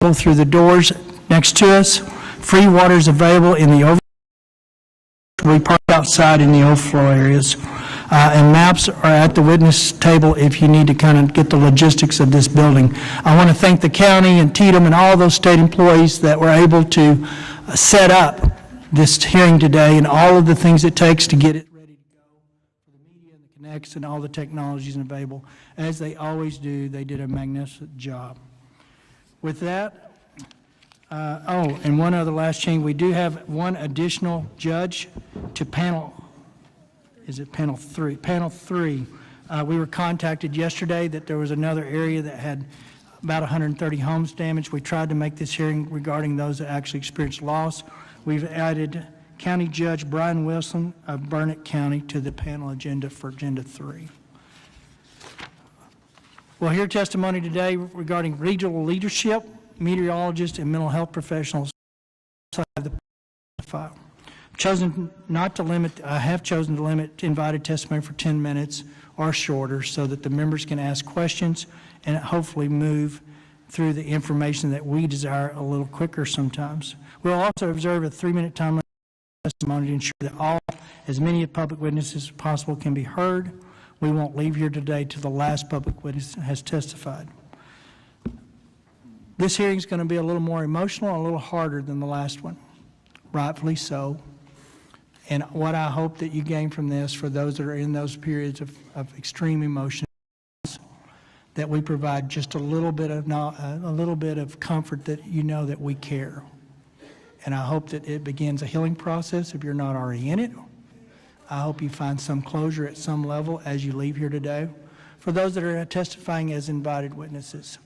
through the doors next to us. Free water is available in the overflow. We park outside in the overflow areas. And maps are at the witness table if you need to kind of get the logistics of this building. I want to thank the county and Tatum and all those state employees that were able to set up this hearing today and all of the things it takes to get it ready to go for the media and the connects and all the technologies available. As they always do, they did a magnificent job. With that, and one other last change, we do have one additional judge to panel. Is it panel 3? Panel 3. We were contacted yesterday that there was another area that had about 130 homes damaged. We tried to make this hearing regarding those that actually experienced loss. We've added County Judge Brian Wilson of Burnett County to the panel agenda for Agenda 3. We'll hear testimony today regarding regional leadership, meteorologists, and mental health professionals. I have chosen to limit invited testimony for 10 minutes or shorter so that the members can ask questions and hopefully move through the information that we desire a little quicker sometimes. We'll also observe a 3-minute time limit testimony to ensure that as many public witnesses as possible can be heard. We won't leave here today till the last public witness has testified. This hearing is going to be a little more emotional, a little harder than the last one, rightfully so. And what I hope that you gain from this, for those that are in those periods of extreme emotion, that we provide just a little bit of comfort that you know that we care. And I hope that it begins a healing process if you're not already in it. I hope you find some closure at some level as you leave here today. For those that are testifying as invited witnesses,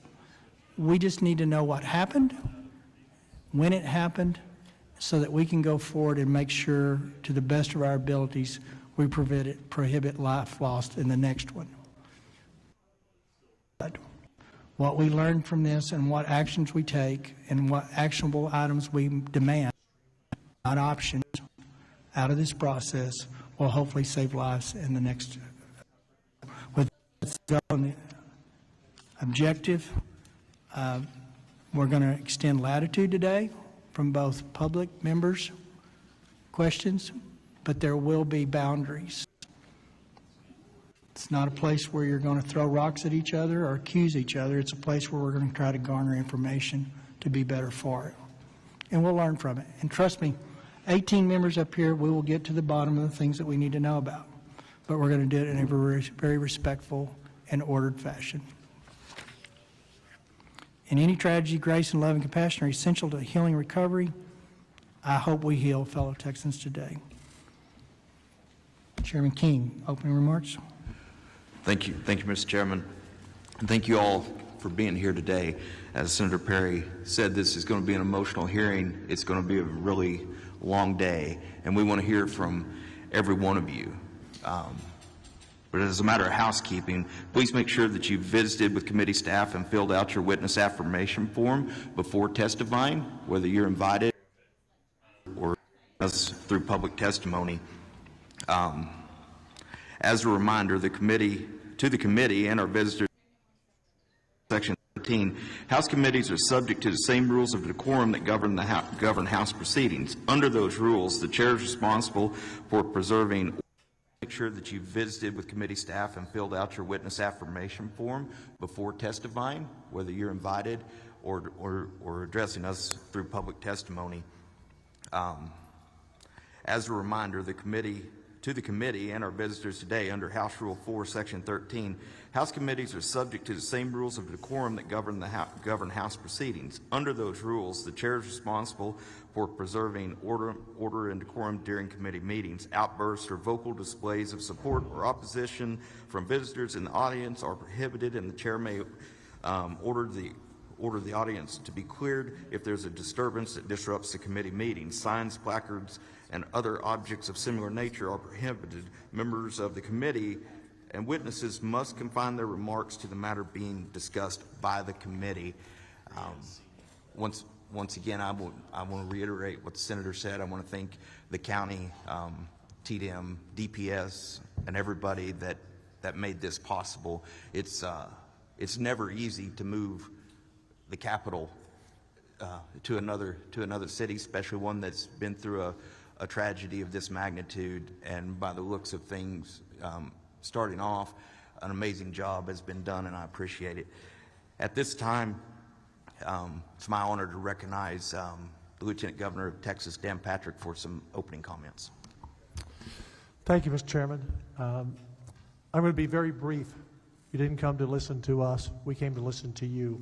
we just need to know what happened, when it happened, so that we can go forward and make sure, to the best of our abilities, we prohibit life lost in the next one. What we learn from this and what actions we take and what actionable items we demand, not options, out of this process will hopefully save lives in the next. With the objective, we're going to extend latitude today from both public members' questions, but there will be boundaries. It's not a place where you're going to throw rocks at each other or accuse each other. It's a place where we're going to try to garner information to be better for it. And we'll learn from it. And trust me, 18 members up here, we will get to the bottom of the things that we need to know about. But we're going to do it in a very respectful and ordered fashion. In any tragedy, grace and love and compassion are essential to healing and recovery. I hope we heal fellow Texans today. Chairman King, opening remarks. Thank you, Mr. Chairman, and thank you all for being here today. As Senator Perry said, this is going to be an emotional hearing. It's going to be a really long day, and we want to hear from every one of you. But as a matter of housekeeping, please make sure that you've visited with committee staff and filled out your witness affirmation form before testifying, whether you're invited or through public testimony. As a reminder, the committee and our visitors, Section 13, House committees are subject to the same rules of decorum that govern House proceedings. Under those rules, the chair is responsible for preserving. Make sure that you visited with committee staff and filled out your witness affirmation form before testifying, whether you're invited or addressing us through public testimony. As a reminder, the committee and our visitors today, under House Rule 4, Section 13, House committees are subject to the same rules of decorum that govern House proceedings. Under those rules, the chair is responsible for preserving order and decorum during committee meetings. Outbursts or vocal displays of support or opposition from visitors in the audience are prohibited, and the chair may order the audience to be cleared if there's a disturbance that disrupts the committee meeting. Signs, placards, and other objects of similar nature are prohibited. Members of the committee and witnesses must confine their remarks to the matter being discussed by the committee. Once again, I want to reiterate what the senator said. I want to thank the county, TDM, DPS, and everybody that made this possible. It's never easy to move the capital to another city, especially one that's been through a tragedy of this magnitude. And by the looks of things, starting off, an amazing job has been done, and I appreciate it. At this time, it's my honor to recognize the Lieutenant Governor of Texas, Dan Patrick, for some opening comments. Thank you, Mr. Chairman. I'm going to be very brief. You didn't come to listen to us. We came to listen to you.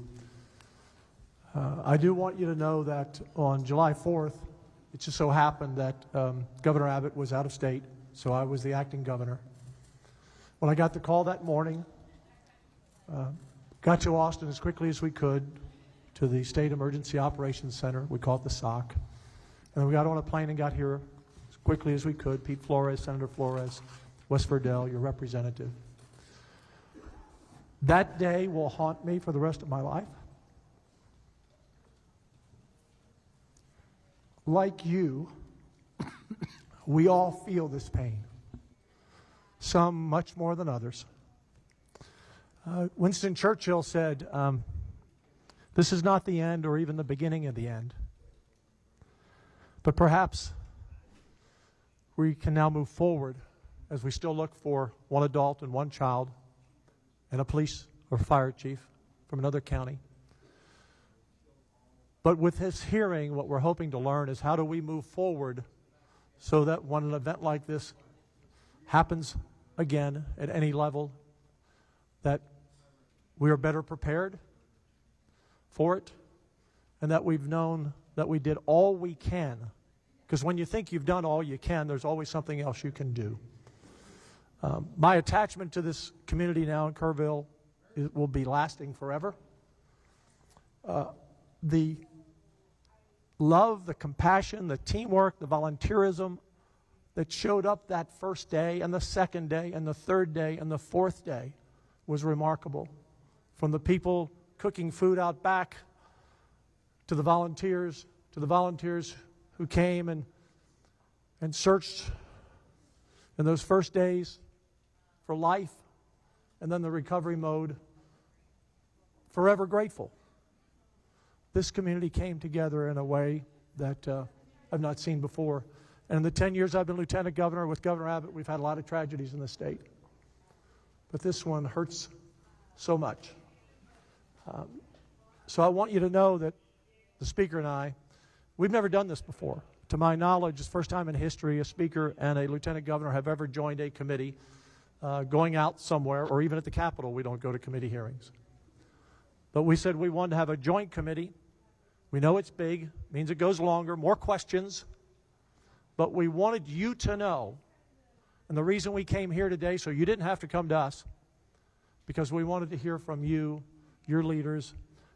I do want you to know that on July 4th, it just so happened that Governor Abbott was out of state, so I was the acting governor. When I got the call that morning, got to Austin as quickly as we could to the State Emergency Operations Center. We call it the SOC. And then we got on a plane and got here as quickly as we could. Pete Flores, Senator Flores, Wes Verdell, your representative. That day will haunt me for the rest of my life. Like you, we all feel this pain, some much more than others. Winston Churchill said, this is not the end or even the beginning of the end. But perhaps we can now move forward as we still look for one adult and one child and a police or fire chief from another county. But with this hearing, what we're hoping to learn is how do we move forward so that when an event like this happens again at any level, that we are better prepared for it, and that we've known that we did all we can. Because when you think you've done all you can, there's always something else you can do. My attachment to this community now in Kerrville will be lasting forever. The love, the compassion, the teamwork, the volunteerism that showed up that first day and the second day and the third day and the fourth day was remarkable. From the people cooking food out back to the volunteers who came and searched in those first days for life, and then the recovery mode. Forever grateful. This community came together in a way that I've not seen before. And in the 10 years I've been Lieutenant Governor with Governor Abbott, we've had a lot of tragedies in the state. But this one hurts so much. So I want you to know that the Speaker and I, we've never done this before. To my knowledge, it's the first time in history a Speaker and a Lieutenant Governor have ever joined a committee going out somewhere, or even at the Capitol, we don't go to committee hearings. But we said we wanted to have a joint committee. We know it's big, means it goes longer, more questions, but we wanted you to know, and the reason we came here today, so you didn't have to come to us, because we wanted to hear from you, your leaders,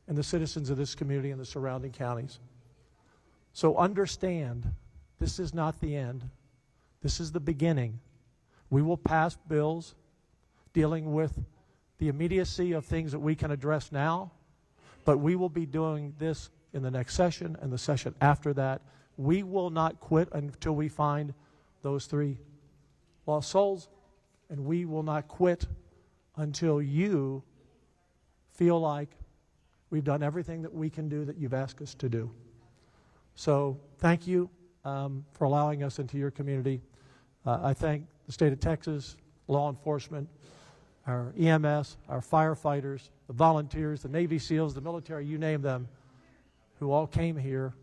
and the citizens of this community and the surrounding counties. So understand, this is not the end. This is the beginning. We will pass bills dealing with the immediacy of things that we can address now, but we will be doing this in the next session and the session after that. We will not quit until we find those 3 lost souls, and we will not quit until you feel like we've done everything that we can do that you've asked us to do. So thank you for allowing us into your community. I thank the state of Texas, law enforcement, our EMS, our firefighters, the volunteers, the Navy SEALs, the military, you name them, who all came here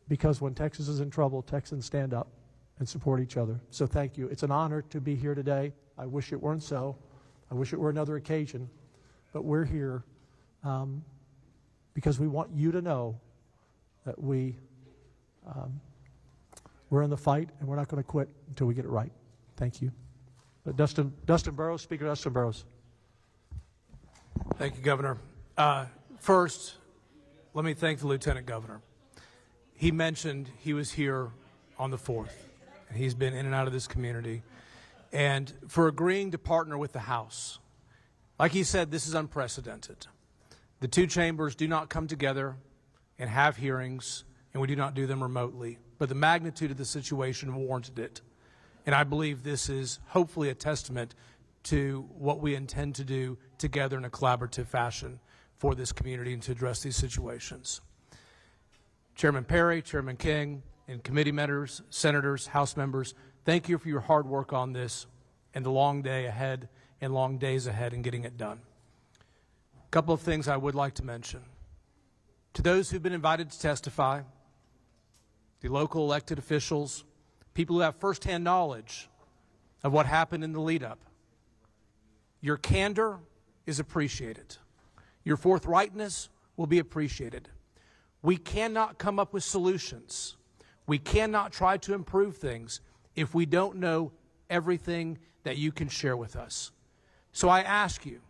because when Texas is in trouble, Texans stand up and support each other. So thank you. It's an honor to be here today. I wish it weren't so. I wish it were another occasion. But we're here because we want you to know that we're in the fight, and we're not going to quit until we get it right. Thank you. Dustin Burrows, Speaker Dustin Burrows. Thank you, Governor. First, let me thank the Lieutenant Governor. He mentioned he was here on the 4th, and he's been in and out of this community, and for agreeing to partner with the House. Like he said, this is unprecedented. The 2 chambers do not come together and have hearings, and we do not do them remotely, but the magnitude of the situation warranted it. And I believe this is hopefully a testament to what we intend to do together in a collaborative fashion. for this community and to address these situations. Chairman Perry, Chairman King, and committee members, senators, House members, thank you for your hard work on this and the long day ahead and long days ahead in getting it done. A couple of things I would like to mention. To those who've been invited to testify, the local elected officials, people who have firsthand knowledge of what happened in the lead up, your candor is appreciated. Your forthrightness will be appreciated. We cannot come up with solutions. We cannot try to improve things if we don't know everything that you can share with us. So I ask you,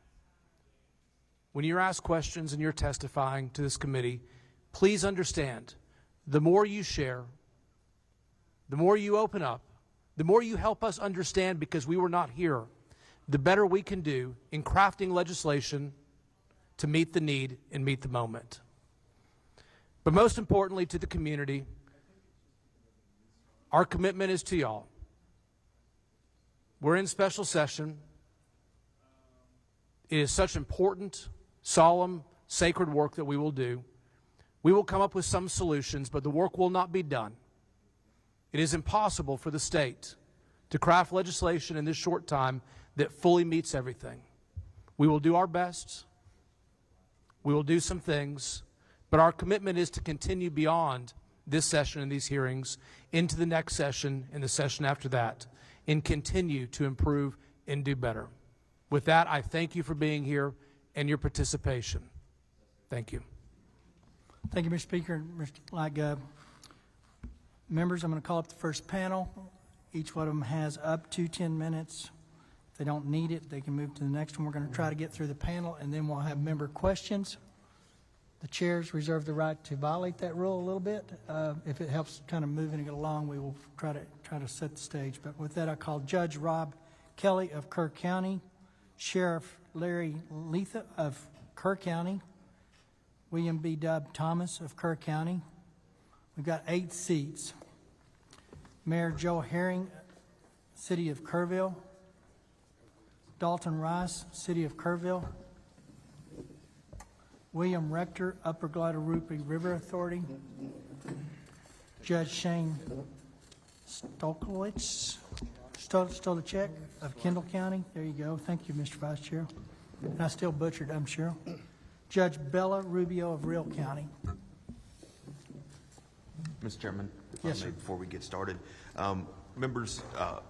when you're asked questions and you're testifying to this committee, please understand, the more you share, the more you open up, the more you help us understand because we were not here, the better we can do in crafting legislation to meet the need and meet the moment. But most importantly to the community, our commitment is to y'all. We're in special session. It is such important, solemn, sacred work that we will do. We will come up with some solutions, but the work will not be done. It is impossible for the state to craft legislation in this short time that fully meets everything. We will do our best. We will do some things, but our commitment is to continue beyond this session and these hearings into the next session and the session after that and continue to improve and do better. With that, I thank you for being here and your participation. Thank you. Thank you, Mr. Speaker. Members, I'm going to call up the first panel. Each one of them has up to 10 minutes. If they don't need it, they can move to the next one. We're going to try to get through the panel, and then we'll have member questions. The chairs reserve the right to violate that rule a little bit. If it helps kind of moving it along, we will try to set the stage. But with that, I call Judge Rob Kelly of Kerr County, Sheriff Larry Letha of Kerr County, William B. Dub Thomas of Kerr County. We've got 8 seats. Mayor Joe Herring, City of Kerrville. Dalton Rice, City of Kerrville. William Rector, Upper Guadalupe River Authority. Judge Shane Stolicek of Kendall County. There you go. Thank you, Mr. Vice Chair. And I still butchered, I'm sure. Judge Bella Rubio of Real County. Mr. Chairman, Yes, sir. before we get started, members,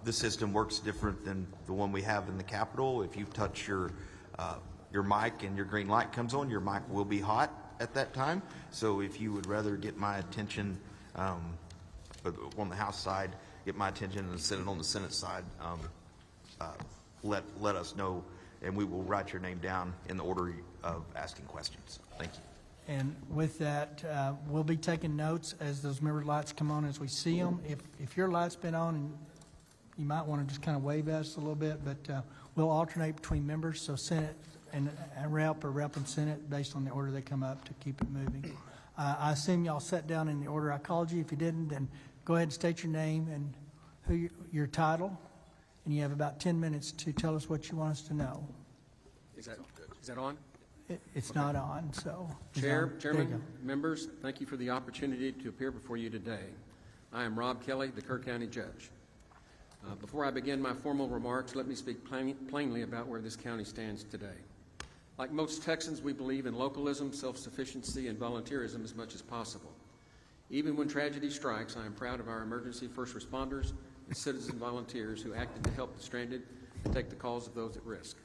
this system works different than the one we have in the Capitol. If you touch your mic and your green light comes on, your mic will be hot at that time. So if you would rather get my attention on the House side, get my attention and send it on the Senate side, let us know, and we will write your name down in the order of asking questions. Thank you. And with that, we'll be taking notes as those member lights come on as we see them. If your light's been on, and you might want to just kind of wave at us a little bit, but we'll alternate between members, so Senate and Rep or Rep and Senate based on the order they come up to keep it moving. I assume y'all sat down in the order I called you. If you didn't, then go ahead and state your name and your title, and you have about 10 minutes to tell us what you want us to know. Is that on? It's not on, so. Chairman, members, thank you for the opportunity to appear before you today. I am Rob Kelly, the Kerr County Judge. Before I begin my formal remarks, let me speak plainly about where this county stands today. Like most Texans, we believe in localism, self-sufficiency, and volunteerism as much as possible. Even when tragedy strikes, I am proud of our emergency first responders and citizen volunteers who acted to help the stranded and take the calls of those at risk.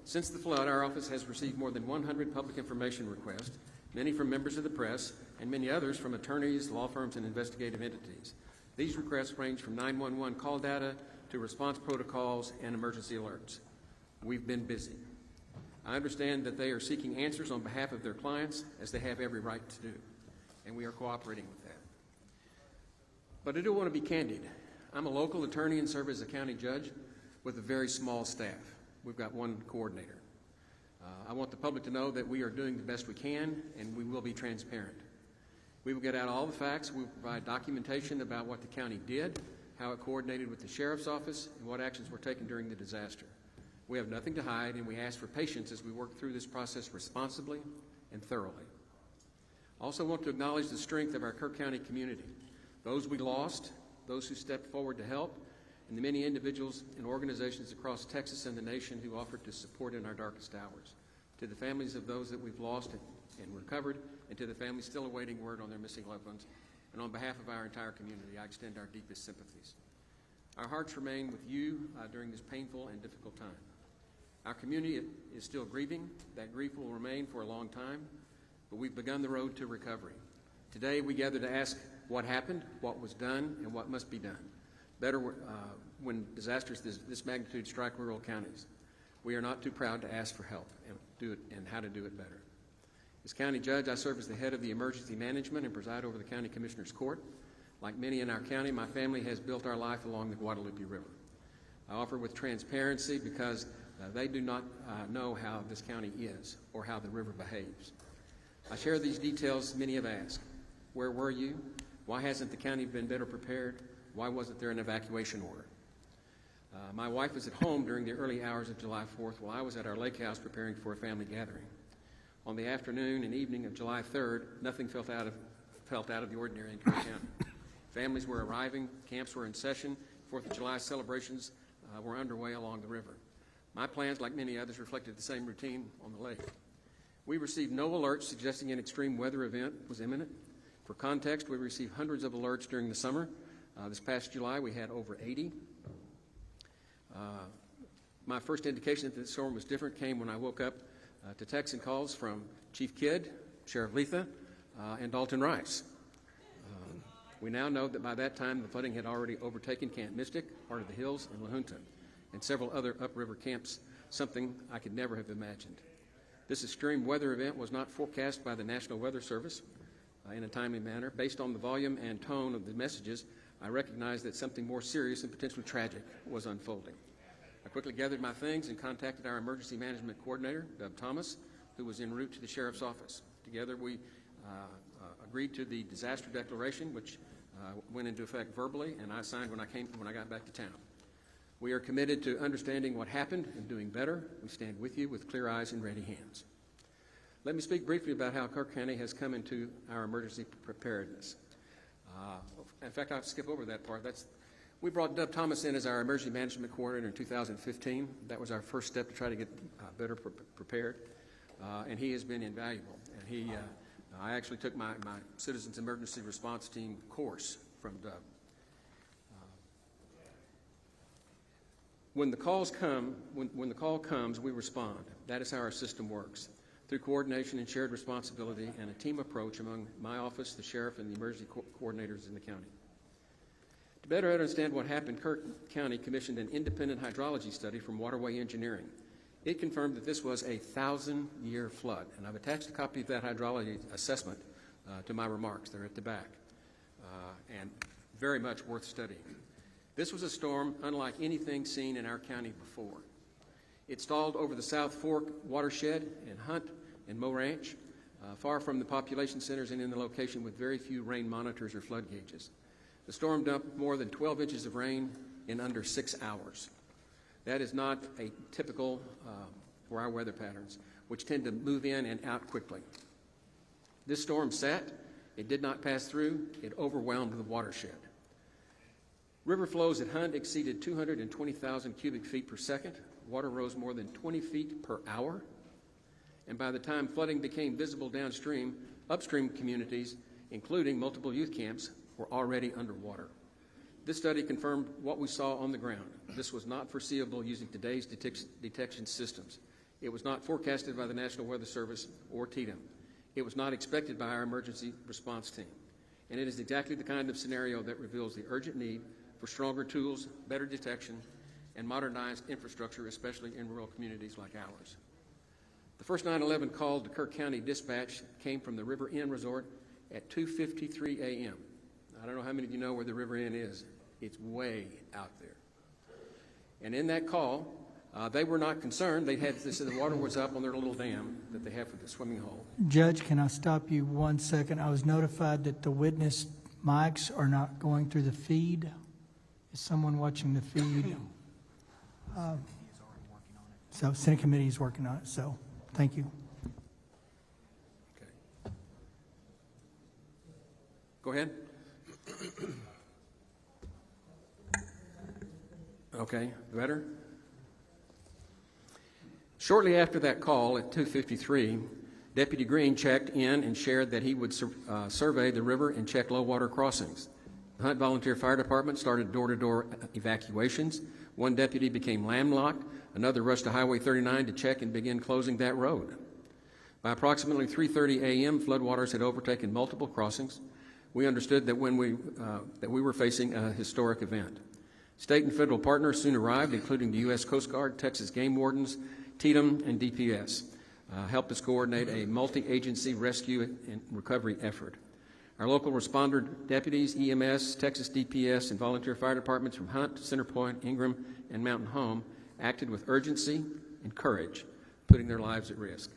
Since the flood, our office has received more than 100 public information requests, many from members of the press, and many others from attorneys, law firms, and investigative entities. These requests range from 911 call data to response protocols and emergency alerts. We've been busy. I understand that they are seeking answers on behalf of their clients, as they have every right to do, and we are cooperating with that. But I do want to be candid. I'm a local attorney and serve as a county judge with a very small staff. We've got one coordinator. I want the public to know that we are doing the best we can, and we will be transparent. We will get out all the facts. We will provide documentation about what the county did, how it coordinated with the sheriff's office, and what actions were taken during the disaster. We have nothing to hide, and we ask for patience as we work through this process responsibly and thoroughly. I also want to acknowledge the strength of our Kerr County community, those we lost, those who stepped forward to help, and the many individuals and organizations across Texas and the nation who offered to support in our darkest hours. To the families of those that we've lost and recovered, and to the families still awaiting word on their missing loved ones, and on behalf of our entire community, I extend our deepest sympathies. Our hearts remain with you during this painful and difficult time. Our community is still grieving. That grief will remain for a long time, but we've begun the road to recovery. Today, we gather to ask what happened, what was done, and what must be done better when disasters this magnitude strike rural counties. We are not too proud to ask for help and how to do it better. As county judge, I serve as the head of the emergency management and preside over the county commissioner's court. Like many in our county, my family has built our life along the Guadalupe River. I offer with transparency because they do not know how this county is or how the river behaves. I share these details many have asked. Where were you? Why hasn't the county been better prepared? Why wasn't there an evacuation order? My wife was at home during the early hours of July 4th while I was at our lake house preparing for a family gathering. On the afternoon and evening of July 3rd, nothing felt out of the ordinary in Kerr County. Families were arriving, camps were in session, 4th of July celebrations were underway along the river. My plans, like many others, reflected the same routine on the lake. We received no alerts suggesting an extreme weather event was imminent. For context, we received hundreds of alerts during the summer. This past July, we had over 80. My first indication that the storm was different came when I woke up to texts and calls from Chief Kidd, Sheriff Letha, and Dalton Rice. We now know that by that time, the flooding had already overtaken Camp Mystic, Heart of the Hills, and Lahunta, and several other upriver camps, something I could never have imagined. This extreme weather event was not forecast by the National Weather Service in a timely manner. Based on the volume and tone of the messages, I recognized that something more serious and potentially tragic was unfolding. I quickly gathered my things and contacted our emergency management coordinator, Dub Thomas, who was en route to the sheriff's office. Together, we agreed to the disaster declaration, which went into effect verbally, and I signed when I got back to town. We are committed to understanding what happened and doing better. We stand with you with clear eyes and ready hands. Let me speak briefly about how Kerr County has come into our emergency preparedness. In fact, I'll skip over that part. We brought Dub Thomas in as our emergency management coordinator in 2015. That was our first step to try to get better prepared, and he has been invaluable. And I actually took my Citizens Emergency Response Team course from Dub. When the call comes, we respond. That is how our system works, through coordination and shared responsibility and a team approach among my office, the sheriff, and the emergency coordinators in the county. To better understand what happened, Kerr County commissioned an independent hydrology study from Waterway Engineering. It confirmed that this was a 1,000-year flood, and I've attached a copy of that hydrology assessment to my remarks. They're at the back, and very much worth studying. This was a storm unlike anything seen in our county before. It stalled over the South Fork watershed in Hunt and Moe Ranch, far from the population centers and in the location with very few rain monitors or flood gauges. The storm dumped more than 12 inches of rain in under 6 hours. That is not a typical for our weather patterns, which tend to move in and out quickly. This storm sat, it did not pass through, it overwhelmed the watershed. River flows at Hunt exceeded 220,000 cubic feet per second. Water rose more than 20 feet per hour. And by the time flooding became visible downstream, upstream communities, including multiple youth camps, were already underwater. This study confirmed what we saw on the ground. This was not foreseeable using today's detection systems. It was not forecasted by the National Weather Service or TDM. It was not expected by our emergency response team. And it is exactly the kind of scenario that reveals the urgent need for stronger tools, better detection, and modernized infrastructure, especially in rural communities like ours. The first 911 call to Kerr County Dispatch came from the River Inn Resort at 2:53 a.m. I don't know how many of you know where the River Inn is. It's way out there. And in that call, they were not concerned. They said the water was up on their little dam that they have for the swimming hole. Judge, can I stop you 1 second? I was notified that the witness mics are not going through the feed. Is someone watching the feed? So Senate committee is working on it, so thank you. Okay. Go ahead. Okay, better? Shortly after that call at 2:53, Deputy Green checked in and shared that he would survey the river and check low water crossings. The Hunt Volunteer Fire Department started door-to-door evacuations. One deputy became landlocked. Another rushed to Highway 39 to check and begin closing that road. By approximately 3:30 a.m., floodwaters had overtaken multiple crossings. We understood that we were facing a historic event. State and federal partners soon arrived, including the U.S. Coast Guard, Texas Game Wardens, TDM, and DPS, helped us coordinate a multi-agency rescue and recovery effort. Our local responder deputies, EMS, Texas DPS, and volunteer fire departments from Hunt, Centerpoint, Ingram, and Mountain Home acted with urgency and courage, putting their lives at risk.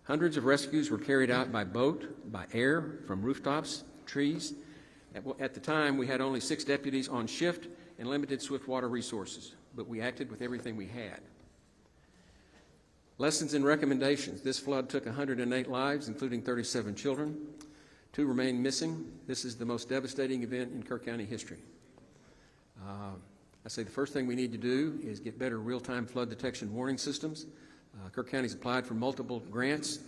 Hundreds of rescues were carried out by boat, by air, from rooftops, trees. At the time, we had only 6 deputies on shift and limited swiftwater resources, but we acted with everything we had. Lessons and recommendations. This flood took 108 lives, including 37 children. 2 remain missing. This is the most devastating event in Kerr County history. I say the first thing we need to do is get better real-time flood detection warning systems. Kerr County's applied for multiple grants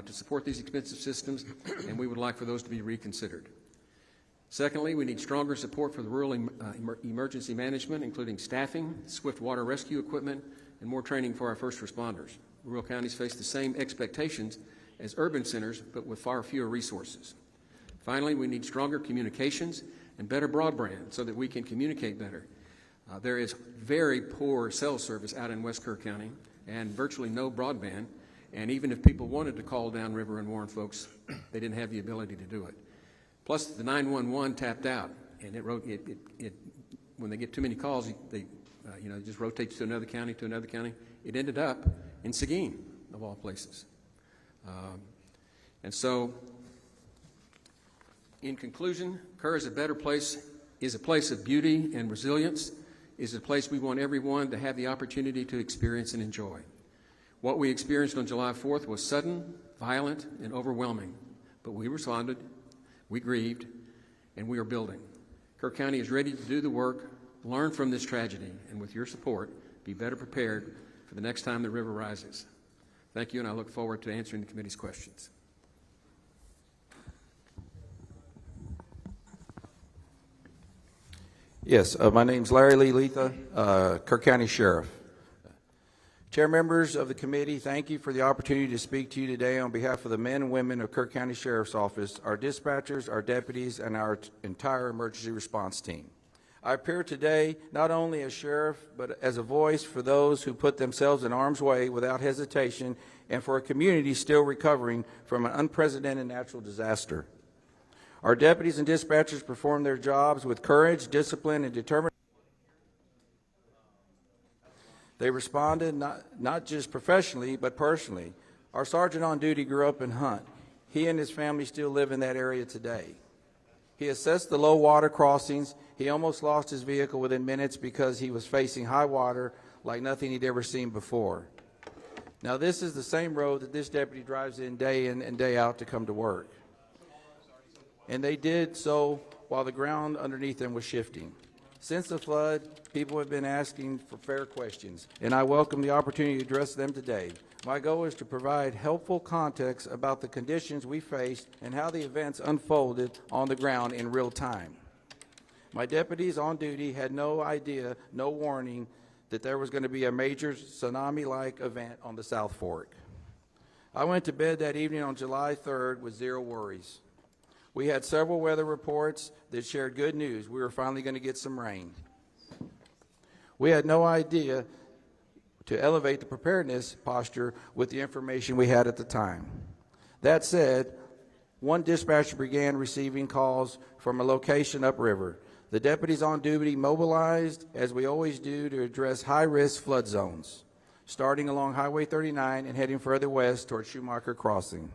to support these expensive systems, and we would like for those to be reconsidered. Secondly, we need stronger support for the rural emergency management, including staffing, swift water rescue equipment, and more training for our first responders. Rural counties face the same expectations as urban centers, but with far fewer resources. Finally, we need stronger communications and better broadband so that we can communicate better. There is very poor cell service out in West Kerr County and virtually no broadband, and even if people wanted to call downriver and warn folks, they didn't have the ability to do it. Plus, the 911 tapped out, and when they get too many calls, it just rotates to another county, to another county. It ended up in Seguin, of all places. And so, in conclusion, Kerr is a better place, is a place of beauty and resilience, is a place we want everyone to have the opportunity to experience and enjoy. What we experienced on July 4th was sudden, violent, and overwhelming, but we responded, we grieved, and we are building. Kerr County is ready to do the work, learn from this tragedy, and with your support, be better prepared for the next time the river rises. Thank you, and I look forward to answering the committee's questions. Yes, my name's Larry Lee Letha, Kerr County Sheriff. Chair members of the committee, thank you for the opportunity to speak to you today on behalf of the men and women of Kerr County Sheriff's Office, our dispatchers, our deputies, and our entire emergency response team. I appear today not only as sheriff, but as a voice for those who put themselves in harm's way without hesitation and for a community still recovering from an unprecedented natural disaster. Our deputies and dispatchers perform their jobs with courage, discipline, and determination. They responded not just professionally, but personally. Our sergeant on duty grew up in Hunt. He and his family still live in that area today. He assessed the low water crossings. He almost lost his vehicle within minutes because he was facing high water like nothing he'd ever seen before. Now, this is the same road that this deputy drives in and day out to come to work. And they did so while the ground underneath them was shifting. Since the flood, people have been asking for fair questions, and I welcome the opportunity to address them today. My goal is to provide helpful context about the conditions we faced and how the events unfolded on the ground in real time. My deputies on duty had no idea, no warning, that there was going to be a major tsunami-like event on the South Fork. I went to bed that evening on July 3rd with zero worries. We had several weather reports that shared good news. We were finally going to get some rain. We had no idea to elevate the preparedness posture with the information we had at the time. That said, one dispatcher began receiving calls from a location upriver. The deputies on duty mobilized, as we always do, to address high-risk flood zones, starting along Highway 39 and heading further west toward Schumacher Crossing.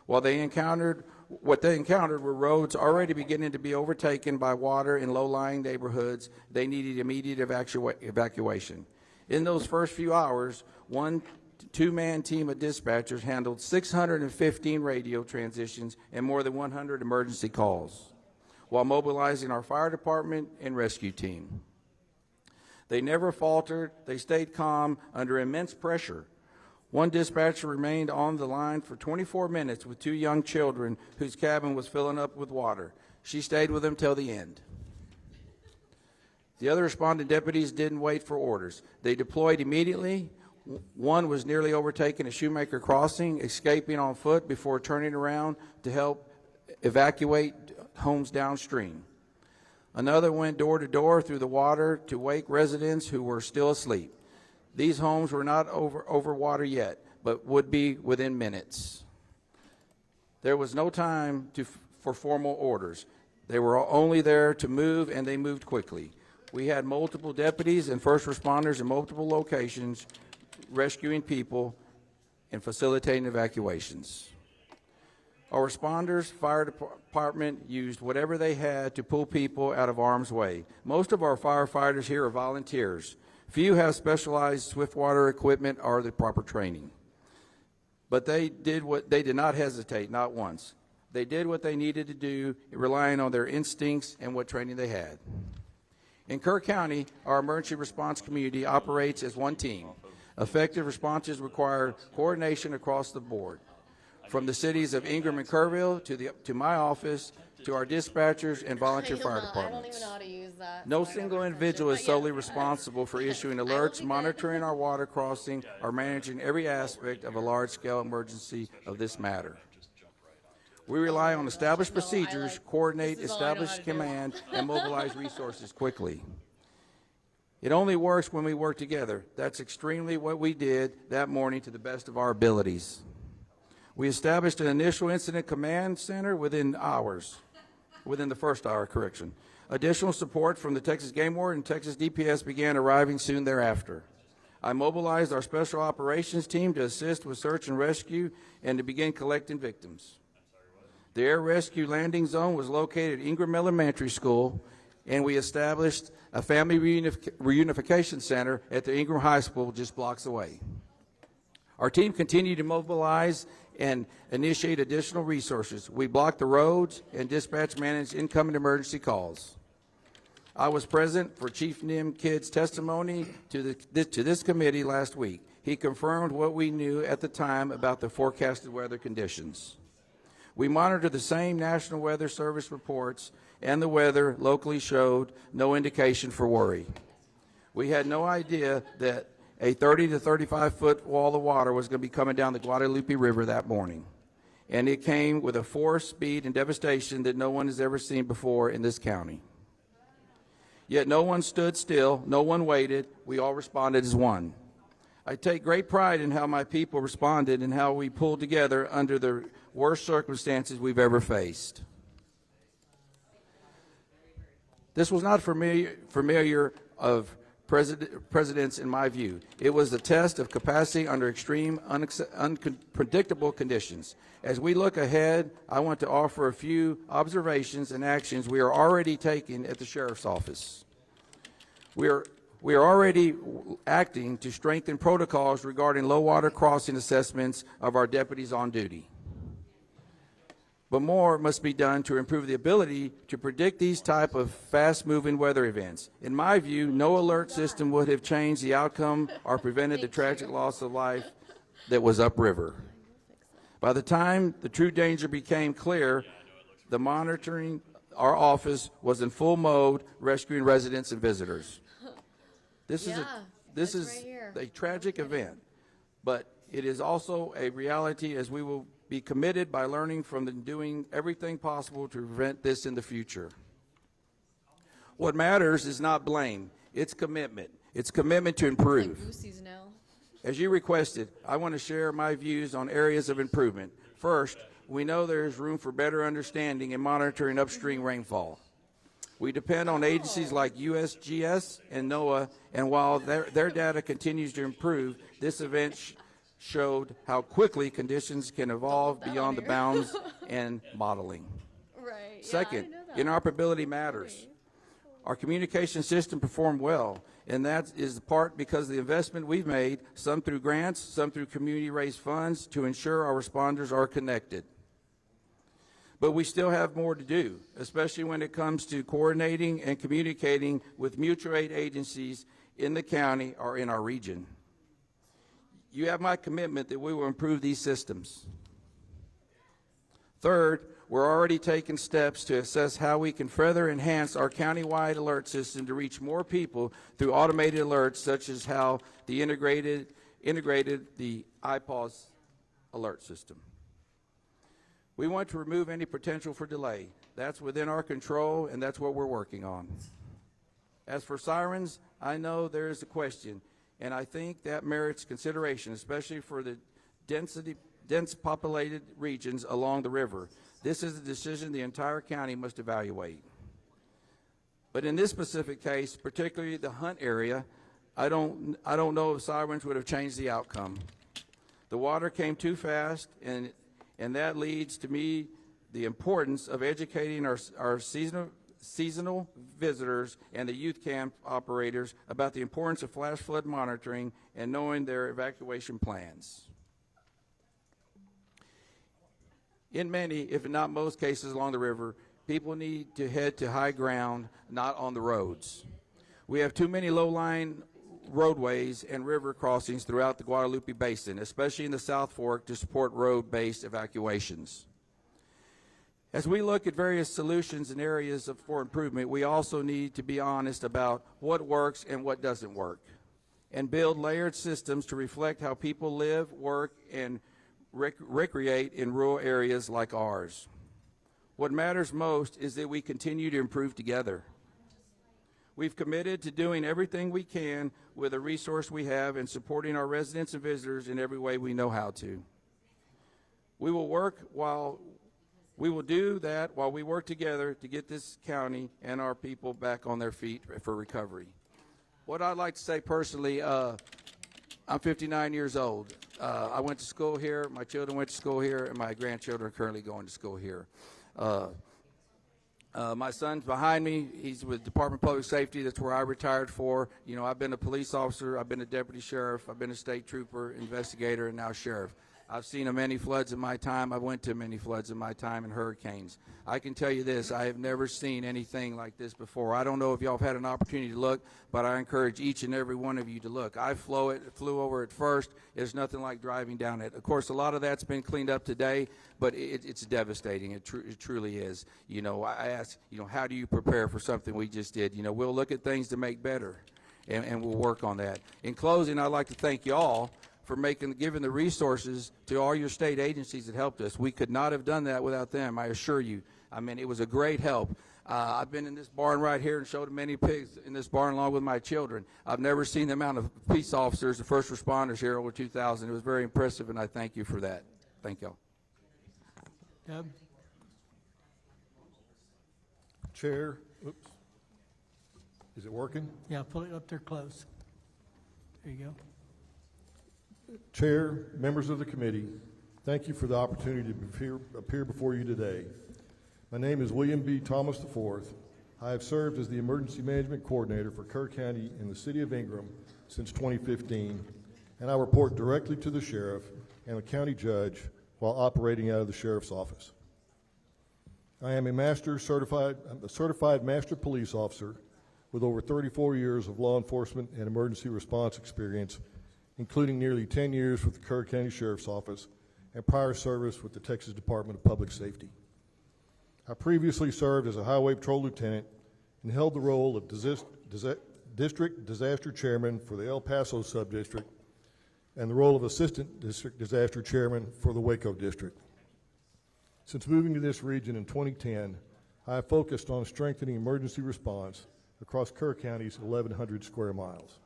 What they encountered were roads already beginning to be overtaken by water in low-lying neighborhoods. They needed immediate evacuation. In those first few hours, one two-man team of dispatchers handled 615 radio transitions and more than 100 emergency calls, while mobilizing our fire department and rescue team. They never faltered. They stayed calm under immense pressure. One dispatcher remained on the line for 24 minutes with two young children whose cabin was filling up with water. She stayed with them till the end. The other responding deputies didn't wait for orders. They deployed immediately. One was nearly overtaken at Shoemaker Crossing, escaping on foot before turning around to help evacuate homes downstream. Another went door to door through the water to wake residents who were still asleep. These homes were not over water yet, but would be within minutes. There was no time for formal orders. They were only there to move, and they moved quickly. We had multiple deputies and first responders in multiple locations rescuing people and facilitating evacuations. Our responders, fire department, used whatever they had to pull people out of harm's way. Most of our firefighters here are volunteers. Few have specialized swiftwater equipment or the proper training. But they did not hesitate, not once. They did what they needed to do, relying on their instincts and what training they had. In Kerr County, our emergency response community operates as one team. Effective responses require coordination across the board. From the cities of Ingram and Kerrville to my office, to our dispatchers and volunteer fire departments. I don't even know how to use that. No single individual is solely responsible for issuing alerts, monitoring our water crossing, or managing every aspect of a large-scale emergency of this matter. We rely on established procedures, coordinate, establish command, and mobilize resources quickly. It only works when we work together. That's extremely what we did that morning to the best of our abilities. We established an initial incident command center within the first hour, correction. Additional support from the Texas Game Warden and Texas DPS began arriving soon thereafter. I mobilized our special operations team to assist with search and rescue and to begin collecting victims. The air rescue landing zone was located at Ingram Elementary School, and we established a family reunification center at the Ingram High School just blocks away. Our team continued to mobilize and initiate additional resources. We blocked the roads and dispatch managed incoming emergency calls. I was present for Chief Nim Kidd's testimony to this committee last week. He confirmed what we knew at the time about the forecasted weather conditions. We monitored the same National Weather Service reports, and the weather locally showed no indication for worry. We had no idea that a 30 to 35-foot wall of water was going to be coming down the Guadalupe River that morning. And it came with a force, speed, and devastation that no one has ever seen before in this county. Yet no one stood still, no one waited, we all responded as one. I take great pride in how my people responded and how we pulled together under the worst circumstances we've ever faced. This was not familiar of presidents, in my view. It was a test of capacity under extreme, unpredictable conditions. As we look ahead, I want to offer a few observations and actions we are already taking at the Sheriff's Office. We are already acting to strengthen protocols regarding low water crossing assessments of our deputies on duty. But more must be done to improve the ability to predict these type of fast-moving weather events. In my view, no alert system would have changed the outcome or prevented the tragic loss of life that was upriver. By the time the true danger became clear, the monitoring, our office was in full mode, rescuing residents and visitors. This is a tragic event, but it is also a reality, as we will be committed by learning from and doing everything possible to prevent this in the future. What matters is not blame, it's commitment. It's commitment to improve. As you requested, I want to share my views on areas of improvement. First, we know there is room for better understanding and monitoring upstream rainfall. We depend on agencies like USGS and NOAA, and while their data continues to improve, this event showed how quickly conditions can evolve beyond the bounds and modeling. Right. Second, interoperability matters. Our communication system performed well, and that is part because of the investment we've made, some through grants, some through community-raised funds, to ensure our responders are connected. But we still have more to do, especially when it comes to coordinating and communicating with mutual aid agencies in the county or in our region. You have my commitment that we will improve these systems. Third, we're already taking steps to assess how we can further enhance our countywide alert system to reach more people through automated alerts, such as how the integrated the IPAWS alert system. We want to remove any potential for delay. That's within our control, and that's what we're working on. As for sirens, I know there is a question, and I think that merits consideration, especially for the dense populated regions along the river. This is a decision the entire county must evaluate. But in this specific case, particularly the Hunt area, I don't know if sirens would have changed the outcome. The water came too fast, and that leads to me the importance of educating our seasonal visitors and the youth camp operators about the importance of flash flood monitoring and knowing their evacuation plans. In many, if not most cases along the river, people need to head to high ground, not on the roads. We have too many low-lying roadways and river crossings throughout the Guadalupe Basin, especially in the South Fork, to support road-based evacuations. As we look at various solutions and areas for improvement, we also need to be honest about what works and what doesn't work, and build layered systems to reflect how people live, work, and recreate in rural areas like ours. What matters most is that we continue to improve together. We've committed to doing everything we can with the resource we have and supporting our residents and visitors in every way we know how to. We will do that while we work together to get this county and our people back on their feet for recovery. What I'd like to say personally, I'm 59 years old. I went to school here, my children went to school here, and my grandchildren are currently going to school here. My son's behind me. He's with Department of Public Safety. That's where I retired for. You know, I've been a police officer, I've been a deputy sheriff, I've been a state trooper, investigator, and now sheriff. I've seen many floods in my time. I went to many floods in my time and hurricanes. I can tell you this, I have never seen anything like this before. I don't know if y'all have had an opportunity to look, but I encourage each and every one of you to look. I flew over it first. There's nothing like driving down it. Of course, a lot of that's been cleaned up today, but it's devastating. It truly is. You know, I ask, you know, how do you prepare for something we just did? You know, we'll look at things to make better, and we'll work on that. In closing, I'd like to thank you all for giving the resources to all your state agencies that helped us. We could not have done that without them, I assure you. I mean, it was a great help. I've been in this barn right here and showed many pigs in this barn along with my children. I've never seen the amount of police officers and first responders here, over 2,000. It was very impressive, and I thank you for that. Thank y'all. Deb? Chair, oops. Is it working? Yeah, pull it up there close. There you go. Chair, members of the committee, thank you for the opportunity to appear before you today. My name is William B. Thomas IV. I have served as the Emergency Management Coordinator for Kerr County in the City of Ingram since 2015, and I report directly to the Sheriff and the County Judge while operating out of the Sheriff's Office. I am a certified Master Police Officer with over 34 years of law enforcement and emergency response experience, including nearly 10 years with the Kerr County Sheriff's Office and prior service with the Texas Department of Public Safety. I previously served as a Highway Patrol Lieutenant and held the role of District Disaster Chairman for the El Paso Subdistrict and the role of Assistant District Disaster Chairman for the Waco District. Since moving to this region in 2010, I have focused on strengthening emergency response across Kerr County's 1,100 square miles.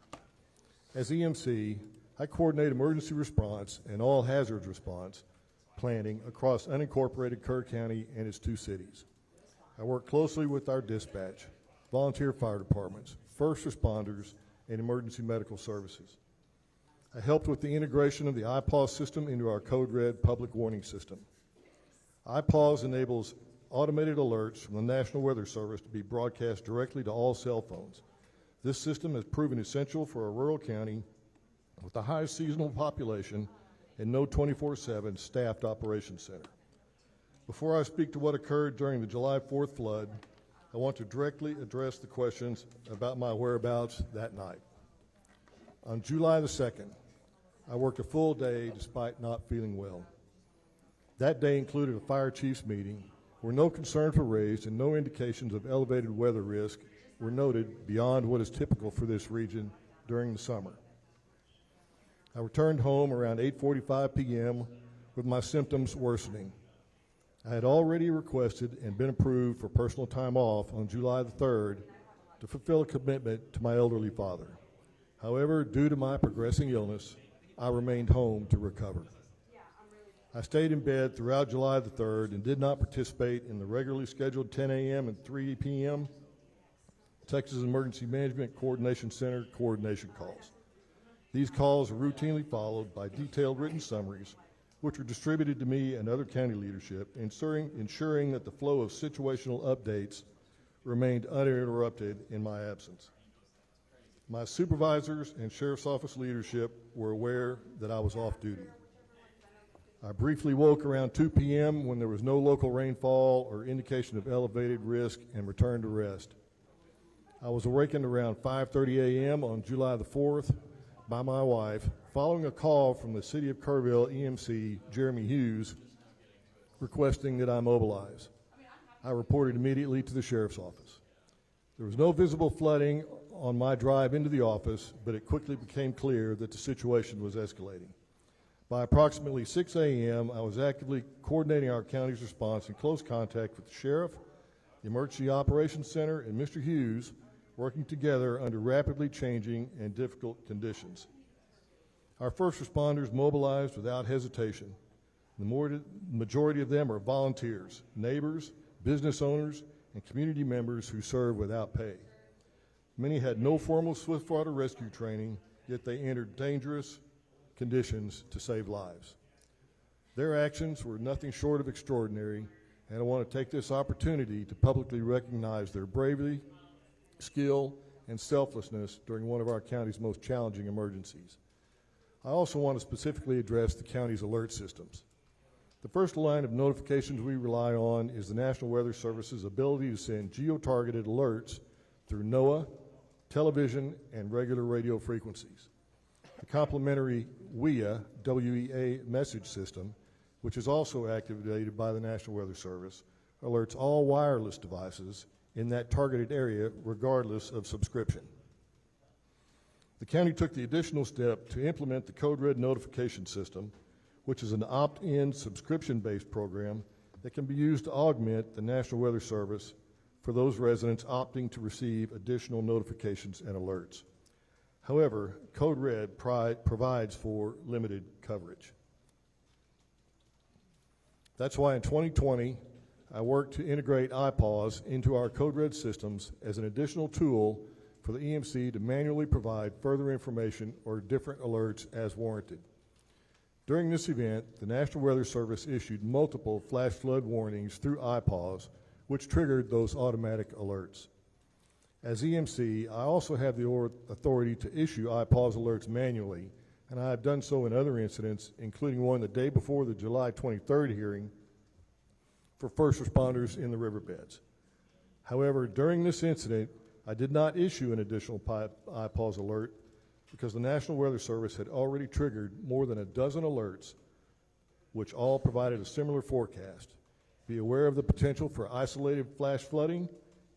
As EMC, I coordinate emergency response and all hazards response planning across unincorporated Kerr County and its 2 cities. I work closely with our dispatch, volunteer fire departments, first responders, and emergency medical services. I helped with the integration of the IPAWS system into our Code Red public warning system. IPAWS enables automated alerts from the National Weather Service to be broadcast directly to all cell phones. This system has proven essential for a rural county with the highest seasonal population and no 24/7 staffed operations center. Before I speak to what occurred during the July 4th flood, I want to directly address the questions about my whereabouts that night. On July the 2nd, I worked a full day despite not feeling well. That day included a fire chiefs meeting where no concerns were raised and no indications of elevated weather risk were noted beyond what is typical for this region during the summer. I returned home around 8:45 p.m. with my symptoms worsening. I had already requested and been approved for personal time off on July the 3rd to fulfill a commitment to my elderly father. However, due to my progressing illness, I remained home to recover. I stayed in bed throughout July the 3rd and did not participate in the regularly scheduled 10 a.m. and 3 p.m. Texas Emergency Management Coordination Center coordination calls. These calls are routinely followed by detailed written summaries, which were distributed to me and other county leadership, ensuring that the flow of situational updates remained uninterrupted in my absence. My supervisors and Sheriff's Office leadership were aware that I was off duty. I briefly woke around 2 p.m. when there was no local rainfall or indication of elevated risk and returned to rest. I was awakened around 5:30 a.m. on July the 4th by my wife following a call from the City of Kerrville EMC, Jeremy Hughes, requesting that I mobilize. I reported immediately to the Sheriff's Office. There was no visible flooding on my drive into the office, but it quickly became clear that the situation was escalating. By approximately 6 a.m., I was actively coordinating our county's response in close contact with the Sheriff, the Emergency Operations Center, and Mr. Hughes, working together under rapidly changing and difficult conditions. Our first responders mobilized without hesitation. The majority of them are volunteers, neighbors, business owners, and community members who serve without pay. Many had no formal swiftwater rescue training, yet they entered dangerous conditions to save lives. Their actions were nothing short of extraordinary, and I want to take this opportunity to publicly recognize their bravery, skill, and selflessness during one of our county's most challenging emergencies. I also want to specifically address the county's alert systems. The first line of notifications we rely on is the National Weather Service's ability to send geo-targeted alerts through NOAA, television, and regular radio frequencies. The complementary WEA message system, which is also activated by the National Weather Service, alerts all wireless devices in that targeted area regardless of subscription. The county took the additional step to implement the Code Red notification system, which is an opt-in subscription-based program that can be used to augment the National Weather Service for those residents opting to receive additional notifications and alerts. However, Code Red provides for limited coverage. That's why in 2020, I worked to integrate iPause into our Code Red systems as an additional tool for the EMC to manually provide further information or different alerts as warranted. During this event, the National Weather Service issued multiple flash flood warnings through iPause, which triggered those automatic alerts. As EMC, I also have the authority to issue iPause alerts manually, and I have done so in other incidents, including one the day before the July 23rd hearing for first responders in the riverbeds. However, during this incident, I did not issue an additional iPause alert because the National Weather Service had already triggered more than a dozen alerts, which all provided a similar forecast. Be aware of the potential for isolated flash flooding.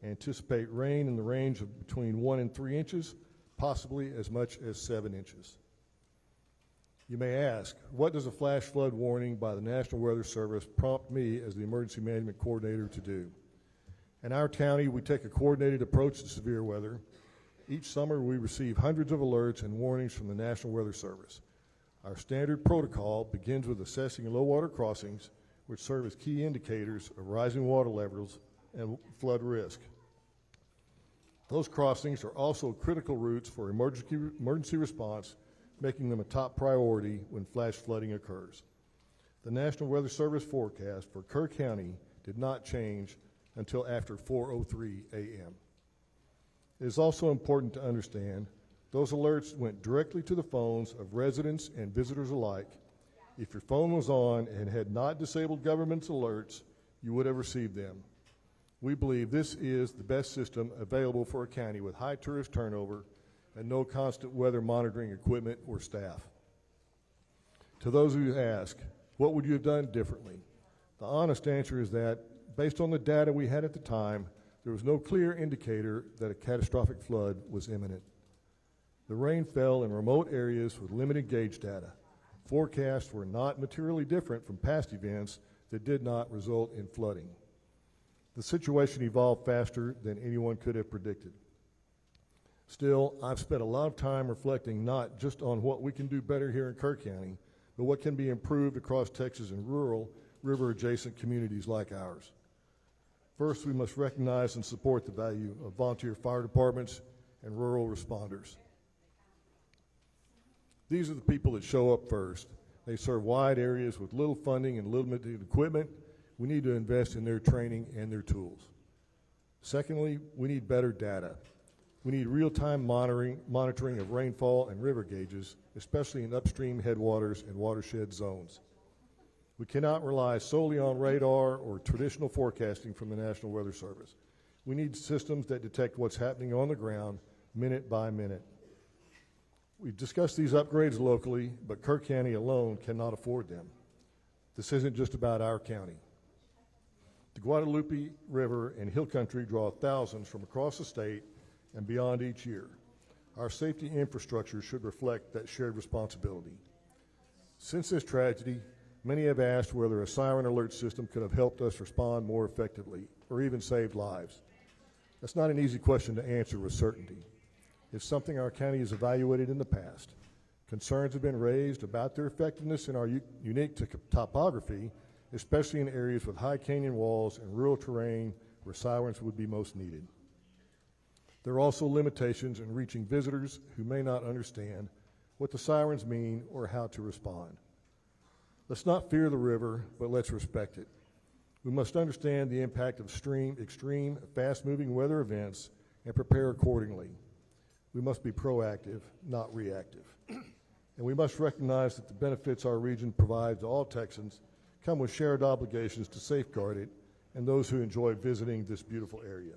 Anticipate rain in the range of between 1 and 3 inches, possibly as much as 7 inches. You may ask, what does a flash flood warning by the National Weather Service prompt me as the Emergency Management Coordinator to do? In our county, we take a coordinated approach to severe weather. Each summer, we receive hundreds of alerts and warnings from the National Weather Service. Our standard protocol begins with assessing low water crossings, which serve as key indicators of rising water levels and flood risk. Those crossings are also critical routes for emergency response, making them a top priority when flash flooding occurs. The National Weather Service forecast for Kerr County did not change until after 4:03 a.m. It is also important to understand those alerts went directly to the phones of residents and visitors alike. If your phone was on and had not disabled government's alerts, you would have received them. We believe this is the best system available for a county with high tourist turnover and no constant weather monitoring equipment or staff. To those who ask, what would you have done differently? The honest answer is that, based on the data we had at the time, there was no clear indicator that a catastrophic flood was imminent. The rain fell in remote areas with limited gauge data. Forecasts were not materially different from past events that did not result in flooding. The situation evolved faster than anyone could have predicted. Still, I've spent a lot of time reflecting not just on what we can do better here in Kerr County, but what can be improved across Texas in rural, river-adjacent communities like ours. First, we must recognize and support the value of volunteer fire departments and rural responders. These are the people that show up first. They serve wide areas with little funding and limited equipment. We need to invest in their training and their tools. Secondly, we need better data. We need real-time monitoring of rainfall and river gauges, especially in upstream headwaters and watershed zones. We cannot rely solely on radar or traditional forecasting from the National Weather Service. We need systems that detect what's happening on the ground minute by minute. We've discussed these upgrades locally, but Kerr County alone cannot afford them. This isn't just about our county. The Guadalupe River and Hill Country draw thousands from across the state and beyond each year. Our safety infrastructure should reflect that shared responsibility. Since this tragedy, many have asked whether a siren alert system could have helped us respond more effectively or even saved lives. That's not an easy question to answer with certainty. It's something our county has evaluated in the past. Concerns have been raised about their effectiveness in our unique topography, especially in areas with high canyon walls and rural terrain where sirens would be most needed. There are also limitations in reaching visitors who may not understand what the sirens mean or how to respond. Let's not fear the river, but let's respect it. We must understand the impact of extreme, fast-moving weather events and prepare accordingly. We must be proactive, not reactive. And we must recognize that the benefits our region provides to all Texans come with shared obligations to safeguard it and those who enjoy visiting this beautiful area.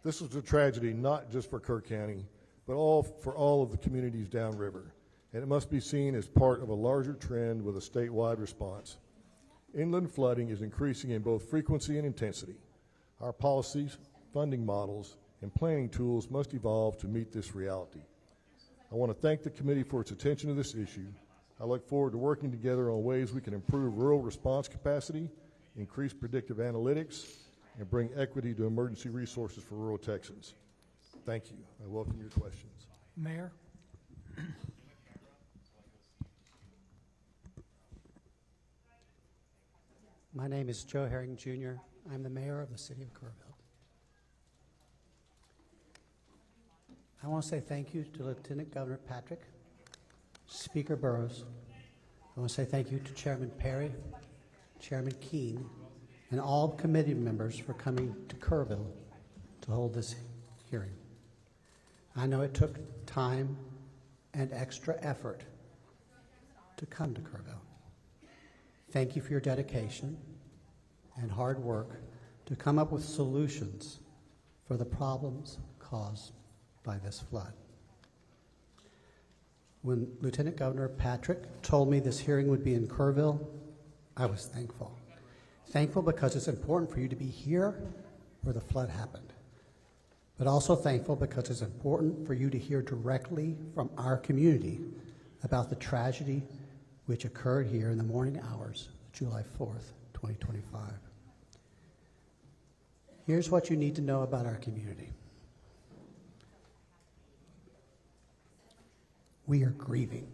This was a tragedy not just for Kerr County, but for all of the communities downriver, and it must be seen as part of a larger trend with a statewide response. Inland flooding is increasing in both frequency and intensity. Our policies, funding models, and planning tools must evolve to meet this reality. I want to thank the committee for its attention to this issue. I look forward to working together on ways we can improve rural response capacity, increase predictive analytics, and bring equity to emergency resources for rural Texans. Thank you. I welcome your questions. Mayor? My name is Joe Herring, Jr. I'm the mayor of the city of Kerrville. I want to say thank you to Lieutenant Governor Patrick, Speaker Burrows. I want to say thank you to Chairman Perry, Chairman Keene, and all committee members for coming to Kerrville to hold this hearing. I know it took time and extra effort to come to Kerrville. Thank you for your dedication and hard work to come up with solutions for the problems caused by this flood. When Lieutenant Governor Patrick told me this hearing would be in Kerrville, I was thankful. Thankful because it's important for you to be here where the flood happened, but also thankful because it's important for you to hear directly from our community about the tragedy which occurred here in the morning hours of July 4th, 2025. Here's what you need to know about our community. We are grieving.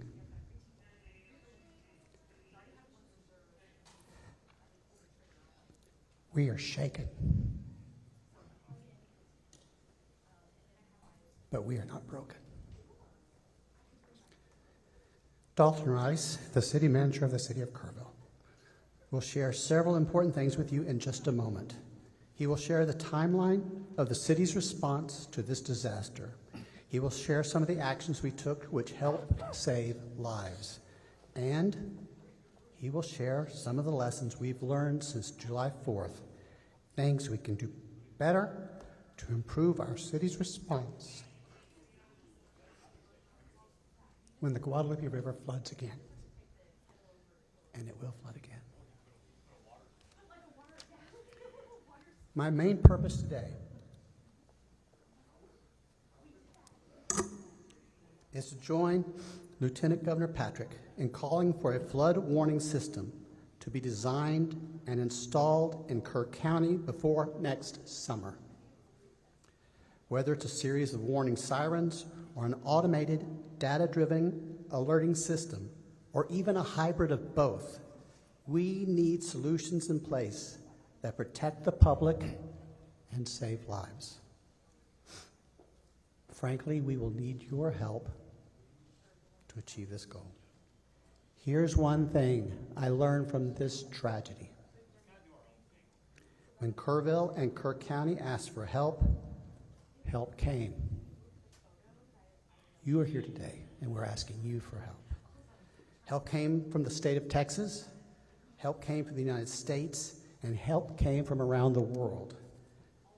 We are shaken. But we are not broken. Dalton Rice, the city manager of the city of Kerrville, will share several important things with you in just a moment. He will share the timeline of the city's response to this disaster. He will share some of the actions we took which helped save lives. And he will share some of the lessons we've learned since July 4th, things we can do better to improve our city's response when the Guadalupe River floods again. And it will flood again. My main purpose today is to join Lieutenant Governor Patrick in calling for a flood warning system to be designed and installed in Kerr County before next summer. Whether it's a series of warning sirens or an automated, data-driven alerting system, or even a hybrid of both, we need solutions in place that protect the public and save lives. Frankly, we will need your help to achieve this goal. Here's one thing I learned from this tragedy. When Kerrville and Kerr County asked for help, help came. You are here today, and we're asking you for help. Help came from the state of Texas, help came from the United States, and help came from around the world.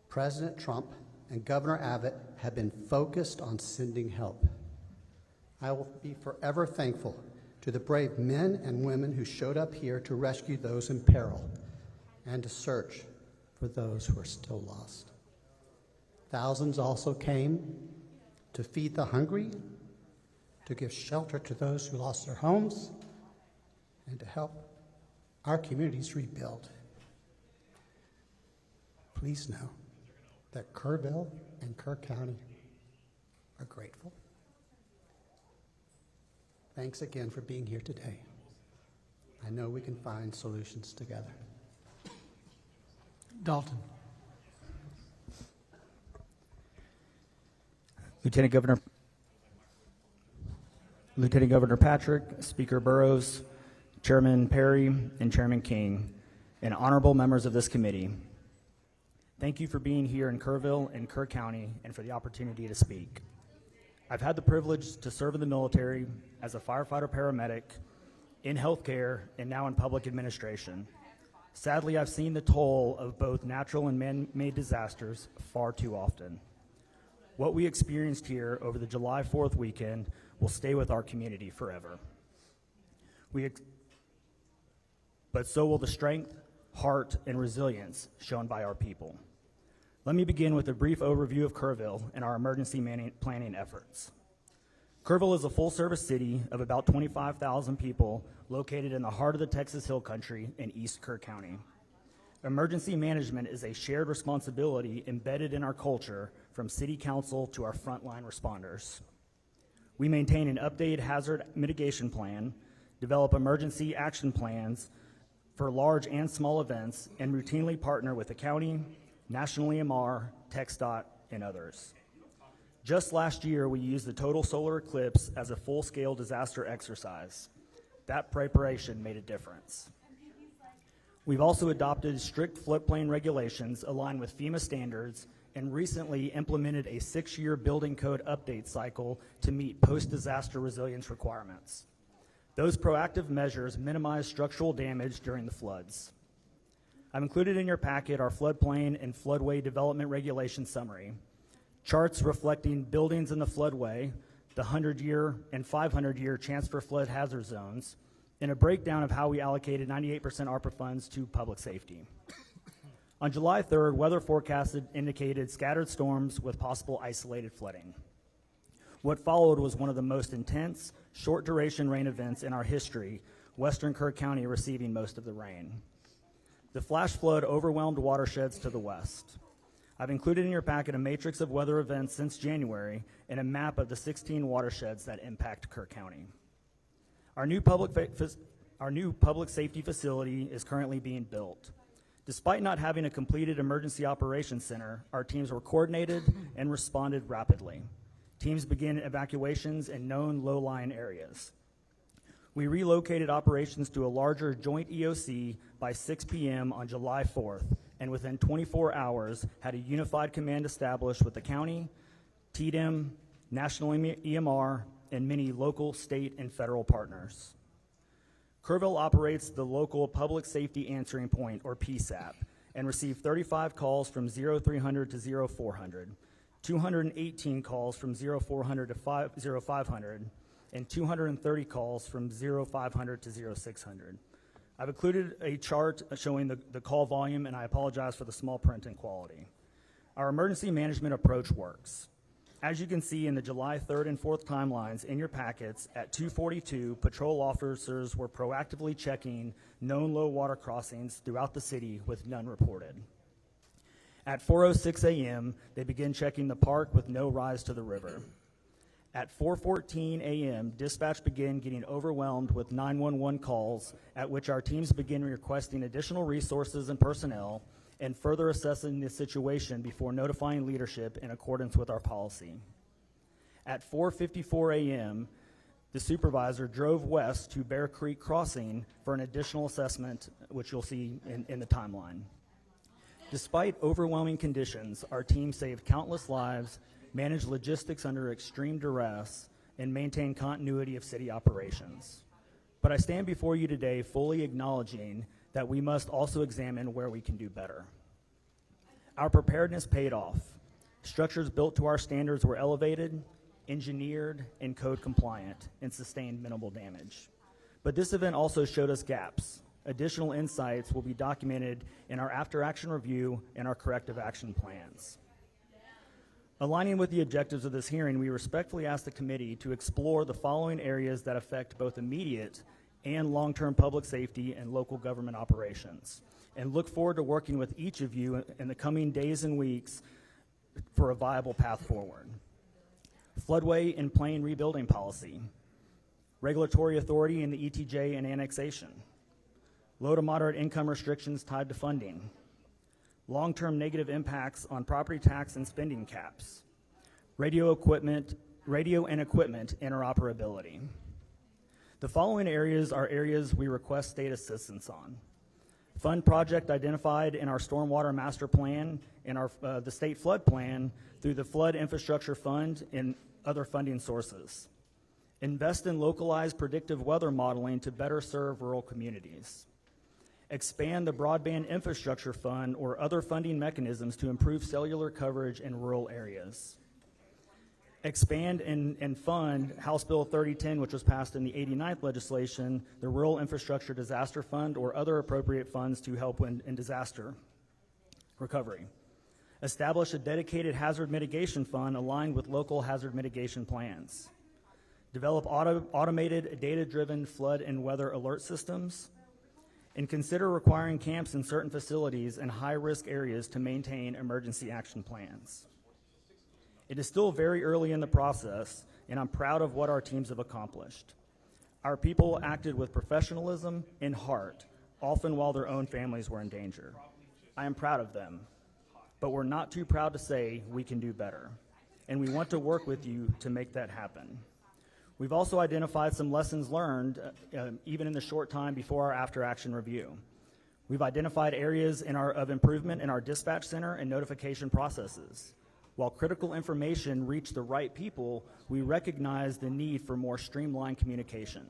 President Trump and Governor Abbott have been focused on sending help. I will be forever thankful to the brave men and women who showed up here to rescue those in peril and to search for those who are still lost. Thousands also came to feed the hungry, to give shelter to those who lost their homes, and to help our communities rebuild. Please know that Kerrville and Kerr County are grateful. Thanks again for being here today. I know we can find solutions together. Dalton. Lieutenant Governor Patrick, Speaker Burrows, Chairman Perry, and Chairman King, and honorable members of this committee, thank you for being here in Kerrville and Kerr County and for the opportunity to speak. I've had the privilege to serve in the military as a firefighter paramedic, in healthcare, and now in public administration. Sadly, I've seen the toll of both natural and man-made disasters far too often. What we experienced here over the July 4th weekend will stay with our community forever. But so will the strength, heart, and resilience shown by our people. Let me begin with a brief overview of Kerrville and our emergency planning efforts. Kerrville is a full-service city of about 25,000 people located in the heart of the Texas Hill Country in East Kerr County. Emergency management is a shared responsibility embedded in our culture from city council to our frontline responders. We maintain an updated hazard mitigation plan, develop emergency action plans for large and small events, and routinely partner with the county, National EMR, TxDOT, and others. Just last year, we used the total solar eclipse as a full-scale disaster exercise. That preparation made a difference. We've also adopted strict floodplain regulations aligned with FEMA standards and recently implemented a 6-year building code update cycle to meet post-disaster resilience requirements. Those proactive measures minimize structural damage during the floods. I've included in your packet our floodplain and floodway development regulation summary, charts reflecting buildings in the floodway, the 100-year and 500-year chance for flood hazard zones, and a breakdown of how we allocated 98% ARPA funds to public safety. On July 3rd, weather forecasted indicated scattered storms with possible isolated flooding. What followed was one of the most intense, short-duration rain events in our history, western Kerr County receiving most of the rain. The flash flood overwhelmed watersheds to the west. I've included in your packet a matrix of weather events since January and a map of the 16 watersheds that impact Kerr County. Our new public safety facility is currently being built. Despite not having a completed emergency operations center, our teams were coordinated and responded rapidly. Teams began evacuations in known low-lying areas. We relocated operations to a larger joint EOC by 6 p.m. on July 4th, and within 24 hours had a unified command established with the county, TDM, National EMR, and many local, state, and federal partners. Kerrville operates the local Public Safety Answering Point, or PSAP, and received 35 calls from 0300 to 0400, 218 calls from 0400 to 0500, and 230 calls from 0500 to 0600. I've included a chart showing the call volume, and I apologize for the small print and quality. Our emergency management approach works. As you can see in the July 3rd and 4th timelines in your packets, at 2:42, patrol officers were proactively checking known low water crossings throughout the city with none reported. At 4:06 a.m., they began checking the park with no rise to the river. At 4:14 a.m., dispatch began getting overwhelmed with 911 calls, at which our teams began requesting additional resources and personnel and further assessing the situation before notifying leadership in accordance with our policy. At 4:54 a.m., the supervisor drove west to Bear Creek Crossing for an additional assessment, which you'll see in the timeline. Despite overwhelming conditions, our team saved countless lives, managed logistics under extreme duress, and maintained continuity of city operations. But I stand before you today fully acknowledging that we must also examine where we can do better. Our preparedness paid off. Structures built to our standards were elevated, engineered, and code compliant, and sustained minimal damage. But this event also showed us gaps. Additional insights will be documented in our after-action review and our corrective action plans. Aligning with the objectives of this hearing, we respectfully ask the committee to explore the following areas that affect both immediate and long-term public safety and local government operations, and look forward to working with each of you in the coming days and weeks for a viable path forward. Floodway and plain rebuilding policy, regulatory authority in the ETJ and annexation, low to moderate income restrictions tied to funding, long-term negative impacts on property tax and spending caps, radio and equipment interoperability. The following areas are areas we request state assistance on. Fund project identified in our Stormwater Master Plan and the State Flood Plan through the Flood Infrastructure Fund and other funding sources. Invest in localized predictive weather modeling to better serve rural communities. Expand the Broadband Infrastructure Fund or other funding mechanisms to improve cellular coverage in rural areas. Expand and fund House Bill 3010, which was passed in the 89th legislation, the Rural Infrastructure Disaster Fund or other appropriate funds to help in disaster recovery. Establish a dedicated hazard mitigation fund aligned with local hazard mitigation plans. Develop automated data-driven flood and weather alert systems. And consider requiring camps in certain facilities in high-risk areas to maintain emergency action plans. It is still very early in the process, and I'm proud of what our teams have accomplished. Our people acted with professionalism and heart, often while their own families were in danger. I am proud of them, but we're not too proud to say we can do better, and we want to work with you to make that happen. We've also identified some lessons learned, even in the short time before our after-action review. We've identified areas of improvement in our dispatch center and notification processes. While critical information reached the right people, we recognize the need for more streamlined communication.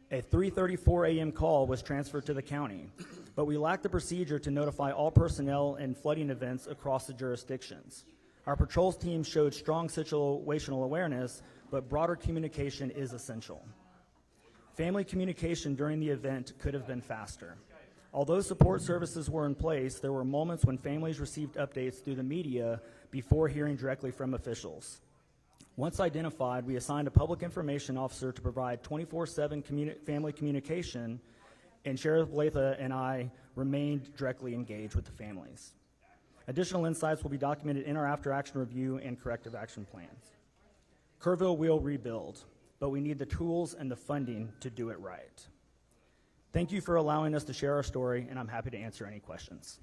A 3:34 a.m. call was transferred to the county, but we lacked the procedure to notify all personnel in flooding events across the jurisdictions. Our patrols team showed strong situational awareness, but broader communication is essential. Family communication during the event could have been faster. Although support services were in place, there were moments when families received updates through the media before hearing directly from officials. Once identified, we assigned a public information officer to provide 24/7 family communication, and Sheriff Latha and I remained directly engaged with the families. Additional insights will be documented in our after-action review and corrective action plans. Kerrville will rebuild, but we need the tools and the funding to do it right. Thank you for allowing us to share our story, and I'm happy to answer any questions.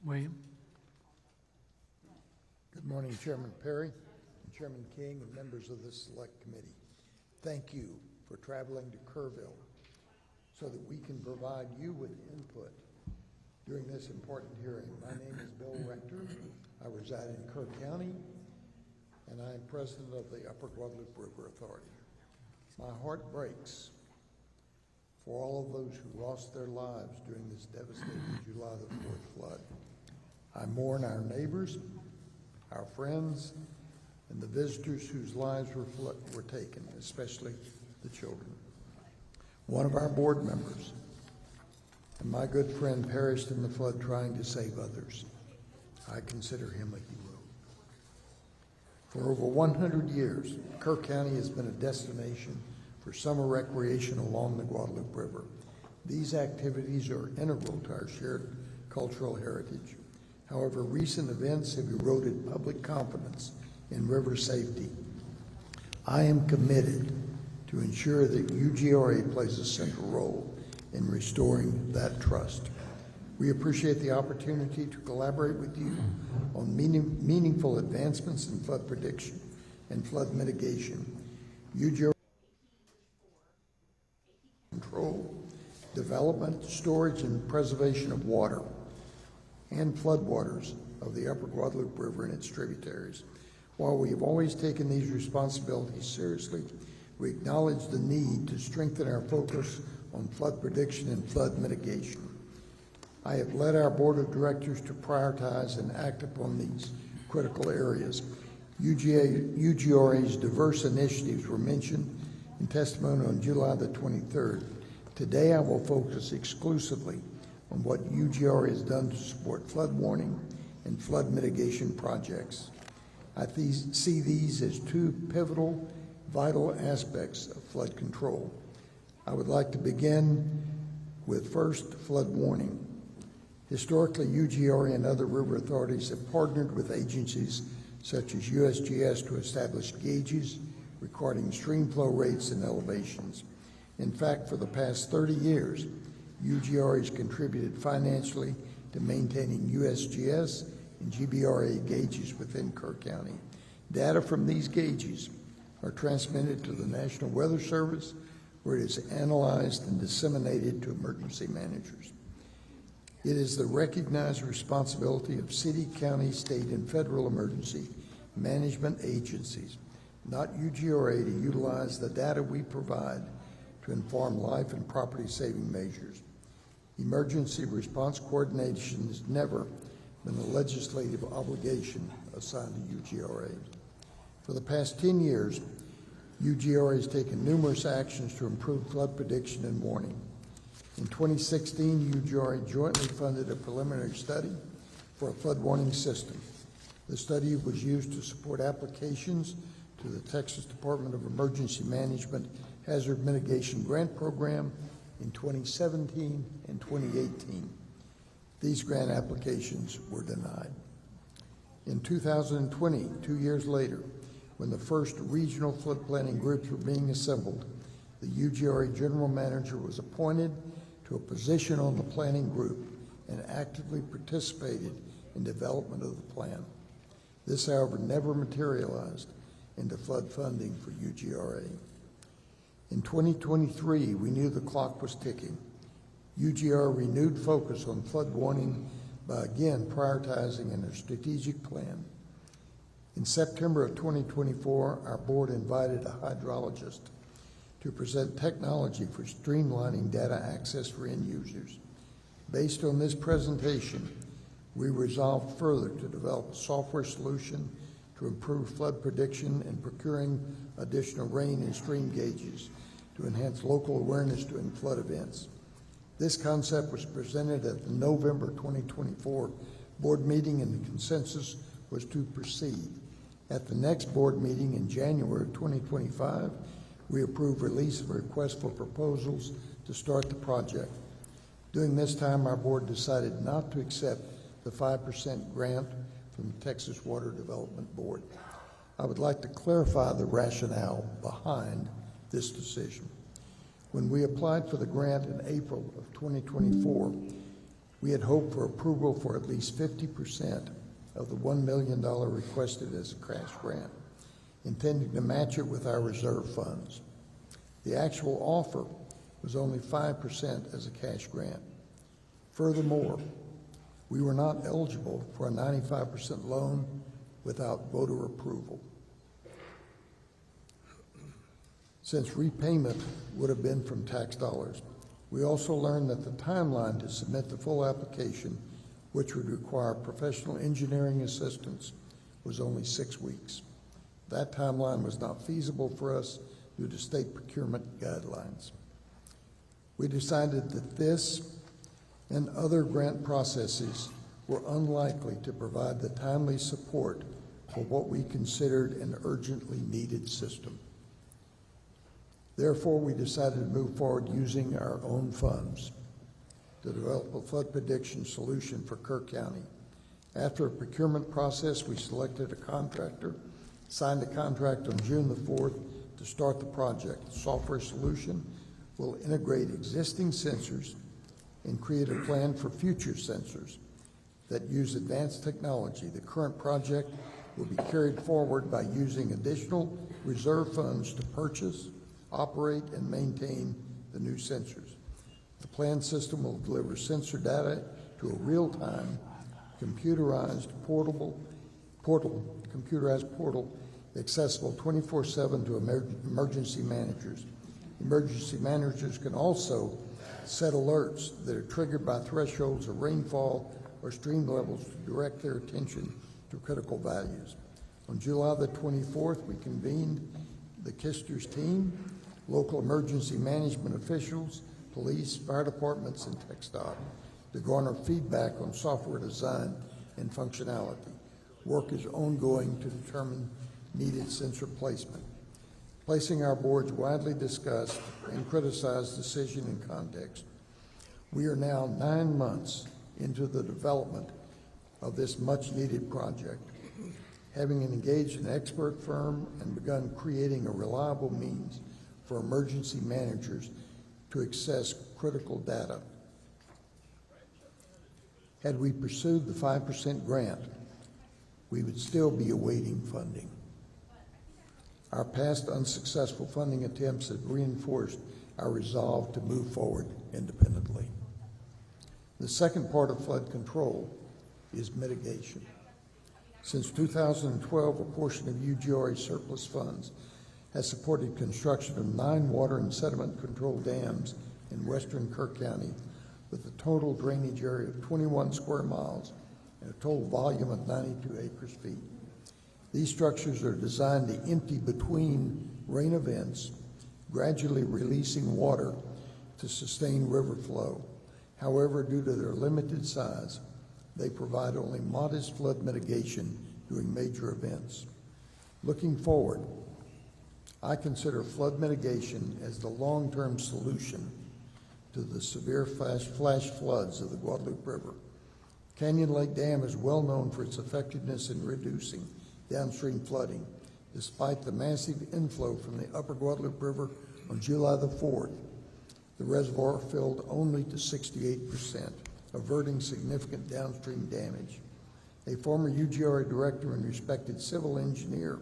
William? Good morning, Chairman Perry, Chairman King and members of this select committee, thank you for traveling to Kerrville so that we can provide you with input during this important hearing. My name is Bill Rector. I reside in Kerr County, and I am president of the Upper Guadalupe River Authority. My heart breaks for all of those who lost their lives during this devastating July the 4th flood. I mourn our neighbors, our friends, and the visitors whose lives were taken, especially the children. One of our board members and my good friend perished in the flood trying to save others. I consider him a hero. For over 100 years, Kerr County has been a destination for summer recreation along the Guadalupe River. These activities are integral to our shared cultural heritage. However, recent events have eroded public confidence in river safety. I am committed to ensure that UGRA plays a central role in restoring that trust. We appreciate the opportunity to collaborate with you on meaningful advancements in flood prediction and flood mitigation, UGRA control, development, storage, and preservation of water and floodwaters of the Upper Guadalupe River and its tributaries. While we have always taken these responsibilities seriously, we acknowledge the need to strengthen our focus on flood prediction and flood mitigation. I have led our board of directors to prioritize and act upon these critical areas. UGRA's diverse initiatives were mentioned in testimony on July the 23rd. Today I will focus exclusively on what UGRA has done to support flood warning and flood mitigation projects. I see these as two pivotal, vital aspects of flood control. I would like to begin with first, flood warning. Historically, UGRA and other river authorities have partnered with agencies such as USGS to establish gauges recording stream flow rates and elevations. In fact, for the past 30 years, UGRA has contributed financially to maintaining USGS and GBRA gauges within Kerr County. Data from these gauges are transmitted to the National Weather Service, where it is analyzed and disseminated to emergency managers. It is the recognized responsibility of city, county, state, and federal emergency management agencies, not UGRA, to utilize the data we provide to inform life and property saving measures. Emergency response coordination has never been a legislative obligation assigned to UGRA. For the past 10 years, UGRA has taken numerous actions to improve flood prediction and warning. In 2016, UGRA jointly funded a preliminary study for a flood warning system. The study was used to support applications to the Texas Department of Emergency Management Hazard Mitigation Grant Program in 2017 and 2018. These grant applications were denied. In 2020, 2 years later, when the first regional flood planning groups were being assembled, the UGRA general manager was appointed to a position on the planning group and actively participated in development of the plan. This, however, never materialized into flood funding for UGRA. In 2023, we knew the clock was ticking. UGRA renewed focus on flood warning by again prioritizing in a strategic plan. In September of 2024, our board invited a hydrologist to present technology for streamlining data access for end users. Based on this presentation, we resolved further to develop a software solution to improve flood prediction and procuring additional rain and stream gauges to enhance local awareness during flood events. This concept was presented at the November 2024 board meeting, and the consensus was to proceed. At the next board meeting in January of 2025, we approved release of a request for proposals to start the project. During this time, our board decided not to accept the 5% grant from the Texas Water Development Board. I would like to clarify the rationale behind this decision. When we applied for the grant in April of 2024, we had hoped for approval for at least 50% of the $1 million requested as a cash grant. intending to match it with our reserve funds. The actual offer was only 5% as a cash grant. Furthermore, we were not eligible for a 95% loan without voter approval. Since repayment would have been from tax dollars, we also learned that the timeline to submit the full application, which would require professional engineering assistance, was only 6 weeks. That timeline was not feasible for us due to state procurement guidelines. We decided that this and other grant processes were unlikely to provide the timely support for what we considered an urgently needed system. Therefore, we decided to move forward using our own funds to develop a flood prediction solution for Kerr County. After a procurement process, we selected a contractor, signed a contract on June the 4th to start the project. The software solution will integrate existing sensors and create a plan for future sensors that use advanced technology. The current project will be carried forward by using additional reserve funds to purchase, operate, and maintain the new sensors. The planned system will deliver sensor data to a real-time, computerized portal accessible 24/7 to emergency managers. Emergency managers can also set alerts that are triggered by thresholds of rainfall or stream levels to direct their attention to critical values. On July the 24th, we convened the Kisters team, local emergency management officials, police, fire departments, and TxDOT to garner feedback on software design and functionality. Work is ongoing to determine needed sensor placement. Placing our board's widely discussed and criticized decision in context, we are now 9 months into the development of this much-needed project, having engaged an expert firm and begun creating a reliable means for emergency managers to access critical data. Had we pursued the 5% grant, we would still be awaiting funding. Our past unsuccessful funding attempts have reinforced our resolve to move forward independently. The second part of flood control is mitigation. Since 2012, a portion of UGRA surplus funds has supported construction of 9 water and sediment control dams in western Kerr County with a total drainage area of 21 square miles and a total volume of 92 acre-feet. These structures are designed to empty between rain events, gradually releasing water to sustain river flow. However, due to their limited size, they provide only modest flood mitigation during major events. Looking forward, I consider flood mitigation as the long-term solution to the severe flash floods of the Guadalupe River. Canyon Lake Dam is well known for its effectiveness in reducing downstream flooding. Despite the massive inflow from the upper Guadalupe River on July the 4th, the reservoir filled only to 68%, averting significant downstream damage. A former UGRA director and respected civil engineer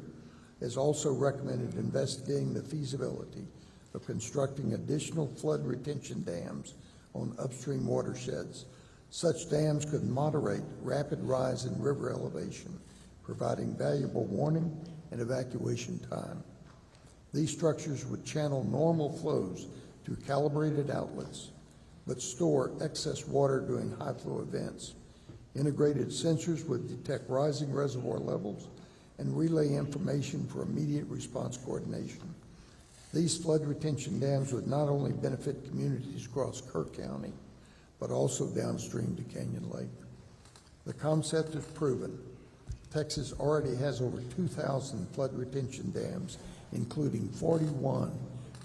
has also recommended investigating the feasibility of constructing additional flood retention dams on upstream watersheds. Such dams could moderate rapid rise in river elevation, providing valuable warning and evacuation time. These structures would channel normal flows through calibrated outlets, but store excess water during high flow events. Integrated sensors would detect rising reservoir levels and relay information for immediate response coordination. These flood retention dams would not only benefit communities across Kerr County, but also downstream to Canyon Lake. The concept is proven. Texas already has over 2,000 flood retention dams, including 41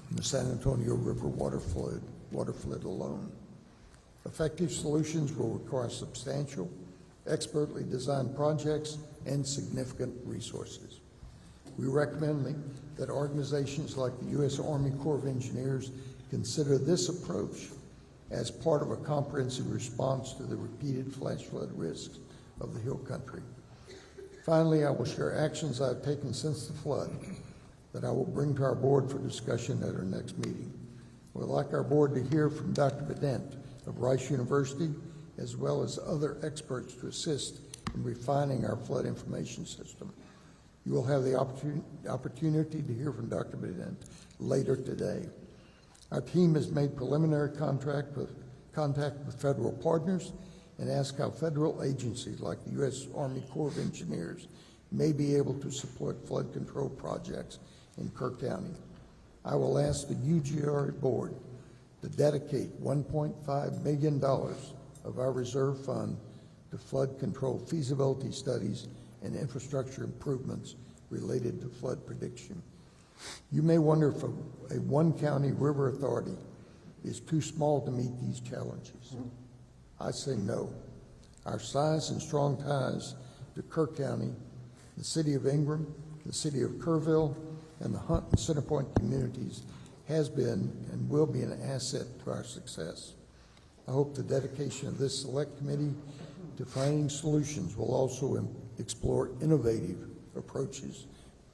in the San Antonio River waterflood alone. Effective solutions will require substantial, expertly designed projects and significant resources. We recommend that organizations like the U.S. Army Corps of Engineers consider this approach as part of a comprehensive response to the repeated flash flood risks of the Hill Country. Finally, I will share actions I've taken since the flood that I will bring to our board for discussion at our next meeting. We'd like our board to hear from Dr. Bedent of Rice University, as well as other experts to assist in refining our flood information system. You will have the opportunity to hear from Dr. Bedent later today. Our team has made preliminary contact with federal partners and asked how federal agencies like the U.S. Army Corps of Engineers may be able to support flood control projects in Kerr County. I will ask the UGR board to dedicate $1.5 million of our reserve fund to flood control feasibility studies and infrastructure improvements related to flood prediction. You may wonder if a one-county river authority is too small to meet these challenges. I say no. Our size and strong ties to Kerr County, the city of Ingram, the city of Kerrville, and the Hunt and Centerpoint communities has been and will be an asset to our success. I hope the dedication of this select committee to finding solutions will also explore innovative approaches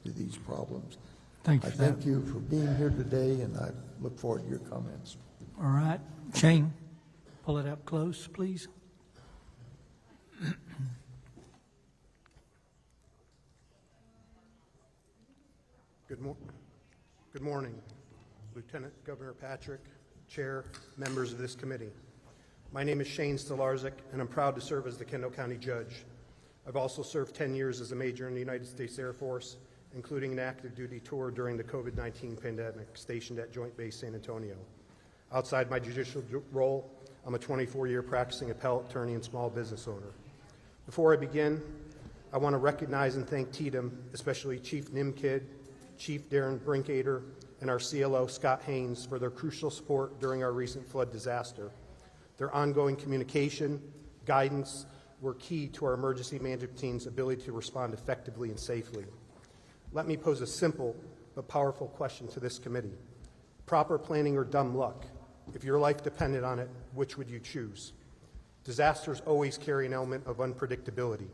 to these problems. Thank you. I thank you for being here today, and I look forward to your comments. All right. Shane, pull it up close, please. Good morning, Lieutenant Governor Patrick, Chair, members of this committee. My name is Shane Stolarczyk, and I'm proud to serve as the Kendall County Judge. I've also served 10 years as a major in the United States Air Force, including an active duty tour during the COVID-19 pandemic, stationed at Joint Base San Antonio. Outside my judicial role, I'm a 24-year practicing appellate attorney and small business owner. Before I begin, I want to recognize and thank TDM, especially Chief Nimkid, Chief Darren Brinkader, and our CLO, Scott Haynes, for their crucial support during our recent flood disaster. Their ongoing communication, guidance, were key to our emergency management team's ability to respond effectively and safely. Let me pose a simple but powerful question to this committee. Proper planning or dumb luck? If your life depended on it, which would you choose? Disasters always carry an element of unpredictability.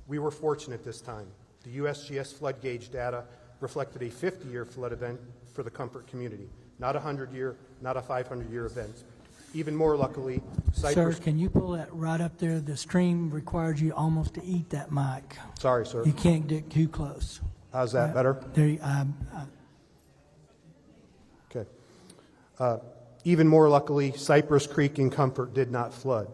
We were fortunate this time. The USGS flood gauge data reflected a 50-year flood event for the Comfort community, not a 100-year, not a 500-year event. Even more luckily, Sir, can you pull that right up there? The stream requires you almost to eat that mic. Sorry, sir. You can't get too close. How's that better? There, Okay. Even more luckily, Cypress Creek and Comfort did not flood.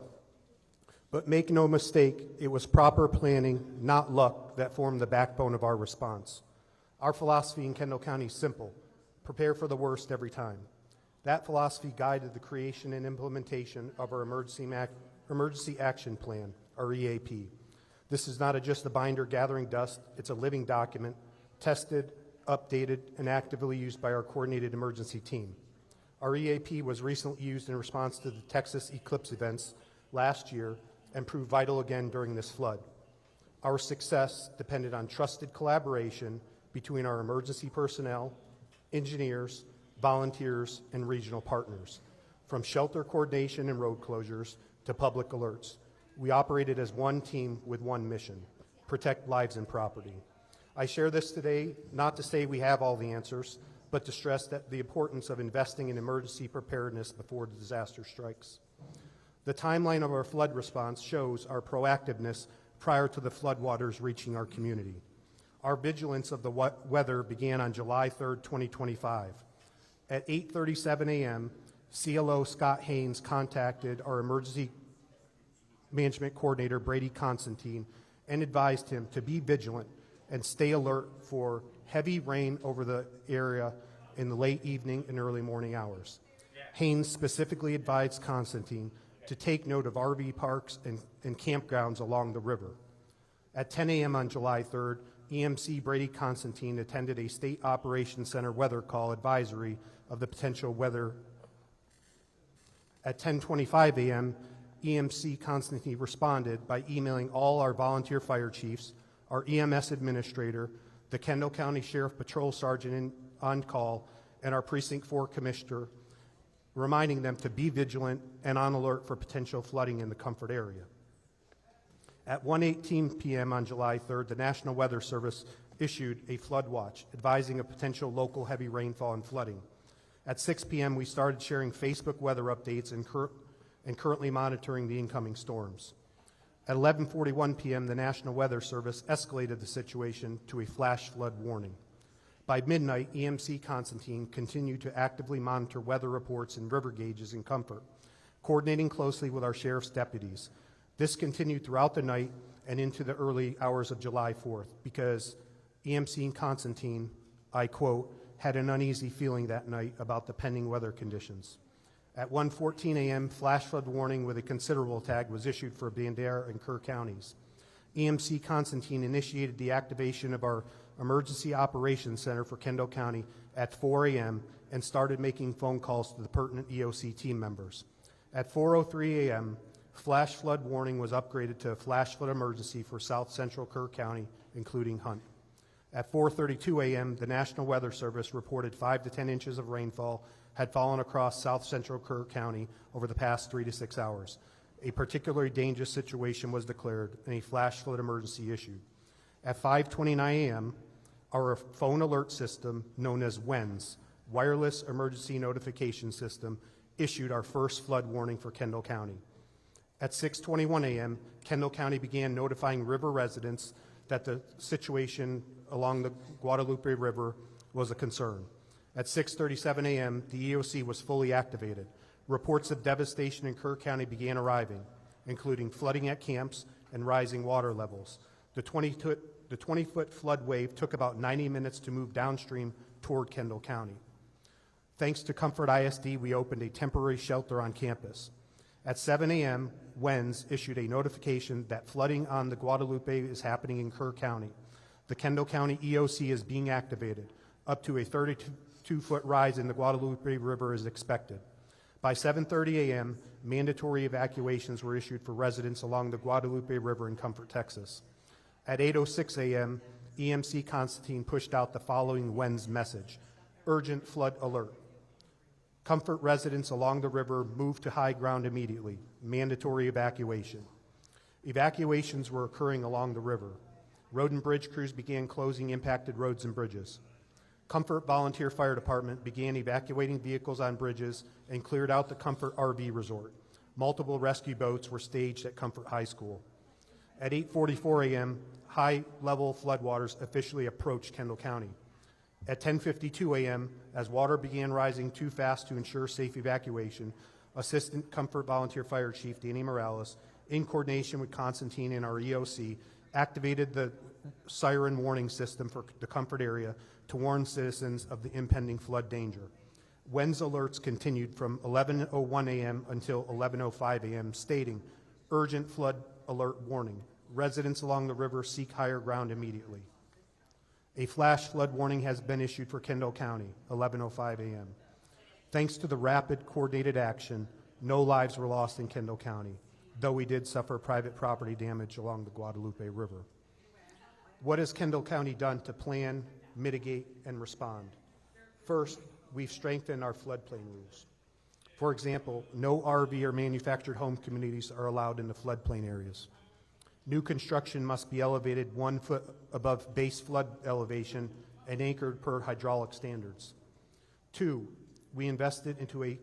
But make no mistake, it was proper planning, not luck, that formed the backbone of our response. Our philosophy in Kendall County is simple: prepare for the worst every time. That philosophy guided the creation and implementation of our Emergency Action Plan, our EAP. This is not just a binder gathering dust, it's a living document, tested, updated, and actively used by our coordinated emergency team. Our EAP was recently used in response to the Texas eclipse events last year and proved vital again during this flood. Our success depended on trusted collaboration between our emergency personnel, engineers, volunteers, and regional partners. From shelter coordination and road closures to public alerts, we operated as one team with one mission: protect lives and property. I share this today not to say we have all the answers, but to stress that the importance of investing in emergency preparedness before the disaster strikes. The timeline of our flood response shows our proactiveness prior to the floodwaters reaching our community. Our vigilance of the weather began on July 3rd, 2025. At 8:37 a.m., CLO Scott Haynes contacted our emergency management coordinator, Brady Constantine, and advised him to be vigilant and stay alert for heavy rain over the area in the late evening and early morning hours. Haynes specifically advised Constantine to take note of RV parks and campgrounds along the river. At 10 a.m. on July 3rd, EMC Brady Constantine attended a State Operations Center weather call advisory of the potential weather. At 10:25 a.m., EMC Constantine responded by emailing all our volunteer fire chiefs, our EMS administrator, the Kendall County Sheriff Patrol Sergeant on call, and our Precinct 4 Commissioner, reminding them to be vigilant and on alert for potential flooding in the Comfort area. At 1:18 p.m. on July 3rd, the National Weather Service issued a flood watch advising of potential local heavy rainfall and flooding. At 6 p.m., we started sharing Facebook weather updates and currently monitoring the incoming storms. At 11:41 p.m., the National Weather Service escalated the situation to a flash flood warning. By midnight, EMC Constantine continued to actively monitor weather reports and river gauges in Comfort, coordinating closely with our sheriff's deputies. This continued throughout the night and into the early hours of July 4th because EMC Constantine, I quote, had an uneasy feeling that night about the pending weather conditions. At 1:14 a.m., flash flood warning with a considerable tag was issued for Bandera and Kerr counties. EMC Constantine initiated the activation of our Emergency Operations Center for Kendall County at 4 a.m. and started making phone calls to the pertinent EOC team members. At 4:03 a.m., flash flood warning was upgraded to a flash flood emergency for south central Kerr County, including Hunt. At 4:32 a.m., the National Weather Service reported 5 to 10 inches of rainfall had fallen across south central Kerr County over the past 3 to 6 hours. A particularly dangerous situation was declared and a flash flood emergency issued. At 5:29 a.m., our phone alert system, known as WENS, Wireless Emergency Notification System, issued our first flood warning for Kendall County. At 6:21 a.m., Kendall County began notifying river residents that the situation along the Guadalupe River was a concern. At 6:37 a.m., the EOC was fully activated. Reports of devastation in Kerr County began arriving, including flooding at camps and rising water levels. The 20-foot flood wave took about 90 minutes to move downstream toward Kendall County. Thanks to Comfort ISD, we opened a temporary shelter on campus. At 7 a.m., WENS issued a notification that flooding on the Guadalupe is happening in Kerr County. The Kendall County EOC is being activated. Up to a 32-foot rise in the Guadalupe River is expected. By 7:30 a.m., mandatory evacuations were issued for residents along the Guadalupe River in Comfort, Texas. At 8:06 a.m., EMC Constantine pushed out the following WENS message: urgent flood alert. Comfort residents along the river moved to high ground immediately. Mandatory evacuation. Evacuations were occurring along the river. Road and bridge crews began closing impacted roads and bridges. Comfort Volunteer Fire Department began evacuating vehicles on bridges and cleared out the Comfort RV Resort. Multiple rescue boats were staged at Comfort High School. At 8:44 a.m., high-level floodwaters officially approached Kendall County. At 10:52 a.m., as water began rising too fast to ensure safe evacuation, Assistant Comfort Volunteer Fire Chief Danny Morales, in coordination with Constantine and our EOC, activated the siren warning system for the Comfort area to warn citizens of the impending flood danger. WENS alerts continued from 11:01 a.m. until 11:05 a.m., stating, urgent flood alert warning. Residents along the river seek higher ground immediately. A flash flood warning has been issued for Kendall County, 11:05 a.m. Thanks to the rapid, coordinated action, no lives were lost in Kendall County, though we did suffer private property damage along the Guadalupe River. What has Kendall County done to plan, mitigate, and respond? First, we've strengthened our floodplain rules. For example, no RV or manufactured home communities are allowed in the floodplain areas. New construction must be elevated 1 foot above base flood elevation and anchored per hydraulic standards. 2, we invested into a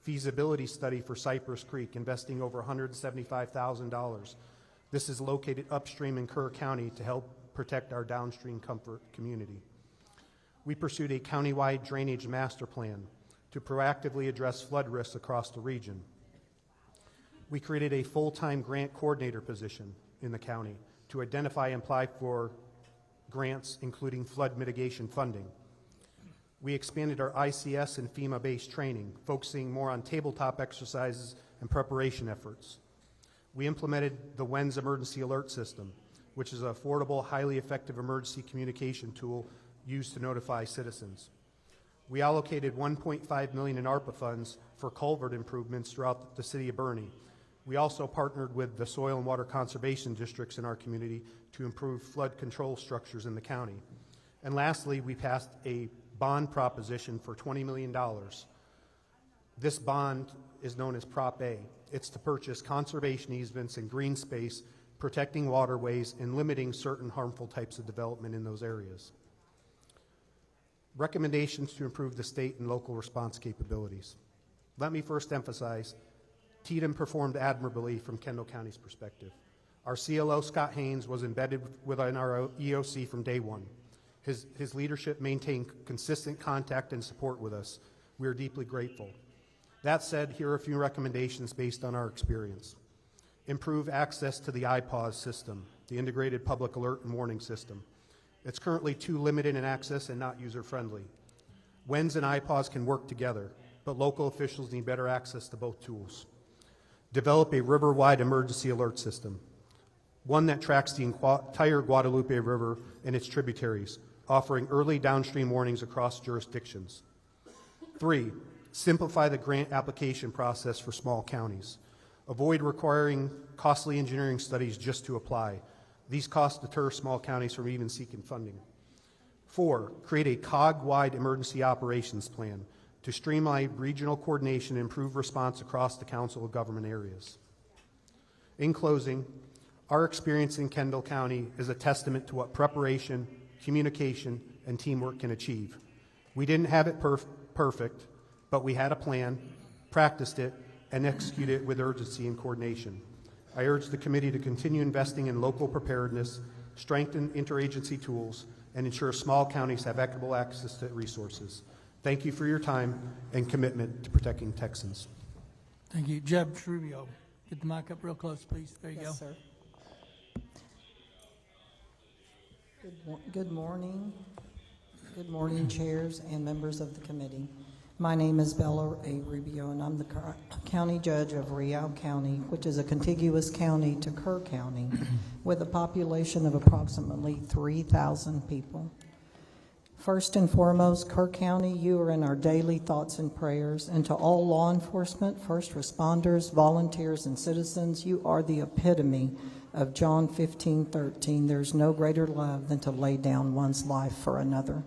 feasibility study for Cypress Creek, investing over $175,000. This is located upstream in Kerr County to help protect our downstream Comfort community. We pursued a countywide drainage master plan to proactively address flood risks across the region. We created a full-time grant coordinator position in the county to identify and apply for grants, including flood mitigation funding. We expanded our ICS and FEMA-based training, focusing more on tabletop exercises and preparation efforts. We implemented the WENS emergency alert system, which is an affordable, highly effective emergency communication tool used to notify citizens. We allocated $1.5 million in ARPA funds for culvert improvements throughout the city of Bernie. We also partnered with the soil and water conservation districts in our community to improve flood control structures in the county. And lastly, we passed a bond proposition for $20 million. This bond is known as Prop A. It's to purchase conservation easements and green space protecting waterways, and limiting certain harmful types of development in those areas. Recommendations to improve the state and local response capabilities. Let me first emphasize, TDM performed admirably from Kendall County's perspective. Our CLO, Scott Haynes, was embedded within our EOC from day one. His leadership maintained consistent contact and support with us. We are deeply grateful. That said, here are a few recommendations based on our experience. Improve access to the IPAWS system, the Integrated Public Alert and Warning System. It's currently too limited in access and not user-friendly. WENS and IPAWS can work together, but local officials need better access to both tools. Develop a river-wide emergency alert system, one that tracks the entire Guadalupe River and its tributaries, offering early downstream warnings across jurisdictions. 3, simplify the grant application process for small counties. Avoid requiring costly engineering studies just to apply. These costs deter small counties from even seeking funding. 4, create a COG-wide emergency operations plan to streamline regional coordination and improve response across the Council of Government areas. In closing, our experience in Kendall County is a testament to what preparation, communication, and teamwork can achieve. We didn't have it perfect, but we had a plan, practiced it, and execute it with urgency and coordination. I urge the committee to continue investing in local preparedness, strengthen interagency tools, and ensure small counties have equitable access to resources. Thank you for your time and commitment to protecting Texans. Thank you. Jeb Rubio, get the mic up real close, please. There you Yes, go. sir. Good morning. Good morning, chairs and members of the committee. My name is Bella A. Rubio, and I'm the county judge of Real County, which is a contiguous county to Kerr County, with a population of approximately 3,000 people. First and foremost, Kerr County, you are in our daily thoughts and prayers, and to all law enforcement, first responders, volunteers, and citizens, you are the epitome of John 15:13. There's no greater love than to lay down one's life for another.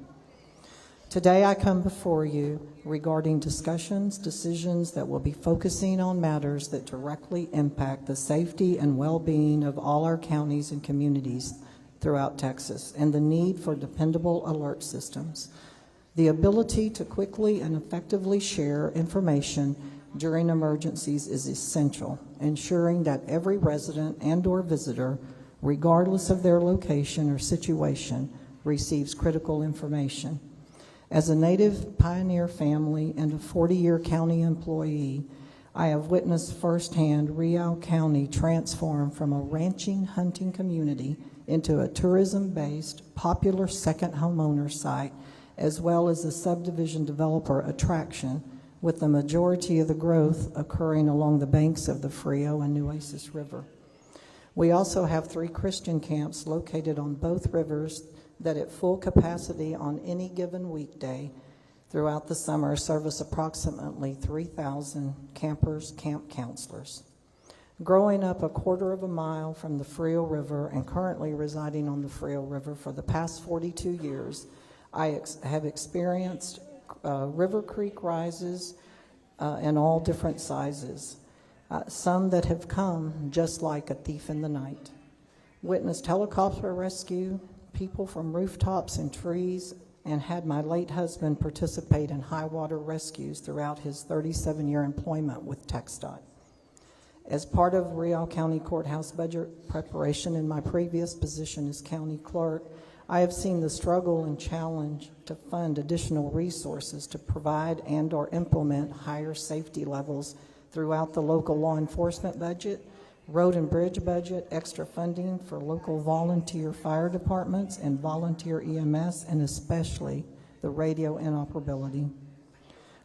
Today I come before you regarding decisions that will be focusing on matters that directly impact the safety and well-being of all our counties and communities throughout Texas, and the need for dependable alert systems. The ability to quickly and effectively share information during emergencies is essential, ensuring that every resident and/or visitor, regardless of their location or situation, receives critical information. As a native pioneer family and a 40-year county employee, I have witnessed firsthand Real County transform from a ranching hunting community into a tourism-based, popular second homeowner site, as well as a subdivision developer attraction, with the majority of the growth occurring along the banks of the Frio and Nueces River. We also have 3 Christian camps located on both rivers that at full capacity on any given weekday throughout the summer service approximately 3,000 campers, camp counselors. Growing up a quarter of a mile from the Frio River and currently residing on the Frio River for the past 42 years, I have experienced river creek rises in all different sizes, some that have come just like a thief in the night. Witnessed helicopter rescue, people from rooftops and trees, and had my late husband participate in high water rescues throughout his 37-year employment with TxDOT. As part of Real County Courthouse budget preparation in my previous position as county clerk, I have seen the struggle and challenge to fund additional resources to provide and/or implement higher safety levels throughout the local law enforcement budget, road and bridge budget, extra funding for local volunteer fire departments and volunteer EMS, and especially the radio interoperability.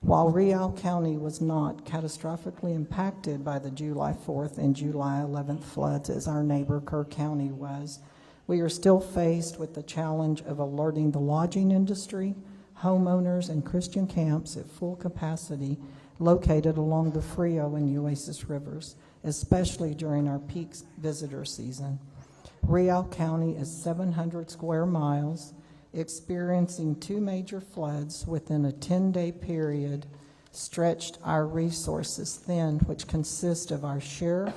While Real County was not catastrophically impacted by the July 4th and July 11th floods as our neighbor Kerr County was, we are still faced with the challenge of alerting the lodging industry, homeowners, and Christian camps at full capacity located along the Frio and Nueces rivers, especially during our peak visitor season. Real County is 700 square miles, experiencing 2 major floods within a 10-day period, stretched our resources thin, which consist of our sheriff,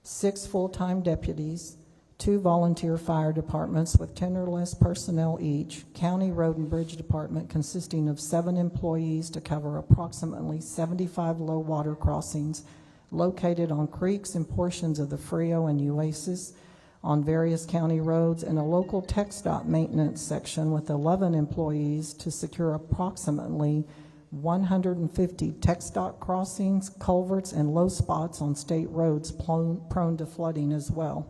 6 full-time deputies, 2 volunteer fire departments with 10 or less personnel each, county road and bridge department consisting of 7 employees to cover approximately 75 low water crossings located on creeks and portions of the Frio and Oasis on various county roads, and a local TxDOT maintenance section with 11 employees to secure approximately 150 TxDOT crossings, culverts, and low spots on state roads prone to flooding as well.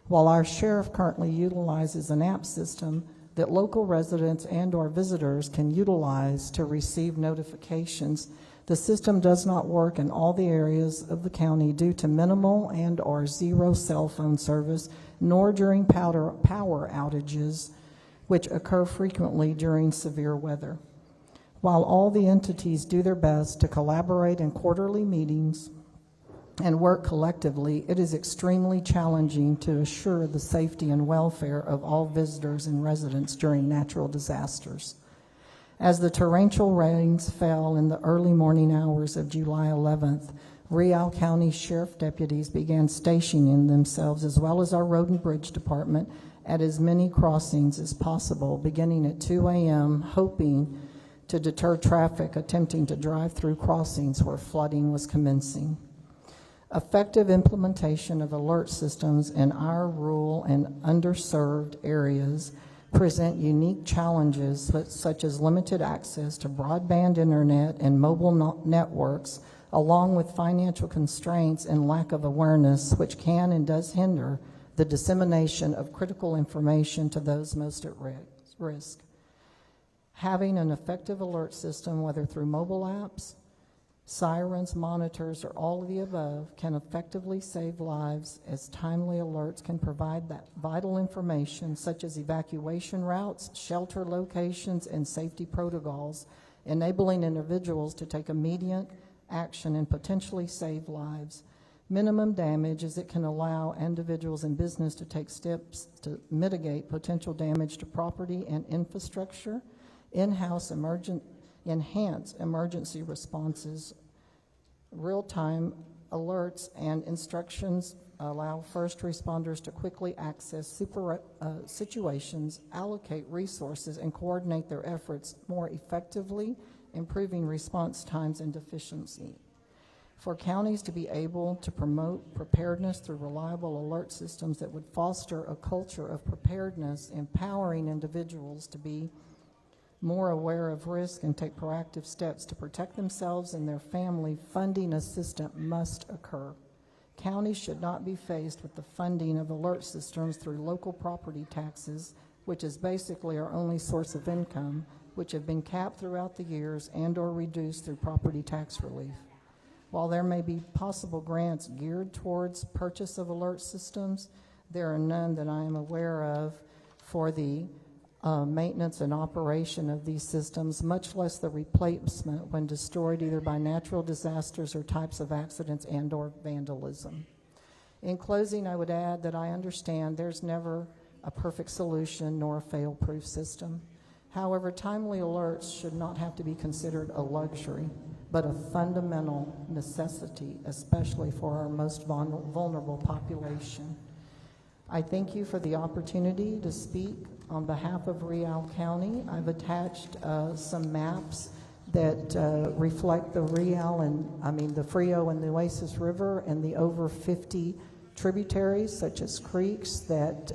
While our sheriff currently utilizes an app system that local residents and/or visitors can utilize to receive notifications, the system does not work in all the areas of the county due to minimal and/or zero cell phone service, nor during power outages, which occur frequently during severe weather. While all the entities do their best to collaborate in quarterly meetings and work collectively, it is extremely challenging to assure the safety and welfare of all visitors and residents during natural disasters. As the torrential rains fell in the early morning hours of July 11th, Real County Sheriff deputies began stationing themselves, as well as our Road and Bridge Department, at as many crossings as possible, beginning at 2 a.m., hoping to deter traffic attempting to drive through crossings where flooding was commencing. Effective implementation of alert systems in our rural and underserved areas present unique challenges such as limited access to broadband internet and mobile networks, along with financial constraints and lack of awareness, which can and does hinder the dissemination of critical information to those most at risk. Having an effective alert system, whether through mobile apps, sirens, monitors, or all of the above, can effectively save lives, as timely alerts can provide that vital information such as evacuation routes, shelter locations, and safety protocols, enabling individuals to take immediate action and potentially save lives. Minimum damage, as it can allow individuals and business to take steps to mitigate potential damage to property and infrastructure. Enhance emergency responses. Real-time alerts and instructions allow first responders to quickly access situations, allocate resources, and coordinate their efforts more effectively, improving response times and efficiency. For counties to be able to promote preparedness through reliable alert systems that would foster a culture of preparedness, empowering individuals to be more aware of risk and take proactive steps to protect themselves and their family, funding assistance must occur. Counties should not be faced with the funding of alert systems through local property taxes, which is basically our only source of income, which have been capped throughout the years and/or reduced through property tax relief. While there may be possible grants geared towards purchase of alert systems, there are none that I am aware of for the maintenance and operation of these systems, much less the replacement when destroyed either by natural disasters or types of accidents and/or vandalism. In closing, I would add that I understand there's never a perfect solution nor a fail-proof system. However, timely alerts should not have to be considered a luxury, but a fundamental necessity, especially for our most vulnerable population. I thank you for the opportunity to speak on behalf of Real County. I've attached some maps that reflect the the Frio and the Oasis River and the over 50 tributaries, such as creeks that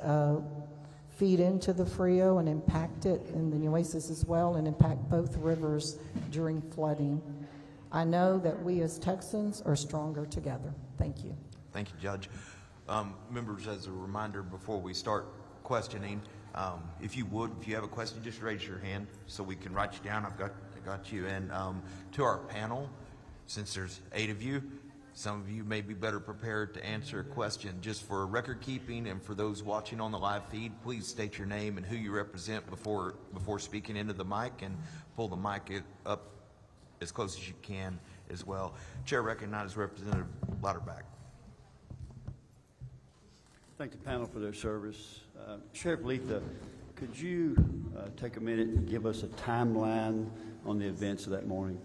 feed into the Frio and impact it, and the Oasis as well, and impact both rivers during flooding. I know that we as Texans are stronger together. Thank you. Thank you, Judge. Members, as a reminder before we start questioning, if you have a question, just raise your hand so we can write you down. I got you. And to our panel, since there's 8 of you, some of you may be better prepared to answer a question. Just for record keeping and for those watching on the live feed, please state your name and who you represent before speaking into the mic, and pull the mic up as close as you can as well. Chair recognizes Representative Louderback. Thank the panel for their service. Sheriff Letha, could you take a minute and give us a timeline on the events of that morning?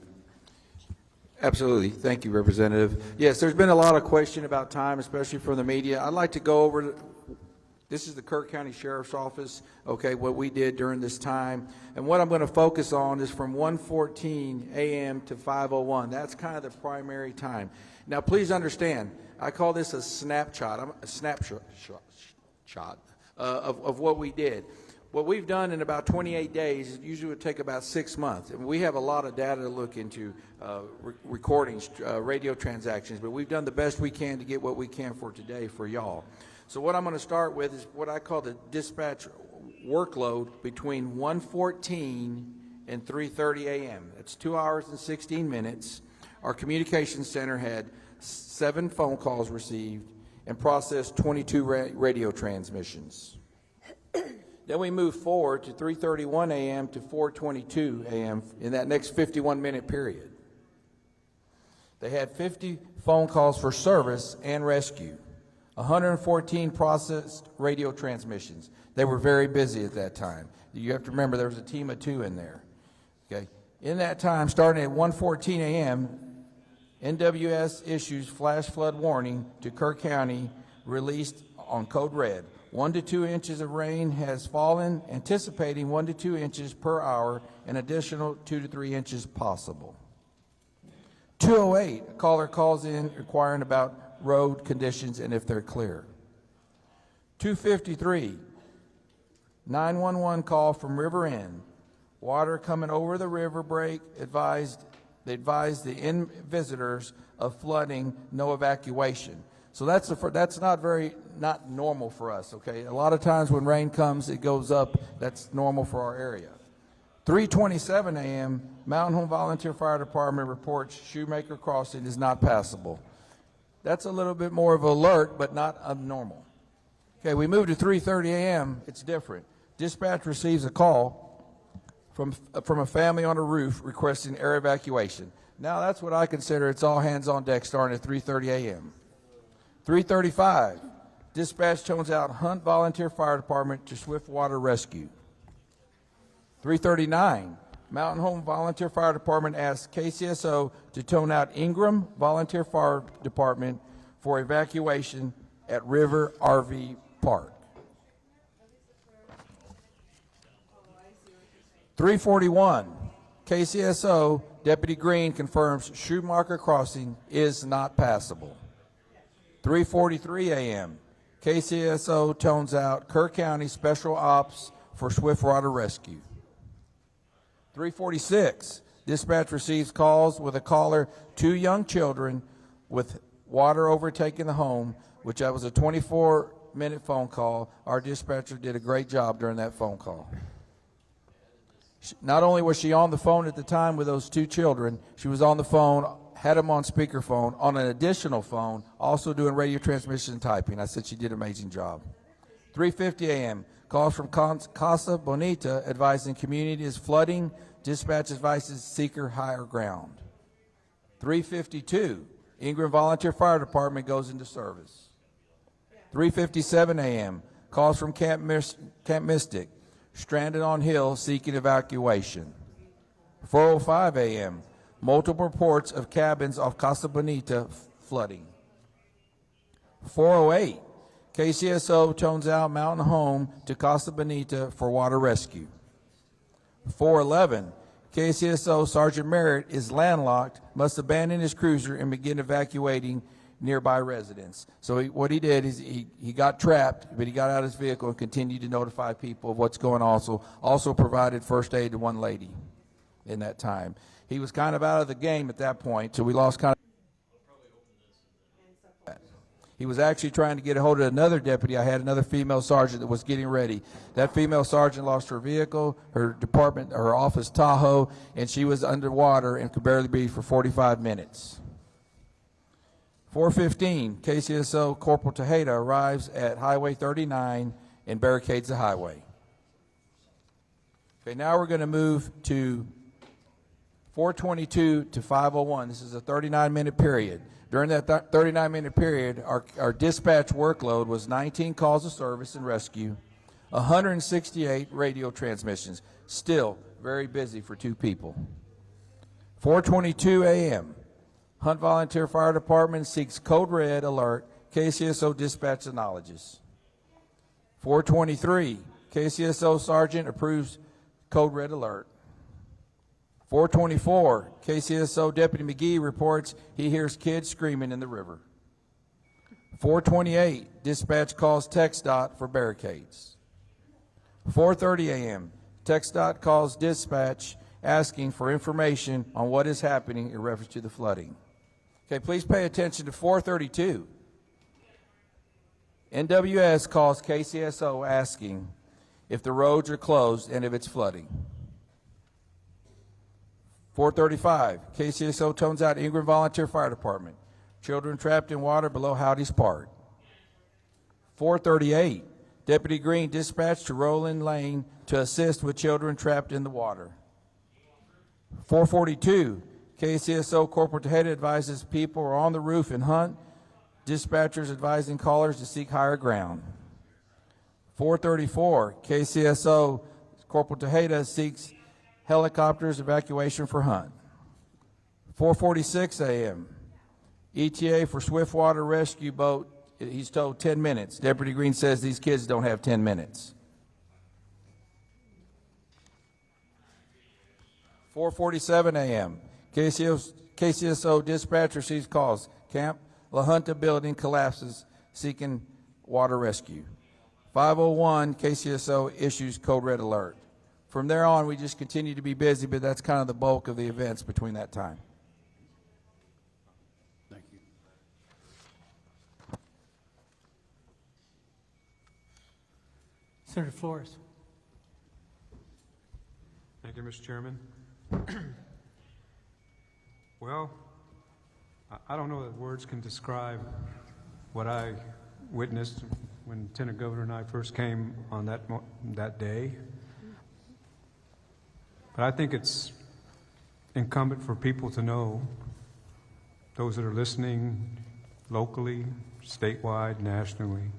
Absolutely. Thank you, Representative. Yes, there's been a lot of question about time, especially from the media. I'd like to go over, this is the Kerr County Sheriff's Office, okay, what we did during this time. And what I'm going to focus on is from 1:14 a.m. to 5:01. That's kind of the primary time. Now, please understand, I call this a snapshot. Of what we did. What we've done in about 28 days, it usually would take about 6 months. And we have a lot of data to look into, recordings, radio transactions, but we've done the best we can to get what we can for today for y'all. So what I'm going to start with is what I call the dispatch workload between 1:14 and 3:30 a.m. That's 2 hours and 16 minutes. Our communications center had 7 phone calls received and processed 22 radio transmissions. Then we moved forward to 3:31 a.m. to 4:22 a.m. in that next 51-minute period. They had 50 phone calls for service and rescue, 114 processed radio transmissions. They were very busy at that time. You have to remember there was a team of 2 in there. Okay. In that time, starting at 1:14 a.m., NWS issues flash flood warning to Kerr County, released on code red. 1 to 2 inches of rain has fallen, anticipating 1 to 2 inches per hour, an additional 2 to 3 inches possible. 2:08, a caller calls in inquiring about road conditions and if they're clear. 2:53, 911 call from River End. Water coming over the river break, they advised the visitors of flooding, no evacuation. So that's not normal for us, okay? A lot of times when rain comes, it goes up. That's normal for our area. 3:27 a.m., Mountain Home Volunteer Fire Department reports Shoemaker Crossing is not passable. That's a little bit more of an alert, but not abnormal. Okay, we move to 3:30 a.m., it's different. Dispatch receives a call from a family on a roof requesting air evacuation. Now that's what I consider it's all hands on deck starting at 3:30 a.m. 3:35, dispatch tones out Hunt Volunteer Fire Department to swift water rescue. 3:39, Mountain Home Volunteer Fire Department asks KCSO to tone out Ingram Volunteer Fire Department for evacuation at River RV Park. 3:41, KCSO Deputy Green confirms Shoemaker Crossing is not passable. 3:43 a.m., KCSO tones out Kerr County Special Ops for swift water rescue. 3:46, dispatch receives calls with a caller, 2 young children with water overtaking the home, which was a 24-minute phone call. Our dispatcher did a great job during that phone call. Not only was she on the phone at the time with those 2 children, she was on the phone, had them on speakerphone, on an additional phone, also doing radio transmission and typing. I said she did an amazing job. 3:50 a.m., calls from Casa Bonita advising community is flooding. Dispatch advises seeker higher ground. 3:52, Ingram Volunteer Fire Department goes into service. 3:57 a.m., calls from Camp Mystic, stranded on hill seeking evacuation. 4:05 a.m., multiple reports of cabins off Casa Bonita flooding. 4:08, KCSO tones out Mountain Home to Casa Bonita for water rescue. 4:11, KCSO Sergeant Merritt is landlocked, must abandon his cruiser and begin evacuating nearby residents. So what he did is he got trapped, but he got out of his vehicle and continued to notify people of what's going on. Also provided first aid to one lady in that time. He was kind of out of the game at that point, so we lost kind of. He was actually trying to get a hold of another deputy. I had another female sergeant that was getting ready. That female sergeant lost her vehicle, her department, her office Tahoe, and she was underwater and could barely breathe for 45 minutes. 4:15, KCSO Corporal Tejeda arrives at Highway 39 and barricades the highway. Okay, now we're going to move to 4:22 to 5:01. This is a 39-minute period. During that 39-minute period, our dispatch workload was 19 calls of service and rescue, 168 radio transmissions. Still very busy for 2 people. 4:22 a.m., Hunt Volunteer Fire Department seeks code red alert. KCSO dispatch acknowledges. 423, KCSO Sergeant approves code red alert. 424, KCSO Deputy McGee reports he hears kids screaming in the river. 428, dispatch calls TxDOT for barricades. 4:30 a.m., TxDOT calls dispatch asking for information on what is happening in reference to the flooding. Okay, please pay attention to 4:32. NWS calls KCSO asking if the roads are closed and if it's flooding. 4:35, KCSO tones out Ingram Volunteer Fire Department. Children trapped in water below Howdy's Park. 4:38, Deputy Green dispatched to Roland Lane to assist with children trapped in the water. 4:42, KCSO Corporal Tejeda advises people are on the roof in Hunt. Dispatchers advising callers to seek higher ground. 4:34, KCSO Corporal Tejeda seeks helicopters evacuation for Hunt. 4:46 a.m., ETA for Swiftwater Rescue Boat, he's told 10 minutes. Deputy Green says these kids don't have 10 minutes. 4:47 a.m., KCSO dispatcher receives calls. Camp La Junta building collapses, seeking water rescue. 5:01, KCSO issues code red alert. From there on, we just continue to be busy, but that's kind of the bulk of the events between that time. Thank you. Senator Flores. Thank you, Mr. Chairman. Well, I don't know that words can describe what I witnessed when Lieutenant Governor and I first came on that day. But I think it's incumbent for people to know, those that are listening locally, statewide, nationally,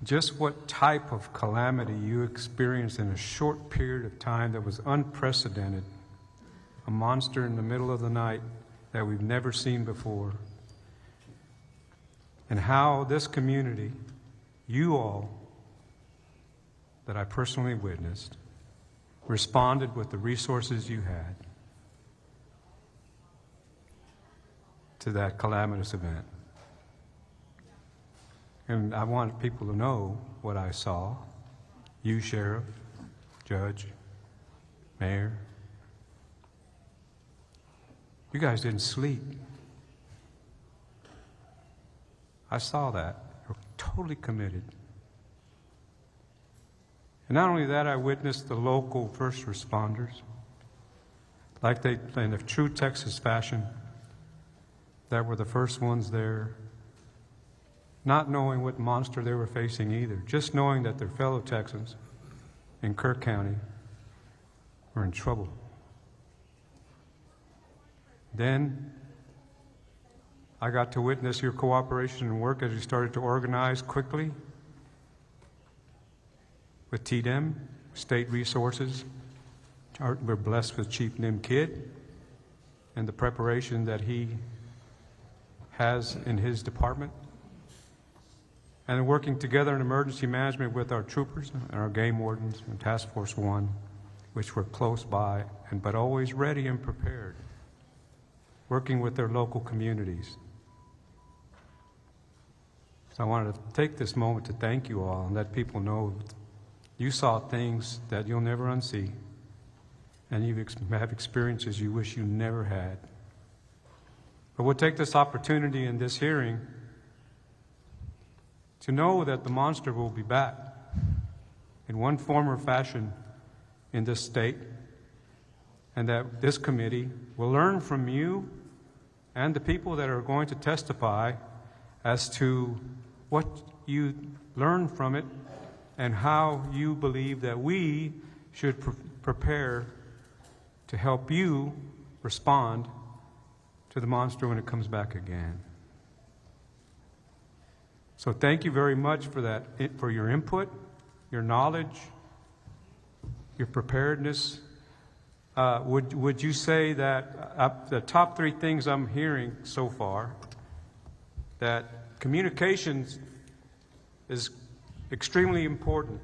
just what type of calamity you experienced in a short period of time that was unprecedented, a monster in the middle of the night that we've never seen before, and how this community, you all that I personally witnessed, responded with the resources you had to that calamitous event. And I want people to know what I saw. You, Sheriff, Judge, Mayor. You guys didn't sleep. I saw that. You're totally committed. And not only that, I witnessed the local first responders, like they, in a true Texas fashion, that were the first ones there, not knowing what monster they were facing either, just knowing that their fellow Texans in Kerr County were in trouble. Then I got to witness your cooperation and work as you started to organize quickly with TDEM, state resources. We're blessed with Chief Nim Kidd and the preparation that he has in his department. And working together in emergency management with our troopers and our game wardens and Task Force 1, which were close by, but always ready and prepared, working with their local communities. So I wanted to take this moment to thank you all and let people know you saw things that you'll never unsee, and you have experiences you wish you never had. But we'll take this opportunity in this hearing to know that the monster will be back in one form or fashion in this state, and that this committee will learn from you and the people that are going to testify as to what you learned from it and how you believe that we should prepare to help you respond to the monster when it comes back again. So thank you very much for that, for your input, your knowledge, your preparedness, would you say that the top three things I'm hearing so far, that communications is extremely important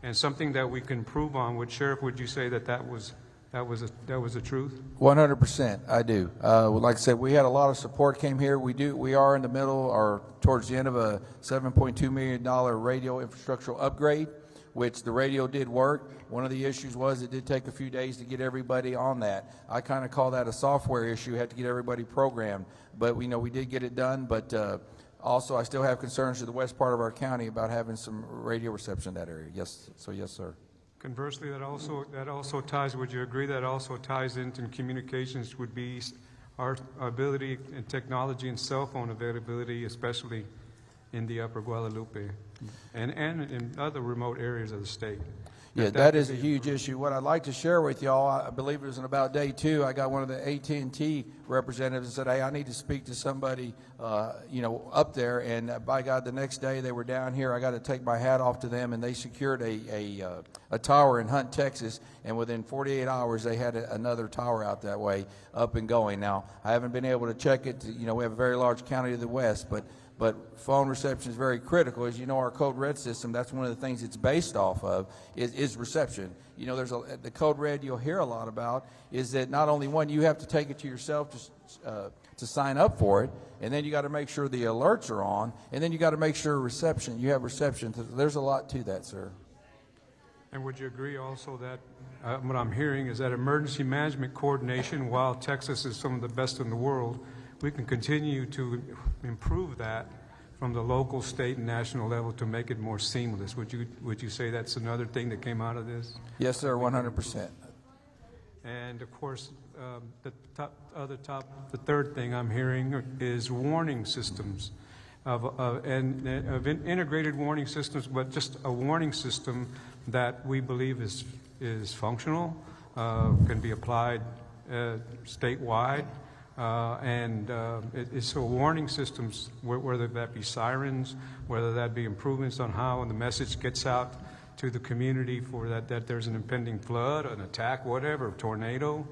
and something that we can improve on? Sheriff, would you say that was the truth? 100%, I do. Like I said, we had a lot of support came here. We are in the middle or towards the end of a $7.2 million radio infrastructural upgrade, which the radio did work. One of the issues was it did take a few days to get everybody on that. I kind of call that a software issue. You have to get everybody programmed. But we know we did get it done. But also, I still have concerns to the west part of our county about having some radio reception in that area. Yes, so yes, sir. Conversely, that also ties, would you agree that also ties into communications would be our ability and technology and cell phone availability, especially in the upper Guadalupe and in other remote areas of the state? Yeah, that is a huge issue. What I'd like to share with y'all, I believe it was in about day 2, I got one of the AT&T representatives and said, hey, I need to speak to somebody, up there. And by God, the next day they were down here. I got to take my hat off to them, and they secured a tower in Hunt, Texas. And within 48 hours, they had another tower out that way up and going. Now, I haven't been able to check it. We have a very large county to the west, but phone reception is very critical. As you know, our Code Red system, that's one of the things it's based off of, is reception. There's the Code Red you'll hear a lot about is that not only one, you have to take it to yourself to sign up for it, and then you got to make sure the alerts are on, and then you got to make sure you have reception. There's a lot to that, sir. And would you agree also that what I'm hearing is that emergency management coordination, while Texas is some of the best in the world, we can continue to improve that from the local, state, and national level to make it more seamless. Would you say that's another thing that came out of this? Yes, sir, 100%. And of course, the third thing I'm hearing is warning systems of integrated warning systems, but just a warning system that we believe is functional, can be applied statewide. So warning systems, whether that be sirens, whether that be improvements on how the message gets out to the community for that there's an impending flood, an attack, whatever, tornado,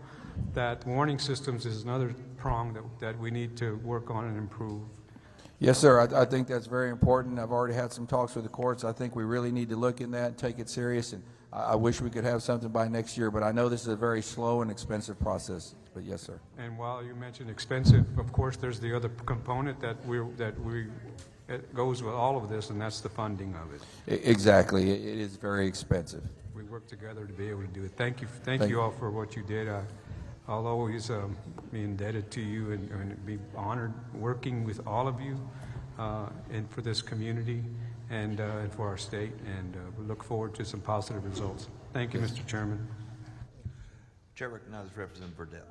that warning systems is another prong that we need to work on and improve. Yes, sir. I think that's very important. I've already had some talks with the courts. I think we really need to look in that and take it serious. And I wish we could have something by next year, but I know this is a very slow and expensive process. But yes, sir. And while you mentioned expensive, of course, there's the other component that it goes with all of this, and that's the funding of it. Exactly. It is very expensive. We work together to be able to do it. Thank you all for what you did. I'll always be indebted to you and be honored working with all of you and for this community and for our state, and we look forward to some positive results. Thank you, Mr. Chairman. Chair recognizes Representative Verdell.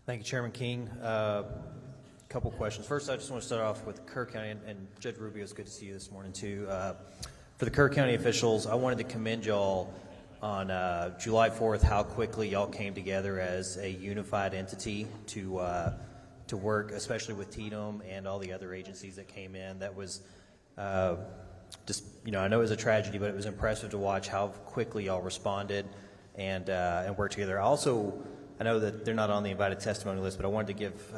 Thank you, Chairman King. A couple questions. First, I just want to start off with Kerr County, and Judge Rubio, it's good to see you this morning too. For the Kerr County officials, I wanted to commend y'all on July 4th, how quickly y'all came together as a unified entity to work, especially with TDM and all the other agencies that came in. That was just, I know it was a tragedy, but it was impressive to watch how quickly y'all responded and worked together. Also, I know that they're not on the invited testimony list, but I wanted to give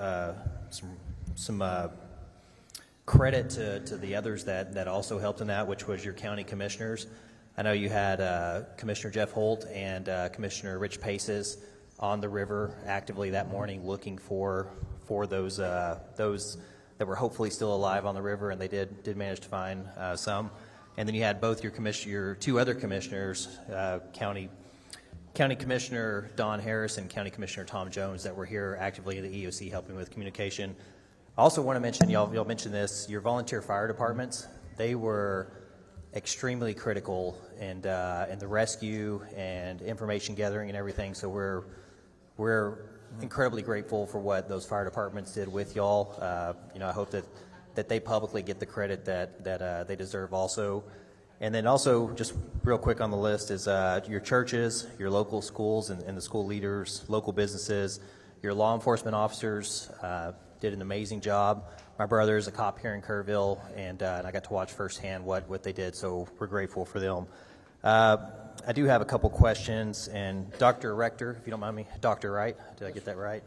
some credit to the others that also helped in that, which was your county commissioners. I know you had Commissioner Jeff Holt and Commissioner Rich Paces on the river actively that morning looking for those that were hopefully still alive on the river, and they did manage to find some. And then you had both your two other commissioners, County Commissioner Don Harris and County Commissioner Tom Jones, that were here actively at the EOC helping with communication. I also want to mention, y'all mentioned this, your volunteer fire departments, they were extremely critical in the rescue and information gathering and everything. So we're incredibly grateful for what those fire departments did with y'all. I hope that they publicly get the credit that they deserve also. And then also, just real quick on the list is your churches, your local schools and the school leaders, local businesses, your law enforcement officers did an amazing job. My brother is a cop here in Kerrville, and I got to watch firsthand what they did, so we're grateful for them. I do have a couple questions, and Dr. Rector, if you don't mind me, Dr. Wright, did I get that right?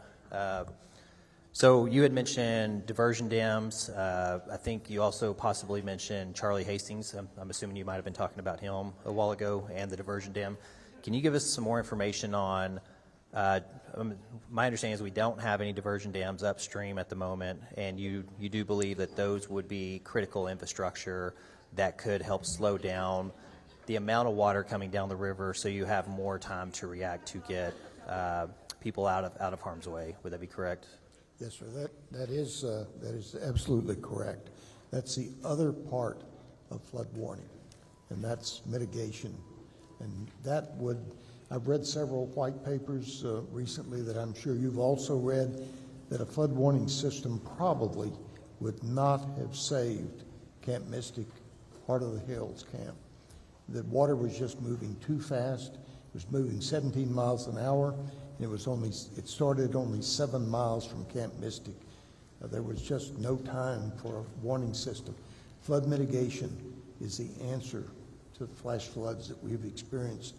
So you had mentioned diversion dams. I think you also possibly mentioned Charlie Hastings. I'm assuming you might have been talking about him a while ago and the diversion dam. Can you give us some more information on, my understanding is we don't have any diversion dams upstream at the moment, and you do believe that those would be critical infrastructure that could help slow down the amount of water coming down the river so you have more time to react to get people out of harm's way. Would that be correct? Yes, sir. That is absolutely correct. That's the other part of flood warning, and that's mitigation. And that would, I've read several white papers recently that I'm sure you've also read, that a flood warning system probably would not have saved Camp Mystic, Heart of the Hills camp. The water was just moving too fast. It was moving 17 miles an hour. It started only 7 miles from Camp Mystic. There was just no time for a warning system. Flood mitigation is the answer to flash floods that we've experienced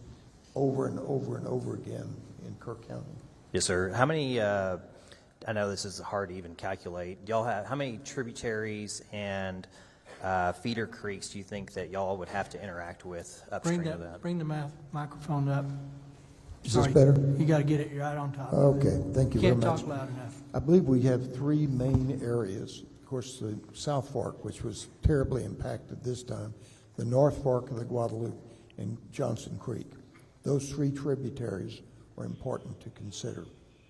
over and over and over again in Kerr County. Yes, sir. How many, I know this is hard to even calculate, y'all have, how many tributaries and feeder creeks do you think that y'all would have to interact with upstream of that? Bring the microphone up. Is this better? You got to get it right on top. Okay, thank you very much. Can't talk loud enough. I believe we have 3 main areas. Of course, the South Fork, which was terribly impacted this time, the North Fork of the Guadalupe, and Johnson Creek. Those 3 tributaries are important to consider.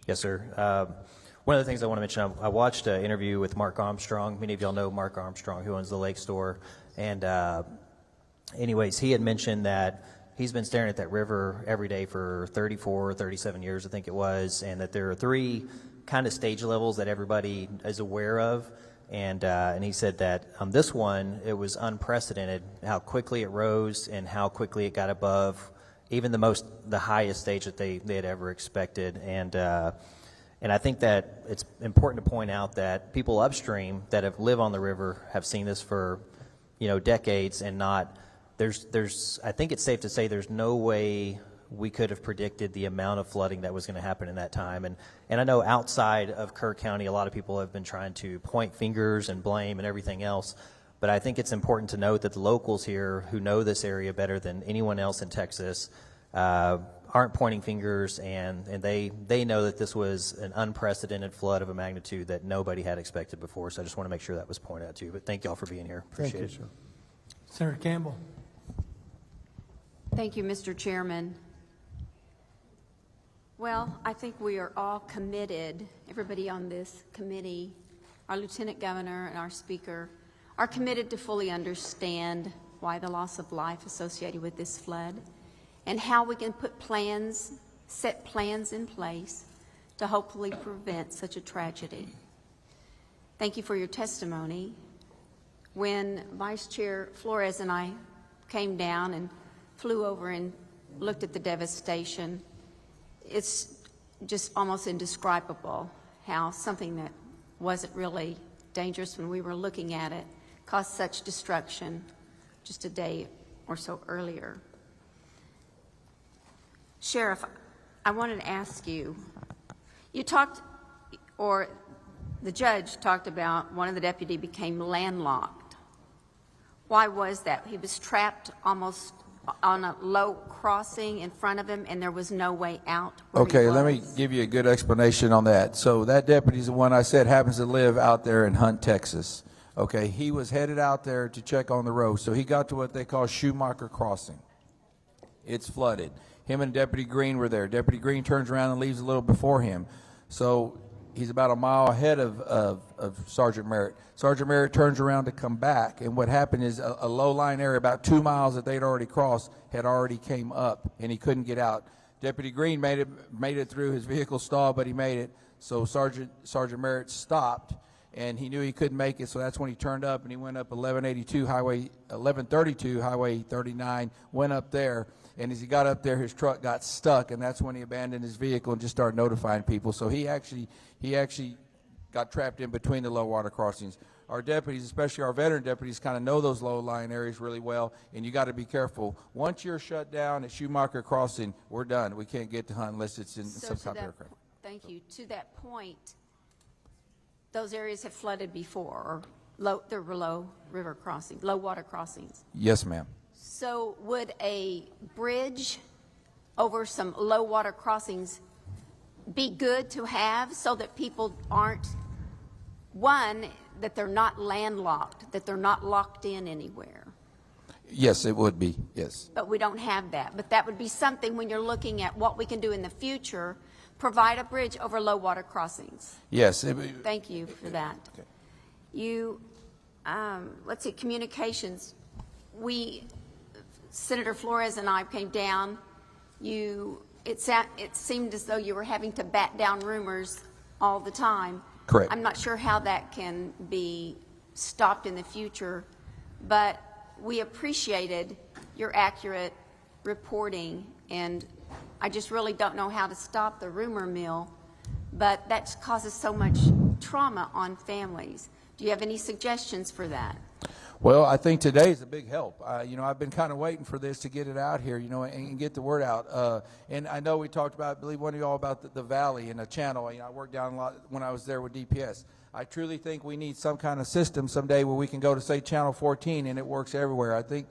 Yes, sir. One of the things I want to mention, I watched an interview with Mark Armstrong. Many of y'all know Mark Armstrong, who owns the Lake Store. And anyways, he had mentioned that he's been staring at that river every day for 34, 37 years, I think it was, and that there are 3 kind of stage levels that everybody is aware of. And he said that on this one, it was unprecedented how quickly it rose and how quickly it got above even the highest stage that they had ever expected. And I think that it's important to point out that people upstream that have lived on the river have seen this for, decades, and not. I think it's safe to say there's no way we could have predicted the amount of flooding that was going to happen in that time. And I know outside of Kerr County, a lot of people have been trying to point fingers and blame and everything else. But I think it's important to note that the locals here who know this area better than anyone else in Texas aren't pointing fingers, and they know that this was an unprecedented flood of a magnitude that nobody had expected before. So I just want to make sure that was pointed out to you. But thank you all for being here. Appreciate Thank you, it. sir. Senator Campbell. Thank you, Mr. Chairman. Well, I think we are all committed, everybody on this committee, our Lieutenant Governor and our Speaker, are committed to fully understand why the loss of life associated with this flood and how we can set plans in place to hopefully prevent such a tragedy. Thank you for your testimony. When Vice Chair Flores and I came down and flew over and looked at the devastation, it's just almost indescribable how something that wasn't really dangerous when we were looking at it caused such destruction just a day or so earlier. Sheriff, I wanted to ask you, the judge talked about one of the deputies became landlocked. Why was that? He was trapped almost on a low crossing in front of him, and there was no way out. Okay, let me give you a good explanation on that. So that deputy's the one I said happens to live out there in Hunt, Texas. Okay, he was headed out there to check on the road. So he got to what they call Schumacher Crossing. It's flooded. Him and Deputy Green were there. Deputy Green turns around and leaves a little before him. So he's about a mile ahead of Sergeant Merritt. Sergeant Merritt turns around to come back, and what happened is a low-lying area about 2 miles that they'd already crossed had already came up, and he couldn't get out. Deputy Green made it through. His vehicle stalled, but he made it. So Sergeant Merritt stopped, and he knew he couldn't make it, so that's when he turned up, and he went up 1132 Highway 1132 Highway 39, went up there. And as he got up there, his truck got stuck, and that's when he abandoned his vehicle and just started notifying people. So he actually got trapped in between the low water crossings. Our deputies, especially our veteran deputies, kind of know those low-lying areas really well, and you got to be careful. Once you're shut down at Schumacher Crossing, we're done. We can't get to hunt unless it's in some type of aircraft. Thank you. To that point, those areas have flooded before, or there were low river crossings, low water crossings. Yes, ma'am. So would a bridge over some low water crossings be good to have so that people aren't, one, that they're not landlocked, that they're not locked in anywhere? Yes, it would be, yes. But we don't have that. But that would be something when you're looking at what we can do in the future, provide a bridge over low water crossings. Yes. Thank you for that. Okay. You, let's see, communications. Senator Flores and I came down. It seemed as though you were having to bat down rumors all the time. Correct. I'm not sure how that can be stopped in the future, but we appreciated your accurate reporting, and I just really don't know how to stop the rumor mill, but that causes so much trauma on families. Do you have any suggestions for that? Well, I think today is a big help. I've been kind of waiting for this to get it out here, and get the word out. And I know we talked about, I believe one of you all about the valley and the channel. I worked down a lot when I was there with DPS. I truly think we need some kind of system someday where we can go to, say, Channel 14 and it works everywhere. I think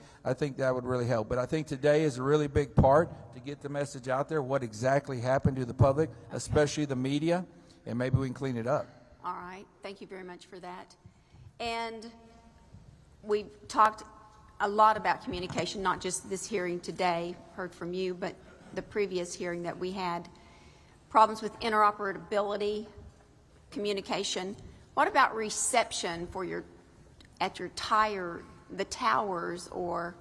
that would really help. But I think today is a really big part to get the message out there, what exactly happened to the public, especially the media, and maybe we can clean it up. All right. Thank you very much for that. And we've talked a lot about communication, not just this hearing today, heard from you, but the previous hearing that we had. Problems with interoperability, communication. What about reception for the towers, or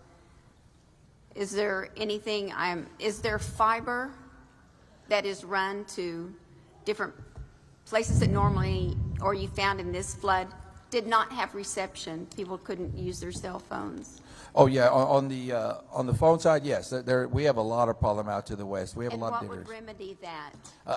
is there anything, is there fiber that is run to different places that normally, or you found in this flood, did not have reception? People couldn't use their cell phones. Oh yeah, on the phone side, yes. We have a lot of problem out to the west. We have a lot of what would areas. remedy that?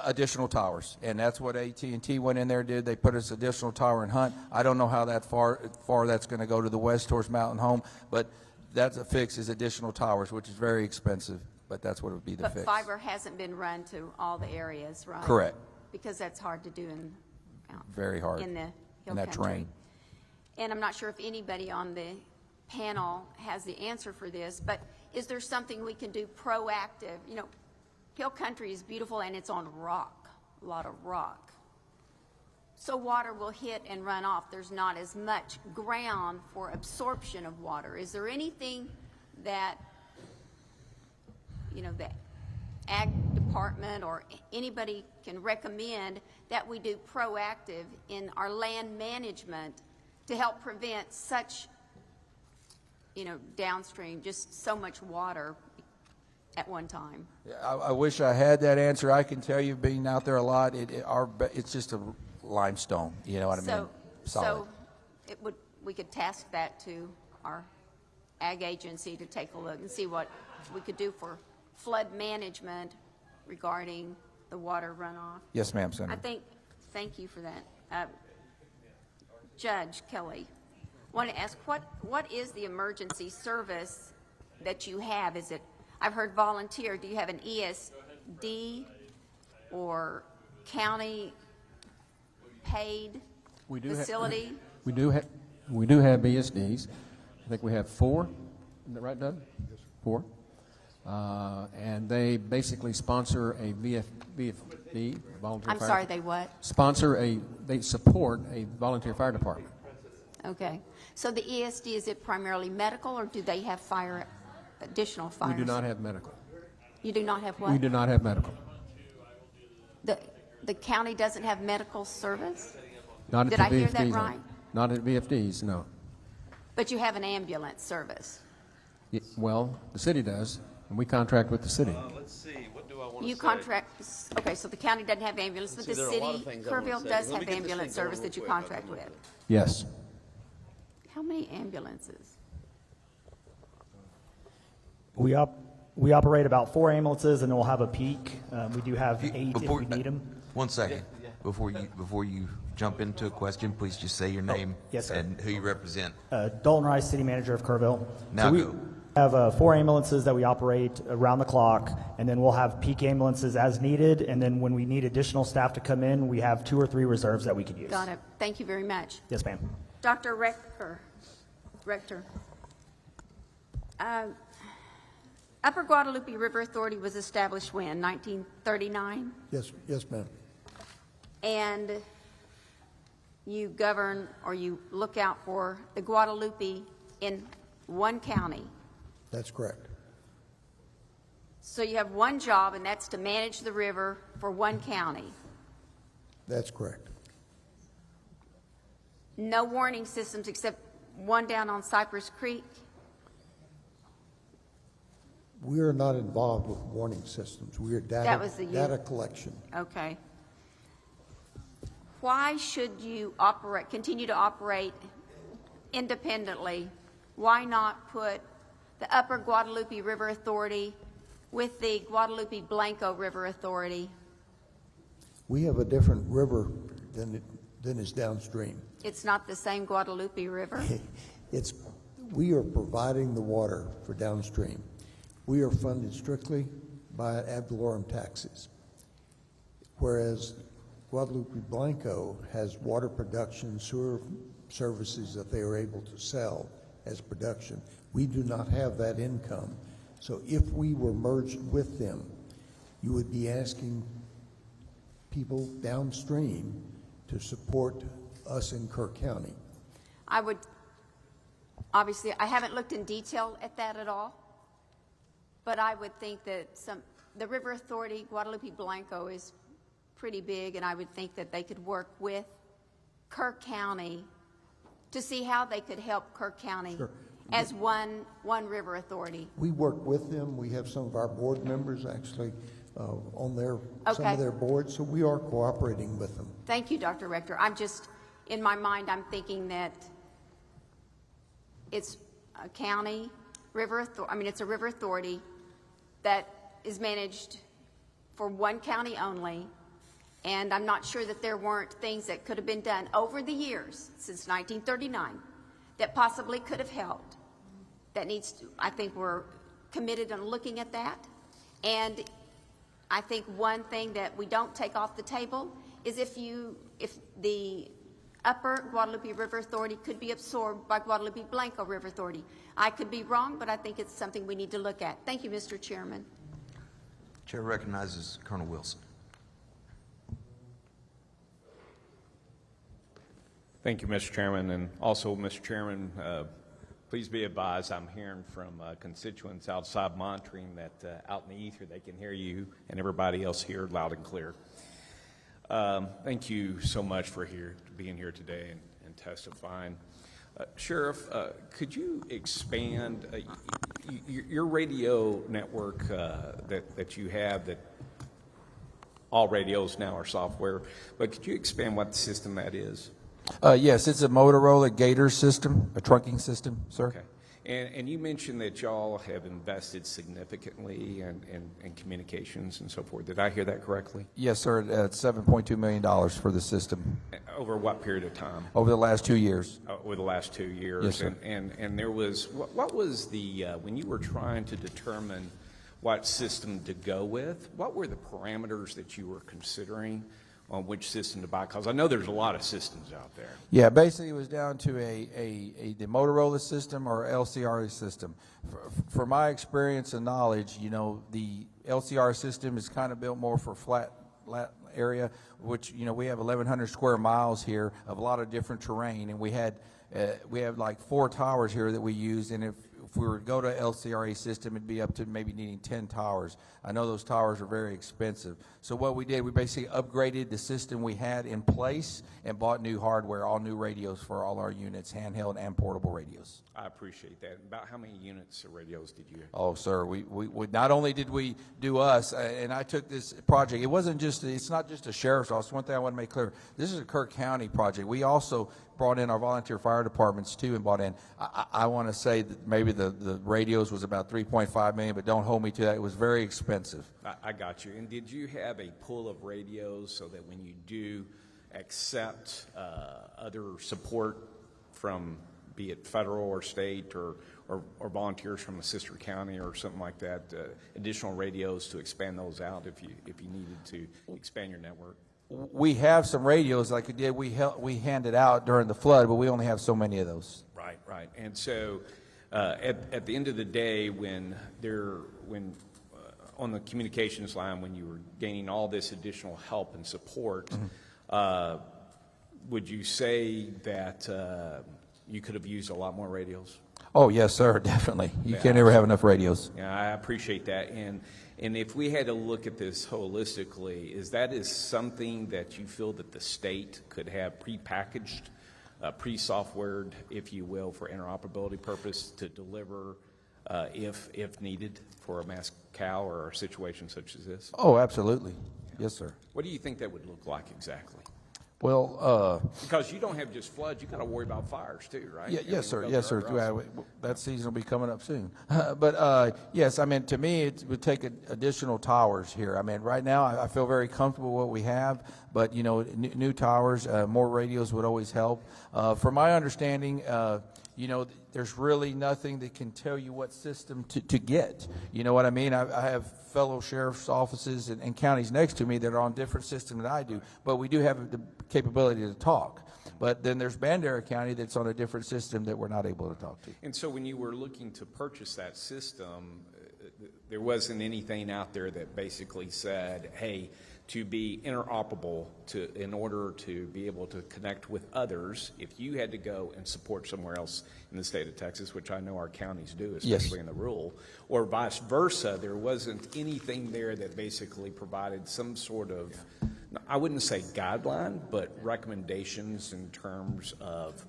Additional towers, and that's what AT&T went in there and did. They put us additional tower in Hunt. I don't know how that far that's going to go to the west towards Mountain Home, but that's a fix, is additional towers, which is very expensive, but that's what would be the fix. But fiber hasn't been run to all the areas, right? Correct. Because that's hard to do Very hard in the hill in that country. terrain. And I'm not sure if anybody on the panel has the answer for this, but is there something we can do proactive? Hill country is beautiful and it's on rock, a lot of rock. So water will hit and run off. There's not as much ground for absorption of water. Is there anything that, the ag department or anybody can recommend that we do proactive in our land management to help prevent such, downstream, just so much water at one time? I wish I had that answer. I can tell you, being out there a lot, it's just a limestone. You know what I mean? Solid. So we could task that to our ag agency to take a look and see what we could do for flood management regarding the water runoff. Yes, ma'am, Senator. Thank you for that. Judge Kelly, I want to ask, what is the emergency service that you have? Is it, I've heard volunteer, do you have an ESD or county paid facility? We do have ESDs. I think we have 4. Isn't that right, Doug? Yes, 4. And they basically sponsor a VFD, volunteer I'm fire. sorry, they what? They support a volunteer fire department. Okay. So the ESD, is it primarily medical, or do they have additional fire? We do not have medical. You do not have what? We do not have medical. The county doesn't have medical service? Not at Did the I hear VFDs, that no. right? Not at VFDs, no. But you have an ambulance service? Well, the city does, and we contract with the city. Let's see, what do I want to You say? contract, okay, so the county doesn't have ambulance, but the there are a lot of city, things I wanna Kerrville say. does Let me have get this ambulance thing going service real that you quick. I'll contract come back. with. Yes. How many ambulances? We operate about 4 ambulances, and we'll have a peak. We do have 8 if we need them. 1 second. Before you jump into a question, please just say your name yes, sir. and who you represent. Dalton Rice, City Manager of Kerrville. Now we go. have 4 ambulances that we operate around the clock, and then we'll have peak ambulances as needed, and then when we need additional staff to come in, we have 2 or 3 reserves that we could use. Got it. Thank you very much. Yes, ma'am. Dr. Rector. Upper Guadalupe River Authority was established when? 1939? Yes, ma'am. And you govern or you look out for the Guadalupe in one county. That's correct. So you have one job, and that's to manage the river for one county. That's correct. No warning systems except one down on Cypress Creek. We are not involved with warning systems. We are data collection. Okay. Why should you continue to operate independently? Why not put the Upper Guadalupe River Authority with the Guadalupe Blanco River Authority? We have a different river than is downstream. It's not the same Guadalupe River. We are providing the water for downstream. We are funded strictly by ad valorem taxes, whereas Guadalupe Blanco has water production, sewer services that they are able to sell as production. We do not have that income. So if we were merged with them, you would be asking people downstream to support us in Kerr County. Obviously, I haven't looked in detail at that at all, but I would think that the River Authority, Guadalupe Blanco, is pretty big, and I would think that they could work with Kerr County to see how they could help Kerr County as one river authority. We work with them. We have some of our board members actually on some of their boards, so we are cooperating with them. Thank you, Dr. Rector. In my mind, I'm thinking that it's a county river it's a river authority that is managed for one county only. And I'm not sure that there weren't things that could have been done over the years since 1939 that possibly could have helped. I think we're committed on looking at that. And I think one thing that we don't take off the table is if the Upper Guadalupe River Authority could be absorbed by Guadalupe Blanco River Authority. I could be wrong, but I think it's something we need to look at. Thank you, Mr. Chairman. Chair recognizes Colonel Wilson. Thank you, Mr. Chairman. And also, Mr. Chairman, please be advised I'm hearing from constituents outside monitoring that out in the ether they can hear you and everybody else here loud and clear. Thank you so much for being here today and testifying. Sheriff, could you expand your radio network that you have, that all radios now are software, but could you expand what system that is? Yes, it's a Motorola Gator system, a trunking system, sir. Okay. And you mentioned that y'all have invested significantly in communications and so forth. Did I hear that correctly? Yes, sir. It's $7.2 million for the system. Over what period of time? Over the last 2 years. Over the last 2 years. Yes, sir. And there was, what was the, when you were trying to determine what system to go with, what were the parameters that you were considering on which system to buy? Because I know there's a lot of systems out there. Yeah, basically it was down to the Motorola system or LCRA system. For my experience and knowledge, the LCR system is kind of built more for flat area, which, we have 1,100 square miles here of a lot of different terrain, and we have like 4 towers here that we use, and if we were to go to LCRA system, it'd be up to maybe needing 10 towers. I know those towers are very expensive. So what we did, we basically upgraded the system we had in place and bought new hardware, all new radios for all our units, handheld and portable radios. I appreciate that. About how many units of radios did you have? Oh, sir, we not only did we do us, and I took this project, it's not just a sheriff's office. One thing I want to make clear, this is a Kerr County project. We also brought in our volunteer fire departments too and bought in. I want to say that maybe the the radios was about $3.5 million, but don't hold me to that. It was very expensive. I got you. And did you have a pool of radios so that when you do accept other support from, be it federal or state or volunteers from a sister county or something like that, additional radios to expand those out if you needed to expand your network? We have some radios like we did. We handed out during the flood, but we only have so many of those. Right. And so at the end of the day, when on the communications line, when you were gaining all this additional help and support, would you say that you could have used a lot more radios? Oh, yes, sir, definitely. You can't ever have enough radios. Yeah, I appreciate that. And if we had to look at this holistically, is something that you feel that the state could have prepackaged, pre-softwared, if you will, for interoperability purpose to deliver if needed for a mass cow or a situation such as this? Oh, absolutely. Yes, sir. What do you think that would look like exactly? Well, because you don't have just floods, you got to worry about fires too, right? yes, sir. Yes, sir. That season will be coming up soon. But yes, I mean, to me, it would take additional towers here. I mean, right now, I feel very comfortable with what we have, but new towers, more radios would always help. From my understanding, there's really nothing that can tell you what system to get. You know what I mean? I have fellow sheriff's offices and counties next to me that are on different systems than I do, but we do have the capability to talk. But then there's Bandera County that's on a different system that we're not able to talk to. And so when you were looking to purchase that system, there wasn't anything out there that basically said, hey, to be interoperable, in order to be able to connect with others, if you had to go and support somewhere else in the state of Texas, which I know our counties do, especially in the rural, or vice versa, there wasn't anything there that basically provided some sort of, I wouldn't say guideline, but recommendations in terms of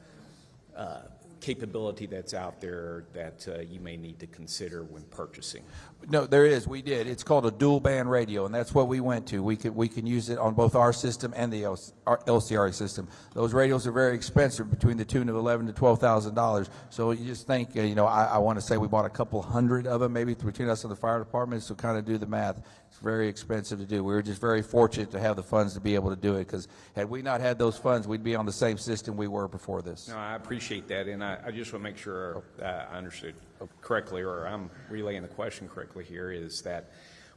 capability that's out there that you may need to consider when purchasing? No, there is. We did. It's called a dual band radio, and that's what we went to. We can use it on both our system and the LCRA system. Those radios are very expensive, between the tune of $11,000 to $12,000. So you just think, I want to say we bought a couple hundred of them, maybe between us and the fire department. So kind of do the math. It's very expensive to do. We were just very fortunate to have the funds to be able to do it, because had we not had those funds, we'd be on the same system we were before this. No, I appreciate that, and I just want to make sure I understood correctly, or I'm relaying the question correctly here, is that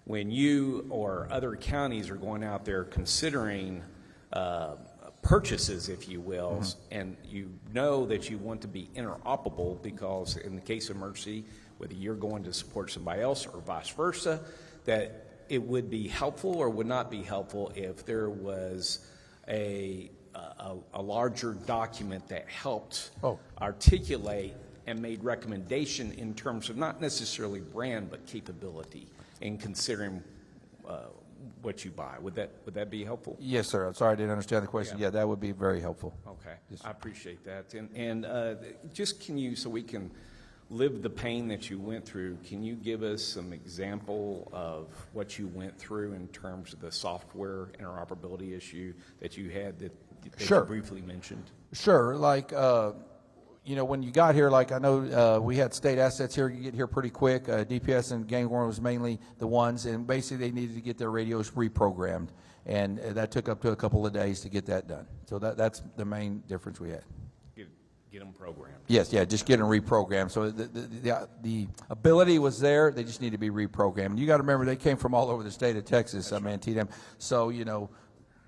when you or other counties are going out there considering purchases, if you will, and you know that you want to be interoperable, because in the case of emergency, whether you're going to support somebody else or vice versa, that it would be helpful or would not be helpful if there was a larger document that helped articulate and made recommendation in terms of not necessarily brand but capability in considering what you buy. Would that be helpful? Yes, sir. I'm sorry I didn't understand the question. Yeah, that would be very helpful. Okay, yes, I appreciate that. And just can you, so we can live the pain that you went through, can you give us some example of what you went through in terms of the software interoperability issue that you had that Sure. you briefly mentioned? Sure. Like, when you got here, like I know we had state assets here. You get here pretty quick. DPS and Gangorn was mainly the ones, and basically they needed to get their radios reprogrammed, and that took up to a couple of days to get that done. So that's the main difference we had. Get them programmed. Yes, yeah, just get them reprogrammed. So the ability was there. They just need to be reprogrammed. You got to remember, they came from all over the state of Texas. I mean, TDM. So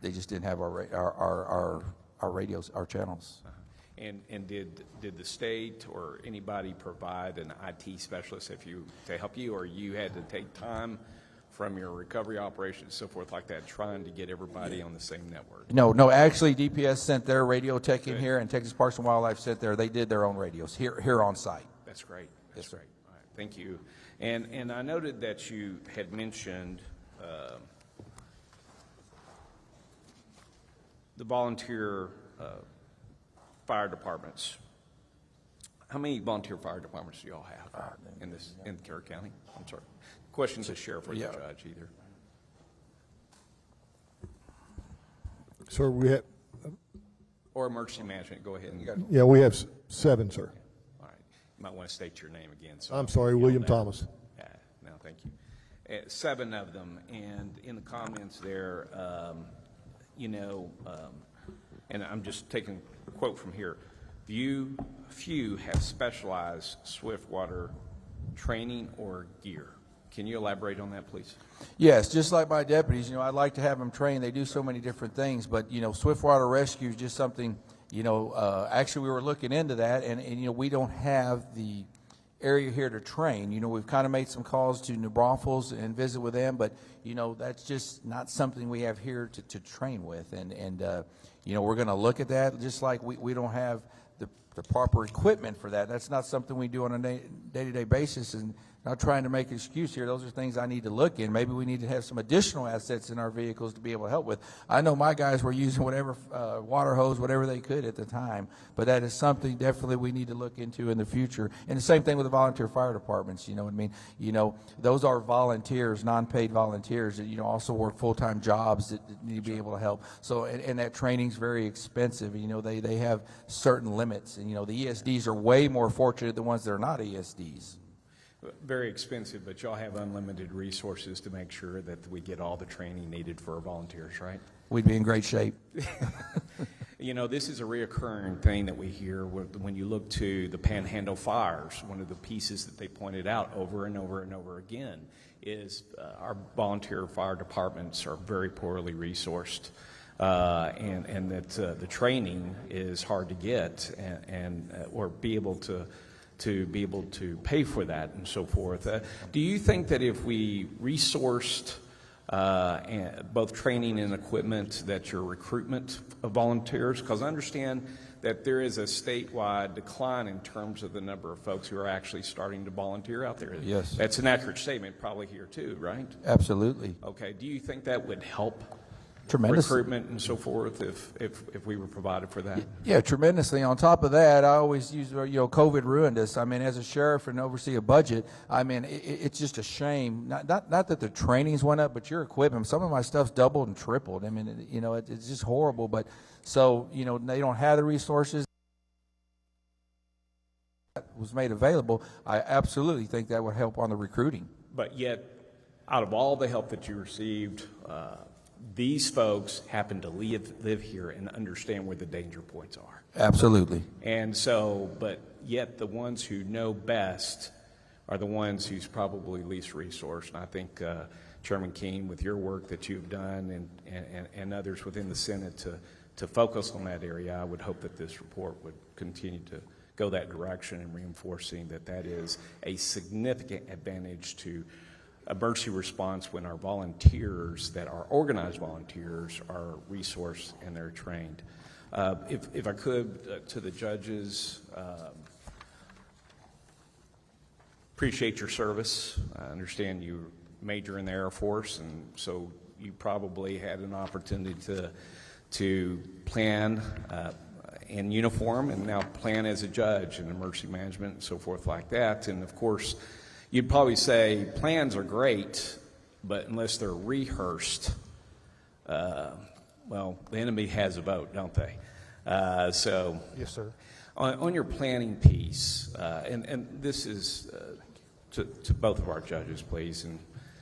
they just didn't have our radios, our channels. And did the state or anybody provide an IT specialist to help you, or you had to take time from your recovery operations and so forth like that, trying to get everybody on the same network? No. Actually, DPS sent their radio tech in here, and Texas Parks and Wildlife sent they did their own radios here on site. That's great. Yes, sir. Great. All right, thank you. And I noted that you had mentioned the volunteer fire departments. How many volunteer fire departments do y'all have in Kerr County? I'm sorry. Questions to sheriff or the judge either. Sir, we have. Or emergency management. Go ahead. Yeah, we have 7, sir. All right. might want to state your name again. So I'm sorry, William Thomas. No, thank you. 7 of them, and in the comments there, and I'm just taking a quote from here, few have specialized swiftwater training or gear. Can you elaborate on that, please? Yes, just like my deputies, I'd like to have them trained. They do so many different things, but, swiftwater rescue is just something, actually we were looking into that, and we don't have the area here to train. We've kind of made some calls to New Braunfels and visit with them, but, that's just not something we have here to train with. And we're going to look at that, just like we don't have the proper equipment for that. That's not something we do on a day-to-day basis, and not trying to make an excuse here. Those are things I need to look in. Maybe we need to have some additional assets in our vehicles to be able to help with. I know my guys were using whatever water hose, whatever they could at the time, but that is something definitely we need to look into in the future. And the same thing with the volunteer fire departments, you know what I mean? Those are volunteers, non-paid volunteers that, also work full-time jobs that need to be able to help. So, and that training's very expensive. They have certain limits, and, the ESDs are way more fortunate than ones that are not ESDs. Very expensive, but y'all have unlimited resources to make sure that we get all the training needed for our volunteers, right? We'd be in great shape. This is a reoccurring thing that we hear when you look to the Panhandle fires. One of the pieces that they pointed out over and over and over again is our volunteer fire departments are very poorly resourced, and that the training is hard to get or be able to pay for that and so forth. Do you think that if we resourced both training and equipment, that your recruitment of volunteers, because I understand that there is a statewide decline in terms of the number of folks who are actually starting to volunteer out there? Yes. That's an accurate statement, probably here too, right? Absolutely. Okay. Do you think that would help Tremendously. recruitment and so forth if we were provided for that? Yeah, tremendously. On top of that, I always use, COVID ruined us. I mean, as a sheriff and oversee a budget, I mean, it's just a shame. Not that the trainings went up, but your equipment, some of my stuff's doubled and tripled. I mean, it's just horrible. But so, they don't have the resources that was made available. I absolutely think that would help on the recruiting. But yet, out of all the help that you received, these folks happen to live here and understand where the danger points are. Absolutely. And so, but yet the ones who know best are the ones who's probably least resourced. And I think Chairman Keene, with your work that you've done and others within the Senate to focus on that area, I would hope that this report would continue to go that direction and reinforcing that is a significant advantage to emergency response when our volunteers, that are organized volunteers, are resourced and they're trained. If I could, to the judges, appreciate your service. I understand you major in the Air Force, and so you probably had an opportunity to plan in uniform and now plan as a judge in emergency management and so forth like that. And of course, you'd probably say plans are great, but unless they're rehearsed, well, the enemy has a vote, don't they? So, yes, sir. On your planning piece, and this is to both of our judges, please, and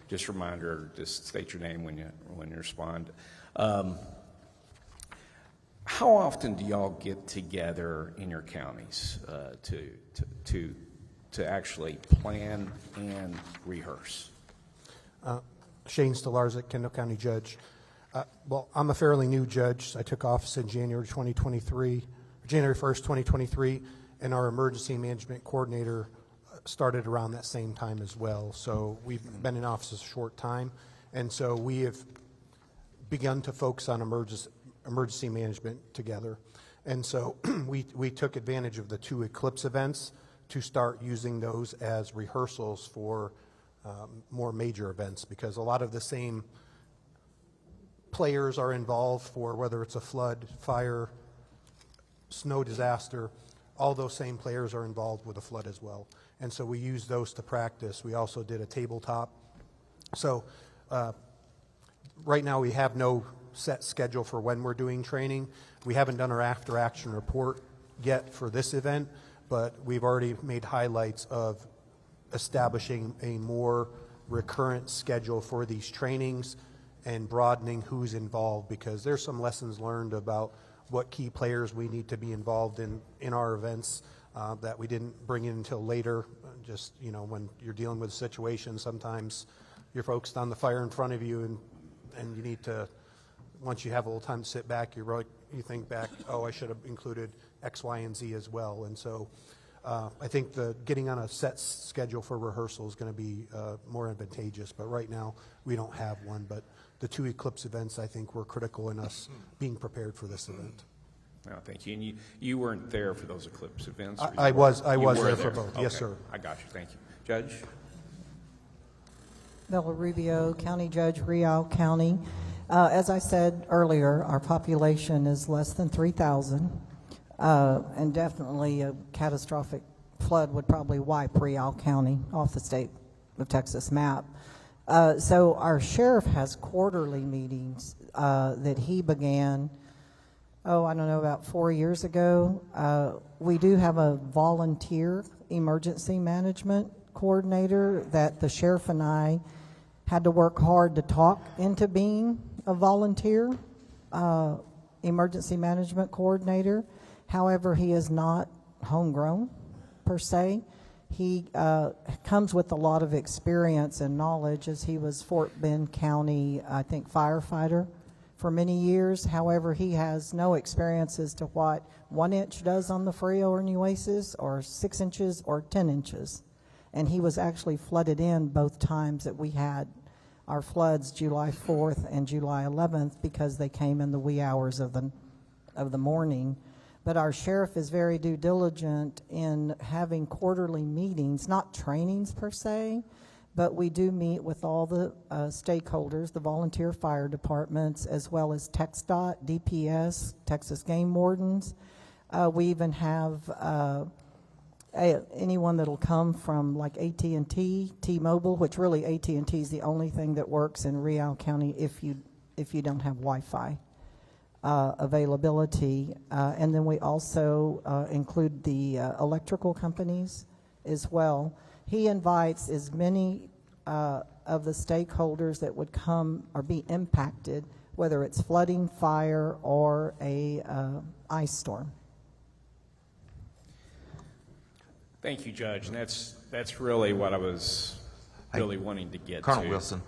just a reminder, just state your name when you respond. How often do y'all get together in your counties to actually plan and rehearse? Shane Stolarczyk, Kendall County Judge. Well, I'm a fairly new judge. I took office in January 1st, 2023, and our emergency management coordinator started around that same time as well. So we've been in office a short time, and so we have begun to focus on emergency management together. And so we took advantage of the 2 eclipse events to start using those as rehearsals for more major events, because a lot of the same players are involved for whether it's a flood, fire, snow disaster. All those same players are involved with a flood as well. And so we use those to practice. We also did a tabletop. So right now we have no set schedule for when we're doing training. We haven't done our after action report yet for this event, but we've already made highlights of establishing a more recurrent schedule for these trainings and broadening who's involved, because there's some lessons learned about what key players we need to be involved in our events that we didn't bring in until later. Just, you know, when you're dealing with a situation, sometimes you're focused on the fire in front of you, and you need to, once you have a little time to sit back, you think back, oh, I should have included X, Y, and Z as well. And so I think getting on a set schedule for rehearsal is going to be more advantageous, but right now we don't have one. But the 2 eclipse events, I think, were critical in us being prepared for this event. Well, thank you. And you weren't there for those eclipse events? Or I you was were there for both. Okay. Yes, sir. I got you. Thank you. Judge? Bella Rubio, County Judge, Rial County. As I said earlier, our population is less than 3,000, and definitely a catastrophic flood would probably wipe Rial County off the state of Texas map. So our sheriff has quarterly meetings that he began, I don't know, about 4 years ago. We do have a volunteer emergency management coordinator that the sheriff and I had to work hard to talk into being a volunteer emergency management coordinator. However, he is not homegrown per se. He comes with a lot of experience and knowledge, as he was Fort Bend County, I think, firefighter for many years. However, he has no experience as to what 1 inch does on the Frio or Nueces, or 6 inches or 10 inches. And he was actually flooded in both times that we had our floods, July 4th and July 11th, because they came in the wee hours of the morning. But our sheriff is very due diligent in having quarterly meetings, not trainings per se, but we do meet with all the stakeholders, the volunteer fire departments, as well as TxDOT, DPS, Texas Game Wardens. We even have anyone that'll come from like AT&T, T-Mobile, which really AT&T is the only thing that works in Rial County if you don't have Wi-Fi availability. And then we also include the electrical companies as well. He invites as many of the stakeholders that would come or be impacted, whether it's flooding, fire, or a ice storm. Thank you, Judge. And that's really what I was really wanting to get Colonel to. Wilson.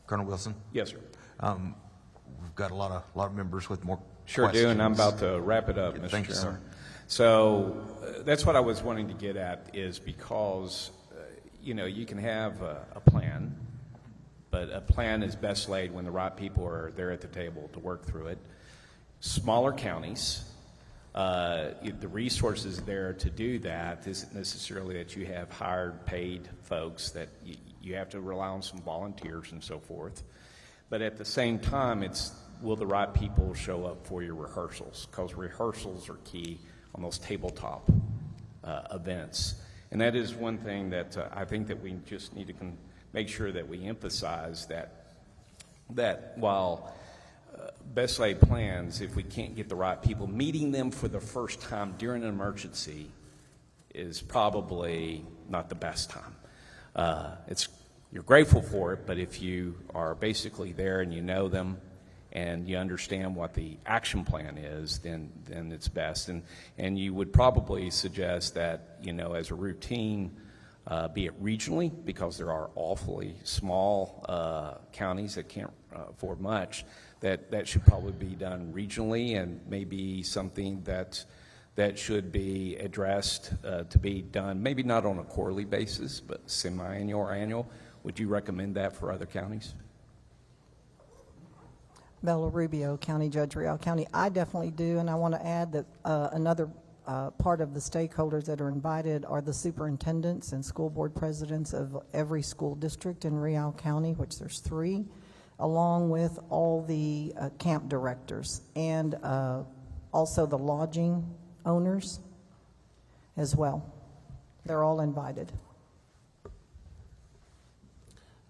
Colonel Wilson? Yes, sir. We've got a lot of members with more Sure questions. do, and I'm about to wrap it up, Mr. Thank you, Chairman. sir. So that's what I was wanting to get at, is because, you can have a plan, but a plan is best laid when the right people are there at the table to work through it. Smaller counties, the resources there to do that isn't necessarily that you have hired, paid folks, that you have to rely on some volunteers and so forth. But at the same time, will the right people show up for your rehearsals? Because rehearsals are key on those tabletop events. And that is one thing that I think that we just need to make sure that we emphasize, that while best laid plans, if we can't get the right people, meeting them for the first time during an emergency is probably not the best time. You're grateful for it, but if you are basically there and you know them and you understand what the action plan is, then it's best. And you would probably suggest that, as a routine, be it regionally, because there are awfully small counties that can't afford much, that should probably be done regionally, and maybe something that should be addressed to be done, maybe not on a quarterly basis, but semi-annual or annual. Would you recommend that for other counties? Bella Rubio, County Judge, Rial County. I definitely do, and I want to add that another part of the stakeholders that are invited are the superintendents and school board presidents of every school district in Rial County, which there's 3, along with all the camp directors, and also the lodging owners as well. They're all invited.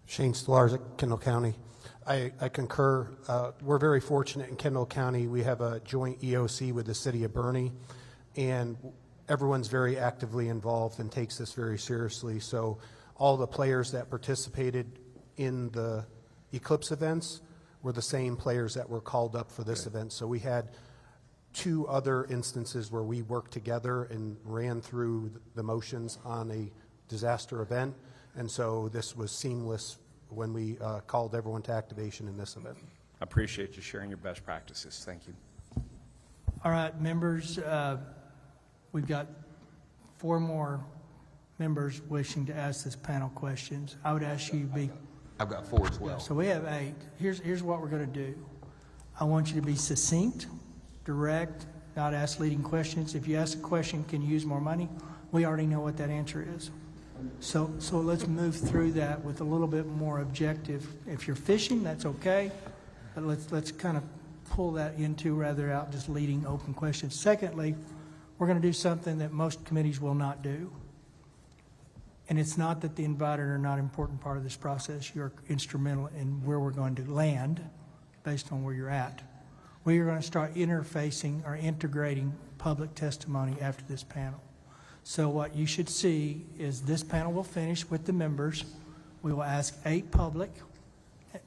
Shane Stillars, Kendall County. I concur. We're very fortunate in Kendall County. We have a joint EOC with the city of Bernie, and everyone's very actively involved and takes this very seriously. So all the players that participated in the Eclipse events were the same players that were called up for this event. So we had 2 other instances where we worked together and ran through the motions on a disaster event. And so this was seamless when we called everyone to activation in this event. I appreciate you sharing your best practices. Thank you. All right, members, we've got 4 more members wishing to ask this panel questions. I would ask you to be... I've got 4 as well. So we have 8. Here's what we're going to do. I want you to be succinct, direct, not ask leading questions. If you ask a question, can you use more money? We already know what that answer is. So let's move through that with a little bit more objective. If you're fishing, that's okay, but let's kind of pull that into rather out just leading open questions. Secondly, we're going to do something that most committees will not do. And it's not that the invited are not an important part of this process. You're instrumental in where we're going to land based on where you're at. We are going to start interfacing or integrating public testimony after this panel. So what you should see is this panel will finish with the members. We will ask 8 public,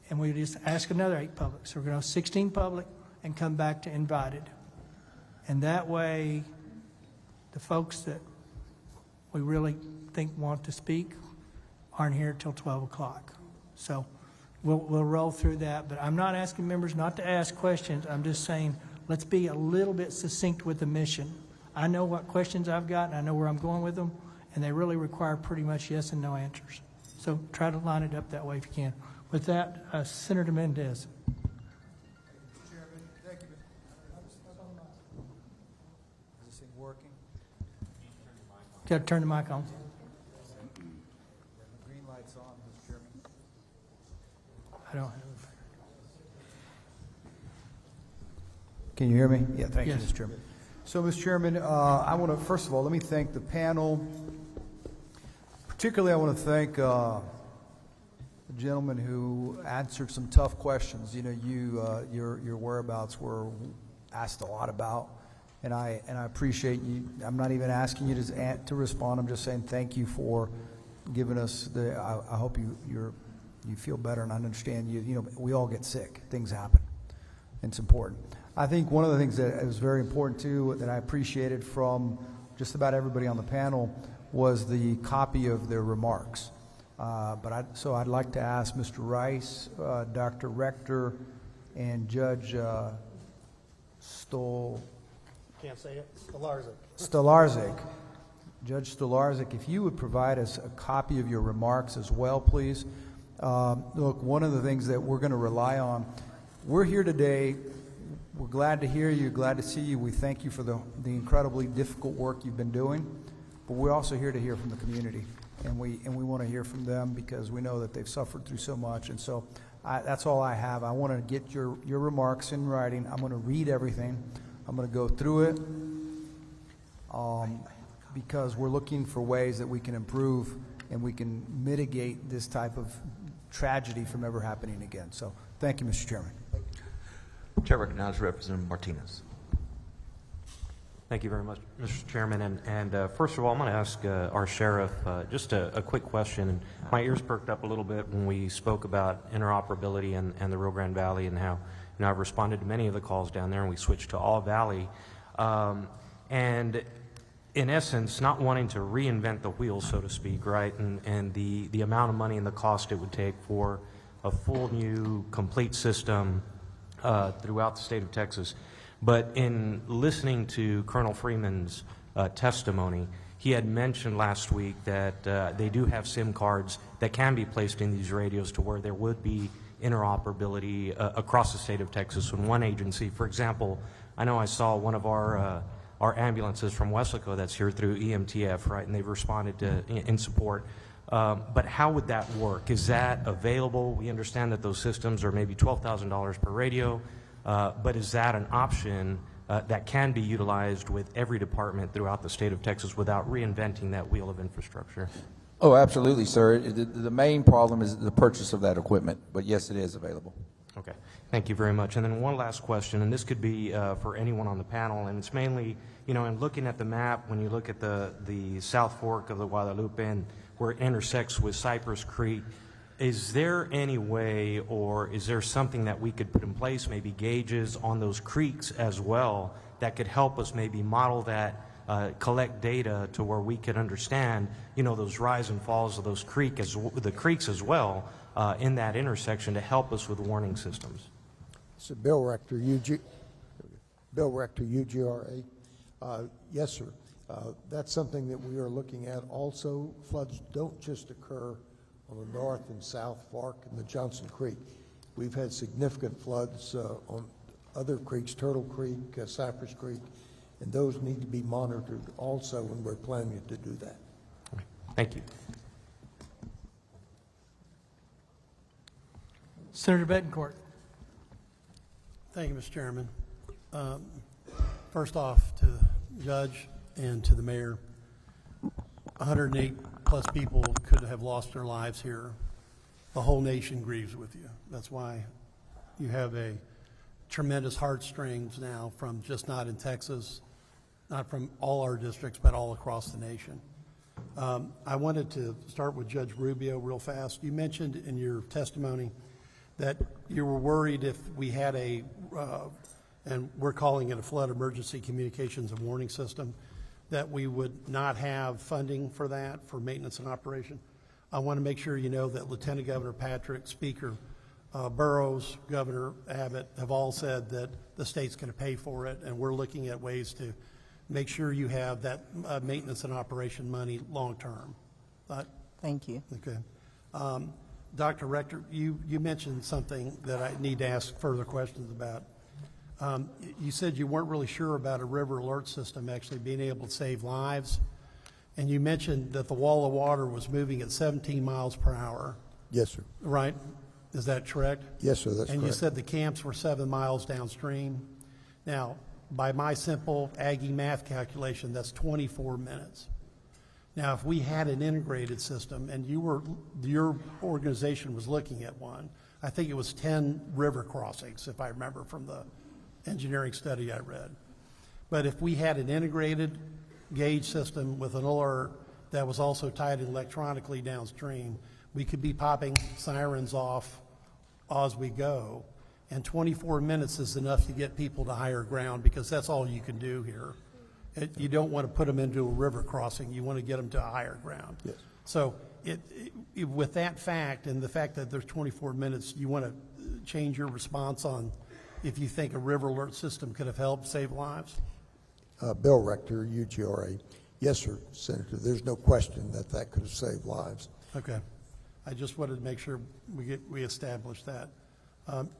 and we just ask another 8 public. So we're going to have 16 public and come back to invited. And that way, the folks that we really think want to speak aren't here till 12 o'clock. So we'll roll through that. But I'm not asking members not to ask questions. I'm just saying let's be a little bit succinct with the mission. I know what questions I've got, and I know where I'm going with them, and they really require pretty much yes and no answers. So try to line it up that way if you can. With that, Senator Mendez. Is this thing working? Got to turn the mic on. The green light's on, Mr. Chairman. I don't have Can you hear me? Yeah, thank Yes. you, Mr. Chairman. So, Mr. Chairman, I want to, first of all, let me thank the panel. Particularly, I want to thank the gentleman who answered some tough questions. You know, your whereabouts were asked a lot about, and I appreciate you. I'm not even asking you to respond. I'm just saying thank you for giving us the. I hope you feel better, and I understand you. You know, we all get sick. Things happen. It's important. I think one of the things that was very important too, that I appreciated from just about everybody on the panel, was the copy of their remarks. So I'd like to ask Mr. Rice, Dr. Rector, and Judge Can't say it. Stolarczyk. Stolarczyk. Judge Stolarczyk, if you would provide us a copy of your remarks as well, please. Look, one of the things that we're going to rely on, we're here today. We're glad to hear you, glad to see you. We thank you for the incredibly difficult work you've been doing, but we're also here to hear from the community, and we want to hear from them because we know that they've suffered through so much. And so that's all I have. I want to get your remarks in writing. I'm going to read everything. I'm going to go through it because we're looking for ways that we can improve and we can mitigate this type of tragedy from ever happening again. So thank you, Mr. Chairman. Chair recognizes Representative Martinez. Thank you very much, Mr. Chairman. And first of all, I'm going to ask our sheriff just a quick question. And my ears perked up a little bit when we spoke about interoperability and the Rio Grande Valley and how I've responded to many of the calls down there, and we switched to all Valley. And in essence, not wanting to reinvent the wheel, so to speak, right? And the amount of money and the cost it would take for a full new complete system throughout the state of Texas. But in listening to Colonel Freeman's testimony, he had mentioned last week that they do have SIM cards that can be placed in these radios to where there would be interoperability across the state of Texas. When one agency, for example, I know I saw one of our ambulances from Weslaco that's here through EMTF, right, and they've responded to in support. But how would that work? Is that available? We understand that those systems are maybe $12,000 per radio, but is that an option that can be utilized with every department throughout the state of Texas without reinventing that wheel of infrastructure? Oh, absolutely, sir. The main problem is the purchase of that equipment, but yes, it is available. Okay, thank you very much. And then one last question, and this could be for anyone on the panel, and it's mainly, you know, in looking at the map, when you look at the South Fork of the Guadalupe and where it intersects with Cypress Creek, is there any way, or is there something that we could put in place, maybe gauges on those creeks as well, that could help us maybe model that, collect data to where we could understand, you know, those rise and falls of those the creeks as well, in that intersection to help us with warning systems? So Bill Rector, UGRA. Yes, sir. That's something that we are looking at. Also, floods don't just occur on the North and South Fork and the Johnson Creek. We've had significant floods on other creeks, Turtle Creek, Cypress Creek, and those need to be monitored also, and we're planning to do that. Thank you. Senator Betancourt. Thank you, Mr. Chairman. First off, to the judge and to the mayor, 108 plus people could have lost their lives here. The whole nation grieves with you. That's why you have a tremendous heartstrings now from just not in Texas, not from all our districts, but all across the nation. I wanted to start with Judge Rubio real fast. You mentioned in your testimony that you were worried if we had and we're calling it a flood emergency communications and warning system, that we would not have funding for that, for maintenance and operation. I want to make sure you know that Lieutenant Governor Patrick, Speaker Burrows, Governor Abbott have all said that the state's going to pay for it, and we're looking at ways to make sure you have that maintenance and operation money long term. Thank you. Okay. Dr. Rector, you mentioned something that I need to ask further questions about. You said you weren't really sure about a river alert system actually being able to save lives, and you mentioned that the wall of water was moving at 17 miles per hour. Yes, sir. Right? Is that correct? Yes, sir, that's And correct. you said the camps were 7 miles downstream. Now, by my simple Aggie math calculation, that's 24 minutes. Now, if we had an integrated system, and your organization was looking at one, I think it was 10 river crossings, if I remember from the engineering study I read. But if we had an integrated gauge system with an alert that was also tied in electronically downstream, we could be popping sirens off as we go. And 24 minutes is enough to get people to higher ground, because that's all you can do here. You don't want to put them into a river crossing. You want to get them to a higher ground. Yes. So with that fact and the fact that there's 24 minutes, you want to change your response on if you think a river alert system could have helped save lives? Bill Rector, UGRA. Yes, sir, Senator. There's no question that that could have saved lives. Okay. I just wanted to make sure we establish that.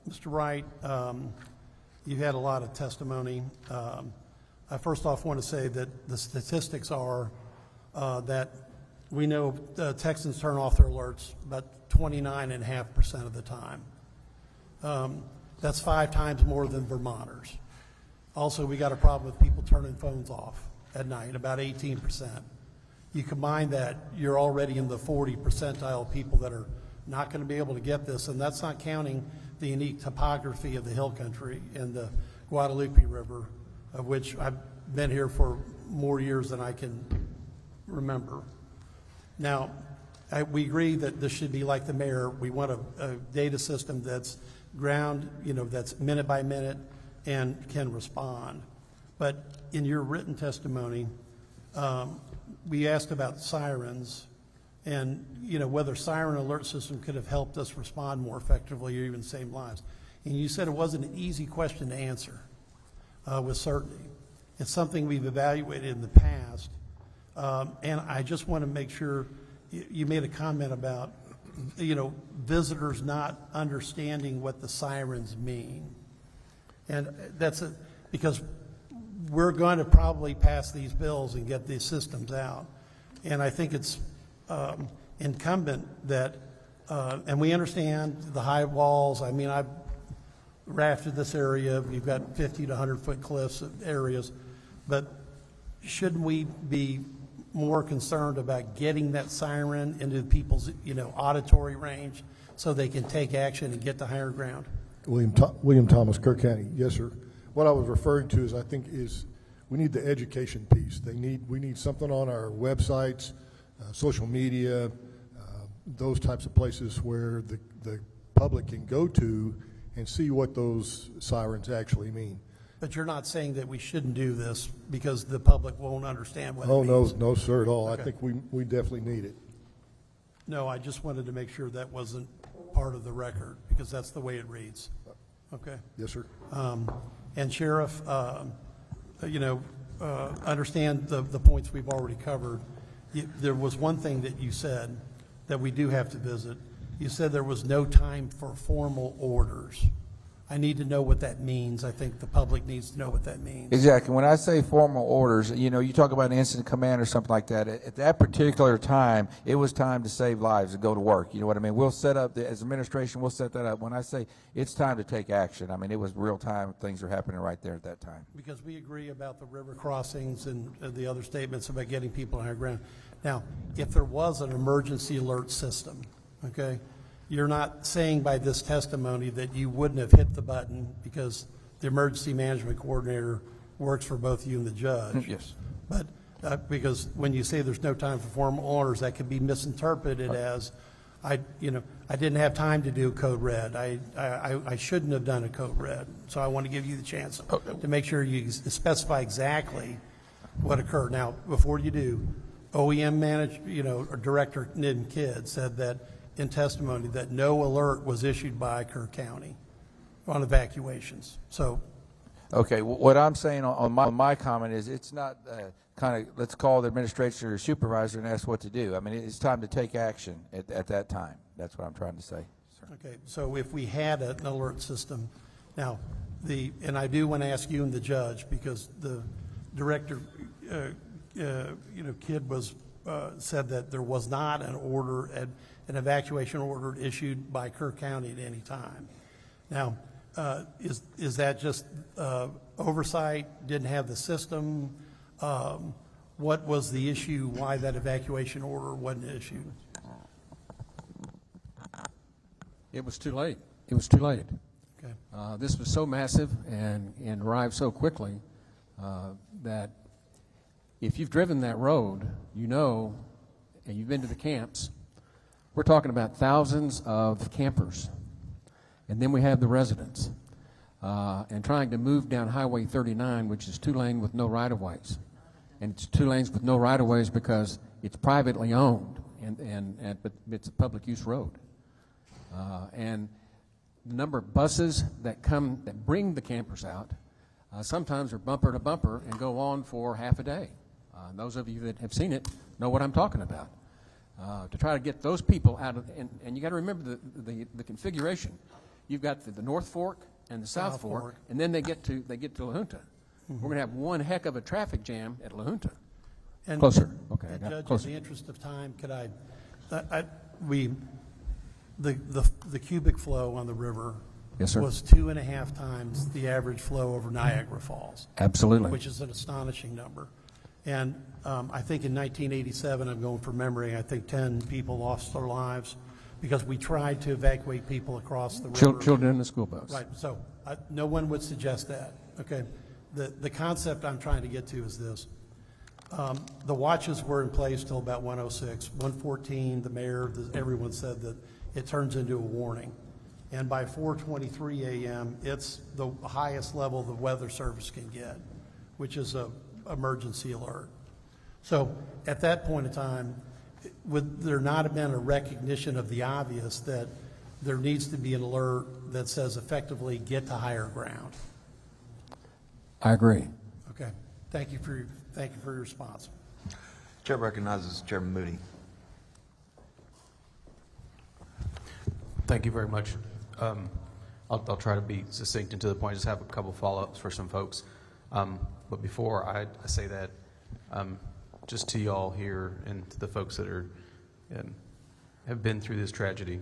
Mr. Wright, you had a lot of testimony. I first off want to say that the statistics are that we know Texans turn off their alerts about 29.5% of the time. That's 5 times more than Vermonters. Also, we got a problem with people turning phones off at night, about 18%. You combine that, you're already in the 40 percentile of people that are not going to be able to get this, and that's not counting the unique topography of the hill country and the Guadalupe River, of which I've been here for more years than I can remember. Now, we agree that this should be like the mayor. We want a data system that's ground, that's minute by minute and can respond. But in your written testimony, we asked about sirens and, whether siren alert system could have helped us respond more effectively or even save lives. And you said it wasn't an easy question to answer with certainty. It's something we've evaluated in the past. And I just want to make sure you made a comment about, visitors not understanding what the sirens mean. And that's because we're going to probably pass these bills and get these systems out. And I think it's incumbent that, and we understand the high walls. I mean, I've rafted this area. We've got 50 to 100-foot cliffs areas. But shouldn't we be more concerned about getting that siren into people's, auditory range so they can take action and get to higher ground? William Thomas, Kerr County. Yes, sir. What I was referring to is, I think, is we need the education piece. We need something on our websites, social media, those types of places where the public can go to and see what those sirens actually mean. But you're not saying that we shouldn't do this because the public won't understand what it means? No, sir, at all. Okay. I think we definitely need it. No, I just wanted to make sure that wasn't part of the record, because that's the way it reads. Okay? Yes, sir. And Sheriff, understand the points we've already covered. There was one thing that you said that we do have to visit. You said there was no time for formal orders. I need to know what that means. I think the public needs to know what that means. Exactly. When I say formal orders, you talk about an incident command or something like that. At that particular time, it was time to save lives and go to work. You know what I mean? We'll set up, as administration, we'll set that up. When I say it's time to take action, I mean, it was real time. Things are happening right there at that time. Because we agree about the river crossings and the other statements about getting people on higher ground. Now, if there was an emergency alert system, okay, you're not saying by this testimony that you wouldn't have hit the button because the emergency management coordinator works for both you and the judge. Yes. But because when you say there's no time for formal orders, that could be misinterpreted as, I didn't have time to do code red. I shouldn't have done a code red. So I want to give you the chance to make sure you specify exactly what occurred. Now, before you do, OEM or Director Nitin Kidd said that in testimony that no alert was issued by Kerr County on evacuations. So, okay, what I'm saying on my comment is it's not let's call the administrator or supervisor and ask what to do. I mean, it's time to take action at that time. That's what I'm trying to say. Sir. okay, so if we had an alert system, now and I do want to ask you and the judge, because the Director Kidd was said that there was not an evacuation order issued by Kerr County at any time. Now, is that just oversight? Didn't have the system? What was the issue? Why that evacuation order wasn't issued? It was too late. It was too late. Okay. This was so massive and arrived so quickly that if you've driven that road, and you've been to the camps, we're talking about thousands of campers. And then we have the residents. And trying to move down Highway 39, which is 2-lane with no right-of-ways. And it's 2 lanes with no right-of-ways because it's privately owned, but it's a public use road. And the number of buses that bring the campers out sometimes are bumper to bumper and go on for half a day. Those of you that have seen it know what I'm talking about. To try to get those people out of, and you got to remember the configuration. You've got the North Fork and the South Fork, and then they get to La Junta. We're going to have one heck of a traffic jam at La Junta. And closer. Okay, I got Judge, closer. in the interest of time, could the cubic flow on the river Yes, sir. was 2.5 times the average flow over Niagara Falls. Absolutely. Which is an astonishing number. And I think in 1987, I'm going from memory, I think 10 people lost their lives because we tried to evacuate people across the river. Children in the school bus. Right. So no one would suggest that. Okay. The concept I'm trying to get to is this. The watches were in place till about 1:06. 1:14, the mayor, everyone said that it turns into a warning. And by 4:23 a.m., it's the highest level the Weather Service can get, which is a emergency alert. So at that point in time, would there not have been a recognition of the obvious that there needs to be an alert that says effectively get to higher ground? I agree. Okay. Thank you for your response. Chair recognizes Chairman Moody. Thank you very much. I'll try to be succinct and to the point. I just have a couple follow-ups for some folks. But before I say that, just to y'all here and to the folks that have been through this tragedy,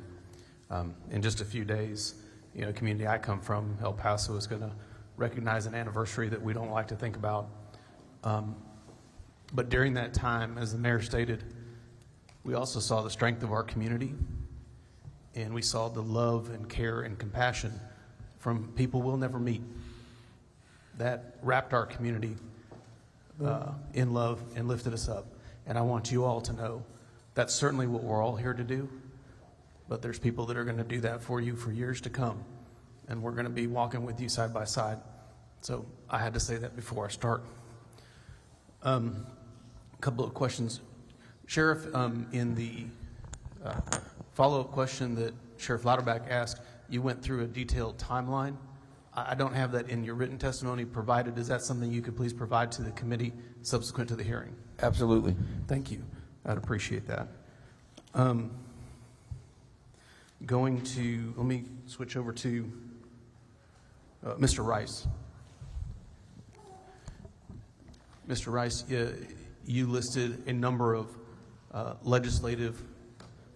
in just a few days, the community I come from, El Paso, is going to recognize an anniversary that we don't like to think about. But during that time, as the mayor stated, we also saw the strength of our community, and we saw the love and care and compassion from people we'll never meet that wrapped our community in love and lifted us up. And I want you all to know that's certainly what we're all here to do, but there's people that are going to do that for you for years to come, and we're going to be walking with you side by side. So I had to say that before I start. A couple of questions. Sheriff, in the follow-up question that Sheriff Lauterbach asked, you went through a detailed timeline. I don't have that in your written testimony provided. Is that something you could please provide to the committee subsequent to the hearing? Absolutely. Thank you. I'd appreciate that. Let me switch over to Mr. Rice. Mr. Rice, you listed a number of legislative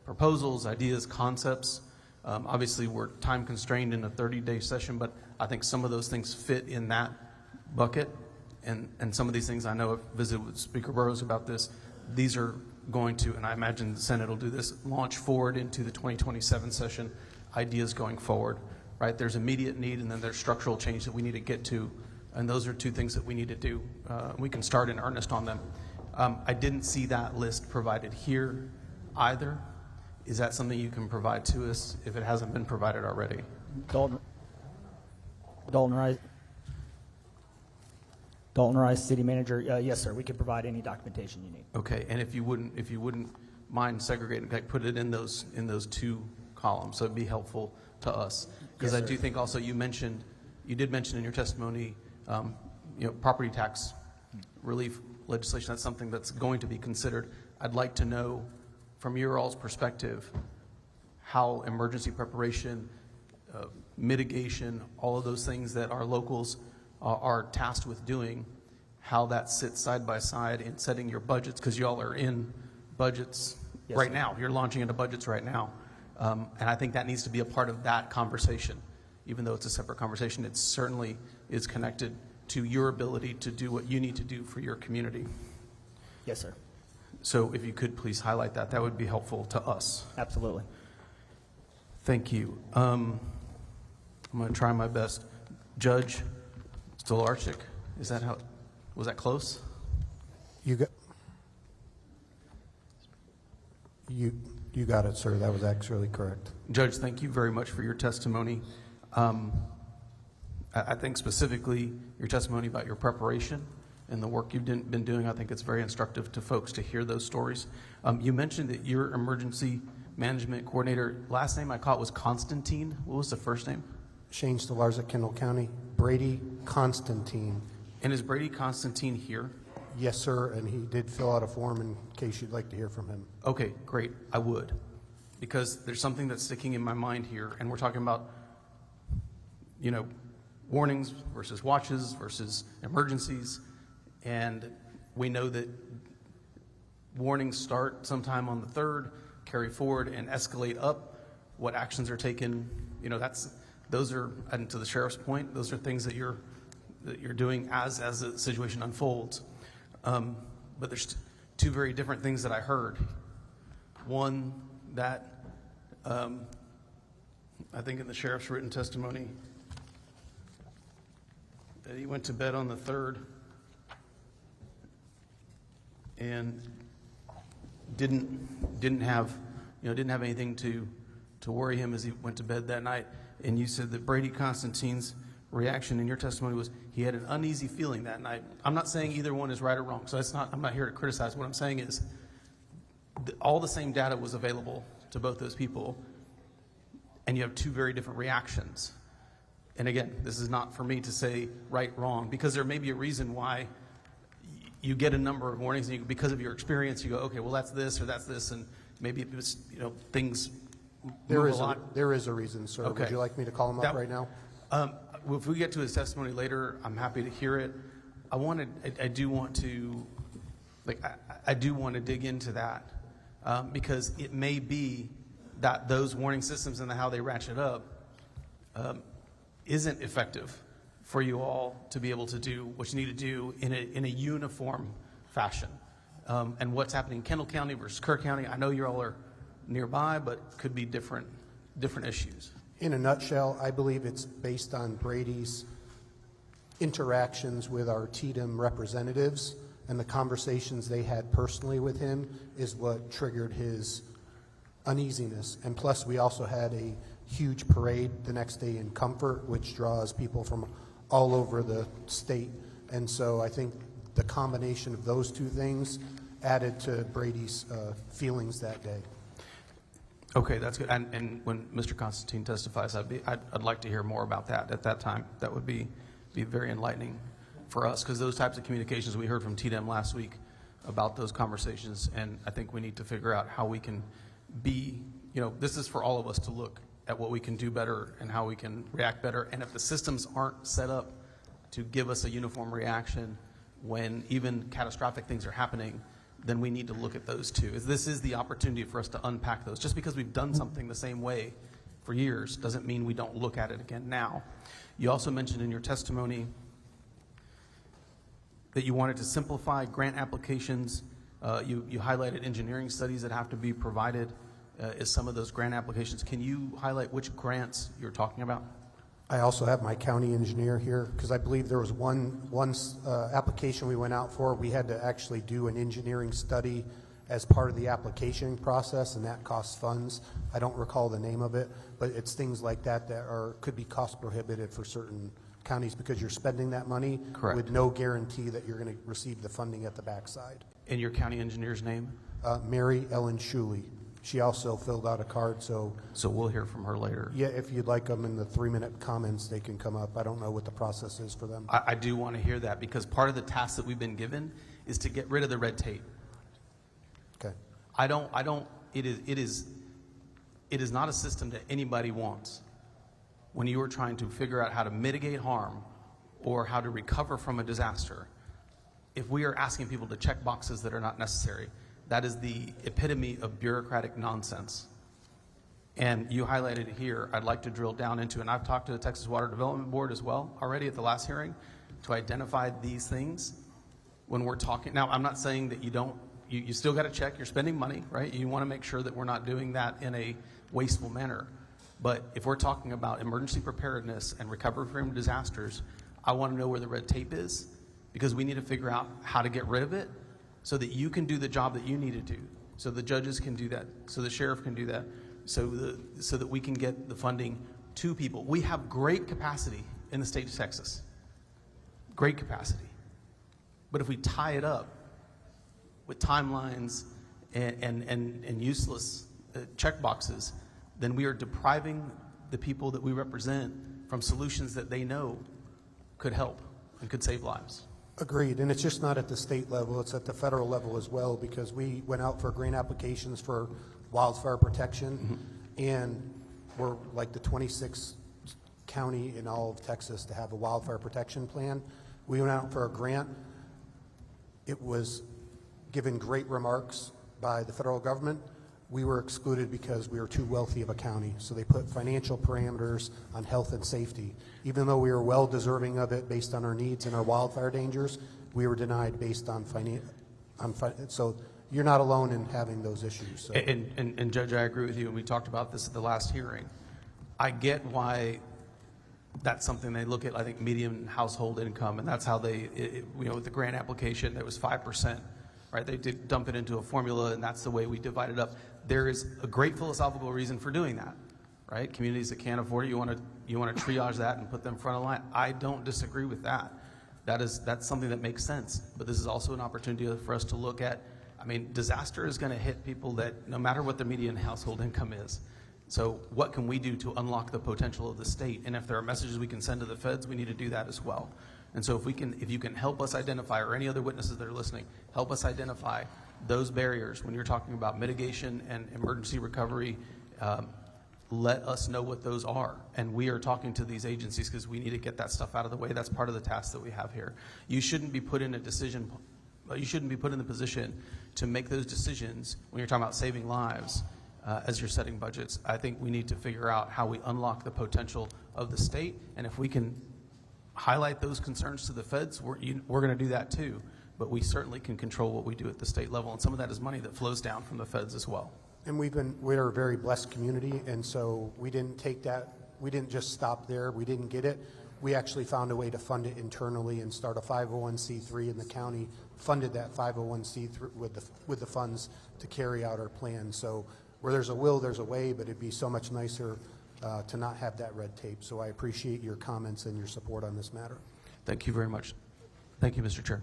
proposals, ideas, concepts. Obviously, we're time constrained in a 30-day session, but I think some of those things fit in that bucket. And some of these things, I know I've visited with Speaker Burrows about this. These are going to, and I imagine the Senate will do this, launch forward into the 2027 session, ideas going forward, right? There's immediate need, and then there's structural change that we need to get to. And those are two things that we need to do. We can start in earnest on them. I didn't see that list provided here either. Is that something you can provide to us if it hasn't been provided already? Dalton Rice, City Manager. Yes, sir. We can provide any documentation you need. Okay, and if you wouldn't mind segregating, like put it in those two columns, so it'd be helpful to us. Because Yes, I do think also you did mention in your testimony, property tax relief legislation. That's something that's going to be considered. I'd like to know, from your all's perspective, how emergency preparation, mitigation, all of those things that our locals are tasked with doing, how that sits side by side in setting your budgets, because y'all are in budgets right now. You're launching into budgets right now. And I think that needs to be a part of that conversation. Even though it's a separate conversation, it certainly is connected to your ability to do what you need to do for your community. Yes, sir. So if you could please highlight that, that would be helpful to us. Absolutely. Thank you. I'm going to try my best. Judge Stolarczyk, is that how? Was that close? You got it, sir. That was actually correct. Judge, thank you very much for your testimony. I think specifically your testimony about your preparation and the work you've been doing, I think it's very instructive to folks to hear those stories. You mentioned that your emergency management coordinator, last name I caught was Constantine. What was the first name? Shane Stolarczyk, Kendall County. Brady Constantine. And is Brady Constantine here? Yes, sir, and he did fill out a form in case you'd like to hear from him. Okay, great. I would. Because there's something that's sticking in my mind here, and we're talking about, warnings versus watches versus emergencies. And we know that warnings start sometime on the 3rd, carry forward and escalate up. What actions are taken, those are, and to the sheriff's point, those are things that you're doing as the situation unfolds. But there's two very different things that I heard. One, that I think in the sheriff's written testimony, that he went to bed on the 3rd and didn't have anything to worry him as he went to bed that night. And you said that Brady Constantine's reaction in your testimony was he had an uneasy feeling that night. I'm not saying either one is right or wrong, so I'm not here to criticize. What I'm saying is all the same data was available to both those people, and you have two very different reactions. And again, this is not for me to say right, wrong, because there may be a reason why you get a number of warnings, and because of your experience, you go, okay, well, that's this or that's this, and maybe it was, things move a lot. There is a reason, sir. Okay. Would you like me to call him up right now? If we get to his testimony later, I'm happy to hear it. I do want to dig into that because it may be that those warning systems and how they ratchet up isn't effective for you all to be able to do what you need to do in a uniform fashion. And what's happening in Kendall County versus Kerr County, I know you all are nearby, but could be different issues. In a nutshell, I believe it's based on Brady's interactions with our TDM representatives and the conversations they had personally with him is what triggered his uneasiness. And plus, we also had a huge parade the next day in Comfort, which draws people from all over the state. And so I think the combination of those two things added to Brady's feelings that day. Okay, that's good. And when Mr. Constantine testifies, I'd like to hear more about that at that time. That would be very enlightening for us, because those types of communications we heard from TDM last week about those conversations, and I think we need to figure out how we can be, this is for all of us to look at what we can do better and how we can react better. And if the systems aren't set up to give us a uniform reaction when even catastrophic things are happening, then we need to look at those too. This is the opportunity for us to unpack those. Just because we've done something the same way for years doesn't mean we don't look at it again now. You also mentioned in your testimony that you wanted to simplify grant applications. You highlighted engineering studies that have to be provided as some of those grant applications. Can you highlight which grants you're talking about? I also have my county engineer here because I believe there was one application we went out for. We had to actually do an engineering study as part of the application process, and that costs funds. I don't recall the name of it, but it's things like that could be cost prohibitive for certain counties because you're spending that money with no guarantee that you're going to receive the funding at the backside. And your county engineer's name? Mary Ellen Schuley. She also filled out a card, so we'll hear from her later. Yeah, if you'd like them in the 3-minute comments, they can come up. I don't know what the process is for them. I do want to hear that because part of the task that we've been given is to get rid of the red tape. Okay. It is not a system that anybody wants. When you are trying to figure out how to mitigate harm or how to recover from a disaster, if we are asking people to check boxes that are not necessary, that is the epitome of bureaucratic nonsense. And you highlighted it here. I'd like to drill down into, and I've talked to the Texas Water Development Board as well already at the last hearing to identify these things when we're talking. Now, I'm not saying that you still got to check. You're spending money, right? You want to make sure that we're not doing that in a wasteful manner. But if we're talking about emergency preparedness and recovery from disasters, I want to know where the red tape is because we need to figure out how to get rid of it so that you can do the job that you need to do, so the judges can do that, so the sheriff can do that, so that we can get the funding to people. We have great capacity in the state of Texas, great capacity. But if we tie it up with timelines and useless check boxes, then we are depriving the people that we represent from solutions that they know could help and could save lives. Agreed, and it's just not at the state level, it's at the federal level as well, because we went out for grant applications for wildfire protection, and we're like the 26th county in all of Texas to have a wildfire protection plan. We went out for a grant. It was given great remarks by the federal government. We were excluded because we were too wealthy of a county, so they put financial parameters on health and safety. Even though we were well deserving of it based on our needs and our wildfire dangers, we were denied based on so you're not alone in having those issues. So. And Judge, I agree with you, and we talked about this at the last hearing. I get why that's something they look at, I think, median household income, and that's how with the grant application, it was 5%, right? They did dump it into a formula, and that's the way we divide it up. There is a great philosophical reason for doing that, right? Communities that can't afford it, you want to triage that and put them front of line. I don't disagree with that. That's something that makes sense. But this is also an opportunity for us to look at, disaster is going to hit people that no matter what their median household income is. So what can we do to unlock the potential of the state? And if there are messages we can send to the feds, we need to do that as well. And so if you can help us identify, or any other witnesses that are listening, help us identify those barriers when you're talking about mitigation and emergency recovery, let us know what those are. And we are talking to these agencies because we need to get that stuff out of the way. That's part of the task that we have here. You shouldn't be put in you shouldn't be put in the position to make those decisions when you're talking about saving lives as you're setting budgets. I think we need to figure out how we unlock the potential of the state. And if we can highlight those concerns to the feds, we're going to do that too. But we certainly can control what we do at the state level, and some of that is money that flows down from the feds as well. And we're a very blessed community, and so we didn't take that we didn't just stop there. We didn't get it. We actually found a way to fund it internally and start a 501c3, and the county funded that 501c3 with the funds to carry out our plan. So where there's a will, there's a way, but it'd be so much nicer to not have that red tape. So I appreciate your comments and your support on this matter. Thank you very much. Thank you, Mr. Chair.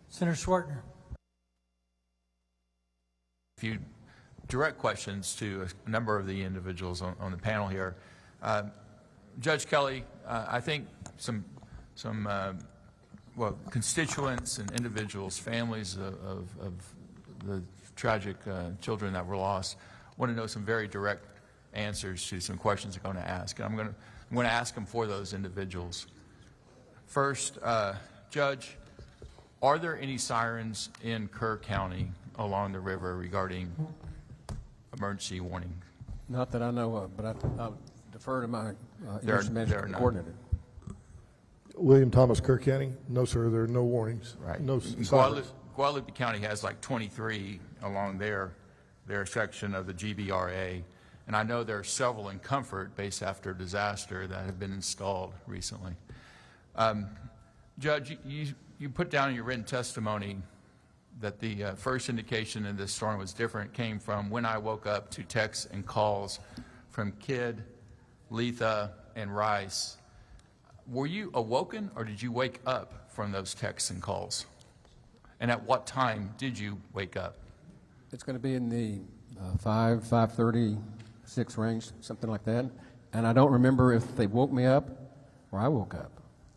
Senator Swartner. A few direct questions to a number of the individuals on the panel here. Judge Kelly, I think some constituents and individuals, families of the tragic children that were lost, want to know some very direct answers to some questions I'm going to ask. And I'm going to ask them for those individuals. First, Judge, are there any sirens in Kerr County along the river regarding emergency warning? Not that I know of, but I'll defer to my emergency management coordinator. William Thomas, Kerr County. No, sir, there are no warnings. Right. No sirens. Guadalupe County has like 23 along their section of the GBRA, and I know there are several in Comfort based after disaster that have been installed recently. Judge, you put down in your written testimony that the first indication in this storm was different came from when I woke up to texts and calls from Kidd, Letha, and Rice. Were you awoken, or did you wake up from those texts and calls? And at what time did you wake up? It's going to be in the 5:36 range, something like that. And I don't remember if they woke me up or I woke up.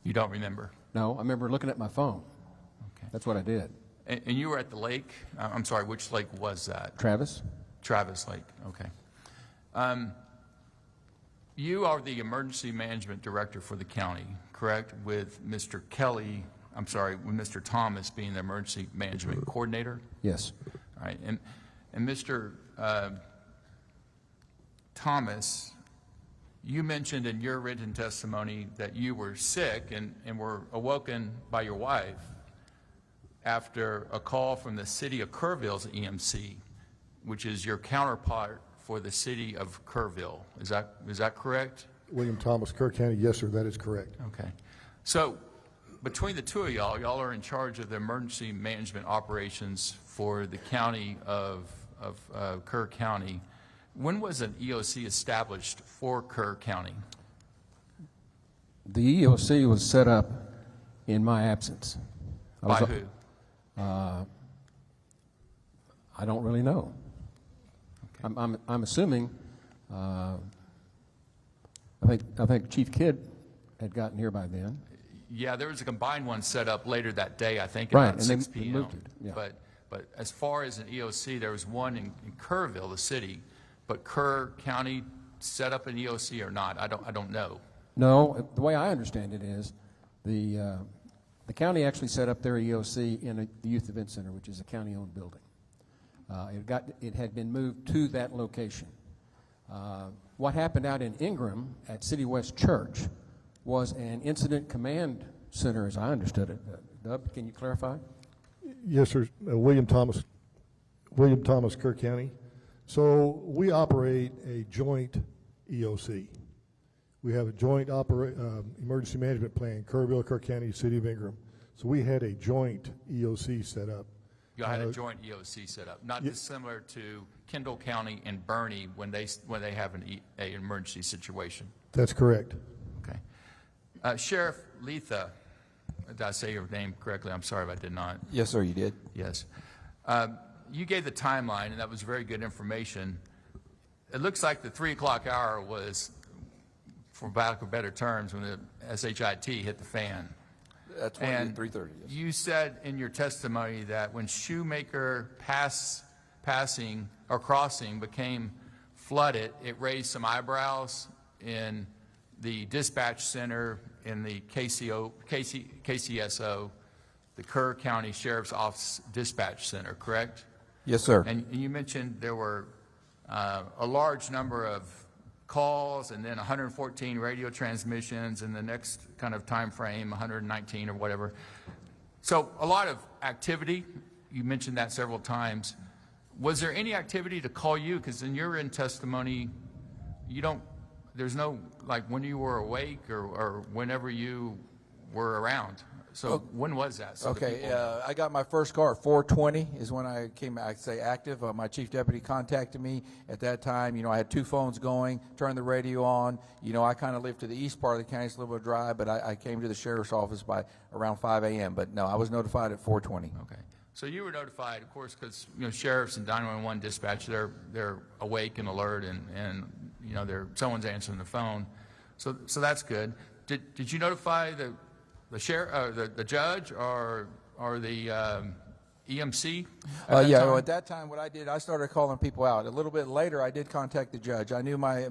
You don't remember? No, I remember looking at my phone. Okay. That's what I did. And you were at the lake? I'm sorry, which lake was that? Travis? Travis Lake, okay. You are the emergency management director for the county, correct? With Mr. Kelly, I'm sorry, with Mr. Thomas being the emergency management coordinator? Yes. All right, and Mr. Thomas, you mentioned in your written testimony that you were sick and were awoken by your wife after a call from the city of Kerrville's EMC, which is your counterpart for the city of Kerrville. Is that correct? William Thomas, Kerr County. Yes, sir, that is correct. Okay. So between the two of y'all are in charge of the emergency management operations for the county of Kerr County. When was an EOC established for Kerr County? The EOC was set up in my absence. By who? I don't really know. Okay. I'm assuming. I think Chief Kidd had gotten here by then. Yeah, there was a combined one set up later that day, I think, right, about 6 they p.m. moved it. Yeah. But as far as an EOC, there was one in Kerrville, the city. But Kerr County set up an EOC or not? I don't know. No, the way I understand it is the county actually set up their EOC in the Youth Event Center, which is a county-owned building. It had been moved to that location. What happened out in Ingram at City West Church was an incident command center, as I understood it. Dub, can you clarify? Yes, sir. William Thomas, Kerr County. So we operate a joint EOC. We have a joint emergency management plan, Kerrville, Kerr County, City of Ingram. So we had a joint EOC set up. You had a joint EOC set up, not dissimilar to Kendall County and Bernie when they have an emergency situation. That's correct. Okay. Sheriff Letha, did I say your name correctly? I'm sorry if I did not. Yes, sir, you did. Yes. You gave the timeline, and that was very good information. It looks like the 3 o'clock hour was, for lack of better terms, when the SHIT hit the fan. That's 3:30. Yes. You said in your testimony that when Shoemaker passing or crossing became flooded, it raised some eyebrows in the dispatch center in the KCSO, the Kerr County Sheriff's Office Dispatch Center, correct? Yes, sir. And you mentioned there were a large number of calls and then 114 radio transmissions in the next kind of time frame, 119 or whatever. So a lot of activity. You mentioned that several times. Was there any activity to call you? Because in your testimony, you don't, there's no, like, when you were awake or whenever you were around. So when was that? So the Okay, people- I got my first call at 4:20 is when I came, I say active. My chief deputy contacted me at that time. I had 2 phones going, turned the radio on. I kind of lived to the east part of the county, it's a little bit dry, but I came to the sheriff's office by around 5 a.m. But no, I was notified at 4:20. Okay. So you were notified, of course, because, sheriffs and 911 dispatch, they're awake and alert and someone's answering the phone. So that's good. Did you notify the sheriff, the judge, or the EMC? Yeah, well, at that time, what I did, I started calling people out. A little bit later, I did contact the judge. I knew my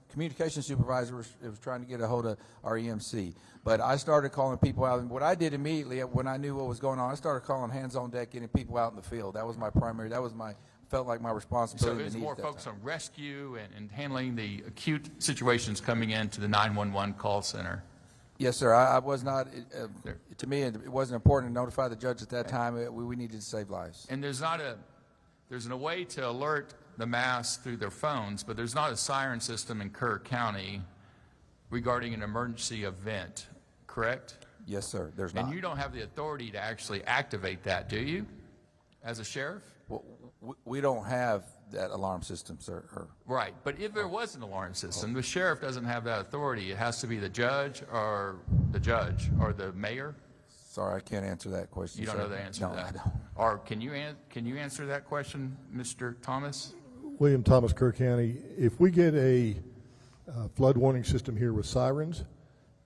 communication supervisor was trying to get a hold of our EMC. But I started calling people out. And what I did immediately, when I knew what was going on, I started calling hands on deck, getting people out in the field. That was my primary, felt like my So responsibility. it's more focused on rescue and handling the acute situations coming into the 911 call center. Yes, sir. I was not, to me, it wasn't important to notify the judge at that time. We needed to save lives. And there's a way to alert the mass through their phones, but there's not a siren system in Kerr County regarding an emergency event, correct? Yes, sir. There's not. And you don't have the authority to actually activate that, do you, as a sheriff? Well, we don't have that alarm system, sir. Right, but if there was an alarm system, the sheriff doesn't have that authority. It has to be the judge or the mayor. Sorry, I can't answer that question. You don't sir. know the answer no, to that. I don't. Or can you answer that question, Mr. Thomas? William Thomas, Kerr County. If we get a flood warning system here with sirens,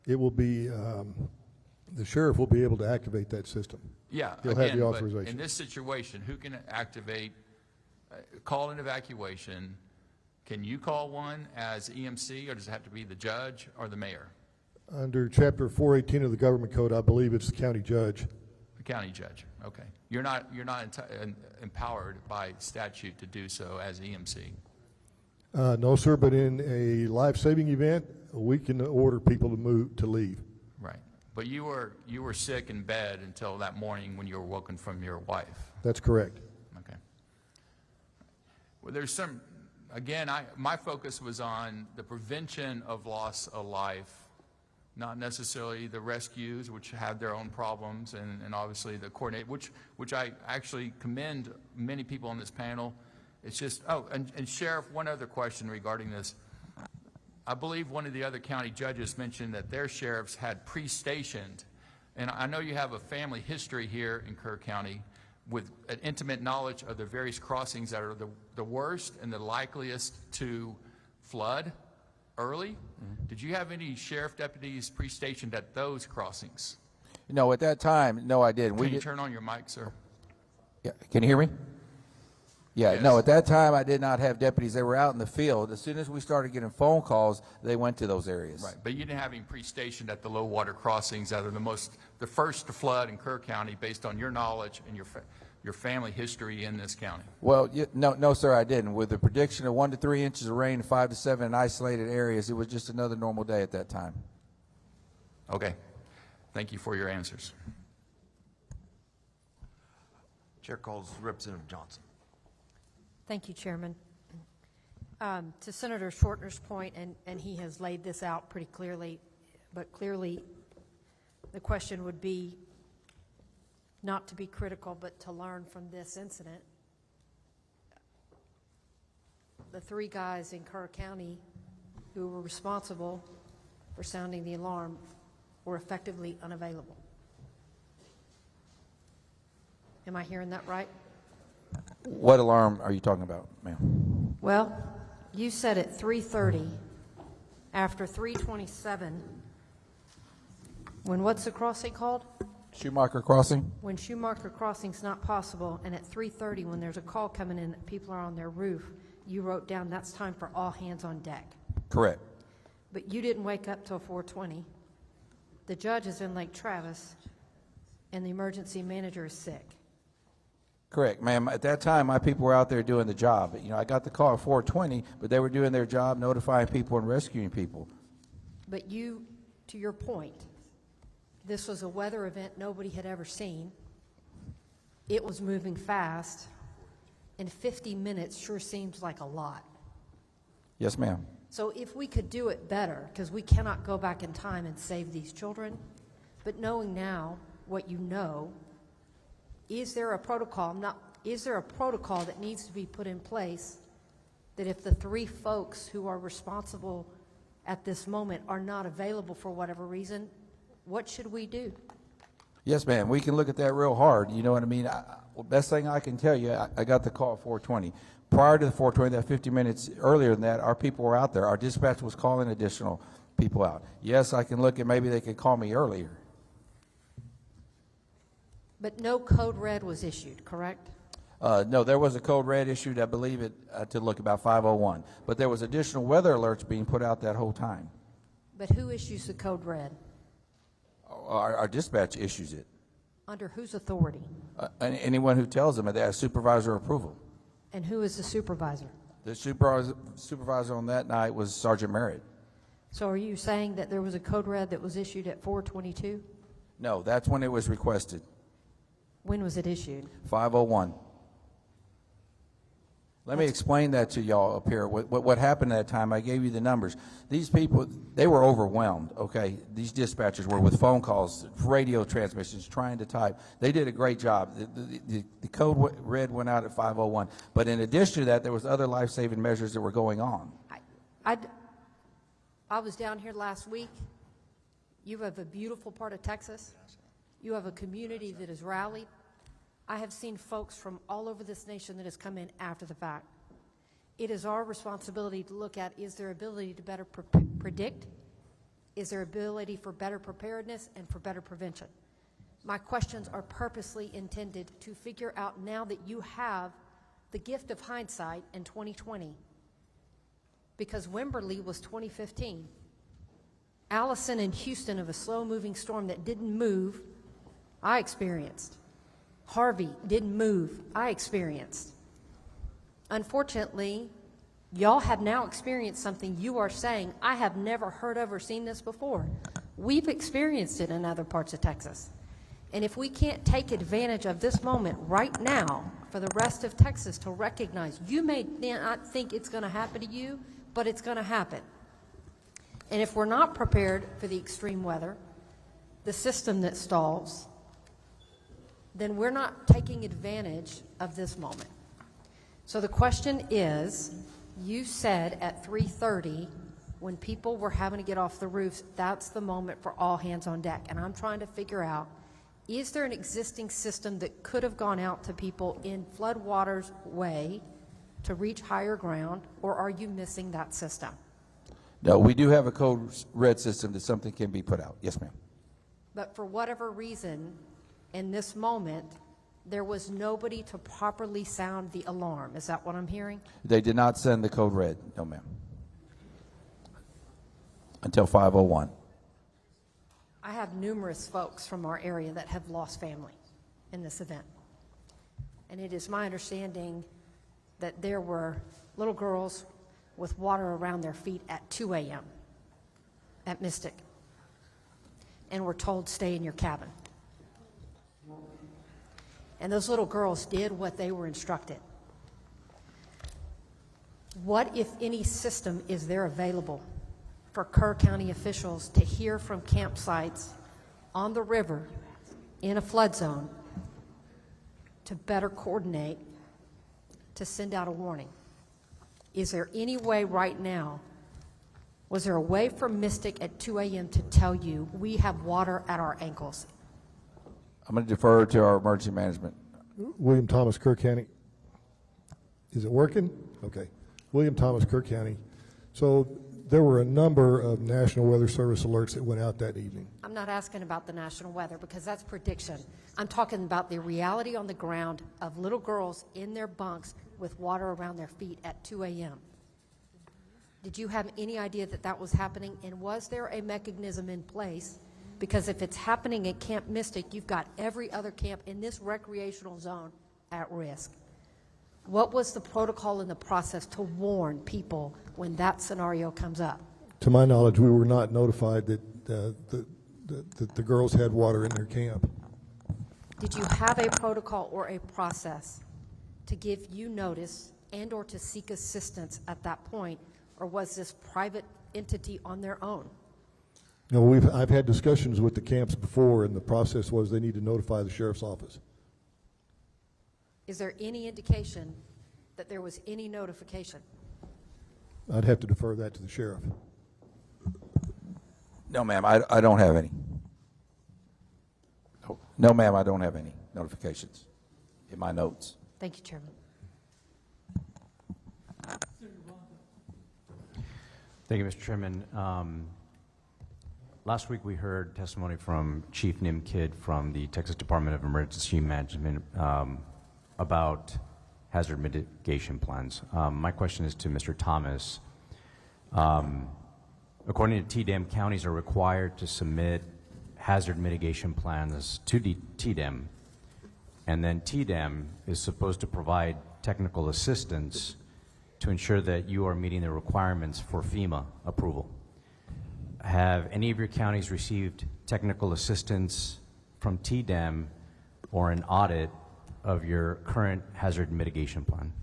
it will be, the sheriff will be able to activate that system. Yeah, He'll again, have the but authorization. in this situation, who can activate, call an evacuation? Can you call one as EMC, or does it have to be the judge or the mayor? Under Chapter 418 of the Government Code, I believe it's the county judge. The county judge, okay. You're not empowered by statute to do so as EMC. No, sir, but in a life-saving event, we can order people to leave. Right. But you were sick in bed until that morning when you were woken from your wife. That's correct. Okay. Well, there's some, again, my focus was on the prevention of loss of life, not necessarily the rescues, which have their own problems, and obviously the coordinate, which I actually commend many people on this panel. It's just, and Sheriff, one other question regarding this. I believe one of the other county judges mentioned that their sheriffs had pre-stationed, and I know you have a family history here in Kerr County with an intimate knowledge of the various crossings that are the worst and the likeliest to flood early. Mm-hmm. Did you have any sheriff deputies pre-stationed at those crossings? No, at that time, no, I didn't. Can you turn on your mic, sir? Yeah, can you hear me? Yeah, Yes. no, at that time I did not have deputies. They were out in the field. As soon as we started getting phone calls, they went to those areas. Right, but you didn't have any pre-stationed at the low water crossings that are the first to flood in Kerr County based on your knowledge and your family history in this county. Well, no, sir, I didn't. With the prediction of 1 to 3 inches of rain, 5 to 7 in isolated areas, it was just another normal day at that time. Okay, thank you for your answers. Chair calls Representative Johnson. Thank you, Chairman. To Senator Shortner's point, and he has laid this out pretty clearly, but clearly the question would be not to be critical, but to learn from this incident. The 3 guys in Kerr County who were responsible for sounding the alarm were effectively unavailable. Am I hearing that right? What alarm are you talking about, ma'am? Well, you said at 3:30, after 3:27, when what's the crossing called? Schumacher Crossing? When Schumacher Crossing's not possible, and at 3:30, when there's a call coming in that people are on their roof, you wrote down that's time for all hands on deck. Correct. But you didn't wake up till 4:20. The judge is in Lake Travis, and the emergency manager is sick. Correct, ma'am. At that time, my people were out there doing the job. You know, I got the call at 4:20, but they were doing their job, notifying people and rescuing people. But you, to your point, this was a weather event nobody had ever seen. It was moving fast, and 50 minutes sure seems like a lot. Yes, ma'am. So if we could do it better, because we cannot go back in time and save these children, but knowing now what you know, is there a protocol? Is there a protocol that needs to be put in place that if the 3 folks who are responsible at this moment are not available for whatever reason, what should we do? Yes, ma'am. We can look at that real hard. You know what I mean? Best thing I can tell you, I got the call at 4:20. Prior to the 4:20, that 50 minutes earlier than that, our people were out there. Our dispatch was calling additional people out. Yes, I can look at maybe they could call me earlier. But no code red was issued, correct? No, there was a code red issued, I believe it, to look about 5:01. But there was additional weather alerts being put out that whole time. But who issues the code red? Our dispatch issues it. Under whose authority? Anyone who tells them that they have supervisor approval. And who is the supervisor? The supervisor on that night was Sergeant Merritt. So are you saying that there was a code red that was issued at 4:22? No, that's when it was requested, When was it issued? 5:01. Let me explain that to y'all up here. What happened at that time, I gave you the numbers. These people, they were overwhelmed, okay? These dispatchers were with phone calls, radio transmissions, trying to type. They did a great job. The code red went out at 5:01. But in addition to that, there was other life-saving measures that were going on. I was down here last week. You have a beautiful part of Texas. You have a community that has rallied. I have seen folks from all over this nation that has come in after the fact. It is our responsibility to look at, is there ability to better predict? Is there ability for better preparedness and for better prevention? My questions are purposely intended to figure out, now that you have the gift of hindsight in 2020, because Wimberley was 2015. Allison in Houston, of a slow-moving storm that didn't move, I experienced. Harvey didn't move, I experienced. Unfortunately, y'all have now experienced something you are saying, I have never heard of or seen this before. We've experienced it in other parts of Texas. And if we can't take advantage of this moment right now for the rest of Texas to recognize, you may not think it's going to happen to you, but it's going to happen. And if we're not prepared for the extreme weather, the system that stalls, then we're not taking advantage of this moment. So the question is, you said at 3:30, when people were having to get off the roofs, that's the moment for all hands on deck. And I'm trying to figure out, is there an existing system that could have gone out to people in floodwaters way to reach higher ground, or are you missing that system? No, we do have a code red system that something can be put out. Yes, ma'am. But for whatever reason, in this moment, there was nobody to properly sound the alarm. Is that what I'm hearing? They did not send the code red. No, ma'am. Until 5:01. I have numerous folks from our area that have lost family in this event. And it is my understanding that there were little girls with water around their feet at 2 a.m. at Mystic and were told, stay in your cabin. And those little girls did what they were instructed. What, if any, system is there available for Kerr County officials to hear from campsites on the river in a flood zone to better coordinate, to send out a warning? Is there any way right now, was there a way for Mystic at 2 a.m. to tell you we have water at our ankles? I'm going to defer to our emergency management. William Thomas, Kerr County. Is it working? Okay. William Thomas, Kerr County. So there were a number of National Weather Service alerts that went out that evening. I'm not asking about the national weather because that's prediction. I'm talking about the reality on the ground of little girls in their bunks with water around their feet at 2 a.m. Did you have any idea that that was happening? And was there a mechanism in place? Because if it's happening at Camp Mystic, you've got every other camp in this recreational zone at risk. What was the protocol and the process to warn people when that scenario comes up? To my knowledge, we were not notified that the girls had water in their camp. Did you have a protocol or a process to give you notice and or to seek assistance at that point? or was this private entity on their own? No, I've had discussions with the camps before, and the process was they need to notify the sheriff's office. Is there any indication that there was any notification? I'd have to defer that to the sheriff. No, ma'am, I don't have any. No, ma'am, I don't have any notifications in my notes. Thank you, Chairman. Thank you, Mr. Chairman. Last week we heard testimony from Chief Nim Kidd from the Texas Department of Emergency Management about hazard mitigation plans. My question is to Mr. Thomas. According to TDEM, counties are required to submit hazard mitigation plans to TDEM, and then TDEM is supposed to provide technical assistance to ensure that you are meeting the requirements for FEMA approval. Have any of your counties received technical assistance from TDEM or an audit of your current hazard mitigation plan?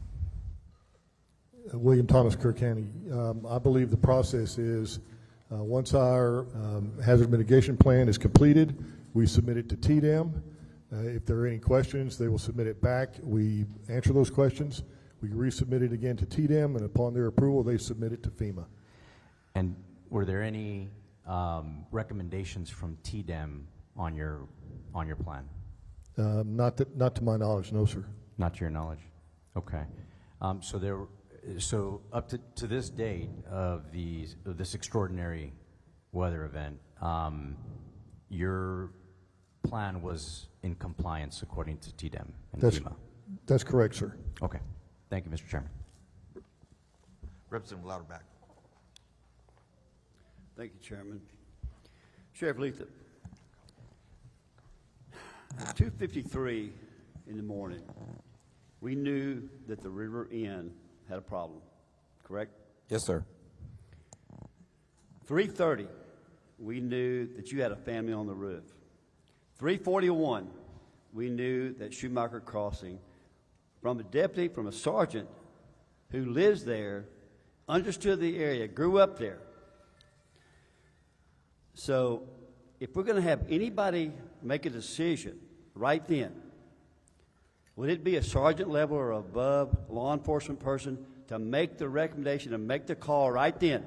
William Thomas, Kerr County. I believe the process is once our hazard mitigation plan is completed, we submit it to TDEM. If there are any questions, they will submit it back. We answer those questions. We resubmit it again to TDEM, and upon their approval, they submit it to FEMA. And were there any recommendations from TDEM on your plan? Not to my knowledge, no, sir. Not to your knowledge. Okay. So up to this date of this extraordinary weather event, your plan was in compliance according to TDEM and FEMA? That's correct, sir. Okay. Thank you, Mr. Chairman. Representative Louderback. Thank you, Chairman. Sheriff Letha, 2:53 in the morning, we knew that the River Inn had a problem, correct? Yes, sir. 3:30, we knew that you had a family on the roof. 3:41, we knew that Schumacher Crossing, from a deputy, from a sergeant who lives there, understood the area, grew up there. So if we're going to have anybody make a decision right then, would it be a sergeant level or above law enforcement person to make the recommendation and make the call right then?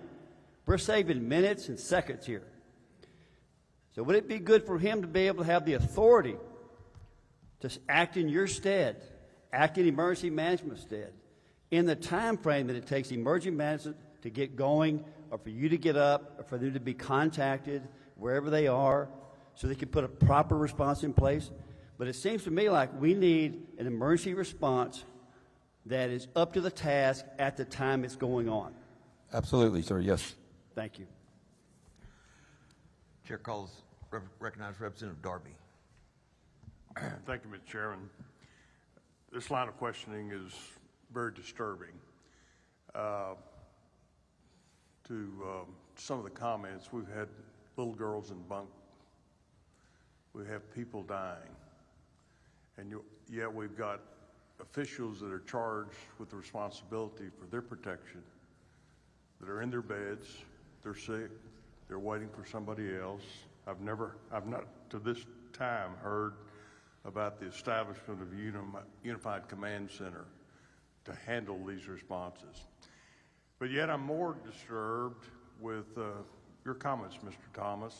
We're saving minutes and seconds here. So would it be good for him to be able to have the authority to act in your stead, act in emergency management stead, in the time frame that it takes emergency management to get going, or for you to get up, or for them to be contacted wherever they are, so they can put a proper response in place? But it seems to me like we need an emergency response that is up to the task at the time it's going on. Absolutely, sir, yes. Thank you. Chair calls, recognize Representative Darby. Thank you, Mr. Chairman. This line of questioning is very disturbing. Some of the comments, we've had little girls in bunk. We have people dying. And yet we've got officials that are charged with the responsibility for their protection, that are in their beds, they're sick, they're waiting for somebody else. I've not to this time heard about the establishment of a unified command center to handle these responses. But yet I'm more disturbed with your comments, Mr. Thomas,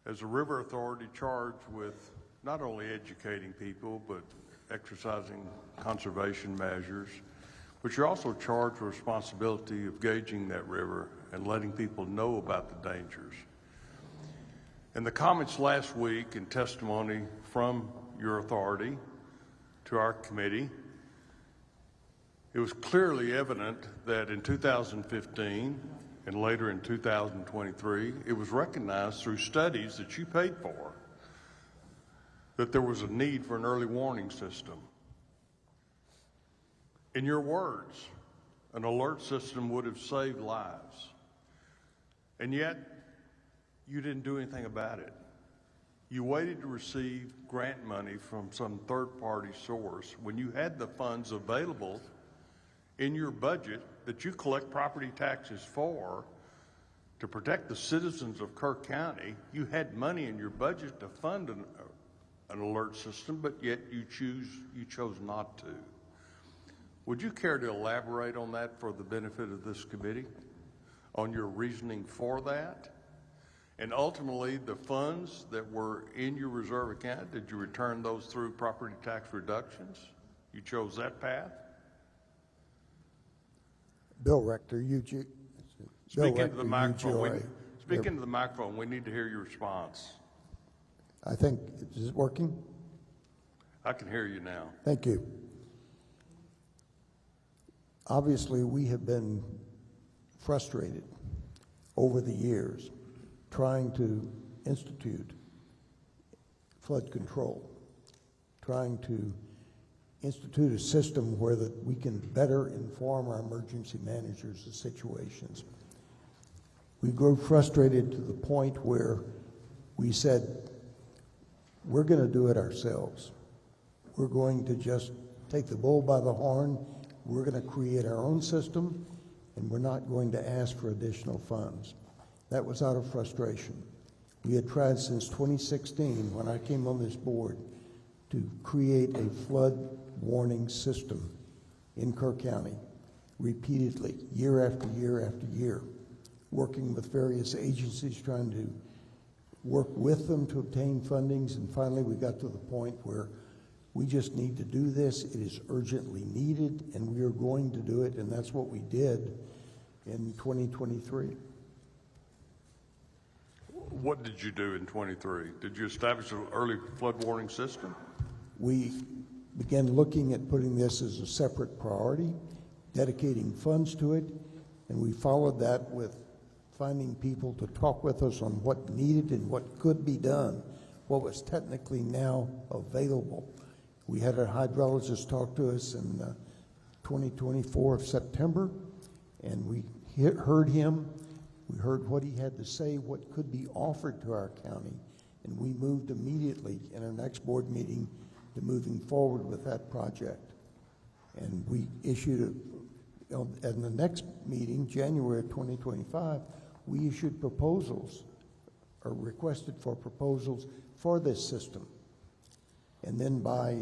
as a river authority charged with not only educating people, but exercising conservation measures, but you're also charged with responsibility of gauging that river and letting people know about the dangers. And the comments last week and testimony from your authority to our committee, it was clearly evident that in 2015 and later in 2023, it was recognized through studies that you paid for that there was a need for an early warning system. In your words, an alert system would have saved lives. And yet, you didn't do anything about it. You waited to receive grant money from some third-party source when you had the funds available in your budget that you collect property taxes for to protect the citizens of Kerr County. You had money in your budget to fund an alert system, but yet you chose not to. Would you care to elaborate on that for the benefit of this committee, on your reasoning for that? And ultimately, the funds that were in your reserve account, did you return those through property tax reductions? You chose that path? Bill Rector, Speak into the microphone. Speak into the microphone. We need to hear your response. I think, is it working? I can hear you now. Thank you. Obviously, we have been frustrated over the years trying to institute flood control, trying to institute a system where that we can better inform our emergency managers of situations. We grew frustrated to the point where we said, we're going to do it ourselves. We're going to just take the bull by the horn. We're going to create our own system, and we're not going to ask for additional funds. That was out of frustration. We had tried since 2016, when I came on this board, to create a flood warning system in Kerr County repeatedly, year after year after year, working with various agencies, trying to work with them to obtain fundings, and finally we got to the point where we just need to do this. It is urgently needed, and we are going to do it, and that's what we did in 2023. What did you do in 23? Did you establish an early flood warning system? We began looking at putting this as a separate priority, dedicating funds to it, and we followed that with finding people to talk with us on what needed and what could be done, what was technically now available. We had a hydrologist talk to us in 2024 of September, and we heard him. We heard what he had to say, what could be offered to our county, and we moved immediately in our next board meeting to moving forward with that project. And we issued, at the next meeting, January of 2025, we issued proposals, or requested for proposals for this system. And then by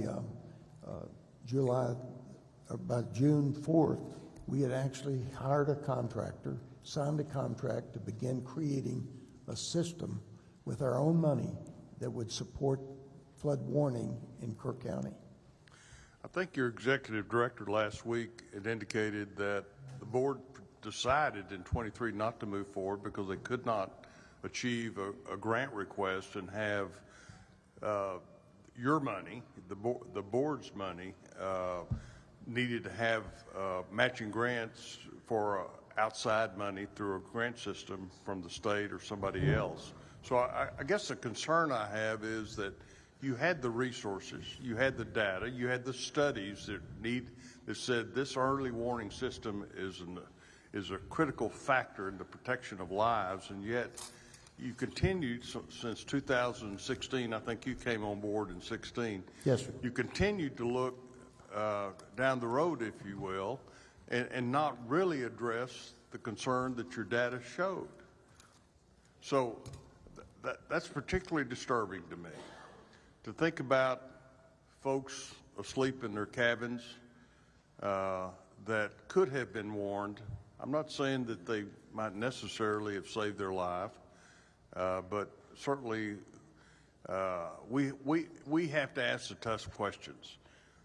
June 4th, we had actually hired a contractor, signed a contract to begin creating a system with our own money that would support flood warning in Kerr County. I think your executive director last week had indicated that the board decided in 23 not to move forward because they could not achieve a grant request and have your money, the board's money, needed to have matching grants for outside money through a grant system from the state or somebody else. So I guess the concern I have is that you had the resources, you had the data, you had the studies that said this early warning system is a critical factor in the protection of lives, and yet you continued since 2016. I think you came on board in 16. Yes, sir. You continued to look down the road, if you will, and not really address the concern that your data showed. So that's particularly disturbing to me, to think about folks asleep in their cabins that could have been warned. I'm not saying that they might necessarily have saved their life, but certainly we have to ask the tough questions.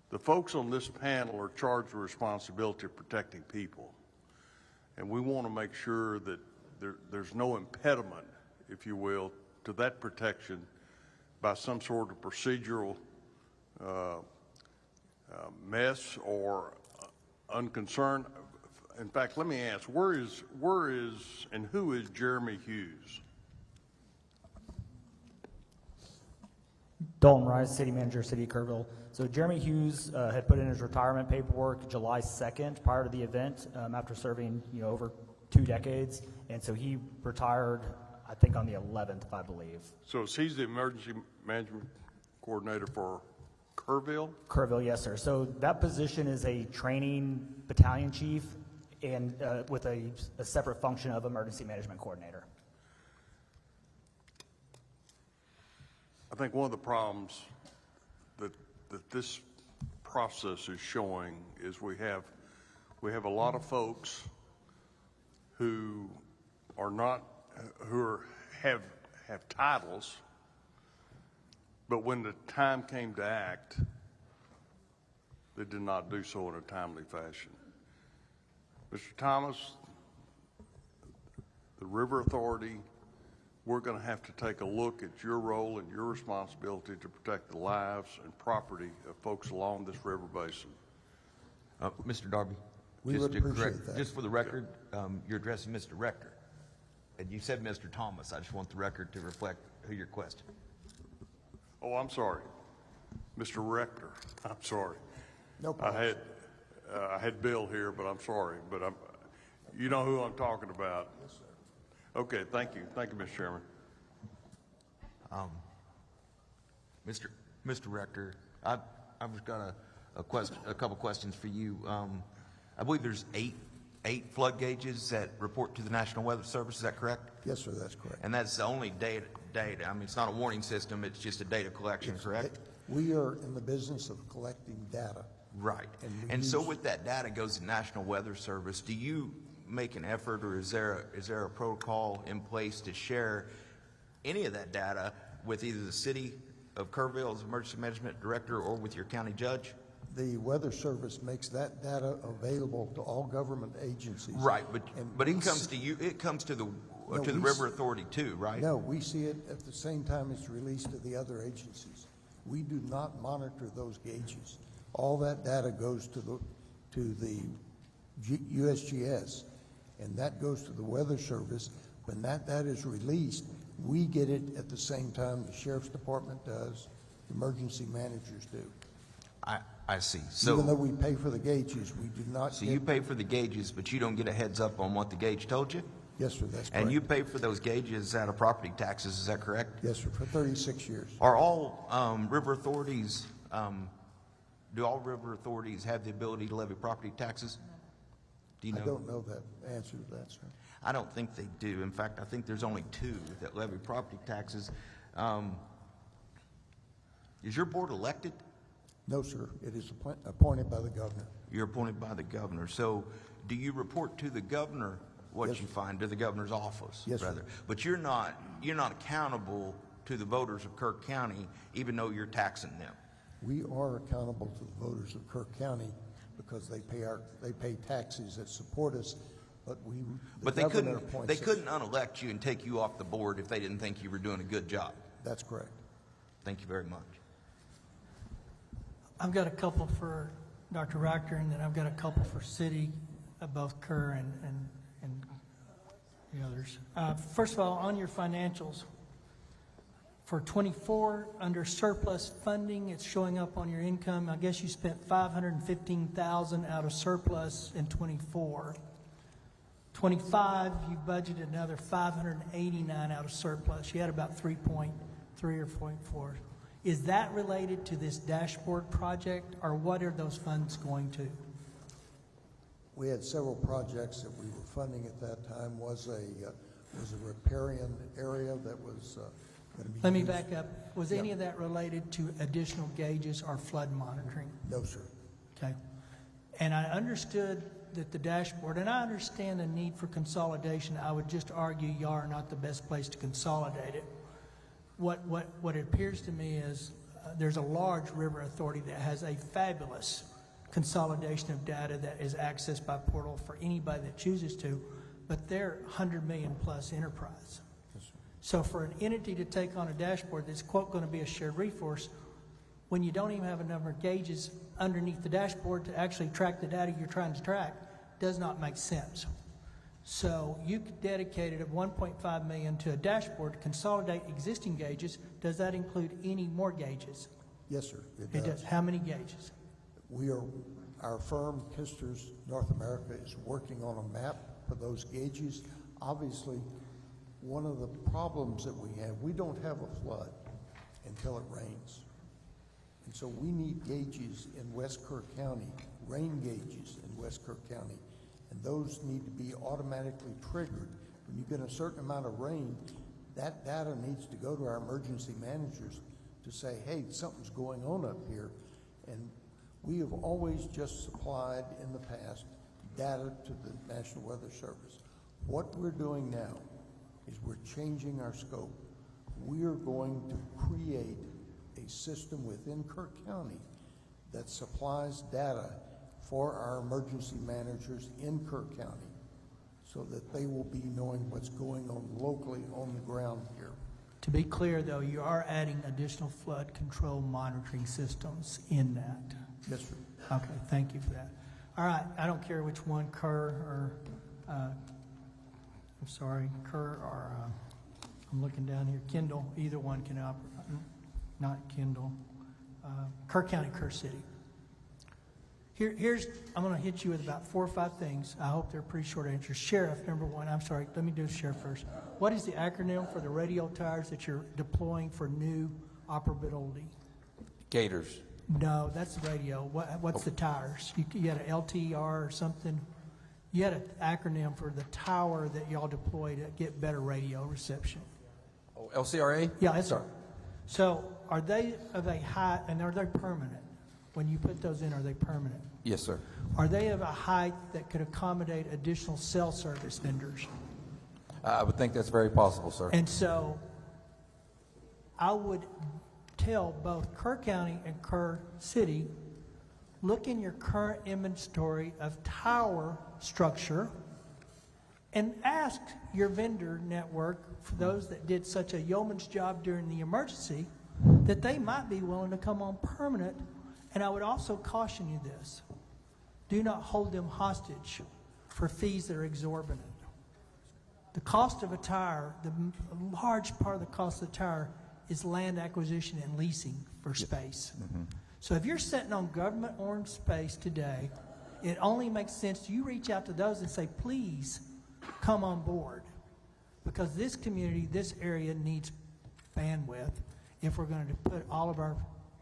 The folks on this panel are charged with the responsibility of protecting people, and we want to make sure that there's no impediment, if you will, to that protection by some sort of procedural mess or unconcern. In fact, let me ask, where is and who is Jeremy Hughes? Dalton Rice, City Manager, City of Kerrville. So Jeremy Hughes had put in his retirement paperwork July 2nd prior to the event after serving over 2 decades. And so he retired, I think, on the 11th, I believe. So he's the emergency management coordinator for Kerrville? Kerrville, yes, sir. So that position is a training battalion chief and with a separate function of emergency management coordinator. I think one of the problems that this process is showing is we have a lot of folks who are not, have titles, but when the time came to act, they did not do so in a timely fashion. Mr. Thomas, the River Authority, we're going to have to take a look at your role and your responsibility to protect the lives and property of folks along this river basin. Mr. Darby, We just would to appreciate correct, that. just for the record, you're addressing Mr. Rector, and you said Mr. Thomas. I just want the record to reflect who you're questioning. Oh, I'm sorry. Mr. Rector, I'm sorry. No problem. I had Bill here, but I'm sorry. But you know who I'm talking about. Yes, sir. Okay, thank you. Thank you, Mr. Chairman. Mr. Rector, I've got a couple questions for you. I believe there's eight flood gauges that report to the National Weather Service. Is that correct? Yes, sir, that's correct. And that's the only data. I mean, it's not a warning system. It's just a data collection, correct? We are in the business of collecting data. Right. And so with that data goes to National Weather Service. Do you make an effort, or is there a protocol in place to share any of that data with either the city of Kerrville as emergency management director or with your county judge? The Weather Service makes that data available to all government agencies. Right, but it comes to you. It comes to the River Authority too, right? No, we see it at the same time it's released to the other agencies. We do not monitor those gauges. All that data goes to the USGS, and that goes to the Weather Service. When that data is released, we get it at the same time the Sheriff's Department does, emergency managers do. I see. So even though we pay for the gauges, we do not. So you pay for the gauges, but you don't get a heads up on what the gauge told you? Yes, sir, that's correct. And you pay for those gauges out of property taxes, is that correct? Yes, sir, for 36 years. Are all river authorities, do all river authorities have the ability to levy property taxes? Do you know? I don't know that answer to that, sir. I don't think they do. In fact, I think there's only 2 that levy property taxes. Is your board elected? No, sir. It is appointed by the governor. You're appointed by the governor. So do you report to the governor what Yes, you sir. find, to the governor's office? Yes, sir. rather? But you're not accountable to the voters of Kerr County, even though you're taxing them. We are accountable to the voters of Kerr County because they pay taxes that support us, but But they couldn't appoints us. unelect you and take you off the board if they didn't think you were doing a good job. That's correct. Thank you very much. I've got a couple for Dr. Rector, and then I've got a couple for city, both Kerr and the others. First of all, on your financials, for 24, under surplus funding, it's showing up on your income. I guess you spent $515,000 out of surplus in 24. 25, you budgeted another $589 out of surplus. You had about 3.3 or 0.4. Is that related to this dashboard project, or what are those funds going to? We had several projects that we were funding at that time. Was a riparian area that was going to be. Let me back up. Was any of that related to additional gauges or flood monitoring? No, sir. Okay. And I understood that the dashboard, and I understand the need for consolidation. I would just argue you are not the best place to consolidate it. What it appears to me is there's a large river authority that has a fabulous consolidation of data that is accessed by portal for anybody that chooses to, but they're 100 million plus enterprise. Yes, sir. So for an entity to take on a dashboard that's, quote, going to be a shared resource, when you don't even have a number of gauges underneath the dashboard to actually track the data you're trying to track, does not make sense. So you dedicated $1.5 million to a dashboard to consolidate existing gauges. Does that include any more gauges? Yes, sir. It does. How many gauges? Our firm, Kisters North America, is working on a map for those gauges. Obviously, one of the problems that we don't have a flood until it rains. And so we need gauges in West Kerr County, rain gauges in West Kerr County, and those need to be automatically triggered. When you get a certain amount of rain, that data needs to go to our emergency managers to say, hey, something's going on up here. And we have always just supplied in the past data to the National Weather Service. What we're doing now is we're changing our scope. We are going to create a system within Kerr County that supplies data for our emergency managers in Kerr County so that they will be knowing what's going on locally on the ground here. To be clear, though, you are adding additional flood control monitoring systems in that. Yes, sir. Okay, thank you for that. All right, I don't care which one, Kerr or, I'm sorry, Kerr or, I'm looking down here, Kendall, either one can operate, not Kendall, Kerr County, Kerr City. Here's, I'm going to hit you with about 4 or 5 things. I hope they're pretty short answers. Sheriff, number one, I'm sorry, let me do Sheriff first. What is the acronym for the radio towers that you're deploying for new operability? Gators. No, that's the radio. What's the towers? You had an LTR or something? You had an acronym for the tower that y'all deploy to get better radio reception. Oh, LCRA? Yeah, that's right. So are they of a height, and are they permanent? When you put those in, are they permanent? Yes, sir. Are they of a height that could accommodate additional cell service vendors? I would think that's very possible, sir. And so I would tell both Kerr County and Kerr City, look in your current inventory of tower structure and ask your vendor network, for those that did such a yeoman's job during the emergency, that they might be willing to come on permanent. And I would also caution you this. Do not hold them hostage for fees that are exorbitant. The cost of a tower, the large part of the cost of the tower is land acquisition and leasing for space. Mm-hmm. So if you're sitting on government-owned space today, it only makes sense you reach out to those and say, please come on board. Because this community, this area needs bandwidth if we're going to put all of our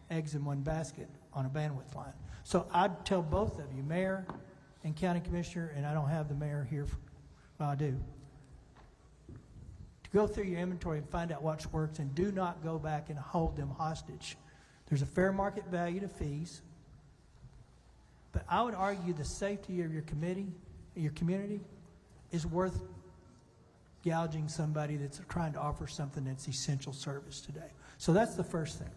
eggs in one basket on a bandwidth line. So I'd tell both of you, Mayor and County Commissioner, and I don't have the Mayor here, well, I do, to go through your inventory and find out what works, and do not go back and hold them hostage. There's a fair market value to fees, but I would argue the safety of your community is worth gouging somebody that's trying to offer something that's essential service today. So that's the first thing.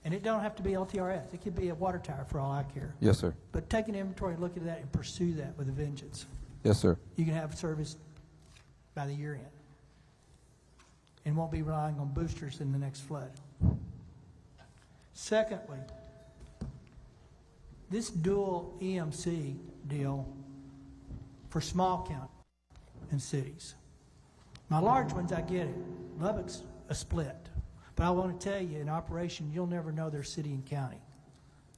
And it don't have to be LTRS. It could be a water tower for all I care. Yes, sir. But take an inventory and look at that and pursue that with a vengeance. Yes, sir. You can have service by the year end and won't be relying on boosters in the next flood. Secondly, this dual EMC deal for small counties and cities. My large ones, I get it. Lubbock's a split. But I want to tell you, in operation, you'll never know their city and county.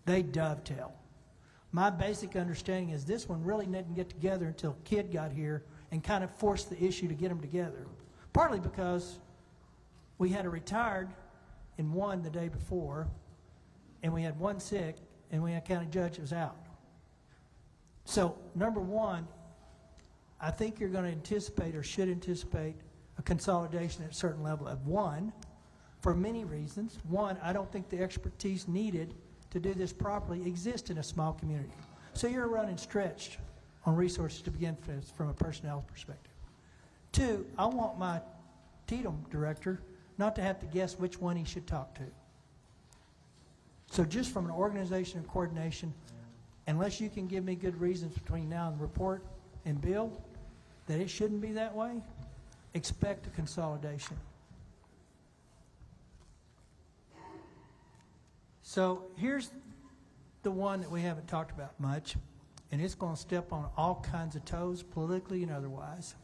They dovetail. My basic understanding is this one really didn't get together until Kidd got here and kind of forced the issue to get them together. Partly because we had a retired in one the day before, and we had one sick, and we had a county judge that was out. So, number one, I think you're going to anticipate or should anticipate a consolidation at a certain level of one, for many reasons. One, I don't think the expertise needed to do this properly exists in a small community. So you're running stretched on resources to begin with from a personnel perspective. Two, I want my TDM director not to have to guess which one he should talk to. So just from an organization and coordination, unless you can give me good reasons between now and the report and Bill that it shouldn't be that way, expect a consolidation. So here's the one that we haven't talked about much, and it's going to step on all kinds of toes, politically and otherwise.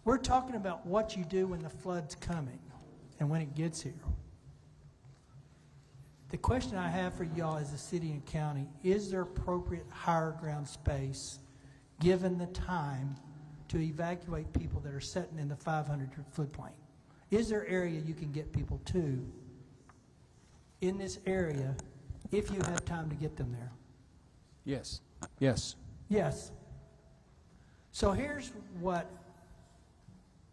We're talking about what you do when the flood's coming and when it gets here. The question I have for y'all as a city and county, is there appropriate higher ground space given the time to evacuate people that are sitting in the 500 floodplain? Is there area you can get people to in this area if you have time to get them there? Yes, yes. Yes. So here's what,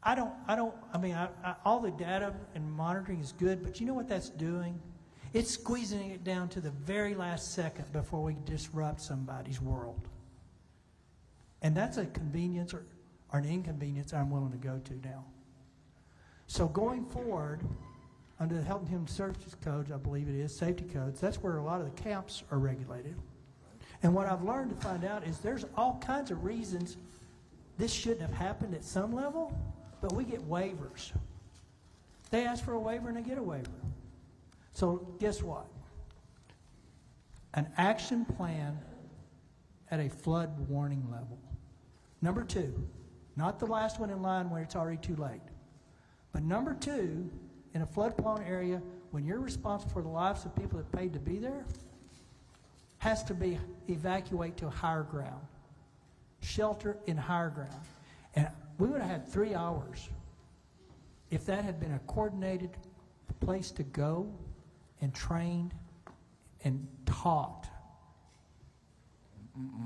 all the data and monitoring is good, but you know what that's doing? It's squeezing it down to the very last second before we disrupt somebody's world. And that's a convenience or an inconvenience I'm willing to go to now. So going forward, under the Health and Human Services Codes, I believe it is, safety codes, that's where a lot of the camps are regulated. And what I've learned to find out is there's all kinds of reasons this shouldn't have happened at some level, but we get waivers. They ask for a waiver and they get a waiver. So guess what? An action plan at a flood warning level. Number 2, not the last one in line where it's already too late. But number 2, in a flood-prone area, when you're responsible for the lives of people that paid to be there, has to be evacuate to higher ground. Shelter in higher ground. And we would have had 3 hours if that had been a coordinated place to go and trained and taught.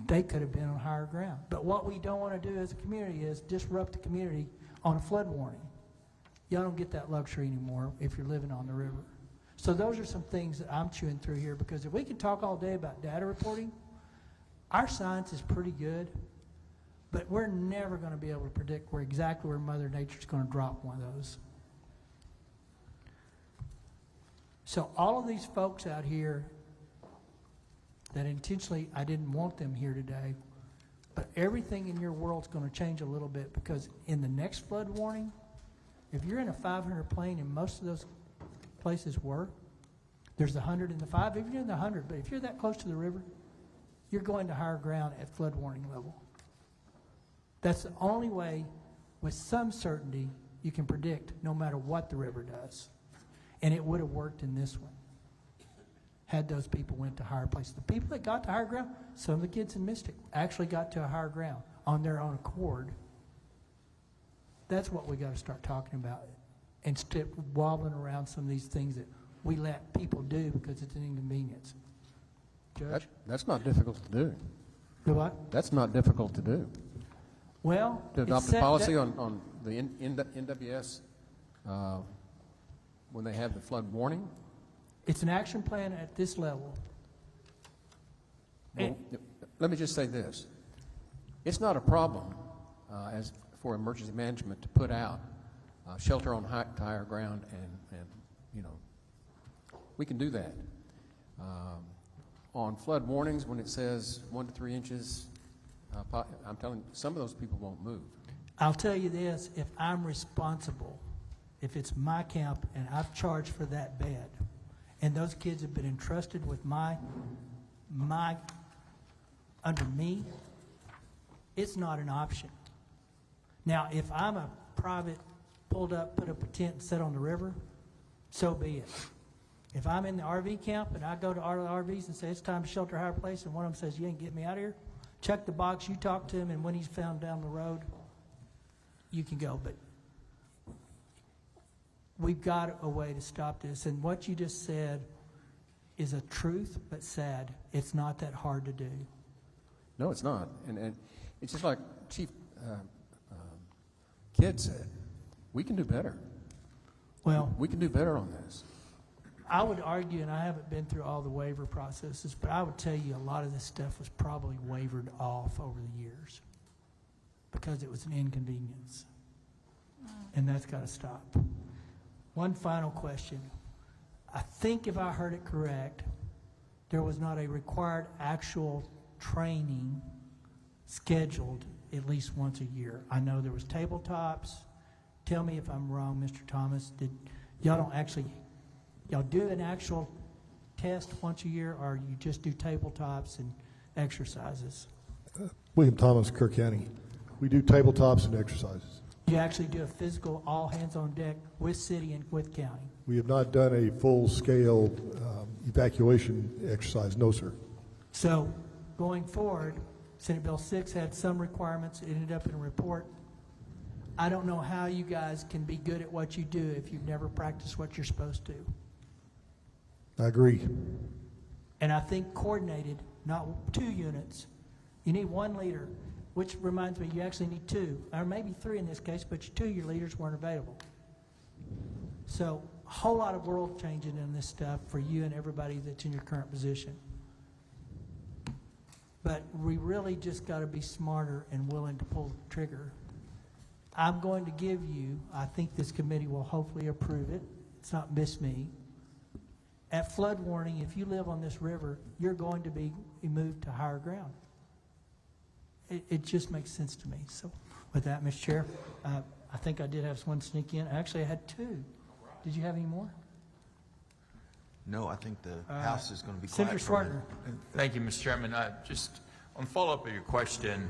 They could have been on higher ground. But what we don't want to do as a community is disrupt the community on a flood warning. Y'all don't get that luxury anymore if you're living on the river. So those are some things that I'm chewing through here, because if we can talk all day about data reporting, our science is pretty good, but we're never going to be able to predict exactly where Mother Nature's going to drop one of those. So all of these folks out here that intentionally, I didn't want them here today, but everything in your world's going to change a little bit, because in the next flood warning, if you're in a 500 plane, and most of those places were, there's the 100 and the 5, if you're in the 100, but if you're that close to the river, you're going to higher ground at flood warning level. That's the only way with some certainty you can predict no matter what the river does. And it would have worked in this one had those people went to higher places. The people that got to higher ground, some of the kids in Mystic actually got to a higher ground on their own accord. That's what we got to start talking about, and stop wobbling around some of these things that we let people do because it's an inconvenience. Judge? That's not difficult to do. Do what? That's not difficult to do. Well, to adopt a policy on the NWS when they have the flood warning? It's an action plan at this level. Well, let me just say this. It's not a problem as for emergency management to put out shelter on higher ground, and you know, we can do that. On flood warnings, when it says 1 to 3 inches, I'm telling you, some of those people won't move. I'll tell you this, if I'm responsible, if it's my camp and I've charged for that bed, and those kids have been entrusted with under me, it's not an option. Now, if I'm a private, pulled up, put up a tent and sit on the river, so be it. If I'm in the RV camp and I go to RVs and say it's time to shelter higher place, and one of them says, you ain't getting me out of here, check the box, you talk to him, and when he's found down the road, you can go. But we've got a way to stop this. And what you just said is a truth, but sad. It's not that hard to do. No, it's not. And it's just like Chief Kidd said, we can do better. Well, we can do better on this. I would argue, and I haven't been through all the waiver processes, but I would tell you a lot of this stuff was probably wavered off over the years because it was an inconvenience. And that's got to stop. One final question. I think if I heard it correct, there was not a required actual training scheduled at least once a year. I know there was tabletops. Tell me if I'm wrong, Mr. Thomas. Y'all do an actual test once a year, or you just do tabletops and exercises? William Thomas, Kerr County. We do tabletops and exercises. You actually do a physical all hands on deck with city and with county? We have not done a full-scale evacuation exercise, no, sir. So going forward, Senate Bill 6 had some requirements. It ended up in a report. I don't know how you guys can be good at what you do if you've never practiced what you're supposed to. I agree. And I think coordinated, not 2 units. You need 1 leader, which reminds me, you actually need 2, or maybe 3 in this case, but 2 of your leaders weren't available. So a whole lot of world changing in this stuff for you and everybody that's in your current position. But we really just got to be smarter and willing to pull the trigger. I'm going to give you, I think this committee will hopefully approve it. It's not miss me. At flood warning, if you live on this river, you're going to be moved to higher ground. It just makes sense to me. So with that, Mr. Chair, I think I did have one sneak in. Actually, I had 2. Did you have any more? No, I think the House is going to be Senator quiet for a minute. Schwartner. Thank you, Mr. Chairman. Just on follow-up of your question,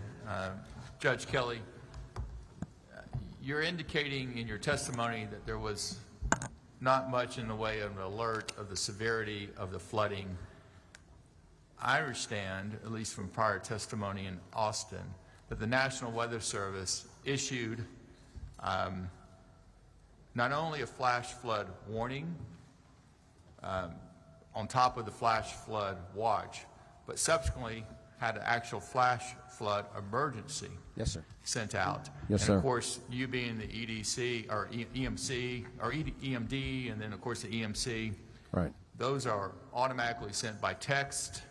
Judge Kelly, you're indicating in your testimony that there was not much in the way of an alert of the severity of the flooding. I understand, at least from prior testimony in Austin, that the National Weather Service issued not only a flash flood warning on top of the flash flood watch, but subsequently had an actual flash flood emergency Yes, sir. sent out. Yes, and sir. of course, you being the EDC or EMC or EMD, and then of course the EMC, Right. those are automatically sent by text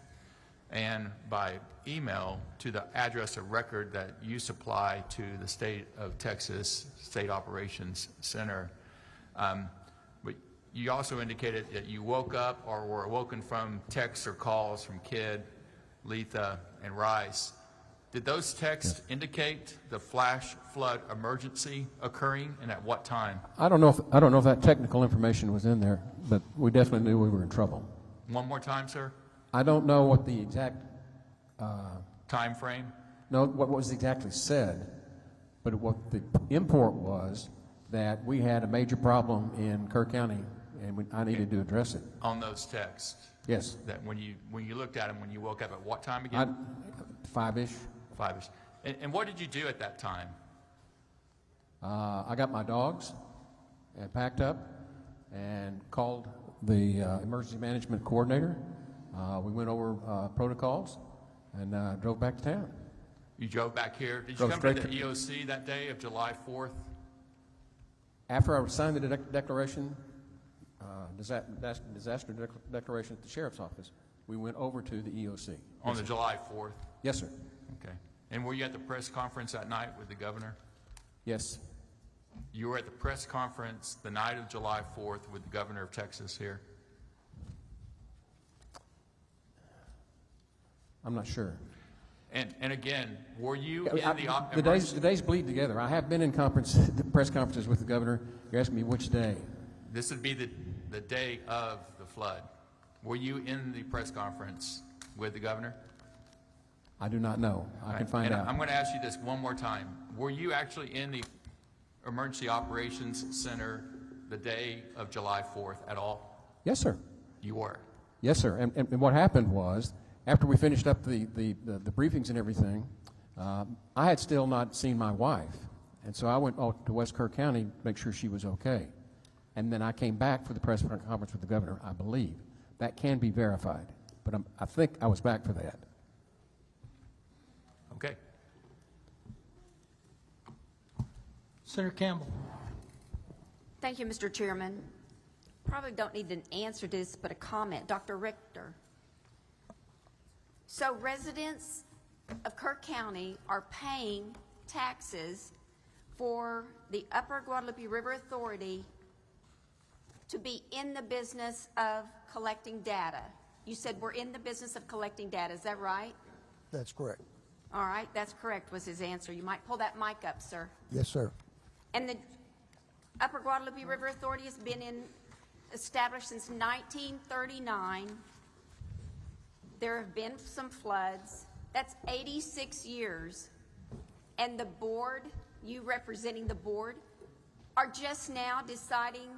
and by email to the address of record that you supply to the state of Texas State Operations Center. But you also indicated that you woke up or were awoken from texts or calls from Kidd, Letha, and Rice. Did those texts indicate the flash flood emergency occurring, and at what time? I don't know if that technical information was in there, but we definitely knew we were in trouble. One more time, sir. I don't know what the exact Time frame? no, what was exactly said, but what the import was that we had a major problem in Kerr County, and I needed to address it. On those texts? Yes. That when you looked at them, when you woke up, at what time again? 5-ish. 5-ish. And what did you do at that time? I got my dogs and packed up and called the emergency management coordinator. We went over protocols and drove back to town. You drove back here. Did you Drove come to the straight EOC that day of July 4th? After I signed the declaration, disaster declaration at the sheriff's office, we went over to the EOC. On the July 4th? Yes, sir. Okay. And were you at the press conference that night with the governor? Yes. You were at the press conference the night of July 4th with the governor of Texas here? I'm not sure. And again, were you in the the days bleed together. I have been in press conferences with the governor. You're asking me which day. This would be the day of the flood. Were you in the press conference with the governor? I do not know. I can find out. I'm going to ask you this one more time. Were you actually in the Emergency Operations Center the day of July 4th at all? Yes, sir. You were? Yes, sir. And what happened was, after we finished up the briefings and everything, I had still not seen my wife. And so I went to West Kerr County to make sure she was okay. And then I came back for the press conference with the governor, I believe. That can be verified. But I think I was back for that. Okay. Senator Campbell. Thank you, Mr. Chairman. Probably don't need an answer to this, but a comment. Dr. Richter. So residents of Kerr County are paying taxes for the Upper Guadalupe River Authority to be in the business of collecting data. You said we're in the business of collecting data. Is that right? That's correct. All right, that's correct was his answer. You might pull that mic up, sir. Yes, sir. And the Upper Guadalupe River Authority has been established since 1939. There have been some floods. That's 86 years. And the board, you representing the board, are just now deciding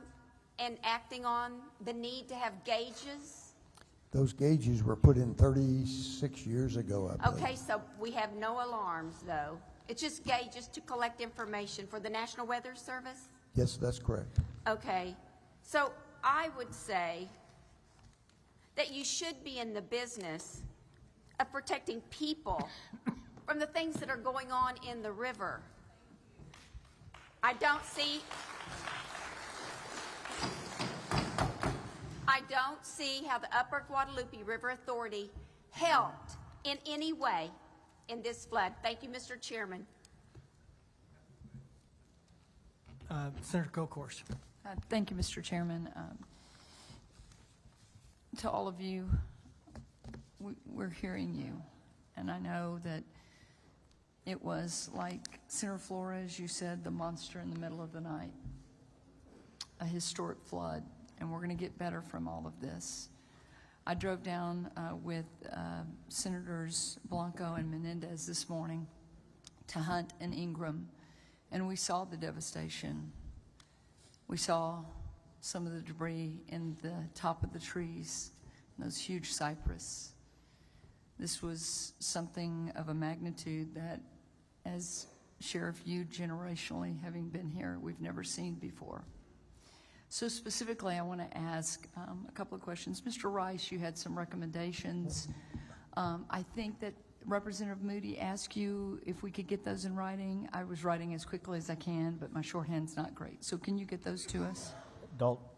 and acting on the need to have gauges? Those gauges were put in 36 years ago, I believe. Okay, so we have no alarms, though. It's just gauges to collect information for the National Weather Service? Yes, that's correct. Okay. So I would say that you should be in the business of protecting people from the things that are going on in the river. I don't see how the Upper Guadalupe River Authority helped in any way in this flood. Thank you, Mr. Chairman. Senator Kilcourse. Thank you, Mr. Chairman. To all of you, we're hearing you, and I know that it was like Senator Flores, you said, the monster in the middle of the night, a historic flood, and we're going to get better from all of this. I drove down with Senators Blanco and Menendez this morning to Hunt and Ingram, and we saw the devastation. We saw some of the debris in the top of the trees, those huge cypress. This was something of a magnitude that, as Sheriff, you generationally having been here, we've never seen before. So specifically, I want to ask a couple of questions. Mr. Rice, you had some recommendations. I think that Representative Moody asked you if we could get those in writing. I was writing as quickly as I can, but my shorthand's not great. So can you get those to us?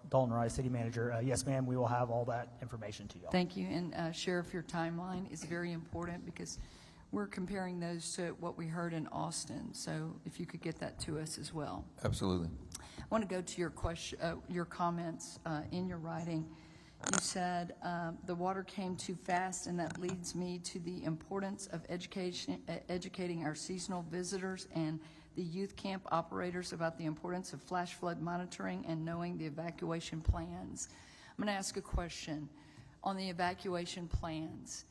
Dalton Rice, City Manager. Yes, ma'am, we will have all that information to you all. Thank you. And Sheriff, your timeline is very important because we're comparing those to what we heard in Austin. So if you could get that to us as well. Absolutely. I want to go to your question, your comments in your writing. You said the water came too fast, and that leads me to the importance of educating our seasonal visitors and the youth camp operators about the importance of flash flood monitoring and knowing the evacuation plans. I'm going to ask a question on the evacuation plans.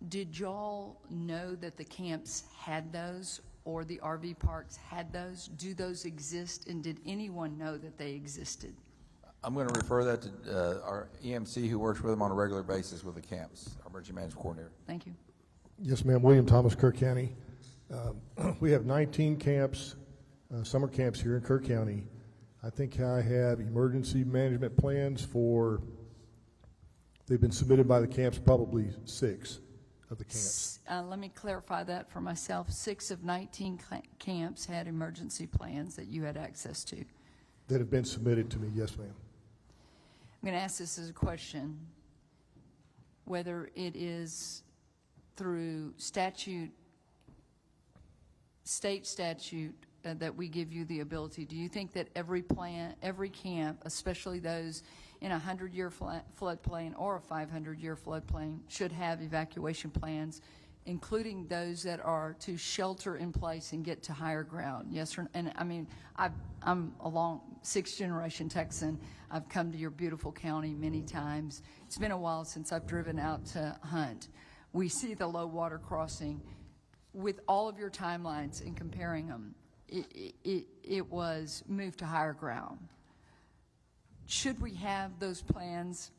Did y'all know that the camps had those or the RV parks had those? Do those exist, and did anyone know that they existed? I'm going to refer that to our EMC who works with them on a regular basis with the camps, our emergency management coordinator. Thank you. Yes, ma'am. William Thomas, Kerr County. We have 19 camps, summer camps here in Kerr County. I think I have emergency management plans for, they've been submitted by the camps, probably 6 of the camps. Let me clarify that for myself. 6 of 19 camps had emergency plans that you had access to. That have been submitted to me, yes, ma'am. I'm going to ask this as a question, whether it is through statute, state statute, that we give you the ability. Do you think that every camp, especially those in a 100-year floodplain or a 500-year floodplain, should have evacuation plans, including those that are to shelter in place and get to higher ground? Yes, or, and I mean, I'm a long 6th-generation Texan. I've come to your beautiful county many times. It's been a while since I've driven out to Hunt. We see the low water crossing. With all of your timelines and comparing them, it was moved to higher ground. Should we have those plans?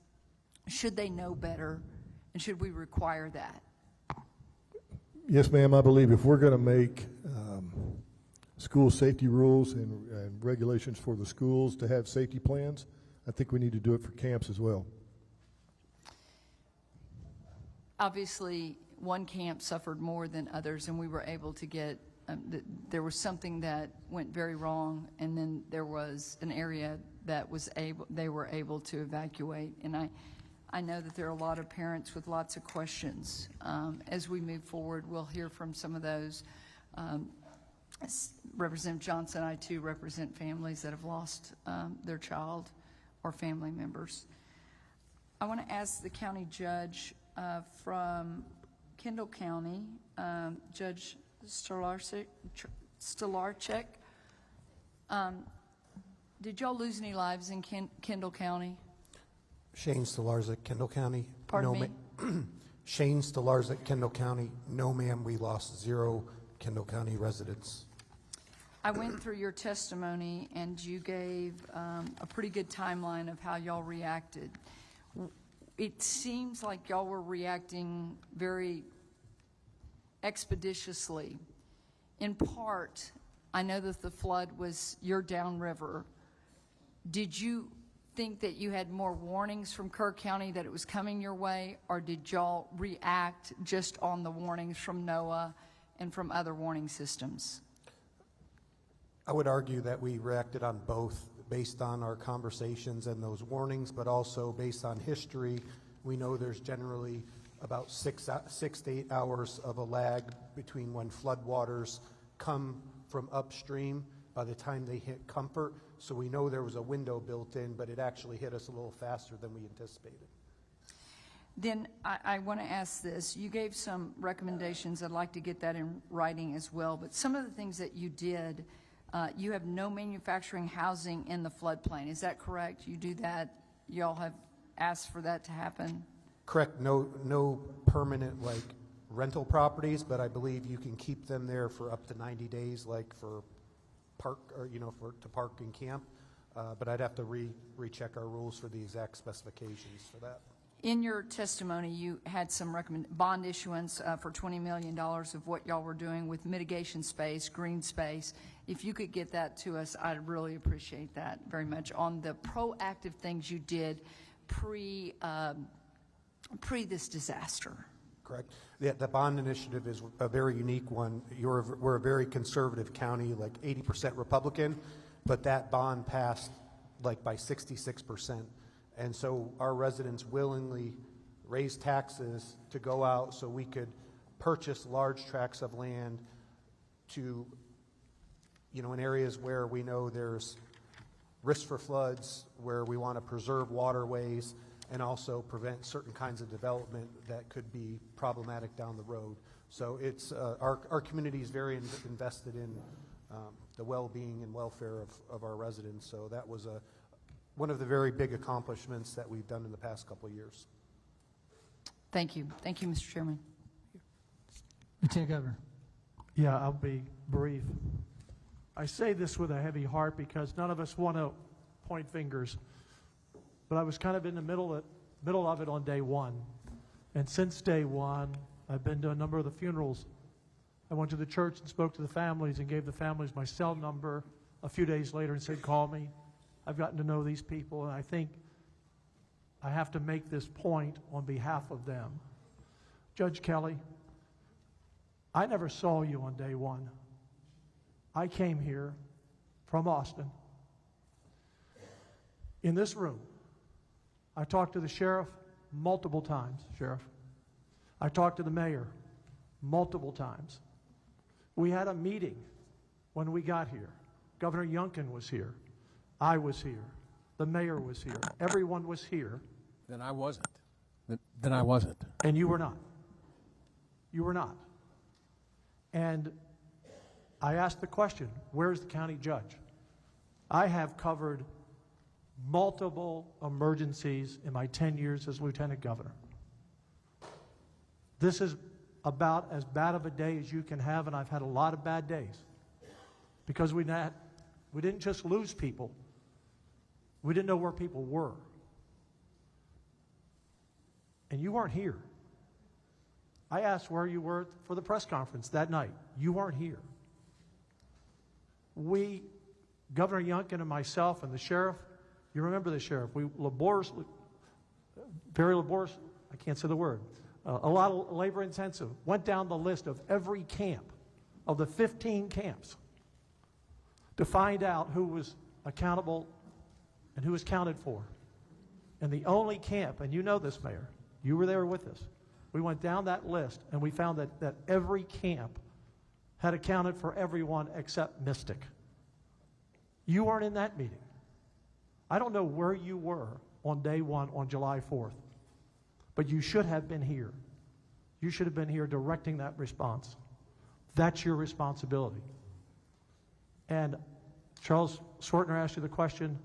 Should they know better? And should we require that? Yes, ma'am. I believe if we're going to make school safety rules and regulations for the schools to have safety plans, I think we need to do it for camps as well. Obviously, one camp suffered more than others, and we were able to get, there was something that went very wrong, and then there was an area that they were able to evacuate. And I know that there are a lot of parents with lots of questions. As we move forward, we'll hear from some of those. Representative Johnson, I too represent families that have lost their child or family members. I want to ask the county judge from Kendall County, Judge Stolarczyk. Did y'all lose any lives in Kendall County? Shane Stolarczyk, Kendall County. Pardon me? Shane Stolarczyk, Kendall County. No, ma'am, we lost 0 Kendall County residents. I went through your testimony, and you gave a pretty good timeline of how y'all reacted. It seems like y'all were reacting very expeditiously. In part, I know that the flood was your downriver. Did you think that you had more warnings from Kerr County that it was coming your way, or did y'all react just on the warnings from NOAA and from other warning systems? I would argue that we reacted on both based on our conversations and those warnings, but also based on history. We know there's generally about 6 to 8 hours of a lag between when floodwaters come from upstream by the time they hit Comfort. So we know there was a window built in, but it actually hit us a little faster than we anticipated. Then I want to ask this. You gave some recommendations. I'd like to get that in writing as well. But some of the things that you did, you have no manufacturing housing in the floodplain. Is that correct? You do that. Y'all have asked for that to happen? Correct. No permanent like rental properties, but I believe you can keep them there for up to 90 days, like for park or to park and camp. But I'd have to recheck our rules for the exact specifications for that. In your testimony, you had some bond issuance for $20 million of what y'all were doing with mitigation space, green space. If you could get that to us, I'd really appreciate that very much on the proactive things you did pre this disaster. Correct. Yeah, the bond initiative is a very unique one. We're a very conservative county, like 80% Republican, but that bond passed like by 66%. And so our residents willingly raised taxes to go out so we could purchase large tracts of land to, in areas where we know there's risk for floods, where we want to preserve waterways, and also prevent certain kinds of development that could be problematic down the road. So it's our community is very invested in the well-being and welfare of our residents. So that was one of the very big accomplishments that we've done in the past couple of years. Thank you. Thank you, Mr. Chairman. Lieutenant Governor. Yeah, I'll be brief. I say this with a heavy heart because none of us want to point fingers, but I was kind of in the middle of it on day one. And since day one, I've been to a number of the funerals. I went to the church and spoke to the families and gave the families my cell number a few days later and said, call me. I've gotten to know these people, and I think I have to make this point on behalf of them. Judge Kelly, I never saw you on day one. I came here from Austin. In this room, I talked to the sheriff multiple times, Sheriff. I talked to the mayor multiple times. We had a meeting when we got here. Governor Youngkin was here. I was here. The mayor was here. Everyone was here. Then I wasn't. Then I wasn't. And you were not. You were not. And I asked the question, where's the county judge? I have covered multiple emergencies in my 10 years as lieutenant governor. This is about as bad of a day as you can have, and I've had a lot of bad days because we didn't just lose people. We didn't know where people were. And you weren't here. I asked where you were for the press conference that night. You weren't here. Governor Youngkin and myself and the sheriff, you remember the sheriff, very laborious, I can't say the word, a lot of labor intensive, went down the list of every camp, of the 15 camps, to find out who was accountable and who was counted for. And the only camp, and you know this, Mayor, you were there with us, we went down that list and we found that every camp had accounted for everyone except Mystic. You weren't in that meeting. I don't know where you were on day one on July 4th, but you should have been here. You should have been here directing that response. That's your responsibility. And Charles Swartner asked you the question.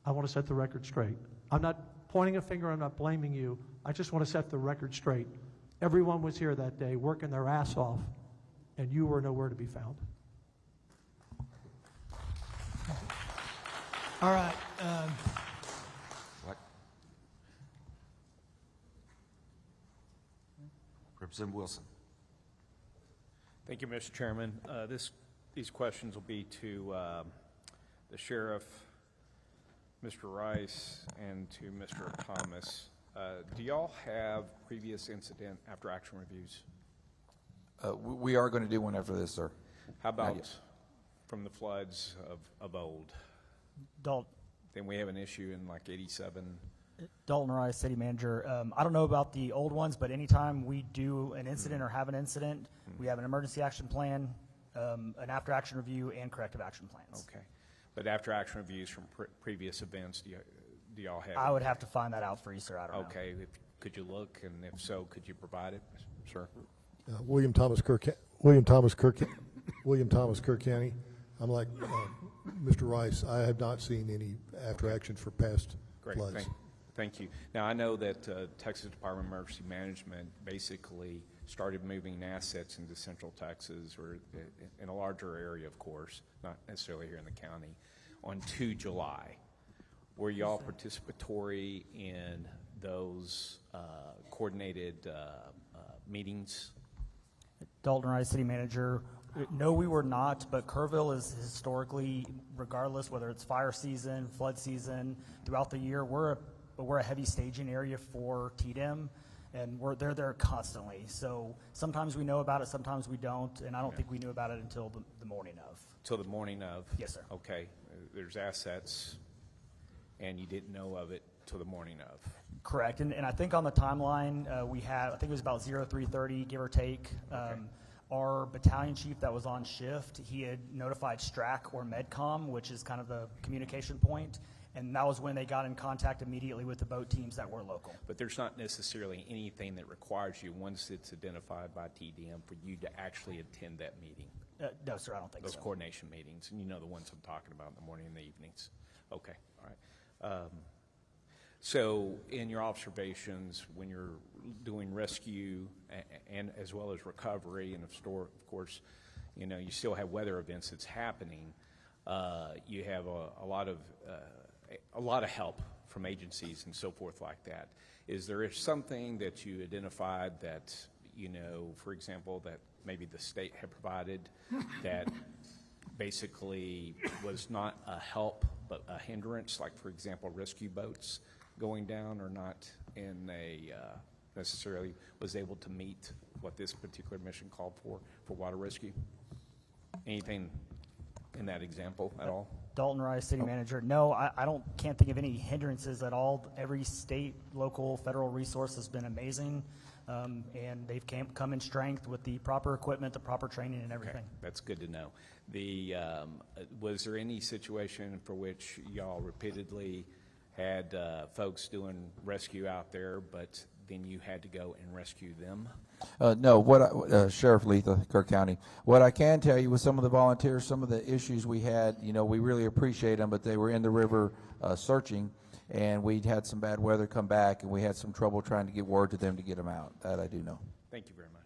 I want to set the record straight. I'm not pointing a finger. I'm not blaming you. I just want to set the record straight. Everyone was here that day working their ass off, and you were nowhere to be found. All right. What? Representative Wilson. Thank you, Mr. Chairman. These questions will be to the sheriff, Mr. Rice and to Mr. Thomas, do y'all have previous incident after action reviews? We are going to do one after this, sir. How Not about yet. from the floods of old? Dalton. Then we have an issue in like 87. Dalton Rice, City Manager. I don't know about the old ones, but anytime we do an incident or have an incident, we have an emergency action plan, an after action review, and corrective action plans. Okay. But after action reviews from previous events, do y'all have? I would have to find that out for you, sir. I don't know. Okay. Could you look, and if so, could you provide it, sir? William Thomas, Kerr County. I'm like Mr. Rice. I have not seen any after action for past Great. floods. Thank you. Now, I know that Texas Department of Emergency Management basically started moving assets into Central Texas, or in a larger area, of course, not necessarily here in the county, on 2 July. Were y'all participatory in those coordinated meetings? Dalton Rice, City Manager. No, we were not, but Kerrville is historically, regardless whether it's fire season, flood season, throughout the year, we're a heavy staging area for TDEM, and they're there constantly. So sometimes we know about it, sometimes we don't, and I don't think we knew about it until the morning of. Till the morning of? Yes, sir. Okay. There's assets, and you didn't know of it till the morning of? Correct, and I think on the timeline, we had, I think it was about 03:30, give or take. Our battalion chief that was on shift, he had notified STRAC or MedCom, which is kind of the communication point, and that was when they got in contact immediately with the boat teams that were local. But there's not necessarily anything that requires you, once it's identified by TDM, for you to actually attend that meeting? No, sir, I don't think so. Those coordination meetings, and you know the ones I'm talking about in the morning and the evenings. Okay, all right. So in your observations, when you're doing rescue and as well as recovery, and of course, you know, you still have weather events that's happening, you have a lot of help from agencies and so forth like that. Is there something that you identified that, you know, for example, that maybe the state had provided that basically was not a help but a hindrance, like for example rescue boats going down, or not in a necessarily was able to meet what this particular mission called for water rescue? Anything in that example at all? Dalton Rice, City Manager. No, can't think of any hindrances at all. Every state, local, federal resource has been amazing, and they've come in strength with the proper equipment, the proper training, and everything. Okay, that's good to know. Was there any situation for which y'all repeatedly had folks doing rescue out there, but then you had to go and rescue them? No, Sheriff Letha, Kerr County. What I can tell you with some of the volunteers, some of the issues we had, you know, we really appreciate them, but they were in the river searching, and we'd had some bad weather come back, and we had some trouble trying to get word to them to get them out. That I do know. Thank you very much.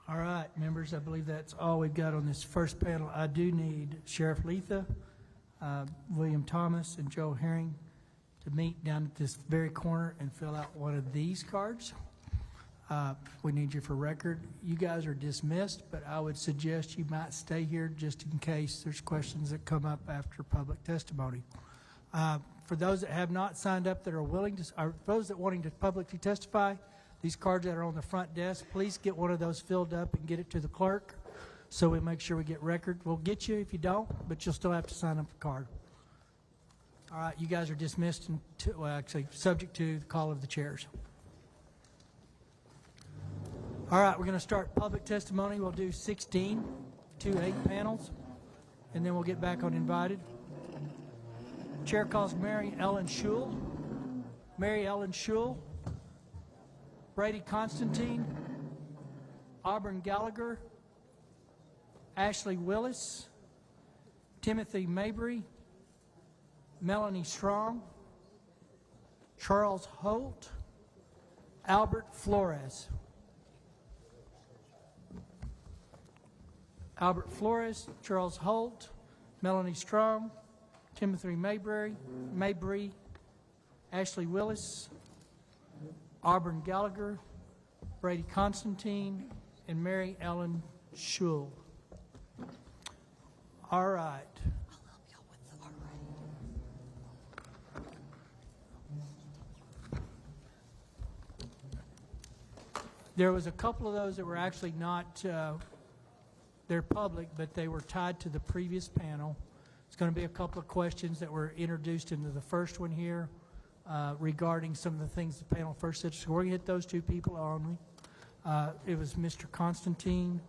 All right, members, I believe that's all we've got on this first panel. I do need Sheriff Letha, William Thomas, and Joe Herring to meet down at this very corner and fill out one of these cards. We need you for record. You guys are dismissed, but I would suggest you might stay here just in case there's questions that come up after public testimony. For those that have not signed up that are willing to, or those that wanting to publicly testify, these cards that are on the front desk, please get one of those filled up and get it to the clerk so we make sure we get record. We'll get you if you don't, but you'll still have to sign up a card. All right, you guys are dismissed, and actually subject to the call of the chairs. All right, we're going to start public testimony. We'll do 16 to 8 panels, and then we'll get back on invited. Chair calls Mary Ellen Schul. Mary Ellen Schul. Brady Constantine. Auburn Gallagher. Ashley Willis. Timothy Mabry. Melanie Strong. Charles Holt. Albert Flores. Albert Flores, Charles Holt, Melanie Strong, Timothy Mabry, Ashley Willis, Auburn Gallagher, Brady Constantine, and Mary Ellen Schul. All right. There was a couple of those that were actually not, they're public, but they were tied to the previous panel. It's going to be a couple of questions that were introduced into the first one here regarding some of the things the panel first said. So we're going to hit those two people only. It was Mr. Constantine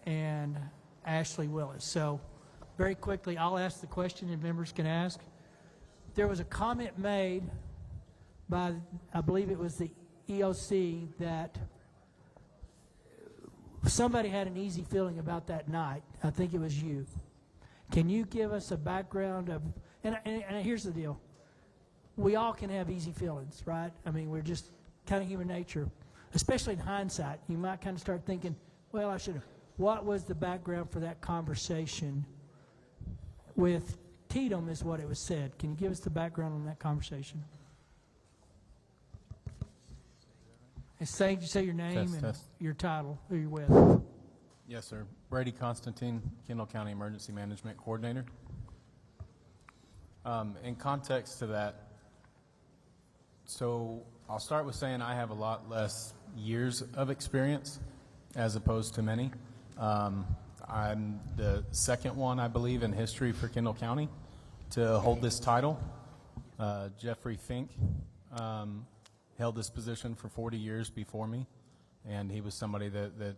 and Ashley Willis. So very quickly, I'll ask the question and members can ask. There was a comment made by, I believe it was the EOC, that somebody had an easy feeling about that night. I think it was you. Can you give us a background of, and here's the deal. We all can have easy feelings, right? I mean, we're just kind of human nature, especially in hindsight. You might kind of start thinking, well, I should have. What was the background for that conversation with Tatum is what it was said. Can you give us the background on that conversation? And say your name and your title, who you're with. Yes, sir. Brady Constantine, Kendall County Emergency Management Coordinator. In context to that, so I'll start with saying I have a lot less years of experience as opposed to many. I'm the second one, I believe, in history for Kendall County to hold this title. Jeffrey Fink held this position for 40 years before me, and he was somebody that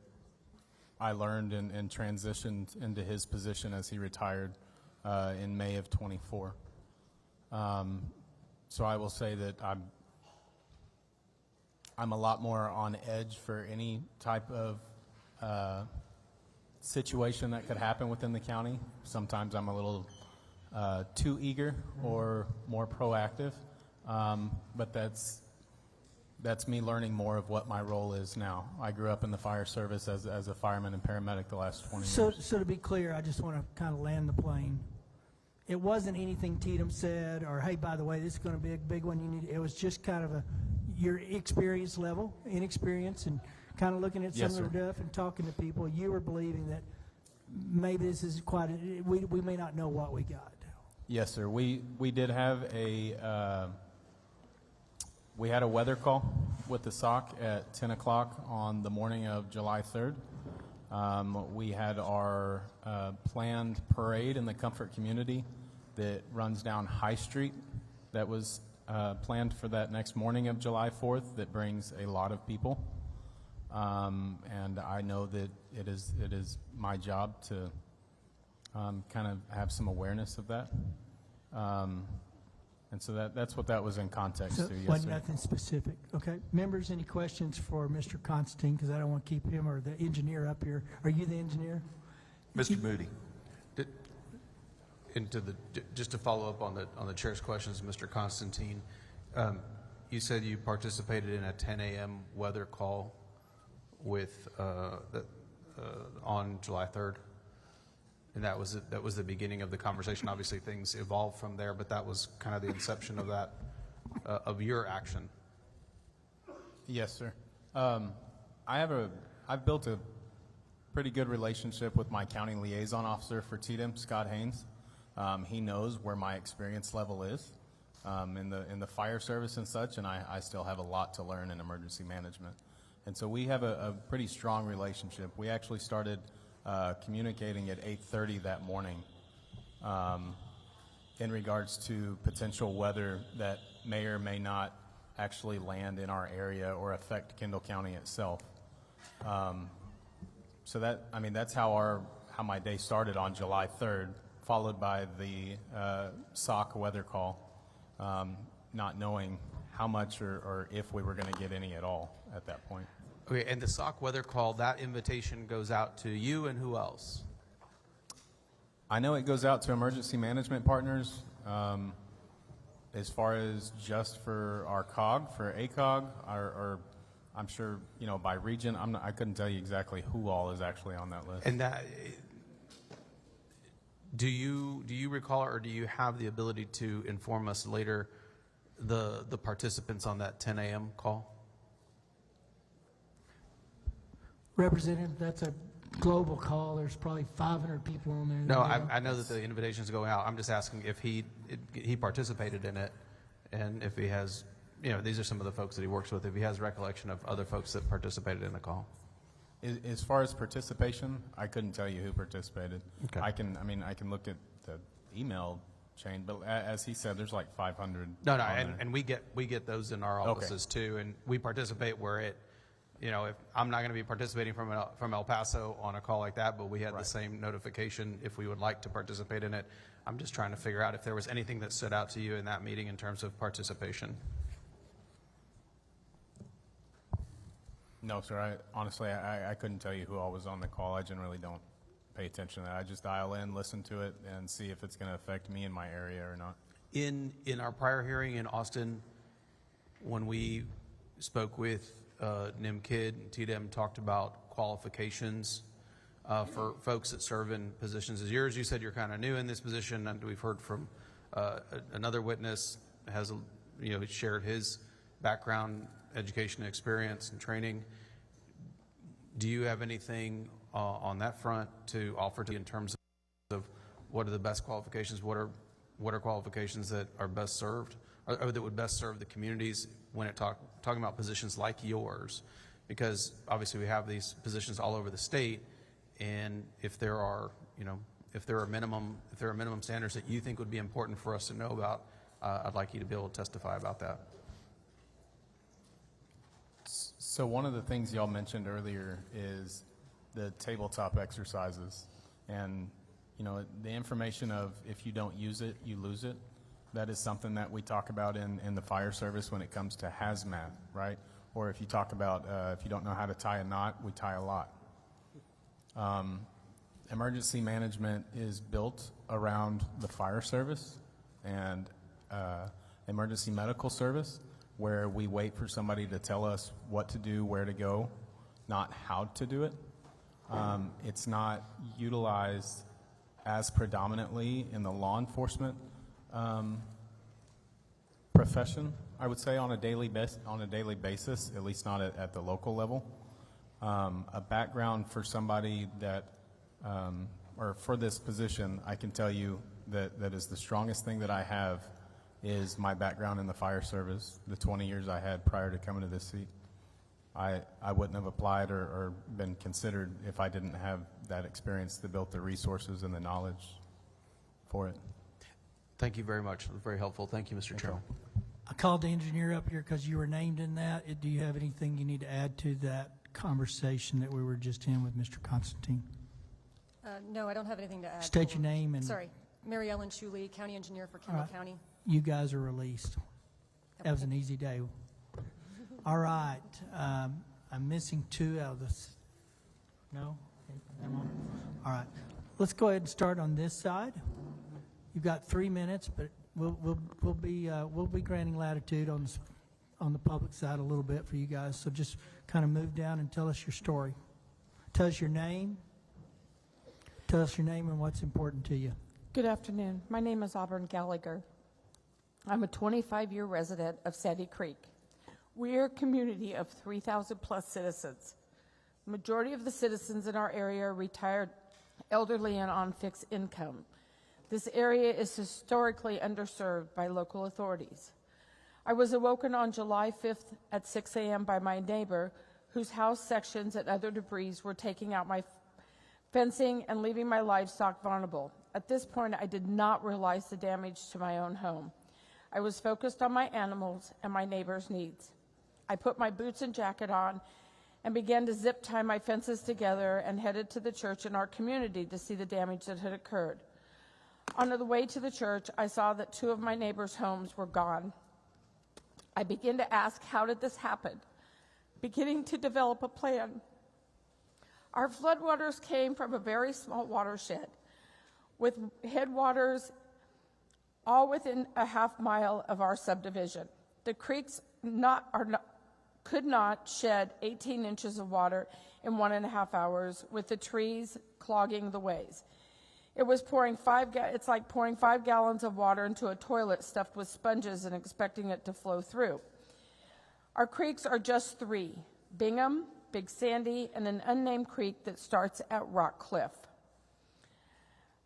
I learned and transitioned into his position as he retired in May of 24. So I will say that I'm a lot more on edge for any type of situation that could happen within the county. Sometimes I'm a little too eager or more proactive, but that's me learning more of what my role is now. I grew up in the fire service as a fireman and paramedic the last 20 years. So to be clear, I just want to kind of land the plane. It wasn't anything Tatum said, or hey, by the way, this is going to be a big one. You need. It was just kind of your experience level, inexperience, and kind of looking at some of the stuff and talking to people. You were believing that maybe this is quite. We may not know what we got. Yes, sir. We did have we had a weather call with the SOC at 10 o'clock on the morning of July 3rd. We had our planned parade in the Comfort community that runs down High Street that was planned for that next morning of July 4th that brings a lot of people. And I know that it is my job to kind of have some awareness of that. And so that's what that was in context So to. Yes, wasn't sir. nothing specific. Okay. Members, any questions for Mr. Constantine? Because I don't want to keep him or the engineer up here. Are you the engineer? Mr. Moody. Just to follow up on the chair's questions, Mr. Constantine, you said you participated in a 10 a.m. weather call with on July 3rd, and that was the beginning of the conversation. Obviously, things evolved from there, but that was kind of the inception of that of your action. Yes, sir. I've built a pretty good relationship with my county liaison officer for TDM, Scott Haynes. He knows where my experience level is in the fire service and such, and I still have a lot to learn in emergency management. And so we have a pretty strong relationship. We actually started communicating at 8:30 that morning in regards to potential weather that may or may not actually land in our area or affect Kendall County itself. So that's how my day started on July 3rd, followed by the SOC weather call, not knowing how much or if we were going to get any at all at that point. Okay, and the SOC weather call, that invitation goes out to you and who else? I know it goes out to emergency management partners. As far as just for our COG, for ACOG, or I'm sure, by region, I couldn't tell you exactly who all is actually on that list. And that, do you recall, or do you have the ability to inform us later the participants on that 10 a.m. call? Representative, that's a global call. There's probably 500 people on there. No, I know that the invitation's going out. I'm just asking if he participated in it, and if he has these are some of the folks that he works with, if he has recollection of other folks that participated in the call. As far as participation, I couldn't tell you who participated. Okay. I can look at the email chain, but as he said, there's like 500. No, on there. and we get those in our offices too, and we participate where it, if I'm not going to be participating from El Paso on a call like that, but we had the same notification if we would like to participate in it. I'm just trying to figure out if there was anything that stood out to you in that meeting in terms of participation. No, sir. Honestly, I couldn't tell you who all was on the call. I generally don't pay attention to that. I just dial in, listen to it, and see if it's going to affect me in my area or not. In our prior hearing in Austin, when we spoke with NIM Kid and TDEM, talked about qualifications for folks that serve in positions as yours. You said you're kind of new in this position, and we've heard from another witness has shared his background, education, experience, and training. Do you have anything on that front to offer to you in terms of what are the best qualifications? What are qualifications that are best served, or that would best serve the communities when talking about positions like yours? Because obviously we have these positions all over the state, and if there are minimum standards that you think would be important for us to know about, I'd like you to be able to testify about that. So one of the things y'all mentioned earlier is the tabletop exercises, and the information of if you don't use it, you lose it. That is something that we talk about in the fire service when it comes to hazmat, right? Or if you talk about if you don't know how to tie a knot, we tie a lot. Emergency management is built around the fire service and emergency medical service, where we wait for somebody to tell us what to do, where to go, not how to do it. It's not utilized as predominantly in the law enforcement profession, I would say, on a daily basis, at least not at the local level. A background for somebody that, or for this position, I can tell you that is the strongest thing that I have is my background in the fire service, the 20 years I had prior to coming to this seat. I wouldn't have applied or been considered if I didn't have that experience that built the resources and the knowledge for it. Thank you very much. It was very helpful. Thank you, Mr. Chairman. I called the engineer up here because you were named in that. Do you have anything you need to add to that conversation that we were just in with Mr. Constantine? No, I don't have anything to add. State your name and... Sorry, Mary Ellen Shuley, County Engineer for Kendall County. You guys are released. That was an easy day. All right. I'm missing two out of this. No? All right. Let's go ahead and start on this side. You've got 3 minutes, but we'll be granting latitude on the public side a little bit for you guys. So just kind of move down and tell us your story. Tell us your name. Tell us your name and what's important to you. Good afternoon. My name is Auburn Gallagher. I'm a 25-year resident of Sandy Creek. We are a community of 3,000 plus citizens. The majority of the citizens in our area are retired, elderly, and on fixed income. This area is historically underserved by local authorities. I was awoken on July 5th at 6 a.m. by my neighbor, whose house sections and other debris were taking out my fencing and leaving my livestock vulnerable. At this point, I did not realize the damage to my own home. I was focused on my animals and my neighbor's needs. I put my boots and jacket on and began to zip tie my fences together and headed to the church in our community to see the damage that had occurred. On the way to the church, I saw that 2 of my neighbors' homes were gone. I began to ask, how did this happen? Beginning to develop a plan. Our floodwaters came from a very small watershed with headwaters all within a half mile of our subdivision. The creeks could not shed 18 inches of water in 1.5 hours, with the trees clogging the ways. It was it's like pouring 5 gallons of water into a toilet stuffed with sponges and expecting it to flow through. Our creeks are just 3, Bingham, Big Sandy, and an unnamed creek that starts at Rock Cliff.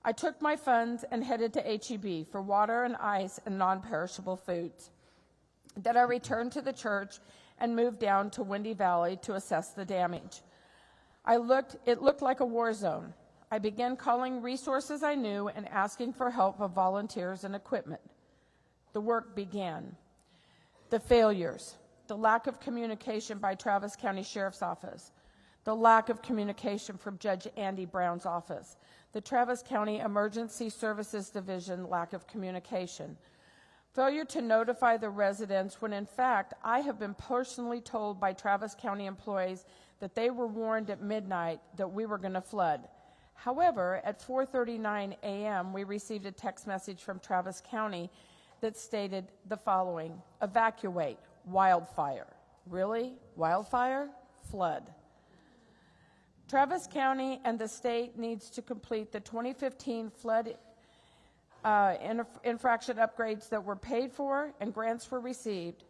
I took my funds and headed to HEB for water and ice and non-perishable foods. that I returned to the church and moved down to Windy Valley to assess the damage. It looked like a war zone. I began calling resources I knew and asking for help of volunteers and equipment. The work began. The failures, the lack of communication by Travis County Sheriff's Office, the lack of communication from Judge Andy Brown's office, the Travis County Emergency Services Division lack of communication, failure to notify the residents when in fact I have been personally told by Travis County employees that they were warned at midnight that we were going to flood. However, at 4:39 a.m., we received a text message from Travis County that stated the following: evacuate, wildfire. Really? Wildfire? Flood. Travis County and the state needs to complete the 2015 flood infraction upgrades that were paid for and grants were received.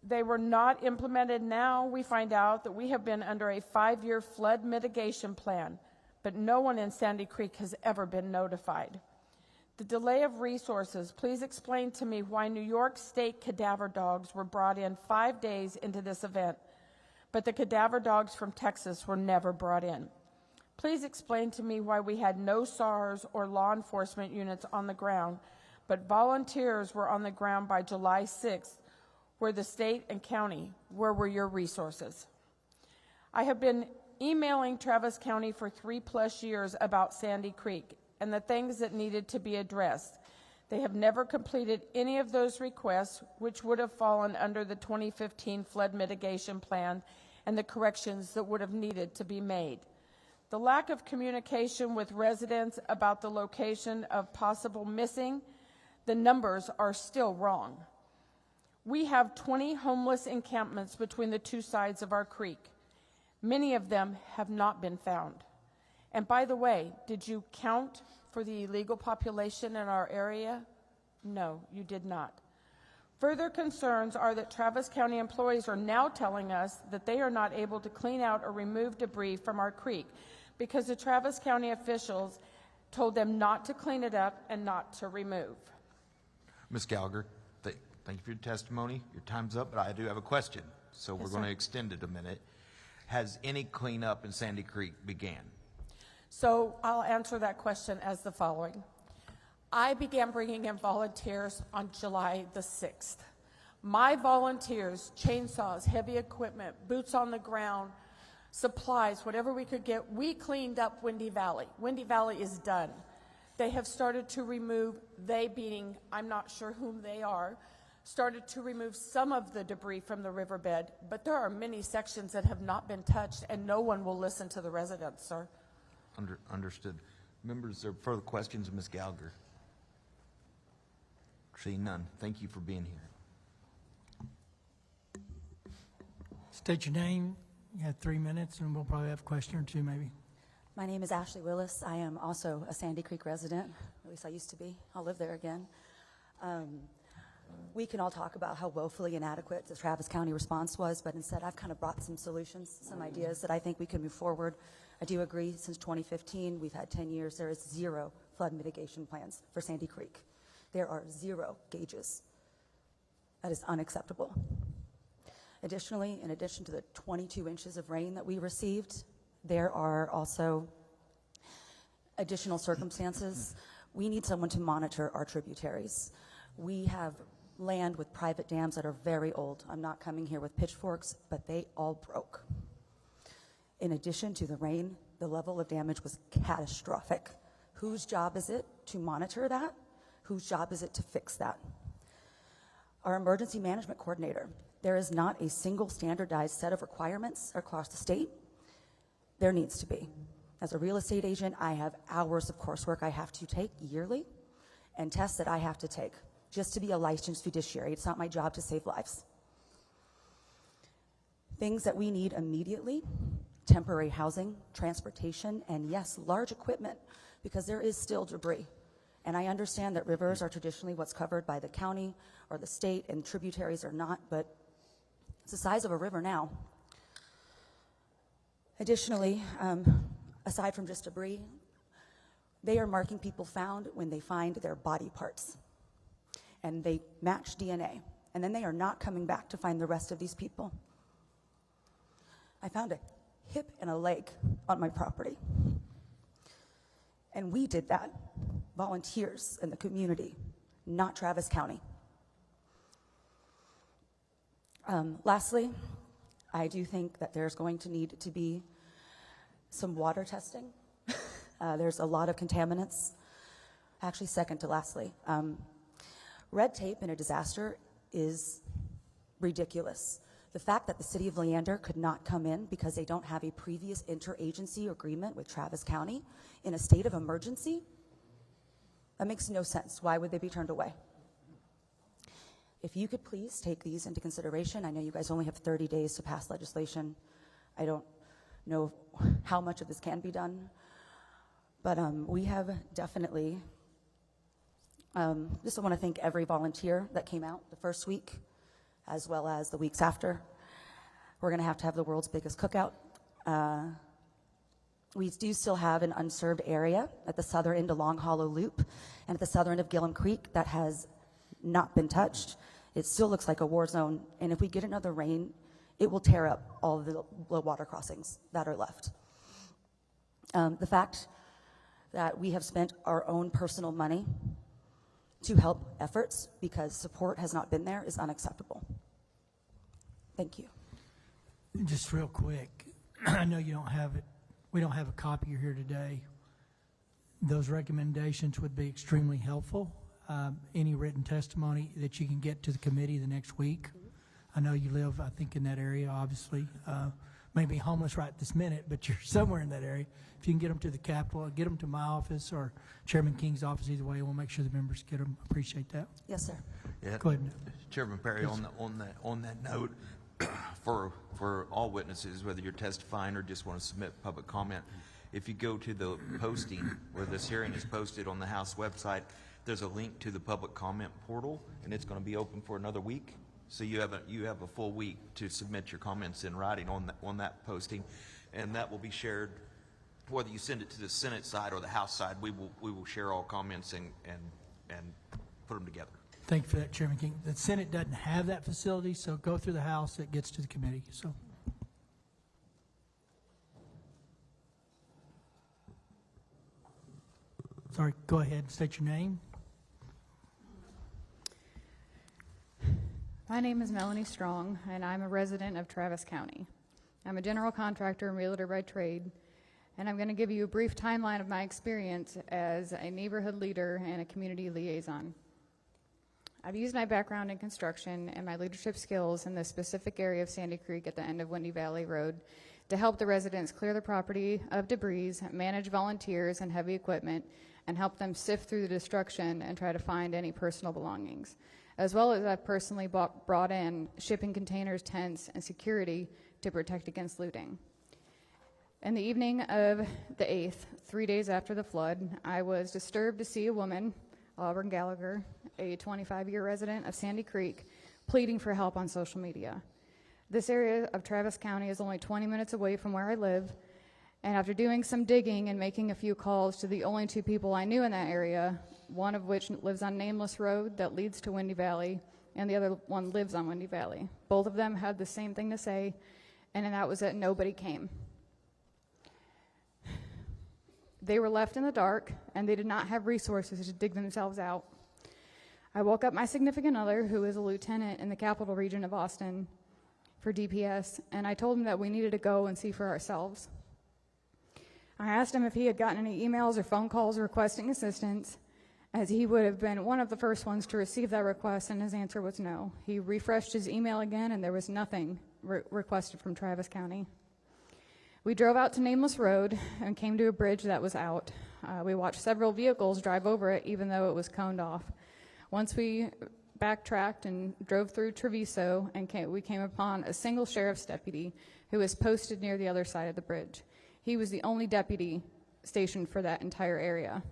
They were not implemented. Now we find out that we have been under a 5-year flood mitigation plan, but no one in Sandy Creek has ever been notified. The delay of resources, please explain to me why New York State cadaver dogs were brought in 5 days into this event, but the cadaver dogs from Texas were never brought in. Please explain to me why we had no SARS or law enforcement units on the ground, but volunteers were on the ground by July 6th, where the state and county, where were your resources? I have been emailing Travis County for 3+ years about Sandy Creek and the things that needed to be addressed. They have never completed any of those requests, which would have fallen under the 2015 flood mitigation plan and the corrections that would have needed to be made. The lack of communication with residents about the location of possible missing, the numbers are still wrong. We have 20 homeless encampments between the two sides of our creek. Many of them have not been found. And by the way, did you count for the illegal population in our area? No, you did not. Further concerns are that Travis County employees are now telling us that they are not able to clean out or remove debris from our creek because the Travis County officials told them not to clean it up and not to remove. Ms. Gallagher, thank you for your testimony. Your time's up, but I do have a question, so we're going to extend it a minute. Has any cleanup in Sandy Creek began? So I'll answer that question as the following. I began bringing in volunteers on July the 6th. My volunteers, chainsaws, heavy equipment, boots on the ground, supplies, whatever we could get, we cleaned up Windy Valley. Windy Valley is done. They have started to remove, they being, I'm not sure whom they are, started to remove some of the debris from the riverbed, but there are many sections that have not been touched, and no one will listen to the residents, sir. Understood. Members, are there further questions of Ms. Gallagher? Seeing none. Thank you for being here. State your name. You have 3 minutes, and we'll probably have a question or two maybe. My name is Ashley Willis. I am also a Sandy Creek resident. At least I used to be. I'll live there again. We can all talk about how woefully inadequate the Travis County response was, but instead I've kind of brought some solutions, some ideas that I think we can move forward. I do agree, since 2015, we've had 10 years, there is 0 flood mitigation plans for Sandy Creek. There are 0 gauges. That is unacceptable. Additionally, in addition to the 22 inches of rain that we received, there are also additional circumstances. We need someone to monitor our tributaries. We have land with private dams that are very old. I'm not coming here with pitchforks, but they all broke. In addition to the rain, the level of damage was catastrophic. Whose job is it to monitor that? Whose job is it to fix that? Our emergency management coordinator, there is not a single standardized set of requirements across the state. There needs to be. As a real estate agent, I have hours of coursework I have to take yearly and tests that I have to take just to be a licensed fiduciary. It's not my job to save lives. Things that we need immediately: temporary housing, transportation, and yes, large equipment, because there is still debris. And I understand that rivers are traditionally what's covered by the county or the state, and tributaries are not, but it's the size of a river now. Additionally, aside from just debris, they are marking people found when they find their body parts. And they match DNA. and then they are not coming back to find the rest of these people. I found a hip and a leg on my property. And we did that, volunteers in the community, not Travis County. Lastly, I do think that there's going to need to be some water testing. There's a lot of contaminants. Actually, second to lastly, red tape in a disaster is ridiculous. The fact that the city of Leander could not come in because they don't have a previous interagency agreement with Travis County in a state of emergency, that makes no sense. Why would they be turned away? If you could please take these into consideration. I know you guys only have 30 days to pass legislation. I don't know how much of this can be done, but we have definitely, just want to thank every volunteer that came out the first week, as well as the weeks after. We're going to have the world's biggest cookout. We do still have an unserved area at the southern end of Long Hollow Loop and at the southern end of Gillum Creek that has not been touched. It still looks like a war zone, and if we get another rain, it will tear up all of the low water crossings that are left. The fact that we have spent our own personal money to help efforts because support has not been there is unacceptable. Thank you. Just real quick, I know you don't have it, we don't have a copy here today. Those recommendations would be extremely helpful. Any written testimony that you can get to the committee the next week. I know you live, I think, in that area, obviously. Maybe homeless right this minute, but you're somewhere in that area. If you can get them to the Capitol, get them to my office or Chairman King's office, either way, we'll make sure the members get them. Appreciate that. Yes, sir. Yeah. Go ahead. Chairman Perry, Yes. on that note, for all witnesses, whether you're testifying or just want to submit public comment, if you go to the posting where this hearing is posted on the House website, there's a link to the public comment portal, and it's going to be open for another week. So you have a full week to submit your comments in writing on that posting, and that will be shared. Whether you send it to the Senate side or the House side, we will share all comments and put them together. Thank you for that, Chairman King. The Senate doesn't have that facility, so go through the House, it gets to the committee. So, sorry, go ahead, state your name. My name is Melanie Strong, and I'm a resident of Travis County. I'm a general contractor and realtor by trade, and I'm going to give you a brief timeline of my experience as a neighborhood leader and a community liaison. I've used my background in construction and my leadership skills in the specific area of Sandy Creek at the end of Windy Valley Road to help the residents clear the property of debris, manage volunteers and heavy equipment, and help them sift through the destruction and try to find any personal belongings. As well as I've personally brought in shipping containers, tents, and security to protect against looting. In the evening of the 8th, 3 days after the flood, I was disturbed to see a woman, Auburn Gallagher, a 25-year resident of Sandy Creek, pleading for help on social media. This area of Travis County is only 20 minutes away from where I live, and after doing some digging and making a few calls to the only two people I knew in that area, one of which lives on Nameless Road that leads to Windy Valley, and the other one lives on Windy Valley. Both of them had the same thing to say, and that was that nobody came. They were left in the dark, and they did not have resources to dig themselves out. I woke up my significant other, who is a lieutenant in the Capital Region of Austin for DPS, and I told him that we needed to go and see for ourselves. I asked him if he had gotten any emails or phone calls requesting assistance, as he would have been one of the first ones to receive that request, and his answer was no. He refreshed his email again, and there was nothing requested from Travis County. We drove out to Nameless Road and came to a bridge that was out. We watched several vehicles drive over it, even though it was coned off. Once we backtracked and drove through Treviso, and we came upon a single sheriff's deputy who was posted near the other side of the bridge. He was the only deputy stationed for that entire area.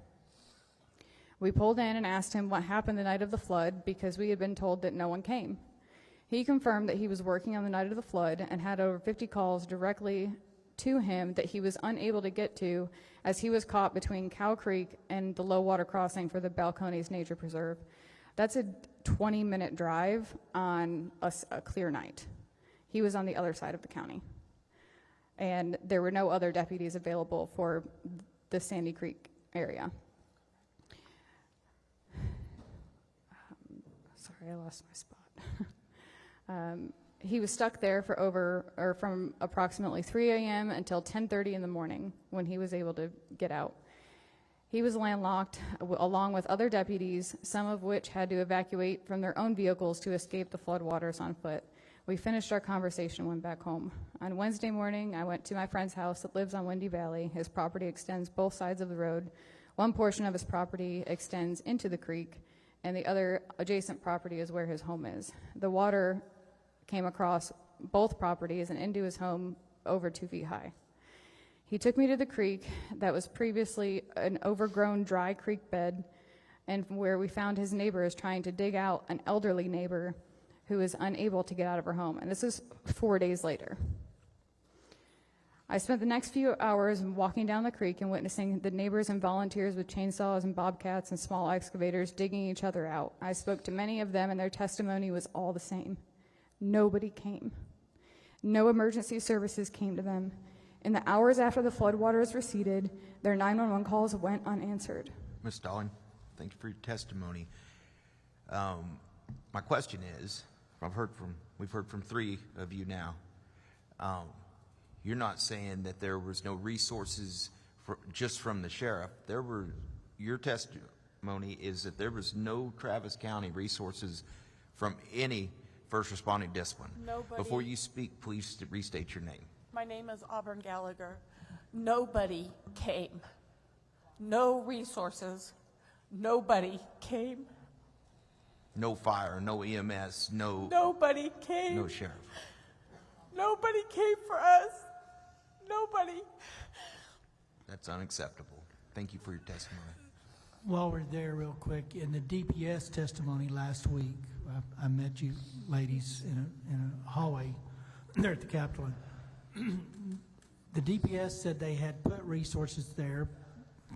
We pulled in and asked him what happened the night of the flood because we had been told that no one came. He confirmed that he was working on the night of the flood and had over 50 calls directly to him that he was unable to get to as he was caught between Cow Creek and the low water crossing for the Balcones Nature Preserve. That's a 20-minute drive on a clear night. He was on the other side of the county. And there were no other deputies available for the Sandy Creek area. Sorry, I lost my spot. He was stuck there for from approximately 3 a.m. until 10:30 in the morning when he was able to get out. He was landlocked along with other deputies, some of which had to evacuate from their own vehicles to escape the floodwaters on foot. We finished our conversation and went back home. On Wednesday morning, I went to my friend's house that lives on Windy Valley. His property extends both sides of the road. One portion of his property extends into the creek, and the other adjacent property is where his home is. The water came across both properties and into his home over 2 feet high. He took me to the creek that was previously an overgrown dry creek bed, and where we found his neighbors trying to dig out an elderly neighbor who is unable to get out of her home. And this is 4 days later. I spent the next few hours walking down the creek and witnessing the neighbors and volunteers with chainsaws and bobcats and small excavators digging each other out. I spoke to many of them, and their testimony was all the same. Nobody came. No emergency services came to them. In the hours after the floodwaters receded, their 911 calls went unanswered. Ms. Stalling, thanks for your testimony. My question is, we've heard from 3 of you now. You're not saying that there was no resources just from the sheriff. Your testimony is that there was no Travis County resources from any first responding discipline. Nobody. Before you speak, please restate your name. My name is Auburn Gallagher. Nobody came. No resources. Nobody came. No fire, no EMS, Nobody came. no sheriff. Nobody came for us. Nobody. That's unacceptable. Thank you for your testimony. While we're there real quick, in the DPS testimony last week, I met you ladies in a hallway there at the Capitol. The DPS said they had put resources there,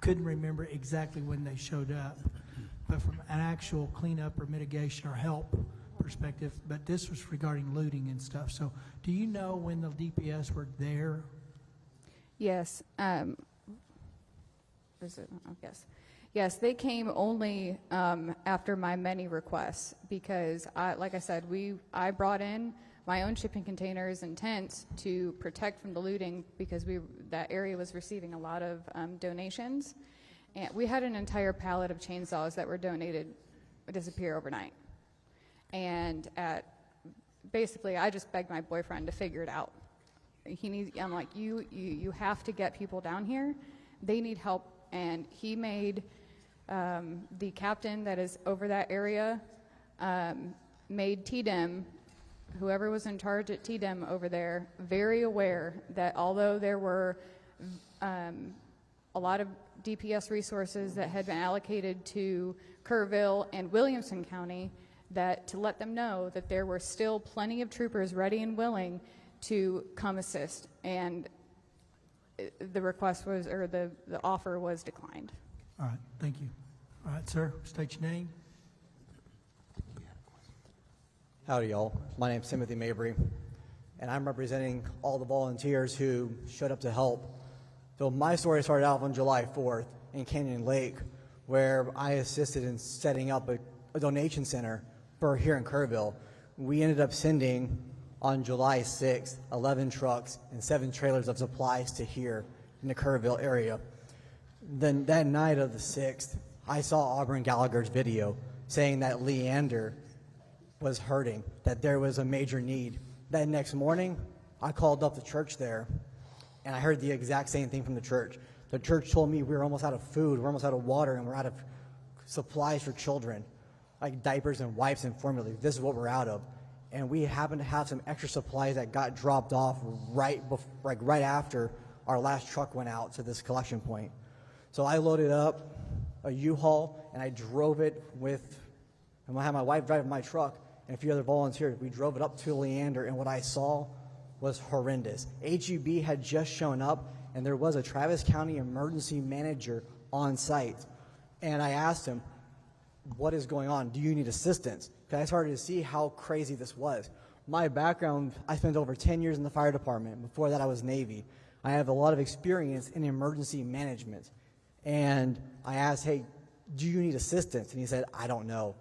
couldn't remember exactly when they showed up, but from an actual cleanup or mitigation or help perspective, but this was regarding looting and stuff. So do you know when the DPS were there? Yes. Yes, they came only after my many requests because, like I said, I brought in my own shipping containers and tents to protect from the looting because that area was receiving a lot of donations. And we had an entire pallet of chainsaws that were donated disappear overnight. And basically, I just begged my boyfriend to figure it out. I'm like, you have to get people down here. They need help. And he made the captain that is over that area, made TDEM, whoever was in charge at TDEM over there, very aware that although there were a lot of DPS resources that had been allocated to Kerrville and Williamson County, that to let them know that there were still plenty of troopers ready and willing to come assist. And the request was, or the offer was declined. All right, thank you. All right, sir, state your name. Howdy, y'all. My name's Timothy Mabry, and I'm representing all the volunteers who showed up to help. So my story started out on July 4th in Canyon Lake, where I assisted in setting up a donation center for here in Kerrville. We ended up sending, on July 6th, 11 trucks and 7 trailers of supplies to here in the Kerrville area. Then that night of the 6th, I saw Auburn Gallagher's video saying that Leander was hurting, that there was a major need. That next morning, I called up the church there, and I heard the exact same thing from the church. The church told me we were almost out of food, we're almost out of water, and we're out of supplies for children, like diapers and wipes and formula. This is what we're out of. And we happened to have some extra supplies that got dropped off right after our last truck went out to this collection point. So I loaded up a U-Haul, and I drove it and I had my wife driving my truck, and a few other volunteers. We drove it up to Leander, and what I saw was horrendous. HEB had just shown up, and there was a Travis County emergency manager on site. And I asked him, what is going on? Do you need assistance? Because I started to see how crazy this was. My background, I spent over 10 years in the fire department. Before that, I was Navy. I have a lot of experience in emergency management. And I asked, hey, do you need assistance? And he said, I don't know.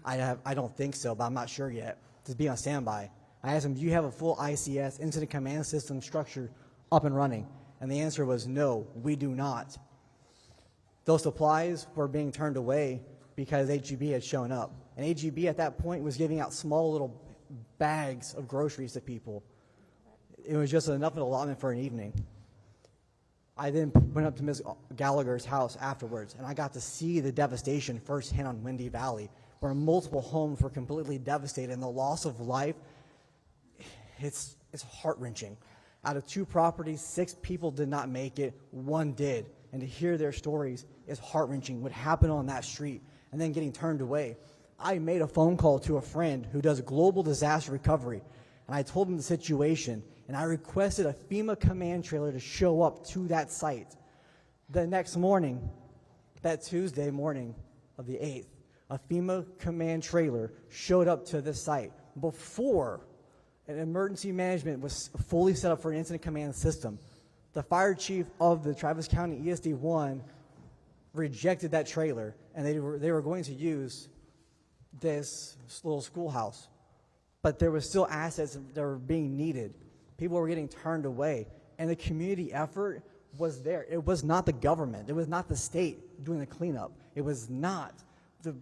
I don't think so, but I'm not sure yet. Just be on standby. I asked him, do you have a full ICS, incident command system structure, up and running? And the answer was no, we do not. Those supplies were being turned away because HEB had shown up. And HEB at that point was giving out small little bags of groceries to people. It was just enough of an allotment for an evening. I then went up to Ms. Gallagher's house afterwards, and I got to see the devastation firsthand on Windy Valley, where multiple homes were completely devastated, and the loss of life, it's heart-wrenching. Out of 2 properties, 6 people did not make it, 1 did. And to hear their stories is heart-wrenching, what happened on that street, and then getting turned away. I made a phone call to a friend who does global disaster recovery, and I told him the situation, and I requested a FEMA command trailer to show up to that site. The next morning, that Tuesday morning of the 8th, a FEMA command trailer showed up to this site before an emergency management was fully set up for an incident command system. The fire chief of the Travis County ESD-1 rejected that trailer, and they were going to use this little schoolhouse. But there was still assets that were being needed. People were getting turned away, and the community effort was there. It was not the government. It was not the state doing the cleanup. It was not the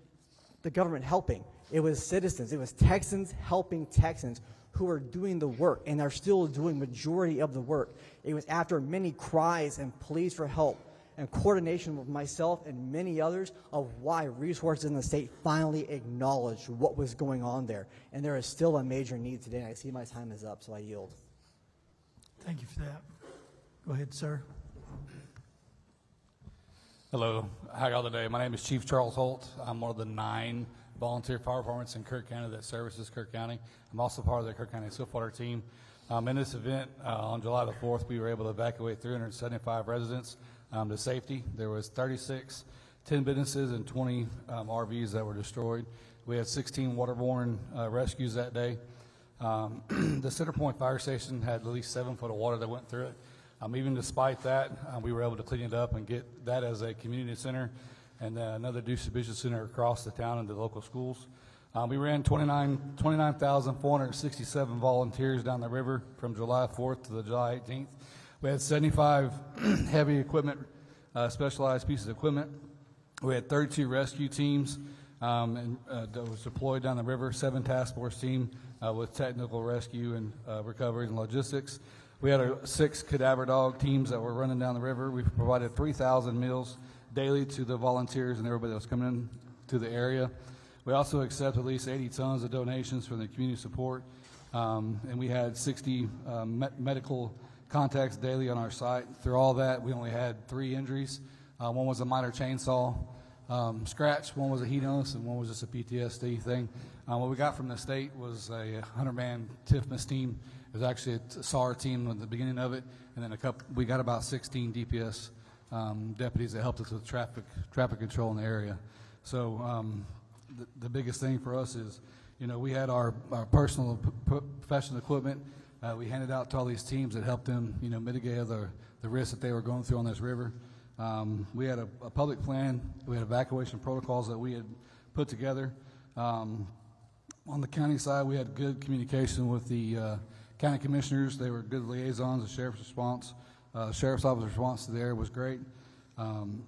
government helping. It was citizens. It was Texans helping Texans who were doing the work and are still doing majority of the work. It was after many cries and pleas for help and coordination with myself and many others of why resources in the state finally acknowledged what was going on there. And there is still a major need today. I see my time is up, so I yield. Thank you for that. Go ahead, sir. Hello, how y'all today? My name is Chief Charles Holt. I'm one of the 9 volunteer fire departments in Kerr County that services Kerr County. I'm also part of the Kerr County Swiftwater team. In this event, on July the 4th, we were able to evacuate 375 residents to safety. There was 36 10 businesses and 20 RVs that were destroyed. We had 16 waterborne rescues that day. The Center Point Fire Station had at least 7 foot of water that went through it. Even despite that, we were able to clean it up and get that as a community center and another distribution center across the town and the local schools. We ran 29,467 volunteers down the river from July 4th to the July 18th. We had 75 heavy equipment, specialized pieces of equipment. We had 32 rescue teams that was deployed down the river, 7 task force team with technical rescue and recovery and logistics. We had 6 cadaver dog teams that were running down the river. We provided 3,000 meals daily to the volunteers and everybody that was coming in to the area. We also accept at least 80 tons of donations from the community support, and we had 60 medical contacts daily on our site. Through all that, we only had 3 injuries. One was a minor chainsaw scratch, one was a heat illness, and one was just a PTSD thing. What we got from the state was a 100-man TIFMAS team. It was actually a SAR team at the beginning of it, and then we got about 16 DPS deputies that helped us with traffic control in the area. So the biggest thing for us is, we had our personal professional equipment. We handed out to all these teams that helped them, mitigate the risks that they were going through on this river. We had a public plan. We had evacuation protocols that we had put together. On the county side, we had good communication with the county commissioners. They were good liaisons. The sheriff's response, sheriff's office response to the area was great. Some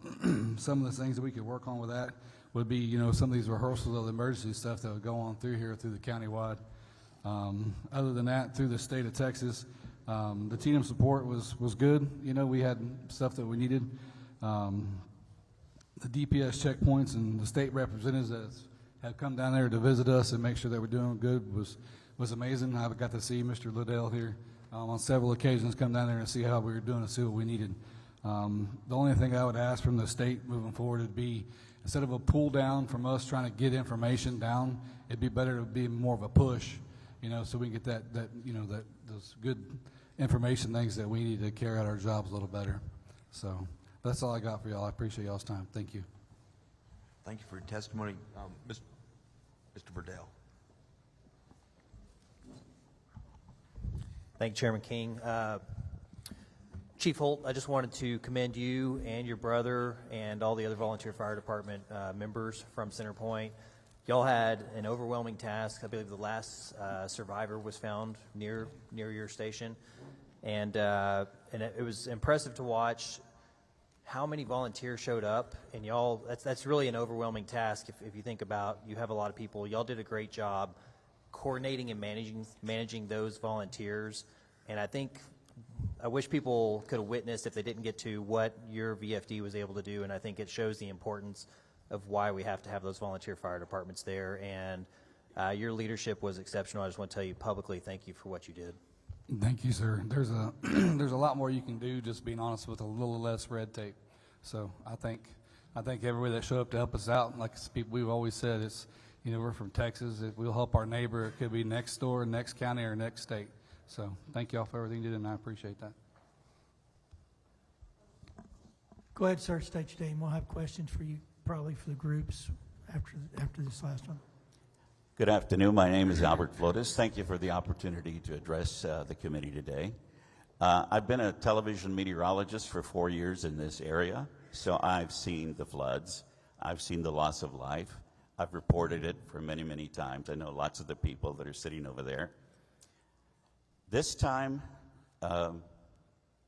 of the things that we could work on with that would be, some of these rehearsals of the emergency stuff that would go on through here through the countywide. Other than that, through the state of Texas, the TDM support was good. We had stuff that we needed. The DPS checkpoints and the state representatives that have come down there to visit us and make sure that we're doing good was amazing. I got to see Mr. Liddell here on several occasions, come down there and see how we were doing and see what we needed. The only thing I would ask from the state moving forward would be, instead of a pull down from us trying to get information down, it'd be better to be more of a push, so we can get those good information things that we need to carry out our jobs a little better. So that's all I got for y'all. I appreciate y'all's time. Thank you. Thank you for your testimony. Mr. Verdell. Thank you, Chairman King. Chief Holt, I just wanted to commend you and your brother and all the other volunteer fire department members from Center Point. Y'all had an overwhelming task. I believe the last survivor was found near your station, and it was impressive to watch how many volunteers showed up. And y'all, that's really an overwhelming task. If you think about, you have a lot of people. Y'all did a great job coordinating and managing those volunteers. And I wish people could have witnessed, if they didn't get to, what your VFD was able to do. And I think it shows the importance of why we have to have those volunteer fire departments there. And your leadership was exceptional. I just want to tell you publicly, thank you for what you did. Thank you, sir. There's a there's a lot more you can do, just being honest, with a little less red tape. So I think everybody that showed up to help us out, like we've always said, it's, we're from Texas. We'll help our neighbor. It could be next door, next county, or next state. So thank you all for everything you did, and I appreciate that. Go ahead, sir, state your name. We'll have questions for you, probably for the groups after this last one. Good afternoon. My name is Albert Flotis. Thank you for the opportunity to address the committee today. I've been a television meteorologist for 4 years in this area, so I've seen the floods. I've seen the loss of life. I've reported it for many, many times. I know lots of the people that are sitting over there. This time,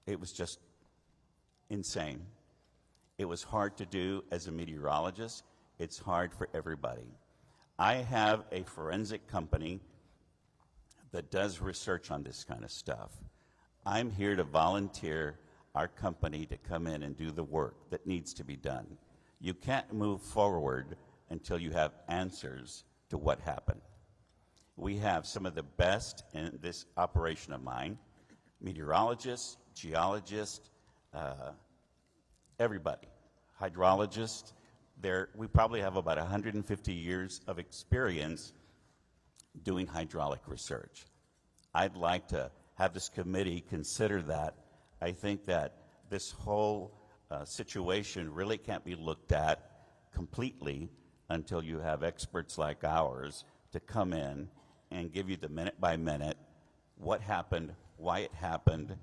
it was just insane. It was hard to do as a meteorologist. It's hard for everybody. I have a forensic company that does research on this kind of stuff. I'm here to volunteer our company to come in and do the work that needs to be done. You can't move forward until you have answers to what happened. We have some of the best in this operation of mine, meteorologists, geologists, everybody, hydrologists. We probably have about 150 years of experience doing hydraulic research. I'd like to have this committee consider that. I think that this whole situation really can't be looked at completely until you have experts like ours to come in and give you the minute by minute what happened, why it happened,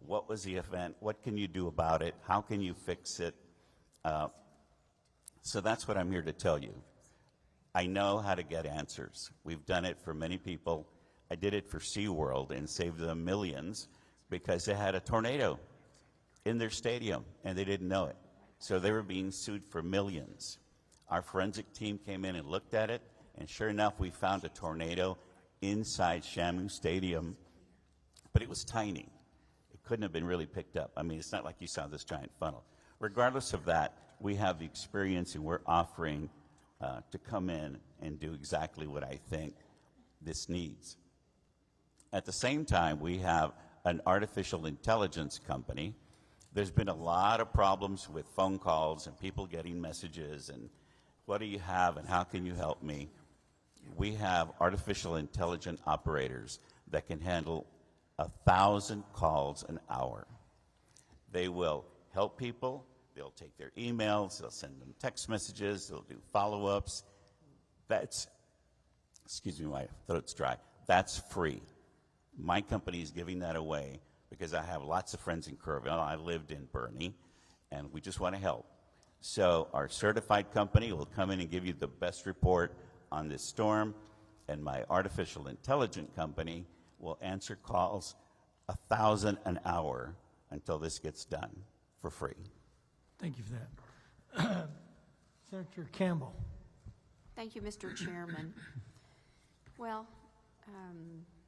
what was the event, what can you do about it, how can you fix it. So that's what I'm here to tell you. I know how to get answers. We've done it for many people. I did it for SeaWorld and saved them millions because they had a tornado in their stadium and they didn't know it. So they were being sued for millions. Our forensic team came in and looked at it, and sure enough, we found a tornado inside Shamu Stadium, but it was tiny. It couldn't have been really picked up. I mean, it's not like you saw this giant funnel. Regardless of that, we have the experience, and we're offering to come in and do exactly what I think this needs. At the same time, we have an artificial intelligence company. There's been a lot of problems with phone calls and people getting messages and what do you have and how can you help me? We have artificial intelligent operators that can handle 1,000 calls an hour. They will help people. They'll take their emails, they'll send them text messages, they'll do follow-ups. That's, excuse me, my throat's dry. That's free. My company is giving that away because I have lots of friends in Kerrville. I lived in Bernie, and we just want to help. So our certified company will come in and give you the best report on this storm, and my artificial intelligence company will answer calls 1,000 an hour until this gets done for free. Thank you for that. Senator Campbell. Thank you, Mr. Chairman. Well,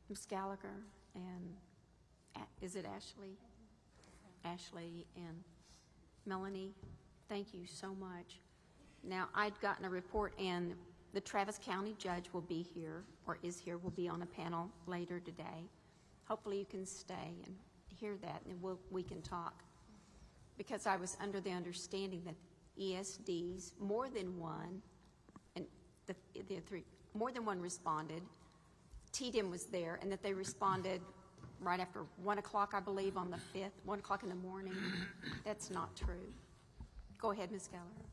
Ms. Gallagher and is it Ashley? Ashley and Melanie, thank you so much. Now, I'd gotten a report, and the Travis County judge will be here, or is here, will be on a panel later today. Hopefully you can stay and hear that, and we can talk. Because I was under the understanding that ESDs, more than one, and more than one responded. TDM was there, and that they responded right after 1 o'clock, I believe, on the 5th, 1 o'clock in the morning. That's not true. Go ahead, Ms. Gallagher.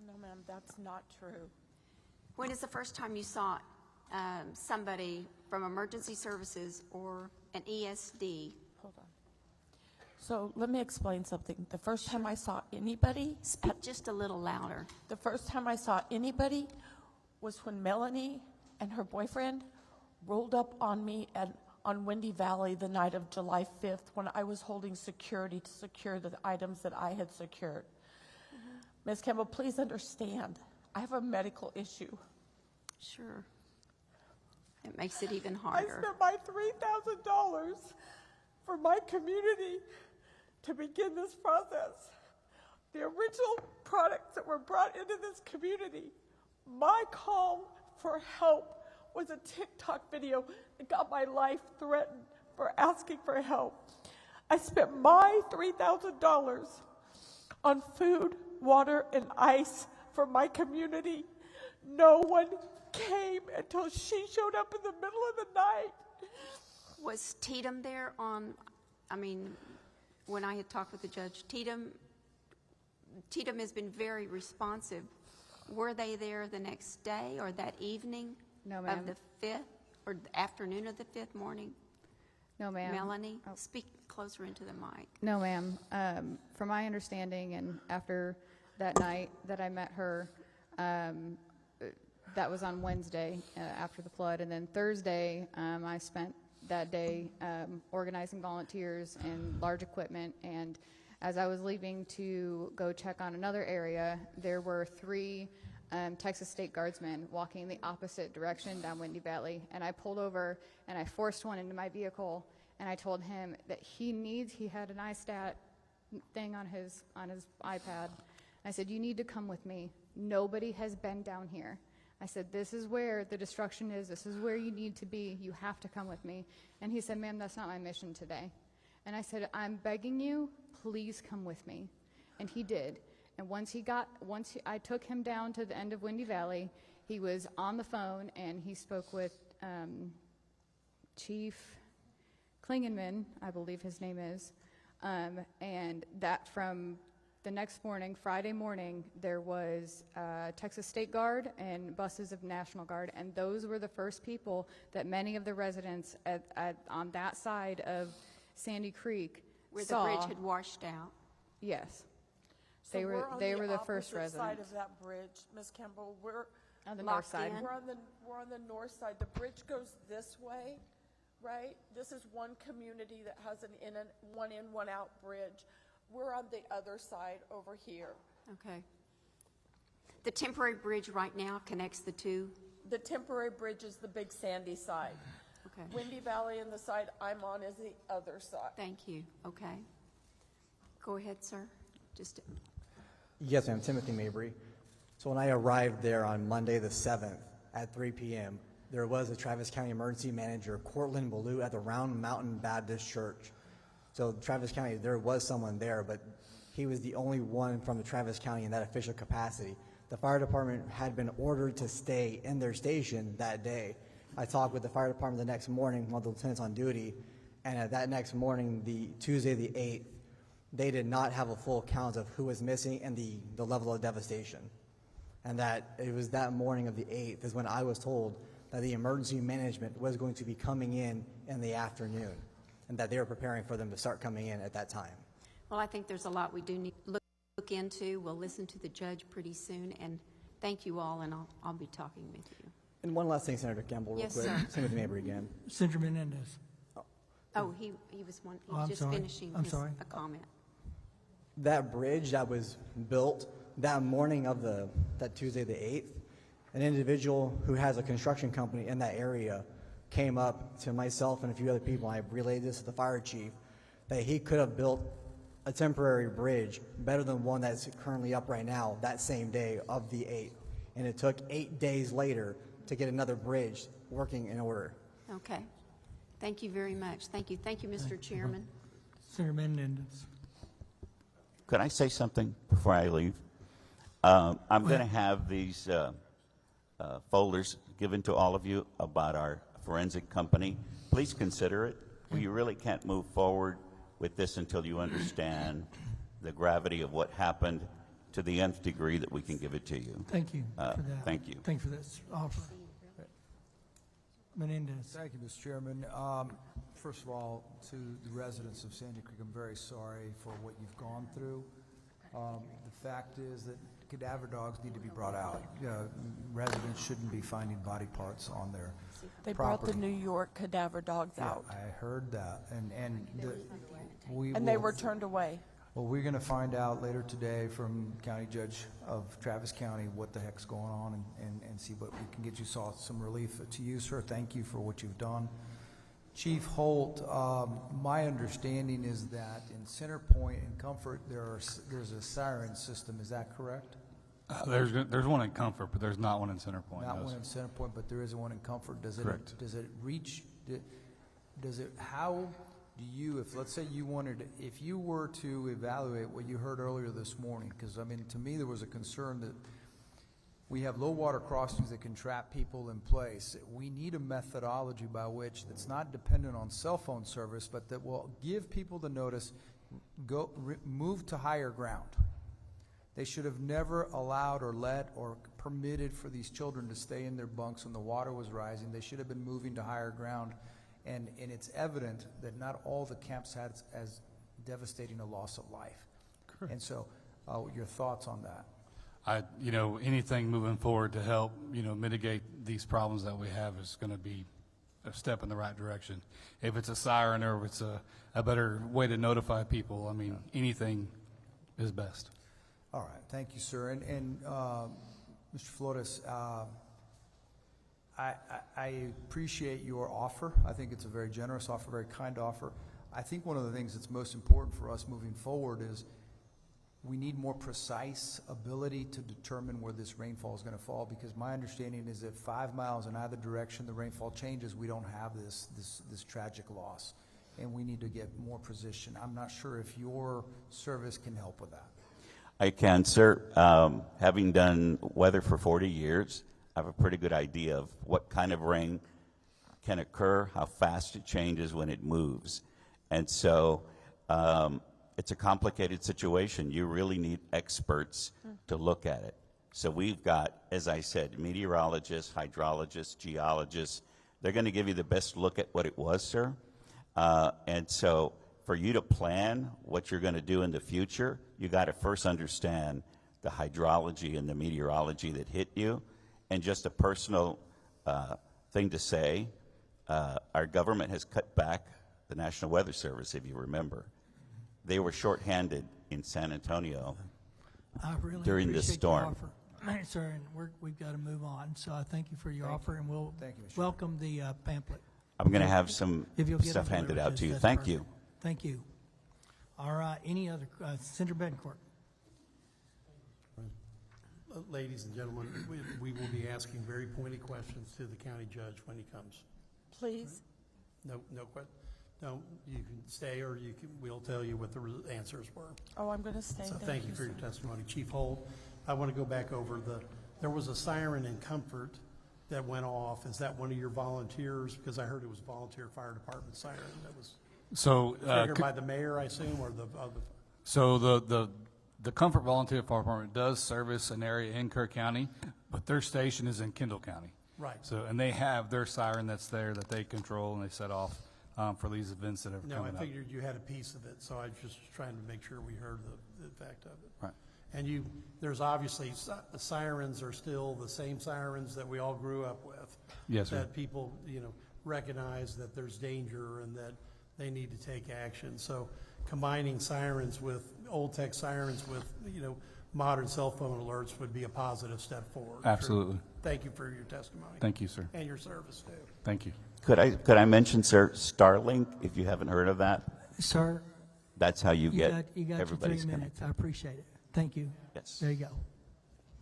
No, ma'am, that's not true. When is the first time you saw somebody from emergency services or an ESD? Hold on. So let me explain something. The first time I saw anybody, Speak just a little louder. the first time I saw anybody was when Melanie and her boyfriend rolled up on me on Windy Valley the night of July 5th when I was holding security to secure the items that I had secured. Ms. Campbell, please understand, I have a medical issue. Sure. It makes it even I harder. spent my $3,000 for my community to begin this process. The original products that were brought into this community, my call for help was a TikTok video that got my life threatened for asking for help. I spent my $3,000 on food, water, and ice for my community. No one came until she showed up in the middle of the night. Was Tatum there when I had talked with the judge, Tatum has been very responsive. Were they there the next day or that evening? No, ma'am. Of the 5th or the afternoon of the 5th morning? No, ma'am. Melanie, speak closer into the mic. No, ma'am. From my understanding, and after that night that I met her, that was on Wednesday after the flood. And then Thursday, I spent that day organizing volunteers and large equipment. And as I was leaving to go check on another area, there were 3 Texas State Guardsmen walking in the opposite direction down Windy Valley. And I pulled over and I forced one into my vehicle. And I told him that he had an iStat thing on his iPad. I said, you need to come with me. Nobody has been down here. I said, this is where the destruction is. This is where you need to be. You have to come with me. And he said, ma'am, that's not my mission today. And I said, I'm begging you, please come with me. And he did. And I took him down to the end of Windy Valley, he was on the phone and he spoke with Chief Klingenman, I believe his name is. And that from the next morning, Friday morning, there was Texas State Guard and buses of National Guard, and those were the first people that many of the residents on that side of Sandy Creek Where saw. the bridge had washed out. Yes. So They were the first opposite side residents. of that bridge, Ms. Campbell. We're On the north side. We're on the north side. The bridge goes this way, right? This is one community that has an one in, one out bridge. We're on the other side over here. Okay. The temporary bridge right now connects the two? The temporary bridge is the big sandy side. Okay. Windy Valley and the side I'm on is the other side. Thank you. Okay. Go ahead, sir. Yes, ma'am. Timothy Mabry. So when I arrived there on Monday the 7th at 3 p.m., there was a Travis County Emergency Manager, Cortland Ballou, at the Round Mountain Baptist Church. So Travis County, there was someone there, but he was the only one from the Travis County in that official capacity. The fire department had been ordered to stay in their station that day. I talked with the fire department the next morning, one of the lieutenants on duty, and at that next morning, the Tuesday the 8th, they did not have a full count of who was missing and the level of devastation. And that it was that morning of the 8th is when I was told that the emergency management was going to be coming in the afternoon, and that they were preparing for them to start coming in at that time. Well, I think there's a lot we do need to look into. We'll listen to the judge pretty soon, and thank you all, and I'll be talking with you. And one last thing, Senator Campbell, real Yes, quick. sir. Timothy Mabry again. Senator Menendez. Oh, he was I'm just sorry. finishing I'm sorry. a comment. That bridge that was built that morning of that Tuesday the 8th, an individual who has a construction company in that area came up to myself and a few other people, and I relayed this to the fire chief, that he could have built a temporary bridge better than one that's currently up right now that same day of the 8th. And it took 8 days later to get another bridge working in order. Okay. Thank you very much. Thank you. Thank you, Mr. Chairman. Senator Menendez. Could I say something before I leave? I'm going to have these folders given to all of you about our forensic company. Please consider it. You really can't move forward with this until you understand the gravity of what happened to the nth degree that we can give it to you. Thank you for that. Thank you. Thank you for this offer. Menendez. Thank you, Mr. Chairman. First of all, to the residents of Sandy Creek, I'm very sorry for what you've gone through. The fact is that cadaver dogs need to be brought out. Residents shouldn't be finding body parts on their They property. brought the New York cadaver dogs out, I heard that, and and they were turned away. Well, we're going to find out later today from County Judge of Travis County what the heck's going on and see what we can get you some relief. To you, sir, thank you for what you've done. Chief Holt, my understanding is that in Center Point and Comfort, there's a siren system. Is that correct? There's one in Comfort, but there's not one in Center Point. Not one in Center Point, but there is one in Comfort. Correct. How do you, if let's say if you were to evaluate what you heard earlier this morning, because I mean, to me, there was a concern that we have low water crossings that can trap people in place. We need a methodology by which that's not dependent on cell phone service, but that will give people the notice, move to higher ground. They should have never allowed or let or permitted for these children to stay in their bunks when the water was rising. They should have been moving to higher ground. And it's evident that not all the camps had as devastating a loss of life. Correct. And so, your thoughts on that? Anything moving forward to help, mitigate these problems that we have is going to be a step in the right direction. If it's a siren or if it's a better way to notify people, I mean, anything is best. All right, thank you, sir. And Mr. Flores, I appreciate your offer. I think it's a very generous offer, very kind offer. I think one of the things that's most important for us moving forward is we need more precise ability to determine where this rainfall is going to fall, because my understanding is that 5 miles in either direction the rainfall changes, we don't have this tragic loss, and we need to get more precision. I'm not sure if your service can help with that. I can, sir. Having done weather for 40 years, I have a pretty good idea of what kind of rain can occur, how fast it changes when it moves. And so it's a complicated situation. You really need experts to look at it. So we've got, as I said, meteorologists, hydrologists, geologists. They're going to give you the best look at what it was, sir. And so for you to plan what you're going to do in the future, you got to first understand the hydrology and the meteorology that hit you. And just a personal thing to say, our government has cut back the National Weather Service, if you remember. They were shorthanded in San Antonio during this storm. Sir, and we've got to move on. So I thank you for your offer, and we'll welcome the pamphlet. I'm going to have some If you'll get stuff them handed delivered, out to you. that's Thank perfect. you. Thank you. All right. Any other, Senator Betancourt? Ladies and gentlemen, we will be asking very pointed questions to the county judge when he comes. Please. No, no, you can stay, or we'll tell you what the answers were. Oh, I'm going to stay. So thank you for your testimony. Chief Holt, I want to go back over there was a siren in Comfort that went off. Is that one of your volunteers? Because I heard it was volunteer fire department siren that was triggered by the mayor, I assume, or the other. So the Comfort Volunteer Fire Department does service an area in Kerr County, but their station is in Kendall County. Right. So, and they have their siren that's there that they control and they set off for these events that are coming up. No, I figured you had a piece of it, so I was just trying to make sure we heard the fact of it. Right. And there's obviously sirens are still the same sirens that we all grew up with. Yes, sir. That people, recognize that there's danger and that they need to take action. So combining sirens with old tech sirens with, modern cell phone alerts would be a positive step forward. Absolutely. Sure. Thank you for your testimony. Thank you, sir. And your service too. Thank you. Could I mention, sir, Starlink, if you haven't heard of that? Sir, That's how you get you got everybody's your 3 minutes. connected. I appreciate it. Thank you. Yes. There you go.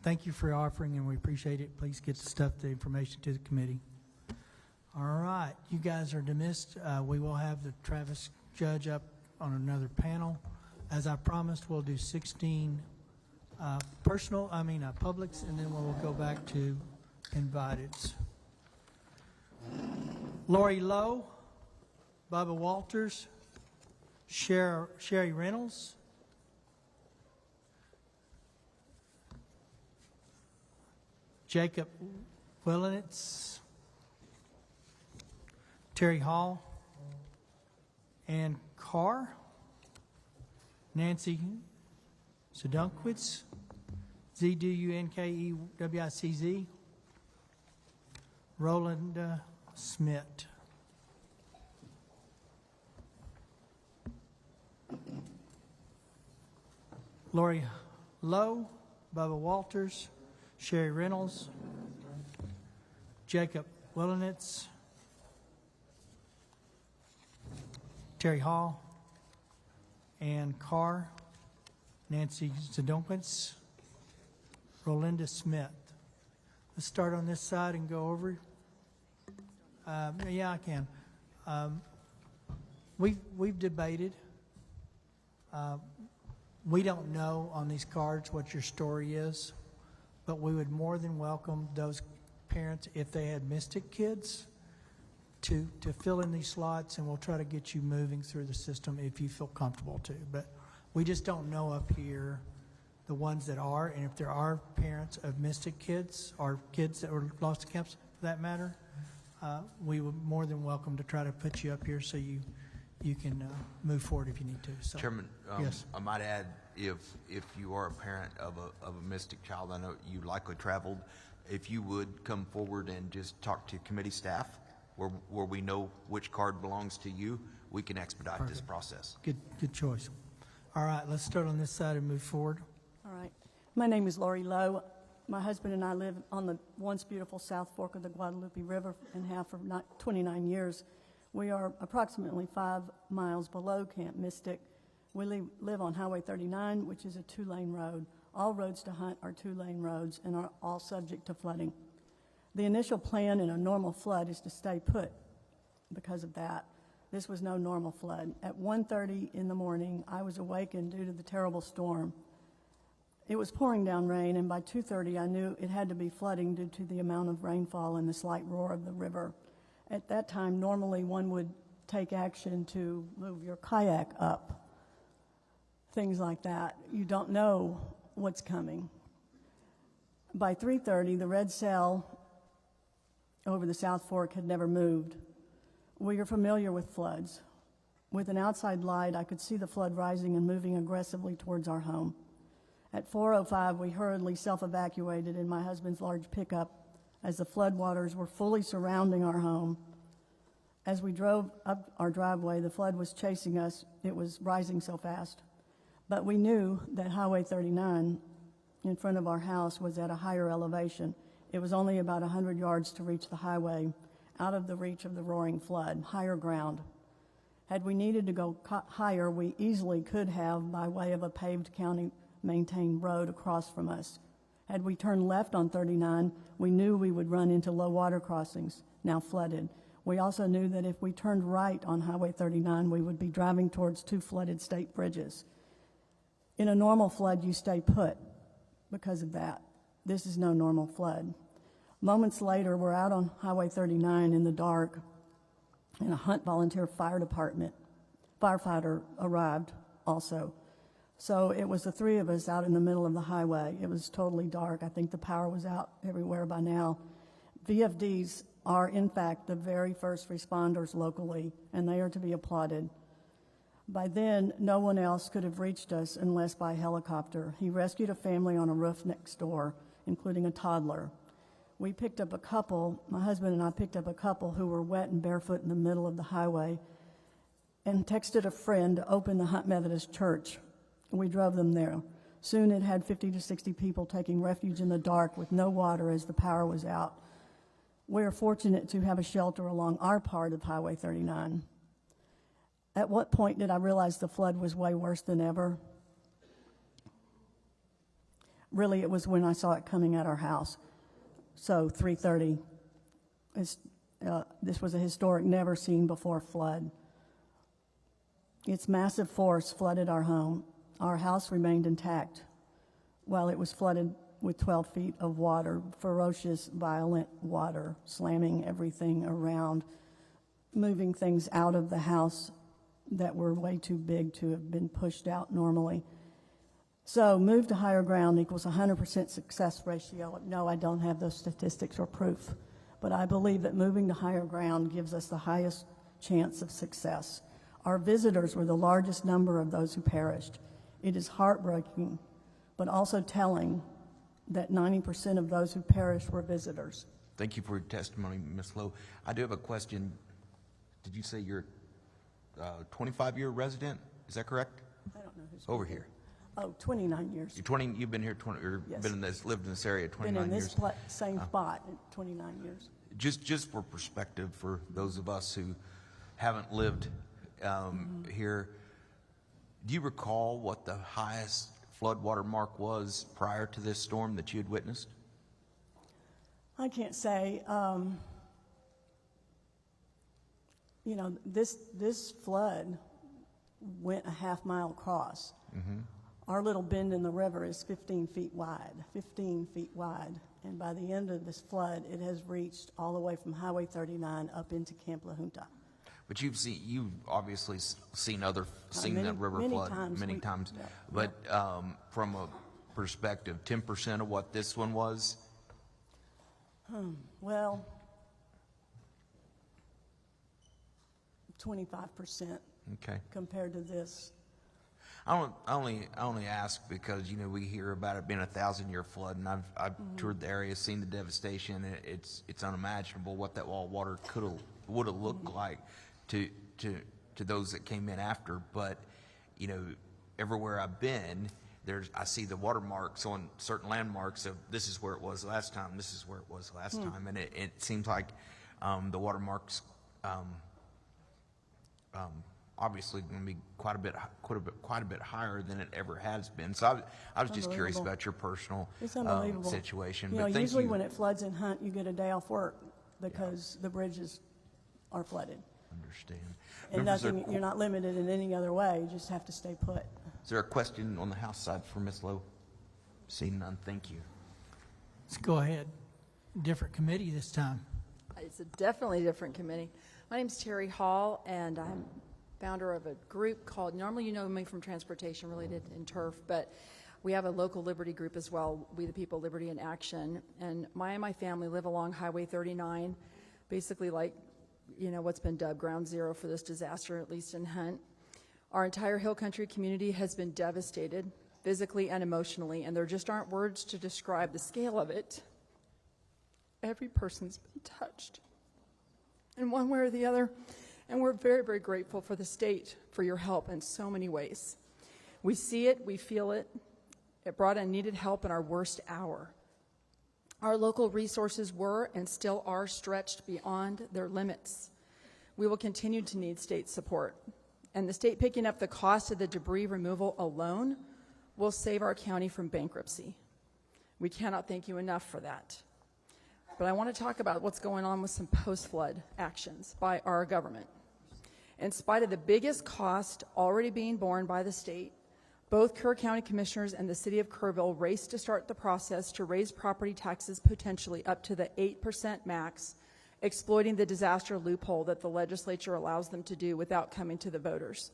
Thank you for your offering, and we appreciate it. Please get the information to the committee. All right, you guys are dismissed. We will have the Travis judge up on another panel. As I promised, we'll do 16 publics, and then we'll go back to inviteds. Lori Lowe, Bubba Walters, Sherry Reynolds, Jacob Willenitz, Terry Hall, Ann Carr, Nancy Zedunkwitz, Zdunkewicz, Roland Smith. Lori Lowe, Bubba Walters, Sherry Reynolds, Jacob Willenitz, Terry Hall, Ann Carr, Nancy Zedunkwitz, Rolinda Smith. Let's start on this side and go over. Yeah, I can. We've debated. We don't know on these cards what your story is, but we would more than welcome those parents, if they had Mystic kids, to fill in these slots, and we'll try to get you moving through the system if you feel comfortable to. But we just don't know up here the ones that are, and if there are parents of Mystic kids or kids that were lost to camps, for that matter, we would more than welcome to try to put you up here so you can move forward if you need to. So, Chairman, yes. I might add, if you are a parent of a Mystic child, I know you likely traveled, if you would come forward and just talk to committee staff where we know which card belongs to you, we can expedite this Perfect. process. Good choice. All right, let's start on this side and move forward. All right. My name is Lori Lowe. My husband and I live on the once beautiful South Fork of the Guadalupe River and have for 29 years. We are approximately 5 miles below Camp Mystic. We live on Highway 39, which is a 2-lane road. All roads to Hunt are 2-lane roads and are all subject to flooding. The initial plan in a normal flood is to stay put because of that. This was no normal flood. At 1:30 in the morning, I was awakened due to the terrible storm. It was pouring down rain, and by 2:30, I knew it had to be flooding due to the amount of rainfall and the slight roar of the river. At that time, normally one would take action to move your kayak up, things like that. You don't know what's coming. By 3:30, the red cell over the South Fork had never moved. We are familiar with floods. With an outside light, I could see the flood rising and moving aggressively towards our home. At 4:05, we hurriedly self-evacuated in my husband's large pickup as the floodwaters were fully surrounding our home. As we drove up our driveway, the flood was chasing us. It was rising so fast. But we knew that Highway 39 in front of our house was at a higher elevation. It was only about 100 yards to reach the highway, out of the reach of the roaring flood, higher ground. Had we needed to go higher, we easily could have by way of a paved county-maintained road across from us. Had we turned left on 39, we knew we would run into low water crossings, now flooded. We also knew that if we turned right on Highway 39, we would be driving towards 2 flooded state bridges. In a normal flood, you stay put because of that. This is no normal flood. Moments later, we're out on Highway 39 in the dark, and a Hunt Volunteer Fire Department firefighter arrived also. So it was the 3 of us out in the middle of the highway. It was totally dark. I think the power was out everywhere by now. VFDs are, in fact, the very first responders locally, and they are to be applauded. By then, no one else could have reached us unless by helicopter. He rescued a family on a roof next door, including a toddler. We picked up a couple, my husband and I picked up a couple who were wet and barefoot in the middle of the highway and texted a friend to open the Hunt Methodist Church. We drove them there. Soon it had 50 to 60 people taking refuge in the dark with no water as the power was out. We are fortunate to have a shelter along our part of Highway 39. At what point did I realize the flood was way worse than ever? Really, it was when I saw it coming at our house. So 3:30, this was a historic, never seen before flood. Its massive force flooded our home. Our house remained intact while it was flooded with 12 feet of water, ferocious, violent water, slamming everything around, moving things out of the house that were way too big to have been pushed out normally. So move to higher ground equals 100% success ratio. No, I don't have those statistics or proof, but I believe that moving to higher ground gives us the highest chance of success. Our visitors were the largest number of those who perished. It is heartbreaking, but also telling that 90% of those who perished were visitors. Thank you for your testimony, Ms. Lowe. I do have a question. Did you say you're a 25-year resident? Is that correct? I don't know who's over here. Oh, 29 years. You've been here 20, or Yes. lived in this area 29 Been in years. this same spot in 29 years. Just for perspective, for those of us who haven't lived here, do you recall what the highest floodwater mark was prior to this storm that you had witnessed? I can't say. You know, this flood went a half-mile across. Our little bend in the river is 15 feet wide, and by the end of this flood, it has reached all the way from Highway 39 up into Camp La Junta. But you've obviously seen Many- that river many flood times many we- times. yeah, But from a perspective, 10% of what this one was. Well, 25% Okay. compared to this. I only ask because we hear about it being a 1,000-year flood, and I've toured the area, seen the devastation. And it's unimaginable what that wall of water would have looked like to those that came in after. But everywhere I've been, I see the watermarks on certain landmarks of this is where it was last time, this is where it was last time, and it seems like the watermarks obviously going to be quite a bit higher than it ever has been. So I was just curious about your personal It's unbelievable. situation. You But know, thank usually you. when it floods in Hunt, you get a day off work because the bridges are flooded. Understand. And Members, nothing, you're not limited in any other way. You just have to stay put. Is there a question on the House side for Ms. Lowe? Seeing none, thank you. Let's go ahead. Different committee this time. It's a definitely different committee. My name's Terry Hall, and I'm founder of a group called, normally you know me from transportation related and turf, but we have a local liberty group as well, We the People, Liberty in Action. And my family live along Highway 39, basically like, what's been dubbed ground zero for this disaster, at least in Hunt. Our entire Hill Country community has been devastated, physically and emotionally, and there just aren't words to describe the scale of it. Every person's been touched in one way or the other, and we're very, very grateful for the state for your help in so many ways. We see it, we feel it. It brought in needed help in our worst hour. Our local resources were and still are stretched beyond their limits. We will continue to need state support, and the state picking up the cost of the debris removal alone will save our county from bankruptcy. We cannot thank you enough for that. But I want to talk about what's going on with some post-flood actions by our government. In spite of the biggest cost already being borne by the state, both Kerr County Commissioners and the City of Kerrville raced to start the process to raise property taxes potentially up to the 8% max, exploiting the disaster loophole that the legislature allows them to do without coming to the voters.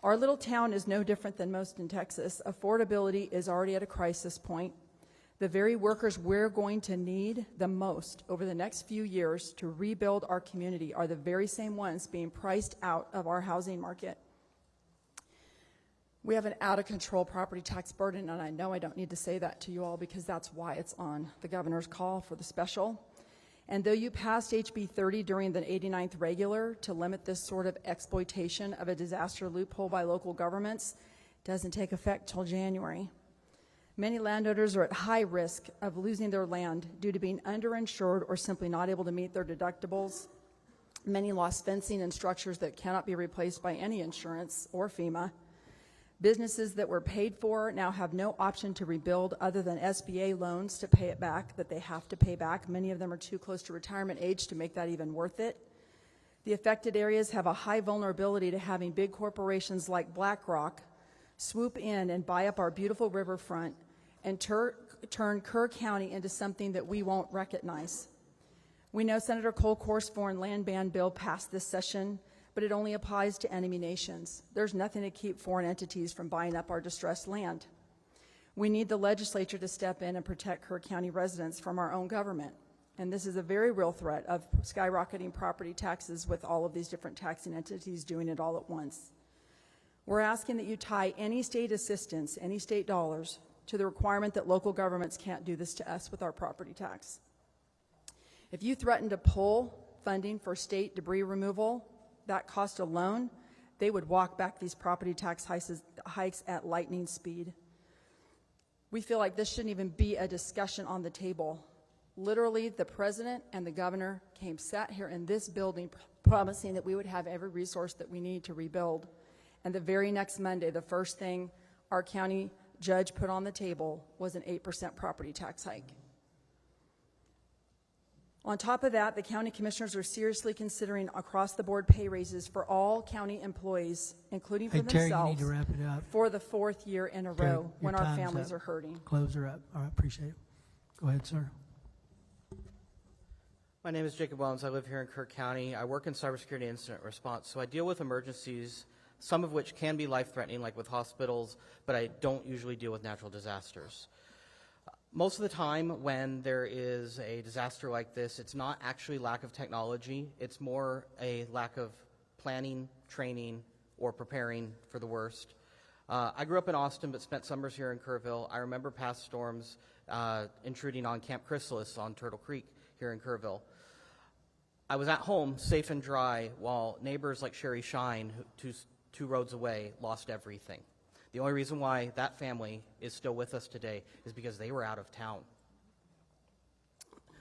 Our little town is no different than most in Texas. Affordability is already at a crisis point. The very workers we're going to need the most over the next few years to rebuild our community are the very same ones being priced out of our housing market. We have an out-of-control property tax burden, and I know I don't need to say that to you all because that's why it's on the governor's call for the special. And though you passed HB 30 during the 89th regular to limit this sort of exploitation of a disaster loophole by local governments, it doesn't take effect till January. Many landowners are at high risk of losing their land due to being underinsured or simply not able to meet their deductibles. Many lost fencing and structures that cannot be replaced by any insurance or FEMA. Businesses that were paid for now have no option to rebuild other than SBA loans to pay it back, that they have to pay back. Many of them are too close to retirement age to make that even worth it. The affected areas have a high vulnerability to having big corporations like BlackRock swoop in and buy up our beautiful riverfront and turn Kerr County into something that we won't recognize. We know Senator Colcourt's foreign land ban bill passed this session, but it only applies to enemy nations. There's nothing to keep foreign entities from buying up our distressed land. We need the legislature to step in and protect Kerr County residents from our own government. And this is a very real threat of skyrocketing property taxes with all of these different taxing entities doing it all at once. We're asking that you tie any state assistance, any state dollars, to the requirement that local governments can't do this to us with our property tax. If you threaten to pull funding for state debris removal, that cost alone, they would walk back these property tax hikes at lightning speed. We feel like this shouldn't even be a discussion on the table. Literally, the president and the governor sat here in this building promising that we would have every resource that we need to rebuild. And the very next Monday, the first thing our county judge put on the table was an 8% property tax hike. On top of that, the county commissioners are seriously considering across-the-board pay raises for all county employees, including for Hey, Terry, you themselves, need to wrap it up. for the 4th year in a Terry, row when your our time's families up. are hurting. Close her up. All right, appreciate it. Go ahead, sir. My name is Jacob Wellens. I live here in Kerr County. I work in cybersecurity incident response, so I deal with emergencies, some of which can be life-threatening, like with hospitals, but I don't usually deal with natural disasters. Most of the time when there is a disaster like this, it's not actually lack of technology. It's more a lack of planning, training, or preparing for the worst. I grew up in Austin but spent summers here in Kerrville. I remember past storms intruding on Camp Chrysalis on Turtle Creek here in Kerrville. I was at home, safe and dry, while neighbors like Sherry Shine, two roads away, lost everything. The only reason why that family is still with us today is because they were out of town.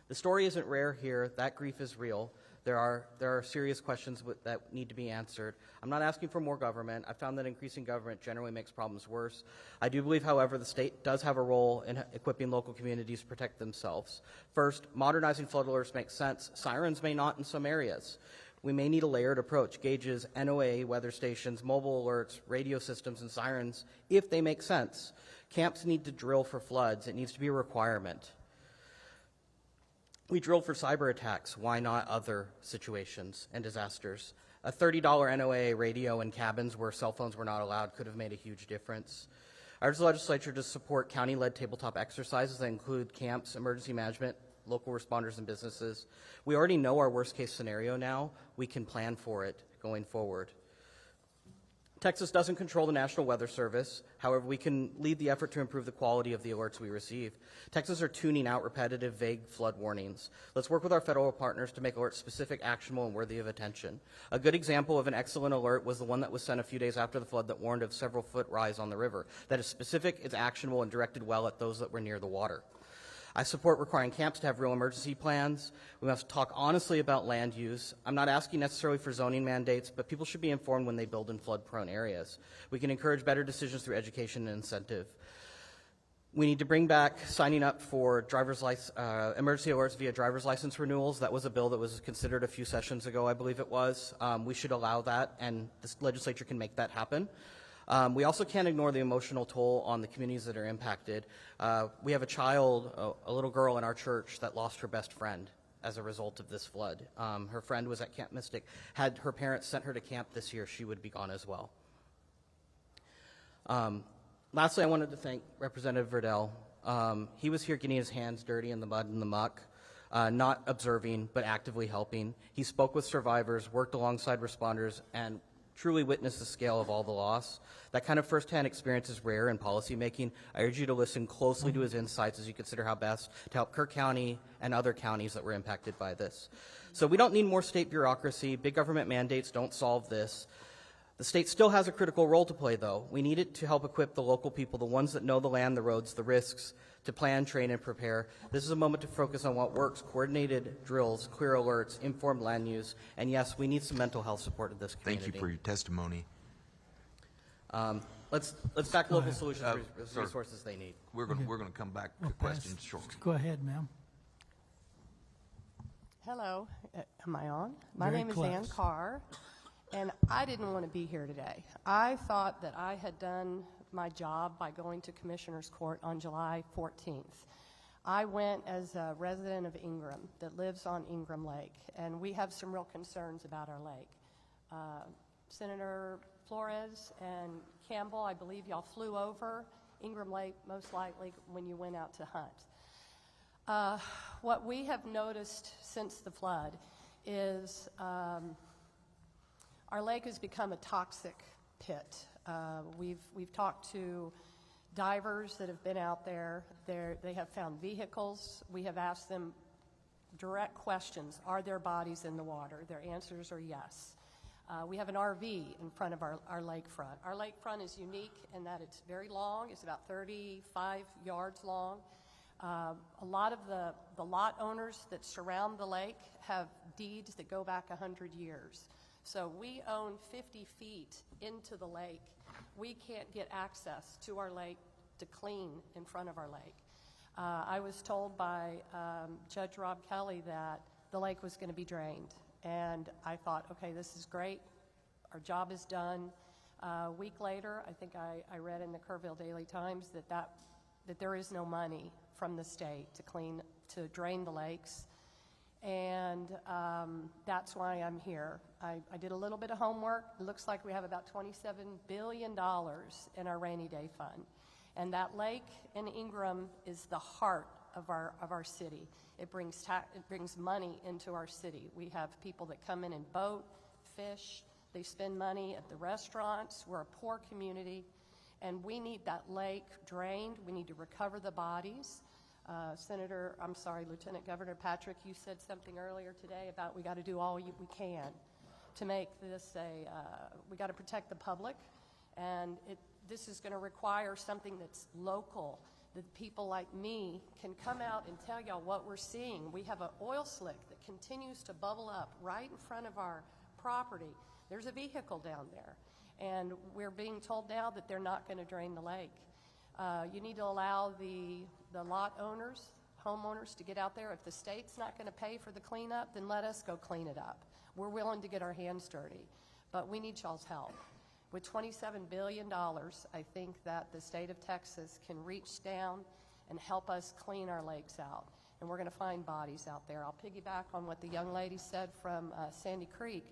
The story isn't rare here. That grief is real. There are serious questions that need to be answered. I'm not asking for more government. I found that increasing government generally makes problems worse. I do believe, however, the state does have a role in equipping local communities to protect themselves. First, modernizing flood alerts makes sense. Sirens may not in some areas. We may need a layered approach, gauges, NOAA, weather stations, mobile alerts, radio systems, and sirens, if they make sense. Camps need to drill for floods. It needs to be a requirement. We drill for cyber attacks. Why not other situations and disasters? A $30 NOAA radio in cabins where cell phones were not allowed could have made a huge difference. I urge the legislature to support county-led tabletop exercises that include camps, emergency management, local responders, and businesses. We already know our worst-case scenario now. We can plan for it going forward. Texas doesn't control the National Weather Service. However, we can lead the effort to improve the quality of the alerts we receive. Texas are tuning out repetitive, vague flood warnings. Let's work with our federal partners to make alerts specific, actionable, and worthy of attention. A good example of an excellent alert was the one that was sent a few days after the flood that warned of several-foot rise on the river. That is specific, it's actionable, and directed well at those that were near the water. I support requiring camps to have real emergency plans. We must talk honestly about land use. I'm not asking necessarily for zoning mandates, but people should be informed when they build in flood-prone areas. We can encourage better decisions through education and incentive. We need to bring back signing up for emergency alerts via driver's license renewals. That was a bill that was considered a few sessions ago, I believe it was. We should allow that, and this legislature can make that happen. We also can't ignore the emotional toll on the communities that are impacted. We have a little girl in our church that lost her best friend as a result of this flood. Her friend was at Camp Mystic. Had her parents sent her to camp this year, she would be gone as well. Lastly, I wanted to thank Representative Verdell. He was here getting his hands dirty in the mud and the muck, not observing, but actively helping. He spoke with survivors, worked alongside responders, and truly witnessed the scale of all the loss. That kind of firsthand experience is rare in policymaking. I urge you to listen closely to his insights as you consider how best to help Kerr County and other counties that were impacted by this. So we don't need more state bureaucracy. Big government mandates don't solve this. The state still has a critical role to play, though. We need it to help equip the local people, the ones that know the land, the roads, the risks, to plan, train, and prepare. This is a moment to focus on what works: coordinated drills, clear alerts, informed land use, and yes, we need some mental health support in this community. Thank you for your testimony. Let's back local solutions with the resources they need. We're going to come back to questions shortly. Go ahead, ma'am. Hello, am I on? My Very name is close. Ann Carr, and I didn't want to be here today. I thought that I had done my job by going to Commissioner's Court on July 14th. I went as a resident of Ingram that lives on Ingram Lake, and we have some real concerns about our lake. Senator Flores and Campbell, I believe y'all flew over Ingram Lake, most likely when you went out to hunt. What we have noticed since the flood is our lake has become a toxic pit. We've talked to divers that have been out there. They have found vehicles. We have asked them direct questions. Are there bodies in the water? Their answers are yes. We have an RV in front of our lakefront. Our lakefront is unique in that it's very long. It's about 35 yards long. A lot of the lot owners that surround the lake have deeds that go back 100 years. So we own 50 feet into the lake. We can't get access to our lake to clean in front of our lake. I was told by Judge Rob Kelly that the lake was going to be drained. And I thought, okay, this is great. Our job is done. A week later, I think I read in the Kerrville Daily Times that there is no money from the state to drain the lakes. And that's why I'm here. I did a little bit of homework. It looks like we have about $27 billion in our rainy day fund. And that lake in Ingram is the heart of our city. It brings money into our city. We have people that come in and boat, fish. They spend money at the restaurants. We're a poor community, and we need that lake drained. We need to recover the bodies. Lieutenant Governor Patrick, you said something earlier today about we got to do all we can to make this we got to protect the public, and this is going to require something that's local, that people like me can come out and tell y'all what we're seeing. We have an oil slick that continues to bubble up right in front of our property. There's a vehicle down there, and we're being told now that they're not going to drain the lake. You need to allow the lot owners, homeowners, to get out there. If the state's not going to pay for the cleanup, then let us go clean it up. We're willing to get our hands dirty, but we need y'all's help. With $27 billion, I think that the state of Texas can reach down and help us clean our lakes out, and we're going to find bodies out there. I'll piggyback on what the young lady said from Sandy Creek.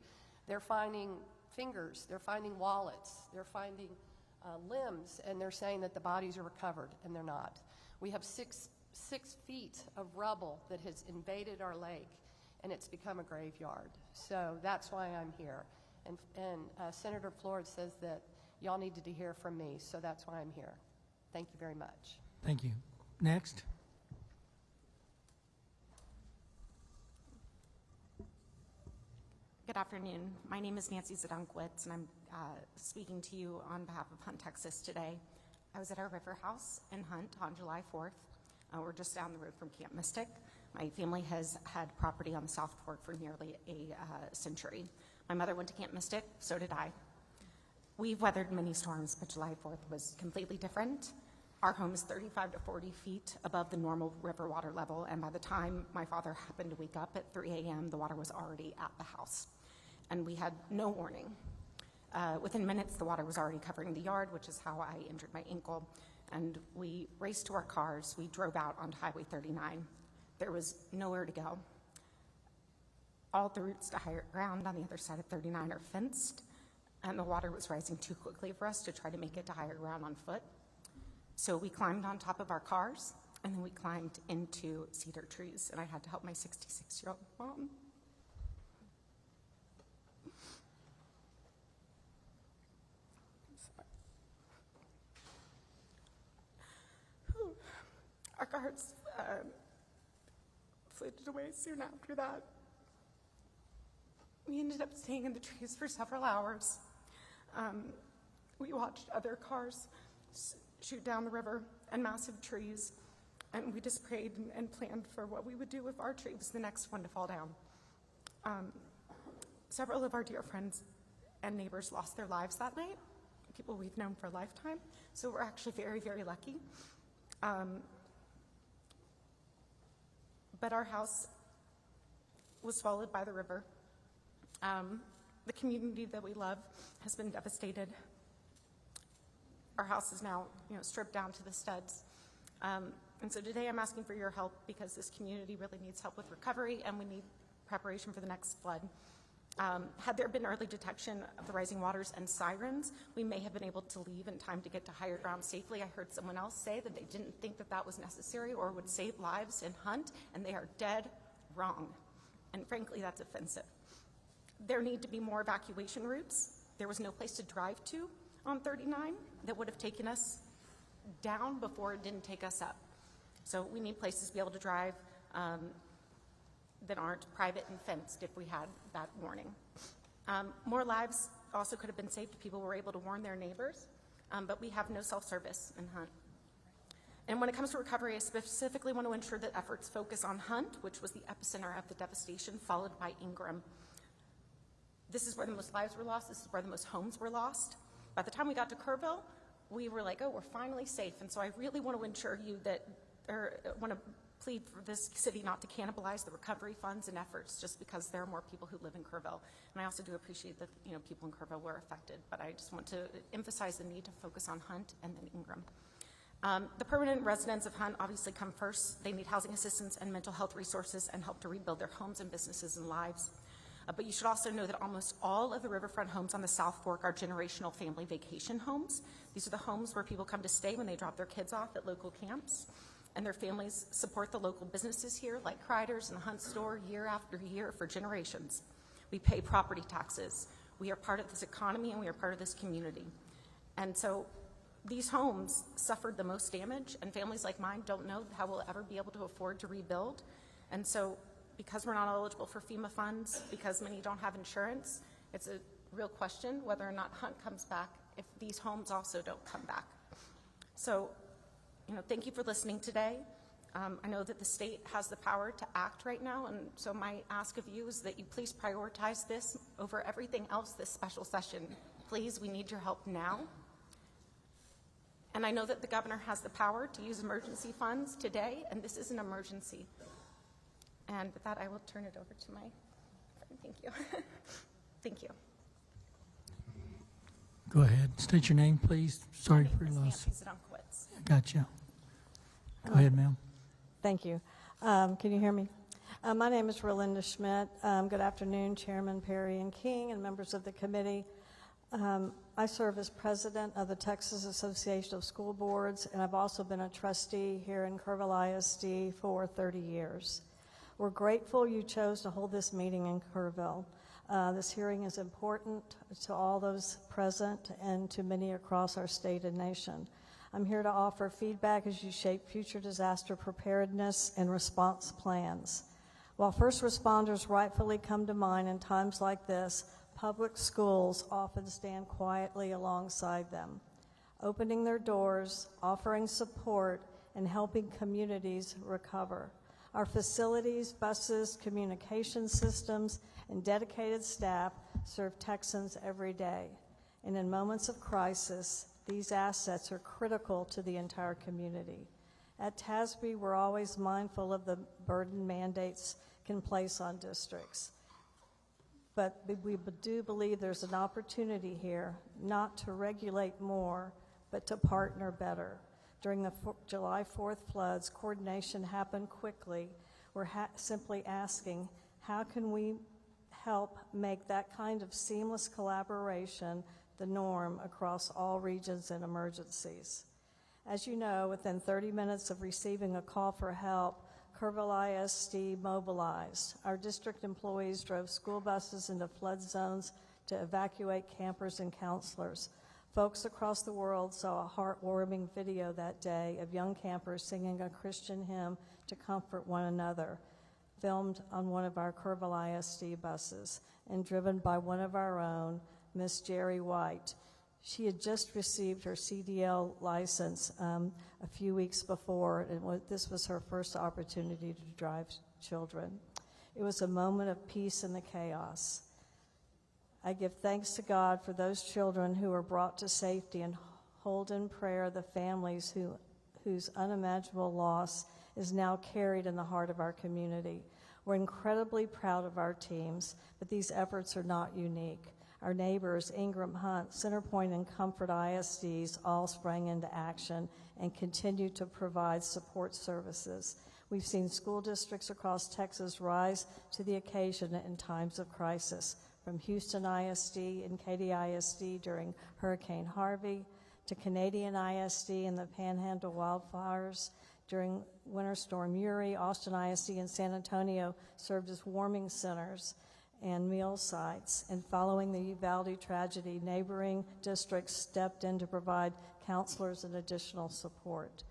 They're finding fingers, they're finding wallets, they're finding limbs, and they're saying that the bodies are recovered, and they're not. We have six feet of rubble that has invaded our lake, and it's become a graveyard. So that's why I'm here. And Senator Flores says that y'all needed to hear from me, so that's why I'm here. Thank you very much. Thank you. Next. Good afternoon. My name is Nancy Zdunkowitz, and I'm speaking to you on behalf of Hunt, Texas today. I was at our river house in Hunt on July 4th. We're just down the road from Camp Mystic. My family has had property on the South Fork for nearly a century. My mother went to Camp Mystic, so did I. We've weathered many storms, but July 4th was completely different. Our home is 35 to 40 feet above the normal river water level, and by the time my father happened to wake up at 3 a.m., the water was already at the house, and we had no warning. Within minutes, the water was already covering the yard, which is how I injured my ankle, and we raced to our cars. We drove out onto Highway 39. There was nowhere to go. All the routes to higher ground on the other side of 39 are fenced, and the water was rising too quickly for us to try to make it to higher ground on foot. So we climbed on top of our cars, and then we climbed into cedar trees, and I had to help my 66-year-old mom. Our cars floated away soon after that. We ended up staying in the trees for several hours. We watched other cars shoot down the river and massive trees, and we just prayed and planned for what we would do if our tree was the next one to fall down. Several of our dear friends and neighbors lost their lives that night, people we've known for a lifetime, so we're actually very, very lucky. But our house was swallowed by the river. The community that we love has been devastated. Our house is now, stripped down to the studs. And so today I'm asking for your help because this community really needs help with recovery, and we need preparation for the next flood. Had there been early detection of the rising waters and sirens, we may have been able to leave in time to get to higher ground safely. I heard someone else say that they didn't think that that was necessary or would save lives in Hunt, and they are dead wrong. And frankly, that's offensive. There need to be more evacuation routes. There was no place to drive to on 39 that would have taken us down before it didn't take us up. So we need places to be able to drive that aren't private and fenced if we had that warning. More lives also could have been saved if people were able to warn their neighbors, but we have no self-service in Hunt. And when it comes to recovery, I specifically want to ensure that efforts focus on Hunt, which was the epicenter of the devastation, followed by Ingram. This is where the most lives were lost. This is where the most homes were lost. By the time we got to Kerrville, we were like, oh, we're finally safe. And so I really want to ensure you that, or want to plead for this city not to cannibalize the recovery funds and efforts just because there are more people who live in Kerrville. And I also do appreciate that people in Kerrville were affected, but I just want to emphasize the need to focus on Hunt and then Ingram. The permanent residents of Hunt obviously come first. They need housing assistance and mental health resources and help to rebuild their homes and businesses and lives. But you should also know that almost all of the riverfront homes on the South Fork are generational family vacation homes. These are the homes where people come to stay when they drop their kids off at local camps, and their families support the local businesses here, like Kreider's and the Hunt store, year after year for generations. We pay property taxes. We are part of this economy, and we are part of this community. And so these homes suffered the most damage, and families like mine don't know how we'll ever be able to afford to rebuild. And so because we're not eligible for FEMA funds, because many don't have insurance, it's a real question whether or not Hunt comes back if these homes also don't come back. So, thank you for listening today. I know that the state has the power to act right now, and so my ask of you is that you please prioritize this over everything else this special session. Please, we need your help now. And I know that the governor has the power to use emergency funds today, and this is an emergency. And with that, I will turn it over to my friend. Thank you. Thank you. Go ahead. State your name, please. Sorry for your loss. Gotcha. Go ahead, ma'am. Thank you. Can you hear me? My name is Rolinda Schmidt. Good afternoon, Chairman Perry and King and members of the committee. I serve as president of the Texas Association of School Boards, and I've also been a trustee here in Kerrville ISD for 30 years. We're grateful you chose to hold this meeting in Kerrville. This hearing is important to all those present and to many across our state and nation. I'm here to offer feedback as you shape future disaster preparedness and response plans. While first responders rightfully come to mind in times like this, public schools often stand quietly alongside them, opening their doors, offering support, and helping communities recover. Our facilities, buses, communication systems, and dedicated staff serve Texans every day. And in moments of crisis, these assets are critical to the entire community. At TASB, we're always mindful of the burden mandates can place on districts. But we do believe there's an opportunity here not to regulate more, but to partner better. During the July 4th floods, coordination happened quickly. We're simply asking, how can we help make that kind of seamless collaboration the norm across all regions and emergencies? As you know, within 30 minutes of receiving a call for help, Kerrville ISD mobilized. Our district employees drove school buses into flood zones to evacuate campers and counselors. Folks across the world saw a heartwarming video that day of young campers singing a Christian hymn to comfort one another, filmed on one of our Kerrville ISD buses and driven by one of our own, Miss Jerry White. She had just received her CDL license a few weeks before, and this was her first opportunity to drive children. It was a moment of peace in the chaos. I give thanks to God for those children who were brought to safety and hold in prayer the families whose unimaginable loss is now carried in the heart of our community. We're incredibly proud of our teams, but these efforts are not unique. Our neighbors, Ingram, Hunt, Centerpoint, and Comfort ISDs all sprang into action and continue to provide support services. We've seen school districts across Texas rise to the occasion in times of crisis. from Houston ISD and Katy ISD during Hurricane Harvey, to Canadian ISD and the Panhandle wildfires during Winter Storm Uri. Austin ISD and San Antonio served as warming centers and meal sites. And following the Uvalde tragedy, neighboring districts stepped in to provide counselors and additional support.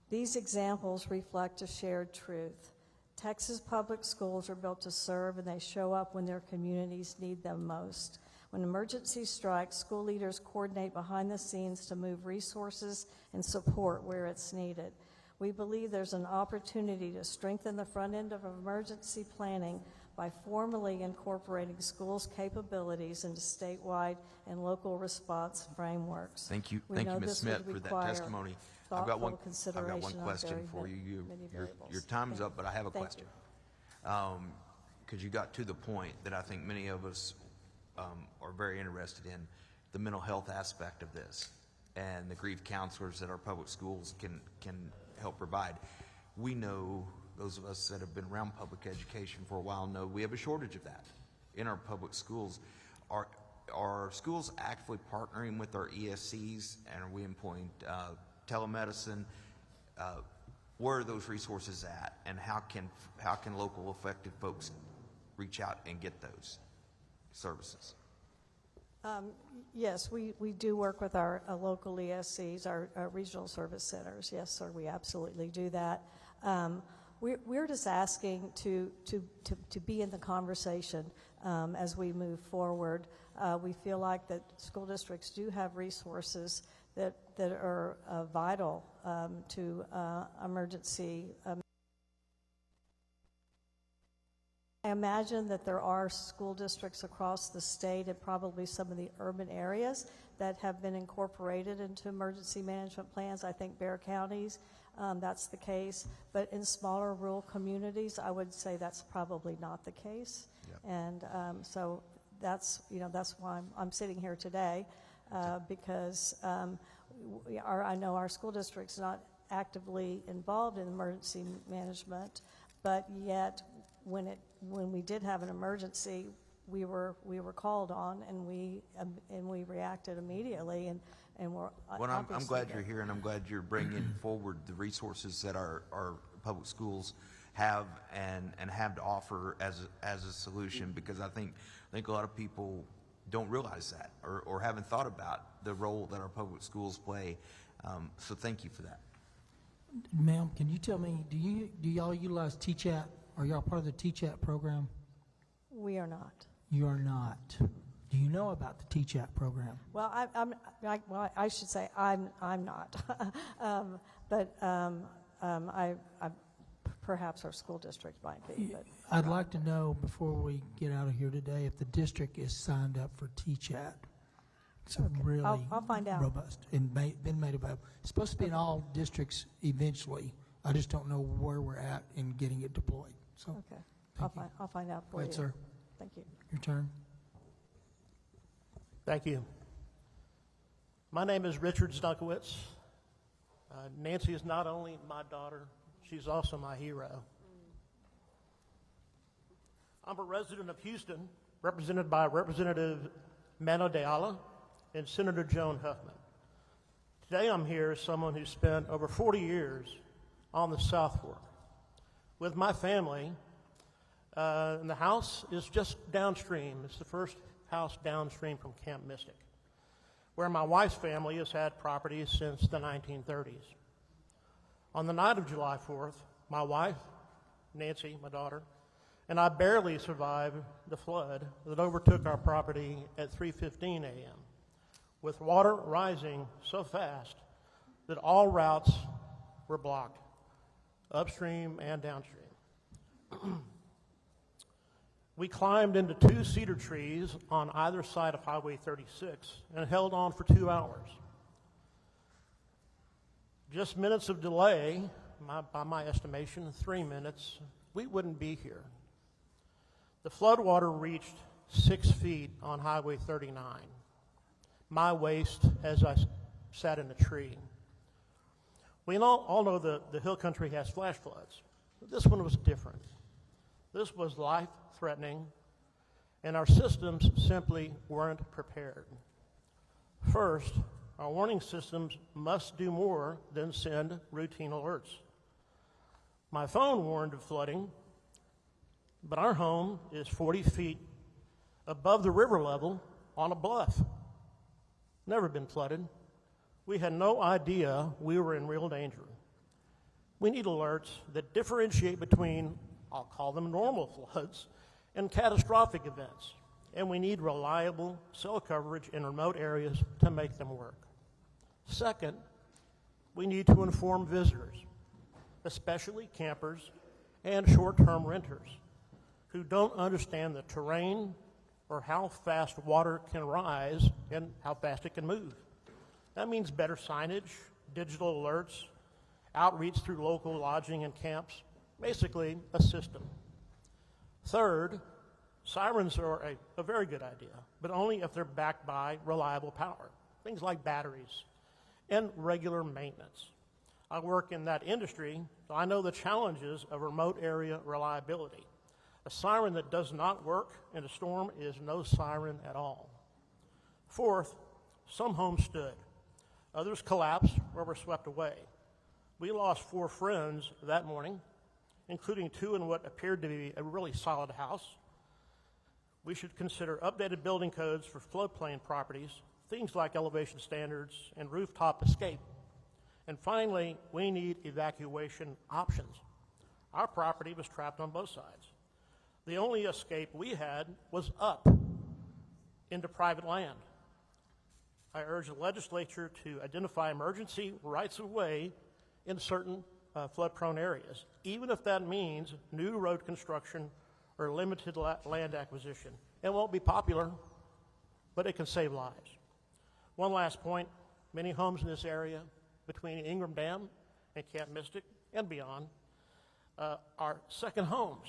These examples reflect a shared truth. Texas public schools are built to serve, and they show up when their communities need them most. When emergency strikes, school leaders coordinate behind the scenes to move resources and support where it's needed. We believe there's an opportunity to strengthen the front end of emergency planning by formally incorporating schools' capabilities into statewide and local response frameworks. Thank you, We know Ms. this Smith, would for that require testimony. I've got one consideration of question very for you. many Your variables. time's up, but I have a Thank question. Because you got to the point that I think many of us are very interested in, the mental health aspect of this and the grief counselors that our public schools can help provide. We know, those of us that have been around public education for a while know we have a shortage of that in our public schools. Are schools actually partnering with our ESCs, and are we employing telemedicine? Where are those resources at, and how can local affected folks reach out and get those services? Yes, we do work with our local ESCs, our regional service centers. Yes, sir, we absolutely do that. We're just asking to be in the conversation as we move forward. We feel like that school districts do have resources that are vital to emergency. I imagine that there are school districts across the state and probably some of the urban areas that have been incorporated into emergency management plans. I think Kerr Counties, that's the case. But in smaller rural communities, I would say that's probably not the case. Yep. And so that's why I'm sitting here today, because I know our school district's not actively involved in emergency management, but yet when we did have an emergency, we were called on, and we reacted immediately, and we're. Well, I'm glad you're here, and I'm glad you're bringing forward the resources that our public schools have and have to offer as a solution, because I think a lot of people don't realize that or haven't thought about the role that our public schools play. So thank you for that. Ma'am, can you tell me, do y'all utilize TCHAT? Are y'all part of the TCHAT program? We are not. You are not. Do you know about the TCHAT program? Well, I should say I'm not, but perhaps our school district might be. But I'd like to know before we get out of here today if the district is signed up for TCHAT. It's really I'll find out. Robust and been made available. It's supposed to be in all districts eventually. I just don't know where we're at in getting it deployed. So, okay, I'll find out for you. Right, sir. Thank you. Your turn. Thank you. My name is Richard Stunkowitz. Nancy is not only my daughter, she's also my hero. I'm a resident of Houston, represented by Representative Mano de Ayala and Senator Joan Huffman. Today I'm here as someone who spent over 40 years on the South Fork with my family, and the house is just downstream. It's the first house downstream from Camp Mystic, where my wife's family has had property since the 1930s. On the night of July 4th, my wife, Nancy, my daughter, and I barely survived the flood that overtook our property at 3:15 a.m., with water rising so fast that all routes were blocked, upstream and downstream. We climbed into 2 cedar trees on either side of Highway 36 and held on for 2 hours. Just minutes of delay, by my estimation, 3 minutes, we wouldn't be here. The floodwater reached 6 feet on Highway 39, my waist as I sat in a tree. We all know the hill country has flash floods, but this one was different. This was life-threatening, and our systems simply weren't prepared. First, our warning systems must do more than send routine alerts. My phone warned of flooding, but our home is 40 feet above the river level on a bluff. Never been flooded. We had no idea we were in real danger. We need alerts that differentiate between, I'll call them normal floods, and catastrophic events. And we need reliable cell coverage in remote areas to make them work. Second, we need to inform visitors, especially campers and short-term renters, who don't understand the terrain or how fast water can rise and how fast it can move. That means better signage, digital alerts, outreach through local lodging and camps, basically a system. Third, sirens are a very good idea, but only if they're backed by reliable power, things like batteries and regular maintenance. I work in that industry, so I know the challenges of remote area reliability. A siren that does not work in a storm is no siren at all. Fourth, some homes stood. Others collapsed or were swept away. We lost 4 friends that morning, including 2 in what appeared to be a really solid house. We should consider updated building codes for floodplain properties, things like elevation standards and rooftop escape. And finally, we need evacuation options. Our property was trapped on both sides. The only escape we had was up into private land. I urge the legislature to identify emergency rights of way in certain flood-prone areas, even if that means new road construction or limited land acquisition. It won't be popular, but it can save lives. One last point, many homes in this area between Ingram Dam and Camp Mystic and beyond are second homes,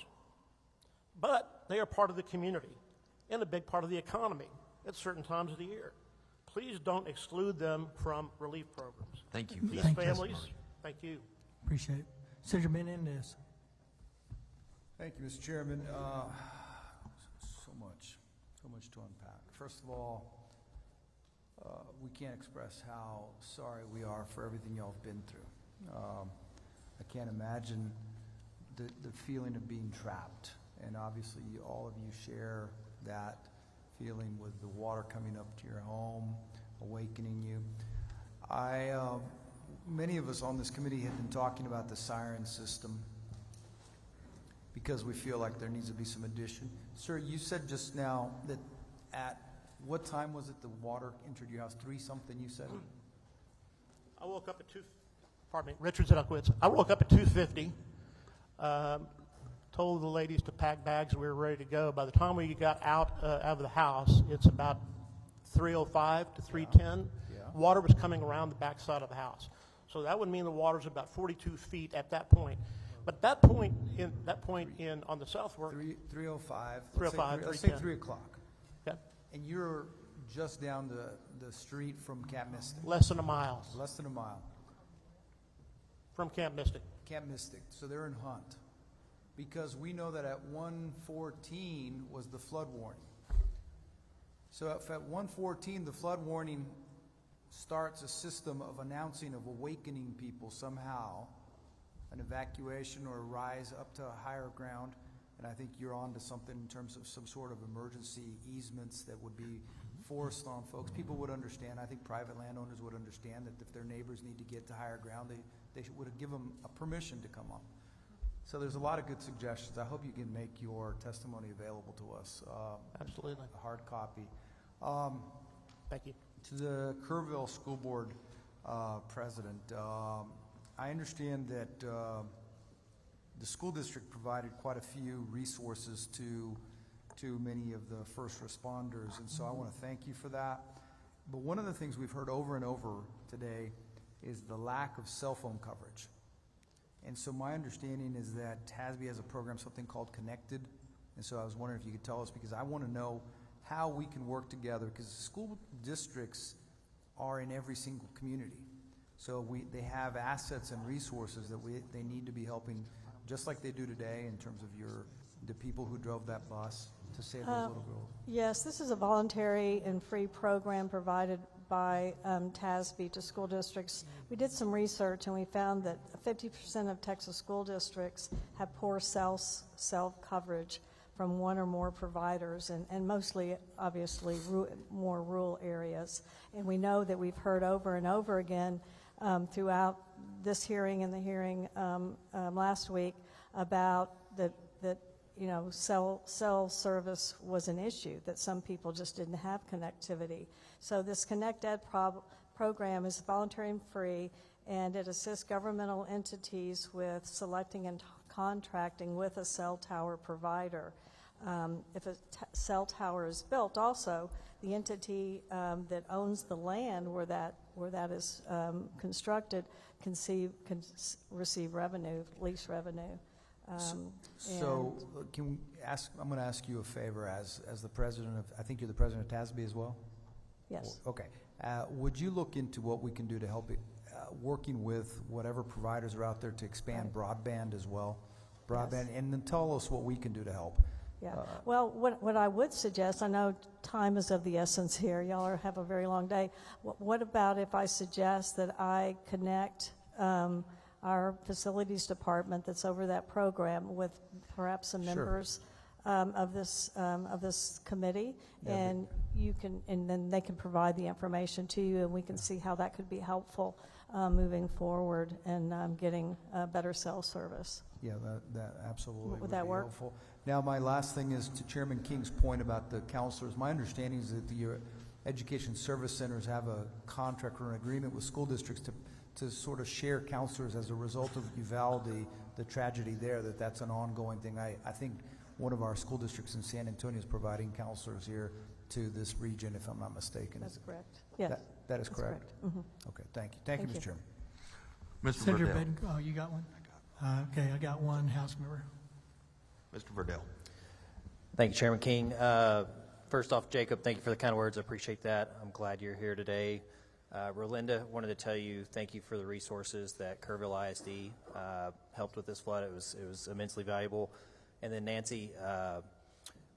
but they are part of the community and a big part of the economy at certain times of the year. Please don't exclude them from relief programs. Thank you. These Thank you. families, thank you. Appreciate it. Senator Menendez. Thank you, Mr. Chairman. So much to unpack. First of all, we can't express how sorry we are for everything y'all have been through. I can't imagine the feeling of being trapped, and obviously all of you share that feeling with the water coming up to your home, awakening you. Many of us on this committee have been talking about the siren system because we feel like there needs to be some addition. Sir, you said just now that at what time was it the water entered your house? 3-something, you said? I woke up at Richard Zedekowitz. I woke up at 2:50, told the ladies to pack bags, we were ready to go. By the time we got out of the house, it's about 3:05 to 3:10. Yeah. Water was coming around the backside of the house. So that would mean the water's about 42 feet at that point. But that point in on the south fork, 3:05. 3:05, Let's say 3:10. 3 o'clock. Okay. And you're just down the street from Camp Mystic. Less than a mile Less than a mile. from Camp Mystic. Camp Mystic. So they're in Hunt. Because we know that at 1:14 was the flood warning. So if at 1:14 the flood warning starts a system of announcing, of awakening people somehow, an evacuation or a rise up to a higher ground, and I think you're on to something in terms of some sort of emergency easements that would be forced on folks. People would understand. I think private landowners would understand that if their neighbors need to get to higher ground, they would give them a permission to come up. So there's a lot of good suggestions. I hope you can make your testimony available to us. Absolutely. A hard copy. Thank you. To the Kerrville School Board president, I understand that the school district provided quite a few resources to many of the first responders, and so I want to thank you for that. But one of the things we've heard over and over today is the lack of cell phone coverage. And so my understanding is that TASB has a program, something called Connected, and so I was wondering if you could tell us, because I want to know how we can work together, because school districts are in every single community. So they have assets and resources that they need to be helping, just like they do today in terms of the people who drove that bus, to save those little girls? Yes, this is a voluntary and free program provided by TASB to school districts. We did some research and we found that 50% of Texas school districts have poor cell coverage from one or more providers, and mostly, obviously, more rural areas. And we know that we've heard over and over again throughout this hearing and the hearing last week about that cell service was an issue, that some people just didn't have connectivity. So this Connect Ed program is voluntary and free, and it assists governmental entities with selecting and contracting with a cell tower provider. If a cell tower is built, also the entity that owns the land where that is constructed can receive revenue, lease revenue. So can we ask? I'm going to ask you a favor as the president of. I think you're the president of TASB as well. Yes. Okay. Would you look into what we can do to help it, working with whatever providers are out there to expand broadband as well, broadband, and then tell us what we can do to help. Yeah. Well, what I would suggest, I know time is of the essence here. Y'all have a very long day. What about if I suggest that I connect our facilities department that's over that program with perhaps some members of this committee, and you can, and then they can provide the information to you, and we can see how that could be helpful moving forward and getting better cell service. Yeah, that absolutely Would that be work? helpful. Now, my last thing is to Chairman King's point about the counselors. My understanding is that the education service centers have a contract or an agreement with school districts to sort of share counselors as a result of Uvalde, the tragedy there, that's an ongoing thing. I think one of our school districts in San Antonio is providing counselors here to this region, if I'm not mistaken. That's correct. Yes. That is correct? Mm-hmm. Okay, thank you. Thank you, Mr. Chairman. Mr. Senator Verdell. Beden, oh, you got one? Okay, I got one House member. Mr. Verdell. Thank you, Chairman King. First off, Jacob, thank you for the kind words. I appreciate that. I'm glad you're here today. Rolinda, wanted to tell you thank you for the resources that Kerrville ISD helped with this flood. It was immensely valuable. And then Nancy,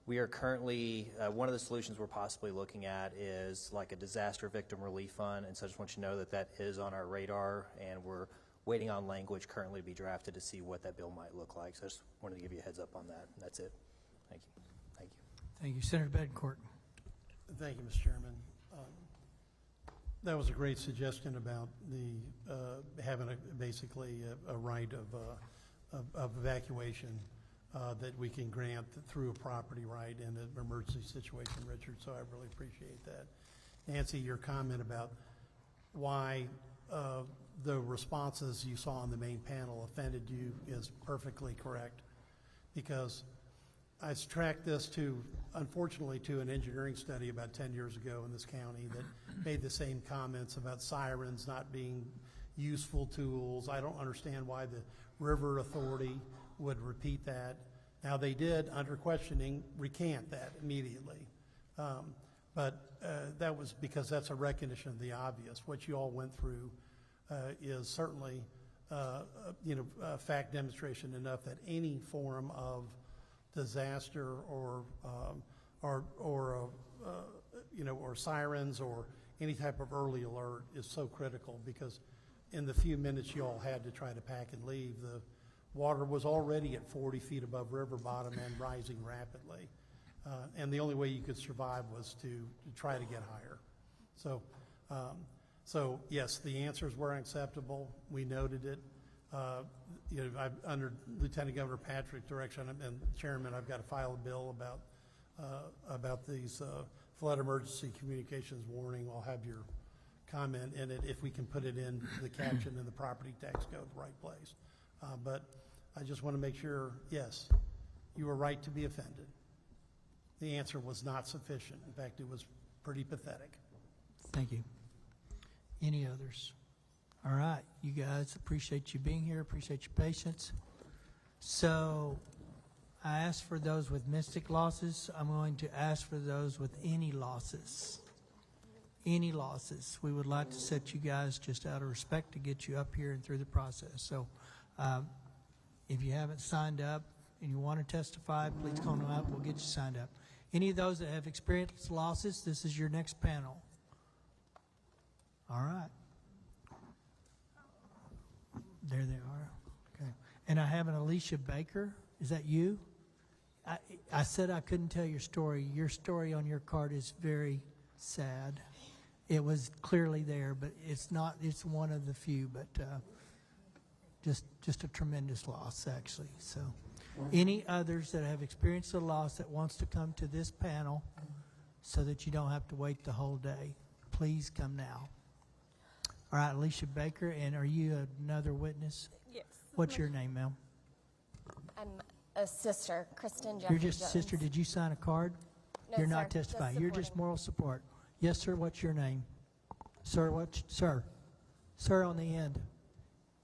we are currently, one of the solutions we're possibly looking at is like a disaster victim relief fund. And so I just want you to know that is on our radar, and we're waiting on language currently to be drafted to see what that bill might look like. So I just wanted to give you a heads up on that. That's it. Thank you. Thank you. Thank you. Senator Betancourt. Thank you, Mr. Chairman. That was a great suggestion about the having basically a right of evacuation that we can grant through a property right in an emergency situation, Richard, so I really appreciate that. Nancy, your comment about why the responses you saw on the main panel offended you is perfectly correct, because I tracked this unfortunately to an engineering study about 10 years ago in this county that made the same comments about sirens not being useful tools. I don't understand why the River Authority would repeat that. Now, they did, under questioning, recant that immediately. But that was because that's a recognition of the obvious. What you all went through is certainly fact demonstration enough that any form of disaster or sirens or any type of early alert is so critical, because in the few minutes you all had to try to pack and leave, the water was already at 40 feet above river bottom and rising rapidly. And the only way you could survive was to try to get higher. So yes, the answers were unacceptable. We noted it. Under Lieutenant Governor Patrick's direction and Chairman, I've got to file a bill about these flood emergency communications warning. I'll have your comment in it if we can put it in the caption in the property tax code, the right place. But I just want to make sure, yes, you were right to be offended. The answer was not sufficient. In fact, it was pretty pathetic. Thank you. Any others? All right, you guys, appreciate you being here, appreciate your patience. So I asked for those with mystic losses. I'm going to ask for those with any losses. Any losses. We would like to set you guys just out of respect to get you up here and through the process. So if you haven't signed up and you want to testify, please come on up. We'll get you signed up. Any of those that have experienced losses, this is your next panel. All right. There they are. Okay. And I have an Alicia Baker. Is that you? I said I couldn't tell your story. Your story on your card is very sad. It was clearly there, but it's not. It's one of the few, but just a tremendous loss, actually. So, any others that have experienced a loss that wants to come to this panel, so that you don't have to wait the whole day, please come now. All right, Alicia Baker, and are you another witness? Yes. What's your name, ma'am? I'm a sister, Kristen Jeffrey You're just Jones. sister. Did you sign a card? No, You're sir, not just testifying. You're just supporting. moral support. Yes, sir. What's your name? Sir, what? Sir. Sir on the end.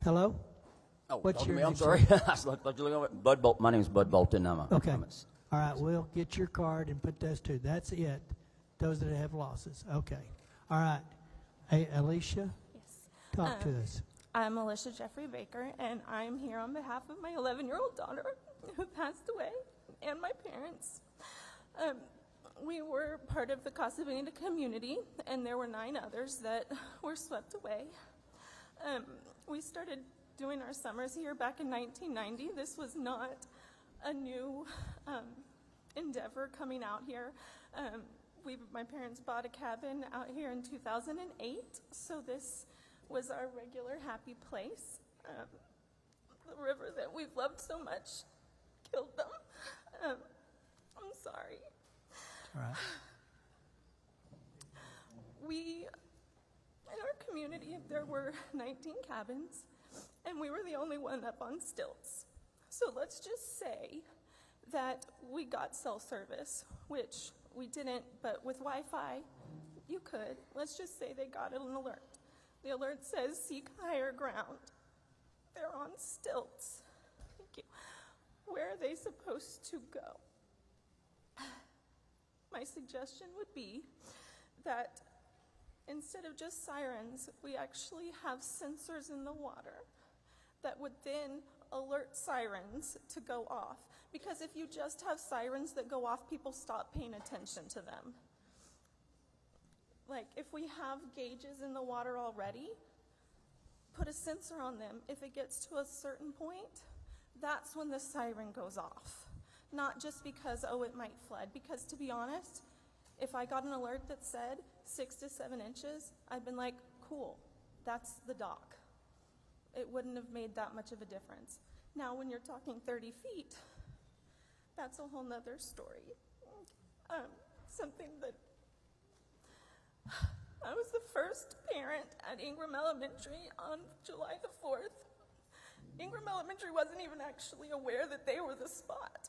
Hello? Oh, What's talking your to me? I'm name, sorry. sir? I thought you were looking over- Bud Bolt. My name is Bud Bolton. Okay. All right. We'll get your card and put those two. That's it. Those that have losses. Okay. All right. Hey, Alicia, Yes. talk to us. I'm Alicia Jeffrey Baker, and I'm here on behalf of my 11-year-old daughter who passed away and my parents. We were part of the Casa Bonita community, and there were 9 others that were swept away. We started doing our summers here back in 1990. This was not a new endeavor coming out here. My parents bought a cabin out here in 2008, so this was our regular happy place. The river that we've loved so much killed them. I'm sorry. All right. In our community, there were 19 cabins, and we were the only one up on stilts. So let's just say that we got cell service, which we didn't, but with Wi-Fi, you could. Let's just say they got an alert. The alert says, seek higher ground. They're on stilts. Thank you. Where are they supposed to go? My suggestion would be that instead of just sirens, we actually have sensors in the water that would then alert sirens to go off. Because if you just have sirens that go off, people stop paying attention to them. Like, if we have gauges in the water already, put a sensor on them. If it gets to a certain point, that's when the siren goes off. Not just because, oh, it might flood. Because to be honest, if I got an alert that said 6 to 7 inches, I'd been like, cool, that's the dock. It wouldn't have made that much of a difference. Now, when you're talking 30 feet, that's a whole nother story. Something that I was the first parent at Ingram Elementary on July the 4th. Ingram Elementary wasn't even actually aware that they were the spot.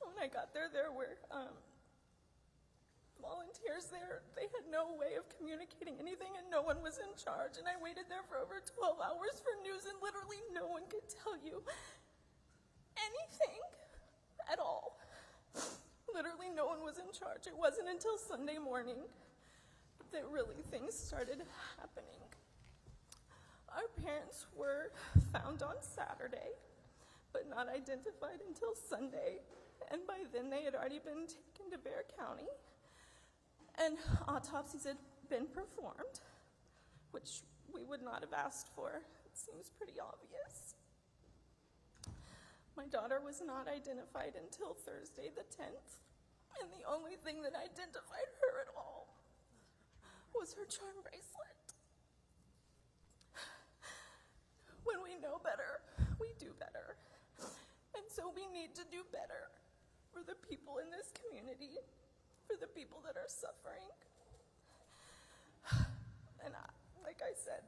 When I got there, there were volunteers there. They had no way of communicating anything, and no one was in charge. And I waited there for over 12 hours for news, and literally no one could tell you anything at all. Literally no one was in charge. It wasn't until Sunday morning that really things started happening. Our parents were found on Saturday, but not identified until Sunday. And by then they had already been taken to Kerr County, and autopsies had been performed, which we would not have asked for. It seems pretty obvious. My daughter was not identified until Thursday the 10th, and the only thing that identified her at all was her charm bracelet. When we know better, we do better. And so we need to do better for the people in this community, for the people that are suffering. And like I said,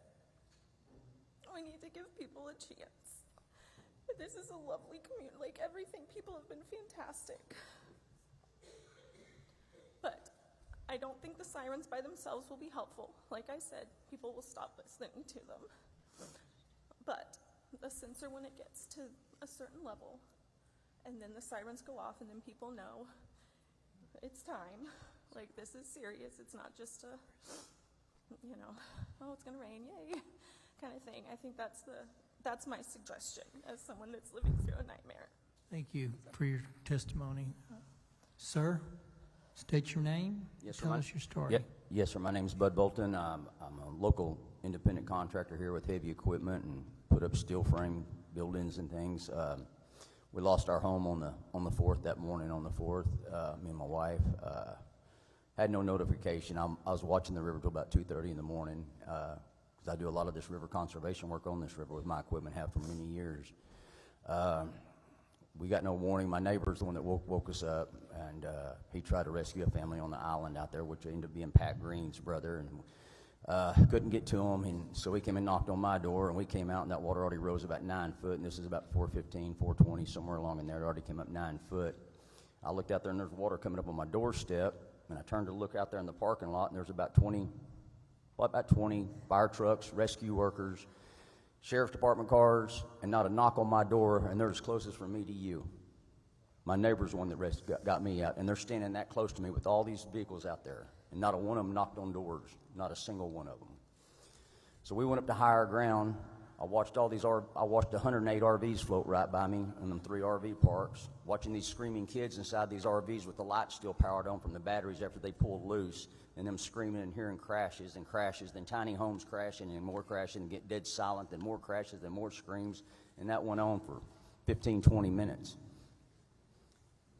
we need to give people a chance. This is a lovely community. Like, everything, people have been fantastic. But I don't think the sirens by themselves will be helpful. Like I said, people will stop listening to them. But the sensor, when it gets to a certain level, and then the sirens go off, and then people know it's time. Like, this is serious. It's not just a, oh, it's going to rain, yay, kind of thing. I think that's my suggestion as someone that's living through a nightmare. Thank you for your testimony. Sir, state your name. Yes, sir. Tell us your story. Yes, sir. My name is Bud Bolton. I'm a local independent contractor here with heavy equipment and put up steel frame buildings and things. We lost our home on the 4th that morning. On the 4th, me and my wife had no notification. I was watching the river till about 2:30 in the morning because I do a lot of this river conservation work on this river with my equipment, have for many years. We got no warning. My neighbor's the one that woke us up, and he tried to rescue a family on the island out there, which ended up being Pat Green's brother, and couldn't get to him, and so he came and knocked on my door, and we came out, and that water already rose about 9 foot, and this is about 4:15, 4:20, somewhere along in there. It already came up 9 foot. I looked out there, and there's water coming up on my doorstep, and I turned to look out there in the parking lot, and there's about 20 fire trucks, rescue workers, sheriff's department cars, and not a knock on my door, and they're as closest from me to you. My neighbor's the one that got me out, and they're standing that close to me with all these vehicles out there, and not a one of them knocked on doors, not a single one of them. So we went up to higher ground. I watched 108 RVs float right by me in them 3 RV parks, watching these screaming kids inside these RVs with the lights still powered on from the batteries after they pulled loose, and them screaming and hearing crashes and crashes, then tiny homes crashing and more crashing and get dead silent, then more crashes, then more screams, and that went on for 15, 20 minutes.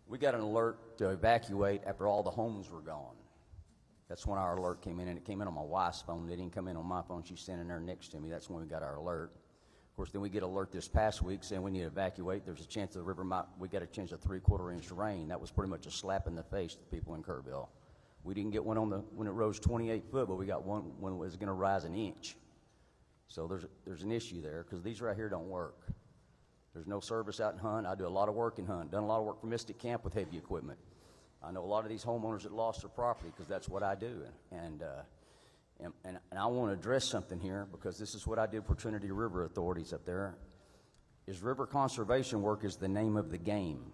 We got an alert to evacuate after all the homes were gone. That's when our alert came in, and it came in on my wife's phone. It didn't come in on my phone. She's standing there next to me. That's when we got our alert. Of course, then we get alert this past week saying we need to evacuate. There's a chance the river we got a chance of 3/4 inch rain. That was pretty much a slap in the face to people in Kerrville. We didn't get one when it rose 28 foot, but we got one when it was going to rise an inch. So there's an issue there because these right here don't work. There's no service out in Hunt. I do a lot of work in Hunt. Done a lot of work for Mystic Camp with heavy equipment. I know a lot of these homeowners that lost their property because that's what I do. And I want to address something here because this is what I did for Trinity River authorities up there. Is river conservation work is the name of the game.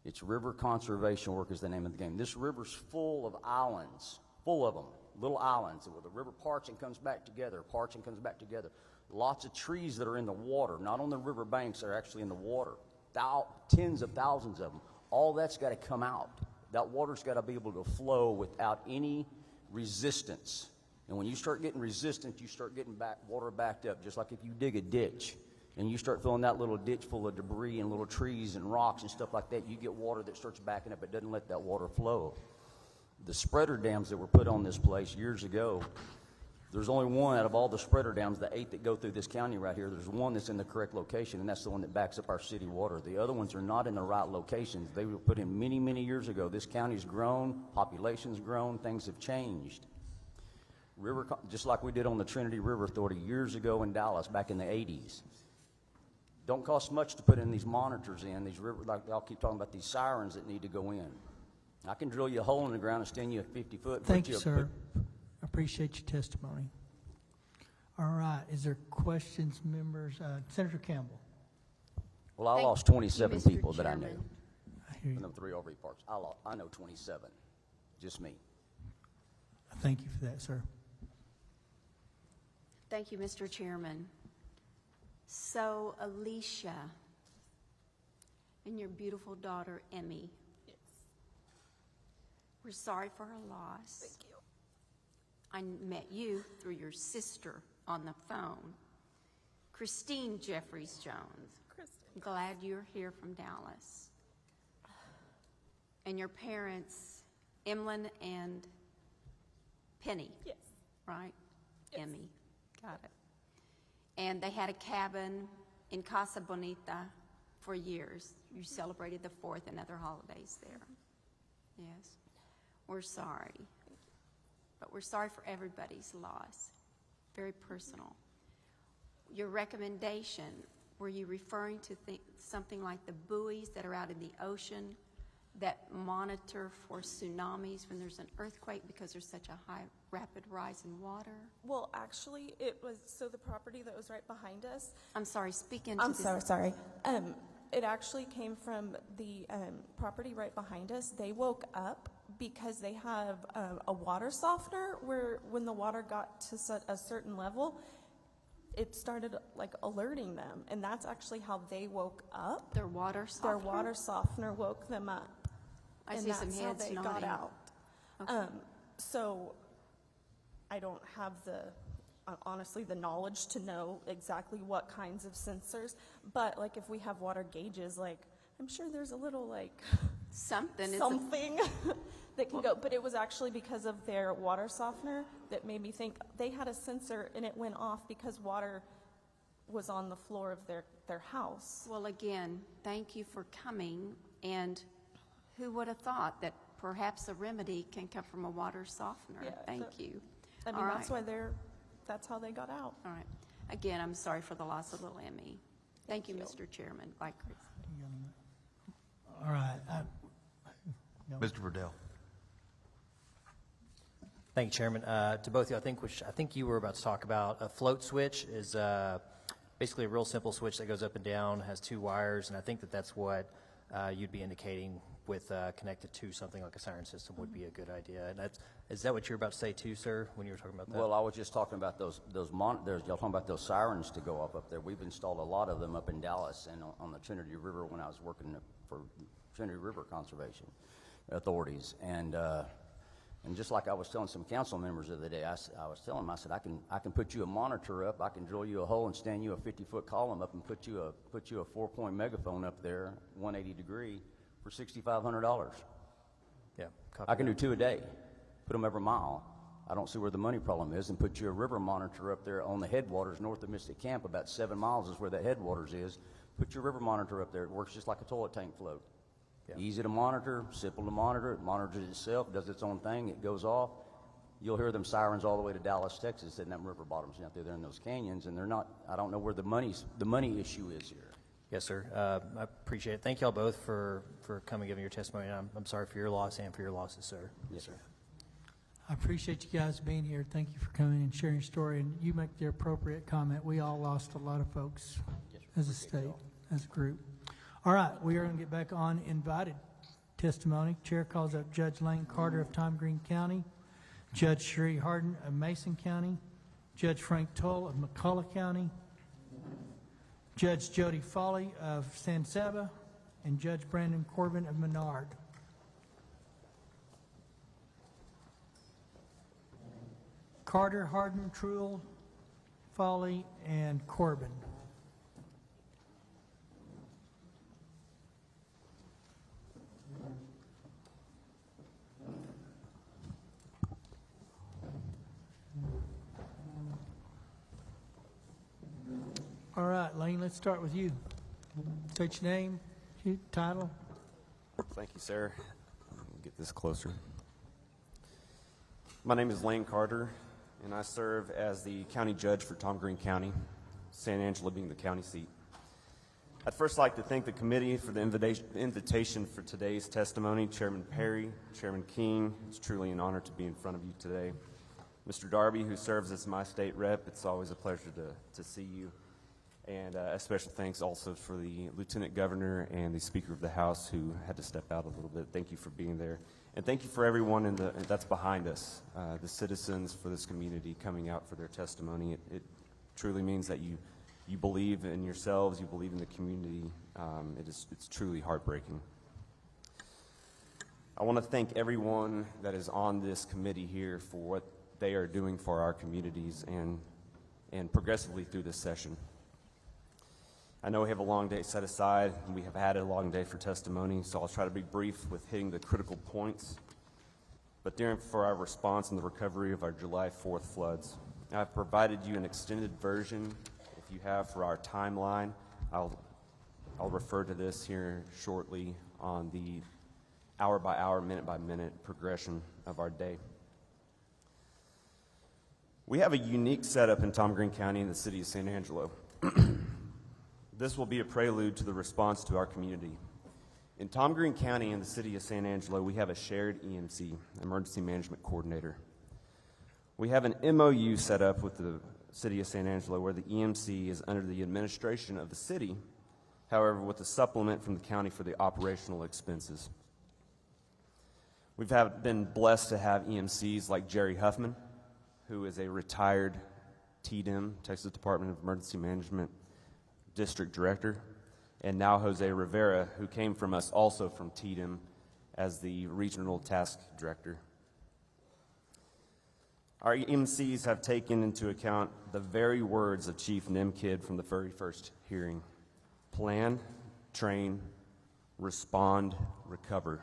It's river conservation work is the name of the game. This river's full of islands, full of them, little islands. Where the river parts and comes back together, parts and comes back together. Lots of trees that are in the water, not on the river banks, they're actually in the water. Tens of thousands of them. All that's got to come out. That water's got to be able to flow without any resistance. And when you start getting resistance, you start getting water backed up, just like if you dig a ditch and you start filling that little ditch full of debris and little trees and rocks and stuff like that, you get water that starts backing up. It doesn't let that water flow. The spreader dams that were put on this place years ago, there's only one out of all the spreader dams, the 8 that go through this county right here, there's one that's in the correct location, and that's the one that backs up our city water. The other ones are not in the right locations. They were put in many, many years ago. This county's grown, population's grown, things have changed. Just like we did on the Trinity River Authority years ago in Dallas back in the 80s. Don't cost much to put in these monitors in, these river, like I'll keep talking about these sirens that need to go in. I can drill you a hole in the ground and stand you a 50-foot. Thank you, sir. I appreciate your testimony. All right. Is there questions, members? Senator Campbell. Well, I lost 27 people that I knew. I hear you. In them 3 RV parks. I know 27. Just me. Thank you for that, sir. Thank you, Mr. Chairman. So, Alicia and your beautiful daughter, Emmy. Yes. We're sorry for her loss. Thank you. I met you through your sister on the phone, Christine Jeffries Jones. Kristen. Glad you're here from Dallas. And your parents, Emlyn and Penny. Yes. Right? Yes. Emmy. Got it. And they had a cabin in Casa Bonita for years. You celebrated the 4th and other holidays there. Yes. We're sorry. But we're sorry for everybody's loss. Very personal. Your recommendation, were you referring to something like the buoys that are out in the ocean that monitor for tsunamis when there's an earthquake because there's such a high, rapid rise in water? Well, actually, it was, so the property that was right behind us. I'm sorry, speak into I'm this. so sorry. It actually came from the property right behind us. They woke up because they have a water softener where when the water got to a certain level, it started like alerting them, and that's actually how they woke up. Their water softener? Their water softener woke them up. I and see some that's how heads they got nodding. out. Okay. So I don't have honestly, the knowledge to know exactly what kinds of sensors, but like if we have water gauges, like I'm sure there's a little like something that can go, but it was actually because of their water softener that made me think they had a sensor and it went off because water was on the floor of their house. Well, again, thank you for coming, and who would have thought that perhaps a remedy can come from a water softener? Yeah, Thank you. I mean, All that's right. why that's how they got out. All right. Again, I'm sorry for the loss of little Emmy. Thank you, Mr. Chairman. Bye, Chris. All right. Mr. Verdell. Thank you, Chairman. To both of you, I think you were about to talk about a float switch is basically a real simple switch that goes up and down, has two wires, and I think that's what you'd be indicating with connected to something like a siren system would be a good idea. And is that what you're about to say too, sir, when you were talking about that? Well, I was just talking about those monitors. Y'all talking about those sirens to go up there. We've installed a lot of them up in Dallas and on the Trinity River when I was working for Trinity River Conservation Authorities. And just like I was telling some council members the other day, I was telling them, I said, I can put you a monitor up, I can drill you a hole and stand you a 50-foot column up and put you a 4-point megaphone up there, 180 degree, for $6,500. Yeah, I can do 2 a day, put them every mile. I don't see where the money problem is, and put you a river monitor up there on the headwaters north of Mystic Camp, about 7 miles is where that headwaters is. Put your river monitor up there. It works just like a toilet tank float. Yeah. Easy to monitor, simple to monitor. It monitors itself, does its own thing. It goes off. You'll hear them sirens all the way to Dallas, Texas, in them river bottoms out there in those canyons, and they're not. I don't know where the money issue is here. Yes, sir. I appreciate it. Thank you all both for coming, giving your testimony. I'm sorry for your loss and for your losses, sir. Yes, sir. I appreciate you guys being here. Thank you for coming and sharing your story, and you make the appropriate comment. We all lost a lot of folks as a state, as a group. All right, we are going to get back on invited testimony. Chair calls up Judge Lane Carter of Tom Green County, Judge Sheree Harden of Mason County, Judge Frank Toll of McCullough County, Judge Jody Foley of San Saba, and Judge Brandon Corbin of Menard. Carter, Harden, Truill, Foley, and Corbin. All right, Lane, let's start with you. State your name, title. Thank you, sir. Get this closer. My name is Lane Carter, and I serve as the county judge for Tom Green County, San Angelo being the county seat. I'd first like to thank the committee for the invitation for today's testimony. Chairman Perry, Chairman King, it's truly an honor to be in front of you today. Mr. Darby, who serves as my state rep, it's always a pleasure to see you. And a special thanks also for the Lieutenant Governor and the Speaker of the House who had to step out a little bit. Thank you for being there. And thank you for everyone that's behind us, the citizens for this community coming out for their testimony. It truly means that you believe in yourselves, you believe in the community. It's truly heartbreaking. I want to thank everyone that is on this committee here for what they are doing for our communities and progressively through this session. I know we have a long day set aside, and we have had a long day for testimony, so I'll try to be brief with hitting the critical points. But for our response and the recovery of our July 4th floods, I've provided you an extended version, if you have, for our timeline. I'll refer to this here shortly on the hour-by-hour, minute-by-minute progression of our day. We have a unique setup in Tom Green County in the city of San Angelo. This will be a prelude to the response to our community. In Tom Green County and the city of San Angelo, we have a shared EMC, Emergency Management Coordinator. We have an MOU set up with the city of San Angelo where the EMC is under the administration of the city, however, with a supplement from the county for the operational expenses. We've been blessed to have EMCs like Jerry Huffman, who is a retired TDEM, Texas Department of Emergency Management District Director, and now Jose Rivera, who came from us also from TDEM as the Regional Task Director. Our EMCs have taken into account the very words of Chief Nimkid from the very first hearing: plan, train, respond, recover.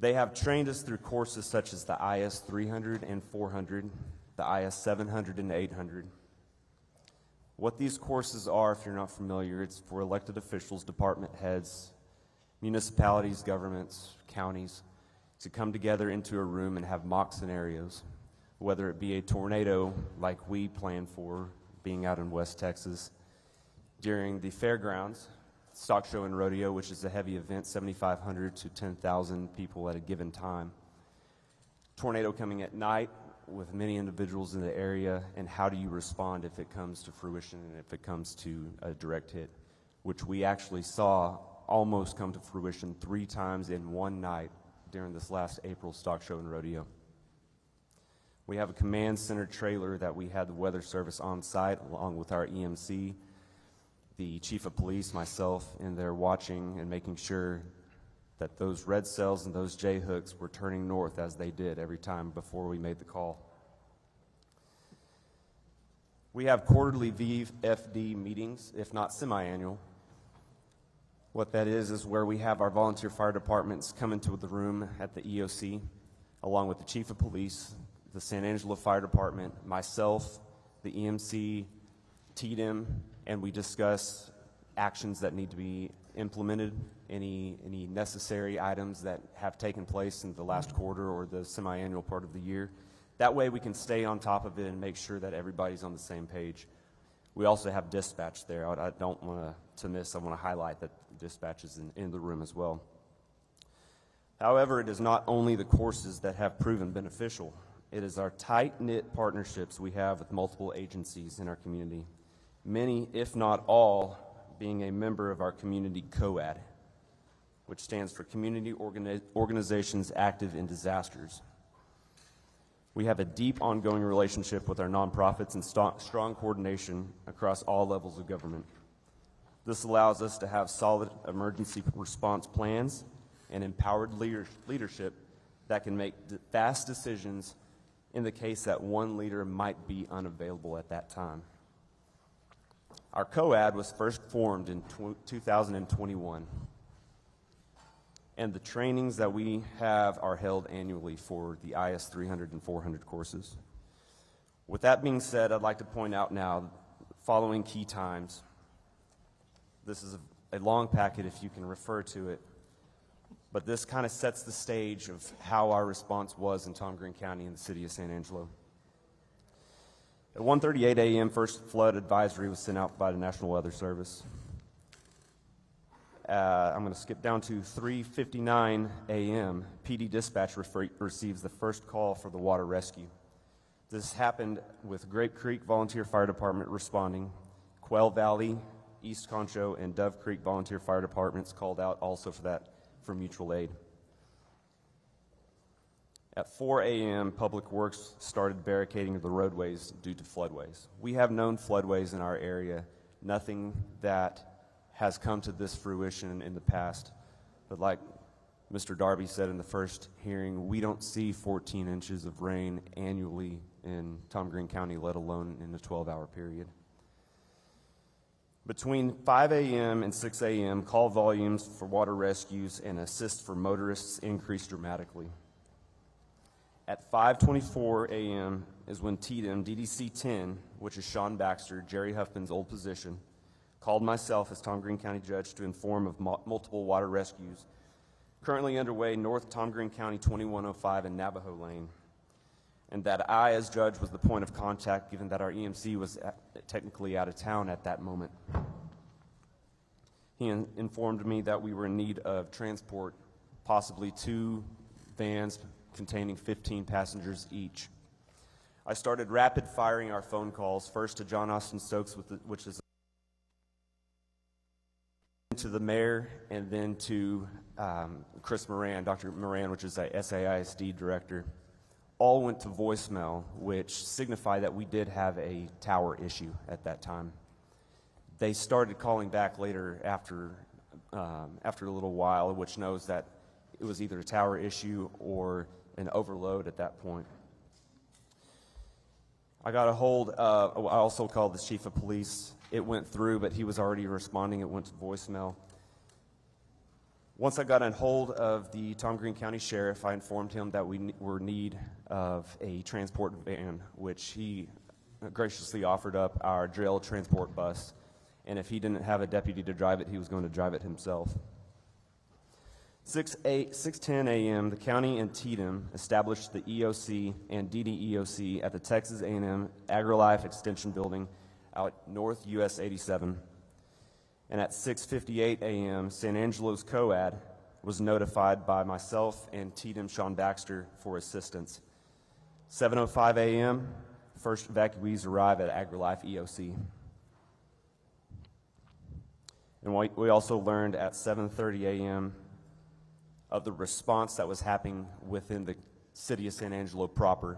They have trained us through courses such as the IS 300 and 400, the IS 700 and 800. What these courses are, if you're not familiar, it's for elected officials, department heads, municipalities, governments, counties, to come together into a room and have mock scenarios, whether it be a tornado like we plan for being out in West Texas, during the fairgrounds, stock show and rodeo, which is a heavy event, 7,500 to 10,000 people at a given time. Tornado coming at night with many individuals in the area, and how do you respond if it comes to fruition and if it comes to a direct hit, which we actually saw almost come to fruition 3 times in one night during this last April stock show and rodeo. We have a command center trailer that we had the weather service on site along with our EMC, the chief of police, myself, in there watching and making sure that those red cells and those J hooks were turning north as they did every time before we made the call. We have quarterly VFD meetings, if not semi-annual. What that is where we have our volunteer fire departments come into the room at the EOC, along with the chief of police, the San Angelo Fire Department, myself, the EMC, TDEM, and we discuss actions that need to be implemented, any necessary items that have taken place in the last quarter or the semi-annual part of the year. That way we can stay on top of it and make sure that everybody's on the same page. We also have dispatch there. I don't want to miss, I want to highlight that dispatch is in the room as well. However, it is not only the courses that have proven beneficial. It is our tight-knit partnerships we have with multiple agencies in our community. Many, if not all, being a member of our community COAD, which stands for Community Organizations Active in Disasters. We have a deep ongoing relationship with our nonprofits and strong coordination across all levels of government. This allows us to have solid emergency response plans and empowered leadership that can make fast decisions in the case that one leader might be unavailable at that time. Our COAD was first formed in 2021, and the trainings that we have are held annually for the IS 300 and 400 courses. With that being said, I'd like to point out now the following key times. This is a long packet if you can refer to it, but this kind of sets the stage of how our response was in Tom Green County and the city of San Angelo. At 1:38 a.m., first flood advisory was sent out by the National Weather Service. I'm going to skip down to 3:59 a.m. PD dispatch receives the first call for the water rescue. This happened with Grape Creek Volunteer Fire Department responding. Quail Valley, East Concho, and Dove Creek Volunteer Fire Departments called out also for mutual aid. At 4 a.m., Public Works started barricading the roadways due to floodways. We have known floodways in our area, nothing that has come to this fruition in the past. But like Mr. Darby said in the first hearing, we don't see 14 inches of rain annually in Tom Green County, let alone in a 12-hour period. Between 5 a.m. and 6 a.m., call volumes for water rescues and assist for motorists increased dramatically. At 5:24 a.m. is when TDEM DDC 10, which is Sean Baxter, Jerry Huffman's old position, called myself as Tom Green County Judge to inform of multiple water rescues currently underway north Tom Green County 2105 and Navajo Lane, and that I, as judge, was the point of contact given that our EMC was technically out of town at that moment. He informed me that we were in need of transport, possibly 2 vans containing 15 passengers each. I started rapid firing our phone calls, first to John Austin Stokes, which is to the mayor, and then to Chris Moran, Dr. Moran, which is a SAISD director. all went to voicemail, which signified that we did have a tower issue at that time. They started calling back later after a little while, which knows that it was either a tower issue or an overload at that point. I got a hold of, I also called the chief of police. It went through, but he was already responding. It went to voicemail. Once I got a hold of the Tom Green County Sheriff, I informed him that we were in need of a transport van, which he graciously offered up our jail transport bus. And if he didn't have a deputy to drive it, he was going to drive it himself. 6:10 a.m., the county and TDM established the EOC and DDEOC at the Texas A&M AgriLife Extension Building out North US 87. And at 6:58 a.m., San Angelo's COAD was notified by myself and TDM Sean Baxter for assistance. 7:05 a.m., first evacuees arrive at AgriLife EOC. And we also learned at 7:30 a.m. of the response that was happening within the city of San Angelo proper.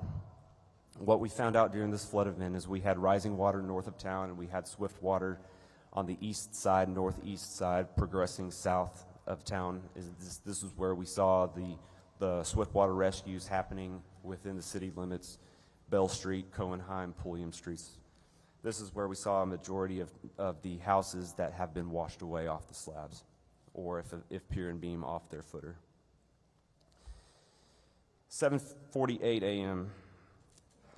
What we found out during this flood event is we had rising water north of town, and we had swift water on the east side, northeast side, progressing south of town. This is where we saw the swift water rescues happening within the city limits, Bell Street, Cohenheim, Pulliam Streets. This is where we saw a majority of the houses that have been washed away off the slabs, or if pier and beam off their footer. 7:48 a.m.,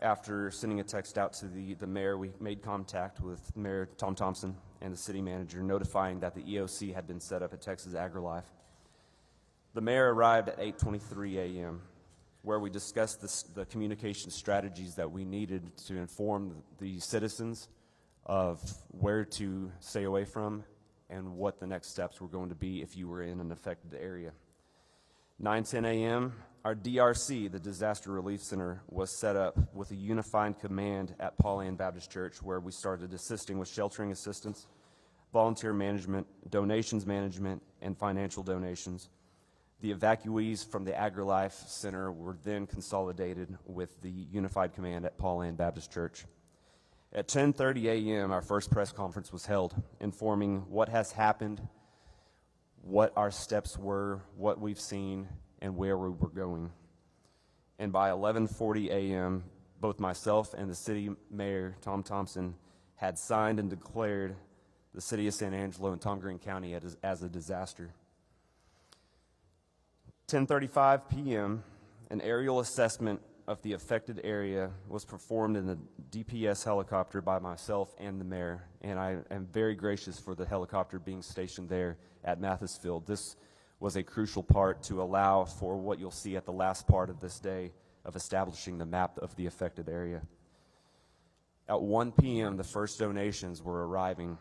after sending a text out to the mayor, we made contact with Mayor Tom Thompson and the city manager, notifying that the EOC had been set up at Texas AgriLife. The mayor arrived at 8:23 a.m., where we discussed the communication strategies that we needed to inform the citizens of where to stay away from and what the next steps were going to be if you were in an affected area. 9:10 a.m., our DRC, the Disaster Relief Center, was set up with a unified command at Paul Ann Baptist Church, where we started assisting with sheltering assistance, volunteer management, donations management, and financial donations. The evacuees from the AgriLife Center were then consolidated with the unified command at Paul Ann Baptist Church. At 10:30 a.m., our first press conference was held, informing what has happened, what our steps were, what we've seen, and where we were going. And by 11:40 a.m., both myself and the city mayor, Tom Thompson, had signed and declared the city of San Angelo and Tom Green County as a disaster. 10:35 p.m., an aerial assessment of the affected area was performed in the DPS helicopter by myself and the mayor, and I am very gracious for the helicopter being stationed there at Mathis Field. This was a crucial part to allow for what you'll see at the last part of this day of establishing the map of the affected area. At 1 p.m., the first donations were arriving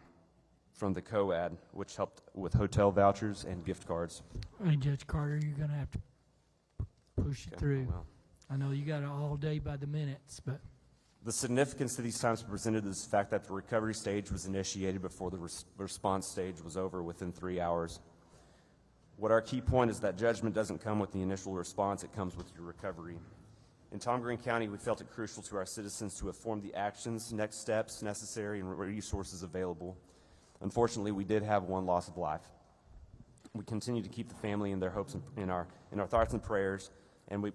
from the COAD, which helped with hotel vouchers and gift cards. Hey, Judge Carter, you're going to have to push it through. Well, I know you got it all day by the minutes, but the significance to these times presented is the fact that the recovery stage was initiated before the response stage was over within 3 hours. What our key point is that judgment doesn't come with the initial response, it comes with your recovery. In Tom Green County, we felt it crucial to our citizens to inform the actions, next steps necessary, and resources available. Unfortunately, we did have one loss of life. We continue to keep the family in their hopes and in our thoughts and prayers,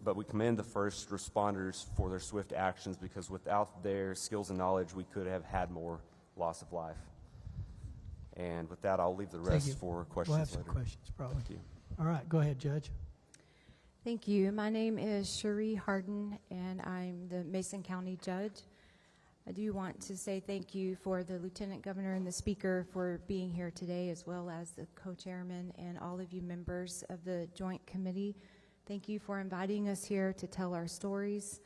but we commend the first responders for their swift actions, because without their skills and knowledge, we could have had more loss of life. And with that, I'll leave the rest for questions we'll have some later. questions probably. Thank you. All right, go ahead, Judge. Thank you. My name is Cherie Harden, and I'm the Mason County Judge. I do want to say thank you for the Lieutenant Governor and the Speaker for being here today, as well as the co-chairman and all of you members of the Joint Committee. Thank you for inviting us here to tell our stories.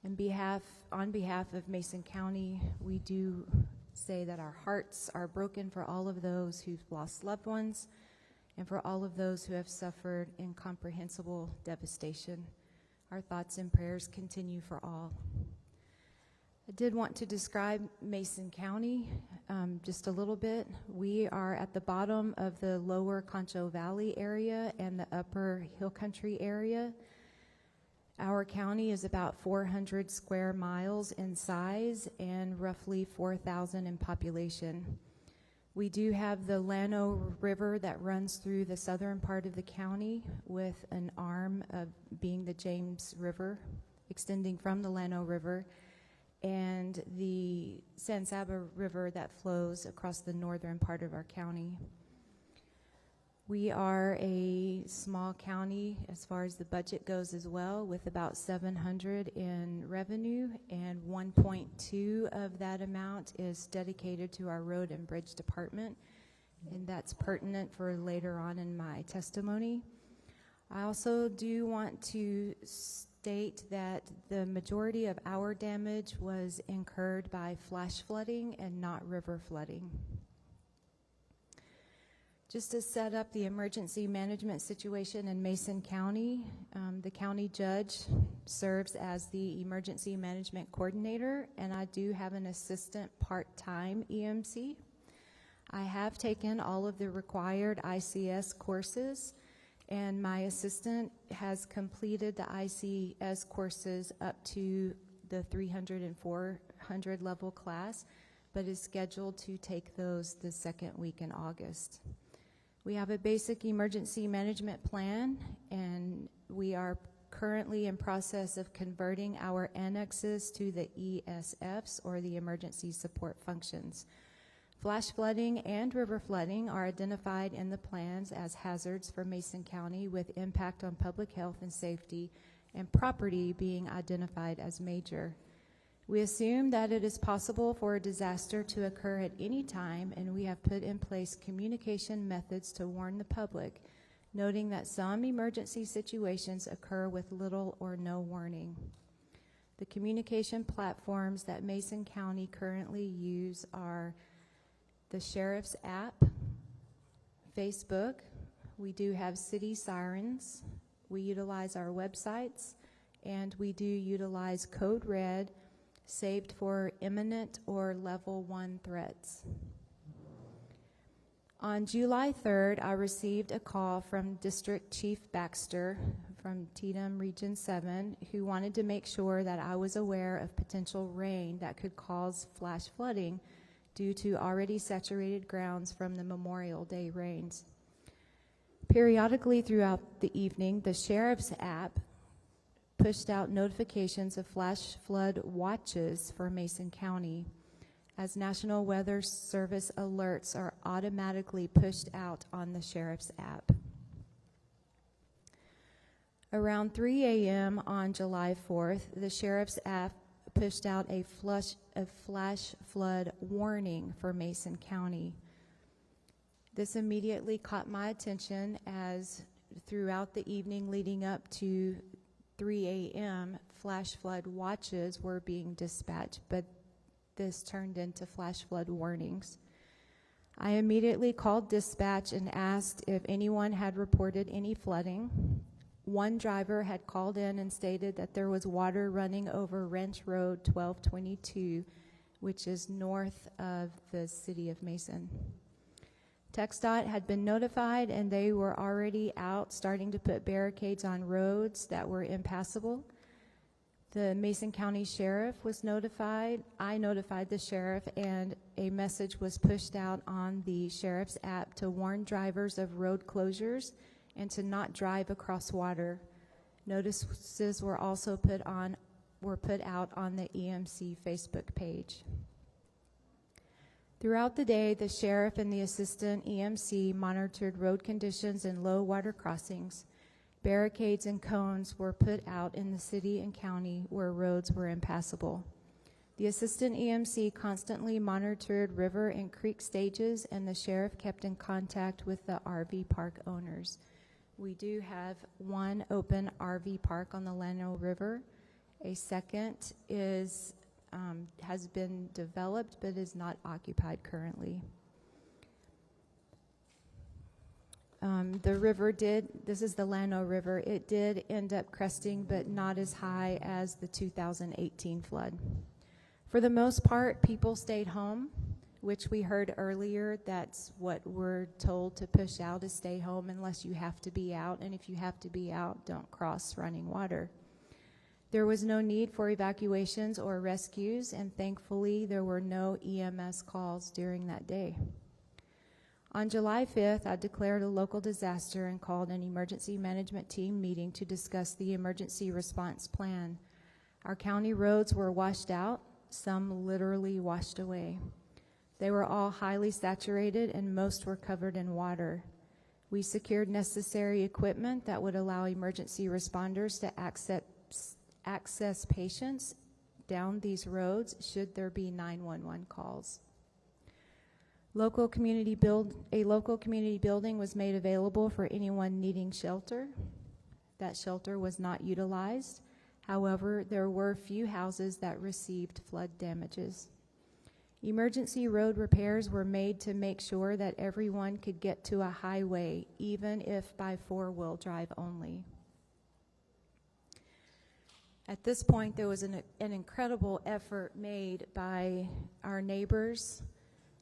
On behalf of Mason County, we do say that our hearts are broken for all of those who've lost loved ones and for all of those who have suffered incomprehensible devastation. Our thoughts and prayers continue for all. I did want to describe Mason County just a little bit. We are at the bottom of the lower Concho Valley area and the upper Hill Country area. Our county is about 400 square miles in size and roughly 4,000 in population. We do have the Llano River that runs through the southern part of the county, with an arm of being the James River, extending from the Llano River, and the San Saba River that flows across the northern part of our county. We are a small county as far as the budget goes as well, with about 700 in revenue, and 1.2 of that amount is dedicated to our road and bridge department, and that's pertinent for later on in my testimony. I also do want to state that the majority of our damage was incurred by flash flooding and not river flooding. Just to set up the emergency management situation in Mason County, the county judge serves as the emergency management coordinator, and I do have an assistant part-time EMC. I have taken all of the required ICS courses, and my assistant has completed the ICS courses up to the 300 and 400 level class, but is scheduled to take those the second week in August. We have a basic emergency management plan, and we are currently in process of converting our annexes to the ESFs, or the emergency support functions. Flash flooding and river flooding are identified in the plans as hazards for Mason County, with impact on public health and safety and property being identified as major. We assume that it is possible for a disaster to occur at any time, and we have put in place communication methods to warn the public, noting that some emergency situations occur with little or no warning. The communication platforms that Mason County currently use are the Sheriff's app, Facebook. We do have city sirens. We utilize our websites, and we do utilize Code Red, saved for imminent or level 1 threats. On July 3rd, I received a call from District Chief Baxter from Tatum Region 7, who wanted to make sure that I was aware of potential rain that could cause flash flooding due to already saturated grounds from the Memorial Day rains. Periodically throughout the evening, the Sheriff's app pushed out notifications of flash flood watches for Mason County, as National Weather Service alerts are automatically pushed out on the Sheriff's app. Around 3 a.m. on July 4th, the Sheriff's app pushed out a flash flood warning for Mason County. This immediately caught my attention, as throughout the evening leading up to 3 a.m., flash flood watches were being dispatched, but this turned into flash flood warnings. I immediately called dispatch and asked if anyone had reported any flooding. One driver had called in and stated that there was water running over Ranch Road 1222, which is north of the city of Mason. TxDOT had been notified, and they were already out starting to put barricades on roads that were impassable. The Mason County Sheriff was notified. I notified the sheriff, and a message was pushed out on the Sheriff's app to warn drivers of road closures and to not drive across water. Notices were also put out on the EMC Facebook page. Throughout the day, the sheriff and the assistant EMC monitored road conditions and low water crossings. Barricades and cones were put out in the city and county where roads were impassable. The assistant EMC constantly monitored river and creek stages, and the sheriff kept in contact with the RV park owners. We do have one open RV park on the Llano River. A second has been developed but is not occupied currently. The river this is the Llano River, it did end up cresting, but not as high as the 2018 flood. For the most part, people stayed home, which we heard earlier. That's what we're told to push out, is stay home unless you have to be out, and if you have to be out, don't cross running water. There was no need for evacuations or rescues, and thankfully there were no EMS calls during that day. On July 5th, I declared a local disaster and called an emergency management team meeting to discuss the emergency response plan. Our county roads were washed out, some literally washed away. They were all highly saturated and most were covered in water. We secured necessary equipment that would allow emergency responders to access patients down these roads should there be 911 calls. A local community building was made available for anyone needing shelter. That shelter was not utilized. However, there were few houses that received flood damages. Emergency road repairs were made to make sure that everyone could get to a highway, even if by four-wheel drive only. At this point, there was an incredible effort made by our neighbors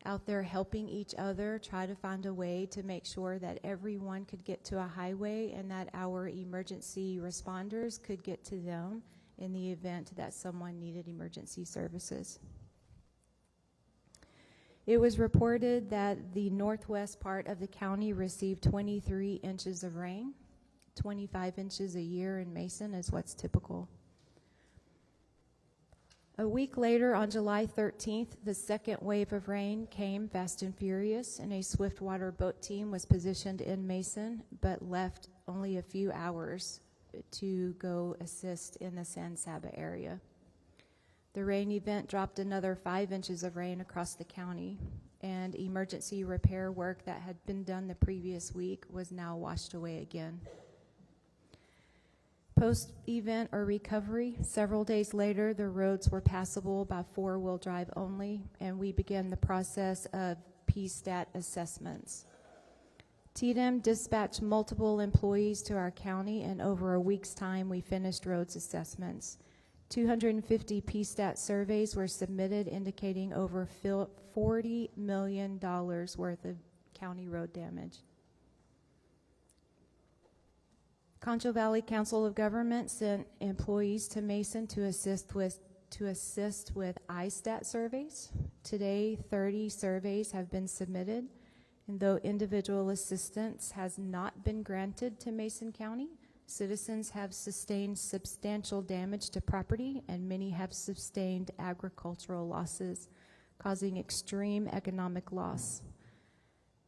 out there helping each other try to find a way to make sure that everyone could get to a highway and that our emergency responders could get to them in the event that someone needed emergency services. It was reported that the northwest part of the county received 23 inches of rain. 25 inches a year in Mason is what's typical. A week later, on July 13th, the second wave of rain came fast and furious, and a swiftwater boat team was positioned in Mason, but left only a few hours to go assist in the San Saba area. The rain event dropped another 5 inches of rain across the county, and emergency repair work that had been done the previous week was now washed away again. Post-event or recovery, several days later, the roads were passable by four-wheel drive only, and we began the process of PSTAT assessments. TDM dispatched multiple employees to our county, and over a week's time, we finished roads assessments. 250 PSTAT surveys were submitted, indicating over $40 million worth of county road damage. Concho Valley Council of Government sent employees to Mason to assist with ISTAT surveys. Today, 30 surveys have been submitted, and though individual assistance has not been granted to Mason County, citizens have sustained substantial damage to property, and many have sustained agricultural losses, causing extreme economic loss.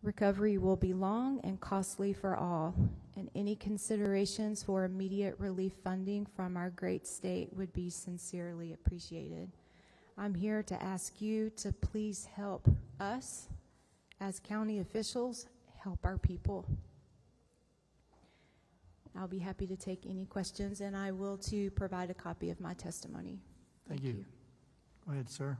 Recovery will be long and costly for all, and any considerations for immediate relief funding from our great state would be sincerely appreciated. I'm here to ask you to please help us, as county officials, help our people. I'll be happy to take any questions, and I will too provide a copy of my testimony. Thank you. Go ahead, sir.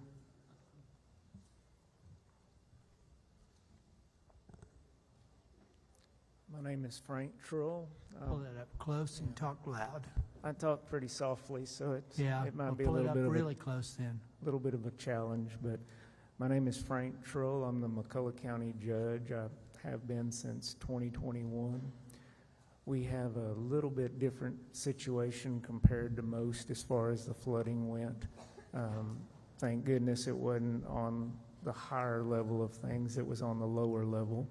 My name is Frank Trull. Pull that up close and talk loud. I talk pretty softly, so it might be a pull it little up bit of really close then. little bit of a challenge. But my name is Frank Trull. I'm the McCulloch County Judge. I have been since 2021. We have a little bit different situation compared to most as far as the flooding went. Thank goodness it wasn't on the higher level of things. It was on the lower level.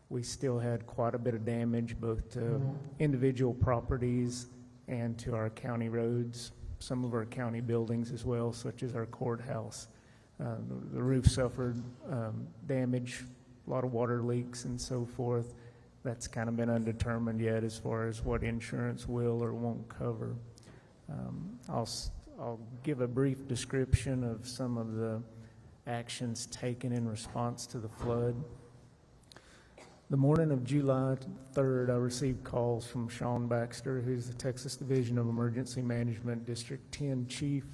We still had quite a bit of damage, both to individual properties and to our county roads, some of our county buildings as well, such as our courthouse. The roof suffered damage, a lot of water leaks and so forth. That's kind of been undetermined yet as far as what insurance will or won't cover. I'll give a brief description of some of the actions taken in response to the flood. The morning of July 3rd, I received calls from Sean Baxter, who's the Texas Division of Emergency Management District 10 Chief,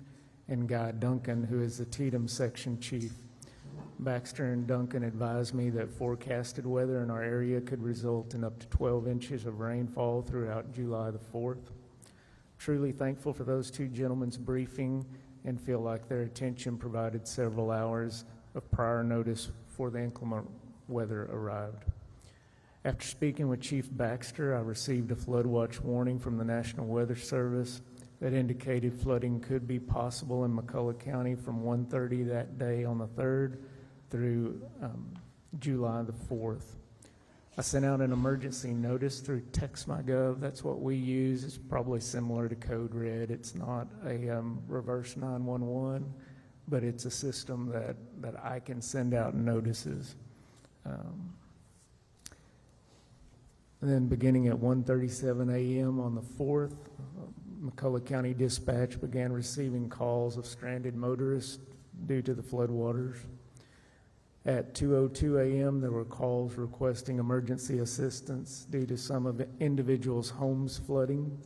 and Guy Duncan, who is the Tatum Section Chief. Baxter and Duncan advised me that forecasted weather in our area could result in up to 12 inches of rainfall throughout July the 4th. Truly thankful for those two gentlemen's briefing and feel like their attention provided several hours of prior notice before the inclement weather arrived. After speaking with Chief Baxter, I received a flood watch warning from the National Weather Service that indicated flooding could be possible in McCullough County from 1:30 that day on the 3rd through July the 4th. I sent out an emergency notice through TextMyGov. That's what we use. It's probably similar to Code Red. It's not a reverse 911, but it's a system that I can send out notices. And then beginning at 1:37 a.m. on the 4th, McCullough County Dispatch began receiving calls of stranded motorists due to the floodwaters. At 2:02 a.m., there were calls requesting emergency assistance due to some of the individuals' homes flooding.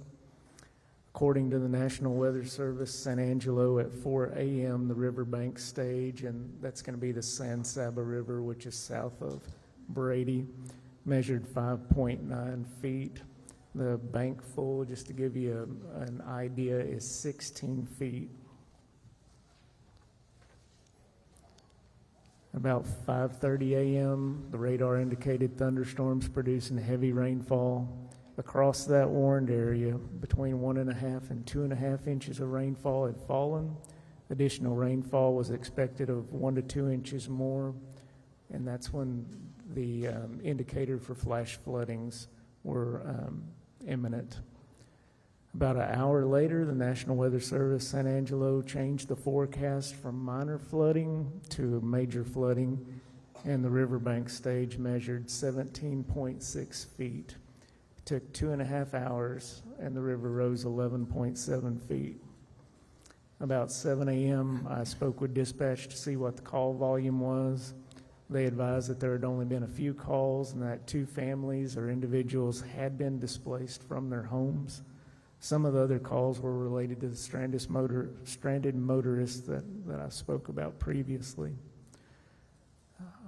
According to the National Weather Service, San Angelo at 4 a.m., the riverbank stage, and that's going to be the San Saba River, which is south of Brady, measured 5.9 feet. The bank full, just to give you an idea, is 16 feet. About 5:30 a.m., the radar indicated thunderstorms producing heavy rainfall. Across that warned area, between 1.5 and 2.5 inches of rainfall had fallen. Additional rainfall was expected of 1 to 2 inches more, and that's when the indicator for flash floodings were imminent. About an hour later, the National Weather Service San Angelo changed the forecast from minor flooding to major flooding, and the riverbank stage measured 17.6 feet. It took 2.5 hours, and the river rose 11.7 feet. About 7 a.m., I spoke with dispatch to see what the call volume was. They advised that there had only been a few calls and that 2 families or individuals had been displaced from their homes. Some of the other calls were related to the stranded motorists that I spoke about previously.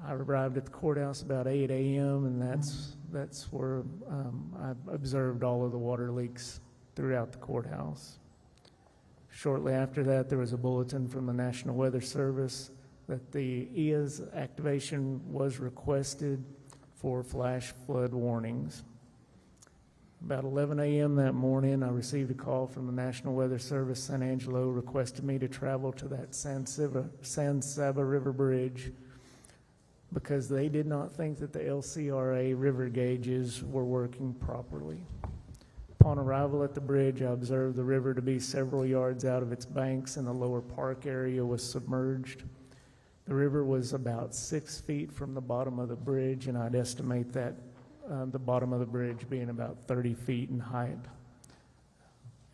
I arrived at the courthouse about 8 a.m., and that's where I observed all of the water leaks throughout the courthouse. Shortly after that, there was a bulletin from the National Weather Service that the EIA's activation was requested for flash flood warnings. About 11 a.m. that morning, I received a call from the National Weather Service San Angelo requesting me to travel to that San Saba River Bridge because they did not think that the LCRA river gauges were working properly. Upon arrival at the bridge, I observed the river to be several yards out of its banks, and the lower park area was submerged. The river was about 6 feet from the bottom of the bridge, and I'd estimate that the bottom of the bridge being about 30 feet in height.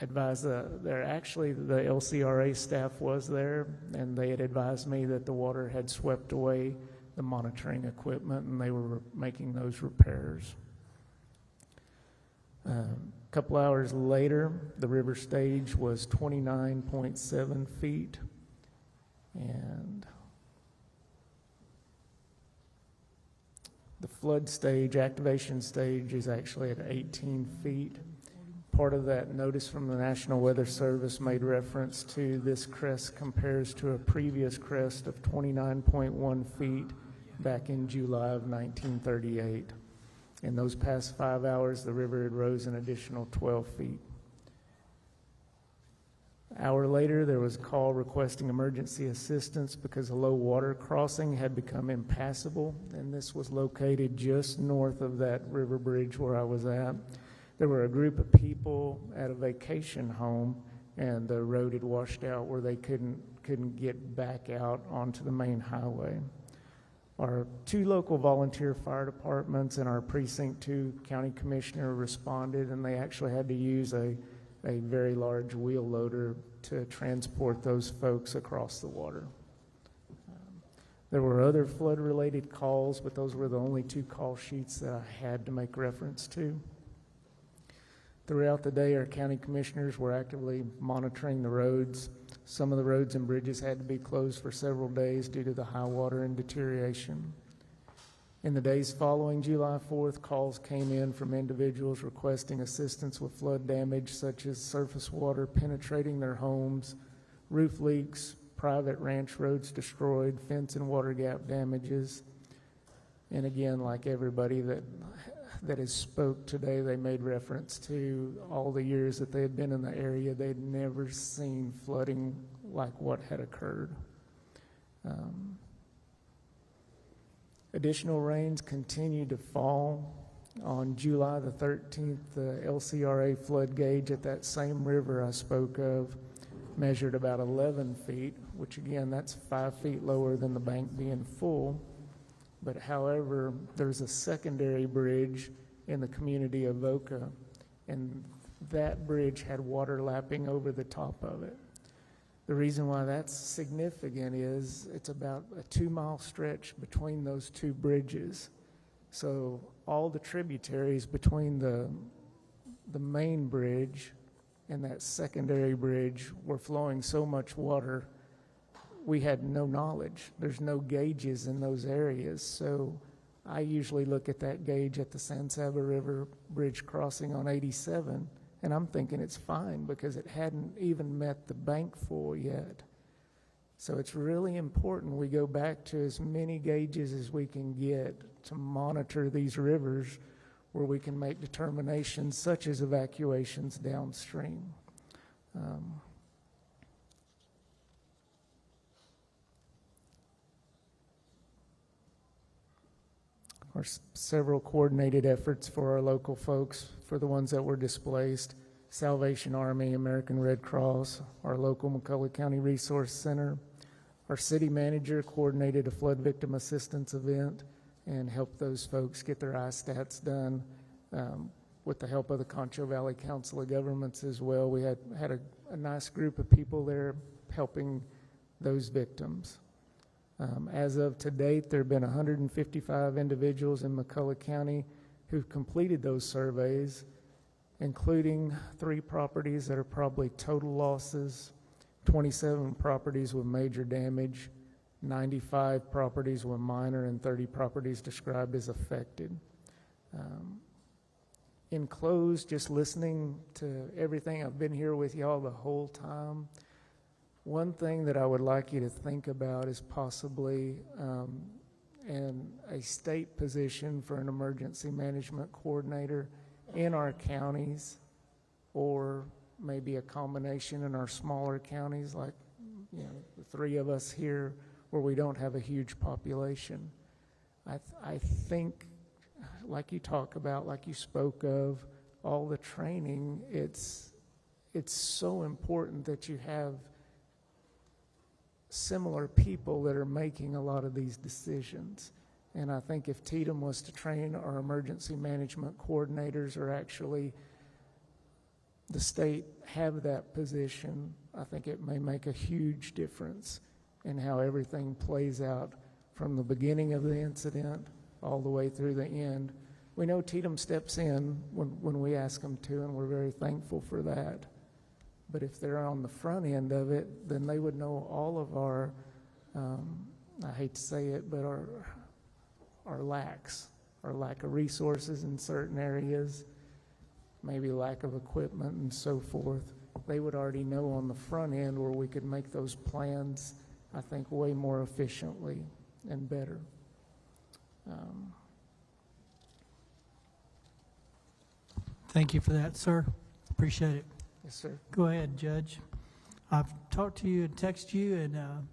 Advised the LCRA staff was there, and they had advised me that the water had swept away the monitoring equipment, and they were making those repairs. A couple hours later, the river stage was 29.7 feet, and the flood stage, activation stage, is actually at 18 feet. Part of that notice from the National Weather Service made reference to this crest compares to a previous crest of 29.1 feet back in July of 1938. In those past 5 hours, the river had rose an additional 12 feet. An hour later, there was a call requesting emergency assistance because a low water crossing had become impassable, and this was located just north of that river bridge where I was at. There were a group of people at a vacation home, and the road had washed out where they couldn't get back out onto the main highway. Our 2 local volunteer fire departments and our Precinct 2 county commissioner responded, and they actually had to use a very large wheel loader to transport those folks across the water. There were other flood-related calls, but those were the only 2 call sheets that I had to make reference to. Throughout the day, our county commissioners were actively monitoring the roads. Some of the roads and bridges had to be closed for several days due to the high water and deterioration. In the days following July 4th, calls came in from individuals requesting assistance with flood damage such as surface water penetrating their homes, roof leaks, private ranch roads destroyed, fence and water gap damages. And again, like everybody, that that has spoke today, they made reference to all the years that they had been in the area. They'd never seen flooding like what had occurred. Additional rains continued to fall. On July the 13th, the LCRA flood gauge at that same river I spoke of measured about 11 feet, which again, that's 5 feet lower than the bank being full. But however, there's a secondary bridge in the community of Voca, and that bridge had water lapping over the top of it. The reason why that's significant is it's about a 2-mile stretch between those two bridges. So all the tributaries between the main bridge and that secondary bridge were flowing so much water, we had no knowledge. There's no gauges in those areas. So I usually look at that gauge at the San Saba River Bridge crossing on 87, and I'm thinking it's fine because it hadn't even met the bank full yet. So it's really important we go back to as many gauges as we can get to monitor these rivers where we can make determinations such as evacuations downstream. There's several coordinated efforts for our local folks, for the ones that were displaced. Salvation Army, American Red Cross, our local McCulloch County Resource Center. Our city manager coordinated a flood victim assistance event and helped those folks get their ISTATs done with the help of the Concho Valley Council of Governments as well. We had a nice group of people there helping those victims. As of to date, there have been 155 individuals in McCulloch County who've completed those surveys, including 3 properties that are probably total losses, 27 properties with major damage, 95 properties with minor, and 30 properties described as affected. In close, just listening to everything, I've been here with y'all the whole time. One thing that I would like you to think about is possibly in a state position for an emergency management coordinator in our counties, or maybe a combination in our smaller counties, like the 3 of us here, where we don't have a huge population. I think, like you talk about, like you spoke of, all the training, it's so important that you have similar people that are making a lot of these decisions. And I think if TDM was to train our emergency management coordinators, or actually the state have that position, I think it may make a huge difference in how everything plays out from the beginning of the incident all the way through the end. We know TDM steps in when we ask them to, and we're very thankful for that. But if they're on the front end of it, then they would know all of our, I hate to say it, but our lacks, our lack of resources in certain areas, maybe lack of equipment and so forth. They would already know on the front end where we could make those plans, I think, way more efficiently and better. Thank you for that, sir. Appreciate it. Yes, sir. Go ahead, Judge. I've talked to you and texted you, and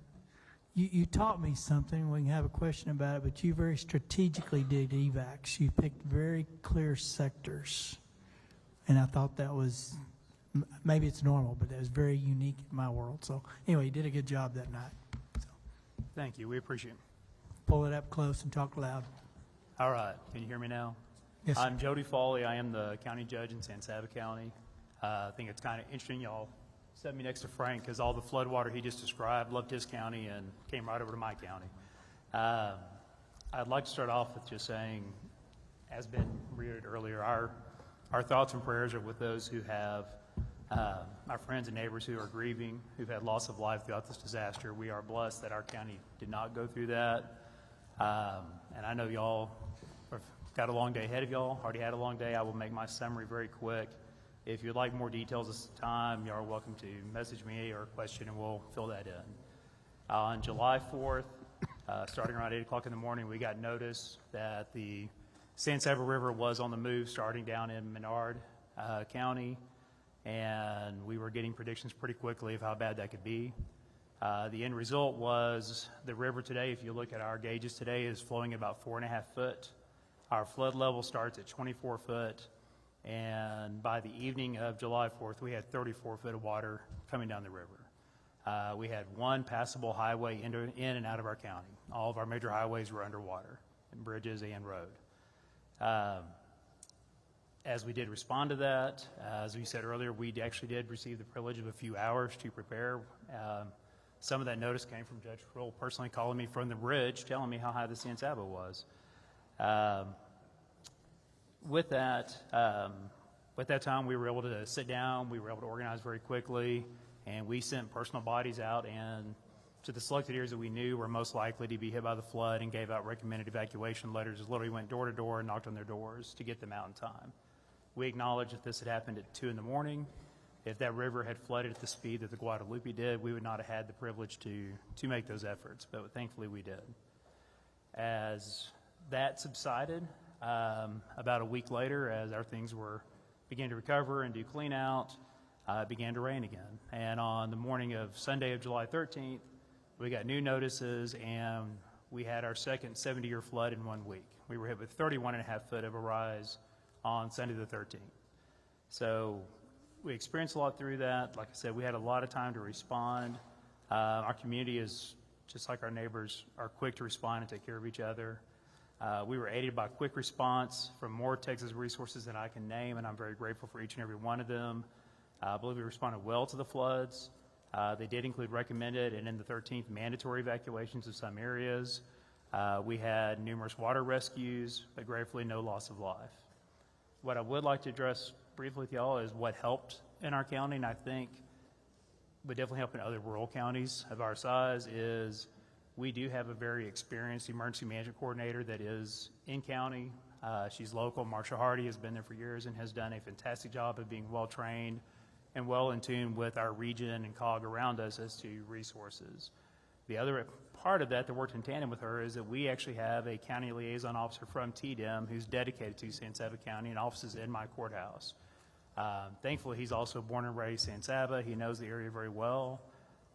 you taught me something. We can have a question about it, but you very strategically did evacs. You picked very clear sectors, and I thought that was, maybe it's normal, but that was very unique in my world. So anyway, you did a good job that night. So, thank you. We appreciate it. pull it up close and talk loud. All right. Can you hear me now? Yes, sir. I'm Jody Foley. I am the county judge in San Saba County. I think it's kind of interesting y'all set me next to Frank because all the flood water he just described loved his county and came right over to my county. I'd like to start off with just saying, as been reiterated earlier, our thoughts and prayers are with those who have our friends and neighbors who are grieving, who've had loss of life throughout this disaster. We are blessed that our county did not go through that. And I know y'all have got a long day ahead of y'all, already had a long day. I will make my summary very quick. If you'd like more details this time, you are welcome to message me or question, and we'll fill that in. On July 4th, starting around 8 o'clock in the morning, we got notice that the San Saba River was on the move starting down in Menard County, and we were getting predictions pretty quickly of how bad that could be. The end result was the river today, if you look at our gauges today, is flowing about 4.5 foot. Our flood level starts at 24 foot, and by the evening of July 4th, we had 34 foot of water coming down the river. We had one passable highway in and out of our county. All of our major highways were underwater, and bridges and road. As we did respond to that, as we said earlier, we actually did receive the privilege of a few hours to prepare. Some of that notice came from Judge Kroll personally calling me from the bridge, telling me how high the San Saba was. With that time, we were able to sit down, we were able to organize very quickly, and we sent personal bodies out and to the selected areas that we knew were most likely to be hit by the flood and gave out recommended evacuation letters. Literally went door to door and knocked on their doors to get them out in time. We acknowledge that this had happened at 2 in the morning. If that river had flooded at the speed that the Guadalupe did, we would not have had the privilege to make those efforts, but thankfully we did. As that subsided, about a week later, as our things began to recover and do clean out, it began to rain again. And on the morning of Sunday of July 13th, we got new notices, and we had our second 70-year flood in 1 week. We were hit with 31.5 foot of a rise on Sunday the 13th. So we experienced a lot through that. Like I said, we had a lot of time to respond. Our community is, just like our neighbors, are quick to respond and take care of each other. We were aided by quick response from more Texas resources than I can name, and I'm very grateful for each and every one of them. I believe we responded well to the floods. They did include recommended and in the 13th mandatory evacuations of some areas. We had numerous water rescues, but gratefully no loss of life. What I would like to address briefly with y'all is what helped in our county, and I think would definitely help in other rural counties of our size, is we do have a very experienced emergency management coordinator that is in county. She's local. Marsha Hardy has been there for years and has done a fantastic job of being well-trained and well in tune with our region and COG around us as to resources. The other part of that worked in tandem with her is that we actually have a county liaison officer from TDM who's dedicated to San Saba County and offices in my courthouse. Thankfully, he's also born and raised San Saba. He knows the area very well,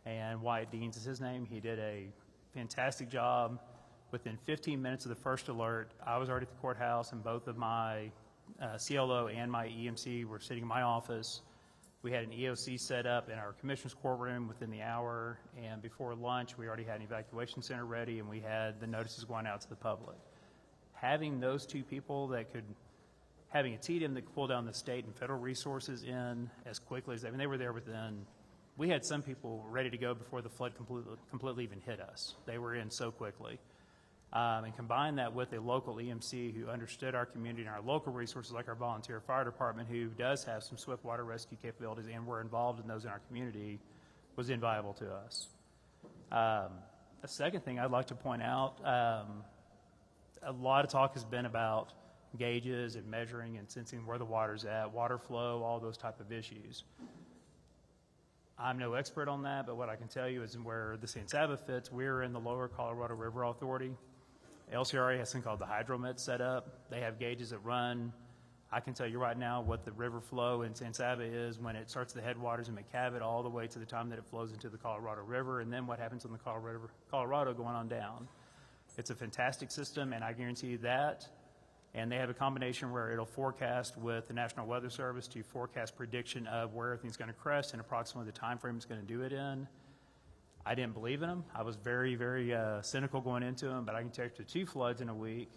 and Wyatt Deans is his name. He did a fantastic job. Within 15 minutes of the first alert, I was already at the courthouse, and both of my CLO and my EMC were sitting in my office. We had an EOC set up in our commissioner's courtroom within the hour, and before lunch, we already had an evacuation center ready, and we had the notices going out to the public. Having those two people having a TDM that could pull down the state and federal resources in as quickly as, they were there within, we had some people ready to go before the flood completely even hit us. They were in so quickly. And combine that with a local EMC who understood our community and our local resources, like our volunteer fire department, who does have some swift water rescue capabilities and were involved in those in our community, was invaluable to us. A second thing I'd like to point out, a lot of talk has been about gauges and measuring and sensing where the water's at, water flow, all those type of issues. I'm no expert on that, but what I can tell you is where the San Saba fits, we're in the Lower Colorado River Authority. LCRA has something called the Hydromet set up. They have gauges that run. I can tell you right now what the river flow in San Saba is when it starts the headwaters in McCavitt all the way to the time that it flows into the Colorado River, and then what happens in the Colorado going on down. It's a fantastic system, and I guarantee you that. And they have a combination where it'll forecast with the National Weather Service to forecast prediction of where everything's going to crest and approximately the time frame it's going to do it in. I didn't believe in them. I was very, very cynical going into them, but I can tell you, after 2 floods in a week,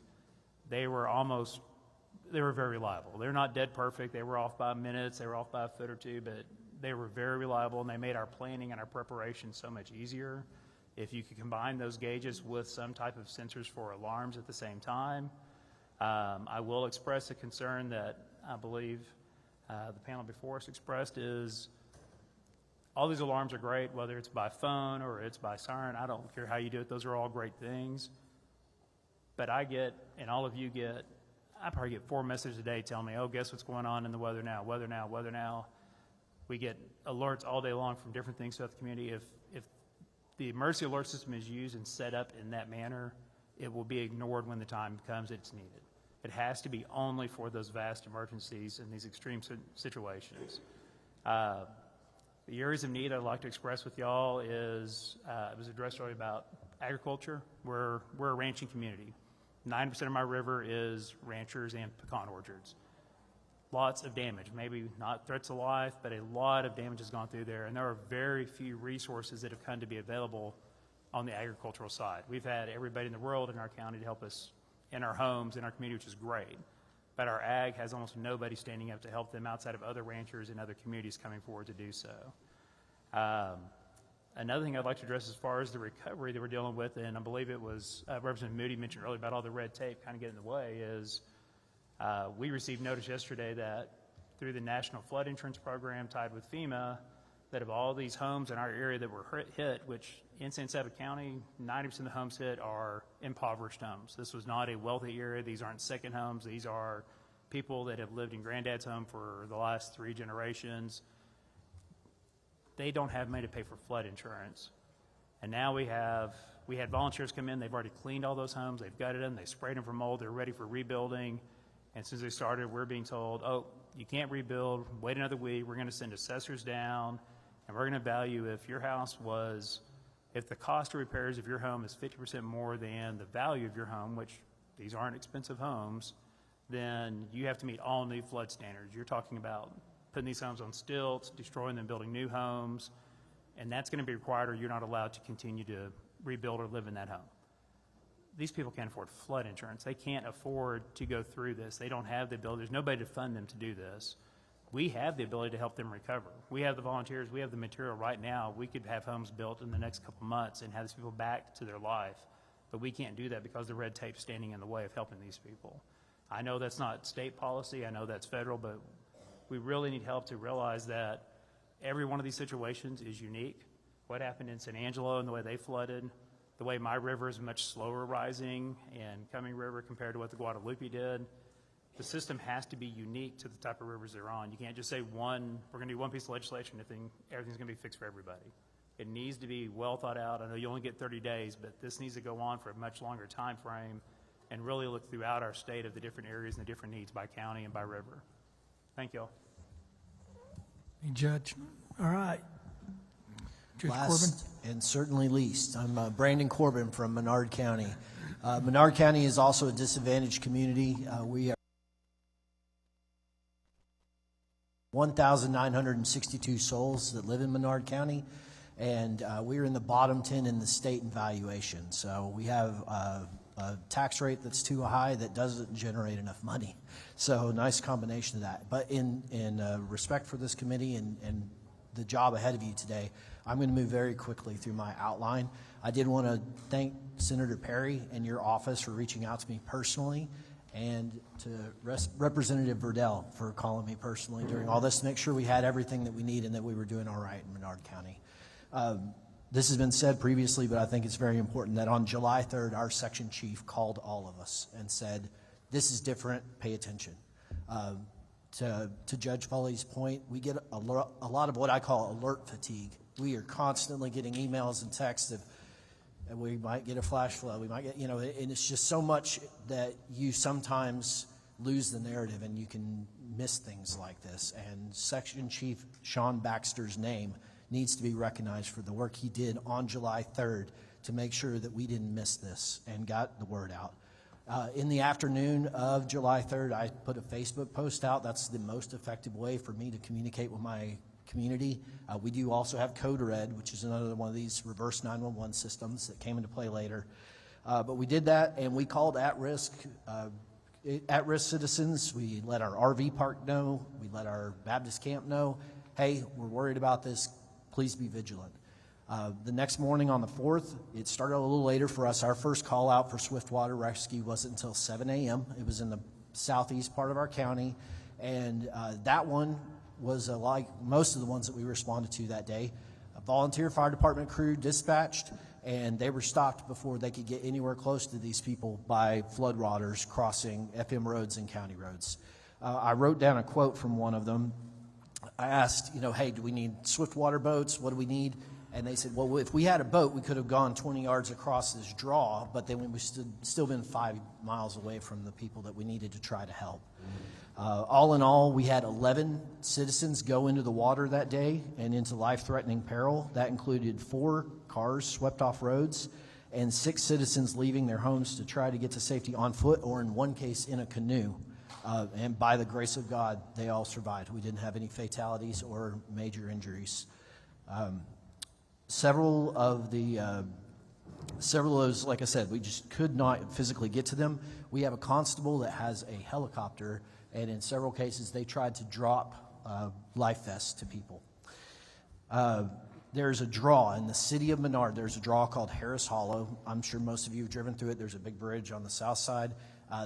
they were very reliable. They're not dead perfect. They were off by minutes. They were off by a foot or two, but they were very reliable, and they made our planning and our preparation so much easier. If you could combine those gauges with some type of sensors for alarms at the same time. I will express a concern that I believe the panel before us expressed is all these alarms are great, whether it's by phone or it's by siren. I don't care how you do it. Those are all great things. But I get, and all of you get, I probably get 4 messages a day telling me, oh, guess what's going on in the weather now, weather now, weather now. We get alerts all day long from different things throughout the community. If the emergency alert system is used and set up in that manner, it will be ignored when the time comes it's needed. It has to be only for those vast emergencies and these extreme situations. The areas of need I'd like to express with y'all is, it was addressed earlier about agriculture. We're a ranching community. 90% of my river is ranchers and pecan orchards. Lots of damage, maybe not threats to life, but a lot of damage has gone through there, and there are very few resources that have come to be available on the agricultural side. We've had everybody in the world in our county to help us in our homes, in our community, which is great. But our ag has almost nobody standing up to help them outside of other ranchers and other communities coming forward to do so. Another thing I'd like to address as far as the recovery that we're dealing with, and I believe it was Representative Moody mentioned earlier about all the red tape kind of getting in the way, is we received notice yesterday that through the National Flood Insurance Program tied with FEMA, that of all these homes in our area that were hit, which in San Saba County, 90% of the homes hit are impoverished homes. This was not a wealthy area. These aren't second homes. These are people that have lived in granddad's home for the last 3 generations. They don't have money to pay for flood insurance. And now we had volunteers come in. They've already cleaned all those homes. They've gutted them. They sprayed them for mold. They're ready for rebuilding. And since they started, we're being told, oh, you can't rebuild. Wait another week. We're going to send assessors down, and we're going to value if the cost of repairs of your home is 50% more than the value of your home, which these aren't expensive homes, then you have to meet all new flood standards. You're talking about putting these homes on stilts, destroying them, building new homes, and that's going to be required or you're not allowed to continue to rebuild or live in that home. These people can't afford flood insurance. They can't afford to go through this. They don't have the ability. There's nobody to fund them to do this. We have the ability to help them recover. We have the volunteers. We have the material right now. We could have homes built in the next couple months and have these people back to their life. But we can't do that because the red tape's standing in the way of helping these people. I know that's not state policy. I know that's federal, but we really need help to realize that every one of these situations is unique. What happened in San Angelo and the way they flooded, the way my river is much slower rising and Cumming River compared to what the Guadalupe did. The system has to be unique to the type of rivers they're on. You can't just say we're going to do one piece of legislation and everything's going to be fixed for everybody. It needs to be well thought out. I know you only get 30 days, but this needs to go on for a much longer time frame and really look throughout our state of the different areas and the different needs by county and by river. Thank you all. Hey, Judge. All right. Judge Last and certainly least, I'm Brandon Corbin from Menard County. Menard County is also a disadvantaged community. We are 1,962 souls that live in Menard County, and we are in the bottom 10 in the state in valuation. So we have a tax rate that's too high that doesn't generate enough money. So nice combination of that. But in respect for this committee and the job ahead of you today, I'm going to move very quickly through my outline. I did want to thank Senator Perry and your office for reaching out to me personally, and to Representative Verdell for calling me personally during all this to make sure we had everything that we need and that we were doing all right in Menard County. This has been said previously, but I think it's very important that on July 3rd, our section chief called all of us and said, this is different, pay attention. To Judge Foley's point, we get a lot of what I call alert fatigue. We are constantly getting emails and texts of, and we might get a flash flood, we might get, and it's just so much that you sometimes lose the narrative and you can miss things like this. And Section Chief Sean Baxter's name needs to be recognized for the work he did on July 3rd to make sure that we didn't miss this and got the word out. In the afternoon of July 3rd, I put a Facebook post out. That's the most effective way for me to communicate with my community. We do also have Code Red, which is another one of these reverse 911 systems that came into play later. But we did that, and we called at-risk citizens. We let our RV park know. We let our Baptist camp know, hey, we're worried about this. Please be vigilant. The next morning on the 4th, it started a little later for us. Our first call out for swift water rescue wasn't until 7 a.m. It was in the southeast part of our county, and that one was like most of the ones that we responded to that day. A volunteer fire department crew dispatched, and they were stopped before they could get anywhere close to these people by flood waters crossing FM roads and county roads. I wrote down a quote from one of them. I asked, hey, do we need swift water boats? What do we need? And they said, well, if we had a boat, we could have gone 20 yards across this draw, but then we would still been 5 miles away from the people that we needed to try to help. All in all, we had 11 citizens go into the water that day and into life-threatening peril. That included 4 cars swept off roads and 6 citizens leaving their homes to try to get to safety on foot, or in one case in a canoe. And by the grace of God, they all survived. We didn't have any fatalities or major injuries. Several of those, like I said, we just could not physically get to them. We have a constable that has a helicopter, and in several cases, they tried to drop life vests to people. There's a draw in the city of Menard. There's a draw called Harris Hollow. I'm sure most of you have driven through it. There's a big bridge on the south side.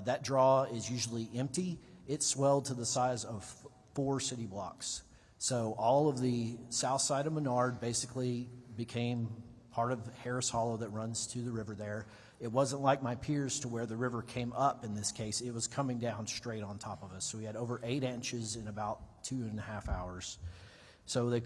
That draw is usually empty. It swelled to the size of 4 city blocks. So all of the south side of Menard basically became part of Harris Hollow that runs to the river there. It wasn't like my peers to where the river came up in this case. It was coming down straight on top of us. So we had over 8 inches in about 2.5 hours. So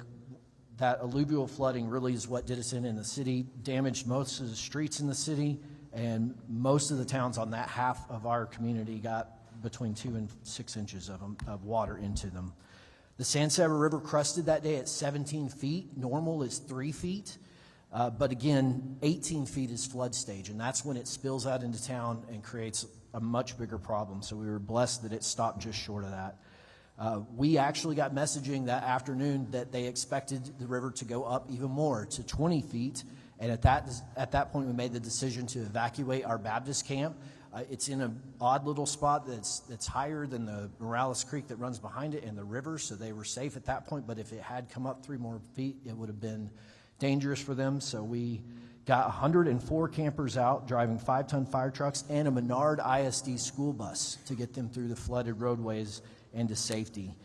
that alluvial flooding really is what did us in the city, damaged most of the streets in the city, and most of the towns on that half of our community got between 2 and 6 inches of water into them. The San Saba River crusted that day at 17 feet. Normal is 3 feet. But again, 18 feet is flood stage, and that's when it spills out into town and creates a much bigger problem. So we were blessed that it stopped just short of that. We actually got messaging that afternoon that they expected the river to go up even more to 20 feet. And at that point, we made the decision to evacuate our Baptist camp. It's in an odd little spot that's higher than the Morales Creek that runs behind it and the river, so they were safe at that point. But if it had come up 3 more feet, it would have been dangerous for them. So we got 104 campers out driving 5-ton fire trucks and a Menard ISD school bus to get them through the flooded roadways and to safety.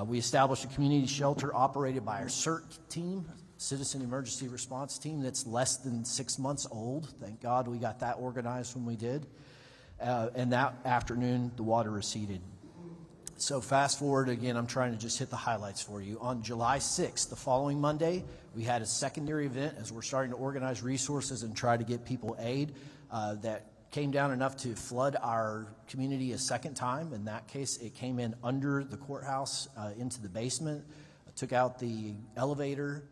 We established a community shelter operated by our CERT team, Citizen Emergency Response Team, that's less than 6 months old. Thank God we got that organized when we did. And that afternoon, the water receded. So fast forward again, I'm trying to just hit the highlights for you. On July 6th, the following Monday, we had a secondary event as we're starting to organize resources and try to get people aid that came down enough to flood our community a second time. In that case, it came in under the courthouse into the basement, took out the elevator,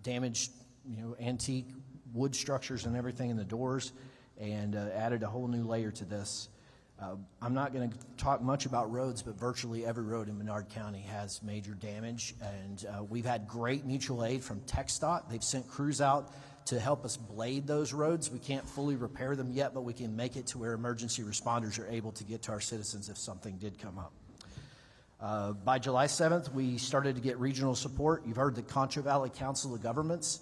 damaged antique wood structures and everything in the doors, and added a whole new layer to this. I'm not going to talk much about roads, but virtually every road in Menard County has major damage, and we've had great mutual aid from TxDOT. They've sent crews out to help us blade those roads. We can't fully repair them yet, but we can make it to where emergency responders are able to get to our citizens if something did come up. By July 7th, we started to get regional support. You've heard the Concho Valley Council of Governments.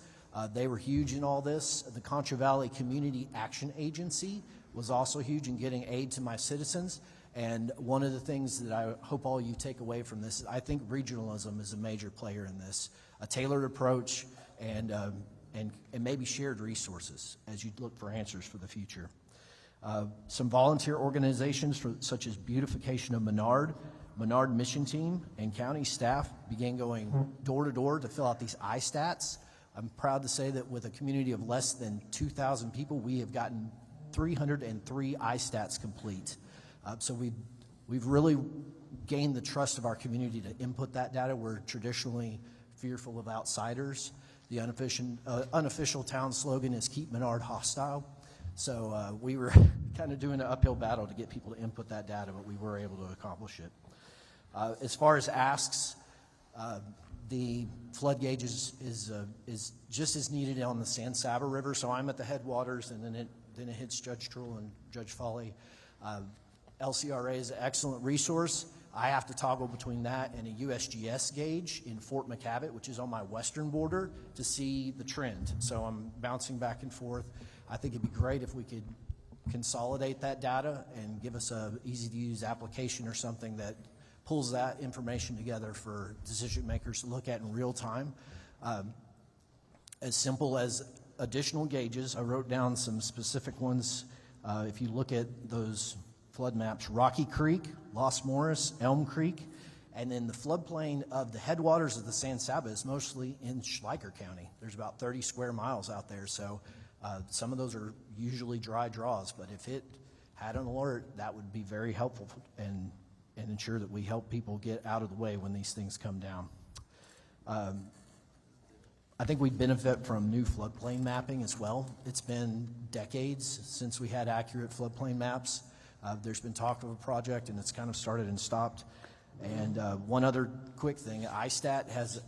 They were huge in all this. The Concho Valley Community Action Agency was also huge in getting aid to my citizens. And one of the things that I hope all you take away from this is I think regionalism is a major player in this. A tailored approach and maybe shared resources as you look for answers for the future. Some volunteer organizations such as Beautification of Menard, Menard Mission Team, and county staff began going door to door to fill out these iStats. I'm proud to say that with a community of less than 2,000 people, we have gotten 303 iStats complete. So we've really gained the trust of our community to input that data. We're traditionally fearful of outsiders. The unofficial town slogan is "Keep Menard Hostile." So we were kind of doing an uphill battle to get people to input that data, but we were able to accomplish it. As far as asks, the flood gauge is just as needed on the San Saba River. So I'm at the headwaters, and then it hits Judge Trull and Judge Foley. LCRA is an excellent resource. I have to toggle between that and a USGS gauge in Fort McCavitt, which is on my western border, to see the trend. So I'm bouncing back and forth. I think it'd be great if we could consolidate that data and give us a easy-to-use application or something that pulls that information together for decision makers to look at in real time. As simple as additional gauges, I wrote down some specific ones. If you look at those flood maps, Rocky Creek, Los Morris, Elm Creek, And then the floodplain of the headwaters of the San Saba is mostly in Schleicher County. There's about 30 square miles out there, so some of those are usually dry draws, but if it had an alert, that would be very helpful and ensure that we help people get out of the way when these things come down. I think we'd benefit from new floodplain mapping as well. It's been decades since we had accurate floodplain maps. There's been talk of a project, and it's kind of started and stopped. And one other quick thing, ISTAT has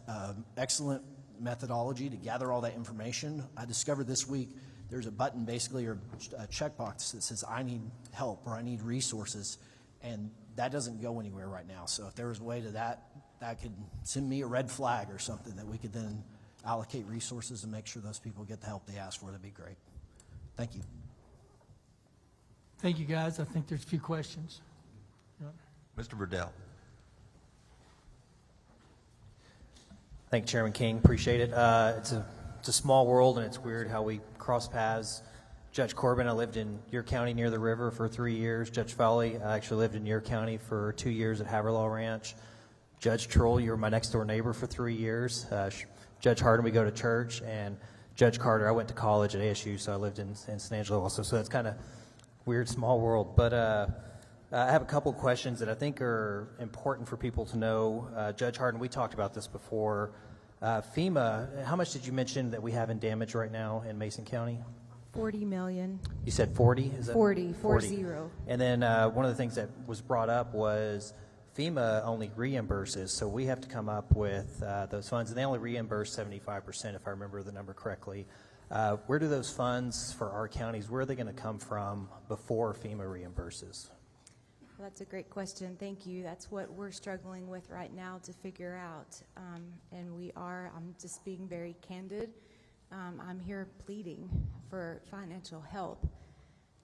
excellent methodology to gather all that information. I discovered this week there's a button basically, or a checkbox that says I need help or I need resources, and that doesn't go anywhere right now. So if there was a way to that could send me a red flag or something that we could then allocate resources and make sure those people get the help they ask for, that'd be great. Thank you. Thank you, guys. I think there's a few questions. Mr. Verdell. Thank you, Chairman King. Appreciate it. It's a small world, and it's weird how we cross paths. Judge Corbin, I lived in your county near the river for 3 years. Judge Fowley, I actually lived in your county for 2 years at Haverlaw Ranch. Judge Troll, you were my next door neighbor for 3 years. Judge Hardin, we go to church, and Judge Carter, I went to college at ASU, so I lived in San Angelo also. So that's kind of weird, small world. But I have a couple questions that I think are important for people to know. Judge Hardin, we talked about this before. FEMA, how much did you mention that we have in damage right now in Mason County? 40 million. You said 40? Is that 40. And then one of the things that was brought up was FEMA only reimburses, so we have to come up with those funds, and they only reimburse 75%, if I remember the number correctly. Where do those funds for our counties, where are they going to come from before FEMA reimburses? Well, that's a great question. Thank you. That's what we're struggling with right now to figure out. And I'm just being very candid. I'm here pleading for financial help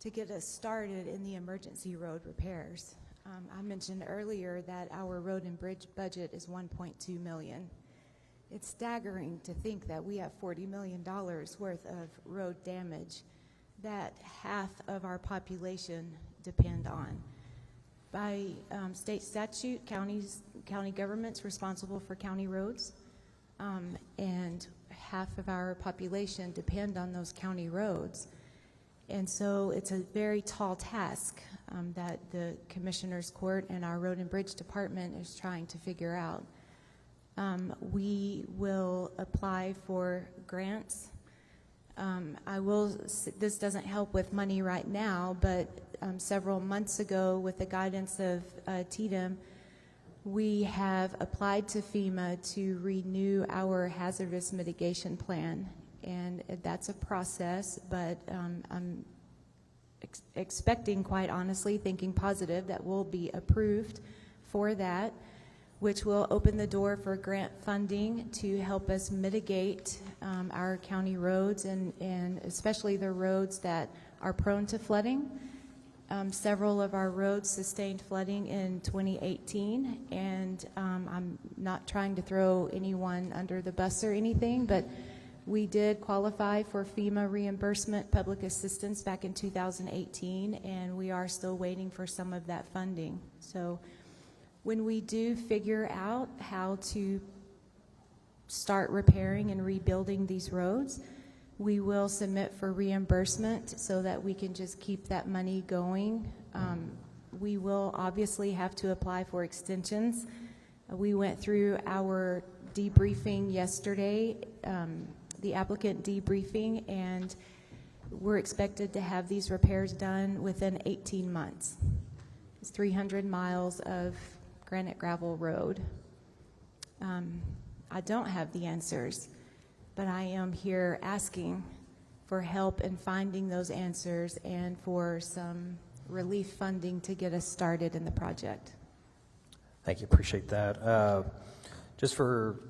to get us started in the emergency road repairs. I mentioned earlier that our road and bridge budget is $1.2 million. It's staggering to think that we have $40 million worth of road damage that half of our population depend on. By state statute, county government's responsible for county roads, and half of our population depend on those county roads. And so it's a very tall task that the Commissioner's Court and our Road and Bridge Department is trying to figure out. We will apply for grants. This doesn't help with money right now, but several months ago, with the guidance of TDM, we have applied to FEMA to renew our hazardous mitigation plan. And that's a process, but I'm expecting, quite honestly, thinking positive, that we'll be approved for that, which will open the door for grant funding to help us mitigate our county roads and especially the roads that are prone to flooding. Several of our roads sustained flooding in 2018, and I'm not trying to throw anyone under the bus or anything, but we did qualify for FEMA reimbursement public assistance back in 2018, and we are still waiting for some of that funding. So when we do figure out how to start repairing and rebuilding these roads, we will submit for reimbursement so that we can just keep that money going. We will obviously have to apply for extensions. We went through our debriefing yesterday, the applicant debriefing, and we're expected to have these repairs done within 18 months. It's 300 miles of granite gravel road. I don't have the answers, but I am here asking for help in finding those answers and for some relief funding to get us started in the project. Thank you, appreciate that. Just for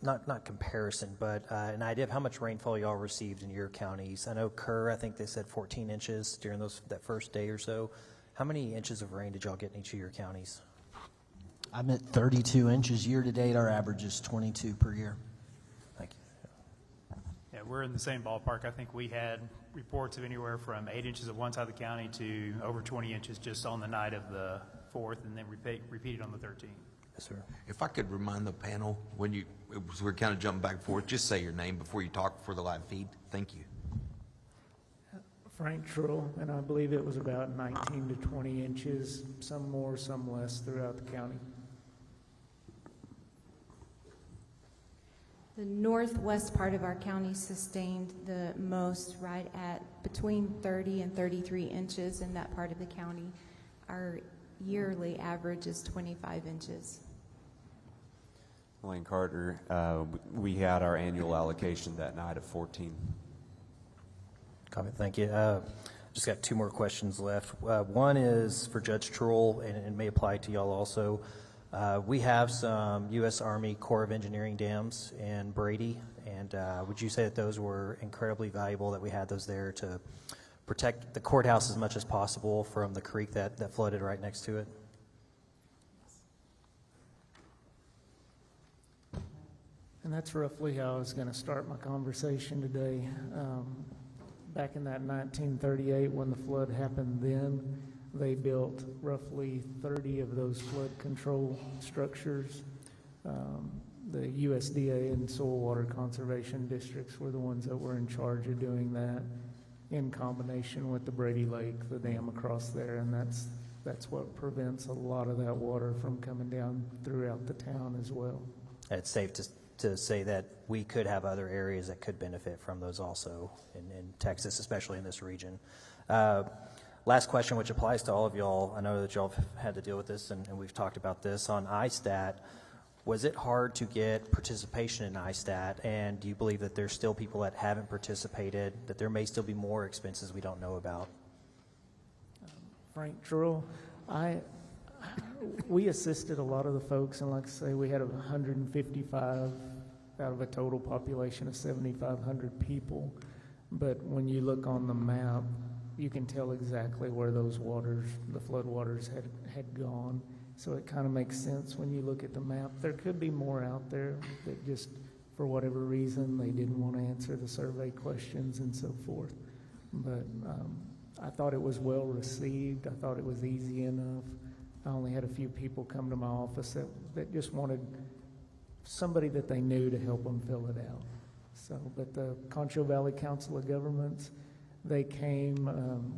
not comparison, but an idea of how much rainfall y'all received in your counties. I know Kerr, I think they said 14 inches during that first day or so. How many inches of rain did y'all get in each of your counties? I'm at 32 inches year to date. Our average is 22 per year. Thank you. Yeah, we're in the same ballpark. I think we had reports of anywhere from 8 inches of one side of the county to over 20 inches just on the night of the 4th, and then repeated on the 13th. Yes, sir. If I could remind the panel, we're kind of jumping back and forth, just say your name before you talk for the live feed. Thank you. Frank Trull, and I believe it was about 19 to 20 inches, some more, some less throughout the county. The northwest part of our county sustained the most, right at between 30 and 33 inches in that part of the county. Our yearly average is 25 inches. Lane Carter, we had our annual allocation that night of 14. Comment, thank you. Just got two more questions left. One is for Judge Trull, and it may apply to y'all also. We have some U.S. Army Corps of Engineering dams in Brady, and would you say that those were incredibly valuable, that we had those there to protect the courthouse as much as possible from the creek that flooded right next to it? And that's roughly how I was going to start my conversation today. Back in that 1938, when the flood happened then, they built roughly 30 of those flood control structures. The USDA and soil water conservation districts were the ones that were in charge of doing that, in combination with the Brady Lake, the dam across there, and that's what prevents a lot of that water from coming down throughout the town as well. It's safe to say that we could have other areas that could benefit from those also in Texas, especially in this region. Last question, which applies to all of y'all. I know that y'all have had to deal with this, and we've talked about this. On ISTAT, was it hard to get participation in ISTAT, and do you believe that there's still people that haven't participated, that there may still be more expenses we don't know about? Frank Trull, we assisted a lot of the folks, and like I say, we had 155 out of a total population of 7,500 people. But when you look on the map, you can tell exactly where those waters, the flood waters, had gone. So it kind of makes sense when you look at the map. There could be more out there that just, for whatever reason, they didn't want to answer the survey questions and so forth. But I thought it was well received. I thought it was easy enough. I only had a few people come to my office that just wanted somebody that they knew to help them fill it out. So, but the Concho Valley Council of Governments, they came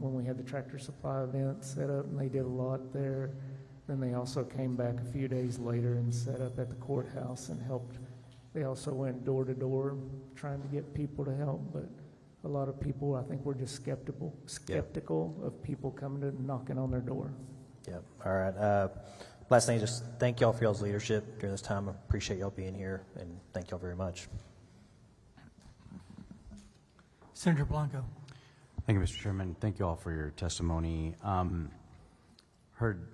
when we had the Tractor Supply event set up, and they did a lot there. Then they also came back a few days later and set up at the courthouse and helped. They also went door to door trying to get people to help, but a lot of people, I think, were just skeptical of people coming to knocking on their door. Yep. All right. Last thing, just thank y'all for y'all's leadership during this time. I appreciate y'all being here, and thank y'all very much. Senator Blanco. Thank you, Mr. Chairman. Thank you all for your testimony. Heard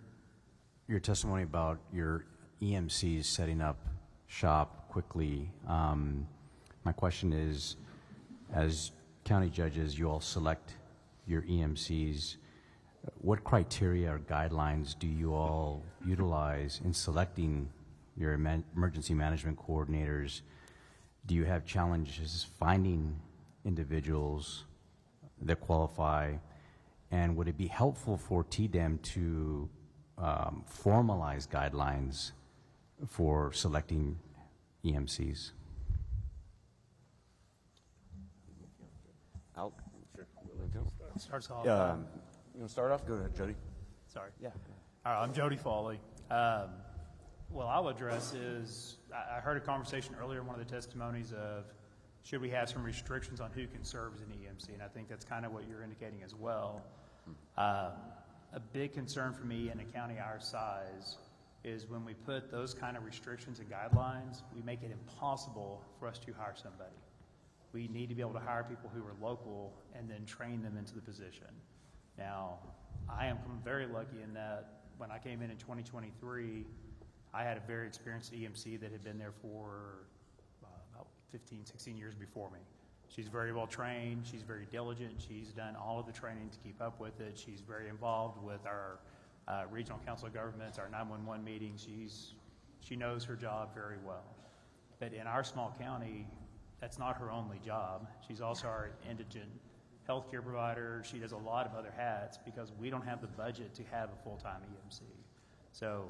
your testimony about your EMCs setting up shop quickly. My question is, as county judges, you all select your EMCs. What criteria or guidelines do you all utilize in selecting your emergency management coordinators? Do you have challenges finding individuals that qualify? And would it be helpful for TDEM to formalize guidelines for selecting EMCs? Starts off. You want to start off? Go ahead, Jody. Sorry. Yeah. All right, I'm Jody Foley. What I'll address is, I heard a conversation earlier in one of the testimonies of, should we have some restrictions on who can serve as an EMC? And I think that's kind of what you're indicating as well. A big concern for me in a county our size is when we put those kind of restrictions and guidelines, we make it impossible for us to hire somebody. We need to be able to hire people who are local and then train them into the position. Now, I am very lucky in that when I came in 2023, I had a very experienced EMC that had been there for about 15, 16 years before me. She's very well trained, she's very diligent, she's done all of the training to keep up with it, she's very involved with our regional council of governments, our 911 meetings, she knows her job very well. But in our small county, that's not her only job. She's also our indigent healthcare provider. She does a lot of other hats because we don't have the budget to have a full-time EMC. So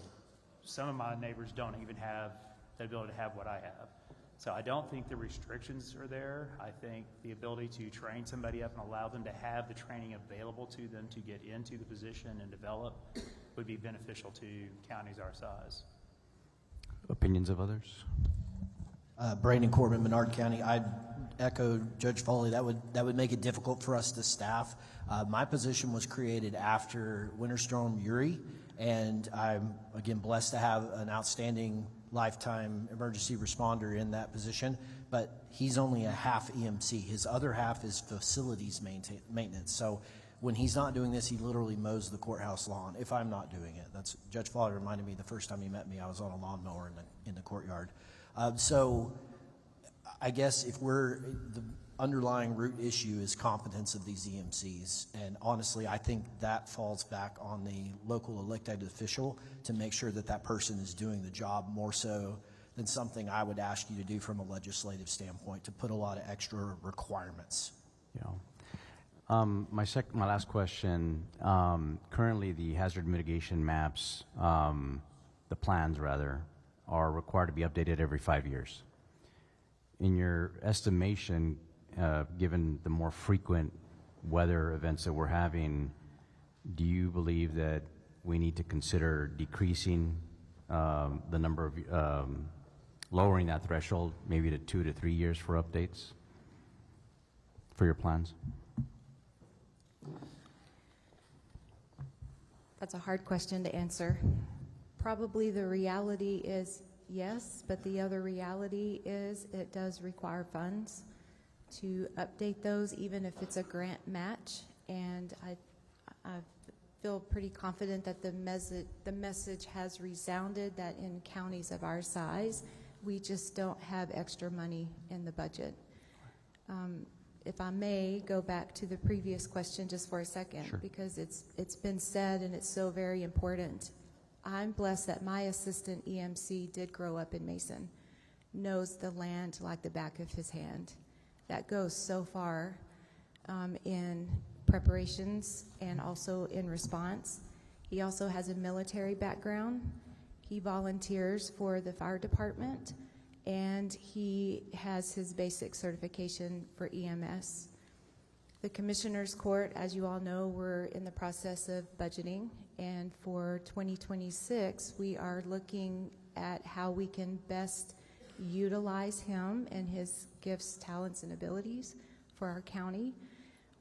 some of my neighbors don't even have the ability to have what I have. So I don't think the restrictions are there. I think the ability to train somebody up and allow them to have the training available to them to get into the position and develop would be beneficial to counties our size. Opinions of others? Brandon Corbin, Menard County. I'd echo Judge Foley. That would make it difficult for us to staff. My position was created after Winter Storm Uri, and I'm again blessed to have an outstanding lifetime emergency responder in that position. But he's only a half EMC. His other half is facilities maintenance. So when he's not doing this, he literally mows the courthouse lawn. If I'm not doing it, that's Judge Foley reminded me the first time he met me. I was on a lawnmower in the courtyard. So I guess if the underlying root issue is competence of these EMCs, and honestly, I think that falls back on the local elected official to make sure that that person is doing the job more so than something I would ask you to do from a legislative standpoint, to put a lot of extra requirements. Yeah. My last question, currently the hazard mitigation maps, the plans rather, are required to be updated every 5 years. In your estimation, given the more frequent weather events that we're having, do you believe that we need to consider decreasing the number of, lowering that threshold maybe to 2 to 3 years for updates for your plans? That's a hard question to answer. Probably the reality is yes, but the other reality is it does require funds to update those, even if it's a grant match. And I feel pretty confident that the message has resounded that in counties of our size, we just don't have extra money in the budget. If I may go back to the previous question just for a second, Sure. because it's been said and it's so very important. I'm blessed that my assistant EMC did grow up in Mason, knows the land like the back of his hand. That goes so far in preparations and also in response. He also has a military background. He volunteers for the fire department, and he has his basic certification for EMS. The Commissioner's Court, as you all know, we're in the process of budgeting, and for 2026, we are looking at how we can best utilize him and his gifts, talents, and abilities for our county.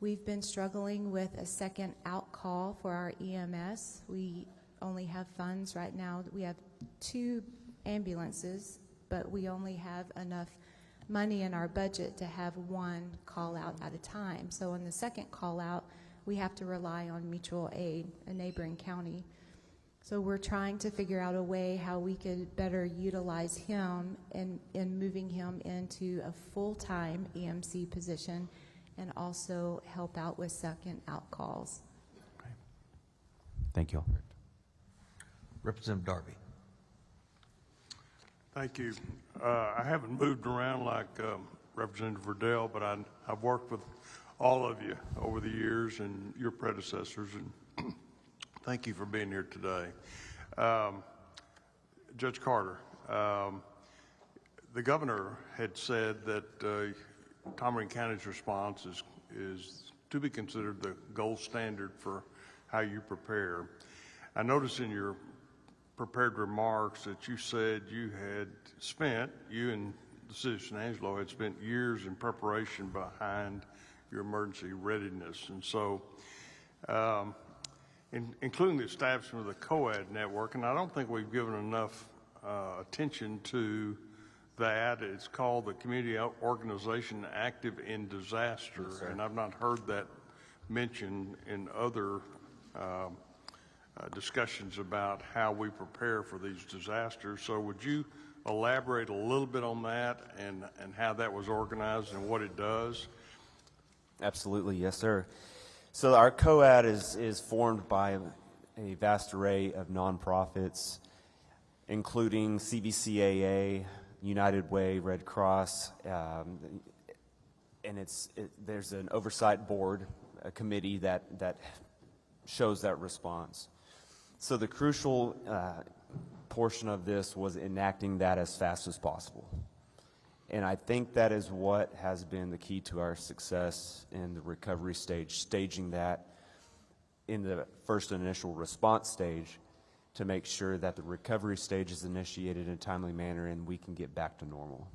We've been struggling with a second out call for our EMS. We only have funds right now. We have 2 ambulances, but we only have enough money in our budget to have 1 call out at a time. So on the second call out, we have to rely on mutual aid, a neighboring county. So we're trying to figure out a way how we could better utilize him in moving him into a full-time EMC position and also help out with second out calls. Okay. Thank you. Representative Darby. Thank you. I haven't moved around like Representative Verdell, but I've worked with all of you over the years and your predecessors, and thank you for being here today. Judge Carter, the governor had said that Tom Green County's response is to be considered the gold standard for how you prepare. I noticed in your prepared remarks that you said you and the city of San Angelo had spent years in preparation behind your emergency readiness. And so, including the establishment of the COAD network, and I don't think we've given enough attention to that. It's called the Community Organization Active in Disaster, Yes, sir. and I've not heard that mentioned in other discussions about how we prepare for these disasters. So would you elaborate a little bit on that and how that was organized and what it does? Absolutely, yes, sir. So our COAD is formed by a vast array of nonprofits, including CVCAA, United Way, Red Cross, and there's an oversight board, a committee that shows that response. So the crucial portion of this was enacting that as fast as possible. And I think that is what has been the key to our success in the recovery stage, staging that in the first initial response stage to make sure that the recovery stage is initiated in a timely manner and we can get back to normal.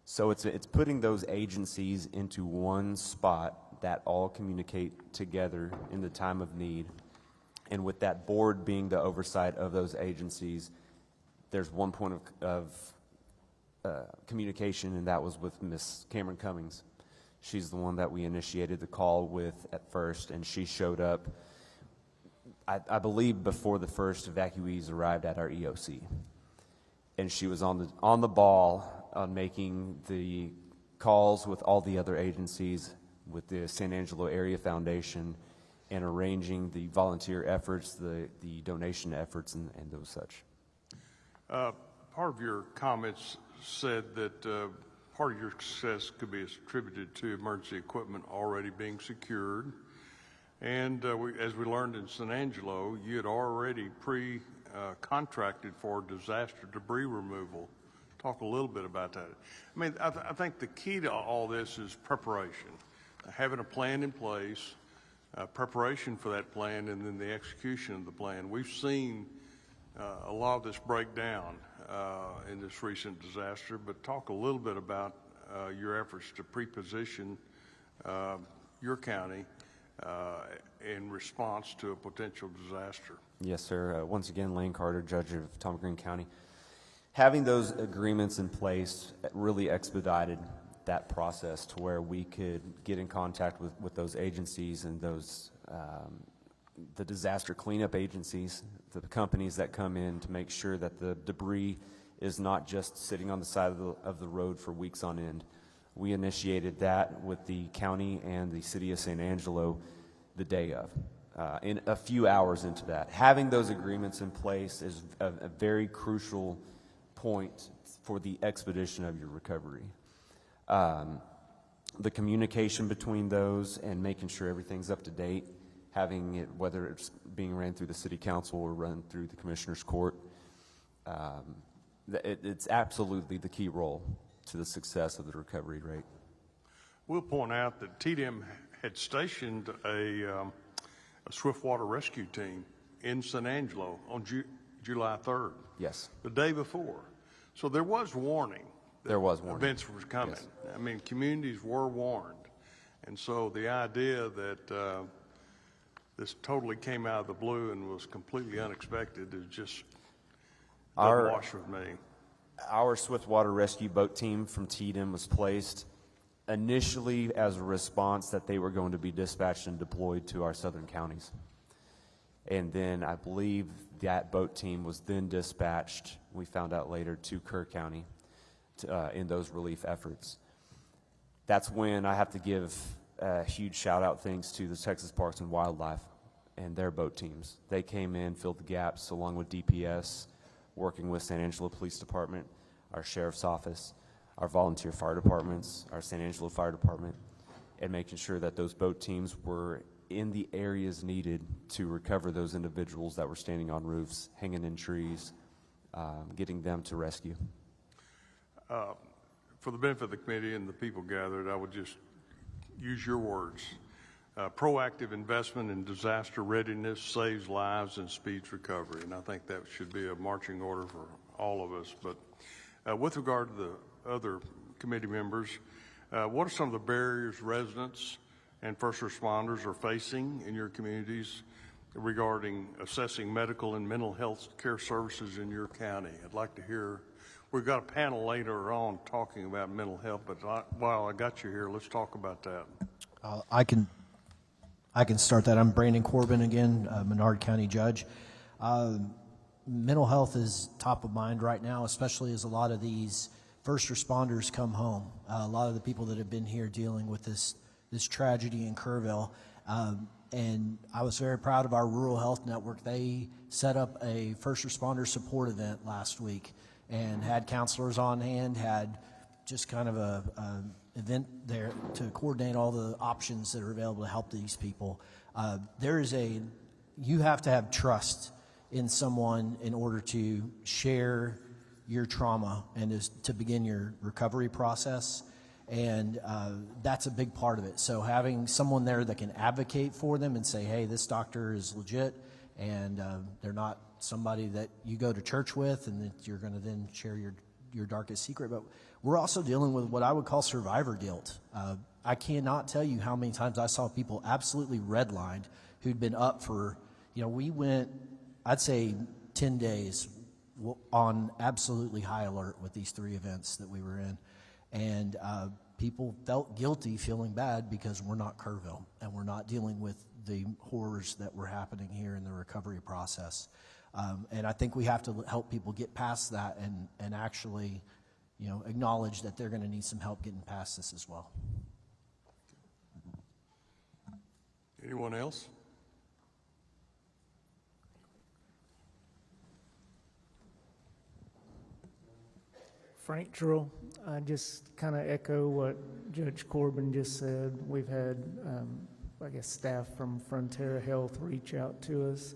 So it's putting those agencies into one spot that all communicate together in the time of need. And with that board being the oversight of those agencies, there's one point of communication, and that was with Ms. Cameron Cummings. She's the one that we initiated the call with at first, and she showed up, I believe, before the first evacuees arrived at our EOC. And she was on the ball on making the calls with all the other agencies, with the San Angelo Area Foundation, and arranging the volunteer efforts, the donation efforts, and those such. Part of your comments said that part of your success could be attributed to emergency equipment already being secured. And as we learned in San Angelo, you had already contracted for disaster debris removal. Talk a little bit about that. I mean, I think the key to all this is preparation, having a plan in place, preparation for that plan, and then the execution of the plan. We've seen a lot of this break down in this recent disaster, but talk a little bit about your efforts to pre-position your county in response to a potential disaster. Yes, sir. Once again, Lane Carter, Judge of Tom Green County. Having those agreements in place really expedited that process to where we could get in contact with those agencies and those the disaster cleanup agencies, the companies that come in to make sure that the debris is not just sitting on the side of the road for weeks on end. We initiated that with the county and the city of San Angelo the day of. In a few hours into that, having those agreements in place is a very crucial point for the expedition of your recovery. The communication between those and making sure everything's up to date, having it, whether it's being ran through the city council or run through the commissioner's court, it's absolutely the key role to the success of the recovery rate. We'll point out that TDM had stationed a swiftwater rescue team in San Angelo on July 3rd. Yes. The day before. So there was warning. There was warning. Events were coming. Yes. I mean, communities were warned. And so the idea that this totally came out of the blue and was completely unexpected is just doesn't wash with me. Our swiftwater rescue boat team from TDM was placed initially as a response that they were going to be dispatched and deployed to our southern counties. And then I believe that boat team was then dispatched, we found out later, to Kerr County in those relief efforts. That's when I have to give a huge shout out thanks to the Texas Parks and Wildlife and their boat teams. They came in, filled the gaps along with DPS, working with San Angelo Police Department, our Sheriff's Office, our volunteer fire departments, our San Angelo Fire Department, and making sure that those boat teams were in the areas needed to recover those individuals that were standing on roofs, hanging in trees, getting them to rescue. For the benefit of the committee and the people gathered, I would just use your words. Proactive investment in disaster readiness saves lives and speeds recovery, and I think that should be a marching order for all of us. But with regard to the other committee members, what are some of the barriers residents and first responders are facing in your communities regarding assessing medical and mental health care services in your county? I'd like to hear. We've got a panel later on talking about mental health, but while I got you here, let's talk about that. I can start that. I'm Brandon Corbin again, Menard County Judge. Mental health is top of mind right now, especially as a lot of these first responders come home. A lot of the people that have been here dealing with this tragedy in Kerrville. And I was very proud of our Rural Health Network. They set up a first responder support event last week and had counselors on hand, had just kind of a event there to coordinate all the options that are available to help these people. You have to have trust in someone in order to share your trauma and to begin your recovery process. And that's a big part of it. So having someone there that can advocate for them and say, hey, this doctor is legit, and they're not somebody that you go to church with and that you're going to then share your darkest secret. But we're also dealing with what I would call survivor guilt. I cannot tell you how many times I saw people absolutely redlined who'd been up for, we went, I'd say 10 days on absolutely high alert with these 3 events that we were in. And people felt guilty, feeling bad because we're not Kerrville and we're not dealing with the horrors that were happening here in the recovery process. And I think we have to help people get past that and actually, acknowledge that they're going to need some help getting past this as well. Anyone else? Frank Trill, I just kind of echo what Judge Corbin just said. We've had, staff from Frontera Health reach out to us,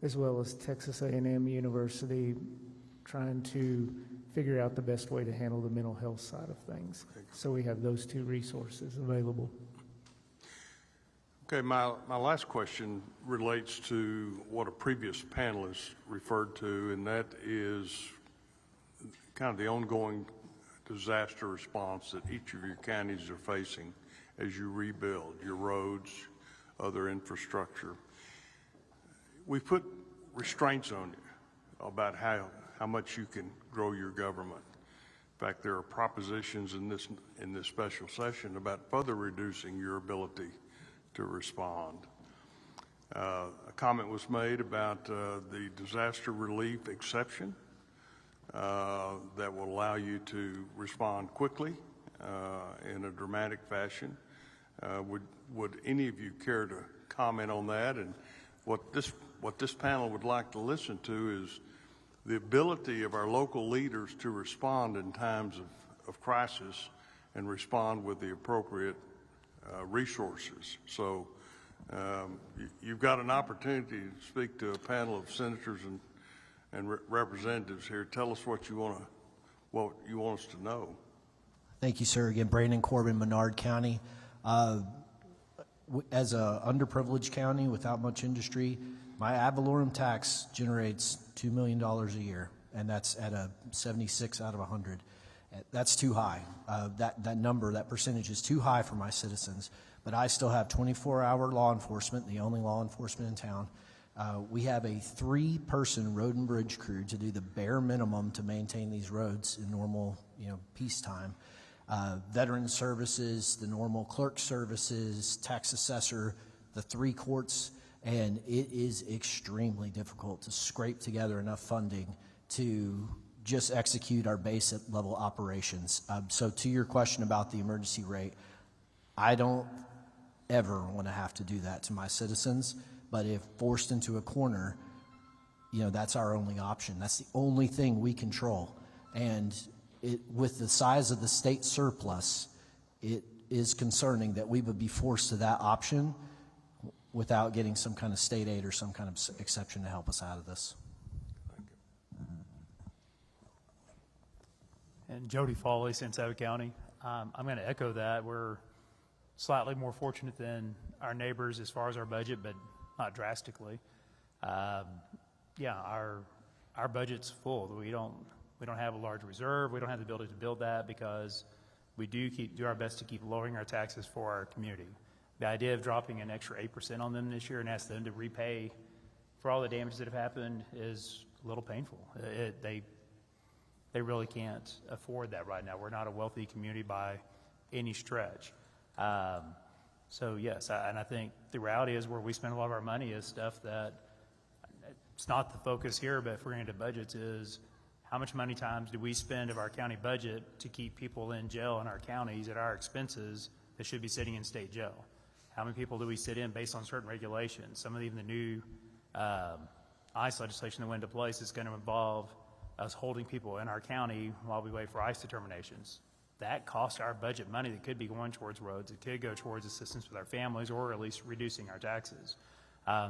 as well as Texas A&M University, trying to figure out the best way to handle the mental health side of things. So we have those 2 resources available. Okay, my last question relates to what a previous panelist referred to, and that is kind of the ongoing disaster response that each of your counties are facing as you rebuild your roads, other infrastructure. We put restraints on you about how much you can grow your government. In fact, there are propositions in this special session about further reducing your ability to respond. A comment was made about the disaster relief exception that will allow you to respond quickly in a dramatic fashion. Would any of you care to comment on that? And what this panel would like to listen to is the ability of our local leaders to respond in times of crisis and respond with the appropriate resources. So you've got an opportunity to speak to a panel of senators and representatives here. Tell us what you want us to know. Thank you, sir. Again, Brandon Corbin, Menard County. As a underprivileged county without much industry, my ad valorem tax generates $2 million a year, and that's at a 76 out of 100. That's too high. That number, that percentage is too high for my citizens, but I still have 24-hour law enforcement, the only law enforcement in town. We have a 3-person road and bridge crew to do the bare minimum to maintain these roads in normal, peacetime. Veteran services, the normal clerk services, tax assessor, the 3 courts, and it is extremely difficult to scrape together enough funding to just execute our base level operations. So to your question about the emergency rate, I don't ever want to have to do that to my citizens, but if forced into a corner, that's our only option. That's the only thing we control. And with the size of the state surplus, it is concerning that we would be forced to that option without getting some kind of state aid or some kind of exception to help us out of this. And Jody Foley, San Saba County. I'm going to echo that. We're slightly more fortunate than our neighbors as far as our budget, but not drastically. Our budget's full. We don't have a large reserve. We don't have the ability to build that because we do our best to keep lowering our taxes for our community. The idea of dropping an extra 8% on them this year and ask them to repay for all the damage that have happened is a little painful. They really can't afford that right now. We're not a wealthy community by any stretch. So yes, and I think the reality is where we spend a lot of our money is stuff that it's not the focus here, but if we're into budgets is how much money times do we spend of our county budget to keep people in jail in our counties at our expenses that should be sitting in state jail? How many people do we sit in based on certain regulations? Some of even the new ICE legislation that went into place is going to involve us holding people in our county while we wait for ICE determinations. That costs our budget money that could be going towards roads. It could go towards assistance with our families or at least reducing our taxes.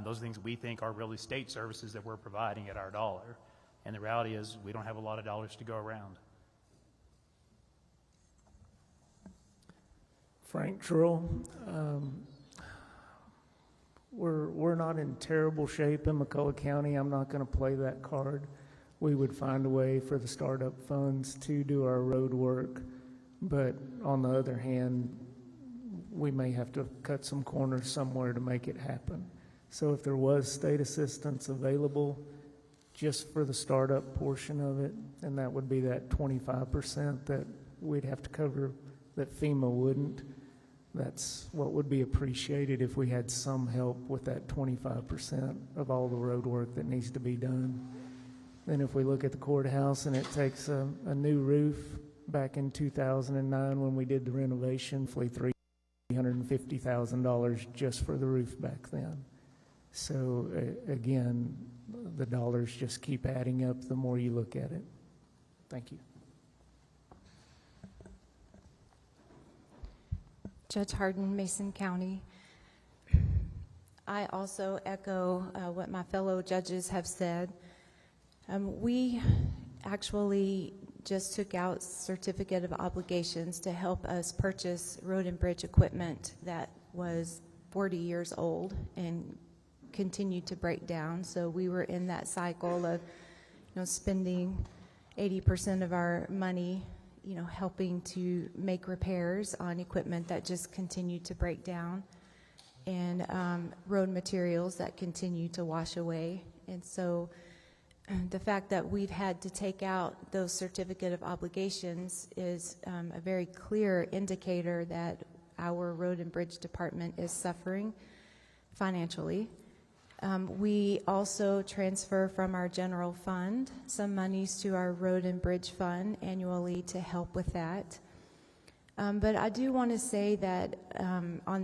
Those are things we think are really state services that we're providing at our dollar. And the reality is we don't have a lot of dollars to go around. Frank Trull. We're not in terrible shape in McCullough County. I'm not going to play that card. We would find a way for the startup funds to do our road work, but on the other hand, we may have to cut some corners somewhere to make it happen. So if there was state assistance available just for the startup portion of it, and that would be that 25% that we'd have to cover that FEMA wouldn't, that's what would be appreciated if we had some help with that 25% of all the road work that needs to be done. Then if we look at the courthouse and it takes a new roof, back in 2009 when we did the renovation, $350,000 just for the roof back then. So again, the dollars just keep adding up the more you look at it. Thank you. Judge Hardin, Mason County. I also echo what my fellow judges have said. We actually just took out certificate of obligations to help us purchase road and bridge equipment that was 40 years old and continued to break down. So we were in that cycle of, spending 80% of our money, helping to make repairs on equipment that just continued to break down, and road materials that continue to wash away. And so the fact that we've had to take out those certificate of obligations is a very clear indicator that our road and bridge department is suffering financially. We also transfer from our general fund some monies to our road and bridge fund annually to help with that. But I do want to say that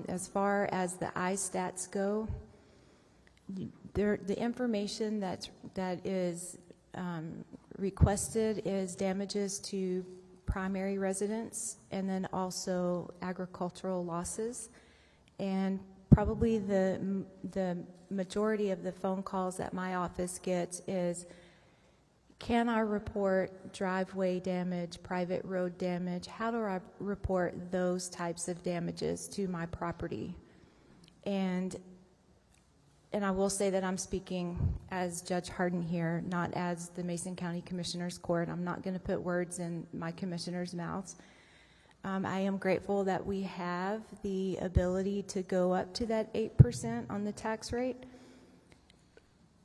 as far as the iStats go, the information that is requested is damages to primary residents and then also agricultural losses. And probably the majority of the phone calls that my office gets is, can I report driveway damage, private road damage? How do I report those types of damages to my property? And I will say that I'm speaking as Judge Hardin here, not as the Mason County Commissioners Court. I'm not going to put words in my commissioners' mouths. I am grateful that we have the ability to go up to that 8% on the tax rate,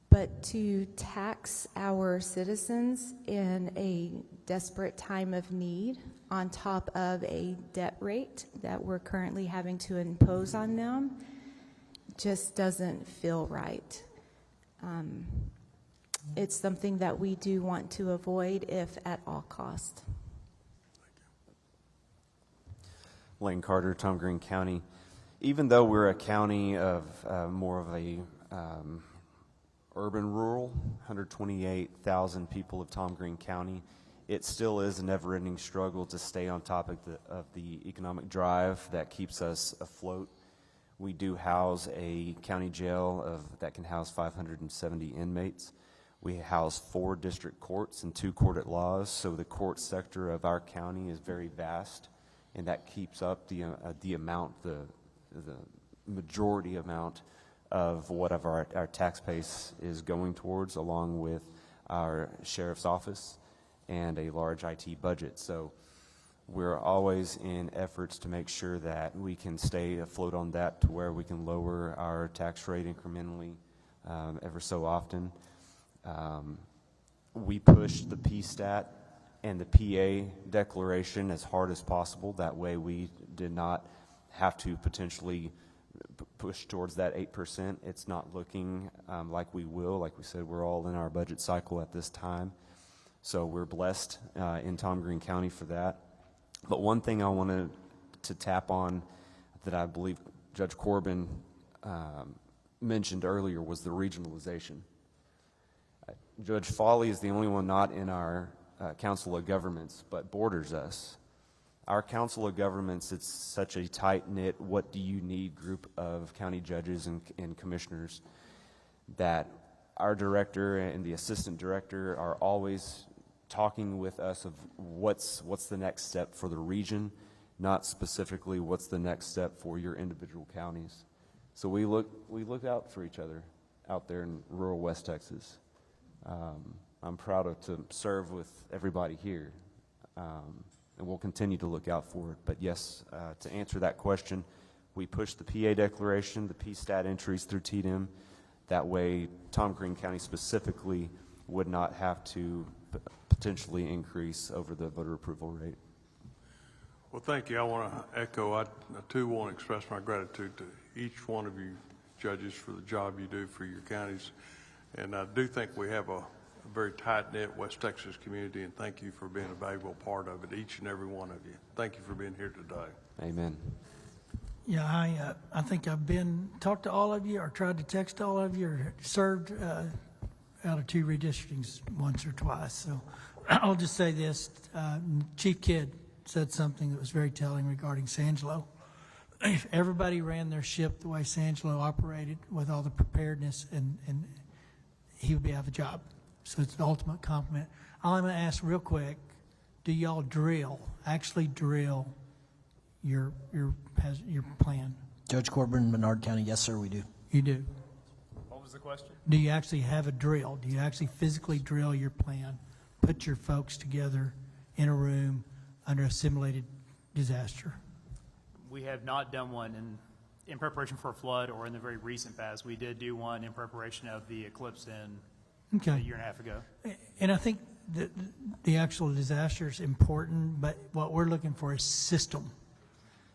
but to tax our citizens in a desperate time of need on top of a debt rate that we're currently having to impose on them just doesn't feel right. It's something that we do want to avoid if at all cost. Lane Carter, Tom Green County. Even though we're a county of more of a urban rural, 128,000 people of Tom Green County, it still is a never-ending struggle to stay on top of the economic drive that keeps us afloat. We do house a county jail that can house 570 inmates. We house 4 district courts and 2 court-at-laws, so the court sector of our county is very vast, and that keeps up the majority amount of whatever our tax base is going towards, along with our sheriff's office and a large IT budget. So we're always in efforts to make sure that we can stay afloat on that, to where we can lower our tax rate incrementally ever so often. We push the PSTAT and the PA declaration as hard as possible. That way we did not have to potentially push towards that 8%. It's not looking like we will. Like we said, we're all in our budget cycle at this time. So we're blessed in Tom Green County for that. But one thing I wanted to tap on that I believe Judge Corbin mentioned earlier was the regionalization. Judge Foley is the only one not in our Council of Governments, but borders us. our council of governments, it's such a tight-knit, what do you need group of county judges and commissioners that our director and the assistant director are always talking with us of what's the next step for the region, not specifically what's the next step for your individual counties. So we look out for each other out there in rural West Texas. I'm proud to serve with everybody here, and we'll continue to look out for it. But yes, to answer that question, we push the PA declaration, the PSTAT entries through TDM. That way, Tom Green County specifically would not have to potentially increase over the voter approval rate. Well, thank you. I want to echo, I too want to express my gratitude to each one of you judges for the job you do for your counties. And I do think we have a very tight-knit West Texas community, and thank you for being a valuable part of it, each and every one of you. Thank you for being here today. Amen. Yeah, I think I've talked to all of you, or tried to text all of you, or served out of 2 redistrictings once or twice. So I'll just say this. Chief Kidd said something that was very telling regarding Sangelo. If everybody ran their ship the way Sangelo operated with all the preparedness, and he would be out of a job. So it's the ultimate compliment. I'm going to ask real quick, do y'all actually drill your plan? Judge Corbin, Menard County, yes, sir, we do. You do? What was the question? Do you actually have a drill? Do you actually physically drill your plan, put your folks together in a room under a simulated disaster? We have not done one in preparation for a flood or in the very recent past. We did do one in preparation of the eclipse a year and a half ago. And I think the actual disaster is important, but what we're looking for is system.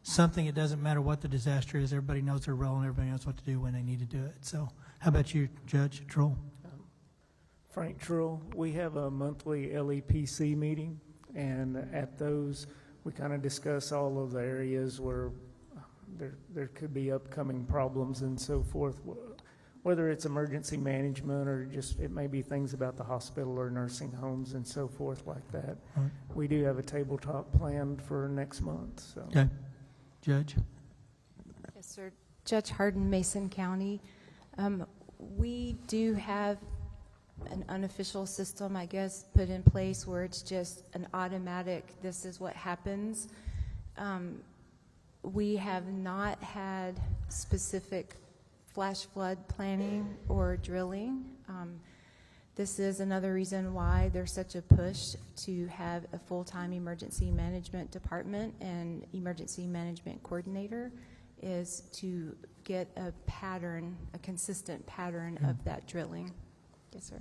Something, it doesn't matter what the disaster is, everybody knows their role and everybody knows what to do when they need to do it. So how about you, Judge Trull? Frank Trull, we have a monthly LEPC meeting, and at those, we kind of discuss all of the areas where there could be upcoming problems and so forth, whether it's emergency management or just it may be things about the hospital or nursing homes and so forth like that. Right. We do have a tabletop planned for next month. So. Okay. Judge? Yes, sir. Judge Hardin, Mason County. We do have an unofficial system, I guess, put in place where it's just an automatic, this is what happens. We have not had specific flash flood planning or drilling. This is another reason why there's such a push to have a full-time emergency management department and emergency management coordinator, is to get a pattern, a consistent pattern of that drilling. Yes, sir.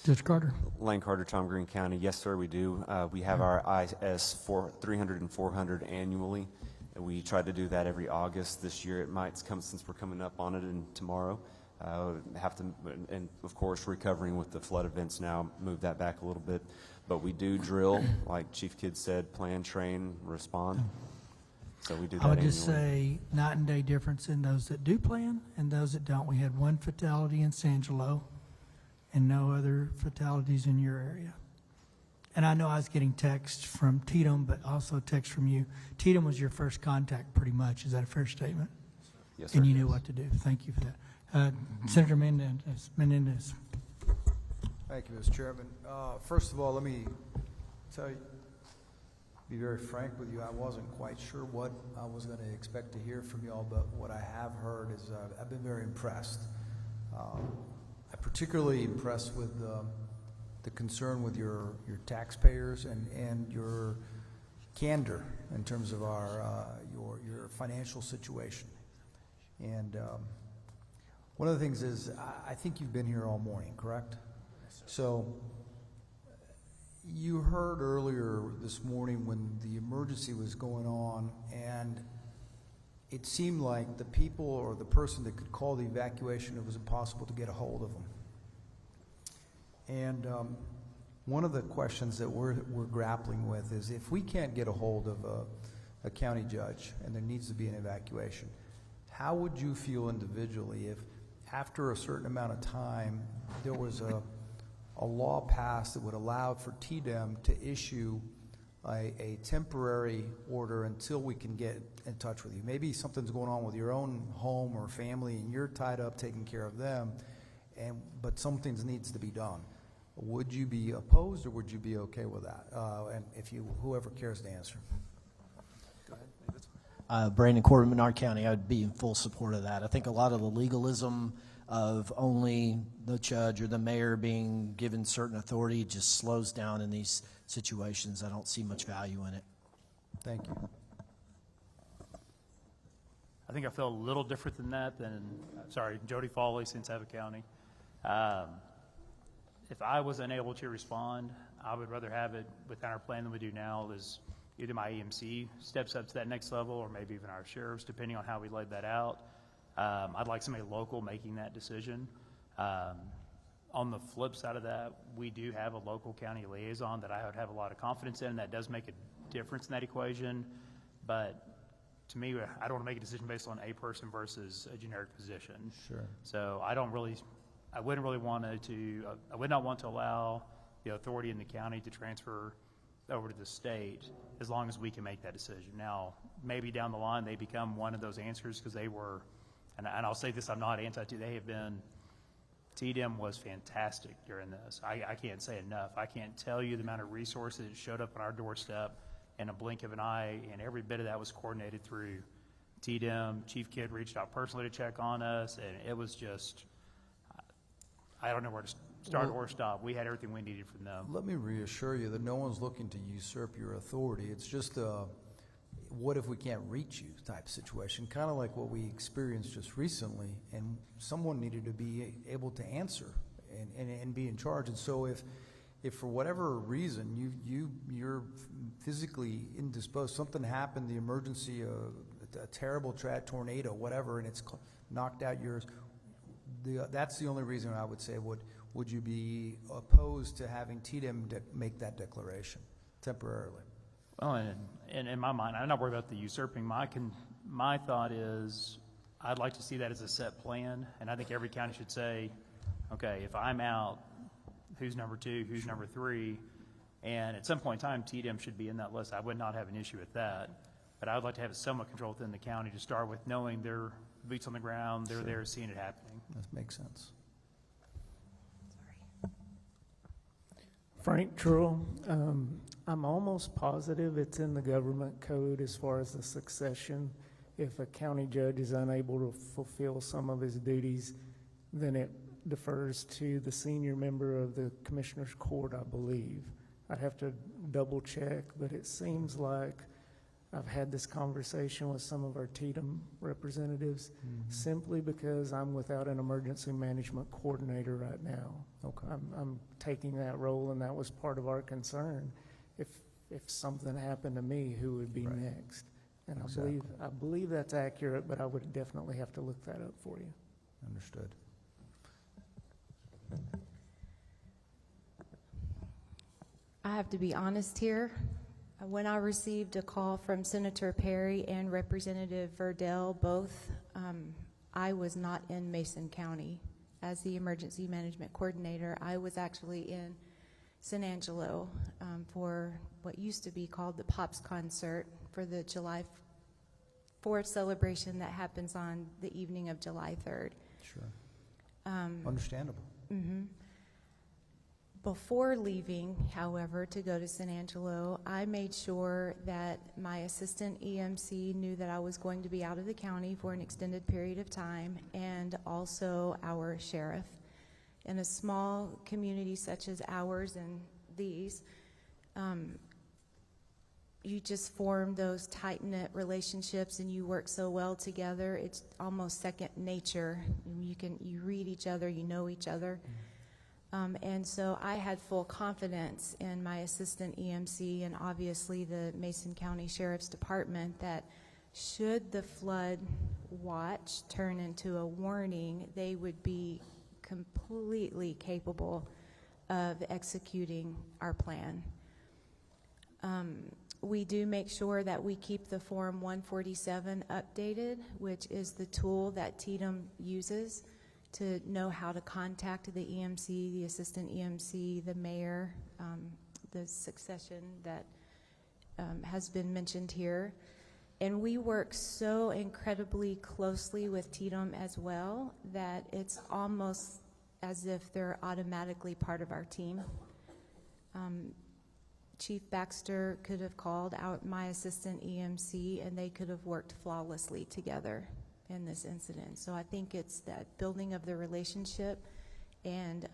Judge Carter? Lane Carter, Tom Green County. Yes, sir, we do. We have our IS 300 and 400 annually. And we try to do that every August. This year it might come, since we're coming up on it and tomorrow. Have to, and of course, recovering with the flood events now, move that back a little bit. But we do drill, like Chief Kidd said, plan, train, respond. So we do that I would just annually. say night and day difference in those that do plan and those that don't. We had 1 fatality in Sangelo and no other fatalities in your area. And I know I was getting texts from Tatum, but also text from you. Tatum was your first contact pretty much. Is that a fair statement? Yes, sir. And you knew what to do. Thank you for that. Senator Menendez. Thank you, Mr. Chairman. First of all, let me tell you, be very frank with you, I wasn't quite sure what I was going to expect to hear from y'all, but what I have heard is I've been very impressed. I'm particularly impressed with the concern with your taxpayers and your candor in terms of your financial situation. And one of the things is, I think you've been here all morning, correct? Yes, so you heard earlier this morning when the emergency was going on, and it seemed like the people or the person that could call the evacuation, it was impossible to get a hold of them. And one of the questions that we're grappling with is, if we can't get a hold of a county judge and there needs to be an evacuation, how would you feel individually if after a certain amount of time there was a law passed that would allow for TDEM to issue a temporary order until we can get in touch with you. Maybe something's going on with your own home or family and you're tied up taking care of them, but something needs to be done. Would you be opposed or would you be okay with that? And whoever cares to answer. Go ahead. Brandon Corbin, Menard County, I would be in full support of that. I think a lot of the legalism of only the judge or the mayor being given certain authority just slows down in these situations. I don't see much value in it. Thank you. I think I feel a little different than that Jody Foley, Santa County. If I was unable to respond, I would rather have it within our plan than we do now. Is either my EMC steps up to that next level or maybe even our sheriffs, depending on how we laid that out. I'd like somebody local making that decision. On the flip side of that, we do have a local county liaison that I would have a lot of confidence in. That does make a difference in that equation. But to me, I don't want to make a decision based on a person versus a generic position. Sure. So I would not want to allow the authority in the county to transfer over to the state as long as we can make that decision. Now, maybe down the line they become one of those answers because they were, and I'll say this, I'm not anti, they have been, TDM was fantastic during this. I can't say enough. I can't tell you the amount of resources that showed up on our doorstep in a blink of an eye, and every bit of that was coordinated through TDM. Chief Kidd reached out personally to check on us, and it was just, I don't know where to start or stop. We had everything we needed from them. Let me reassure you that no one's looking to usurp your authority. It's just a what if we can't reach you type situation, kind of like what we experienced just recently, and someone needed to be able to answer and be in charge. And so if for whatever reason you're physically indisposed, something happened, the emergency, a terrible tornado, whatever, and it's knocked out yours, that's the only reason I would say would you be opposed to having TDM make that declaration temporarily? Well, and in my mind, I'm not worried about the usurping. My thought is I'd like to see that as a set plan, and I think every county should say, okay, if I'm out, who's number 2, who's number 3, and at some point in time, TDM should be in that list. I would not have an issue with that, but I would like to have it somewhat controlled within the county to start with, knowing they're boots on the ground, they're there seeing it happening. That makes sense. Frank Trull, I'm almost positive it's in the government code as far as the succession. If a county judge is unable to fulfill some of his duties, then it defers to the senior member of the commissioner's court, I believe. I'd have to double check, but it seems like I've had this conversation with some of our TDM representatives simply because I'm without an emergency management coordinator right now. Okay. I'm taking that role, and that was part of our concern. If something happened to me, who would be next? And Exactly. I believe that's accurate, but I would definitely have to look that up for you. Understood. I have to be honest here. When I received a call from Senator Perry and Representative Verdell, both, I was not in Mason County as the emergency management coordinator. I was actually in San Angelo for what used to be called the Pops Concert for the July 4th celebration that happens on the evening of July 3rd. Sure. Understandable. Mm-hmm. Before leaving, however, to go to San Angelo, I made sure that my assistant EMC knew that I was going to be out of the county for an extended period of time, and also our sheriff. In a small community such as ours and these, you just form those tight-knit relationships and you work so well together. It's almost second nature. You read each other, you know each other. And so I had full confidence in my assistant EMC and obviously the Mason County Sheriff's Department that should the flood watch turn into a warning, they would be completely capable of executing our plan. We do make sure that we keep the Form 147 updated, which is the tool that TDM uses to know how to contact the EMC, the assistant EMC, the mayor, the succession that has been mentioned here. And we work so incredibly closely with TDM as well that it's almost as if they're automatically part of our team. Chief Baxter could have called out my assistant EMC and they could have worked flawlessly together in this incident. So I think it's that building of the relationship and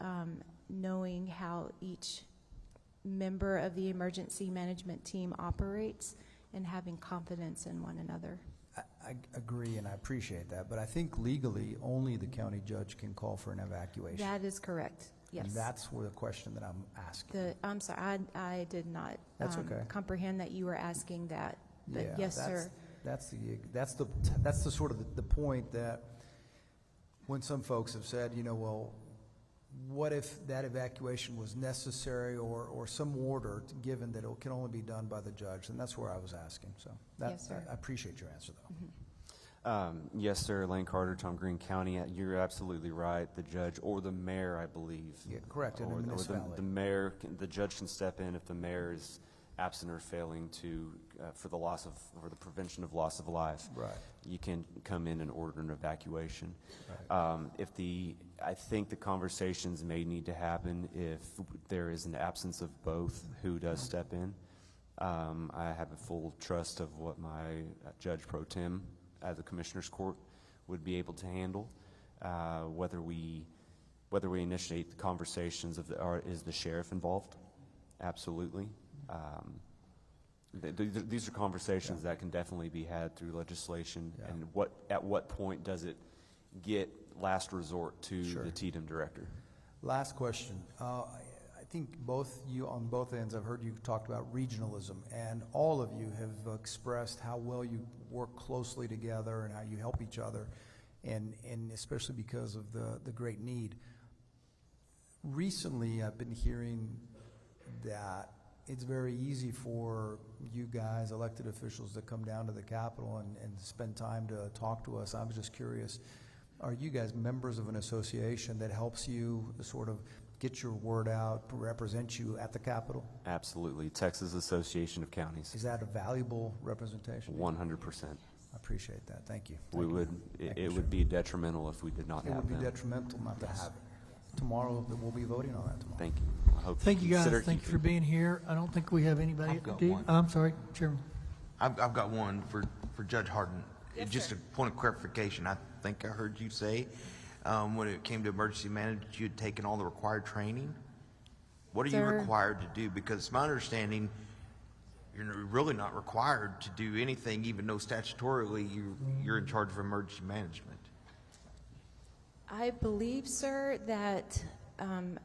knowing how each member of the emergency management team operates and having confidence in one another. I agree, and I appreciate that, but I think legally, only the county judge can call for an evacuation. That is correct, yes. And that's where the question that I'm asking. I'm sorry, I did not That's okay. comprehend that you were asking that, but Yeah, yes, sir. That's the sort of the point that when some folks have said, you know, well, what if that evacuation was necessary or some order given that it can only be done by the judge? And that's where I was asking. So Yes, sir. I appreciate your answer, though. Mm-hmm. Yes, sir. Lane Carter, Tom Green County. You're absolutely right. The judge or the mayor, I believe. Yeah, correct. In a Or municipality. the mayor, the judge can step in if the mayor is absent or failing to for the prevention of loss of life. Right. You can come in and order an evacuation. Right. I think the conversations may need to happen if there is an absence of both. Who does step in? I have a full trust of what my Judge Pro Tem at the Commissioner's Court would be able to handle. Whether we initiate the conversations is the sheriff involved? Absolutely. These are conversations that can definitely be had through legislation. Yeah. And at what point does it get last resort to Sure. the TDM director? Last question. I think on both ends, I've heard you talked about regionalism, and all of you have expressed how well you work closely together and how you help each other, and especially because of the great need. Recently, I've been hearing that it's very easy for you guys, elected officials, to come down to the Capitol and spend time to talk to us. I was just curious, are you guys members of an association that helps you sort of get your word out, represent you at the Capitol? Absolutely. Texas Association of Counties. Is that a valuable representation? 100%. I appreciate that. Thank you. It would be detrimental if we did not It have would be them. detrimental not to have it. Tomorrow, we'll be voting on that tomorrow. Thank you. I hope Thank you, guys. consider Thank you for keeping- being here. I don't think we have anybody. I've got Do you? one. I'm sorry, Chairman. I've got one for Judge Harden. Just a point of clarification. I think I heard you say when it came to emergency management, you had taken all the required training. What are you Sir. required to do? Because it's my understanding you're really not required to do anything, even though statutorily you're in charge of emergency management. I believe, sir, that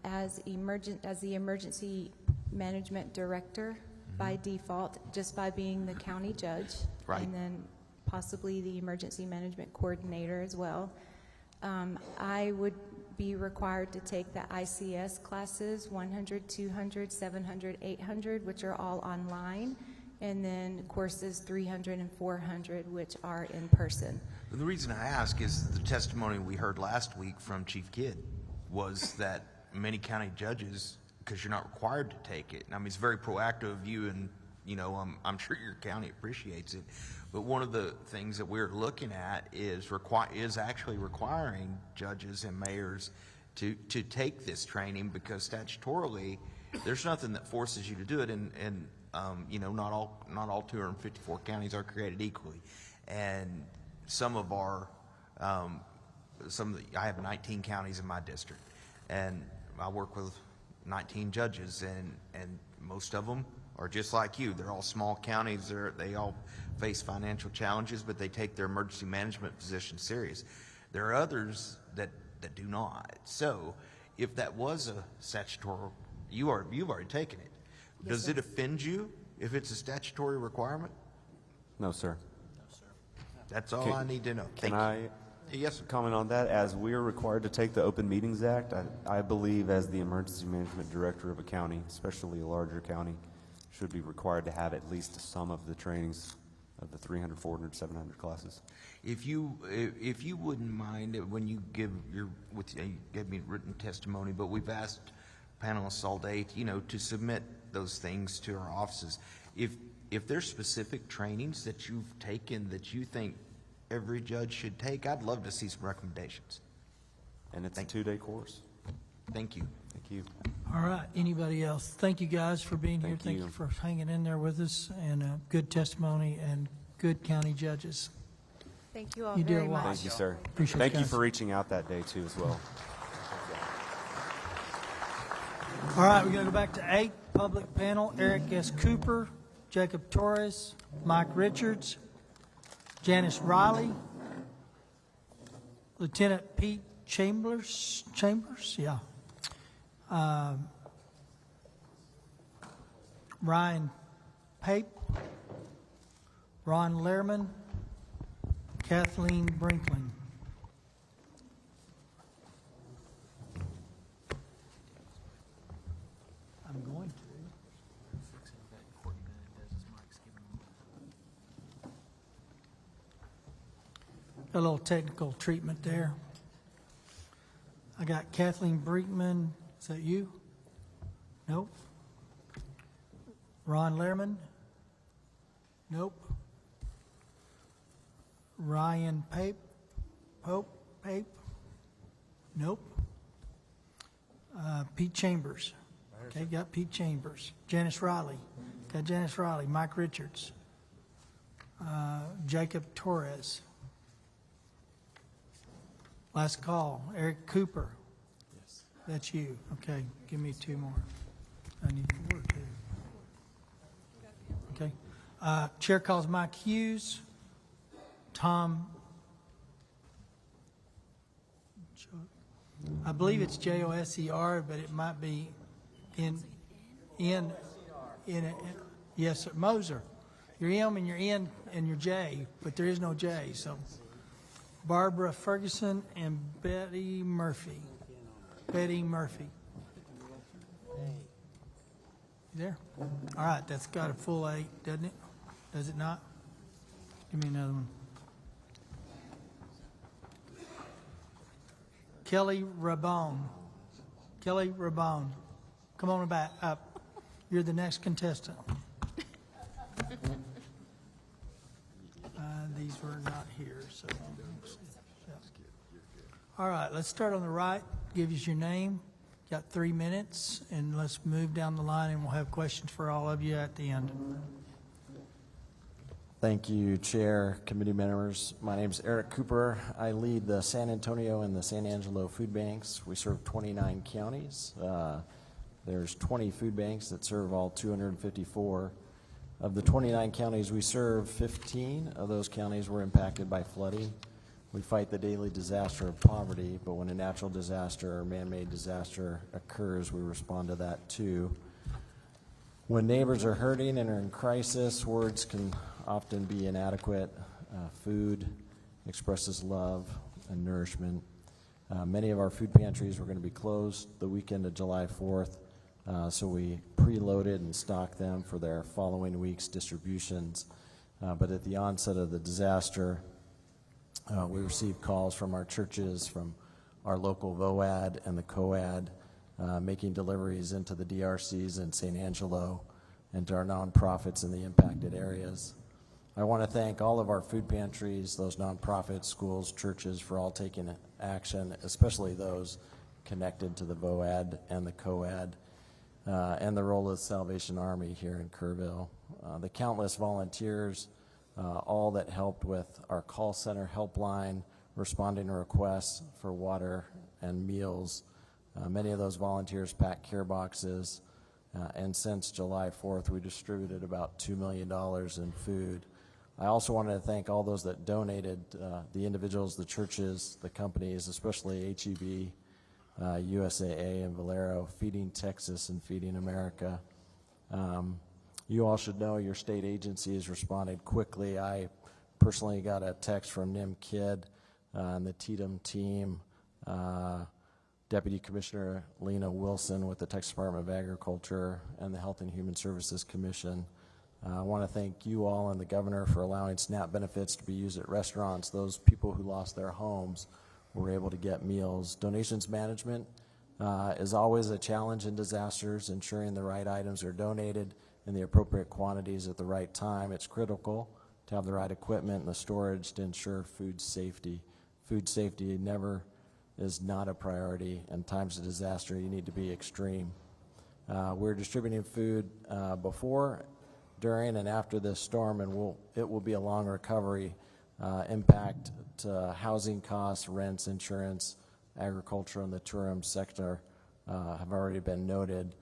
as the emergency management director, by default, just by being the county judge, Right. and then possibly the emergency management coordinator as well, I would be required to take the ICS classes, 100, 200, 700, 800, which are all online, and then courses 300 and 400, which are in person. The reason I ask is the testimony we heard last week from Chief Kidd was that many county judges, because you're not required to take it, and I mean, it's very proactive of you, and I'm sure your county appreciates it, but one of the things that we're looking at is actually requiring judges and mayors to take this training, because statutorily there's nothing that forces you to do it, and not all 254 counties are created equally, and I have 19 counties in my district, and I work with 19 judges, and most of them are just like you. They're all small counties. They all face financial challenges, but they take their emergency management position serious. There are others that do not. So if that was a statutory, you've already taken it. Yes, Does sir. it offend you if it's a statutory requirement? No, sir. That's all I need to know. Can Thank I you. Yes, sir. comment on that? As we are required to take the Open Meetings Act, I believe as the emergency management director of a county, especially a larger county, should be required to have at least some of the trainings of the 300, 400, 700 classes. If you wouldn't mind, when you give you gave me written testimony, but we've asked panelists all day, to submit those things to our offices. if there's specific trainings that you've taken that you think every judge should take, I'd love to see some recommendations. And it's a 2-day course. Thank you. Thank you. All right, anybody else? Thank you guys for being here. Thank you for hanging in there with us, and good testimony and good county judges. Thank you all You do very a lot. much. Thank you, sir. Appreciate it, Thank you guys. for reaching out that day, too, as well. All right, we're going to go back to 8, public panel. Eric S. Cooper, Jacob Torres, Mike Richards, Janice Riley, Lieutenant Pete Chambers, yeah. Ryan Pape, Ron Lehrman, Kathleen Brinkling. I'm going to. A little technical treatment there. I got Kathleen Brinkman. Is that you? Nope. Ron Lehrman? Nope. Ryan Pape? Pape? Nope. Pete Chambers. Okay, got Pete Chambers. Janice Riley. Got Janice Riley. Mike Richards. Jacob Torres. Last call. Eric Cooper. Yes. That's you. Okay, give me 2 more. I need 4 too. Okay. Chair calls Mike Hughes. Tom. I believe it's Joser, but it might be in yes, sir. Moser. Your M and your N and your J, but there is no J. So Barbara Ferguson and Betty Murphy. Betty Murphy. You there? All right, that's got a full 8, doesn't it? Does it not? Give me another one. Kelly Rabone. Kelly Rabone. Come on back up. You're the next contestant. These were not here, so. All right, let's start on the right. Give us your name. Got 3 minutes, and let's move down the line, and we'll have questions for all of you at the end. Thank you, Chair, committee members. My name is Eric Cooper. I lead the San Antonio and the San Angelo food banks. We serve 29 counties. There's 20 food banks that serve all 254. Of the 29 counties we serve, 15 of those counties were impacted by flooding. We fight the daily disaster of poverty, but when a natural disaster or man-made disaster occurs, we respond to that too. When neighbors are hurting and are in crisis, words can often be inadequate. Food expresses love and nourishment. Many of our food pantries were going to be closed the weekend of July 4th, so we preloaded and stocked them for their following week's distributions. But at the onset of the disaster, we received calls from our churches, from our local VOAD and the COAD, making deliveries into the DRCs in San Angelo and to our nonprofits in the impacted areas. I want to thank all of our food pantries, those nonprofits, schools, churches, for all taking action, especially those connected to the VOAD and the COAD, and the role of the Salvation Army here in Kerrville. The countless volunteers, all that helped with our call center helpline, responding to requests for water and meals. Many of those volunteers packed care boxes, and since July 4th, we distributed about $2 million in food. I also wanted to thank all those that donated, the individuals, the churches, the companies, especially HEB, USAA, and Valero, Feeding Texas and Feeding America. You all should know your state agencies responded quickly. I personally got a text from Nim Kidd and the TDM team, Deputy Commissioner Lena Wilson with the Texas Department of Agriculture and the Health and Human Services Commission. I want to thank you all and the governor for allowing SNAP benefits to be used at restaurants. Those people who lost their homes were able to get meals. Donations management is always a challenge in disasters, ensuring the right items are donated, in the appropriate quantities at the right time. It's critical to have the right equipment and the storage to ensure food safety. Food safety never is not a priority. In times of disaster, you need to be extreme. We're distributing food before, during, and after this storm, and it will be a long recovery. Impact to housing costs, rents, insurance, agriculture, and the tourism sector have already been noted.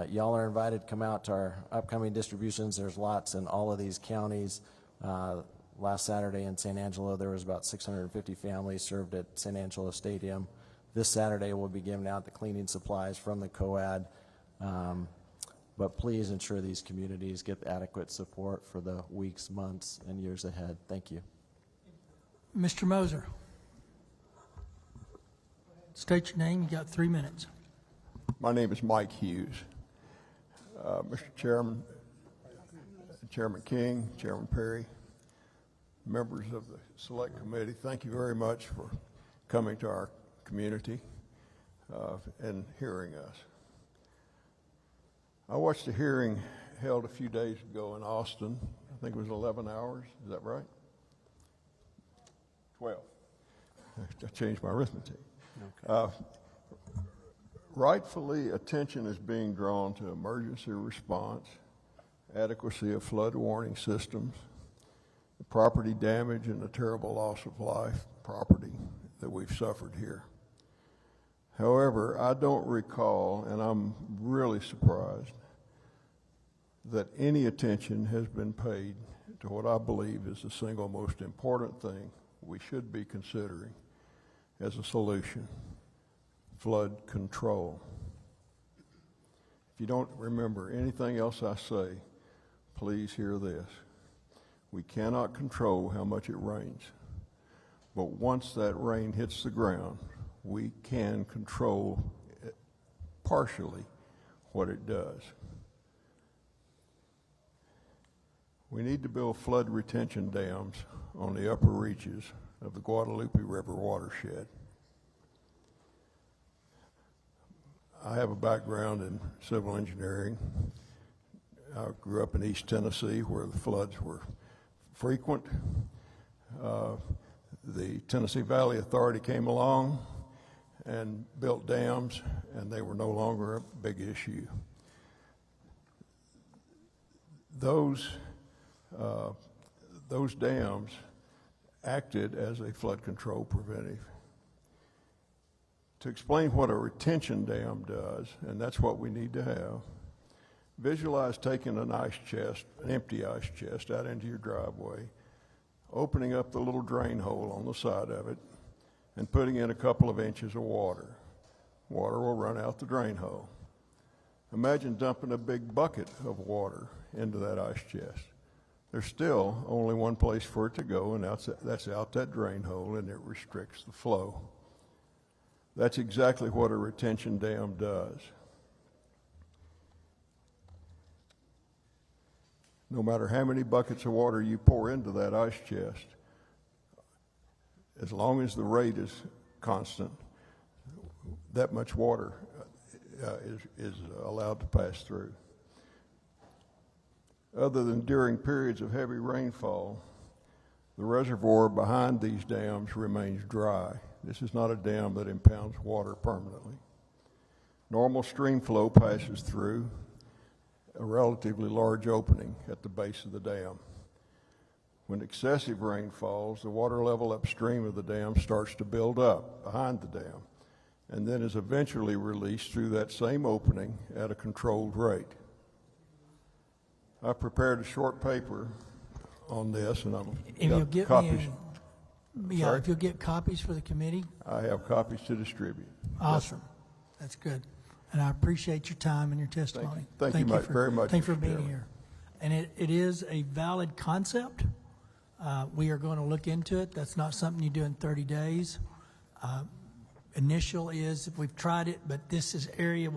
Y'all are invited to come out to our upcoming distributions. There's lots in all of these counties. Last Saturday in San Angelo, there was about 650 families served at San Angelo Stadium. This Saturday, we'll be giving out the cleaning supplies from the COAD. But please ensure these communities get adequate support for the weeks, months, and years ahead. Thank you. Mr. Moser. State your name. You got 3 minutes. My name is Mike Hughes. Mr. Chairman, Chairman King, Chairman Perry, members of the Select Committee, thank you very much for coming to our community and hearing us. I watched a hearing held a few days ago in Austin. I think it was 11 hours. Is that right? 12. I changed my arithmetic. Okay. Rightfully, attention is being drawn to emergency response, adequacy of flood warning systems, the property damage and the terrible loss of life, property that we've suffered here. However, I don't recall, and I'm really surprised, that any attention has been paid to what I believe is the single most important thing we should be considering as a solution: flood control. If you don't remember anything else I say, please hear this. We cannot control how much it rains, but once that rain hits the ground, we can control partially what it does. We need to build flood retention dams on the upper reaches of the Guadalupe River watershed. I have a background in civil engineering. I grew up in East Tennessee where the floods were frequent. The Tennessee Valley Authority came along and built dams, and they were no longer a big issue. Those dams acted as a flood control preventive. To explain what a retention dam does, and that's what we need to have, visualize taking an ice chest, an empty ice chest, out into your driveway, opening up the little drain hole on the side of it, and putting in a couple of inches of water. Water will run out the drain hole. Imagine dumping a big bucket of water into that ice chest. There's still only one place for it to go, and that's out that drain hole, and it restricts the flow. That's exactly what a retention dam does. No matter how many buckets of water you pour into that ice chest, as long as the rate is constant, that much water is allowed to pass through. Other than during periods of heavy rainfall, the reservoir behind these dams remains dry. This is not a dam that impounds water permanently. Normal stream flow passes through a relatively large opening at the base of the dam. When excessive rain falls, the water level upstream of the dam starts to build up behind the dam and then is eventually released through that same opening at a controlled rate. I prepared a short paper on this, and If you'll copies. if you'll get copies for the committee. I have copies to distribute. Awesome. That's good. And I appreciate your time and your testimony. Thank you very much, Thank you for Mr. being Chairman. here. And it is a valid concept. We are going to look into it. That's not something you do in 30 days. Initial is, we've tried it, but this area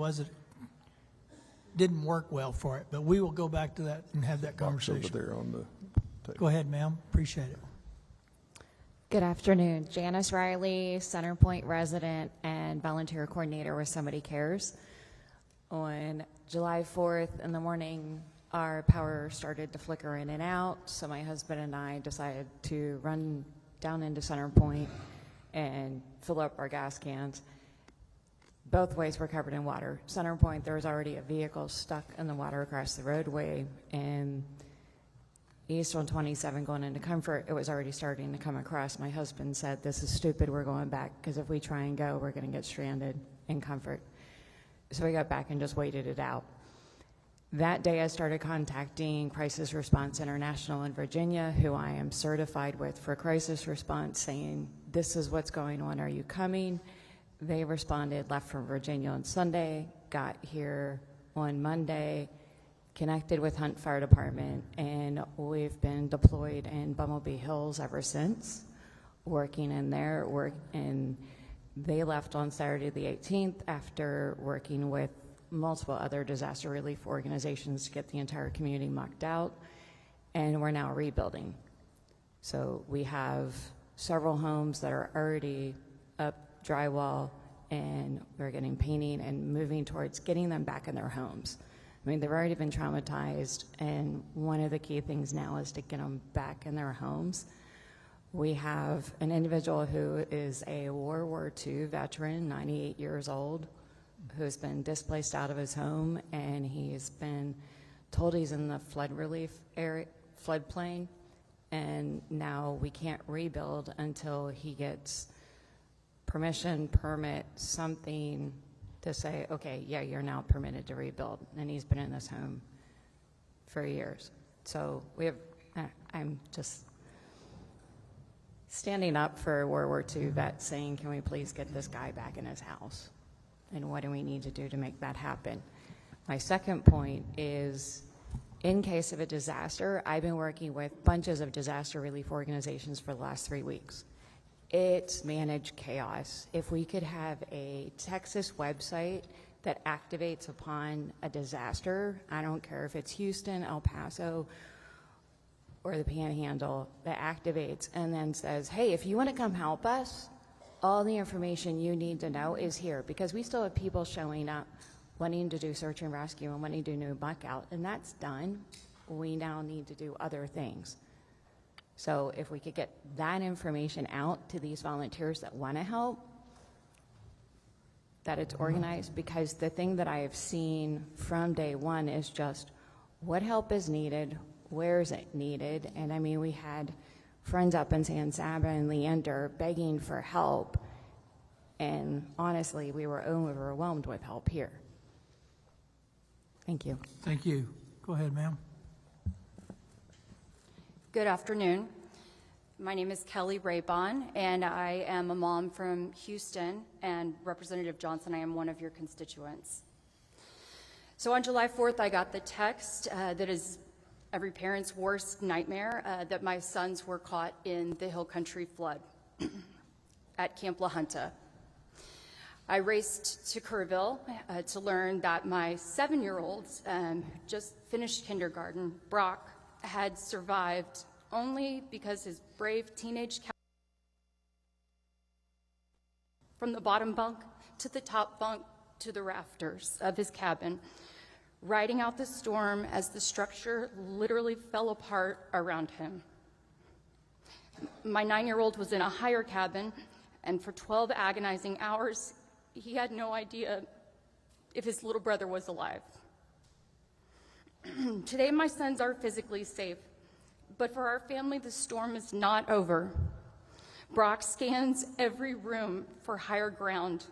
didn't work well for it. But we will go back to that and have that conversation. Over there on the table. Go ahead, ma'am. Appreciate it. Good afternoon. Janice Riley, Center Point resident and volunteer coordinator with Somebody Cares. On July 4th in the morning, our power started to flicker in and out, so my husband and I decided to run down into Center Point and fill up our gas cans. Both ways were covered in water. Center Point, there was already a vehicle stuck in the water across the roadway, and east on 27 going into Comfort, it was already starting to come across. My husband said, "This is stupid, we're going back, because if we try and go, we're going to get stranded in Comfort." So we got back and just waited it out. That day I started contacting Crisis Response International in Virginia, who I am certified with for crisis response, saying, "This is what's going on, are you coming?" They responded, left from Virginia on Sunday, got here on Monday, connected with Hunt Fire Department, and we've been deployed in Bumblebee Hills ever since, working in there. And they left on Saturday the 18th after working with multiple other disaster relief organizations to get the entire community mucked out, and we're now rebuilding. So we have several homes that are already up drywall, and we're getting painting and moving towards getting them back in their homes. I mean, they've already been traumatized, and one of the key things now is to get them back in their homes. We have an individual who is a World War II veteran, 98 years old, who's been displaced out of his home, and he's been told he's in the flood relief area, floodplain, and now we can't rebuild until he gets permission, permit, something to say, okay, yeah, you're now permitted to rebuild. And he's been in this home for years. So we have, I'm just standing up for a World War II vet saying, can we please get this guy back in his house? And what do we need to do to make that happen? My second point is, in case of a disaster, I've been working with bunches of disaster relief organizations for the last 3 weeks. It's managed chaos. If we could have a Texas website that activates upon a disaster, I don't care if it's Houston, El Paso, or the Panhandle, that activates and then says, hey, if you want to come help us, all the information you need to know is here, because we still have people showing up wanting to do search and rescue and wanting to do new muck out, and that's done. We now need to do other things. So if we could get that information out to these volunteers that want to help, that it's organized, because the thing that I have seen from day one is just what help is needed, where is it needed, and I mean, we had friends up in San Saba and Leander begging for help, and honestly, we were overwhelmed with help here. Thank you. Thank you. Go ahead, ma'am. Good afternoon. My name is Kelly Raybon, and I am a mom from Houston, and Representative Johnson, I am one of your constituents. So on July 4th, I got the text that is every parent's worst nightmare, that my sons were caught in the Hill Country flood at Camp La Junta. I raced to Kerrville to learn that my 7-year-old, just finished kindergarten, Brock, had survived only because his brave teenage from the bottom bunk to the top bunk to the rafters of his cabin, riding out the storm as the structure literally fell apart around him. My 9-year-old was in a higher cabin, and for 12 agonizing hours, he had no idea if his little brother was alive. Today, my sons are physically safe, but for our family, the storm is not over. Brock scans every room for higher ground.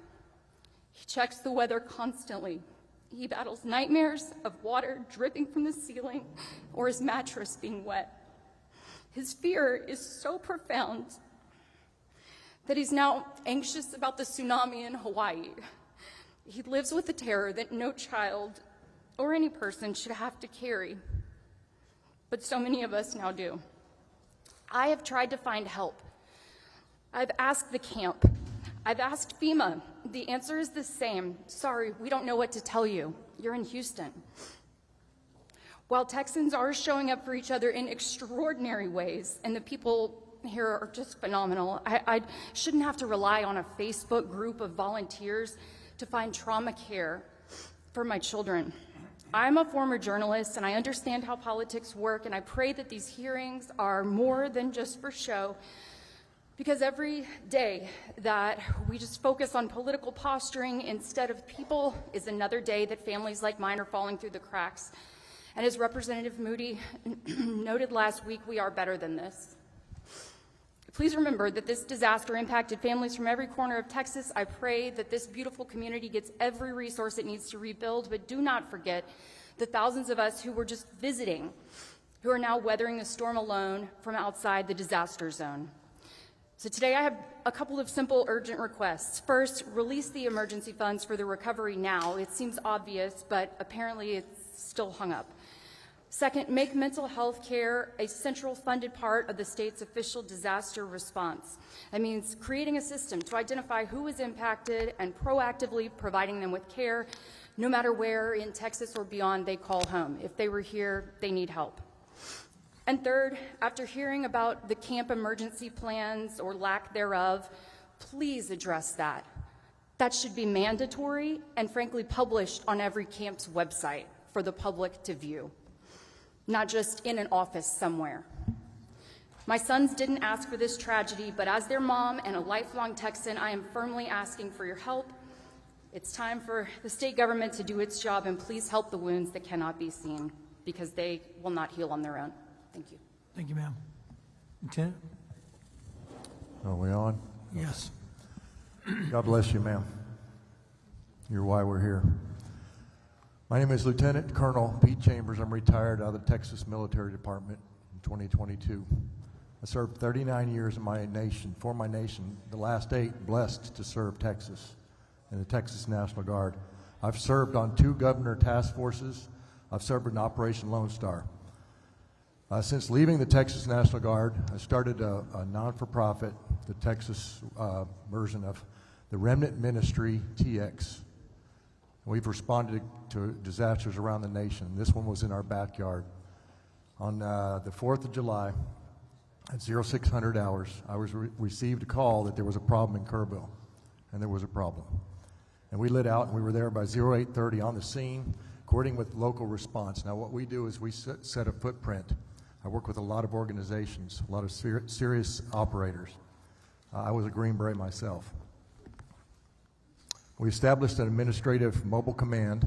He checks the weather constantly. He battles nightmares of water dripping from the ceiling or his mattress being wet. His fear is so profound that he's now anxious about the tsunami in Hawaii. He lives with the terror that no child or any person should have to carry, but so many of us now do. I have tried to find help. I've asked the camp. I've asked FEMA. The answer is the same. Sorry, we don't know what to tell you. You're in Houston. While Texans are showing up for each other in extraordinary ways, and the people here are just phenomenal, I shouldn't have to rely on a Facebook group of volunteers to find trauma care for my children. I'm a former journalist, and I understand how politics work, and I pray that these hearings are more than just for show, because every day that we just focus on political posturing instead of people is another day that families like mine are falling through the cracks. And as Representative Moody noted last week, we are better than this. Please remember that this disaster impacted families from every corner of Texas. I pray that this beautiful community gets every resource it needs to rebuild, but do not forget the thousands of us who were just visiting, who are now weathering the storm alone from outside the disaster zone. So today I have a couple of simple urgent requests. First, release the emergency funds for the recovery now. It seems obvious, but apparently it's still hung up. Second, make mental health care a central funded part of the state's official disaster response. That means creating a system to identify who is impacted and proactively providing them with care, no matter where in Texas or beyond they call home. If they were here, they need help. And third, after hearing about the camp emergency plans or lack thereof, please address that. That should be mandatory and frankly published on every camp's website for the public to view, not just in an office somewhere. My sons didn't ask for this tragedy, but as their mom and a lifelong Texan, I am firmly asking for your help. It's time for the state government to do its job, and please help the wounds that cannot be seen, because they will not heal on their own. Thank you. Thank you, ma'am. Lieutenant? Are we on? Yes. God bless you, ma'am. You're why we're here. My name is Lieutenant Colonel Pete Chambers. I'm retired out of the Texas Military Department in 2022. I served 39 years in my nation, for my nation, the last 8 blessed to serve Texas in the Texas National Guard. I've served on 2 governor task forces. I've served in Operation Lone Star. Since leaving the Texas National Guard, I started a non-for-profit, the Texas version of the Remnant Ministry, TX. We've responded to disasters around the nation. This one was in our backyard. On the 4th of July, at 0600 hours, I received a call that there was a problem in Kerrville, and there was a problem. And we lit out, and we were there by 0830 on the scene, coordinating with local response. Now, what we do is we set a footprint. I work with a lot of organizations, a lot of serious operators. I was a Green Beret myself. We established an administrative mobile command.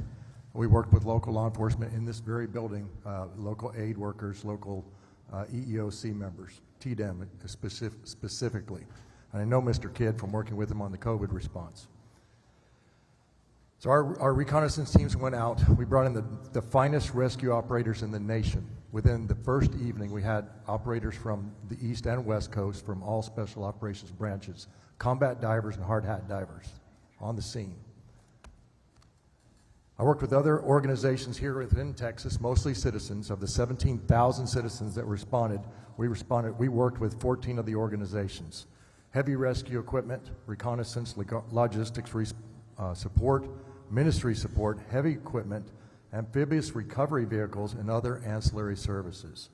We worked with local law enforcement in this very building, local aid workers, local EEOC members, TDEM specifically. And I know Mr. Kidd from working with him on the COVID response. So our reconnaissance teams went out. We brought in the finest rescue operators in the nation. Within the first evening, we had operators from the East and West Coast from all special operations branches, combat divers and hard hat divers on the scene. I worked with other organizations here within Texas, mostly citizens. Of the 17,000 citizens that responded, we worked with 14 of the organizations. Heavy rescue equipment, reconnaissance, logistics support, ministry support, heavy equipment, amphibious recovery vehicles, and other ancillary services.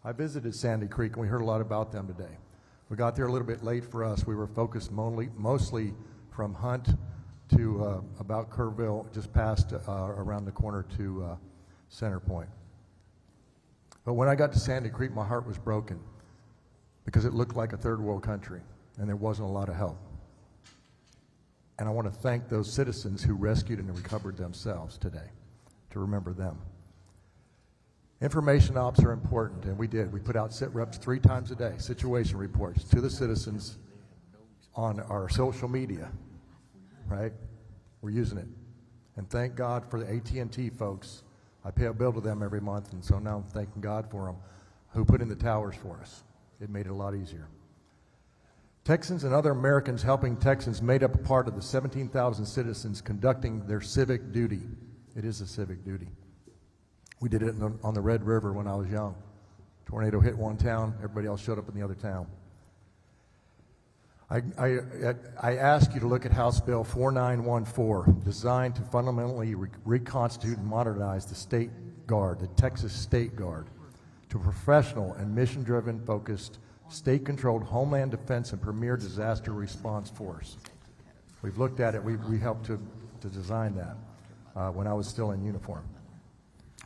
I visited Sandy Creek, and we heard a lot about them today. We got there a little bit late for us. We were focused mostly from Hunt to about Kerrville, just past around the corner to Center Point. But when I got to Sandy Creek, my heart was broken because it looked like a third world country, and there wasn't a lot of help. And I want to thank those citizens who rescued and recovered themselves today, to remember them. Information ops are important, and we did. We put out sit reps 3 times a day, situation reports to the citizens on our social media, right? We're using it. And thank God for the AT&T folks. I pay a bill to them every month, and so now I'm thanking God for them, who put in the towers for us. It made it a lot easier. Texans and other Americans helping Texans made up a part of the 17,000 citizens conducting their civic duty. It is a civic duty. We did it on the Red River when I was young. Tornado hit one town, everybody else showed up in the other town. I ask you to look at House Bill 4914, designed to fundamentally reconstitute and modernize the State Guard, the Texas State Guard, to a professional and mission-driven focused state-controlled homeland defense and premier disaster response force. We've looked at it. We helped to design that when I was still in uniform.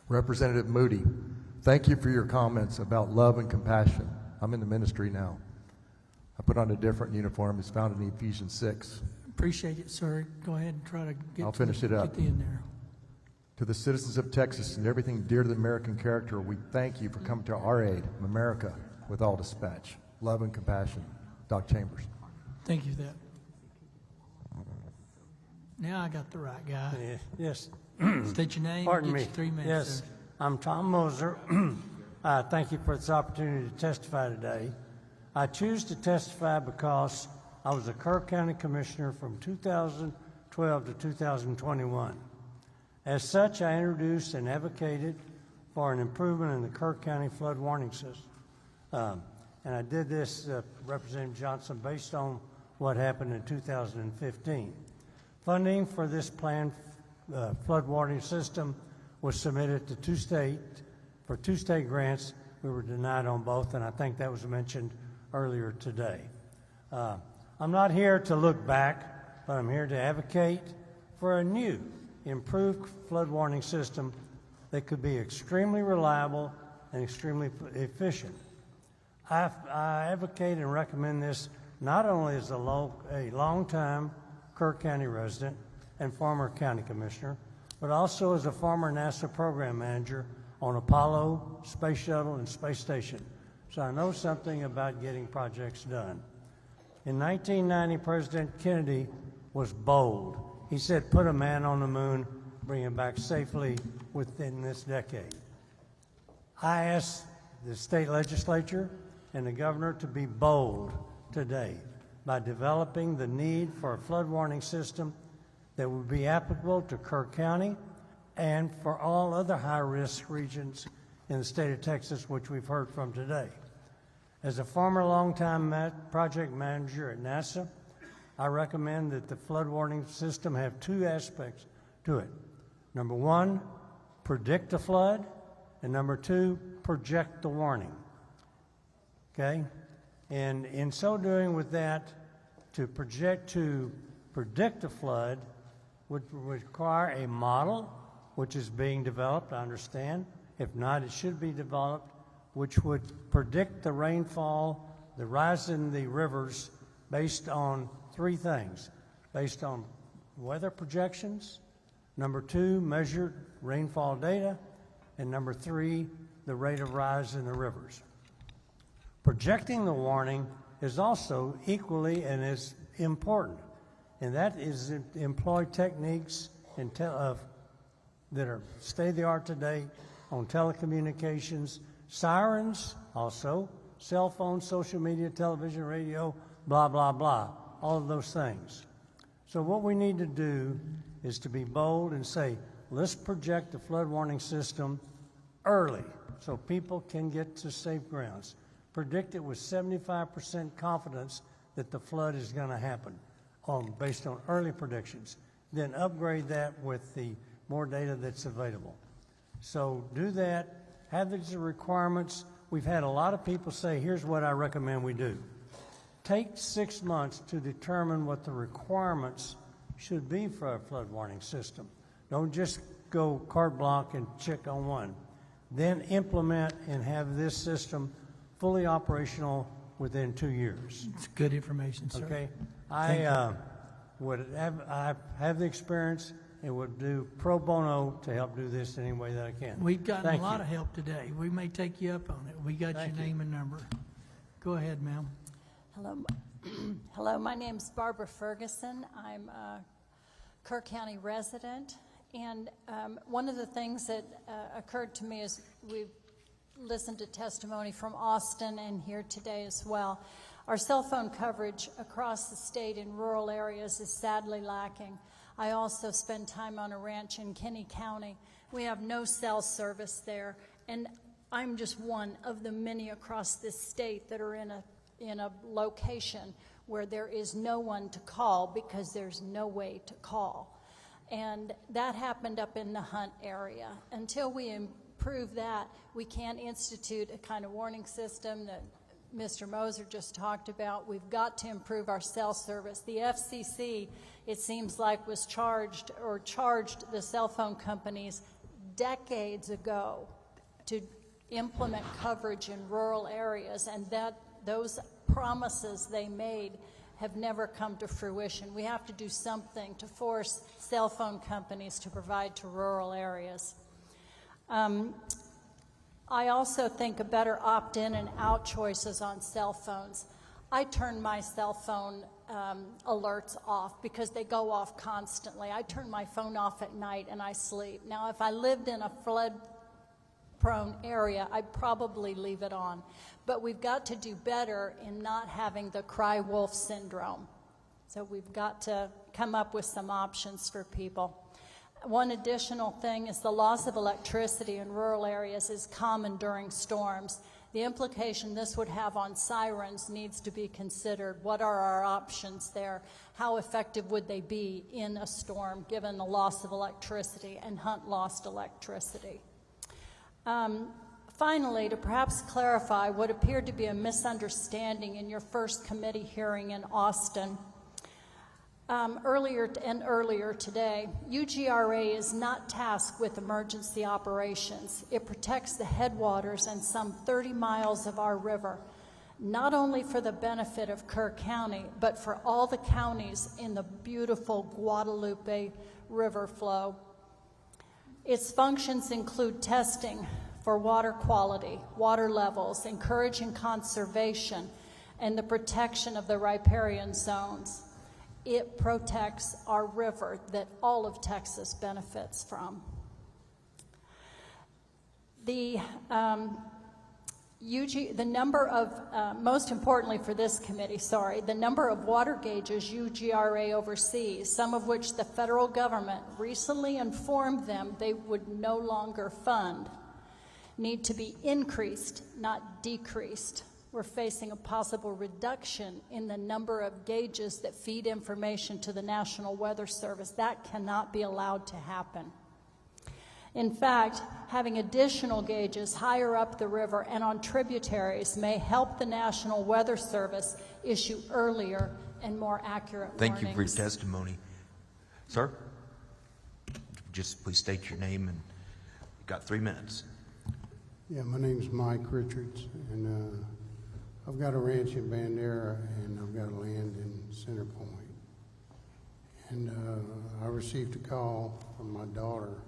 Representative Moody, thank you for your comments about love and compassion. I'm in the ministry now. I put on a different uniform. It's found in Ephesians 6. Appreciate it, sir. Go ahead and try to get I'll finish it up. Get in there. To the citizens of Texas and everything dear to the American character, we thank you for coming to our aid, America, with all dispatch. Love and compassion. Doc Chambers. Thank you for that. Now I got the right guy. Yes. State your name. Pardon Get me. your 3 minutes. Yes, Sir. I'm Tom Moser. Thank you for this opportunity to testify today. I choose to testify because I was a Kerr County Commissioner from 2012 to 2021. As such, I introduced and advocated for an improvement in the Kerr County flood warning system. And I did this, Representative Johnson, based on what happened in 2015. Funding for this planned flood warning system was submitted to two state grants. We were denied on both, and I think that was mentioned earlier today. I'm not here to look back, but I'm here to advocate for a new, improved flood warning system that could be extremely reliable and extremely efficient. I advocate and recommend this not only as a long-time Kerr County resident and former county commissioner, but also as a former NASA program manager on Apollo, Space Shuttle, and Space Station. So I know something about getting projects done. In 1990, President Kennedy was bold. He said, put a man on the moon, bring him back safely within this decade. I asked the state legislature and the governor to be bold today by developing the need for a flood warning system that would be applicable to Kerr County and for all other high-risk regions in the state of Texas, which we've heard from today. As a former longtime project manager at NASA, I recommend that the flood warning system have two aspects to it. Number one, predict the flood, and number two, project the warning. Okay? And in so doing with that, to predict a flood would require a model, which is being developed, I understand. If not, it should be developed, which would predict the rainfall, the rise in the rivers, based on three things. Based on weather projections, number two, measured rainfall data, and number three, the rate of rise in the rivers. Projecting the warning is also equally and as important, and that is employ techniques that are state-of-the-art today on telecommunications, sirens, also cell phones, social media, television, radio, blah, blah, blah, all of those things. So what we need to do is to be bold and say, let's project the flood warning system early so people can get to safe grounds. Predict it with 75% confidence that the flood is going to happen based on early predictions. Then upgrade that with the more data that's available. So do that, have these requirements. We've had a lot of people say, here's what I recommend we do. Take 6 months to determine what the requirements should be for a flood warning system. Don't just go carte blanche and check on one. Then implement and have this system fully operational within 2 years. It's good information, sir. Okay. I have the experience and would do pro bono to help do this any way that I can. We've gotten Thank a lot you. of help today. We may take you up on it. We got Thank your you. name and number. Go ahead, ma'am. Hello, hello. My name's Barbara Ferguson. I'm a Kerr County resident, and one of the things that occurred to me is we've listened to testimony from Austin and here today as well. Our cell phone coverage across the state in rural areas is sadly lacking. I also spend time on a ranch in Kerr County. We have no cell service there, and I'm just one of the many across this state that are in a location where there is no one to call because there's no way to call. And that happened up in the Hunt area. Until we improve that, we can't institute a kind of warning system that Mr. Moser just talked about. We've got to improve our cell service. The FCC, it seems like, was charged the cell phone companies decades ago to implement coverage in rural areas, and that those promises they made have never come to fruition. We have to do something to force cell phone companies to provide to rural areas. I also think a better opt-in and out choices on cell phones. I turn my cell phone alerts off because they go off constantly. I turn my phone off at night and I sleep. Now, if I lived in a flood-prone area, I'd probably leave it on. But we've got to do better in not having the cry wolf syndrome. So we've got to come up with some options for people. One additional thing is the loss of electricity in rural areas is common during storms. The implication this would have on sirens needs to be considered. What are our options there? How effective would they be in a storm given the loss of electricity? And Hunt lost electricity. Finally, to perhaps clarify what appeared to be a misunderstanding in your first committee hearing in Austin, earlier today, UGRA is not tasked with emergency operations. It protects the headwaters and some 30 miles of our river, not only for the benefit of Kerr County, but for all the counties in the beautiful Guadalupe River flow. Its functions include testing for water quality, water levels, encouraging conservation, and the protection of the riparian zones. It protects our river that all of Texas benefits from. The number of, most importantly for this committee, the number of water gauges UGRA oversees, some of which the federal government recently informed them they would no longer fund, need to be increased, not decreased. We're facing a possible reduction in the number of gauges that feed information to the National Weather Service. That cannot be allowed to happen. In fact, having additional gauges higher up the river and on tributaries may help the National Weather Service issue earlier and more accurate warnings. Thank you for your testimony. Sir, just please state your name, and you've got 3 minutes. Yeah, my name's Mike Richards, and I've got a ranch in Bandera, and I've got land in Center Point. And I received a call from my daughter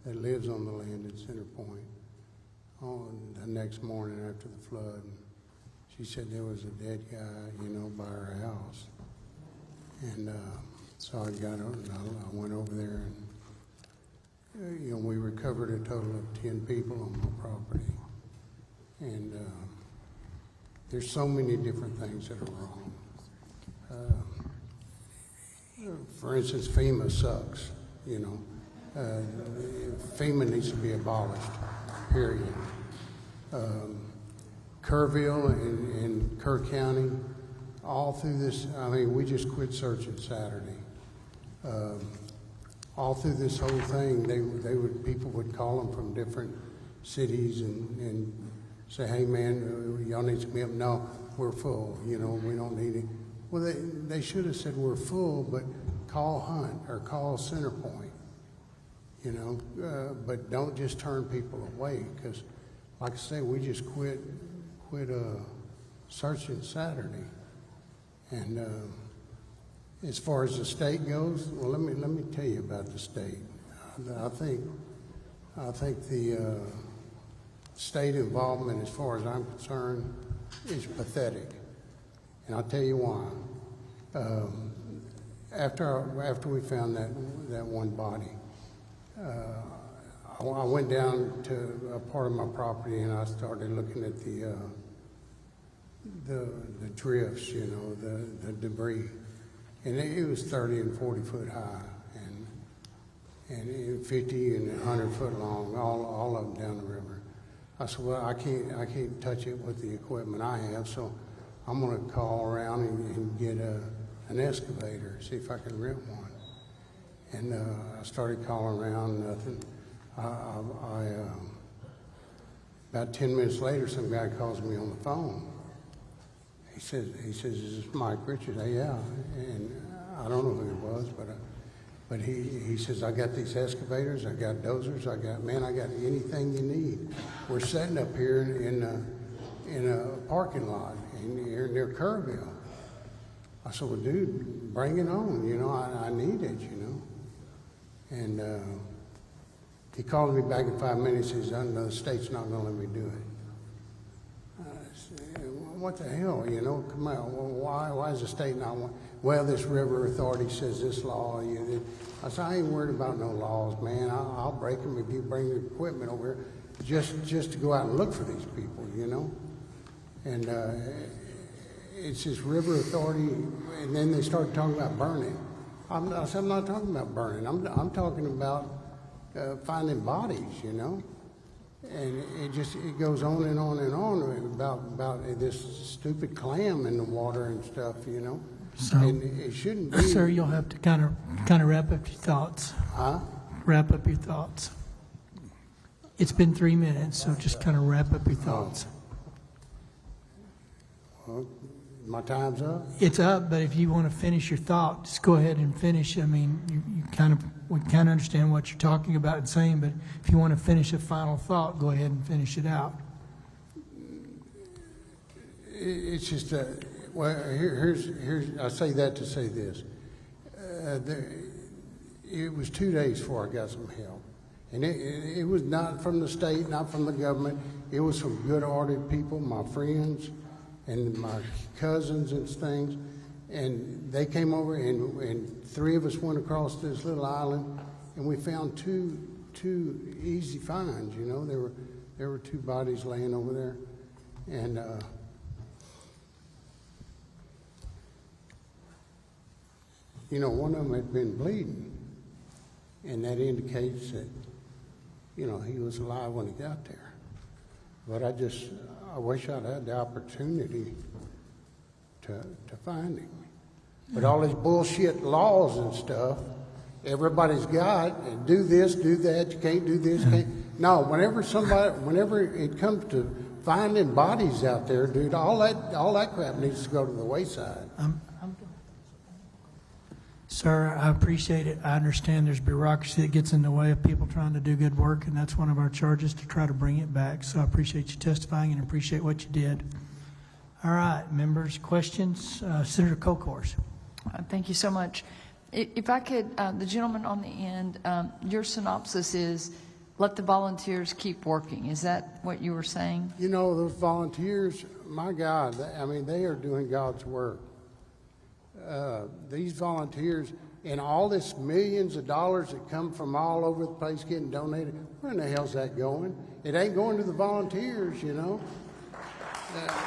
that lives on the land in Center Point on the next morning after the flood. She said there was a dead guy, by her house. And so I went over there, and we recovered a total of 10 people on my property. And there's so many different things that are wrong. For instance, FEMA sucks, FEMA needs to be abolished, period. Kerrville and Kerr County, all through this, we just quit searching Saturday. All through this whole thing, people would call them from different cities and say, hey man, y'all need to be up. No, we're full, we don't need it. Well, they should have said we're full, but call Hunt or call Center Point, but don't just turn people away, because like I say, we just quit searching Saturday. And as far as the state goes, well, let me tell you about the state. I think the state involvement, as far as I'm concerned, is pathetic, and I'll tell you why. After we found that one body, I went down to a part of my property and I started looking at the drifts, the debris, and it was 30 and 40 foot high, and 50 and 100 foot long, all of them down the river. I said, well, I can't touch it with the equipment I have, so I'm going to call around and get an excavator, see if I can rent one. And I started calling around, nothing. About 10 minutes later, some guy calls me on the phone. He says, is this Mike Richards? Yeah, and I don't know who it was, but But he says, I got these excavators, I got dozers, I got anything you need. We're setting up here in a parking lot near Kerrville. I said, well, dude, bring it on, you know, I need it, you know. And he called me back in 5 minutes, he says, no, the state's not gonna let me do it. I said, what the hell, you know, come on, well, why is the state not want? Well, this river authority says this law. I said, I ain't worried about no laws, man. I'll break them if you bring your equipment over here, just to go out and look for these people, you know. And it's this river authority, and then they started talking about burning. I said, I'm not talking about burning. I'm talking about finding bodies, you know. And it goes on and on and on about this stupid clam in the water and stuff, you know. So, and it shouldn't be. Sir, you'll have to kind of wrap up your thoughts. Huh? Wrap up your thoughts. It's been 3 minutes, so just kind of wrap up your thoughts. Well, my time's up. It's up, but if you want to finish your thought, just go ahead and finish. I mean, we kind of understand what you're talking about and saying, but if you want to finish a final thought, go ahead and finish it out. It's just well, here's I say that to say this. It was 2 days before I got some help, and it was not from the state, not from the government. It was from good-hearted people, my friends, and my cousins and things, and they came over, and 3 of us went across this little island, and we found two easy finds. You know, there were 2 bodies laying over there, and. You know, one of them had been bleeding, and that indicates that, you know, he was alive when he got there. But I wish I'd had the opportunity to find him. But all these bullshit laws and stuff, everybody's got, and do this, do that, you can't do this, can't. No, whenever it comes to finding bodies out there, dude, all that crap needs to go to the wayside. Sir, I appreciate it. I understand there's bureaucracy that gets in the way of people trying to do good work, and that's one of our charges, to try to bring it back. So I appreciate you testifying and appreciate what you did. All right, members, questions? Senator Kokors. Thank you so much. If I could, the gentleman on the end, your synopsis is, let the volunteers keep working. Is that what you were saying? You know, those volunteers, my God, I mean, they are doing God's work. These volunteers and all this millions of dollars that come from all over the place getting donated, where in the hell's that going? It ain't going to the volunteers, you know.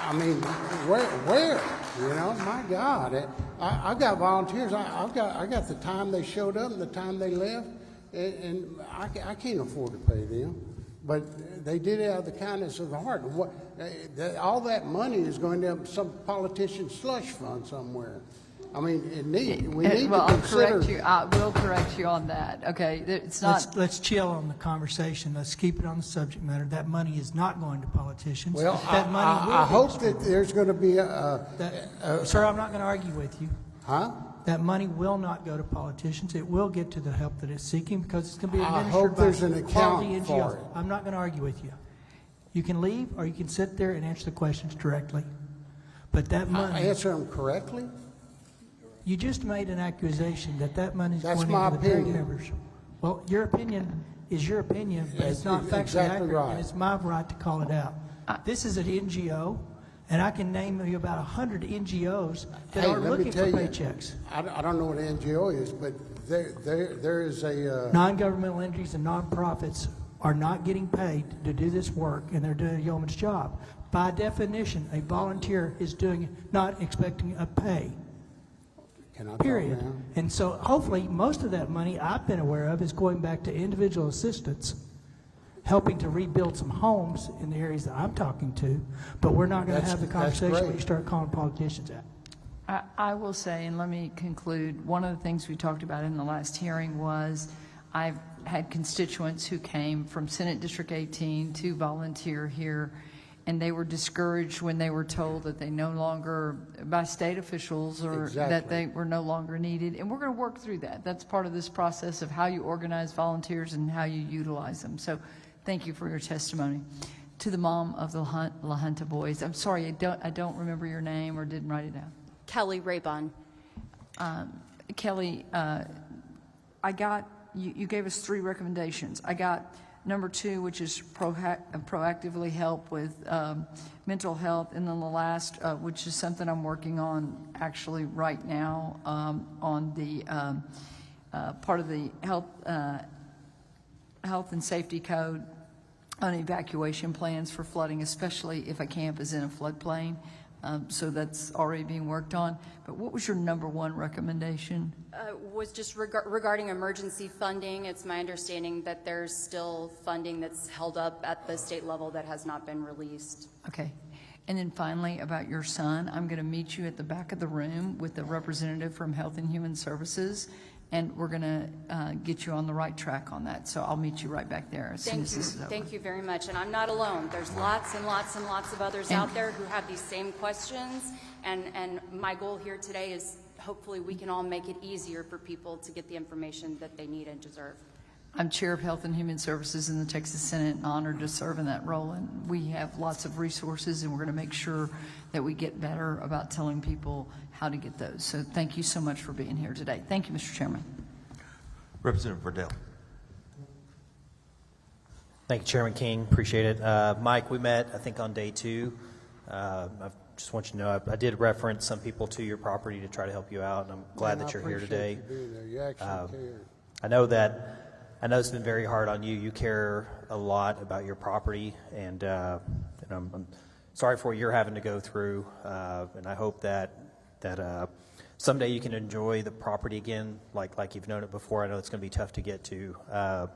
I mean, where? You know, my God, I got volunteers. I got the time they showed up and the time they left, and I can't afford to pay them. But they did it out of the kindness of the heart. All that money is going to some politician's slush fund somewhere. I mean, we need to consider. I will correct you on that. Okay, it's not. Let's chill on the conversation. Let's keep it on the subject matter. That money is not going to politicians. Well, that money will I hope that there's going to be sir, I'm not going to argue with you. Huh? That money will not go to politicians. It will get to the help that it's seeking, because it's going to be I administered hope there's by an quality account NGOs. for it. I'm not going to argue with you. You can leave, or you can sit there and answer the questions directly. But that money. I answer them correctly. You just made an accusation that money is That's going my into the paid opinion. members. Well, your opinion is your opinion, but it's not factually exactly accurate, right. and it's my right to call it out. This is an NGO, and I can name you about 100 NGOs that are looking for paychecks. I don't know what an NGO is, but there is a... Non-governmental entities and nonprofits are not getting paid to do this work, and they're doing a yeoman's job. By definition, a volunteer is not expecting a pay. Period. And so hopefully most of that money I've been aware of is going back to individual assistance, helping to rebuild some homes in the areas that I'm talking to. But we're not going to have the conversation when you start calling politicians out. I will say, and let me conclude, one of the things we talked about in the last hearing was I've had constituents who came from Senate District 18 to volunteer here, and they were discouraged when they were told that they no longer, by state officials, or that they were no longer needed. And we're going to work through that. That's part of this process of how you organize volunteers and how you utilize them. So thank you for your testimony. To the mom of the La Junta boys, I'm sorry, I don't remember your name or didn't write it down. Kelly Raybon. Kelly, you gave us 3 recommendations. I got number 2, which is proactively help with mental health, and then the last, which is something I'm working on actually right now, on the part of the health and safety code on evacuation plans for flooding, especially if a camp is in a floodplain. So that's already being worked on. But what was your number 1 recommendation? Was just regarding emergency funding. It's my understanding that there's still funding that's held up at the state level that has not been released. Okay. And then finally, about your son, I'm going to meet you at the back of the room with the representative from Health and Human Services, and we're going to get you on the right track on that. So I'll meet you right back there as soon as this is over. Thank you very much. And I'm not alone. There's lots and lots and lots of others out there who have these same questions. And my goal here today is hopefully we can all make it easier for people to get the information that they need and deserve. I'm Chair of Health and Human Services in the Texas Senate and honored to serve in that role. And we have lots of resources, and we're going to make sure that we get better about telling people how to get those. So thank you so much for being here today. Thank you, Mr. Chairman. Representative Verdell. Thank you, Chairman King. Appreciate it. Mike, we met, I think, on day 2. I just want you to know I did reference some people to your property to try to help you out, and I'm glad that you're here today. You being there. You actually cared. I know it's been very hard on you. You care a lot about your property, and I'm sorry for what you're having to go through. And I hope that someday you can enjoy the property again, like you've known it before. I know it's going to be tough to get to, but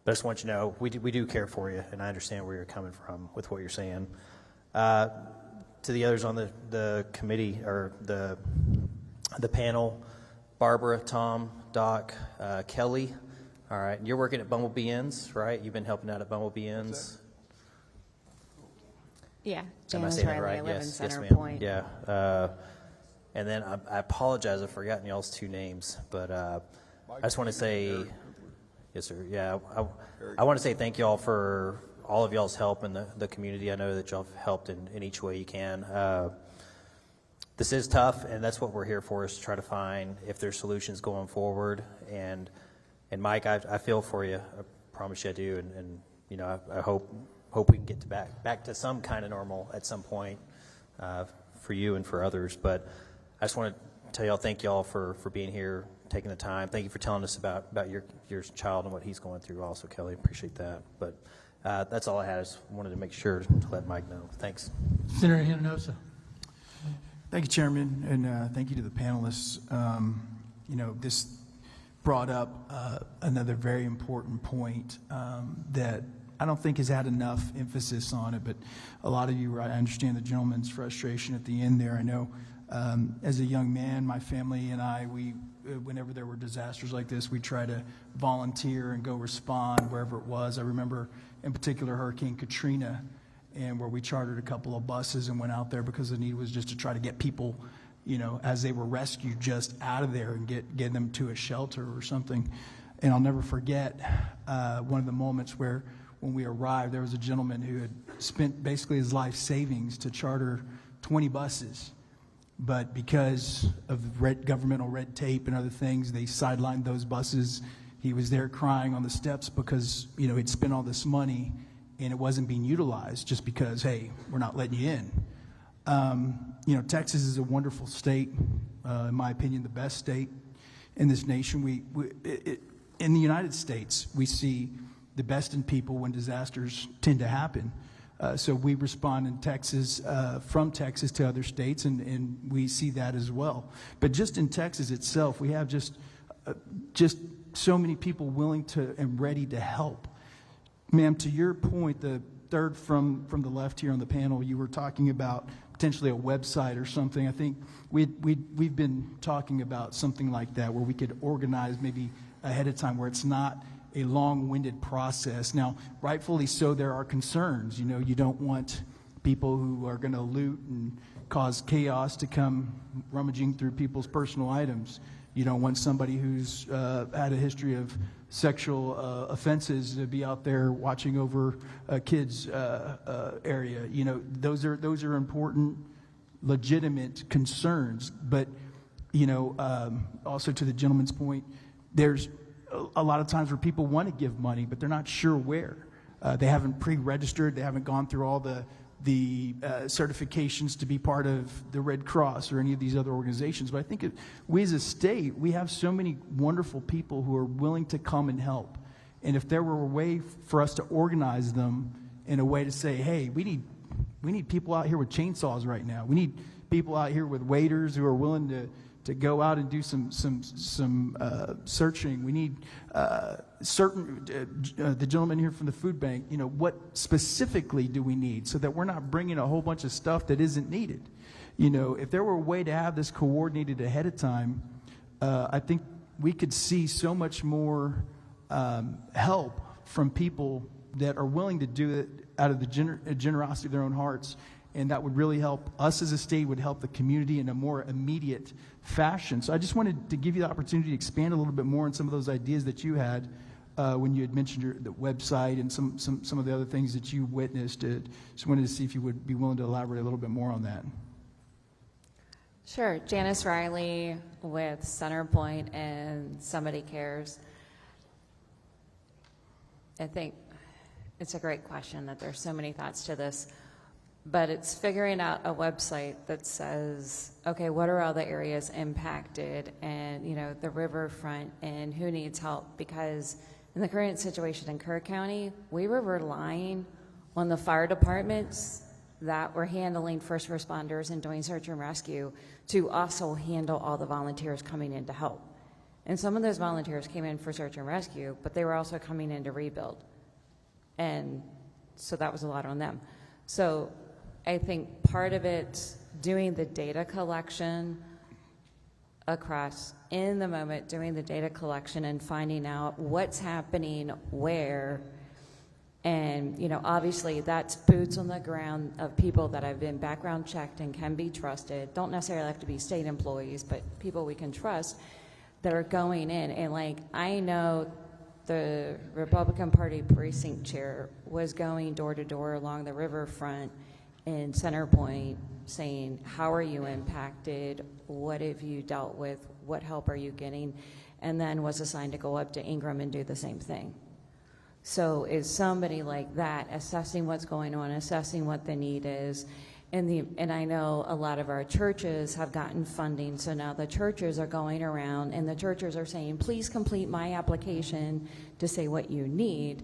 I just want you to know we do care for you, and I understand where you're coming from with what you're saying. To the others on the committee or the panel, Barbara, Tom, Doc, Kelly. All right, you're working at Bumblebee Inns, right? You've been helping out at Bumblebee Inns. Yeah, Am I Janice saying that Riley, right? I live in Yes, Center yes, ma'am. Point. Yeah. And then I apologize, I've forgotten y'all's 2 names, but I just want to say, yes, sir. Yeah, I want to say thank y'all for all of y'all's help in the community. I know that y'all have helped in each way you can. This is tough, and that's what we're here for, is to try to find if there's solutions going forward. And Mike, I feel for you. I promise you I do. And you know, I hope we can get back to some kind of normal at some point for you and for others. But I just want to tell y'all, thank y'all for being here, taking the time. Thank you for telling us about your child and what he's going through also, Kelly. Appreciate that. But that's all I had. I just wanted to make sure to let Mike know. Thanks. Senator Hinojosa. Thank you, Chairman, and thank you to the panelists. You know, this brought up another very important point that I don't think has had enough emphasis on it, but a lot of you, I understand the gentleman's frustration at the end there. I know as a young man, my family and I, whenever there were disasters like this, we try to volunteer and go respond wherever it was. I remember in particular Hurricane Katrina, and where we chartered a couple of buses and went out there because the need was just to try to get people, you know, as they were rescued, just out of there and get them to a shelter or something. And I'll never forget one of the moments where when we arrived, there was a gentleman who had spent basically his life savings to charter 20 buses. But because of governmental red tape and other things, they sidelined those buses. He was there crying on the steps because, you know, he'd spent all this money and it wasn't being utilized just because, hey, we're not letting you in. You know, Texas is a wonderful state, in my opinion, the best state in this nation. In the United States, we see the best in people when disasters tend to happen. So we respond in Texas, from Texas to other states, and we see that as well. But just in Texas itself, we have just so many people willing to and ready to help. Ma'am, to your point, the third from the left here on the panel, you were talking about potentially a website or something. I think we've been talking about something like that where we could organize maybe ahead of time where it's not a long-winded process. Now, rightfully so, there are concerns. You know, you don't want people who are going to loot and cause chaos to come rummaging through people's personal items. You don't want somebody who's had a history of sexual offenses to be out there watching over a kid's area. You know, those are important, legitimate concerns. But, you know, also to the gentleman's point, there's a lot of times where people want to give money, but they're not sure where. They haven't pre-registered. They haven't gone through all the certifications to be part of the Red Cross or any of these other organizations. But I think we as a state, we have so many wonderful people who are willing to come and help. And if there were a way for us to organize them in a way to say, hey, we need people out here with chainsaws right now. We need people out here with waiters who are willing to go out and do some searching. We need the gentleman here from the food bank, you know, what specifically do we need so that we're not bringing a whole bunch of stuff that isn't needed. You know, if there were a way to have this coordinated ahead of time, I think we could see so much more help from people that are willing to do it out of the generosity of their own hearts. And that would really help us as a state, would help the community in a more immediate fashion. So I just wanted to give you the opportunity to expand a little bit more on some of those ideas that you had when you had mentioned the website and some of the other things that you witnessed. Just wanted to see if you would be willing to elaborate a little bit more on that. Sure. Janice Riley with Centerpoint and Somebody Cares. I think it's a great question that there's so many thoughts to this. But it's figuring out a website that says, okay, what are all the areas impacted and, you know, the riverfront and who needs help? Because in the current situation in Kerr County, we were relying on the fire departments that were handling first responders and doing search and rescue to also handle all the volunteers coming in to help. And some of those volunteers came in for search and rescue, but they were also coming in to rebuild. And so that was a lot on them. So I think part of it, doing the data collection across in the moment, doing the data collection and finding out what's happening where. And, you know, obviously that's boots on the ground of people that have been background checked and can be trusted. Don't necessarily have to be state employees, but people we can trust that are going in. And like, I know the Republican Party precinct chair was going door to door along the riverfront in Centerpoint saying, how are you impacted? What have you dealt with? What help are you getting? And then was assigned to go up to Ingram and do the same thing. So is somebody like that assessing what's going on, assessing what the need is? And I know a lot of our churches have gotten funding, so now the churches are going around and the churches are saying, please complete my application to say what you need.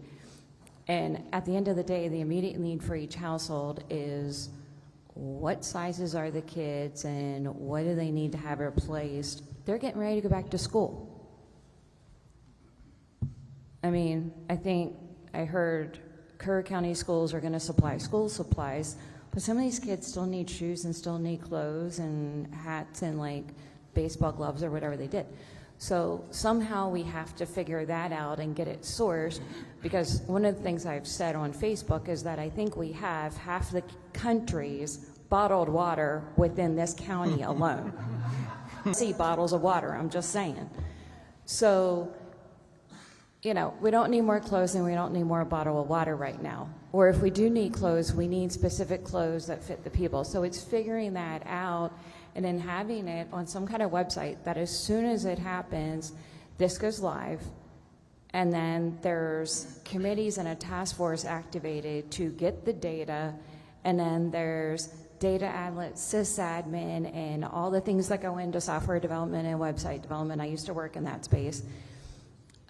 And at the end of the day, the immediate need for each household is what sizes are the kids and what do they need to have replaced? They're getting ready to go back to school. I mean, I think I heard Kerr County schools are going to supply school supplies, but some of these kids still need shoes and still need clothes and hats and like baseball gloves or whatever they did. So somehow we have to figure that out and get it sourced, because one of the things I've said on Facebook is that I think we have half the country's bottled water within this county alone. See bottles of water, I'm just saying. So, you know, we don't need more clothes and we don't need more bottle of water right now. Or if we do need clothes, we need specific clothes that fit the people. So it's figuring that out and then having it on some kind of website that as soon as it happens, this goes live. And then there's committees and a task force activated to get the data. And then there's data outlet, sysadmin, and all the things that go into software development and website development. I used to work in that space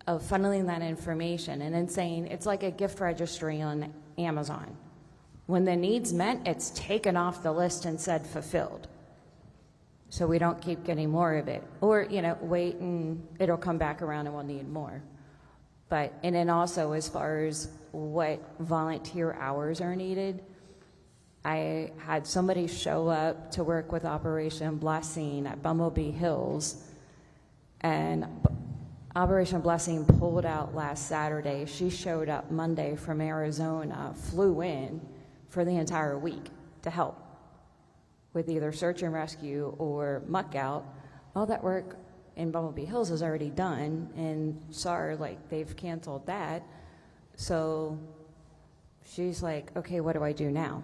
of funneling that information and then saying it's like a gift registry on Amazon. When the need's met, it's taken off the list and said fulfilled. So we don't keep getting more of it. Or, you know, wait and it'll come back around and we'll need more. But, and then also as far as what volunteer hours are needed, I had somebody show up to work with Operation Blessing at Bumblebee Hills, and Operation Blessing pulled out last Saturday. She showed up Monday from Arizona, flew in for the entire week. to help with either search and rescue or muck out. All that work in Bumblebee Hills is already done, and SAR, like, they've canceled that. So she's like, okay, what do I do now?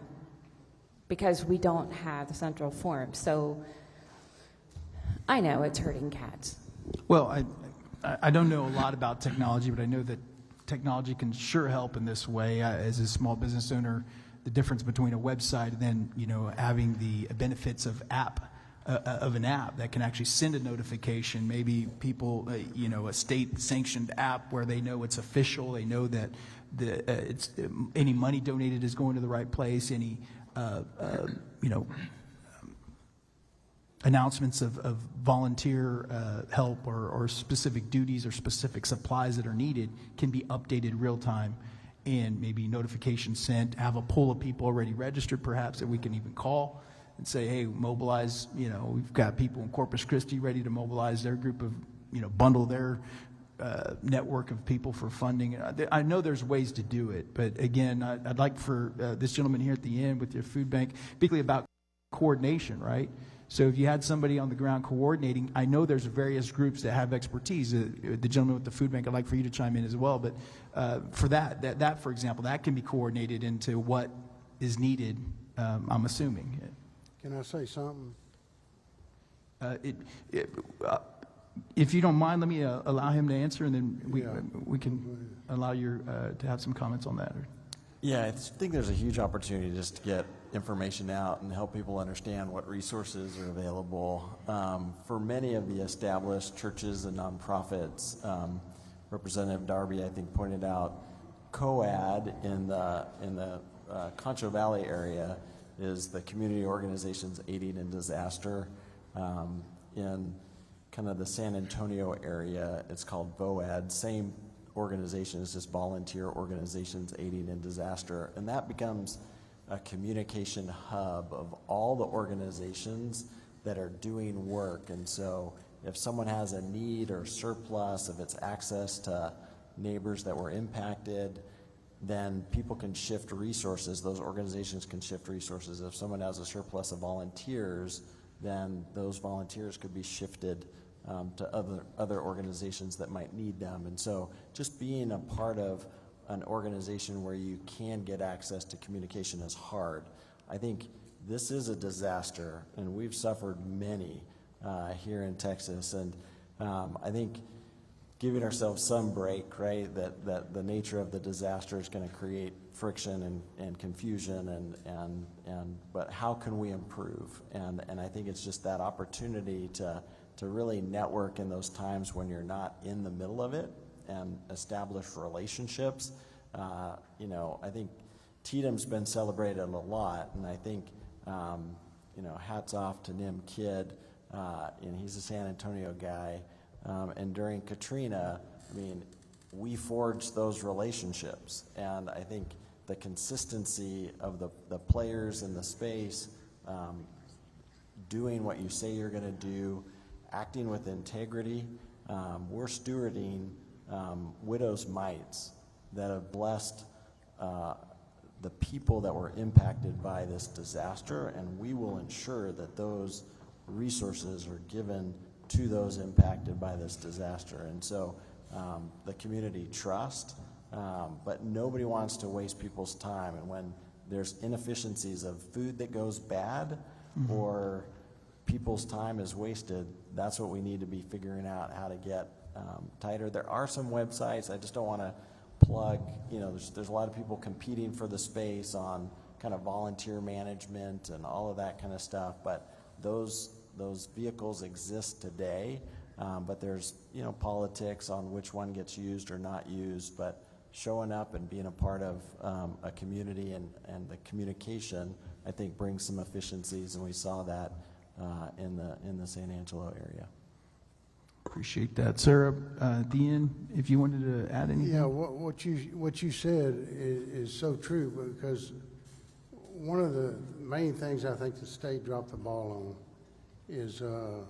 Because we don't have the central forum. So I know it's hurting cats. Well, I don't know a lot about technology, but I know that technology can sure help in this way. As a small business owner, the difference between a website and then, you know, having the benefits of an app that can actually send a notification. Maybe people, you know, a state-sanctioned app where they know it's official. They know that any money donated is going to the right place. Any you know, announcements of volunteer help or specific duties or specific supplies that are needed can be updated real time, and maybe notifications sent, have a pool of people already registered perhaps that we can even call and say, hey, mobilize, you know, we've got people in Corpus Christi ready to mobilize their group of, you know, bundle their network of people for funding. I know there's ways to do it, but again, I'd like for this gentleman here at the end with your food bank, particularly about coordination, right? So if you had somebody on the ground coordinating, I know there's various groups that have expertise. The gentleman with the food bank, I'd like for you to chime in as well, but for that, for example, that can be coordinated into what is needed, I'm assuming. Can I say something? If you don't mind, let me allow him to answer, and then we can allow you to have some comments on that. Yeah, I think there's a huge opportunity just to get information out and help people understand what resources are available. For many of the established churches and nonprofits, Representative Darby, I think, pointed out COAD in the Concho Valley area is the Community Organizations Aiding in Disaster. In kind of the San Antonio area, it's called VOAD, same organization, it's just Volunteer Organizations Aiding in Disaster. And that becomes a communication hub of all the organizations that are doing work. And so if someone has a need or surplus, if it's access to neighbors that were impacted, then people can shift resources. Those organizations can shift resources. If someone has a surplus of volunteers, then those volunteers could be shifted to other organizations that might need them. And so just being a part of an organization where you can get access to communication is hard. I think this is a disaster, and we've suffered many here in Texas. And I think giving ourselves some break, right, that the nature of the disaster is going to create friction and confusion, but how can we improve? And I think it's just that opportunity to really network in those times when you're not in the middle of it and establish relationships. You know, I think Tatum's been celebrated a lot, and I think, you know, hats off to Nim Kidd, and he's a San Antonio guy. And during Katrina, I mean, we forged those relationships, and I think the consistency of the players in the space, doing what you say you're going to do, acting with integrity. We're stewarding widows' mites that have blessed the people that were impacted by this disaster, and we will ensure that those resources are given to those impacted by this disaster. And so the community trust, but nobody wants to waste people's time. And when there's inefficiencies of food that goes bad, or people's time is wasted, that's what we need to be figuring out how to get tighter. There are some websites, I just don't want to plug, you know, there's a lot of people competing for the space on kind of volunteer management and all of that kind of stuff, but those vehicles exist today, but there's, you know, politics on which one gets used or not used, but showing up and being a part of a community and the communication, I think, brings some efficiencies, and we saw that in the San Angelo area. Appreciate that. Sarah, at the end, if you wanted to add anything? Yeah, what you said is so true, because one of the main things I think the state dropped the ball on is that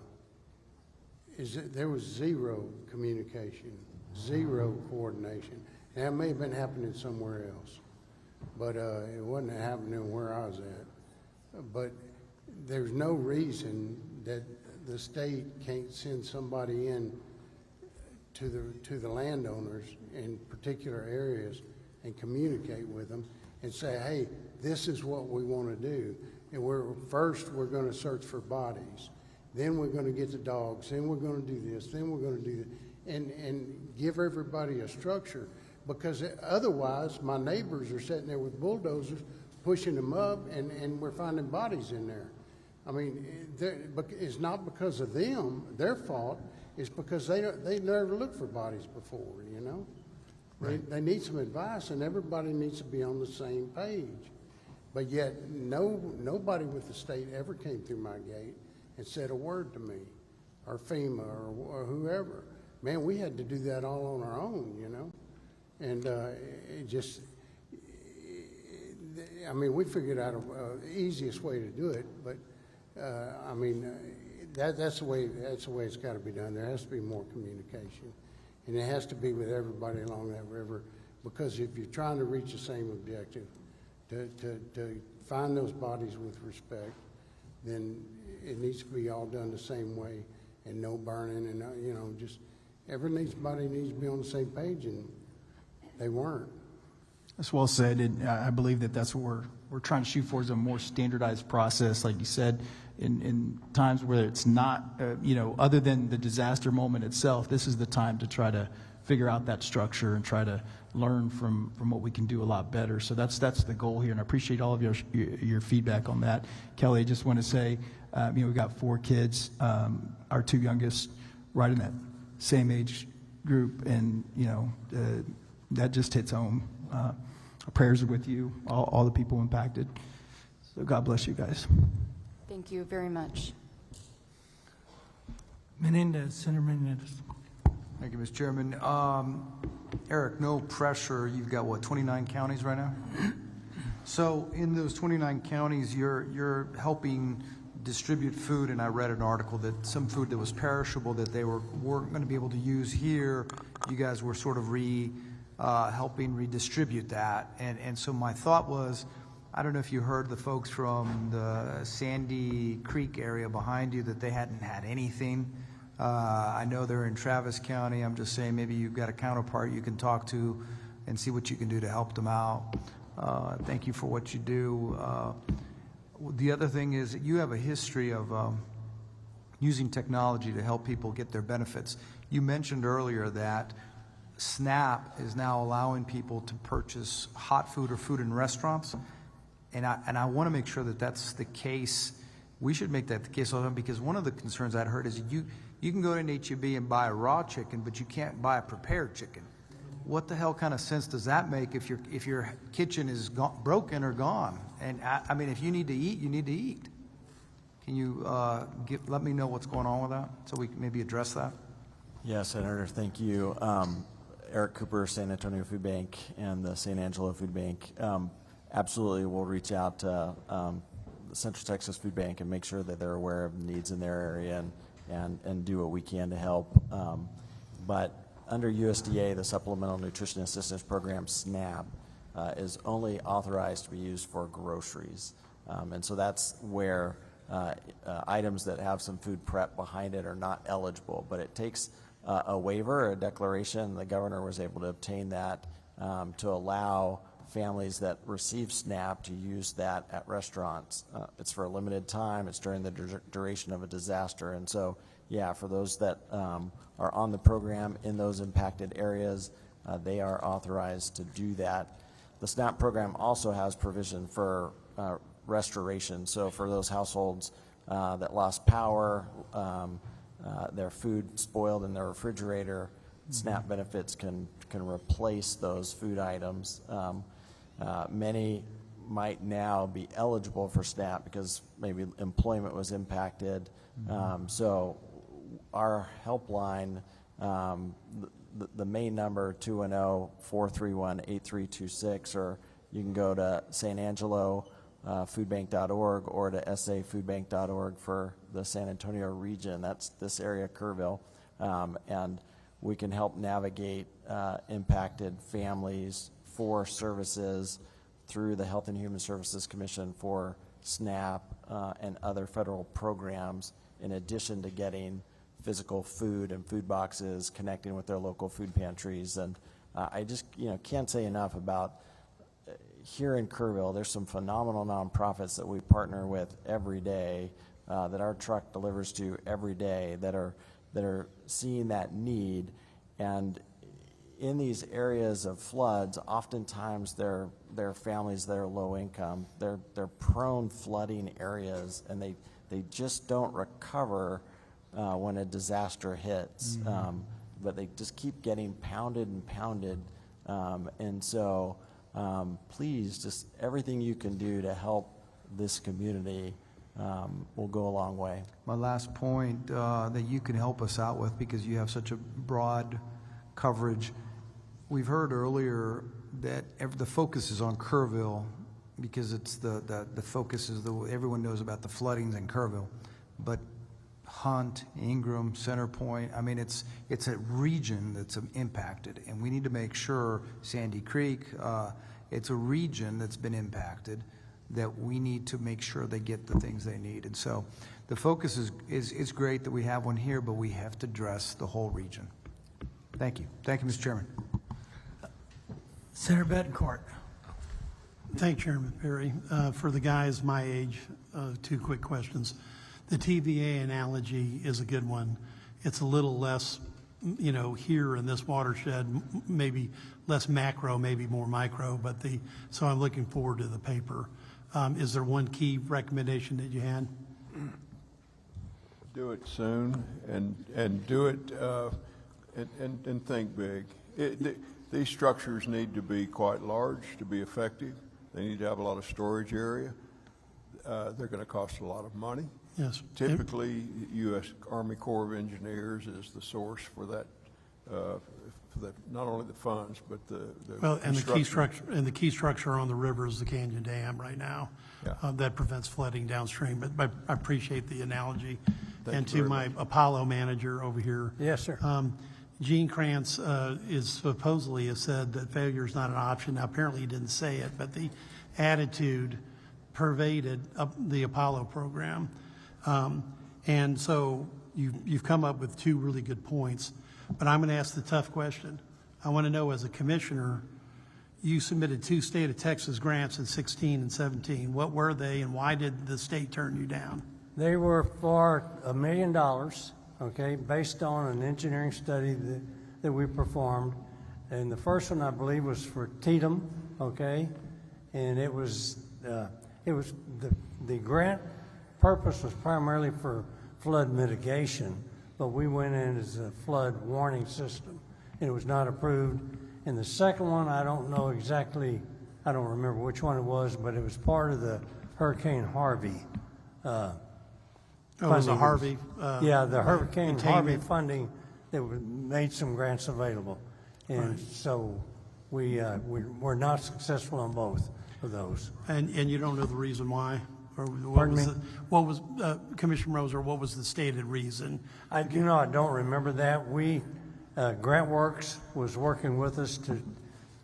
there was zero communication, zero coordination. That may have been happening somewhere else, but it wasn't happening where I was at. but there's no reason that the state can't send somebody in to the landowners in particular areas and communicate with them and say, hey, this is what we want to do. And we're going to search for bodies. Then we're going to get the dogs. Then we're going to do this. Then we're going to do that. And give everybody a structure, because otherwise my neighbors are sitting there with bulldozers pushing them up, and we're finding bodies in there. I mean, it's not because of them, their fault. It's because they never looked for bodies before, you know? Right. They need some advice, and everybody needs to be on the same page. But yet, nobody with the state ever came through my gate and said a word to me, or FEMA, or whoever. Man, we had to do that all on our own, you know? And I mean, we figured out the easiest way to do it, but I mean, that's the way it's got to be done. There has to be more communication, and it has to be with everybody along that river, because if you're trying to reach the same objective, to find those bodies with respect, then it needs to be all done the same way, and no burning, and you know, just everybody needs to be on the same page, and they weren't. That's well said, and I believe that that's what we're trying to shoot for, is a more standardized process, like you said, in times where it's not, you know, other than the disaster moment itself. This is the time to try to figure out that structure and try to learn from what we can do a lot better. So that's the goal here, and I appreciate all of your feedback on that. Kelly, I just want to say, you know, we got 4 kids, our 2 youngest, right in that same age group, and you know, that just hits home. Our prayers are with you, all the people impacted. So God bless you guys. Thank you very much. Menendez, Senator Menendez. Thank you, Mr. Chairman. Eric, no pressure. You've got, what, 29 counties right now? So in those 29 counties, you're helping distribute food, and I read an article that some food that was perishable that they weren't going to be able to use here, you guys were sort of helping redistribute that. And so my thought was, I don't know if you heard the folks from the Sandy Creek area behind you that they hadn't had anything. I know they're in Travis County. I'm just saying, maybe you've got a counterpart you can talk to and see what you can do to help them out. Thank you for what you do. The other thing is that you have a history of using technology to help people get their benefits. You mentioned earlier that SNAP is now allowing people to purchase hot food or food in restaurants, and I want to make sure that that's the case. We should make that the case all the time, because one of the concerns I'd heard is you can go to an HEB and buy a raw chicken, but you can't buy a prepared chicken. What the hell kind of sense does that make if your kitchen is broken or gone? And I mean, if you need to eat, you need to eat. Can you let me know what's going on with that, so we can maybe address that? Yes, Senator, thank you. Eric Cooper, San Antonio Food Bank, and the San Angelo Food Bank. Absolutely, we'll reach out to the Central Texas Food Bank and make sure that they're aware of the needs in their area and do what we can to help. But under USDA, the Supplemental Nutrition Assistance Program, SNAP, is only authorized to be used for groceries. And so that's where items that have some food prep behind it are not eligible. But it takes a waiver, a declaration. The governor was able to obtain that to allow families that receive SNAP to use that at restaurants. It's for a limited time. It's during the duration of a disaster. And so, yeah, for those that are on the program in those impacted areas, they are authorized to do that. The SNAP program also has provision for restoration. So for those households that lost power, their food spoiled in their refrigerator, SNAP benefits can replace those food items. Many might now be eligible for SNAP because maybe employment was impacted. So our helpline, the main number, 210-431-8326, or you can go to San Angelo foodbank.org or to safoodbank.org for the San Antonio region. That's this area, Kerrville. And we can help navigate impacted families for services through the Health and Human Services Commission for SNAP, and other federal programs, in addition to getting physical food and food boxes, connecting with their local food pantries. And I just, can't say enough about here in Kerrville, there's some phenomenal nonprofits that we partner with every day, that our truck delivers to every day, that are seeing that need. And in these areas of floods, oftentimes they're families that are low income. They're prone flooding areas, and they just don't recover when a disaster hits. But they just keep getting pounded and pounded. And so please, just everything you can do to help this community will go a long way. My last point that you can help us out with, because you have such a broad coverage, we've heard earlier that the focus is on Kerrville, because it's the focus is everyone knows about the floodings in Kerrville, but Hunt, Ingram, Center Point, I mean, it's a region that's impacted, and we need to make sure Sandy Creek, it's a region that's been impacted, that we need to make sure they get the things they need. And so the focus is great that we have one here, but we have to address the whole region. Thank you. Thank you, Mr. Chairman. Senator Betancourt. Thank you, Chairman Perry. For the guys my age, 2 quick questions. The TVA analogy is a good one. It's a little less, here in this watershed, maybe less macro, maybe more micro, but so I'm looking forward to the paper. Is there one key recommendation that you had? Do it soon, and do it, and think big. These structures need to be quite large to be effective. They need to have a lot of storage area. They're going to cost a lot of money. Yes. Typically, U.S. Army Corps of Engineers is the source for that, not only the funds, but the and the key structure on the river is the Canyon Dam right now. Yeah. That prevents flooding downstream. But I appreciate the analogy. Thank and you to very my much. Apollo manager over here. Yes, sir. Gene Kranz is supposedly has said that failure is not an option. Now, apparently he didn't say it, but the attitude pervaded the Apollo program. And so you've come up with 2 really good points, but I'm going to ask the tough question. I want to know, as a commissioner, you submitted 2 state of Texas grants in 16 and 17. What were they, and why did the state turn you down? They were for $1 million, okay, based on an engineering study that we performed. And the first one, I believe, was for Tatum, okay, and it was the grant purpose was primarily for flood mitigation, but we went in as a flood warning system, and it was not approved. And the second one, I don't know exactly, I don't remember which one it was, but it was part of the Hurricane Harvey. It was a Harvey. The Hurricane Harvey containment. funding that made some grants available, and Right. so we're not successful on both of those. And you don't know the reason why? Or what was Commissioner Roser, what was the stated reason? I don't remember that. GrantWorks was working with us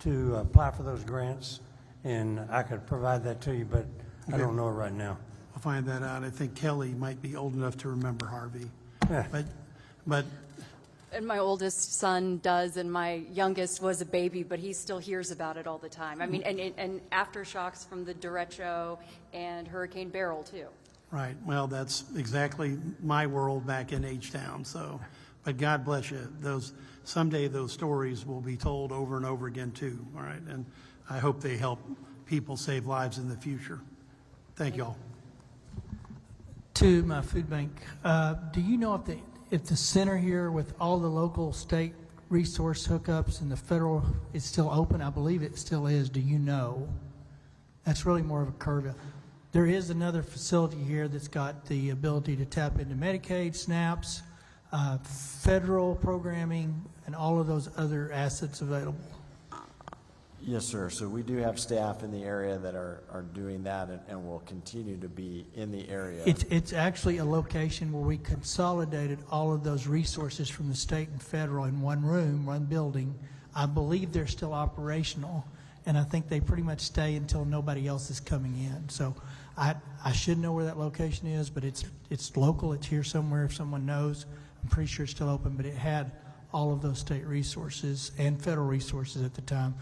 to apply for those grants, and I could provide that to you, but I don't know it right now. I'll find that out. I think Kelly might be old enough to remember Harvey. But And my oldest son does, and my youngest was a baby, but he still hears about it all the time. I mean, and aftershocks from the derecho and Hurricane Beryl, too. right, well, that's exactly my world back in H-Town. So, but God bless you. Someday those stories will be told over and over again too. All right, and I hope they help people save lives in the future. Thank you all. To my food bank, do you know if the center here with all the local state resource hookups and the federal is still open? I believe it still is. Do you know? That's really more of a Kerrville. There is another facility here that's got the ability to tap into Medicaid, SNAPs, federal programming, and all of those other assets available. Yes, sir. So we do have staff in the area that are doing that and will continue to be in the area. It's actually a location where we consolidated all of those resources from the state and federal in one room, one building. I believe they're still operational, and I think they pretty much stay until nobody else is coming in. So I should know where that location is, but it's local. It's here somewhere if someone knows. I'm pretty sure it's still open, but it had all of those state resources and federal resources at the time.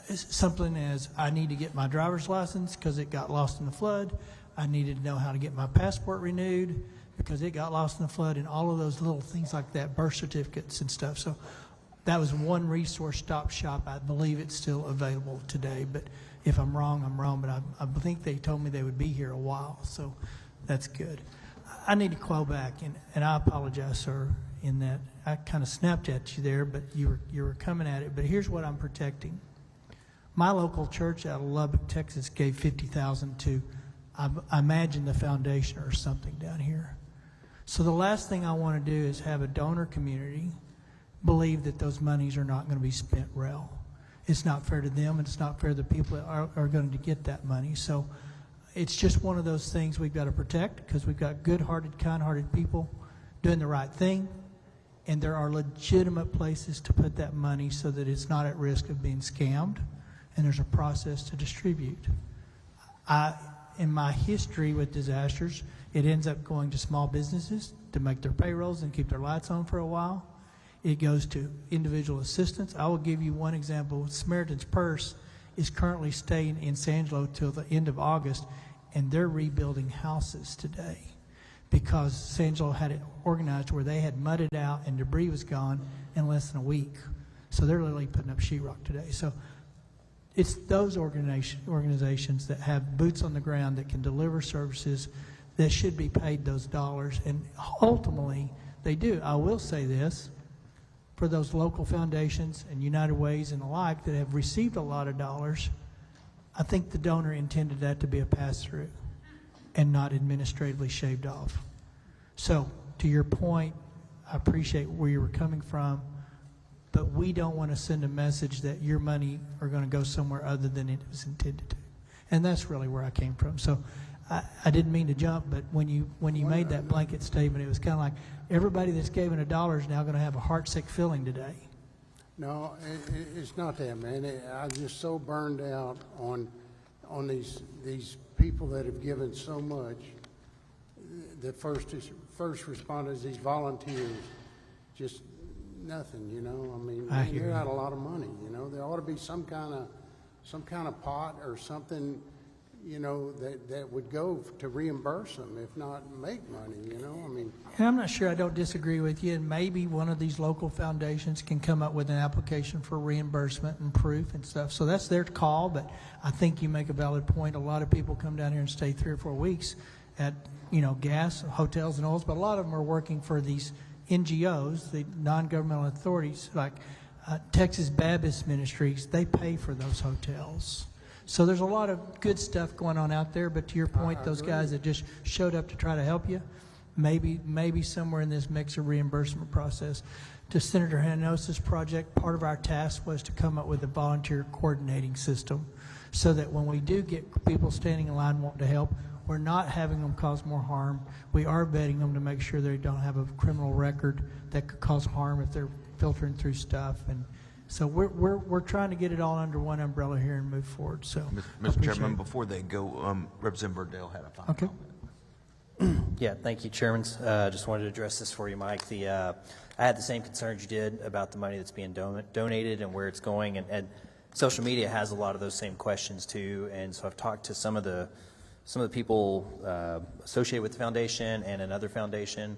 Something as I need to get my driver's license because it got lost in the flood. I needed to know how to get my passport renewed because it got lost in the flood, and all of those little things like that, birth certificates and stuff. So that was one resource stop shop. I believe it's still available today, but if I'm wrong, I'm wrong. But I think they told me they would be here a while, so that's good. I need to call back, and I apologize, sir, in that I kind of snapped at you there, but you were coming at it. But here's what I'm protecting. My local church out of Lubbock, Texas, gave $50,000 to, I imagine, the foundation or something down here. So the last thing I want to do is have a donor community believe that those monies are not going to be spent well. It's not fair to them, and it's not fair to the people that are going to get that money. So it's just one of those things we've got to protect because we've got good-hearted, kind-hearted people doing the right thing, and there are legitimate places to put that money so that it's not at risk of being scammed, and there's a process to distribute. In my history with disasters, it ends up going to small businesses to make their payrolls and keep their lights on for a while. It goes to individual assistance. I will give you one example. Samaritan's Purse is currently staying in San Angelo till the end of August, and they're rebuilding houses today because San Angelo had it organized where they had mudded out and debris was gone in less than a week. So they're literally putting up sheetrock today. So it's those organizations that have boots on the ground that can deliver services that should be paid those dollars, and ultimately they do. I will say this, for those local foundations and United Ways and the like that have received a lot of dollars, I think the donor intended that to be a pass-through and not administratively shaved off. So to your point, I appreciate where you were coming from, but we don't want to send a message that your money are going to go somewhere other than it was intended to. And that's really where I came from. So I didn't mean to jump, but when you made that blanket statement, it was kind of like everybody that's given $1 is now going to have a heartsick feeling today. No, it's not that, man. I'm just so burned out on these people that have given so much. The first responders, these volunteers, just nothing, you know. I mean, they're out a lot of money, you know. There ought to be some kind of pot or something, you know, that would go to reimburse them, if not make money, you know. I mean, and I'm not sure, I don't disagree with you, and maybe one of these local foundations can come up with an application for reimbursement and proof and stuff. So that's their call, but I think you make a valid point. A lot of people come down here and stay 3 or 4 weeks at, you know, gas, hotels, and oils, but a lot of them are working for these NGOs, the non-governmental authorities, like Texas Baptist Ministries. They pay for those hotels. So there's a lot of good stuff going on out there, but to your point, those guys that just showed up to try to help you, maybe somewhere in this mix of reimbursement process. To Senator Hanosa's project, part of our task was to come up with a volunteer coordinating system so that when we do get people standing in line wanting to help, we're not having them cause more harm. We are vetting them to make sure they don't have a criminal record that could cause harm if they're filtering through stuff. And so we're trying to get it all under one umbrella here and move forward. So, Mr. Chairman, before they go, Representative Verdell had a final comment. Yeah, thank you, Chairman. Just wanted to address this for you, Mike. I had the same concerns you did about the money that's being donated and where it's going, and social media has a lot of those same questions too. And so I've talked to some of the people associated with the foundation and another foundation,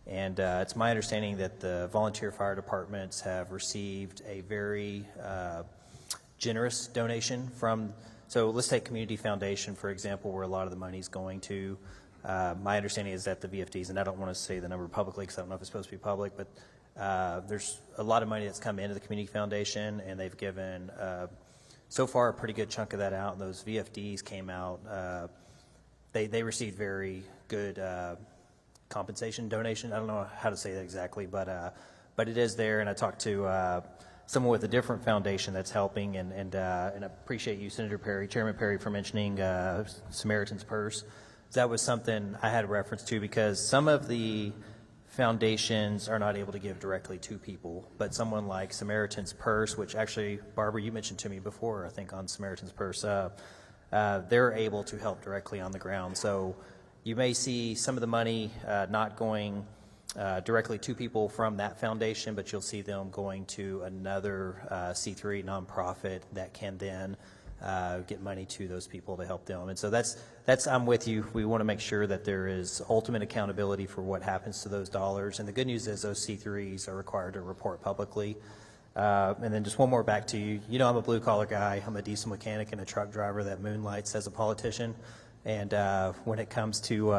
and it's my understanding that the volunteer fire departments have received a very generous donation from. So let's take Community Foundation, for example, where a lot of the money is going to. My understanding is that the VFDs, and I don't want to say the number publicly because I don't know if it's supposed to be public, but there's a lot of money that's come into the Community Foundation, and they've given, so far, a pretty good chunk of that out. And those VFDs came out, they received very good compensation donation. I don't know how to say that exactly, but it is there. And I talked to someone with a different foundation that's helping, and I appreciate you, Senator Perry, Chairman Perry, for mentioning Samaritan's Purse. That was something I had a reference to because some of the foundations are not able to give directly to people, but someone like Samaritan's Purse, which actually, Barbara, you mentioned to me before, I think, on Samaritan's Purse, they're able to help directly on the ground. So you may see some of the money not going directly to people from that foundation, but you'll see them going to another C3 nonprofit that can then get money to those people to help them. And so that's I'm with you. We want to make sure that there is ultimate accountability for what happens to those dollars. And the good news is those C3s are required to report publicly. And then just one more back to you. You know, I'm a blue collar guy. I'm a diesel mechanic and a truck driver that moonlights as a politician. And when it comes to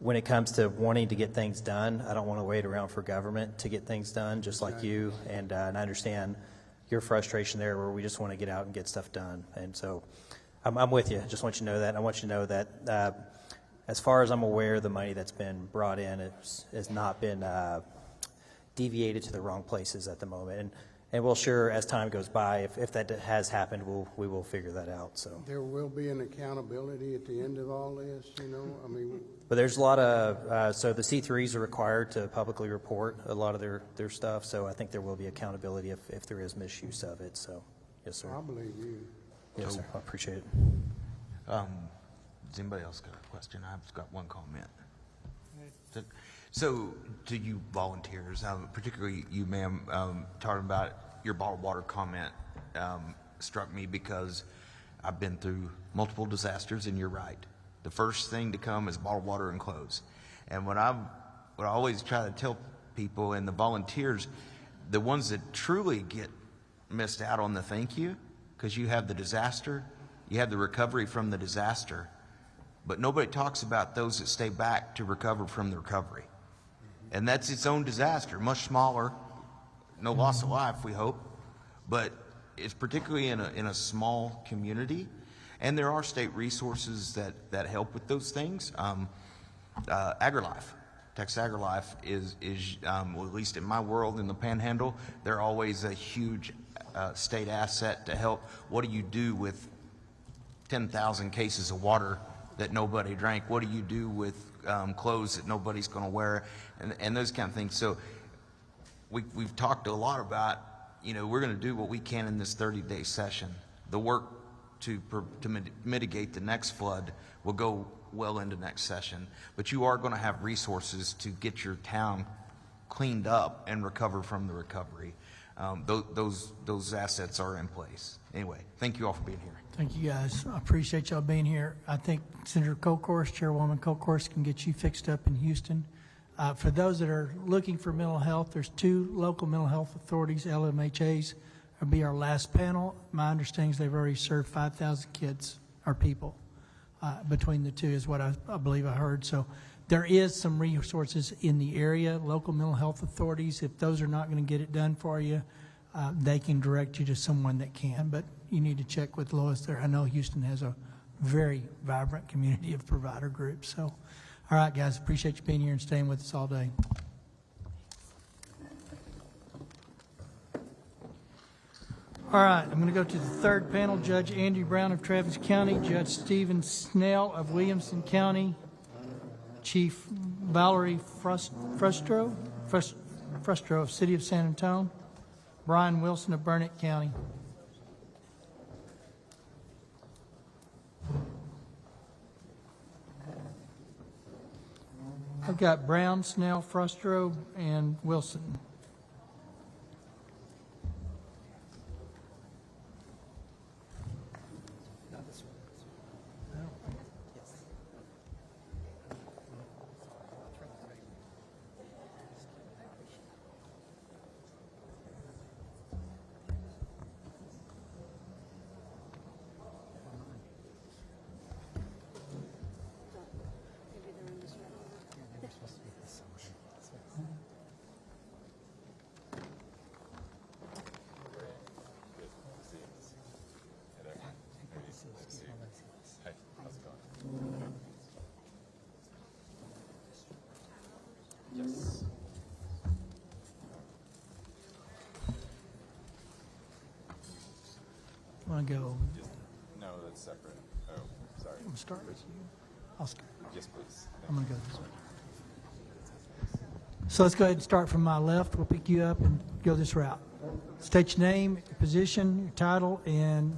wanting to get things done, I don't want to wait around for government to get things done, just like you. And I understand your frustration there, where we just want to get out and get stuff done. And so I'm with you. I just want you to know that. And I want you to know that as far as I'm aware, the money that's been brought in has not been deviated to the wrong places at the moment. And we'll sure, as time goes by, if that has happened, we will figure that out. So There will be an accountability at the end of all this, you know? I mean, but there's a lot of, so the C3s are required to publicly report a lot of their stuff, so I think there will be accountability if there is misuse of it, so, yes, sir. I believe you. Yes, sir, I appreciate it. Does anybody else got a question? I've got one comment. So to you volunteers, particularly you, ma'am, talking about your bottled water comment struck me because I've been through multiple disasters, and you're right. The first thing to come is bottled water and clothes. And what I always try to tell people and the volunteers, the ones that truly get missed out on the thank you, because you have the disaster, you have the recovery from the disaster, but nobody talks about those that stay back to recover from the recovery. And that's its own disaster, much smaller, no loss of life, we hope, but it's particularly in a small community. And there are state resources that help with those things. AgriLife, Texas AgriLife is well, at least in my world, in the Panhandle, they're always a huge state asset to help. What do you do with 10,000 cases of water that nobody drank? What do you do with clothes that nobody's going to wear, and those kind of things? So we've talked a lot about, you know, we're going to do what we can in this 30-day session. The work to mitigate the next flood will go well into next session, but you are going to have resources to get your town cleaned up and recover from the recovery. Those assets are in place. Anyway, thank you all for being here. Thank you, guys. I appreciate y'all being here. I think Senator Colcourse, Chairwoman Colcourse, can get you fixed up in Houston. For those that are looking for mental health, there's 2 local mental health authorities, LMHAs. It'll be our last panel. My understanding is they've already served 5,000 kids or people between the 2 is what I believe I heard. So there is some resources in the area, local mental health authorities. If those are not going to get it done for you, they can direct you to someone that can. But you need to check with Lois there. I know Houston has a very vibrant community of provider groups. So, all right, guys, appreciate you being here and staying with us all day. All right, I'm going to go to the third panel. Judge Andy Brown of Travis County, Judge Stephen Snell of Williamson County, Chief Valerie Frustro of City of San Antonio, Brian Wilson of Burnett County. I've got Brown, Snell, Frustro, and Wilson. Want to go? No, that's separate. Oh, sorry. I'm going to start with you. I'll start. Yes, please. I'm going to go this way. So let's go ahead and start from my left. We'll pick you up and go this route. State your name, your position, your title, and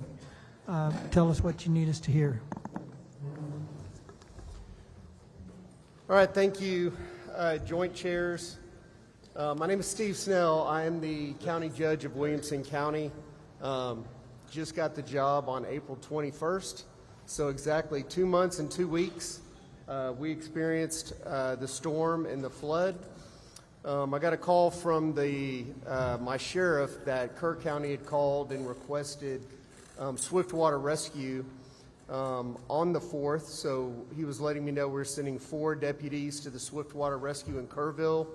tell us what you need us to hear. All right, thank you, joint chairs. My name is Steve Snell. I am the county judge of Williamson County. Just got the job on April 21st, so exactly 2 months and 2 weeks. We experienced the storm and the flood. I got a call from my sheriff that Kerr County had called and requested swift water rescue on the 4th, so he was letting me know we're sending 4 deputies to the swift water rescue in Kerrville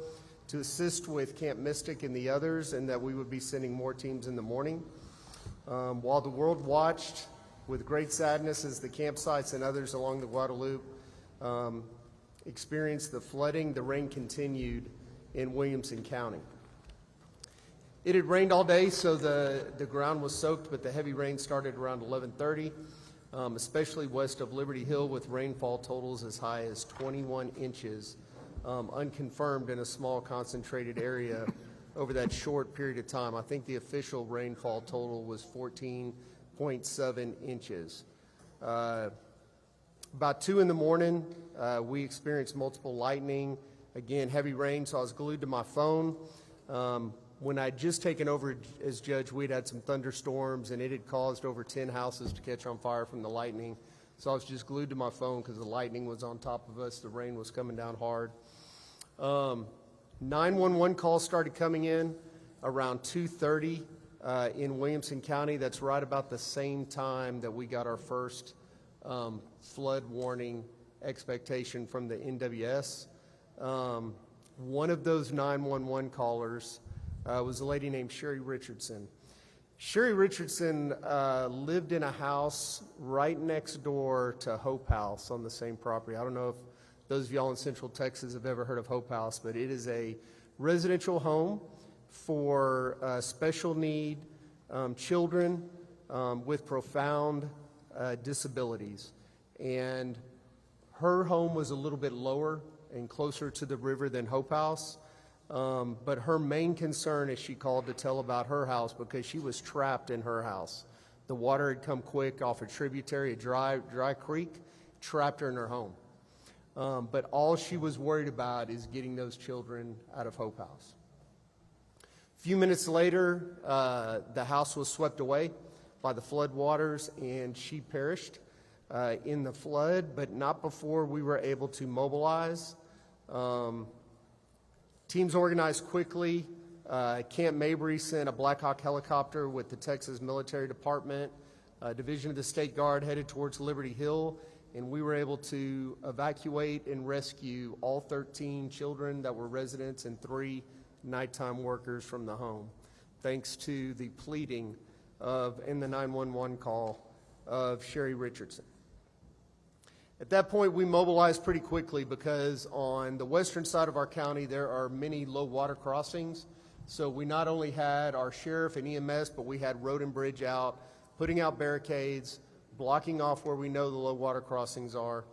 to assist with Camp Mystic and the others, and that we would be sending more teams in the morning. While the world watched with great sadness as the campsites and others along the Guadalupe experienced the flooding, the rain continued in Williamson County. It had rained all day, so the ground was soaked, but the heavy rain started around 11:30, especially west of Liberty Hill, with rainfall totals as high as 21 inches, unconfirmed in a small concentrated area over that short period of time. I think the official rainfall total was 14.7 inches. About 2 in the morning, we experienced multiple lightning. Again, heavy rain, so I was glued to my phone. When I'd just taken over as judge, we'd had some thunderstorms, and it had caused over 10 houses to catch on fire from the lightning. So I was just glued to my phone because the lightning was on top of us. The rain was coming down hard. 911 calls started coming in around 2:30 in Williamson County. That's right about the same time that we got our first flood warning expectation from the NWS. One of those 911 callers was a lady named Sherry Richardson. Sherry Richardson lived in a house right next door to Hope House on the same property. I don't know if those of y'all in Central Texas have ever heard of Hope House, but it is a residential home for special need children with profound disabilities. And her home was a little bit lower and closer to the river than Hope House. But her main concern is she called to tell about her house because she was trapped in her house. The water had come quick off a tributary, a dry creek, trapped her in her home. But all she was worried about is getting those children out of Hope House. A few minutes later, the house was swept away by the flood waters, and she perished in the flood, but not before we were able to mobilize. Teams organized quickly. Camp Mabry sent a Black Hawk helicopter with the Texas Military Department, Division of the State Guard, headed towards Liberty Hill, and we were able to evacuate and rescue all 13 children that were residents and 3 nighttime workers from the home, thanks to the pleading in the 911 call of Sherry Richardson. At that point, we mobilized pretty quickly because on the western side of our county, there are many low water crossings. So we not only had our sheriff and EMS, but we had road and bridge out, putting out barricades, blocking off where we know the low water crossings are.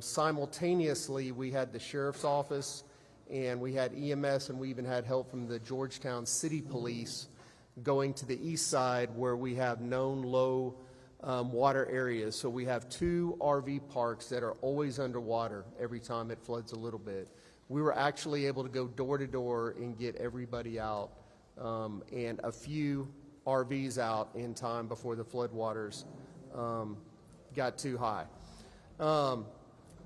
Simultaneously, we had the sheriff's office, and we had EMS, and we even had help from the Georgetown City Police going to the east side where we have known low water areas. So we have 2 RV parks that are always underwater every time it floods a little bit. We were actually able to go door to door and get everybody out, and a few RVs out in time before the floodwaters got too high.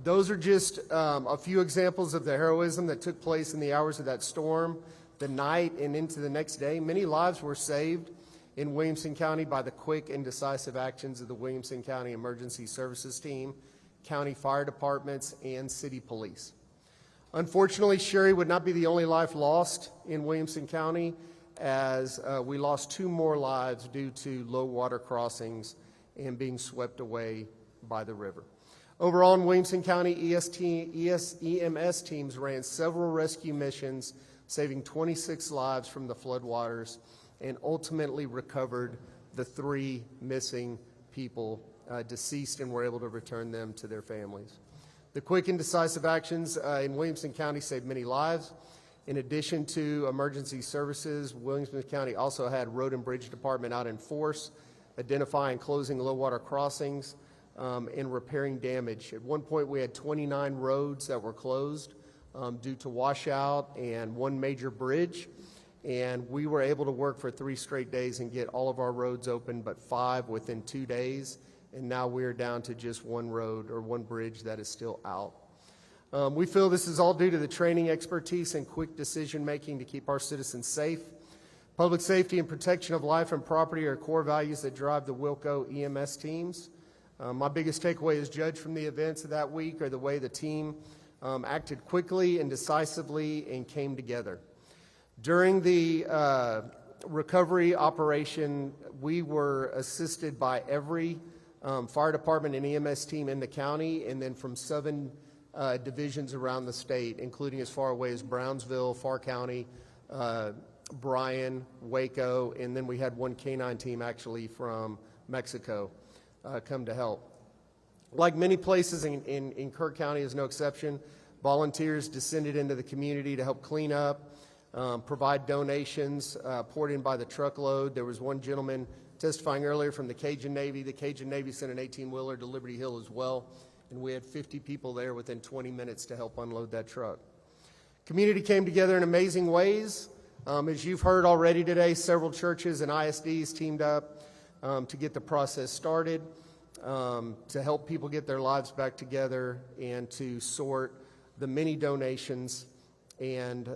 Those are just a few examples of the heroism that took place in the hours of that storm, the night and into the next day. Many lives were saved in Williamson County by the quick and decisive actions of the Williamson County Emergency Services Team, county fire departments, and city police. Unfortunately, Sherry would not be the only life lost in Williamson County, as we lost 2 more lives due to low water crossings and being swept away by the river. Overall, in Williamson County, EMS teams ran several rescue missions, saving 26 lives from the floodwaters, and ultimately recovered the 3 missing people deceased, and were able to return them to their families. The quick and decisive actions in Williamson County saved many lives. In addition to emergency services, Williamson County also had road and bridge department out in force identifying, closing low water crossings, and repairing damage. At one point, we had 29 roads that were closed due to washout and one major bridge. And we were able to work for 3 straight days and get all of our roads open, but 5 within 2 days. And now we're down to just one road or one bridge that is still out. We feel this is all due to the training, expertise, and quick decision-making to keep our citizens safe. Public safety and protection of life and property are core values that drive the Wilco EMS teams. My biggest takeaway as judge from the events of that week are the way the team acted quickly and decisively and came together. During the recovery operation, we were assisted by every fire department and EMS team in the county, and then from 7 divisions around the state, including as far away as Brownsville, Farr County, Bryan, Waco, and then we had one K-9 team actually from Mexico come to help. Like many places in Kerr County is no exception, volunteers descended into the community to help clean up, provide donations poured in by the truckload. There was one gentleman testifying earlier from the Cajun Navy. The Cajun Navy sent an 18-wheeler to Liberty Hill as well, and we had 50 people there within 20 minutes to help unload that truck. Community came together in amazing ways. As you've heard already today, several churches and ISDs teamed up to get the process started, to help people get their lives back together and to sort the many donations and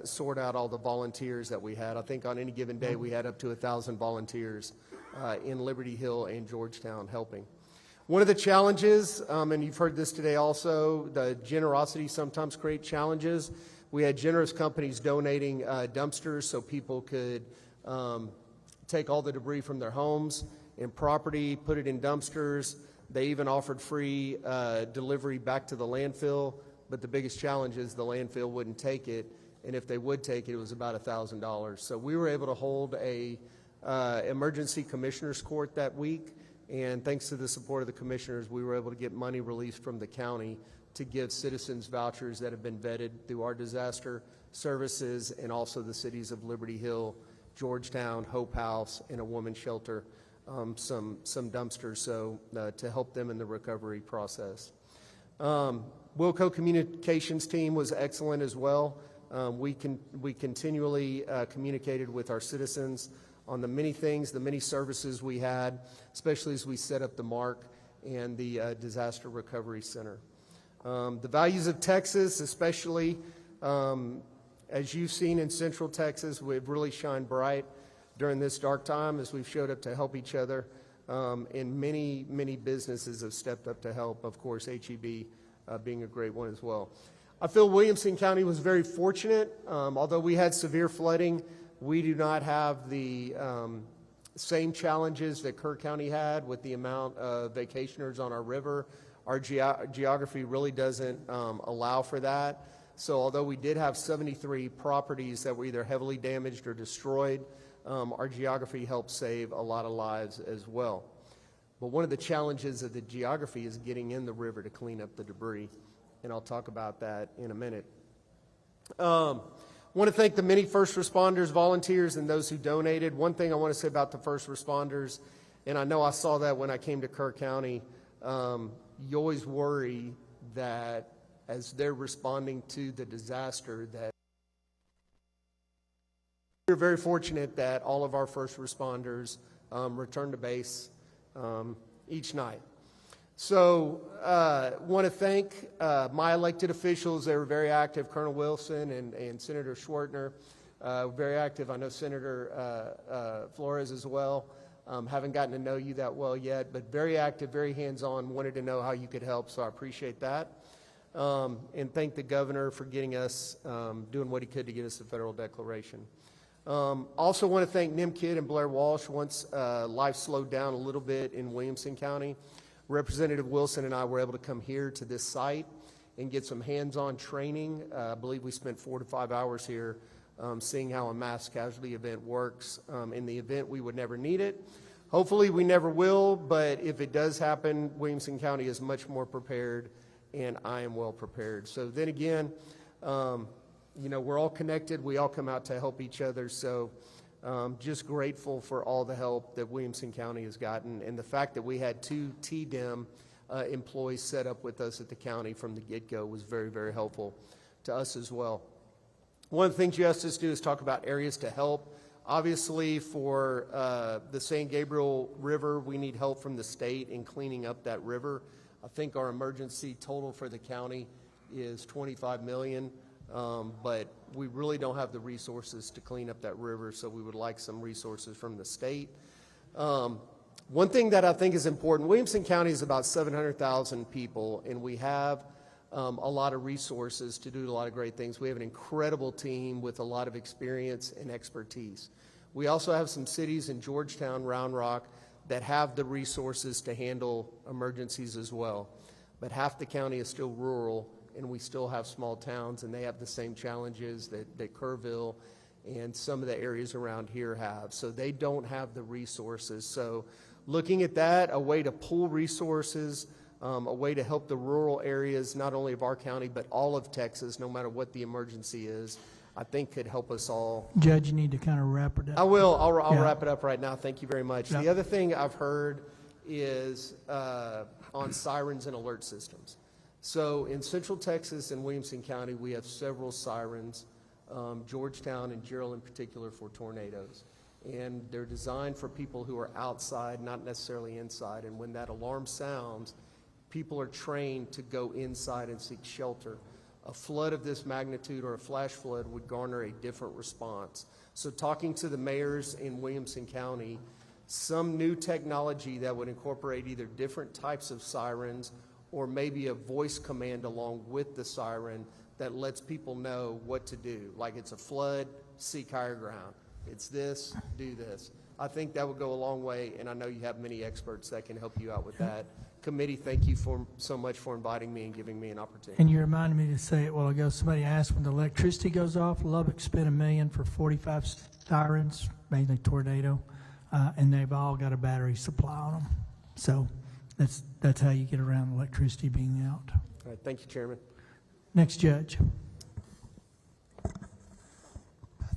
sort out all the volunteers that we had. I think on any given day we had up to 1,000 volunteers in Liberty Hill and Georgetown helping. One of the challenges, and you've heard this today also, the generosity sometimes creates challenges. We had generous companies donating dumpsters so people could take all the debris from their homes and property, put it in dumpsters. They even offered free delivery back to the landfill, but the biggest challenge is the landfill wouldn't take it, and if they would take it, it was about $1,000. So we were able to hold a emergency commissioners court that week, and thanks to the support of the commissioners, we were able to get money released from the county to give citizens vouchers that have been vetted through our disaster services and also the cities of Liberty Hill, Georgetown, Hope House, and a woman's shelter, some dumpsters, so to help them in the recovery process. Wilco Communications team was excellent as well. We continually communicated with our citizens on the many things, the many services we had, especially as we set up the MARC and the Disaster Recovery Center. The values of Texas, especially as you've seen in Central Texas, we've really shined bright during this dark time as we've showed up to help each other. And many, many businesses have stepped up to help, of course, HEB being a great one as well. I feel Williamson County was very fortunate. Although we had severe flooding, we do not have the same challenges that Kerr County had with the amount of vacationers on our river. Our geography really doesn't allow for that. So although we did have 73 properties that were either heavily damaged or destroyed, our geography helped save a lot of lives as well. But one of the challenges of the geography is getting in the river to clean up the debris, and I'll talk about that in a minute. I want to thank the many first responders, volunteers, and those who donated. One thing I want to say about the first responders, and I know I saw that when I came to Kerr County, you always worry that as they're responding to the disaster that we're very fortunate that all of our first responders return to base each night. So want to thank my elected officials. They were very active, Colonel Wilson and Senator Schwartner, very active. I know Senator Flores as well. Haven't gotten to know you that well yet, but very active, very hands-on, wanted to know how you could help, so I appreciate that. And thank the governor for getting us, doing what he could to get us the federal declaration. Also want to thank NIMKID and Blair Walsh. Once life slowed down a little bit in Williamson County, Representative Wilson and I were able to come here to this site and get some hands-on training. I believe we spent 4 to 5 hours here seeing how a mass casualty event works. In the event we would never need it. Hopefully we never will, but if it does happen, Williamson County is much more prepared, and I am well prepared. So then again, you know, we're all connected. We all come out to help each other. So Just grateful for all the help that Williamson County has gotten, and the fact that we had 2 TDEM employees set up with us at the county from the get-go was very, very helpful to us as well. One of the things you asked us to do is talk about areas to help. Obviously, for the San Gabriel River, we need help from the state in cleaning up that river. I think our emergency total for the county is $25 million, but we really don't have the resources to clean up that river, so we would like some resources from the state. One thing that I think is important, Williamson County is about 700,000 people, and we have a lot of resources to do a lot of great things. We have an incredible team with a lot of experience and expertise. We also have some cities in Georgetown, Round Rock, that have the resources to handle emergencies as well. But half the county is still rural, and we still have small towns, and they have the same challenges that Kerrville and some of the areas around here have. So they don't have the resources. So looking at that, a way to pool resources, a way to help the rural areas, not only of our county, but all of Texas, no matter what the emergency is, I think could help us all. Judge, you need to kind of wrap it up. I will. I'll Yeah. wrap it up right now. Thank you very much. Yeah. The other thing I've heard is on sirens and alert systems. So in Central Texas and Williamson County, we have several sirens, Georgetown and Gerald in particular, for tornadoes. And they're designed for people who are outside, not necessarily inside. And when that alarm sounds, people are trained to go inside and seek shelter. A flood of this magnitude or a flash flood would garner a different response. So talking to the mayors in Williamson County, some new technology that would incorporate either different types of sirens or maybe a voice command along with the siren that lets people know what to do. Like it's a flood, seek higher ground. It's this, do this. I think that would go a long way, and I know you have many experts that can help you out with that. Committee, thank you so much for inviting me and giving me an opportunity. And you reminded me to say it a while ago. Somebody asked when the electricity goes off, Lubbock spent $1 million for 45 sirens, mainly tornado, and they've all got a battery supply on them. So that's how you get around electricity being out. All right, thank you, Chairman. Next judge.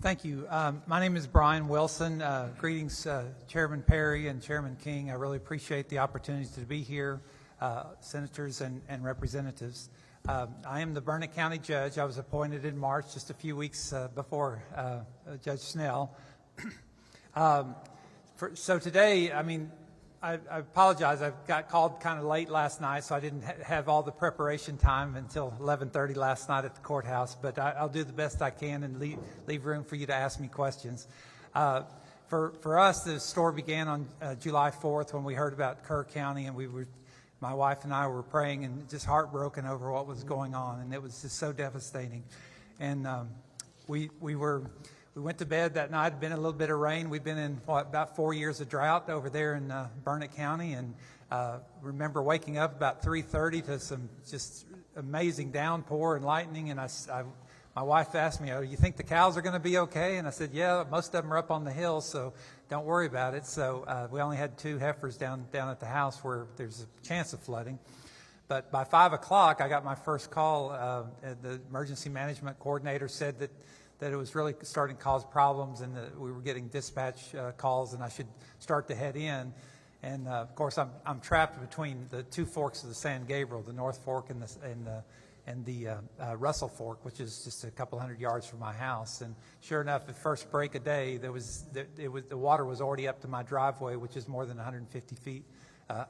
Thank you. My name is Brian Wilson. Greetings, Chairman Perry and Chairman King. I really appreciate the opportunity to be here, senators and representatives. I am the Burnett County Judge. I was appointed in March, just a few weeks before Judge Snell. So today, I apologize. I got called kind of late last night, so I didn't have all the preparation time until 11:30 last night at the courthouse. But I'll do the best I can and leave room for you to ask me questions. For us, the story began on July 4th when we heard about Kerr County, and my wife and I were praying and just heartbroken over what was going on, and it was just so devastating. And we went to bed that night. It had been a little bit of rain. We've been in, about 4 years of drought over there in Burnett County. And remember waking up about 3:30 to some just amazing downpour and lightning. And my wife asked me, "Oh, you think the cows are going to be okay?" And I said, "Yeah, most of them are up on the hill, so don't worry about it." So we only had 2 heifers down at the house where there's a chance of flooding. But by 5 o'clock, I got my first call. The emergency management coordinator said that it was really starting to cause problems, and that we were getting dispatch calls, and I should start to head in. And of course, I'm trapped between the 2 forks of the San Gabriel, the North Fork and the Russell Fork, which is just a couple hundred yards from my house. And sure enough, at first break of day, the water was already up to my driveway, which is more than 150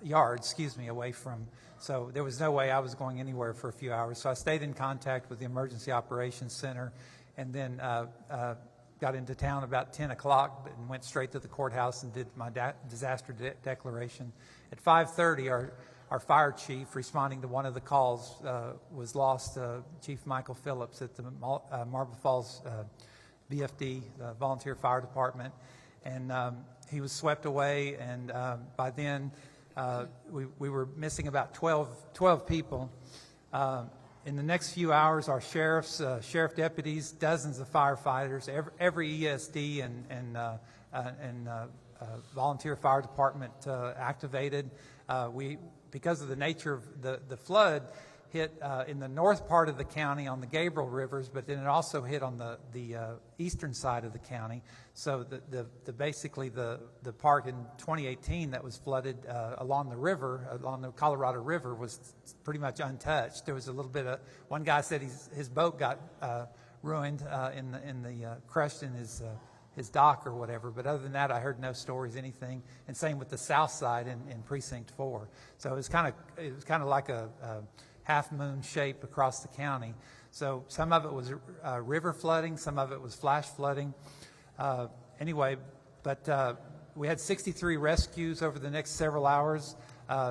yards away from. So there was no way I was going anywhere for a few hours. So I stayed in contact with the Emergency Operations Center, and then got into town about 10 o'clock and went straight to the courthouse and did my disaster declaration. At 5:30, our fire chief, responding to one of the calls, was lost, Chief Michael Phillips at the Marble Falls VFD, the Volunteer Fire Department. And he was swept away, and by then we were missing about 12 people. In the next few hours, our sheriff deputies, dozens of firefighters, every ESD and volunteer fire department activated. Because of the nature of the flood, hit in the north part of the county on the Gabriel rivers, but then it also hit on the eastern side of the county. So basically the part in 2018 that was flooded along the river, along the Colorado River, was pretty much untouched. There was a little bit of, one guy said his boat got ruined in the crushed in his dock or whatever, but other than that, I heard no stories, anything. And same with the south side in Precinct 4. So it was kind of like a half moon shape across the county. So some of it was river flooding, some of it was flash flooding. Anyway, but we had 63 rescues over the next several hours.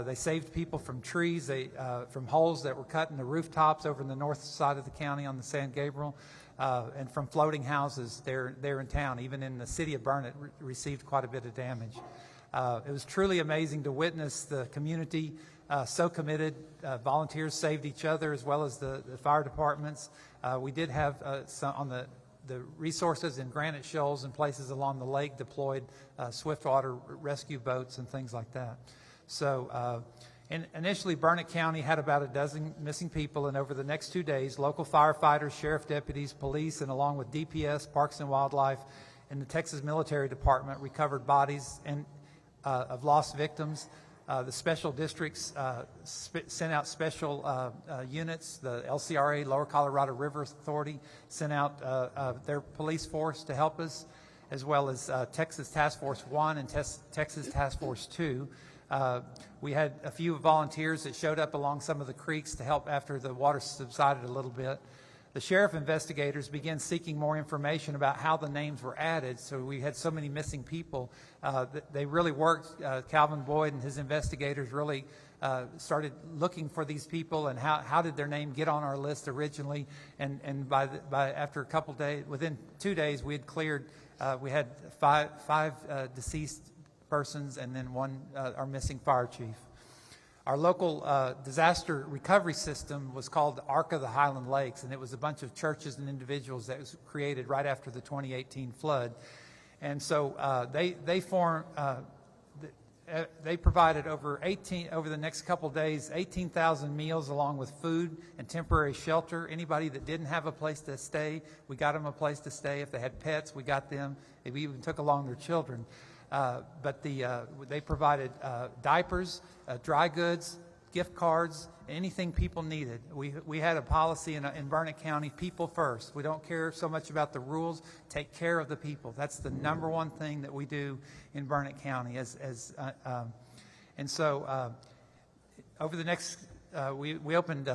They saved people from trees, from holes that were cut in the rooftops over in the north side of the county on the San Gabriel, and from floating houses there in town. Even in the city of Burnett received quite a bit of damage. It was truly amazing to witness the community so committed. Volunteers saved each other as well as the fire departments. We did have some on the resources in Granite Shoals and places along the lake deployed swiftwater rescue boats and things like that. So initially, Burnett County had about a dozen missing people, and over the next 2 days, local firefighters, sheriff deputies, police, and along with DPS, Parks and Wildlife, and the Texas Military Department recovered bodies of lost victims. The special districts sent out special units. The LCRA, Lower Colorado River Authority, sent out their police force to help us, as well as Texas Task Force 1 and Texas Task Force 2. We had a few volunteers that showed up along some of the creeks to help after the water subsided a little bit. The sheriff investigators began seeking more information about how the names were added. So we had so many missing people. They really worked. Calvin Boyd and his investigators really started looking for these people and how did their name get on our list originally. And after a couple days, within 2 days, we had cleared. We had five deceased persons and then one our missing fire chief. Our local disaster recovery system was called the Ark of the Highland Lakes, and it was a bunch of churches and individuals that was created right after the 2018 flood. And so they provided over the next couple days 18,000 meals along with food and temporary shelter. Anybody that didn't have a place to stay, we got them a place to stay. If they had pets, we got them. We even took along their children. But they provided diapers, dry goods, gift cards, anything people needed. We had a policy in Burnett County, people first. We don't care so much about the rules. Take care of the people. That's the number one thing that we do in Burnett County. And so over the next, we opened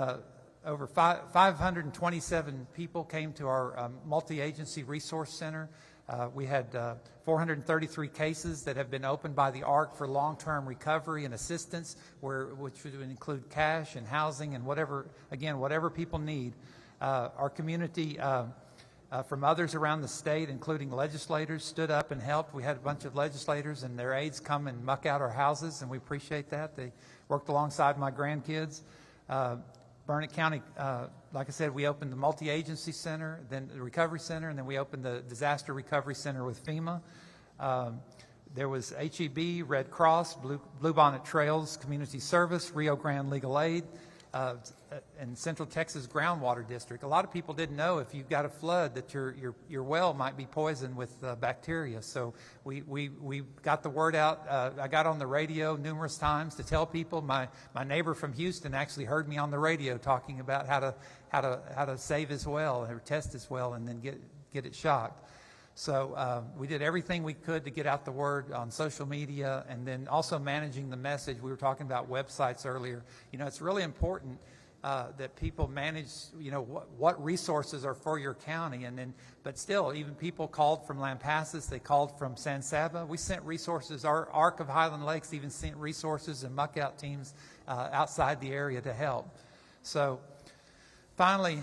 over 527 people came to our multi-agency resource center. We had 433 cases that have been opened by the ARC for long-term recovery and assistance, which would include cash and housing and whatever people need. Our community from others around the state, including legislators, stood up and helped. We had a bunch of legislators and their aides come and muck out our houses, and we appreciate that. They worked alongside my grandkids. Burnett County, like I said, we opened the multi-agency center, then the recovery center, and then we opened the disaster recovery center with FEMA. There was HEB, Red Cross, Bluebonnet Trails Community Service, Rio Grande Legal Aid, and Central Texas Groundwater District. A lot of people didn't know if you got a flood that your well might be poisoned with bacteria. So we got the word out. I got on the radio numerous times to tell people. My neighbor from Houston actually heard me on the radio talking about how to save his well or test his well and then get it shocked. So we did everything we could to get out the word on social media, and then also managing the message. We were talking about websites earlier. It's really important that people manage, what resources are for your county. But still, even people called from Lampasas, they called from San Saba. We sent resources. Our Arc of Highland Lakes even sent resources and muck out teams outside the area to help. So finally,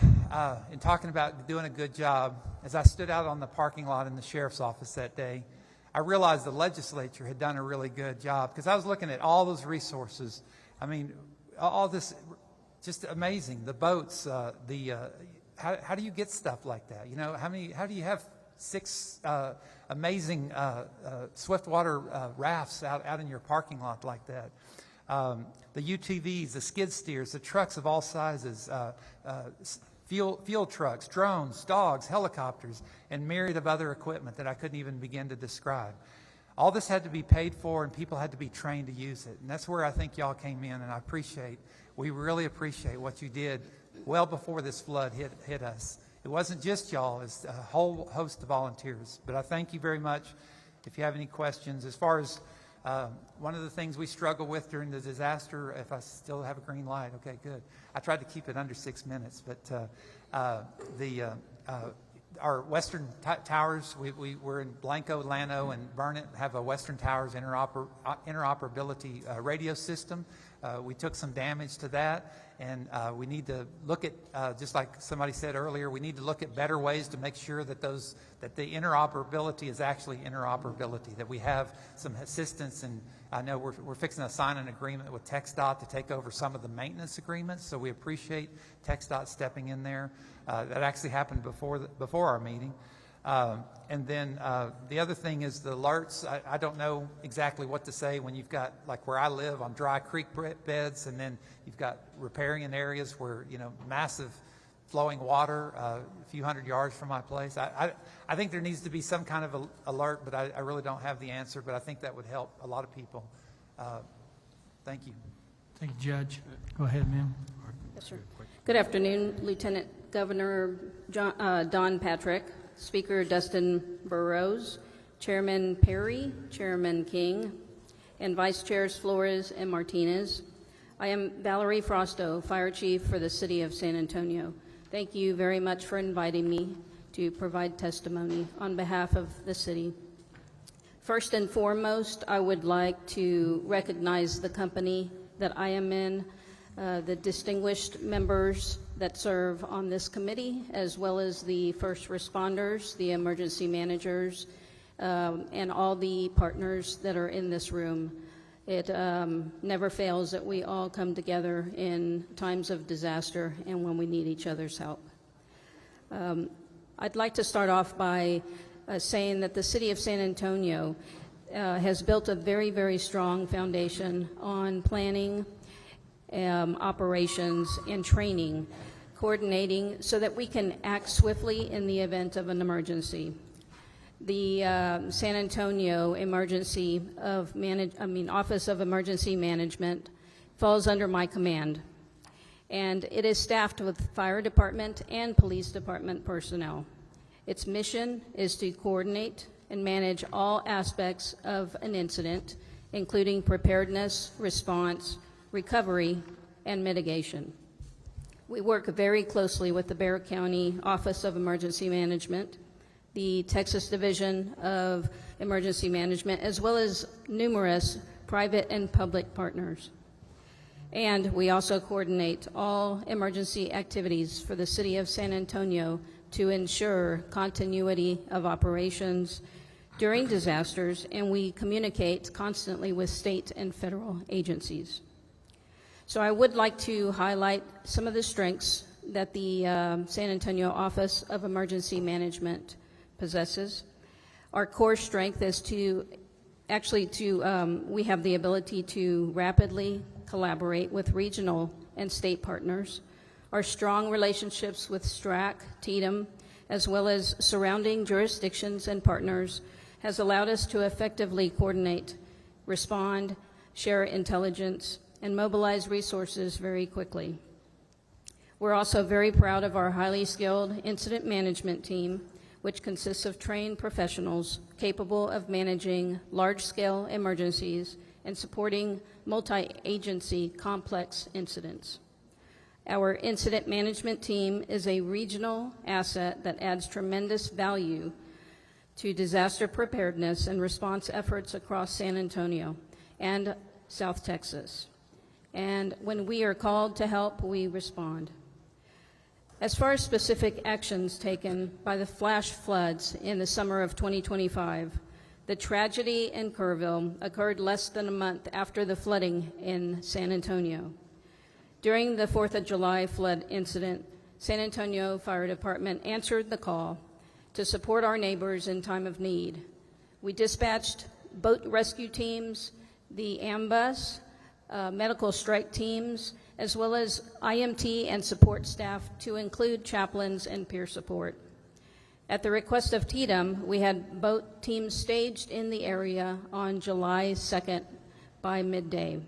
in talking about doing a good job, as I stood out on the parking lot in the sheriff's office that day, I realized the legislature had done a really good job, because I was looking at all those resources. I mean, all this, just amazing. The boats, how do you get stuff like that? How do you have 6 amazing swiftwater rafts out in your parking lot like that? the UTVs, the skid steers, the trucks of all sizes, fuel trucks, drones, dogs, helicopters, and myriad of other equipment that I couldn't even begin to describe. All this had to be paid for, and people had to be trained to use it. And that's where I think y'all came in, and we really appreciate what you did well before this flood hit us. It wasn't just y'all, it's a whole host of volunteers. But I thank you very much. If you have any questions, as far as one of the things we struggle with during the disaster, if I still have a green light, okay, good. I tried to keep it under 6 minutes, but our Western Towers, we're in Blanco, Llano, and Burnett, have a Western Towers interoperability radio system. We took some damage to that, and we need to look at, just like somebody said earlier, we need to look at better ways to make sure that the interoperability is actually interoperability, that we have some assistance. And I know we're fixing to sign an agreement with TxDOT to take over some of the maintenance agreements, so we appreciate TxDOT stepping in there. That actually happened before our meeting. And then the other thing is the alerts. I don't know exactly what to say when you've got, like where I live, on dry creek beds, and then you've got riparian areas where, massive flowing water a few hundred yards from my place. I think there needs to be some kind of alert, but I really don't have the answer, but I think that would help a lot of people. Thank you. Thank you, Judge. Go ahead, ma'am. Yes, sir. Good afternoon, Lieutenant Governor Don Patrick, Speaker Dustin Burrows, Chairman Perry, Chairman King, and Vice Chairs Flores and Martinez. I am Valerie Frosto, Fire Chief for the City of San Antonio. Thank you very much for inviting me to provide testimony on behalf of the city. First and foremost, I would like to recognize the company that I am in, the distinguished members that serve on this committee, as well as the first responders, the emergency managers, and all the partners that are in this room. It never fails that we all come together in times of disaster and when we need each other's help. I'd like to start off by saying that the City of San Antonio has built a very, very strong foundation on planning, operations, and training, coordinating so that we can act swiftly in the event of an emergency. The San Antonio Office of Emergency Management falls under my command, and it is staffed with fire department and police department personnel. Its mission is to coordinate and manage all aspects of an incident, including preparedness, response, recovery, and mitigation. We work very closely with the Kerr County Office of Emergency Management, the Texas Division of Emergency Management, as well as numerous private and public partners. And we also coordinate all emergency activities for the City of San Antonio to ensure continuity of operations during disasters, and we communicate constantly with state and federal agencies. So I would like to highlight some of the strengths that the San Antonio Office of Emergency Management possesses. Our core strength is we have the ability to rapidly collaborate with regional and state partners. Our strong relationships with STRAC, TDM, as well as surrounding jurisdictions and partners has allowed us to effectively coordinate, respond, share intelligence, and mobilize resources very quickly. We're also very proud of our highly skilled incident management team, which consists of trained professionals capable of managing large-scale emergencies and supporting multi-agency complex incidents. Our incident management team is a regional asset that adds tremendous value to disaster preparedness and response efforts across San Antonio and South Texas. And when we are called to help, we respond. As far as specific actions taken by the flash floods in the summer of 2025, the tragedy in Kerrville occurred less than a month after the flooding in San Antonio. During the 4th of July flood incident, San Antonio Fire Department answered the call to support our neighbors in time of need. We dispatched boat rescue teams, the ambulance, medical strike teams, as well as IMT and support staff to include chaplains and peer support. At the request of TDM, we had boat teams staged in the area on July 2nd by midday.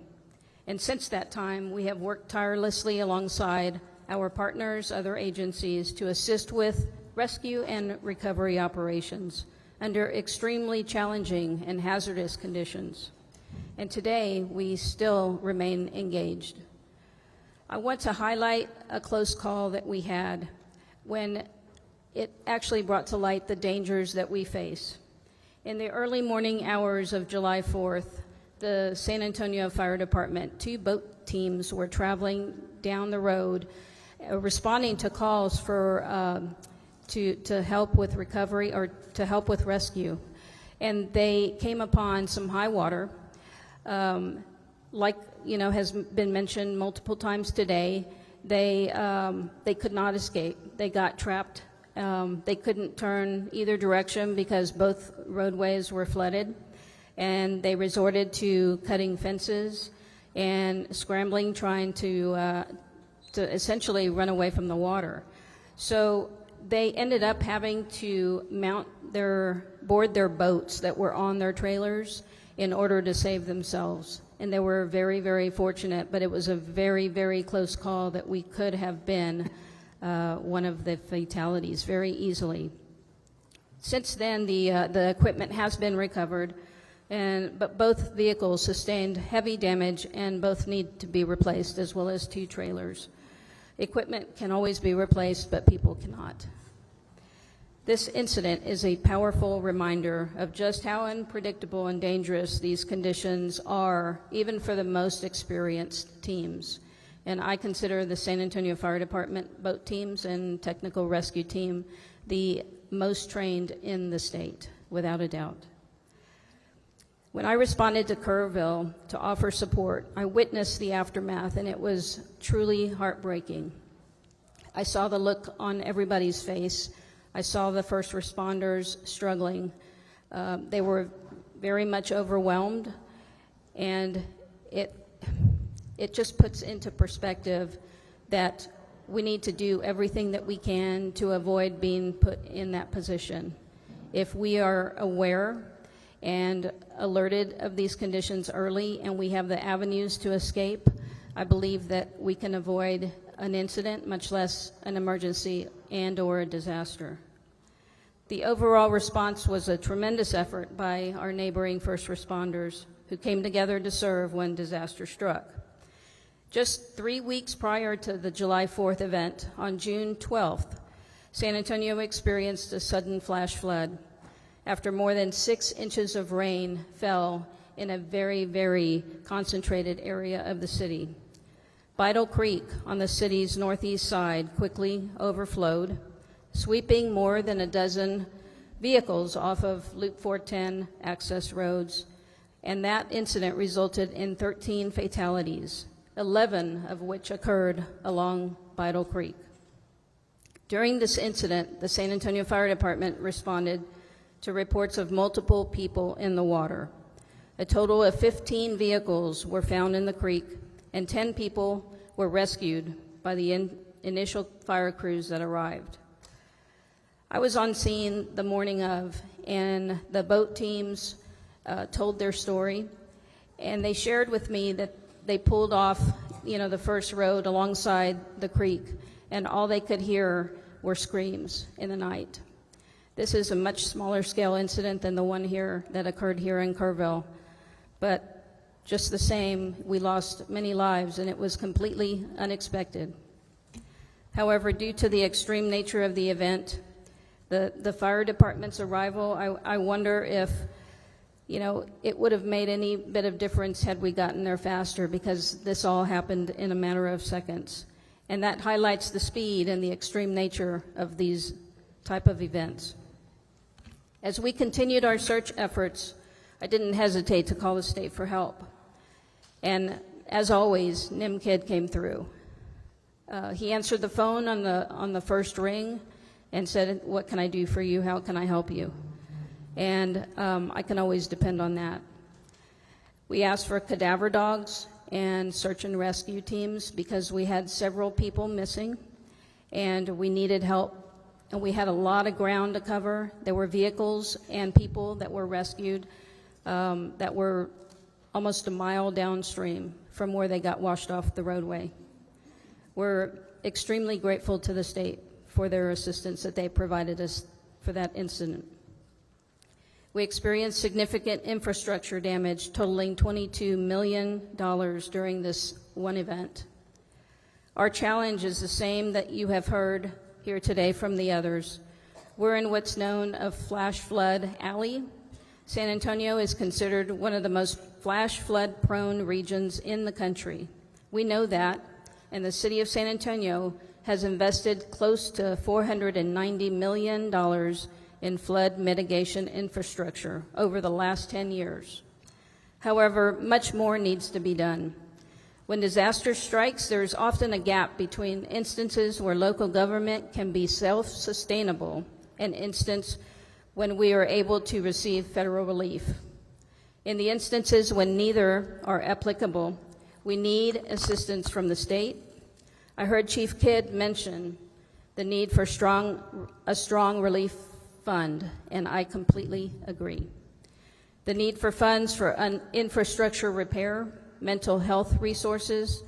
And since that time, we have worked tirelessly alongside our partners, other agencies, to assist with rescue and recovery operations under extremely challenging and hazardous conditions. And today, we still remain engaged. I want to highlight a close call that we had when it actually brought to light the dangers that we face. In the early morning hours of July 4th, the San Antonio Fire Department, 2 boat teams were traveling down the road, responding to calls for to help with recovery or to help with rescue. And they came upon some high water, like has been mentioned multiple times today. They could not escape. They got trapped. They couldn't turn either direction because both roadways were flooded, and they resorted to cutting fences and scrambling, trying to essentially run away from the water. So they ended up having to board their boats that were on their trailers in order to save themselves. And they were very, very fortunate, but it was a very, very close call that we could have been one of the fatalities very easily. Since then, the equipment has been recovered, but both vehicles sustained heavy damage and both need to be replaced, as well as 2 trailers. Equipment can always be replaced, but people cannot. This incident is a powerful reminder of just how unpredictable and dangerous these conditions are, even for the most experienced teams. And I consider the San Antonio Fire Department boat teams and technical rescue team the most trained in the state, without a doubt. When I responded to Kerrville to offer support, I witnessed the aftermath, and it was truly heartbreaking. I saw the look on everybody's face. I saw the first responders struggling. They were very much overwhelmed, and it just puts into perspective that we need to do everything that we can to avoid being put in that position. If we are aware and alerted of these conditions early, and we have the avenues to escape, I believe that we can avoid an incident, much less an emergency and or a disaster. The overall response was a tremendous effort by our neighboring first responders who came together to serve when disaster struck. Just 3 weeks prior to the July 4th event, on June 12th, San Antonio experienced a sudden flash flood after more than 6 inches of rain fell in a very, very concentrated area of the city. Bidle Creek on the city's northeast side quickly overflowed, sweeping more than a dozen vehicles off of Loop 410 access roads, and that incident resulted in 13 fatalities, 11 of which occurred along Bidle Creek. During this incident, the San Antonio Fire Department responded to reports of multiple people in the water. A total of 15 vehicles were found in the creek, and 10 people were rescued by the initial fire crews that arrived. I was on scene the morning of, and the boat teams told their story, and they shared with me that they pulled off, the first road alongside the creek, and all they could hear were screams in the night. This is a much smaller scale incident than the one here that occurred here in Kerrville, but just the same, we lost many lives, and it was completely unexpected. However, due to the extreme nature of the event, the fire department's arrival, I wonder if it would have made any bit of difference had we gotten there faster, because this all happened in a matter of seconds. And that highlights the speed and the extreme nature of these type of events. As we continued our search efforts, I didn't hesitate to call the state for help. And as always, NIMKID came through. He answered the phone on the first ring and said, "What can I do for you? How can I help you?" And I can always depend on that. We asked for cadaver dogs and search and rescue teams because we had several people missing and we needed help. And we had a lot of ground to cover. There were vehicles and people that were rescued that were almost a mile downstream from where they got washed off the roadway. We're extremely grateful to the state for their assistance that they provided us for that incident. We experienced significant infrastructure damage totaling $22 million during this one event. Our challenge is the same that you have heard here today from the others. We're in what's known as Flash Flood Alley. San Antonio is considered one of the most flash flood prone regions in the country. We know that, and the city of San Antonio has invested close to $490 million in flood mitigation infrastructure over the last 10 years. However, much more needs to be done. When disaster strikes, there's often a gap between instances where local government can be self-sustainable and instances when we are able to receive federal relief. In the instances when neither are applicable, we need assistance from the state. I heard Chief Kidd mention the need for a strong relief fund, and I completely agree. The need for funds for infrastructure repair, mental health resources,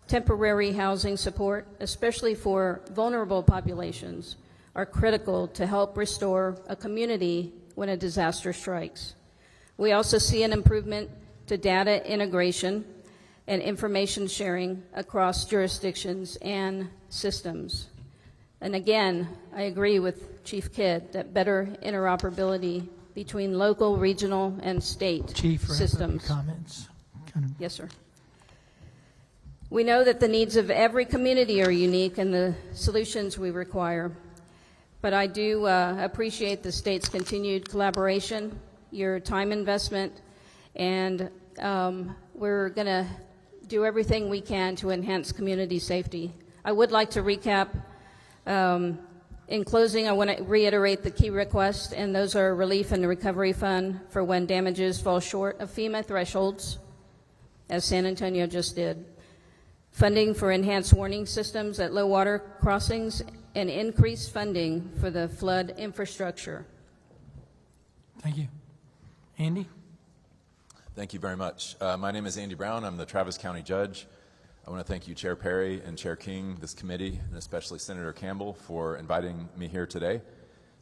temporary housing support, especially for vulnerable populations, are critical to help restore a community when a disaster strikes. We also see an improvement to data integration and information sharing across jurisdictions and systems. And again, I agree with Chief Kidd that better interoperability between local, regional, and state systems. Comments. Yes, sir. We know that the needs of every community are unique and the solutions we require. But I do appreciate the state's continued collaboration, your time investment, and we're going to do everything we can to enhance community safety. I would like to recap. In closing, I want to reiterate the key requests, and those are relief and recovery fund for when damages fall short of FEMA thresholds, as San Antonio just did. Funding for enhanced warning systems at low water crossings, and increased funding for the flood infrastructure. Thank you. Andy? Thank you very much. My name is Andy Brown. I'm the Travis County Judge. I want to thank you, Chair Perry and Chair King, this committee, and especially Senator Campbell for inviting me here today.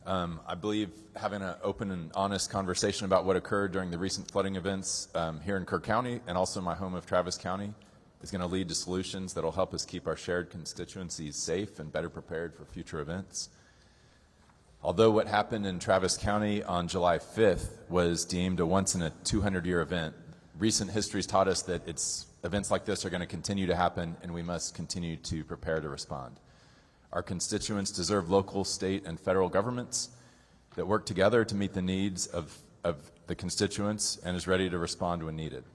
I believe having an open and honest conversation about what occurred during the recent flooding events here in Kerr County and also my home of Travis County is going to lead to solutions that will help us keep our shared constituencies safe and better prepared for future events. Although what happened in Travis County on July 5th was deemed a once-in-a-200-year event, recent history's taught us that events like this are going to continue to happen, and we must continue to prepare to respond. Our constituents deserve local, state, and federal governments that work together to meet the needs of the constituents and is ready to respond when needed.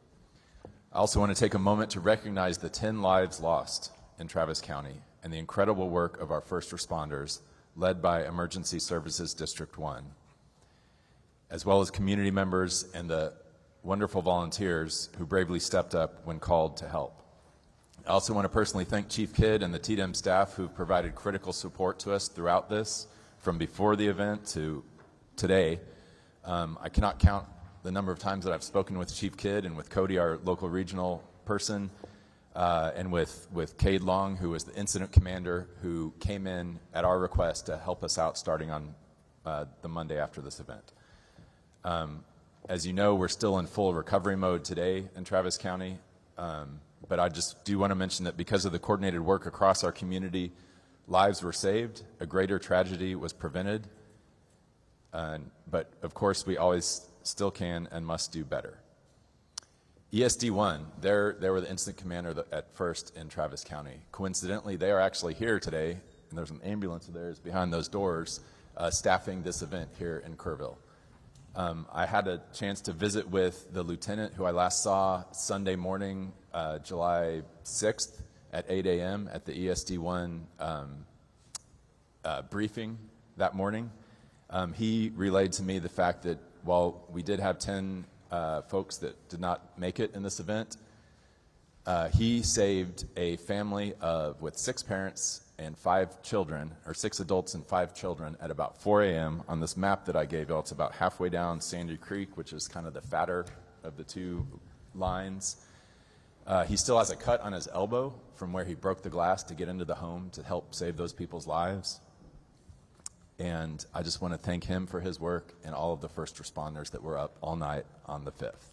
I also want to take a moment to recognize the 10 lives lost in Travis County and the incredible work of our first responders, led by Emergency Services District 1, as well as community members and the wonderful volunteers who bravely stepped up when called to help. I also want to personally thank Chief Kidd and the TDEM staff who provided critical support to us throughout this, from before the event to today. I cannot count the number of times that I've spoken with Chief Kidd and with Cody, our local regional person, and with Cade Long, who was the incident commander, who came in at our request to help us out starting on the Monday after this event. As you know, we're still in full recovery mode today in Travis County, but I just do want to mention that because of the coordinated work across our community, lives were saved, a greater tragedy was prevented, but of course we always still can and must do better. ESD1, they were the incident commander at first in Travis County. Coincidentally, they are actually here today, and there's an ambulance of theirs behind those doors staffing this event here in Kerrville. I had a chance to visit with the lieutenant who I last saw Sunday morning, July 6th at 8 a.m. at the ESD1 briefing that morning. He relayed to me the fact that while we did have 10 folks that did not make it in this event, He saved a family with 6 parents and 5 children, or 6 adults and 5 children, at about 4 a.m. On this map that I gave you, it's about halfway down Sandy Creek, which is kind of the fatter of the 2 lines. He still has a cut on his elbow from where he broke the glass to get into the home to help save those people's lives. And I just want to thank him for his work and all of the first responders that were up all night on the 5th.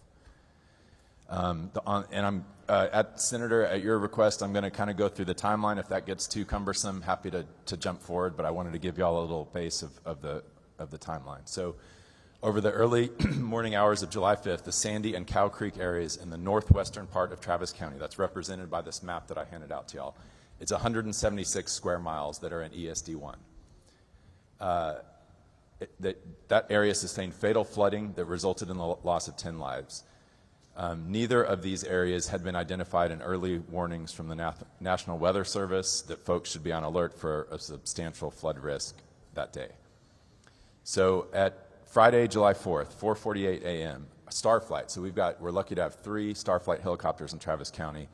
Senator, at your request, I'm going to kind of go through the timeline. If that gets too cumbersome, happy to jump forward, but I wanted to give you all a little base of the timeline. So over the early morning hours of July 5th, the Sandy and Cow Creek areas in the northwestern part of Travis County, that's represented by this map that I handed out to y'all, it's 176 square miles that are in ESD 1. That area sustained fatal flooding that resulted in the loss of 10 lives. Neither of these areas had been identified in early warnings from the National Weather Service that folks should be on alert for a substantial flood risk that day. So at Friday, July 4th, 4:48 a.m., a Starflight. So we're lucky to have 3 Starflight helicopters in Travis County.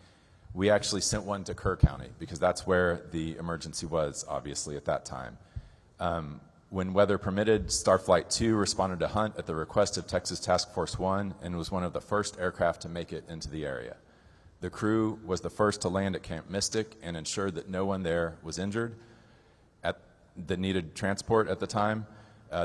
We actually sent one to Kerr County because that's where the emergency was, obviously, at that time. When weather permitted, Starflight 2 responded to Hunt at the request of Texas Task Force 1 and was one of the first aircraft to make it into the area. The crew was the first to land at Camp Mystic and ensured that no one there was injured that needed transport at the time.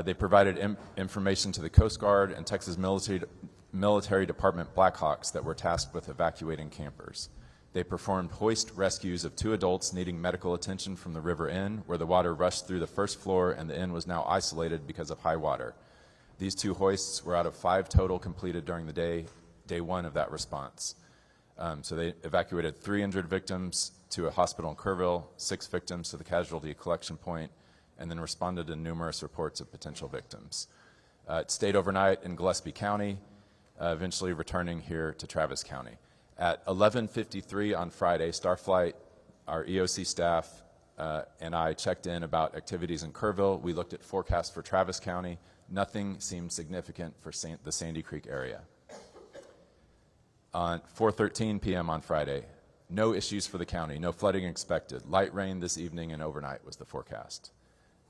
They provided information to the Coast Guard and Texas Military Department Blackhawks that were tasked with evacuating campers. They performed hoist rescues of 2 adults needing medical attention from the River Inn, where the water rushed through the first floor and the inn was now isolated because of high water. These 2 hoists were out of 5 total completed during the day 1 of that response. So they evacuated 3 injured victims to a hospital in Kerrville, 6 victims to the casualty collection point, and then responded to numerous reports of potential victims. It stayed overnight in Gillespie County, eventually returning here to Travis County. At 11:53 on Friday, Starflight, our EOC staff, and I checked in about activities in Kerrville. We looked at forecasts for Travis County. Nothing seemed significant for the Sandy Creek area. On 4:13 p.m. on Friday, no issues for the county, no flooding expected. Light rain this evening and overnight was the forecast.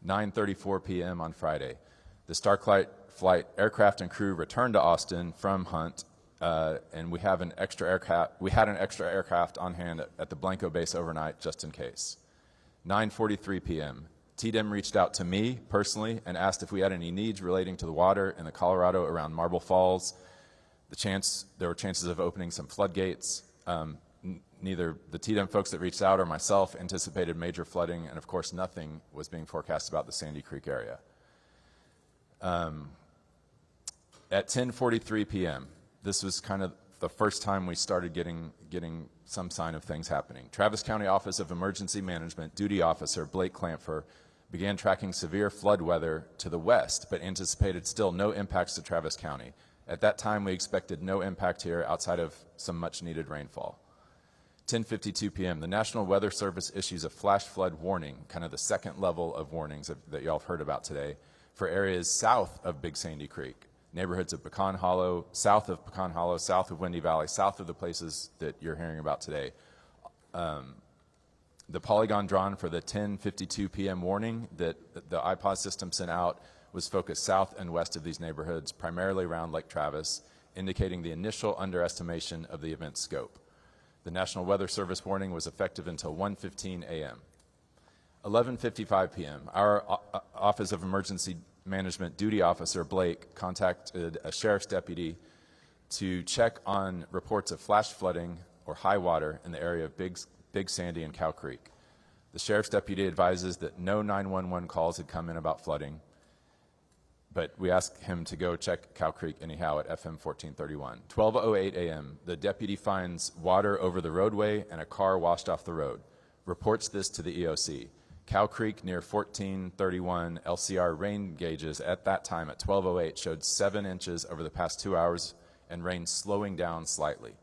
9:34 p.m. on Friday, the Starflight aircraft and crew returned to Austin from Hunt. And we had an extra aircraft on hand at the Blanco base overnight just in case. 9:43 p.m. TDEM reached out to me personally and asked if we had any needs relating to the water in the Colorado around Marble Falls. There were chances of opening some floodgates. Neither the TDEM folks that reached out or myself anticipated major flooding, and of course nothing was being forecast about the Sandy Creek area. At 10:43 p.m., this was kind of the first time we started getting some sign of things happening. Travis County Office of Emergency Management Duty Officer Blake Clamfer began tracking severe flood weather to the west, but anticipated still no impacts to Travis County. At that time, we expected no impact here outside of some much-needed rainfall. 10:52 p.m., the National Weather Service issues a flash flood warning, kind of the second level of warnings that y'all have heard about today, for areas south of Big Sandy Creek. Neighborhoods of Pecan Hollow, south of Pecan Hollow, south of Windy Valley, south of the places that you're hearing about today. The polygon drawn for the 10:52 p.m. warning that the IPOS system sent out was focused south and west of these neighborhoods, primarily around Lake Travis, indicating the initial underestimation of the event's scope. The National Weather Service warning was effective until 1:15 a.m. 11:55 p.m., our Office of Emergency Management Duty Officer Blake contacted a sheriff's deputy to check on reports of flash flooding or high water in the area of Big Sandy and Cow Creek. The sheriff's deputy advises that no 911 calls had come in about flooding, but we asked him to go check Cow Creek anyhow at FM 1431. 12:08 a.m., the deputy finds water over the roadway and a car washed off the road. Reports this to the EOC. Cow Creek near 1431 LCR rain gauges at that time at 12:08 showed 7 inches over the past 2 hours and rain slowing down slightly.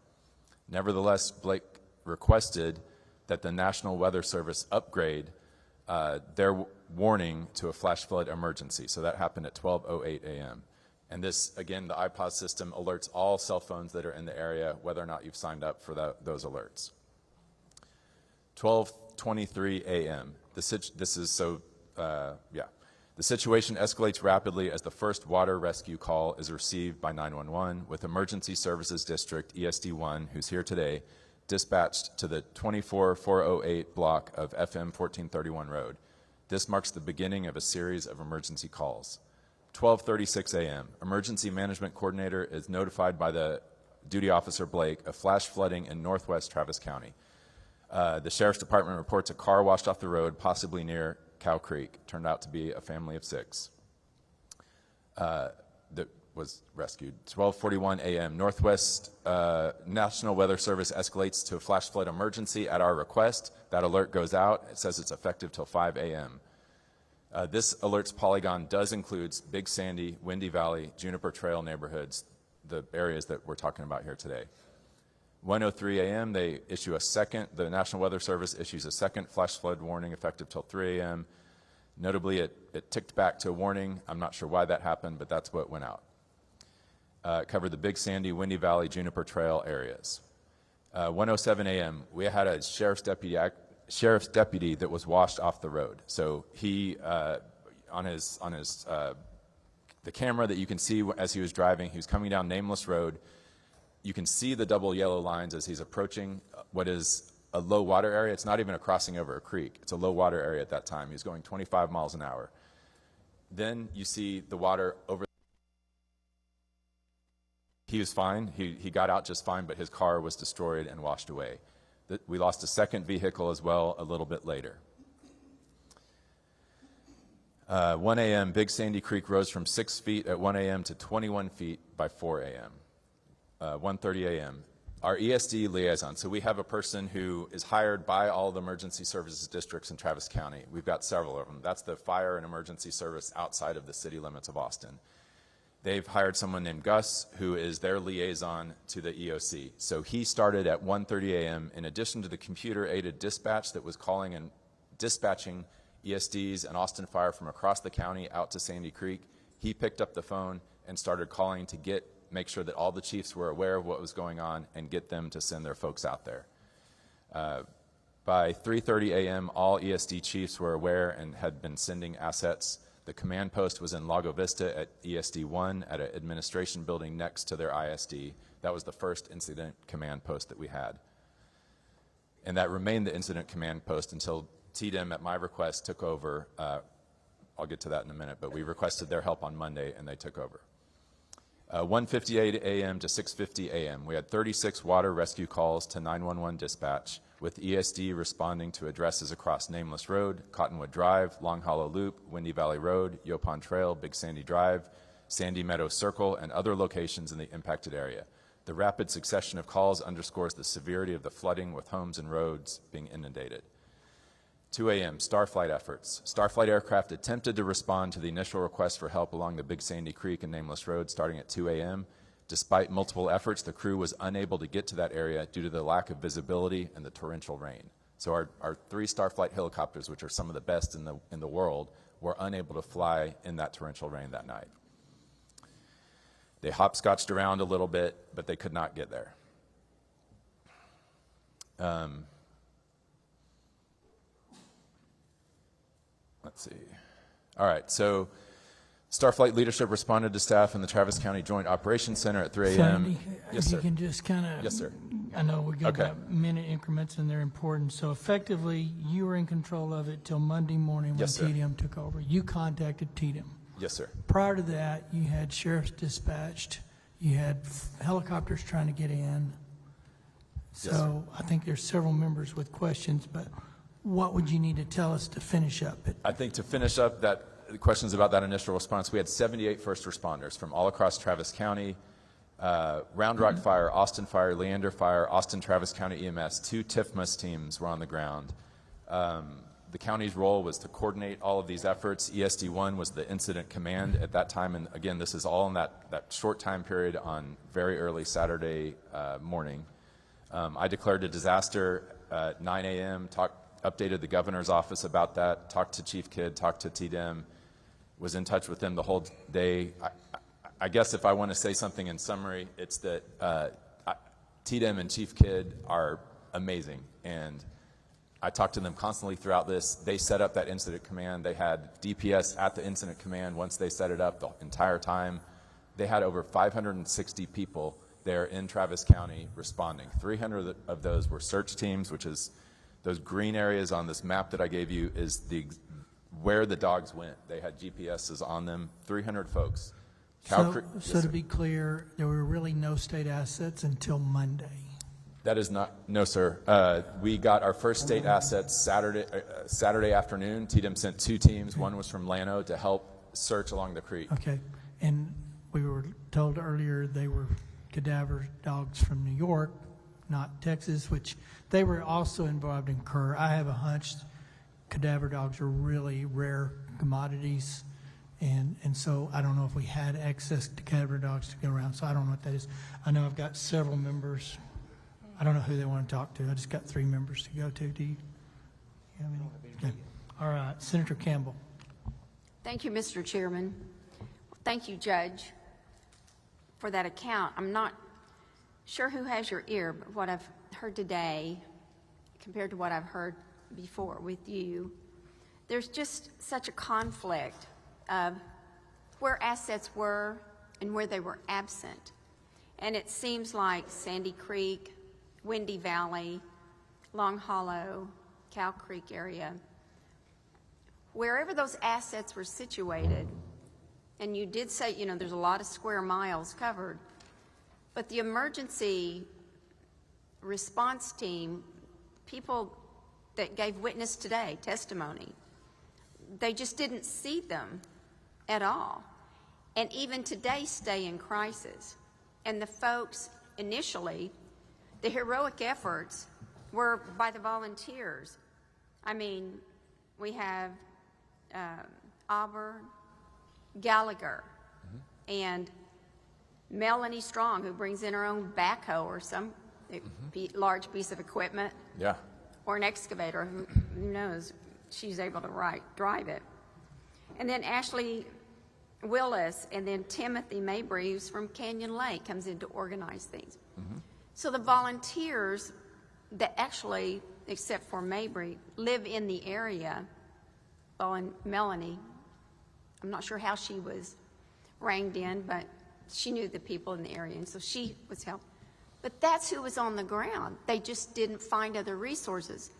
Nevertheless, Blake requested that the National Weather Service upgrade their warning to a flash flood emergency. So that happened at 12:08 a.m. And this, again, the iPod system alerts all cell phones that are in the area, whether or not you've signed up for those alerts. 12:23 a.m. The situation escalates rapidly as the first water rescue call is received by 911, with Emergency Services District, ESD1, who's here today, dispatched to the 24408 block of FM 1431 Road. This marks the beginning of a series of emergency calls. 12:36 a.m. Emergency Management Coordinator is notified by the duty officer Blake of flash flooding in northwest Travis County. The Sheriff's Department reports a car washed off the road, possibly near Cow Creek. Turned out to be a family of 6 that was rescued. 12:41 a.m. Northwest National Weather Service escalates to a flash flood emergency at our request. That alert goes out. It says it's effective till 5 a.m. This alert's polygon does include Big Sandy, Windy Valley, Juniper Trail neighborhoods, the areas that we're talking about here today. 1:03 a.m. they issue a second, the National Weather Service issues a second flash flood warning effective till 3 a.m. Notably, it ticked back to a warning. I'm not sure why that happened, but that's what went out. It covered the Big Sandy, Windy Valley, Juniper Trail areas. 1:07 a.m. we had a sheriff's deputy that was washed off the road. So he, on his the camera that you can see as he was driving, he was coming down Nameless Road. You can see the double yellow lines as he's approaching what is a low water area. It's not even a crossing over a creek. It's a low water area at that time. He was going 25 miles an hour. Then you see the water over. He was fine. He got out just fine, but his car was destroyed and washed away. We lost a second vehicle as well a little bit later. 1 a.m., Big Sandy Creek rose from 6 feet at 1 a.m. to 21 feet by 4 a.m. 1:30 a.m. Our ESD liaison, so we have a person who is hired by all the emergency services districts in Travis County. We've got several of them. That's the fire and emergency service outside of the city limits of Austin. They've hired someone named Gus, who is their liaison to the EOC. So he started at 1:30 a.m. In addition to the computer-aided dispatch that was calling and dispatching ESDs and Austin Fire from across the county out to Sandy Creek, he picked up the phone and started calling to make sure that all the chiefs were aware of what was going on and get them to send their folks out there. By 3:30 a.m., all ESD chiefs were aware and had been sending assets. The command post was in Lago Vista at ESD1 at an administration building next to their ISD. That was the first incident command post that we had. And that remained the incident command post until TDM, at my request, took over. I'll get to that in a minute, but we requested their help on Monday, and they took over. 1:58 a.m. to 6:50 a.m. We had 36 water rescue calls to 911 dispatch, with ESD responding to addresses across Nameless Road, Cottonwood Drive, Long Hollow Loop, Windy Valley Road, Yopon Trail, Big Sandy Drive, Sandy Meadow Circle, and other locations in the impacted area. The rapid succession of calls underscores the severity of the flooding, with homes and roads being inundated. 2 a.m., Starflight efforts. Starflight aircraft attempted to respond to the initial request for help along the Big Sandy Creek and Nameless Road starting at 2 a.m. Despite multiple efforts, the crew was unable to get to that area due to the lack of visibility and the torrential rain. So our 3 Starflight helicopters, which are some of the best in the world, were unable to fly in that torrential rain that night. They hopscotched around a little bit, but they could not get there. Let's see. All right, so Starflight leadership responded to staff in the Travis County Joint Operations Center at 3 a.m. Sandy, Yes, if sir. you can just kind of. Yes, sir. I know we go Okay. by minute increments and they're important. So effectively, you were in control of it till Monday morning when Yes, sir. TDM took over. You contacted TDM. Yes, sir. Prior to that, you had sheriffs dispatched. You had helicopters trying to get in. Yes, So I think there's several members with questions, but what would you need to tell us to finish up it? I think to finish up the questions about that initial response, we had 78 first responders from all across Travis County, Round Rock Fire, Austin Fire, Leander Fire, Austin Travis County EMS, 2 TIFMAS teams were on the ground. The county's role was to coordinate all of these efforts. ESD1 was the incident command at that time, and again, this is all in that short time period on very early Saturday morning. I declared a disaster at 9 a.m., updated the governor's office about that, talked to Chief Kidd, talked to TDM, was in touch with them the whole day. I guess if I want to say something in summary, it's that TDEM and Chief Kidd are amazing, and I talked to them constantly throughout this. They set up that incident command. They had DPS at the incident command once they set it up the entire time. They had over 560 people there in Travis County responding. 300 of those were search teams, which is those green areas on this map that I gave you is where the dogs went. They had GPSs on them, 300 folks. So to be clear, there were really no state assets until Monday. That is not, no, sir. We got our first state assets Saturday afternoon. TDEM sent 2 teams. One was from Llano to help search along the creek. Okay, and we were told earlier they were cadaver dogs from New York, not Texas, which they were also involved in Kerr. I have a hunch cadaver dogs are really rare commodities, and so I don't know if we had access to cadaver dogs to go around, so I don't know what that is. I know I've got several members. I don't know who they want to talk to. I just got 3 members to go to. Do you have any? Okay. All right, Senator Campbell. Thank you, Mr. Chairman. Thank you, Judge, for that account. I'm not sure who has your ear, but what I've heard today compared to what I've heard before with you, there's just such a conflict of where assets were and where they were absent. And it seems like Sandy Creek, Windy Valley, Long Hollow, Cow Creek area, wherever those assets were situated, and you did say, you know, there's a lot of square miles covered, but the emergency response team, people that gave witness today, testimony, they just didn't see them at all. And even today stay in crisis. And the folks initially, the heroic efforts were by the volunteers. I mean, we have Auburn, Gallagher, and Melanie Strong, who brings in her own backhoe or some large piece of equipment. Yeah. Or an excavator, who knows, she's able to drive it. And then Ashley Willis, and then Timothy Mabry, who's from Canyon Lake, comes in to organize things. So the volunteers that actually, except for Mabry, live in the area, well, and Melanie, I'm not sure how she was ranged in, but she knew the people in the area, and so she was helped. But that's who was on the ground. They just didn't find other resources.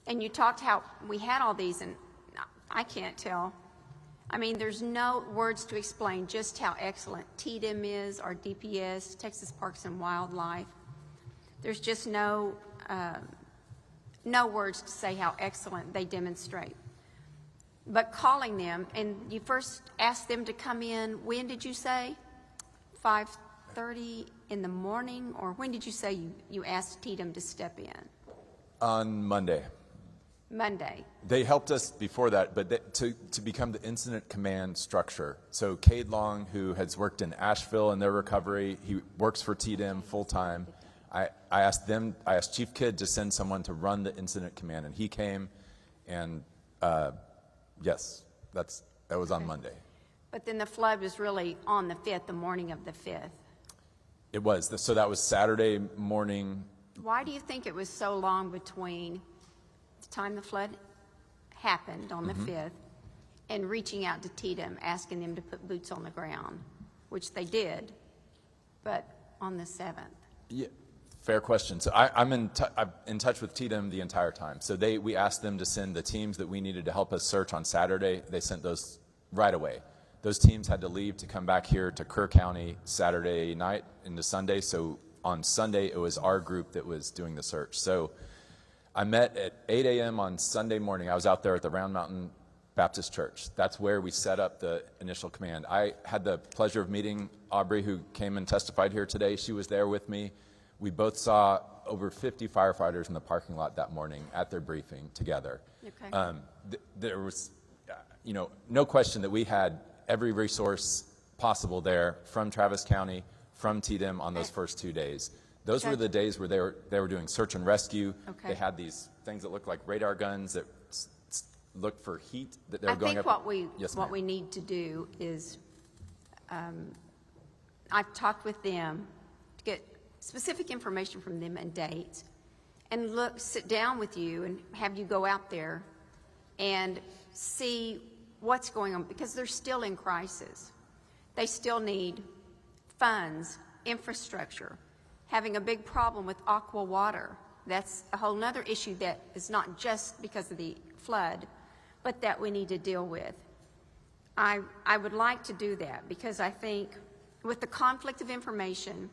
And you talked how we had all these, and I can't tell. I mean, there's no words to explain just how excellent TDEM is, our DPS, Texas Parks and Wildlife. There's just no words to say how excellent they demonstrate. But calling them, and you first asked them to come in, when did you say? 5:30 in the morning, or when did you say you asked TDEM to step in? On Monday. Monday. They helped us before that, but to become the incident command structure. So Cade Long, who has worked in Asheville in their recovery, he works for TDEM full-time. I asked Chief Kidd to send someone to run the incident command, and he came, and yes, that was on Monday. But then the flood was really on the 5th, the morning of the 5th. It was. So that was Saturday morning. Why do you think it was so long between the time the flood happened on the 5th and reaching out to TDEM, asking them to put boots on the ground, which they did, but on the 7th? Yeah, fair question. So I'm in touch with TDEM the entire time. So we asked them to send the teams that we needed to help us search on Saturday. They sent those right away. Those teams had to leave to come back here to Kerr County Saturday night into Sunday. So on Sunday, it was our group that was doing the search. So I met at 8 a.m. on Sunday morning. I was out there at the Round Mountain Baptist Church. That's where we set up the initial command. I had the pleasure of meeting Aubrey, who came and testified here today. She was there with me. We both saw over 50 firefighters in the parking lot that morning at their briefing together. Okay. There was, no question that we had every resource possible there from Travis County, from TDEM on those first 2 days. Those were the days where they were doing search and rescue. Okay. They had these things that looked like radar guns that looked for heat that they were going up. I think what we need to do is I've talked with them to get specific information from them and dates, and sit down with you and have you go out there and see what's going on, because they're still in crisis. They still need funds, infrastructure, having a big problem with aqua water. That's a whole nother issue that is not just because of the flood, but that we need to deal with. I would like to do that, because I think with the conflict of information,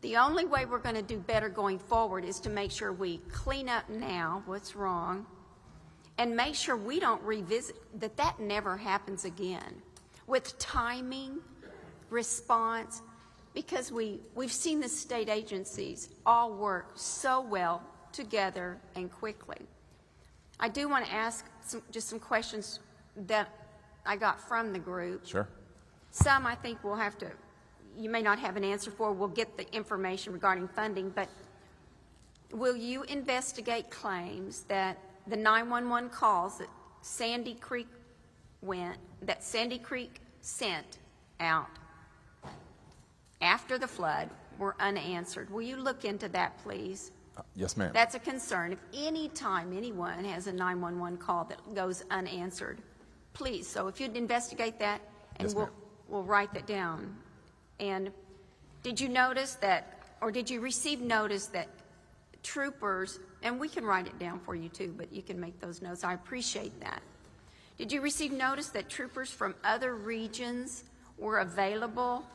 the only way we're going to do better going forward is to make sure we clean up now what's wrong and make sure we don't revisit, that never happens again. With timing, response, because we've seen the state agencies all work so well together and quickly. I do want to ask just some questions that I got from the group. Sure. Some I think we'll have to, you may not have an answer for. We'll get the information regarding funding, but will you investigate claims that the 911 calls that Sandy Creek sent out after the flood were unanswered? Will you look into that, please? Yes, ma'am. That's a concern. If any time anyone has a 911 call that goes unanswered, please. So if you'd investigate that, and Yes, we'll write that down. And did you notice that, or did you receive notice that troopers, and we can write it down for you too, but you can make those notes. I appreciate that. Did you receive notice that troopers from other regions were available?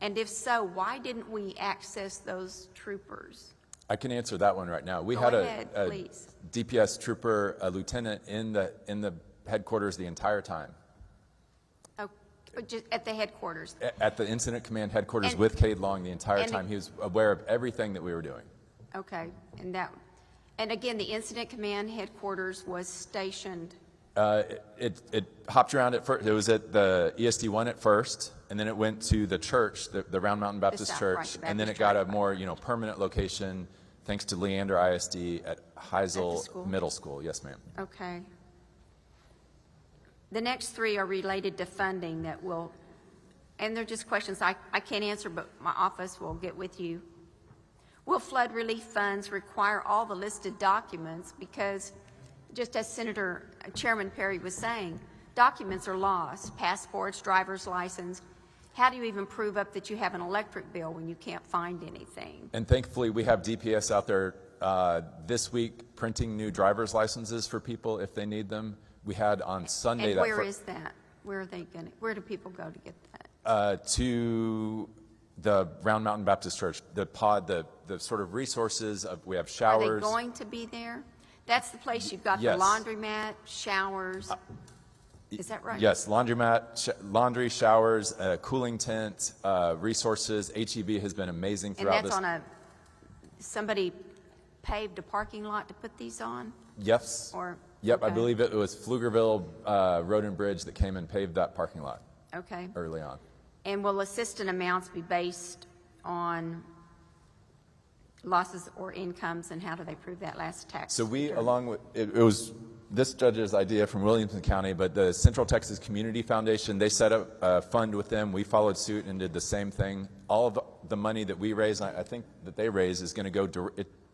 And if so, why didn't we access those troopers? I can answer that one right now. We Go had ahead, a please. DPS trooper, a lieutenant in the headquarters the entire time. Oh, just at the headquarters. At the incident command headquarters And- with Cade Long the entire and- time. He was aware of everything that we were doing. Okay, and again, the incident command headquarters was stationed. It hopped around at first. It was at the ESD 1 at first, and then it went to the church, the Round Mountain Baptist South, Church, right, the and then Baptist it got a church. more permanent location thanks to Leander ISD at Heisel school? Middle School. Yes, ma'am. Okay. The next three are related to funding that will, and they're just questions I can't answer, but my office will get with you. Will flood relief funds require all the listed documents? Because just as Chairman Perry was saying, documents are lost, passports, driver's license. How do you even prove up that you have an electric bill when you can't find anything? And thankfully, we have DPS out there this week printing new driver's licenses for people if they need them. We had on Sunday. And where is that? Where do people go to get that? To the Round Mountain Baptist Church, the sort of resources of, we have Are showers. they going to be there? That's the place you've got Yes. the laundromat, showers. Is that right? Yes, laundromat, laundry, showers, cooling tent, resources. HEB has been amazing And throughout that's this. on somebody paved a parking lot to put these on? Yes. Or, Yep, I okay. believe it was Pflugerville Road and Bridge that came and paved that parking lot Okay. early on. And will assistant amounts be based on losses or incomes, and how do they prove that last tax? So we, return? along with, it was this judge's idea from Williamson County, but the Central Texas Community Foundation, they set up a fund with them. We followed suit and did the same thing. All of the money that we raise, I think that they raise, is going to go,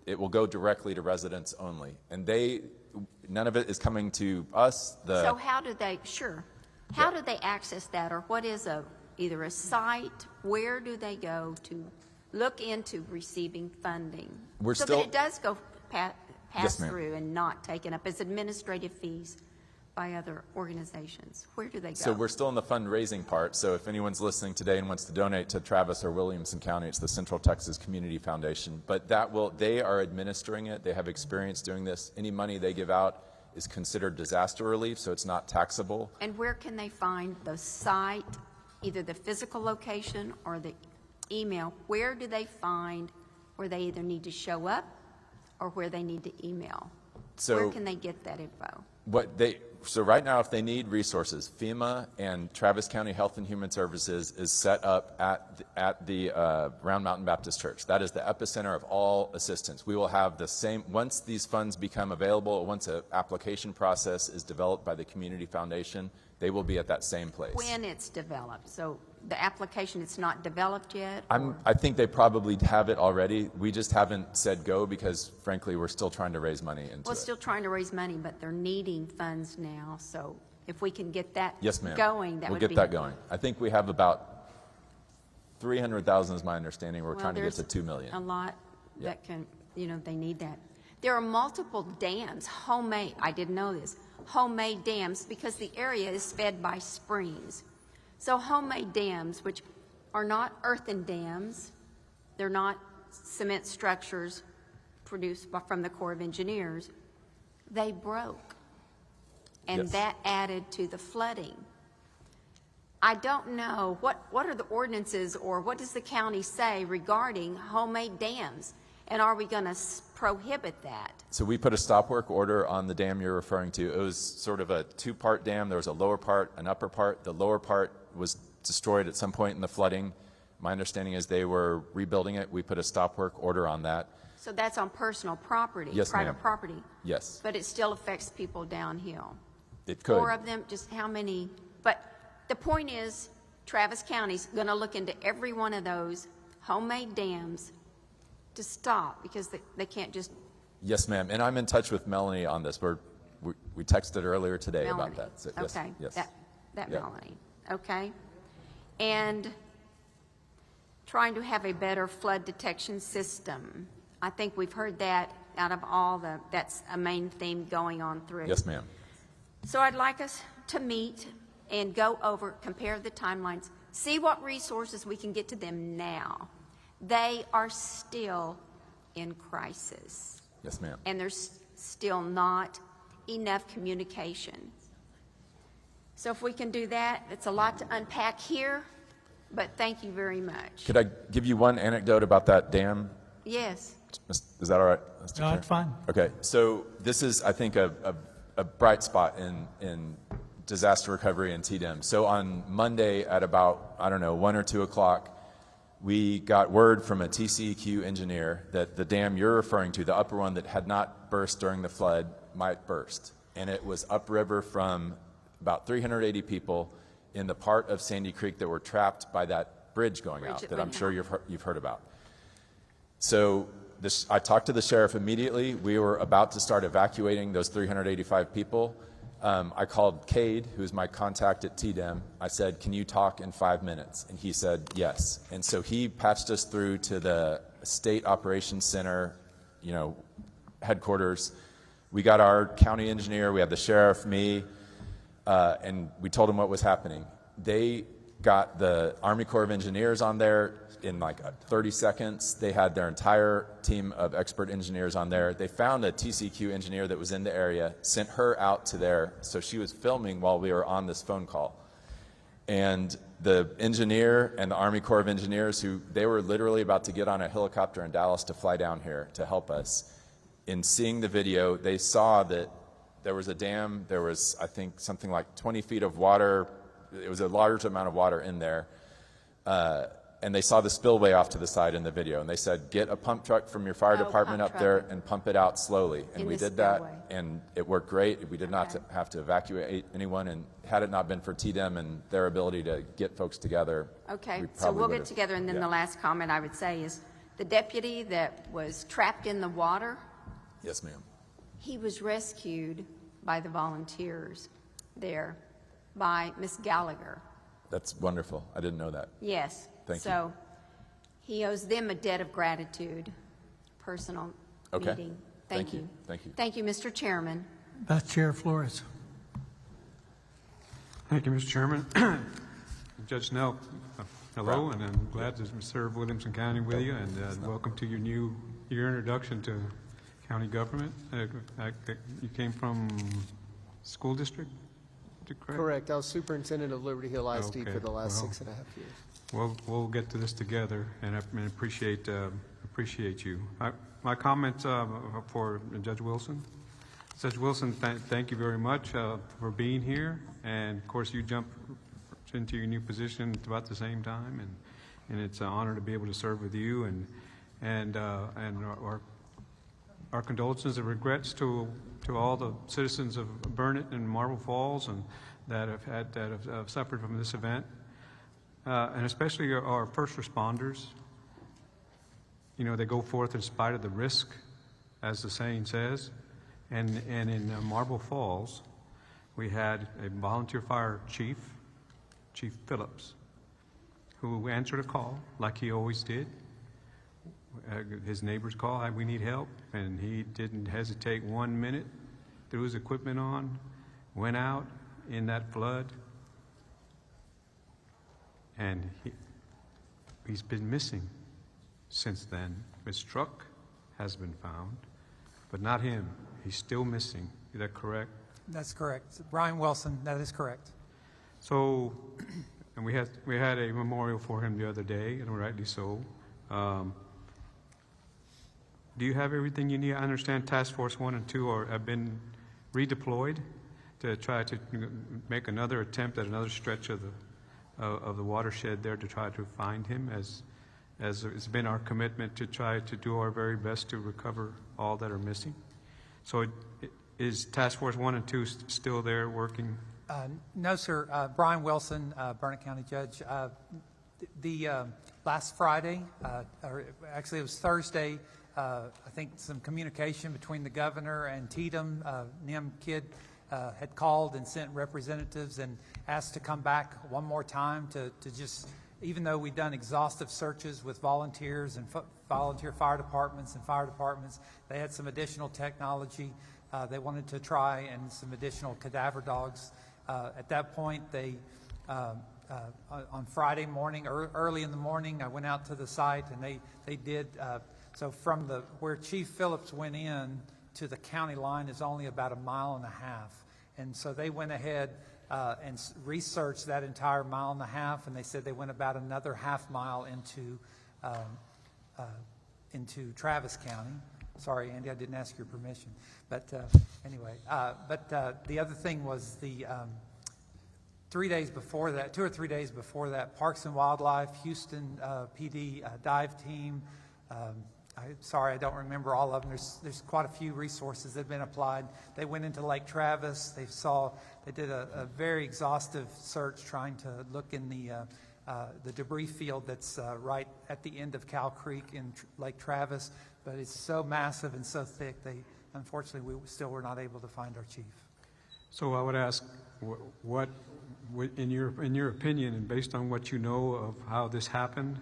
it will go directly to residents only. And none of it is coming to us. So how do they, how do they access that, or what is either a site? Where do they go to look into receiving funding? So that it does go pass Yes, ma'am. through and not taken up as administrative fees by other organizations. Where do they go? So we're still in the fundraising part. So if anyone's listening today and wants to donate to Travis or Williamson County, it's the Central Texas Community Foundation. But they are administering it. They have experience doing this. Any money they give out is considered disaster relief, so it's not taxable. And where can they find the site, either the physical location or the email? Where do they find where they either need to show up or where they need to email? So where can they get that info? So right now, if they need resources, FEMA and Travis County Health and Human Services is set up at the Round Mountain Baptist Church. That is the epicenter of all assistance. We will have the same, once these funds become available, once an application process is developed by the Community Foundation, they will be at that same place. When it's developed. So the application, it's not developed yet? I think they probably have it already. We just haven't said go because, frankly, we're still trying to raise money into Well, it. still trying to raise money, but they're needing funds now, so if we can get that Yes, ma'am. going, that We'll would get be. that going. I think we have about 300,000 is my understanding. We're Well, trying to get to there's 2 million. A lot Yeah. that can, they need that. There are multiple dams, homemade, I didn't know this, homemade dams, because the area is fed by springs. So homemade dams, which are not earthen dams, they're not cement structures produced from the Corps of Engineers, they broke. And Yes. that added to the flooding. I don't know, what are the ordinances or what does the county say regarding homemade dams? And are we going to prohibit that? So we put a stop work order on the dam you're referring to. It was sort of a two-part dam. There was a lower part, an upper part. The lower part was destroyed at some point in the flooding. My understanding is they were rebuilding it. We put a stop work order on that. So that's on personal property, Yes, private ma'am. property. Yes, But it still affects people downhill. it could. 4 of them, just how many? But the point is, Travis County's going to look into every one of those homemade dams to stop because they can't just. Yes, ma'am. And I'm in touch with Melanie on this. We texted earlier today Melanie. about that. So, yes, Okay, yes. that Yeah. Melanie, okay. And trying to have a better flood detection system. I think we've heard that out of that's a main theme going on through. Yes, ma'am. So I'd like us to meet and go over, compare the timelines, see what resources we can get to them now. They are still in crisis. Yes, ma'am. And there's still not enough communication. So if we can do that, it's a lot to unpack here, but thank you very much. Could I give you one anecdote about that dam? Yes. Is that all right, Mr. No, Chair? it's fine. Okay, so this is, I think, a bright spot in disaster recovery and TDEM. So on Monday at about, 1 or 2 o'clock, we got word from a TCEQ engineer that the dam you're referring to, the upper one that had not burst during the flood, might burst. And it was upriver from about 380 people in the part of Sandy Creek that were trapped by that bridge going out that I'm sure you've heard about. So I talked to the sheriff immediately. We were about to start evacuating those 385 people. I called Cade, who's my contact at TDEM. I said, can you talk in 5 minutes? And he said, yes. And so he patched us through to the State Operations Center, headquarters. We got our county engineer, we had the sheriff, me, and we told them what was happening. They got the Army Corps of Engineers on there in like 30 seconds. They had their entire team of expert engineers on there. They found a TCQ engineer that was in the area, sent her out to there, so she was filming while we were on this phone call. And the engineer and the Army Corps of Engineers, they were literally about to get on a helicopter in Dallas to fly down here to help us. In seeing the video, they saw that there was a dam, there was, I think, something like 20 feet of water. It was a large amount of water in there. And they saw the spillway off to the side in the video. And they said, get a pump truck from your fire department up there and pump it out slowly. And we did that, and it worked great. We did not have to evacuate anyone. And had it not been for TDEM and their ability to get folks together, Okay, so we'll get together, and then the last comment I would say is the deputy that was trapped in the water. Yes, ma'am. He was rescued by the volunteers there, by Miss Gallagher. That's wonderful. I didn't know that. Yes. Thank you. So he owes them a debt of gratitude, personal meeting. Thank you. Thank you. Thank you, Mr. Chairman. Vice Chair Flores. Thank you, Mr. Chairman. Judge Snell, hello, and I'm glad to serve Williamson County with you, and welcome to your introduction to county government. You came from school district? Correct. I was superintendent of Liberty Hill ISD Okay. for the last Well, 6.5 years. Well, we'll get to this together, and I appreciate you. My comment for Judge Wilson. Judge Wilson, thank you very much for being here, and of course you jumped into your new position at about the same time, and it's an honor to be able to serve with you, and our condolences and regrets to all the citizens of Burnett and Marble Falls and that have suffered from this event. and especially our first responders. You know, they go forth in spite of the risk, as the saying says. And in Marble Falls, we had a volunteer fire chief, Chief Phillips, who answered a call like he always did. His neighbors called, "We need help," and he didn't hesitate 1 minute, threw his equipment on, went out in that flood, and he's been missing since then. His truck has been found, but not him. He's still missing. Is that correct? That's correct. Brian Wilson, that is correct. So, and we had a memorial for him the other day, and rightly so. Do you have everything you need? I understand Task Force 1 and 2 have been redeployed to try to make another attempt at another stretch of the watershed there to try to find him, as it's been our commitment to try to do our very best to recover all that are missing. So is Task Force 1 and 2 still there working? No, sir. Brian Wilson, Burnett County Judge. The last Friday, or actually it was Thursday, I think some communication between the governor and Tatum, NIM Kidd, had called and sent representatives and asked to come back one more time to just, even though we've done exhaustive searches with volunteers and volunteer fire departments, they had some additional technology they wanted to try and some additional cadaver dogs. At that point, they, on Friday morning, early in the morning, I went out to the site and they did, so from where Chief Phillips went in to the county line is only about 1.5 miles. And so they went ahead and researched that entire 1.5 miles, and they said they went about another 1/2 mile into Travis County. Sorry, Andy, I didn't ask your permission. But anyway, the other thing was the 3 days before that, 2 or 3 days before that, Parks and Wildlife, Houston PD dive team. Sorry, I don't remember all of them. There's quite a few resources that have been applied. They went into Lake Travis. They did a very exhaustive search trying to look in the debris field that's right at the end of Cow Creek in Lake Travis. But it's so massive and so thick, unfortunately, we still were not able to find our chief. So I would ask, what in your opinion, and based on what you know of how this happened,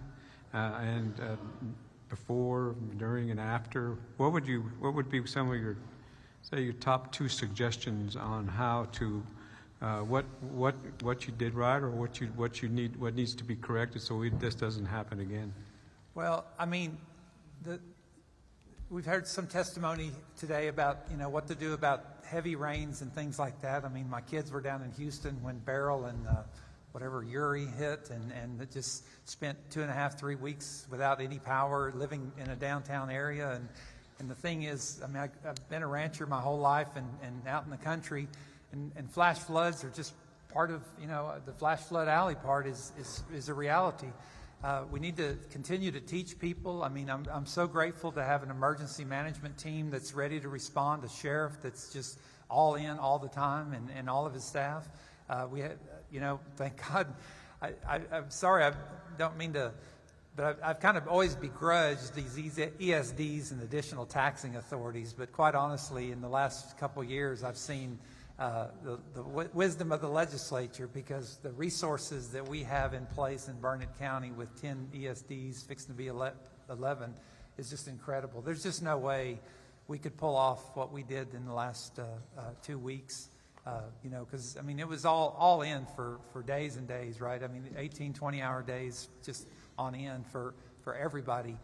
and before, during, and after, what would be some of your top 2 suggestions on how to what you did right, or what needs to be corrected so this doesn't happen again? Well, I mean, we've heard some testimony today about what to do about heavy rains and things like that. I mean, my kids were down in Houston when Beryl and Uri hit, and it just spent 2.5, 3 weeks without any power, living in a downtown area. And the thing is, I mean, I've been a rancher my whole life and out in the country, and flash floods are just part of, the flash flood alley part is a reality. We need to continue to teach people. I mean, I'm so grateful to have an emergency management team that's ready to respond, a sheriff that's just all in all the time, and all of his staff. We had, thank God. I'm sorry, I don't mean to, but I've kind of always begrudged these ESDs and additional taxing authorities. But quite honestly, in the last couple of years, I've seen the wisdom of the legislature, because the resources that we have in place in Burnett County with 10 ESDs fixing to be 11 is just incredible. There's just no way we could pull off what we did in the last 2 weeks. Because, I mean, it was all in for days and days, right? I mean, 18, 20-hour days just on end for everybody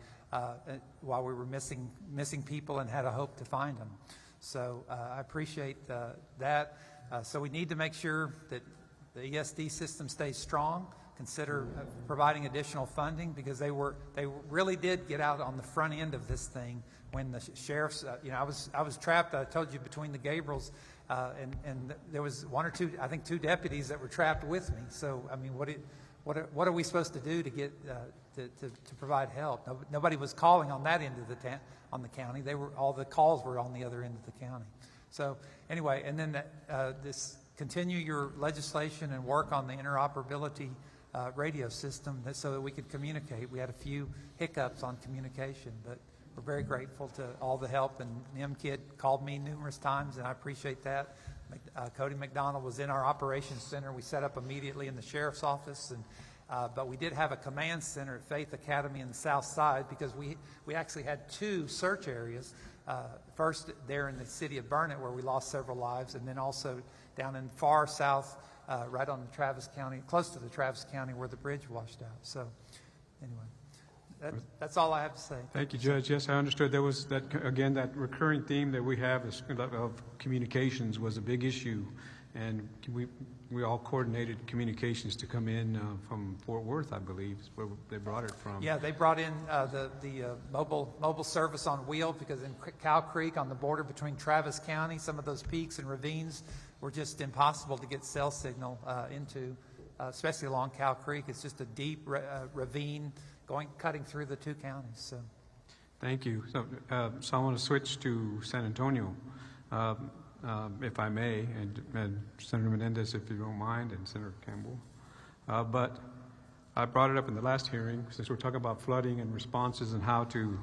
while we were missing people and had a hope to find them. So I appreciate that. So we need to make sure that the ESD system stays strong. Consider providing additional funding, because they really did get out on the front end of this thing when the sheriffs. I was trapped. I told you, between the Gabriels. And there was 1 or 2, I think 2 deputies that were trapped with me. So, I mean, what are we supposed to do to get to provide help? Nobody was calling on that end of the county. All the calls were on the other end of the county. So anyway, and then this continue your legislation and work on the interoperability radio system so that we could communicate. We had a few hiccups on communication, but we're very grateful to all the help, and M-Kid called me numerous times, and I appreciate that. Cody McDonald was in our operations center. We set up immediately in the sheriff's office, and but we did have a command center at Faith Academy in the south side because we actually had 2 search areas. First there in the city of Burnett where we lost several lives, and then also down in far south, right on the Travis County, close to the Travis County where the bridge washed out. So anyway, that's all I have to say. Thank you, Judge. Yes, I understood. There was that, again, that recurring theme that we have of communications was a big issue, and we all coordinated communications to come in from Fort Worth, I believe, is where they brought it from. Yeah, they brought in the mobile service on wheels because in Cow Creek on the border between Travis County, some of those peaks and ravines were just impossible to get cell signal into, especially along Cow Creek. It's just a deep ravine cutting through the 2 counties. So, thank you. So I want to switch to San Antonio. If I may, and Senator Menendez, if you don't mind, and Senator Campbell. But I brought it up in the last hearing since we're talking about flooding and responses and how to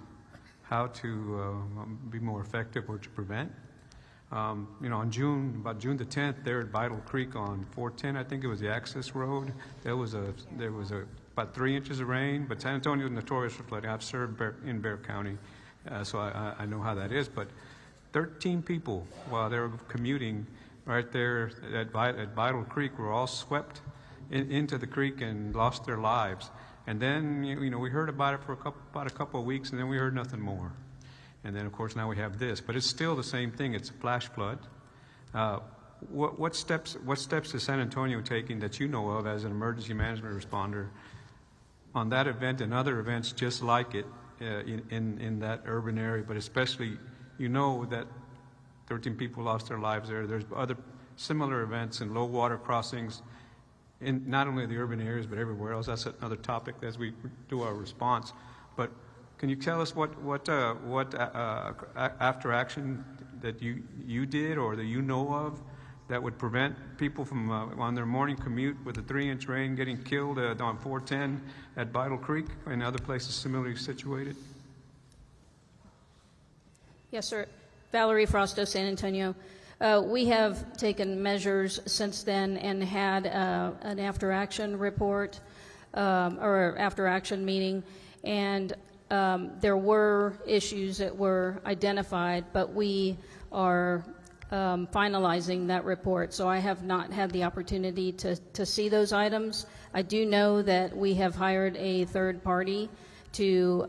be more effective or to prevent. On about June the 10th, there at Vital Creek on 410, I think it was the access road. There was about 3 inches of rain. But San Antonio is notorious for flooding. I've served in Kerr County, so I know how that is. But 13 people, while they were commuting right there at Vital Creek, were all swept into the creek and lost their lives. And then, we heard about it for about a couple of weeks, and then we heard nothing more. And then, of course, now we have this. But it's still the same thing. It's a flash flood. What steps is San Antonio taking that you know of as an emergency management responder on that event and other events just like it in that urban area, but especially that 13 people lost their lives there. There's other similar events in low water crossings in not only the urban areas but everywhere else. That's another topic as we do our response. But can you tell us what after action that you did or that you know of that would prevent people from on their morning commute with a 3-inch rain getting killed on 410 at Vital Creek and other places similarly situated? Yes, sir. Valerie Frosto, San Antonio. We have taken measures since then and had an after-action report or after-action meeting, and there were issues that were identified, but we are finalizing that report, so I have not had the opportunity to see those items. I do know that we have hired a third party to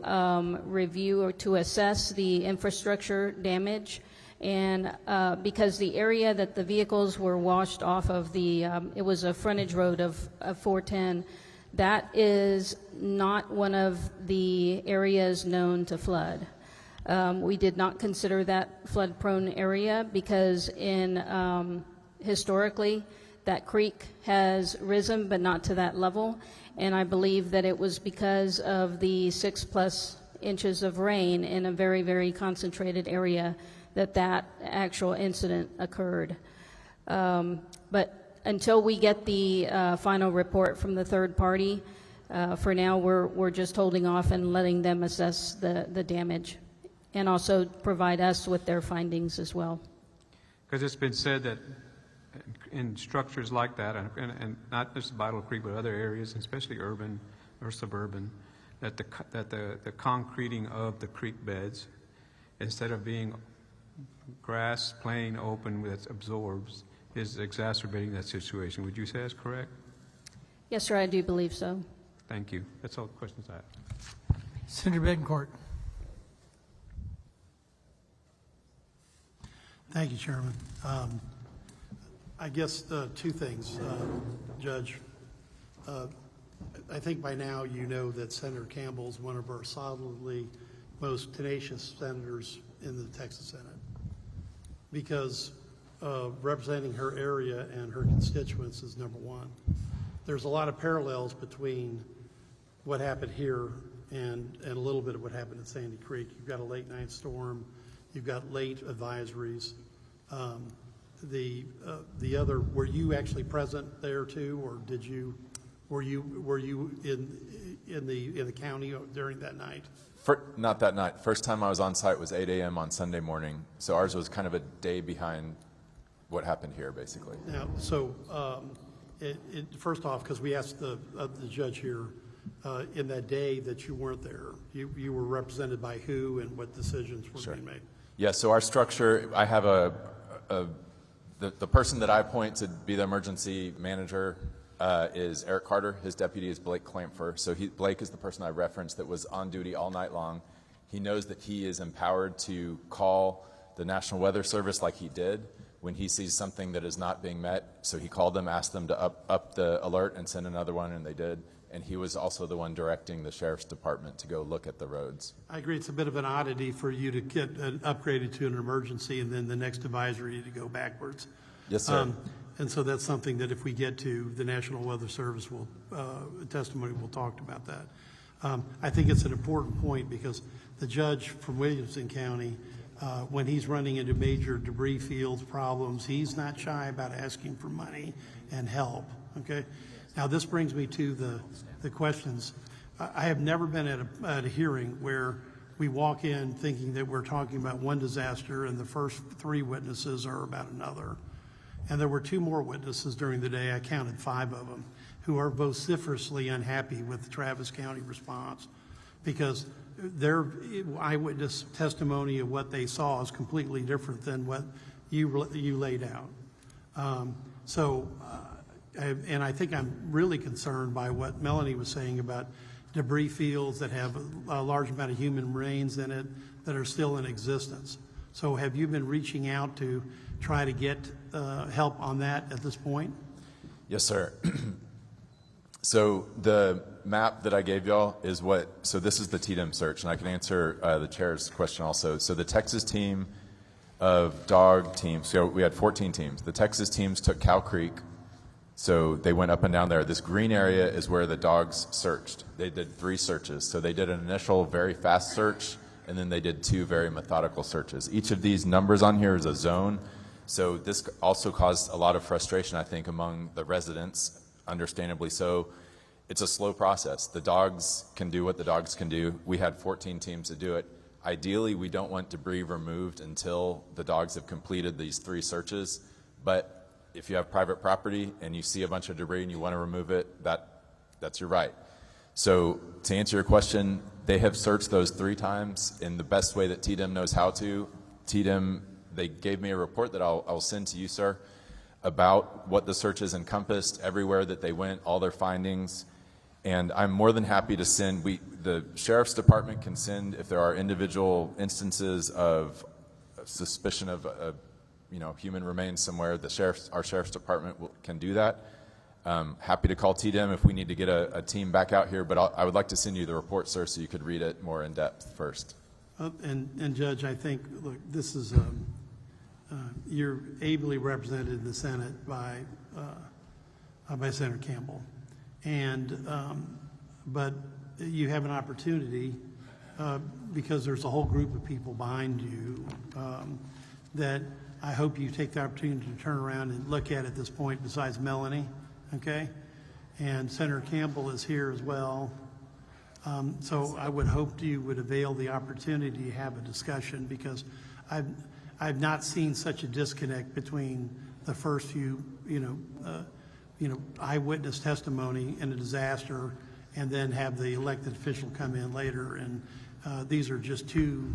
review or to assess the infrastructure damage, and because the area that the vehicles were washed off of, it was a frontage road of 410, that is not one of the areas known to flood. We did not consider that flood-prone area because historically that creek has risen, but not to that level. And I believe that it was because of the 6+ inches of rain in a very, very concentrated area that actual incident occurred. But until we get the final report from the third party, for now we're just holding off and letting them assess the damage and also provide us with their findings as well. Because it's been said that in structures like that, and not just Vital Creek, but other areas, especially urban or suburban, that the concreting of the creek beds, instead of being grass, plain, open, that absorbs, is exacerbating that situation. Would you say that's correct? Yes, sir, I do believe so. Thank you. That's all the questions I have. Senator Betancourt. Thank you, Chairman. I guess 2 things, Judge. I think by now you know that Senator Campbell is one of our solidly most tenacious senators in the Texas Senate because representing her area and her constituents is number one. There's a lot of parallels between what happened here and a little bit of what happened at Sandy Creek. You've got a late night storm. You've got late advisories. The other, were you actually present there too, or did you Were you in the county during that night? Not that night. First time I was on site was 8 a.m. on Sunday morning. So ours was kind of a day behind what happened here, basically. Now, so first off, because we asked the judge here in that day that you weren't there, you were represented by who and what decisions were being made? Yeah, so our structure, I have the person that I appoint to be the emergency manager is Eric Carter. His deputy is Blake Clampfer. So Blake is the person I referenced that was on duty all night long. He knows that he is empowered to call the National Weather Service like he did when he sees something that is not being met. So he called them, asked them to up the alert and send another one, and they did. And he was also the one directing the Sheriff's Department to go look at the roads. I agree it's a bit of an oddity for you to get upgraded to an emergency and then the next advisory to go backwards. Yes, sir. And so that's something that if we get to the National Weather Service testimony, we'll talk about that. I think it's an important point because the judge from Williamson County, when he's running into major debris fields problems, he's not shy about asking for money and help, okay? Now, this brings me to the questions. I have never been at a hearing where we walk in thinking that we're talking about one disaster and the first three witnesses are about another. And there were two more witnesses during the day, I counted 5 of them, who are vociferously unhappy with the Travis County response because their eyewitness testimony of what they saw is completely different than what you laid out. And I think I'm really concerned by what Melanie was saying about debris fields that have a large amount of human remains in it that are still in existence. So have you been reaching out to try to get help on that at this point? Yes, sir. So the map that I gave y'all is so this is the TDM search, and I can answer the chair's question also. So the Texas team of dog teams, so we had 14 teams. The Texas teams took Cow Creek, so they went up and down there. This green area is where the dogs searched. They did 3 searches. So they did an initial very fast search, and then they did 2 very methodical searches. Each of these numbers on here is a zone. So this also caused a lot of frustration, I think, among the residents, understandably so. It's a slow process. The dogs can do what the dogs can do. We had 14 teams to do it. Ideally, we don't want debris removed until the dogs have completed these 3 searches. But if you have private property and you see a bunch of debris and you want to remove it, that's your right. So to answer your question, they have searched those 3 times in the best way that TDM knows how to. TDM, they gave me a report that I'll send to you, sir, about what the searches encompassed, everywhere that they went, all their findings. And I'm more than happy to send, the Sheriff's Department can send, if there are individual instances of suspicion of human remains somewhere, our Sheriff's Department can do that. Happy to call TDM if we need to get a team back out here, but I would like to send you the report, sir, so you could read it more in depth first. And Judge, I think, look, this is, you're ably represented in the Senate by Senator Campbell. And, but you have an opportunity, because there's a whole group of people behind you, that I hope you take the opportunity to turn around and look at this point besides Melanie, okay? And Senator Campbell is here as well. So I would hope you would avail the opportunity to have a discussion because I've not seen such a disconnect between the first few, eyewitness testimony in a disaster and then have the elected official come in later. And these are just 2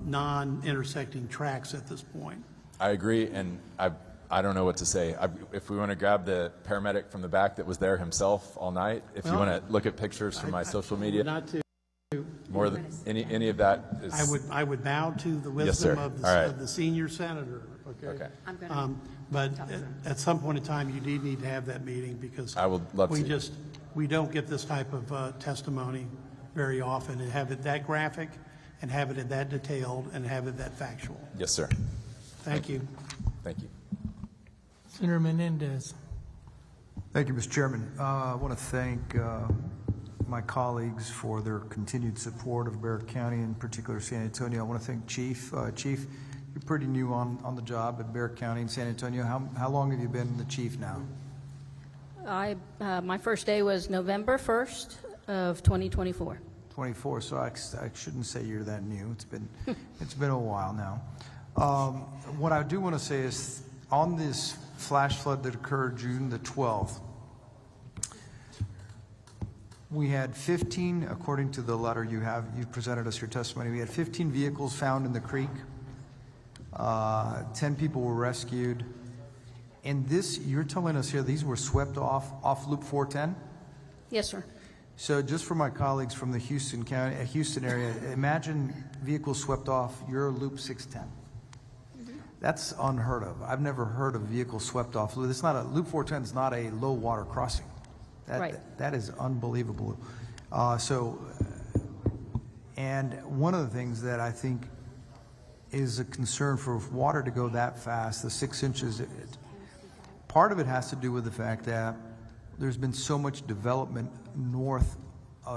non-intersecting tracks at this point. I agree, and I don't know what to say. If we want to grab the paramedic from the back that was there himself all night, if you want to look at pictures from my social media, not to more than any of that is. I would bow to the wisdom of the senior senator. Okay. But at some point in time, you need to have that meeting because I would love we don't get this type of testimony very often and have it that graphic and have it that detailed and have it that factual. Yes, sir. Thank you. Thank you. Senator Menendez. Thank you, Mr. Chairman. I want to thank my colleagues for their continued support of Kerr County, in particular San Antonio. I want to thank Chief. Chief, you're pretty new on the job at Kerr County in San Antonio. How long have you been the chief now? My first day was November 1st of 2024. 24, so I shouldn't say you're that new. It's been a while now. What I do want to say is, on this flash flood that occurred June the 12th, we had 15, according to the letter you presented us your testimony, we had 15 vehicles found in the creek. 10 people were rescued. And this, you're telling us here, these were swept off Loop 410? Yes, sir. So just for my colleagues from the Houston area, imagine vehicles swept off your Loop 610. That's unheard of. I've never heard of vehicles swept off. Loop 410 is not a low water crossing. Right. That is unbelievable. And one of the things that I think is a concern for water to go that fast, the 6 inches, part of it has to do with the fact that there's been so much development north,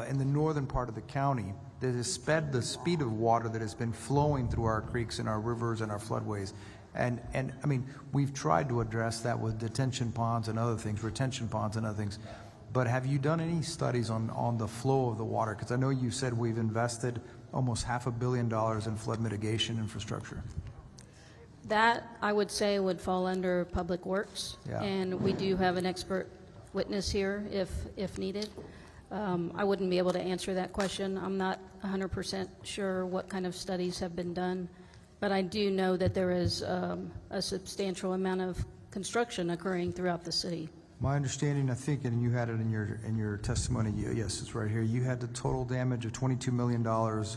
in the northern part of the county, that has sped the speed of water that has been flowing through our creeks and our rivers and our floodways. And I mean, we've tried to address that with detention ponds and other things, retention ponds and other things. But have you done any studies on the flow of the water? Because I know you said we've invested almost $500 million in flood mitigation infrastructure. That, I would say, would fall under Public Works. Yeah. And we do have an expert witness here if needed. I wouldn't be able to answer that question. I'm not 100% sure what kind of studies have been done, but I do know that there is a substantial amount of construction occurring throughout the city. My understanding, I think, and you had it in your testimony, yes, it's right here, you had the total damage of $22 million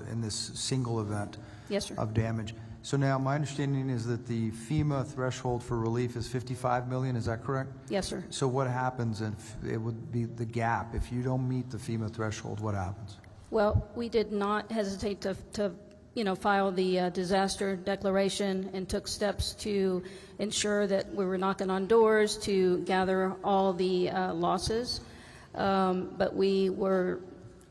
in this single event. Yes, sir. Of damage. So now my understanding is that the FEMA threshold for relief is $55 million, is that correct? Yes, sir. So what happens if it would be the gap? If you don't meet the FEMA threshold, what happens? Well, we did not hesitate to file the disaster declaration and took steps to ensure that we were knocking on doors to gather all the losses. But we are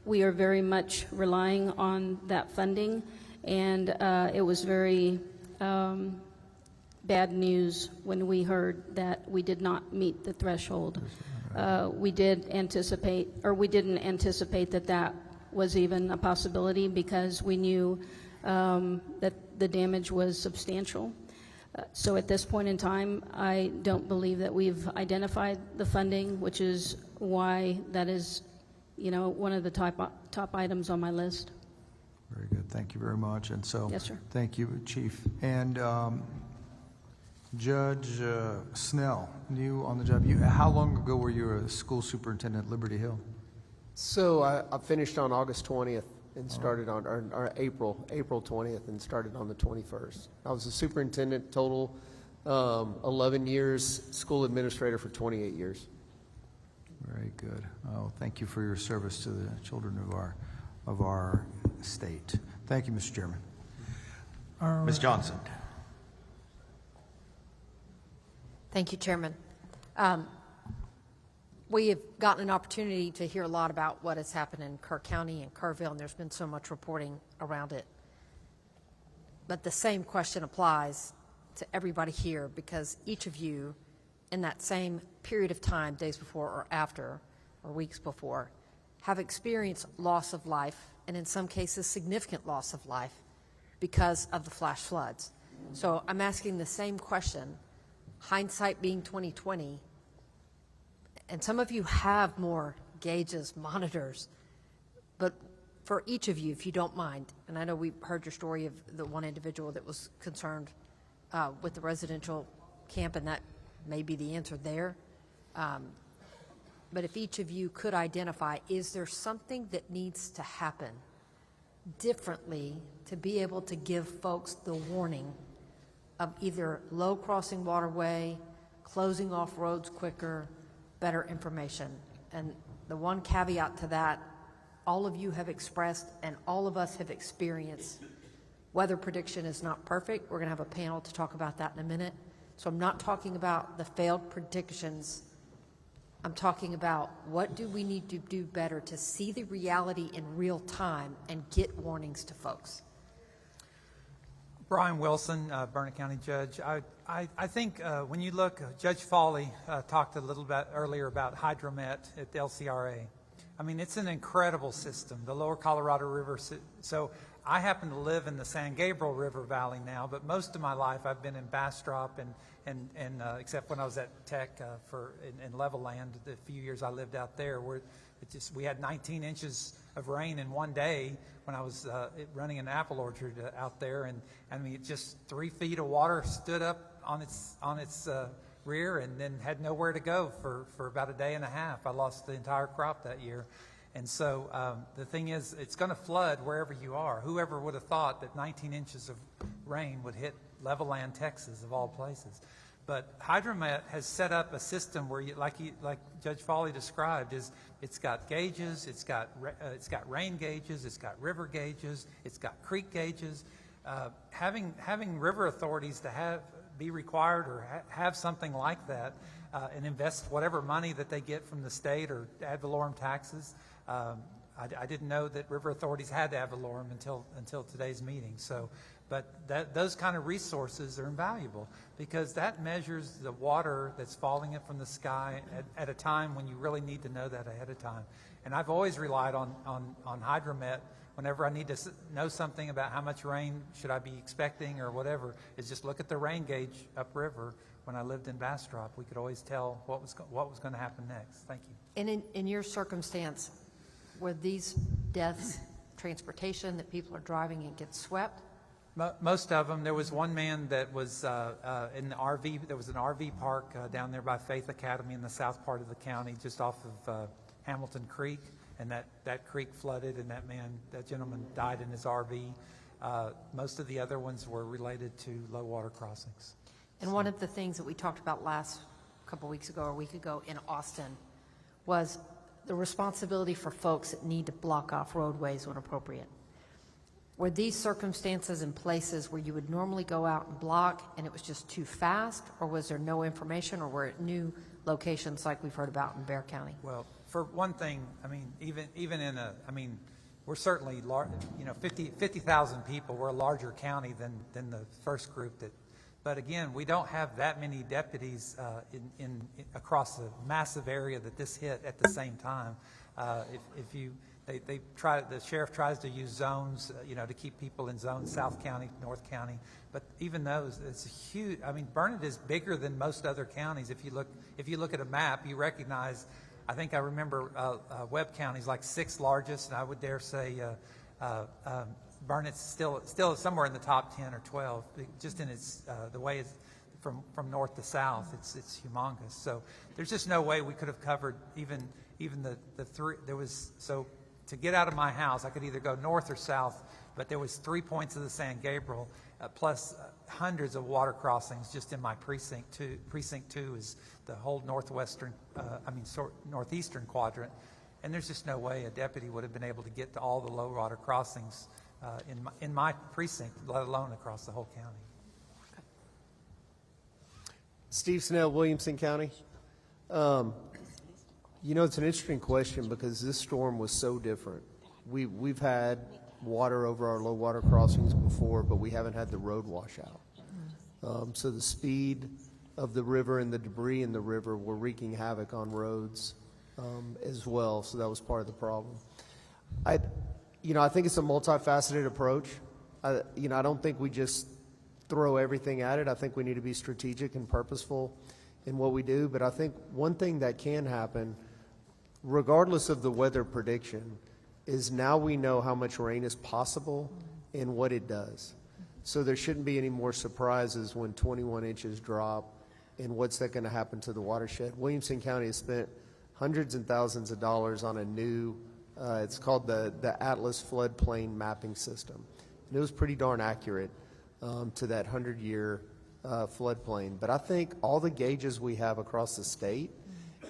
very much relying on that funding, and it was very bad news when we heard that we did not meet the threshold. We didn't anticipate that was even a possibility, because we knew that the damage was substantial. So at this point in time, I don't believe that we've identified the funding, which is why that is, one of the top items on my list. Very good. Thank you very much. And so, yes, sir. Thank you, Chief. And Judge Snell, new on the job. How long ago were you a school superintendent at Liberty Hill? So I finished on August 20th and started on or April 20th and started on the 21st. I was a superintendent total 11 years, school administrator for 28 years. Very good. Oh, thank you for your service to the children of our state. Thank you, Mr. Chairman. Ms. Johnson. Thank you, Chairman. We have gotten an opportunity to hear a lot about what has happened in Kerr County and Kerrville, and there's been so much reporting around it. But the same question applies to everybody here, because each of you, in that same period of time, days before or after, or weeks before, have experienced loss of life, and in some cases significant loss of life, because of the flash floods. So I'm asking the same question, hindsight being 20/20, and some of you have more gauges, monitors, but for each of you, if you don't mind, and I know we heard your story of the one individual that was concerned with the residential camp, and that may be the answer there. But if each of you could identify, is there something that needs to happen differently to be able to give folks the warning of either low crossing waterway, closing off roads quicker, better information? And the one caveat to that, all of you have expressed and all of us have experienced, weather prediction is not perfect. We're going to have a panel to talk about that in a minute. So I'm not talking about the failed predictions. I'm talking about what do we need to do better to see the reality in real time and get warnings to folks. Brian Wilson, Burnett County Judge. I think when you look, Judge Foley talked a little bit earlier about Hydromet at the LCRA. I mean, it's an incredible system, the Lower Colorado River. So I happen to live in the San Gabriel River Valley now, but most of my life I've been in Bastrop and except when I was at Tech in Level Land, the few years I lived out there, where we had 19 inches of rain in one day when I was running an apple orchard out there, and I mean, just 3 feet of water stood up on its rear, and then had nowhere to go for about a day and a half. I lost the entire crop that year. And so the thing is, it's going to flood wherever you are. Whoever would have thought that 19 inches of rain would hit Level Land, Texas, of all places. But Hydromet has set up a system where, like Judge Foley described, it's got gauges, it's got rain gauges, it's got river gauges, it's got creek gauges. Having river authorities to be required or have something like that and invest whatever money that they get from the state or ad valorem taxes. I didn't know that river authorities had ad valorem until today's meeting. But those kind of resources are invaluable because that measures the water that's falling in from the sky at a time when you really need to know that ahead of time. And I've always relied on Hydromet whenever I need to know something about how much rain should I be expecting or whatever, is just look at the rain gauge upriver. When I lived in Bastrop, we could always tell what was going to happen next. Thank you. And in your circumstance, were these deaths transportation that people are driving and get swept? Most of them. There was one man that was in the RV. There was an RV park down there by Faith Academy in the south part of the county, just off of Hamilton Creek, and that creek flooded, and that gentleman died in his RV. Most of the other ones were related to low water crossings. And one of the things that we talked about last couple weeks ago or a week ago in Austin was the responsibility for folks that need to block off roadways when appropriate. Were these circumstances in places where you would normally go out and block and it was just too fast, or was there no information, or were it new locations like we've heard about in Kerr County? Well, for one thing, I mean, even in we're certainly large, 50,000 people. We're a larger county than the first group but again, we don't have that many deputies across a massive area that this hit at the same time. The sheriff tries to use zones, to keep people in zones, South County, North County, but even those, it's huge. I mean, Burnett is bigger than most other counties. If you look at a map, you recognize. I think I remember Webb County's like 6th largest, and I would dare say Burnett's still somewhere in the top 10 or 12, just in its the way it's from north to south. It's humongous. So there's just no way we could have covered even the three. To get out of my house, I could either go north or south, but there was 3 points of the San Gabriel, plus hundreds of water crossings just in my precinct. Precinct 2 is the whole northeastern quadrant, and there's just no way a deputy would have been able to get to all the low water crossings in my precinct, let alone across the whole county. Steve Snell, Williamson County. It's an interesting question because this storm was so different. We've had water over our low water crossings before, but we haven't had the road washout. So the speed of the river and the debris in the river were wreaking havoc on roads as well. So that was part of the problem. I think it's a multifaceted approach. I don't think we just throw everything at it. I think we need to be strategic and purposeful in what we do. But I think one thing that can happen, regardless of the weather prediction, is now we know how much rain is possible and what it does. So there shouldn't be any more surprises when 21 inches drop and what's that going to happen to the watershed. Williamson County has spent hundreds and thousands of dollars on a new, it's called the Atlas Floodplain Mapping System. And it was pretty darn accurate to that 100-year floodplain. But I think all the gauges we have across the state,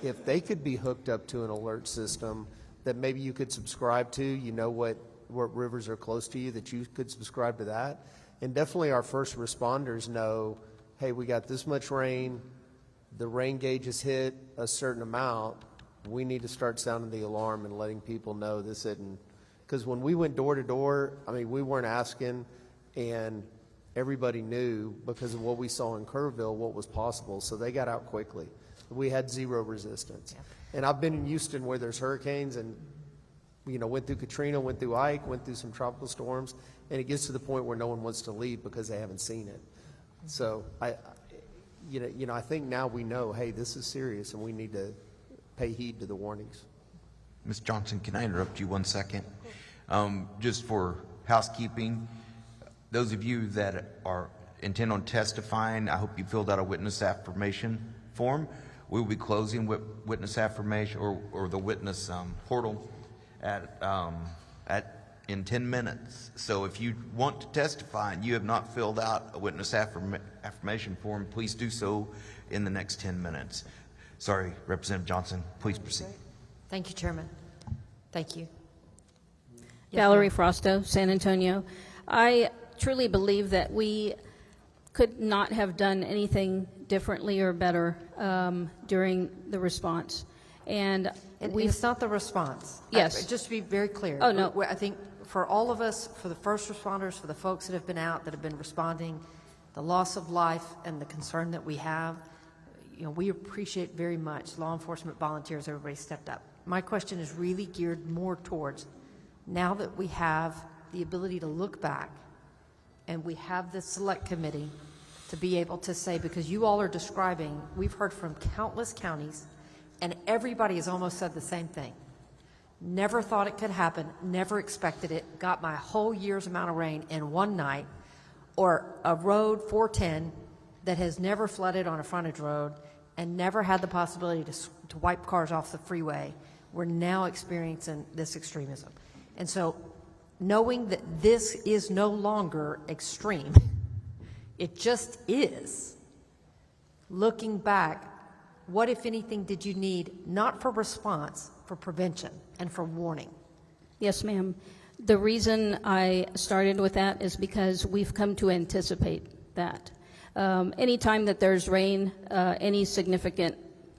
if they could be hooked up to an alert system that maybe you could subscribe to, what rivers are close to you, that you could subscribe to that. And definitely our first responders know, hey, we got this much rain, the rain gauge has hit a certain amount, we need to start sounding the alarm and letting people know this isn't. Because when we went door to door, we weren't asking, and everybody knew because of what we saw in Kerrville what was possible, so they got out quickly. We had zero resistance. And I've been in Houston where there's hurricanes and, went through Katrina, went through Ike, went through some tropical storms, and it gets to the point where no one wants to leave because they haven't seen it. So I think now we know, hey, this is serious and we need to pay heed to the warnings. Ms. Johnson, can I interrupt you 1 second? Just for housekeeping, those of you that intend on testifying, I hope you filled out a witness affirmation form. We will be closing witness affirmation or the witness portal in 10 minutes. So if you want to testify and you have not filled out a witness affirmation form, please do so in the next 10 minutes. Sorry, Representative Johnson, please proceed. Thank you, Chairman. Thank you. Valerie Frosto, San Antonio. I truly believe that we could not have done anything differently or better during the response. And it's not the response. Yes. Just to be very clear. Oh, no. I think for all of us, for the first responders, for the folks that have been out, that have been responding, the loss of life and the concern that we have, we appreciate very much law enforcement volunteers, everybody stepped up. My question is really geared more towards now that we have the ability to look back and we have this select committee to be able to say, because you all are describing, we've heard from countless counties and everybody has almost said the same thing. Never thought it could happen, never expected it, got my whole year's amount of rain in one night, or a road 410 that has never flooded on a frontage road and never had the possibility to wipe cars off the freeway. We're now experiencing this extremism. And so knowing that this is no longer extreme, it just is, looking back, what, if anything, did you need, not for response, for prevention and for warning? Yes, ma'am. The reason I started with that is because we've come to anticipate that. Anytime that there's rain, any significant,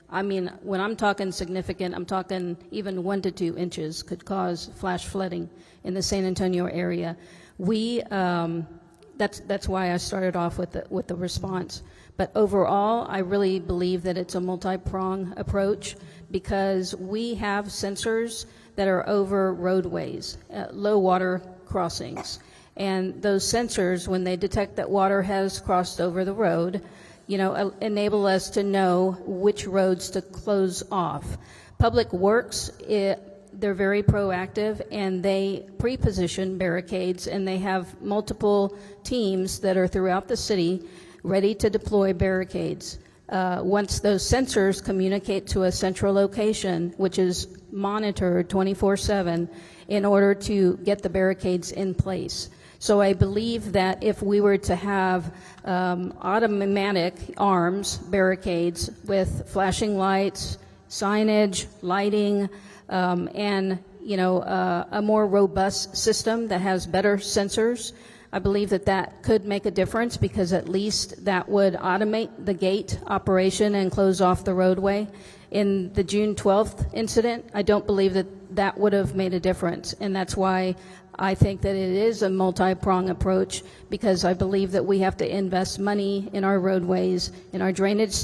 when I'm talking significant, I'm talking even 1 to 2 inches could cause flash flooding in the San Antonio area. That's why I started off with the response. But overall, I really believe that it's a multi-prong approach because we have sensors that are over roadways, low water crossings. And those sensors, when they detect that water has crossed over the road, enable us to know which roads to close off. Public Works, they're very proactive and they pre-position barricades and they have multiple teams that are throughout the city ready to deploy barricades. Once those sensors communicate to a central location, which is monitored 24/7 in order to get the barricades in place. So I believe that if we were to have automatic arms, barricades with flashing lights, signage, lighting, and a more robust system that has better sensors, I believe that could make a difference because at least that would automate the gate operation and close off the roadway. In the June 12th incident, I don't believe that would have made a difference, and that's why I think that it is a multi-prong approach because I believe that we have to invest money in our roadways, in our drainage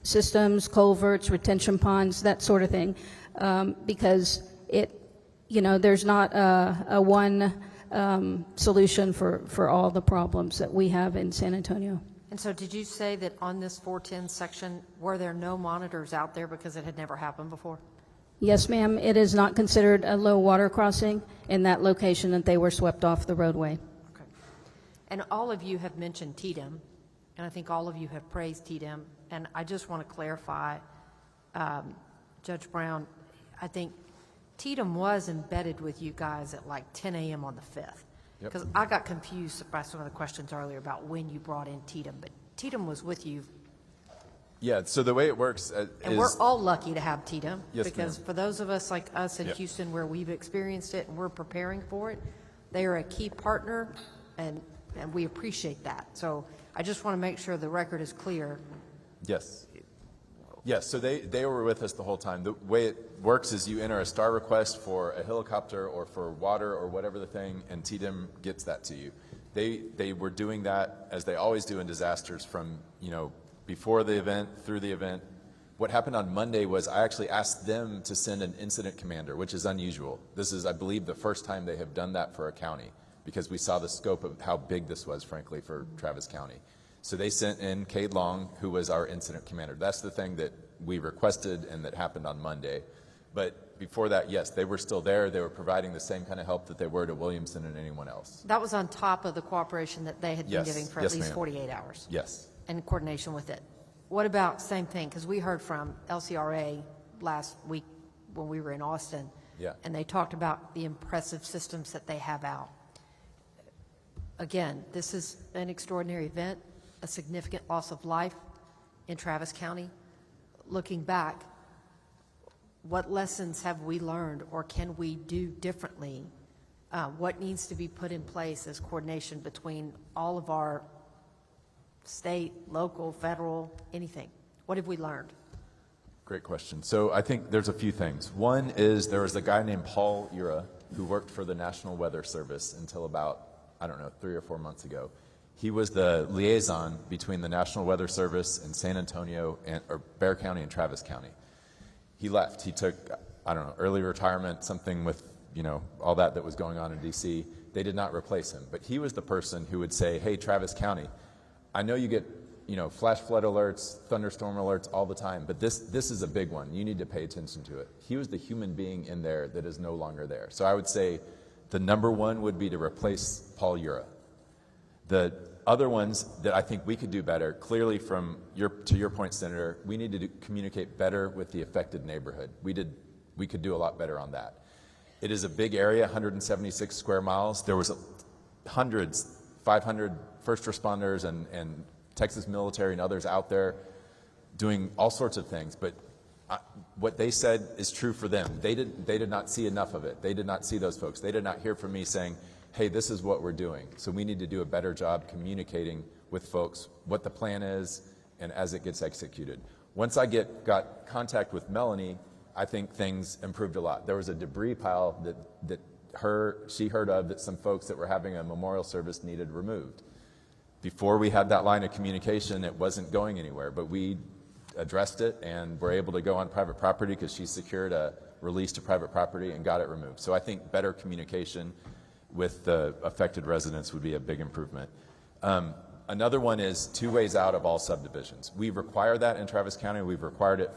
systems, culverts, retention ponds, that sort of thing, because there's not a one solution for all the problems that we have in San Antonio. And so did you say that on this 410 section, were there no monitors out there because it had never happened before? Yes, ma'am. It is not considered a low water crossing in that location that they were swept off the roadway. Okay. And all of you have mentioned TDM, and I think all of you have praised TDM. And I just want to clarify, Judge Brown, I think TDM was embedded with you guys at like 10 a.m. on the 5th. Because I got confused by some of the questions earlier about when you brought in TDM, but TDM was with you. Yeah, so the way it works And we're all lucky to have TDM, Yes, because ma'am. for those of us like us in Houston where we've experienced it and we're preparing for it, they are a key partner, and we appreciate that. So I just want to make sure the record is clear. Yes. Yes, so they were with us the whole time. The way it works is you enter a STAR request for a helicopter or for water or whatever the thing, and TDM gets that to you. They were doing that, as they always do in disasters, from, before the event, through the event. What happened on Monday was I actually asked them to send an incident commander, which is unusual. This is, I believe, the first time they have done that for a county, because we saw the scope of how big this was, frankly, for Travis County. So they sent in Cade Long, who was our incident commander. That's the thing that we requested and that happened on Monday. But before that, yes, they were still there. They were providing the same kind of help that they were to Williamson and anyone else. That was on top of the cooperation that they had been Yes. giving for Yes, at least ma'am. 48 hours. Yes. In coordination with it. What about same thing? Because we heard from LCRA last week when we were in Austin. Yeah. And they talked about the impressive systems that they have out. Again, this is an extraordinary event, a significant loss of life in Travis County. Looking back, what lessons have we learned, or can we do differently? What needs to be put in place as coordination between all of our state, local, federal, anything? What have we learned? Great question. So I think there's a few things. One is there was a guy named Paul Ura who worked for the National Weather Service until about, 3 or 4 months ago. He was the liaison between the National Weather Service and San Antonio, or Bexar County and Travis County. He left. He took, early retirement, something with, all that was going on in D.C. They did not replace him. But he was the person who would say, hey, Travis County, I know you get, flash flood alerts, thunderstorm alerts all the time, but this is a big one. You need to pay attention to it. He was the human being in there that is no longer there. So I would say the number one would be to replace Paul Ura. The other ones that I think we could do better, clearly to your point, Senator, we need to communicate better with the affected neighborhood. We could do a lot better on that. It is a big area, 176 square miles. There was hundreds, 500 first responders and Texas military and others out there doing all sorts of things. But what they said is true for them. They did not see enough of it. They did not see those folks. They did not hear from me saying, hey, this is what we're doing. So we need to do a better job communicating with folks what the plan is and as it gets executed. Once I got contact with Melanie, I think things improved a lot. There was a debris pile that she heard of that some folks that were having a memorial service needed removed. Before we had that line of communication, it wasn't going anywhere, but we addressed it and were able to go on private property because she secured a release to private property and got it removed. So I think better communication with the affected residents would be a big improvement. Another one is 2 ways out of all subdivisions. We require that in Travis County. We've required it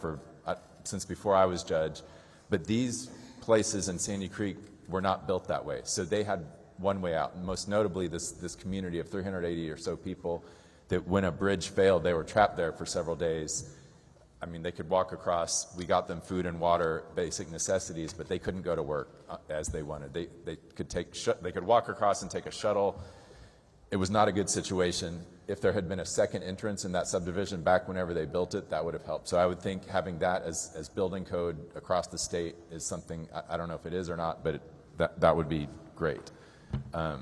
since before I was judge, but these places in Sandy Creek were not built that way. So they had one way out, and most notably this community of 380 or so people that when a bridge failed, they were trapped there for several days. They could walk across. We got them food and water, basic necessities, but they couldn't go to work as they wanted. They could walk across and take a shuttle. It was not a good situation. If there had been a second entrance in that subdivision back whenever they built it, that would have helped. So I would think having that as building code across the state is something, I don't know if it is or not, but that would be great. Those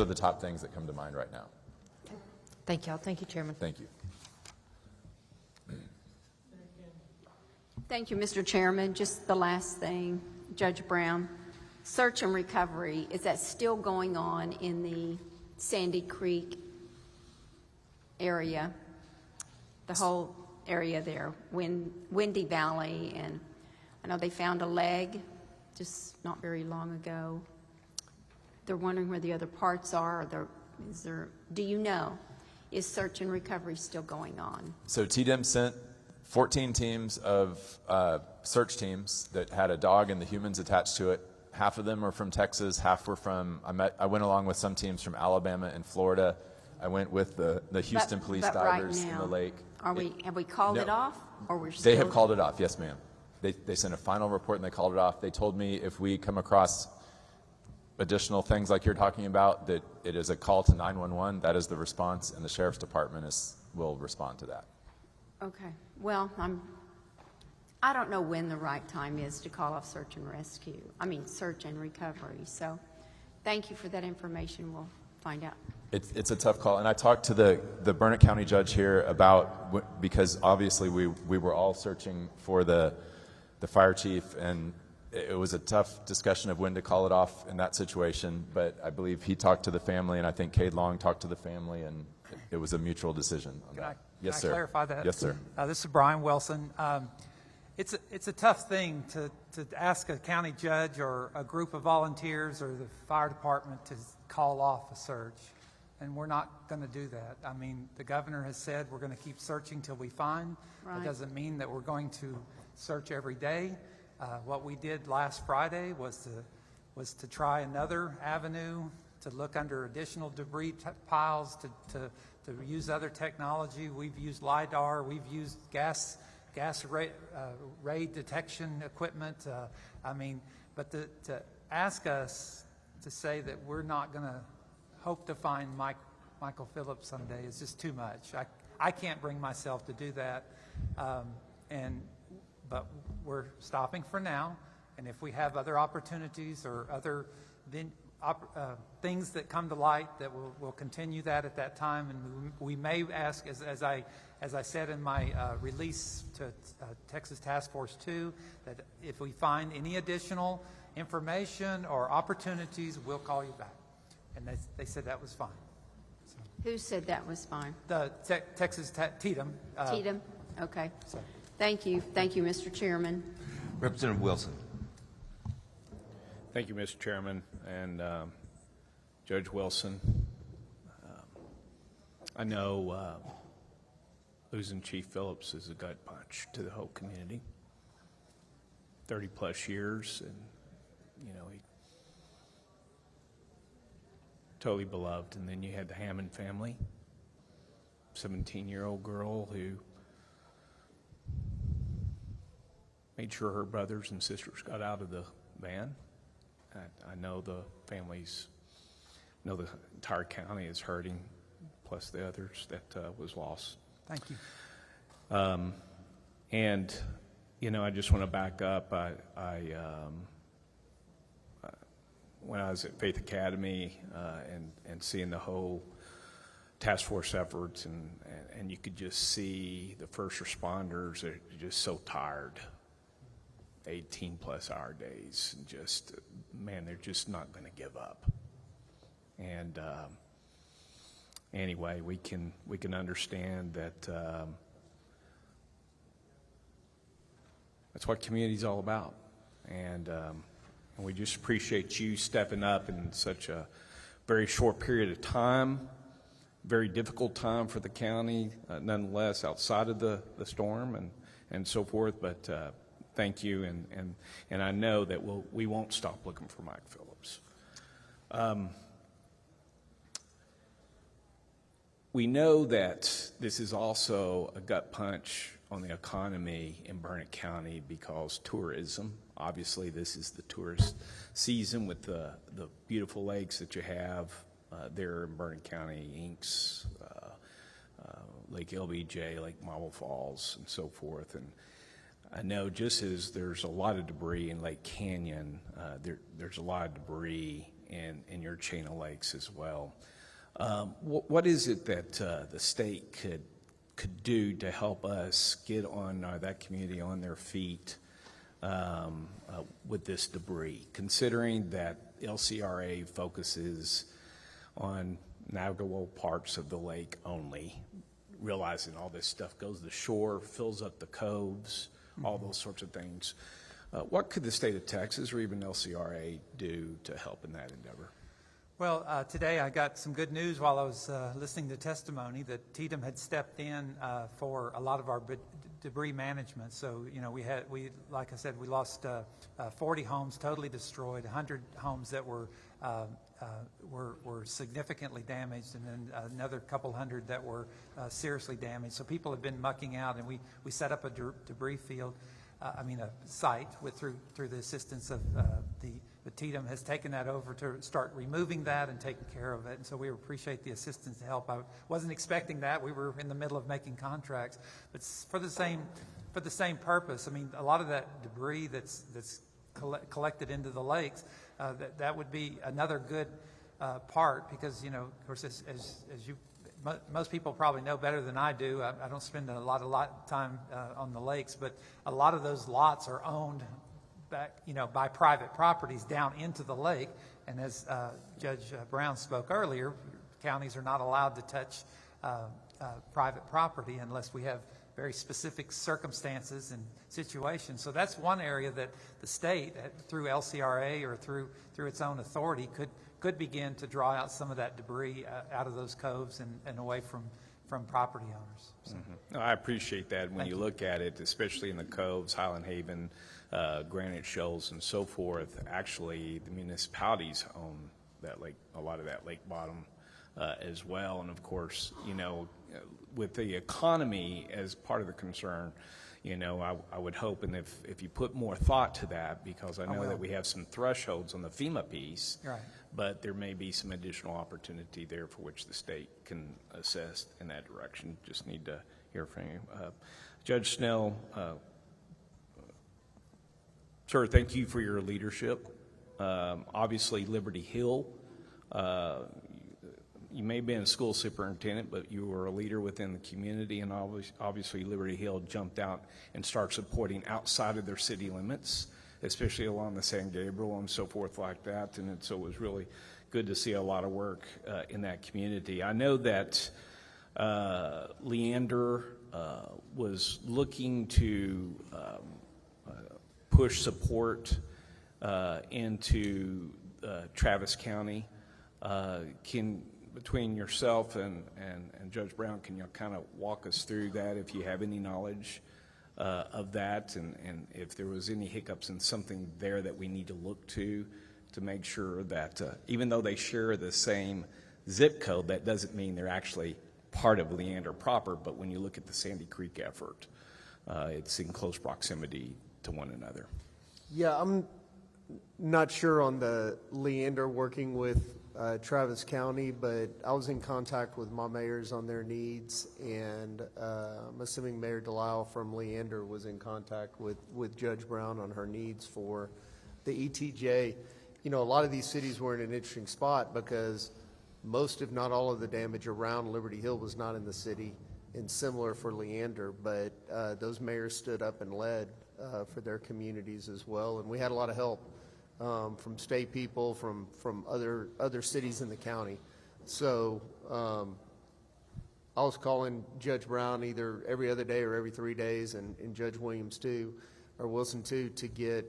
are the top things that come to mind right now. Thank you. Thank you, Chairman. Thank you. Thank you, Mr. Chairman. Just the last thing, Judge Brown. Search and recovery, is that still going on in the Sandy Creek area? The whole area there, Windy Valley, and I know they found a leg just not very long ago. They're wondering where the other parts are. Do you know, is search and recovery still going on? So TDEM sent 14 teams of search teams that had a dog and the humans attached to it. Half of them are from Texas, half were from, I went along with some teams from Alabama and Florida. I went with the Houston police divers in the lake. Have we called it off, or we're still? They have called it off, yes ma'am. They sent a final report and they called it off. They told me if we come across additional things like you're talking about, that it is a call to 911, that is the response, and the Sheriff's Department will respond to that. Okay. Well, I don't know when the right time is to call off search and recovery. So thank you for that information. We'll find out. It's a tough call. And I talked to the Burnett County judge here about, because obviously we were all searching for the fire chief and it was a tough discussion of when to call it off in that situation, but I believe he talked to the family, and I think Cade Long talked to the family, and it was a mutual decision on that. Yes, Can sir. I clarify that? Yes, sir. This is Brian Wilson. It's a tough thing to ask a county judge or a group of volunteers or the fire department to call off a search, and we're not going to do that. I mean, the governor has said we're going to keep searching till we find. Right. It doesn't mean that we're going to search every day. What we did last Friday was to try another avenue, to look under additional debris piles, to use other technology. We've used LIDAR. We've used gas ray detection equipment. But to ask us to say that we're not going to hope to find Michael Phillips someday is just too much. I can't bring myself to do that. But we're stopping for now, and if we have other opportunities or other things that come to light, that we'll continue that at that time, and we may ask, as I said in my release to Texas Task Force 2, that if we find any additional information or opportunities, we'll call you back. And they said that was fine. So, Who said that was fine? the Texas Tatum. Tatum? Okay. So. Thank you, Mr. Chairman. Representative Wilson. Thank you, Mr. Chairman, and Judge Wilson. I know losing Chief Phillips is a gut punch to the whole community. 30-plus years, and he totally beloved. And then you had the Hammond family, 17-year-old girl who made sure her brothers and sisters got out of the van. I know the families, the entire county is hurting, plus the others that was lost. Thank you. And I just want to back up. When I was at Faith Academy and seeing the whole task force efforts, and you could just see the first responders are just so tired. 18-plus hour days, and just, man, they're just not going to give up. And anyway, we can understand that that's what community's all about, and we just appreciate you stepping up in such a very short period of time, very difficult time for the county, nonetheless, outside of the storm and so forth, but thank you, and I know that we won't stop looking for Mike Phillips. We know that this is also a gut punch on the economy in Burnett County because tourism. Obviously, this is the tourist season with the beautiful lakes that you have there in Burnett County, Inks, Lake LBJ, Lake Marble Falls, and so forth. And I know just as there's a lot of debris in Lake Canyon, there's a lot of debris in your chain of lakes as well. What is it that the state could do to help us get on that community on their feet with this debris, considering that LCRA focuses on navigable parts of the lake only, realizing all this stuff goes to the shore, fills up the coves, all those sorts of things. What could the state of Texas or even LCRA do to help in that endeavor? Well, today I got some good news while I was listening to testimony that Tatum had stepped in for a lot of our debris management. So, like I said, we lost 40 homes totally destroyed, 100 homes that were significantly damaged, and then another couple hundred that were seriously damaged. So people have been mucking out, and we set up a debris field, a site through the assistance of the Tatum has taken that over to start removing that and taking care of it. And so we appreciate the assistance to help. I wasn't expecting that. We were in the middle of making contracts, but for the same purpose. A lot of that debris that's collected into the lakes, that would be another good part, because of course, as you most people probably know better than I do. I don't spend a lot of time on the lakes, but a lot of those lots are owned back, by private properties down into the lake. And as Judge Brown spoke earlier, counties are not allowed to touch private property unless we have very specific circumstances and situations. So that's one area that the state, through LCRA or through its own authority, could begin to draw out some of that debris out of those coves and away from property owners. So. No, I appreciate that. When you look at it, especially in the coves, Highland Haven, Granite Shoals, and so forth, actually the municipalities own that lake, a lot of that lake bottom as well. And of course, with the economy as part of the concern, I would hope, and if you put more thought to that, because I know that we have some thresholds on the FEMA piece, right, but there may be some additional opportunity there for which the state can assist in that direction. Just need to hear from you. Judge Snell, sir, thank you for your leadership. Obviously, Liberty Hill, you may have been a school superintendent, but you were a leader within the community, and obviously Liberty Hill jumped out and started supporting outside of their city limits, especially along the San Gabriel and so forth like that. And so it was really good to see a lot of work in that community. I know that Leander was looking to push support into Travis County. Between yourself and Judge Brown, can you kind of walk us through that, if you have any knowledge of that, and if there was any hiccups and something there that we need to look to make sure that even though they share the same zip code, that doesn't mean they're actually part of Leander proper, but when you look at the Sandy Creek effort, it's in close proximity to one another. Yeah, I'm not sure on the Leander working with Travis County, but I was in contact with my mayors on their needs, and I'm assuming Mayor Delisle from Leander was in contact with Judge Brown on her needs for the ETJ. A lot of these cities were in an interesting spot because most, if not all, of the damage around Liberty Hill was not in the city, and similar for Leander, but those mayors stood up and led for their communities as well, and we had a lot of help from state people, from other cities in the county. So I was calling Judge Brown either every other day or every 3 days, and Judge Williams too, or Wilson too, to get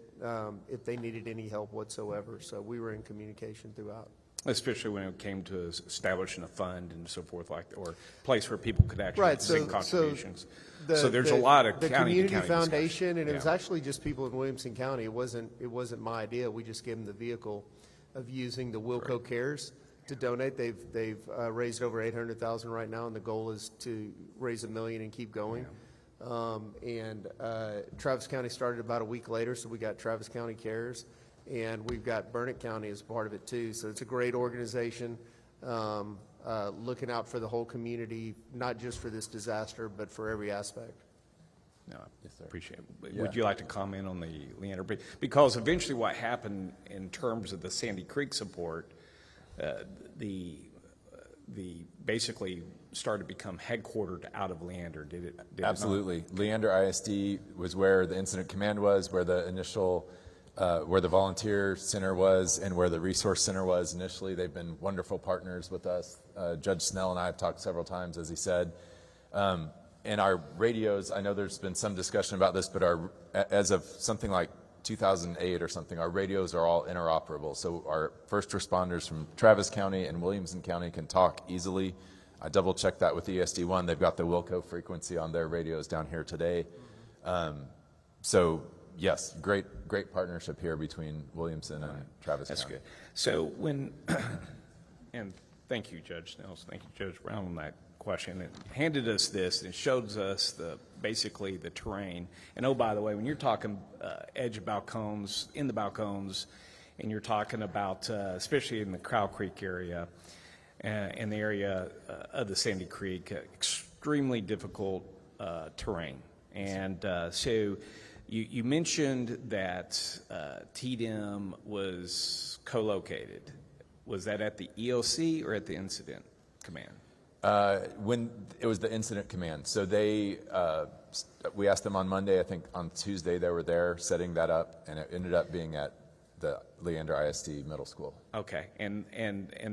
if they needed any help whatsoever. So we were in communication throughout. Especially when it came to establishing a fund and so forth, like, or a place where people could actually send contributions. So there's a lot of the county to community county foundation, discussion. and it was actually just people in Williamson County. It wasn't my idea. We just gave them the vehicle of using the Wilco Cares to donate. They've raised over $800,000 right now, and the goal is to raise $1 million and keep going. And Travis County started about a week later, so we got Travis County Cares, and we've got Burnett County as part of it too. So it's a great organization, looking out for the whole community, not just for this disaster, but for every aspect. No, appreciate it. Would you like to comment on the Leander? Because eventually what happened in terms of the Sandy Creek support, the basically started to become headquartered out of Leander, did it? Absolutely. Leander ISD was where the incident command was, where the initial, where the volunteer center was, and where the resource center was initially. They've been wonderful partners with us. Judge Snell and I have talked several times, as he said. And our radios, I know there's been some discussion about this, but as of something like 2008 or something, our radios are all interoperable. So our first responders from Travis County and Williamson County can talk easily. I double checked that with ESD1. They've got the Wilco frequency on their radios down here today. So yes, great partnership here between Williamson and Travis County. That's good. So when, and thank you, Judge Snells, thank you, Judge Brown, on that question. It handed us this, and it shows us basically the terrain. And oh, by the way, when you're talking edge of balcons, in the balcons, and you're talking about, especially in the Crow Creek area, in the area of the Sandy Creek, extremely difficult terrain. And so you mentioned that TDM was co-located. Was that at the EOC or at the Incident Command? When it was the incident command, so they, we asked them on Monday. I think on Tuesday they were there setting that up, and it ended up being at the Leander ISD Middle School. Okay, and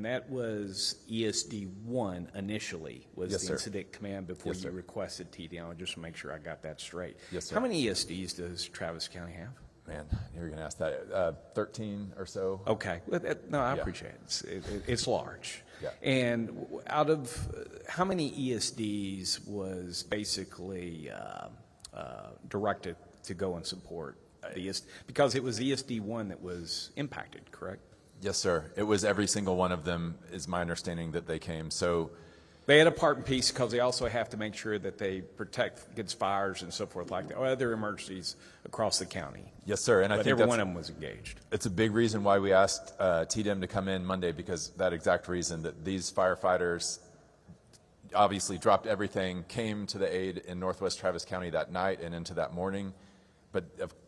that was ESD 1 initially, was Yes, the sir. incident command before Yes, you sir. requested TDM, just to make sure I got that straight. Yes, sir. How many ESDs does Travis County have? Man, you were going to ask that. 13 or so. Okay, well, no, I Yeah. appreciate it. It's large. Yeah. And out of how many ESDs was basically directed to go and support the ESD? Because it was ESD 1 that was impacted, correct? Yes, sir. It was every single one of them, is my understanding, that they came. So They had a part and piece because they also have to make sure that they protect against fires and so forth like that, or other emergencies across the county. yes, sir. And I But think every that's, one of them was engaged. it's a big reason why we asked TDM to come in Monday, because that exact reason, that these firefighters obviously dropped everything, came to the aid in Northwest Travis County that night and into that morning, but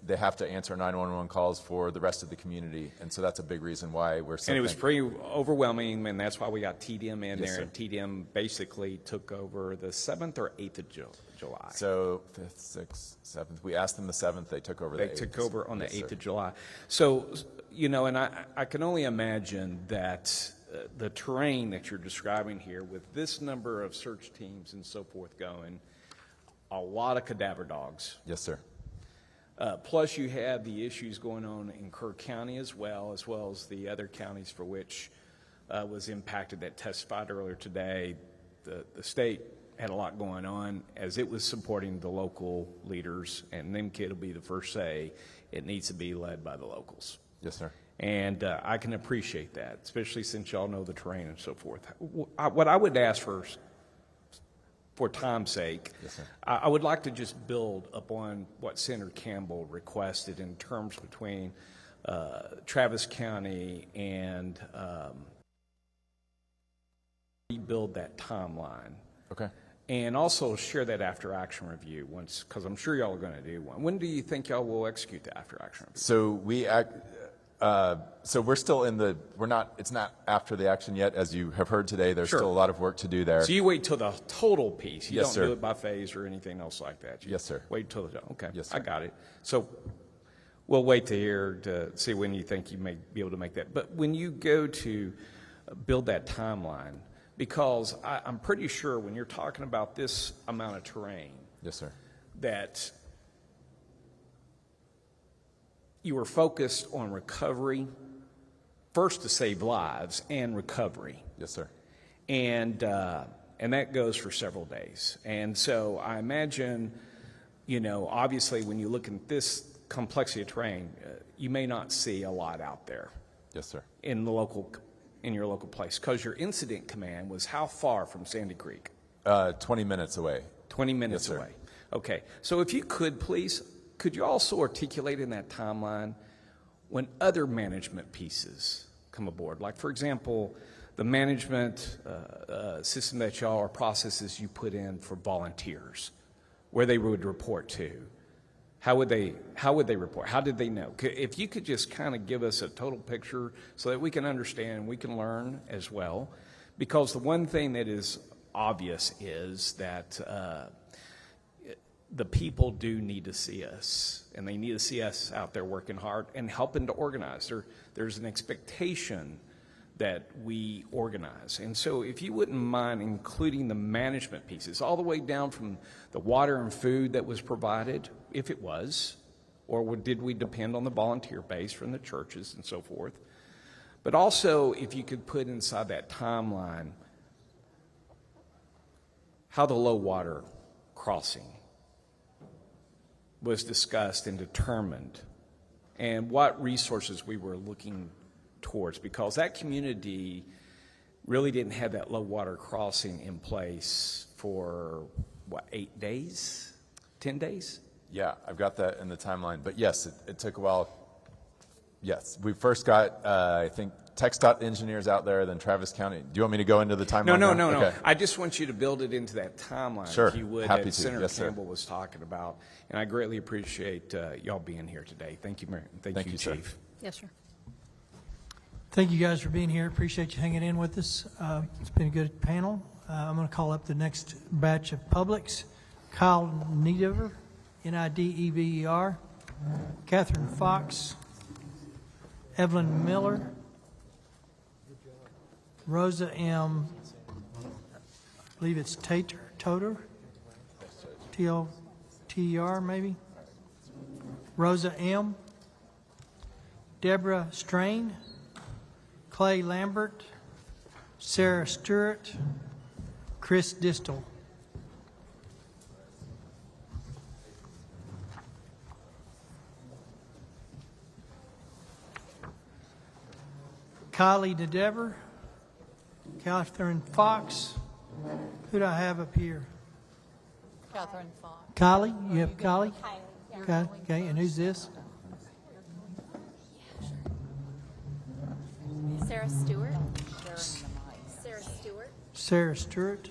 they have to answer 911 calls for the rest of the community, and so that's a big reason why we're so And it was thankful. pretty overwhelming, and that's why we got TDM in Yes, there. sir. And TDM basically took over the 7th or 8th of July. So 5th, 6th, 7th. We asked them the 7th. They took over the They 8th. took over on the Yes, 8th sir. of July. So, you know, and I can only imagine that the terrain that you're describing here, with this number of search teams and so forth going, a lot of cadaver dogs. Yes, sir. Plus, you have the issues going on in Kerr County as well as the other counties for which was impacted that testified earlier today. The state had a lot going on as it was supporting the local leaders, and them kid will be the first say it needs to be led by the locals. Yes, sir. And I can appreciate that, especially since y'all know the terrain and so forth. What I would ask for time's sake, Yes, sir. I would like to just build upon what Senator Campbell requested in terms between Travis County and rebuild that timeline. Okay. And also share that after action review once, because I'm sure y'all are going to do one. When do you think y'all will execute the after action review? So we're still in the, it's not after the action yet. As you have heard today, there's Sure. still a lot of work to do there. So you wait till the total piece. You Yes, don't sir. do it by phase or anything else like that. You Yes, sir. Wait till the, okay. Yes, I sir. got it. So we'll wait to hear to see when you think you may be able to make that. But when you go to build that timeline, because I'm pretty sure when you're talking about this amount of terrain, Yes, sir. that you were focused on recovery, first to save lives and recovery. Yes, sir. And that goes for several days. And so I imagine, you know, obviously when you look at this complexity of terrain, you may not see a lot out there. Yes, sir. In your local place, because your incident command was how far from Sandy Creek? 20 minutes away. 20 minutes Yes, sir. away. Okay. So if you could, please, could you also articulate in that timeline when other management pieces come aboard? Like, for example, the management system that y'all or processes you put in for volunteers, where they would report to. How would they report? How did they know? If you could just kind of give us a total picture so that we can understand and we can learn as well. Because the one thing that is obvious is that the people do need to see us, and they need to see us out there working hard and helping to organize. There's an expectation that we organize. And so if you wouldn't mind including the management pieces, all the way down from the water and food that was provided, if it was, or did we depend on the volunteer base from the churches and so forth. But also, if you could put inside that timeline how the low water crossing was discussed and determined, and what resources we were looking towards, because that community really didn't have that low water crossing in place for, 8 days, 10 days? Yeah, I've got that in the timeline. But yes, it took a while. Yes, we first got, I think, TxDOT engineers out there, then Travis County. Do you want me to go into the timeline? No. now? Okay. I just want you to build it into that timeline, Sure. if you would, Happy that to. Senator Yes, sir. Campbell was talking about. And I greatly appreciate y'all being here today. Thank you, Mayor. Thank you, sir. Chief. Yes, sir. Thank you guys for being here. Appreciate you hanging in with us. It's been a good panel. I'm going to call up the next batch of publics. Kyle Nidever, Nidever, Catherine Fox, Evelyn Miller, Rosa M., I believe it's Toter, T-O-T-E-R maybe, Rosa M., Deborah Strain, Clay Lambert, Sarah Stewart, Chris Distel. Kylie DeDever, Catherine Fox. Who do I have up here? Catherine Fox. Kylie? You have Kylie? Okay, okay, and who's this? Sarah Stewart. Sarah Stewart. Sarah Stewart.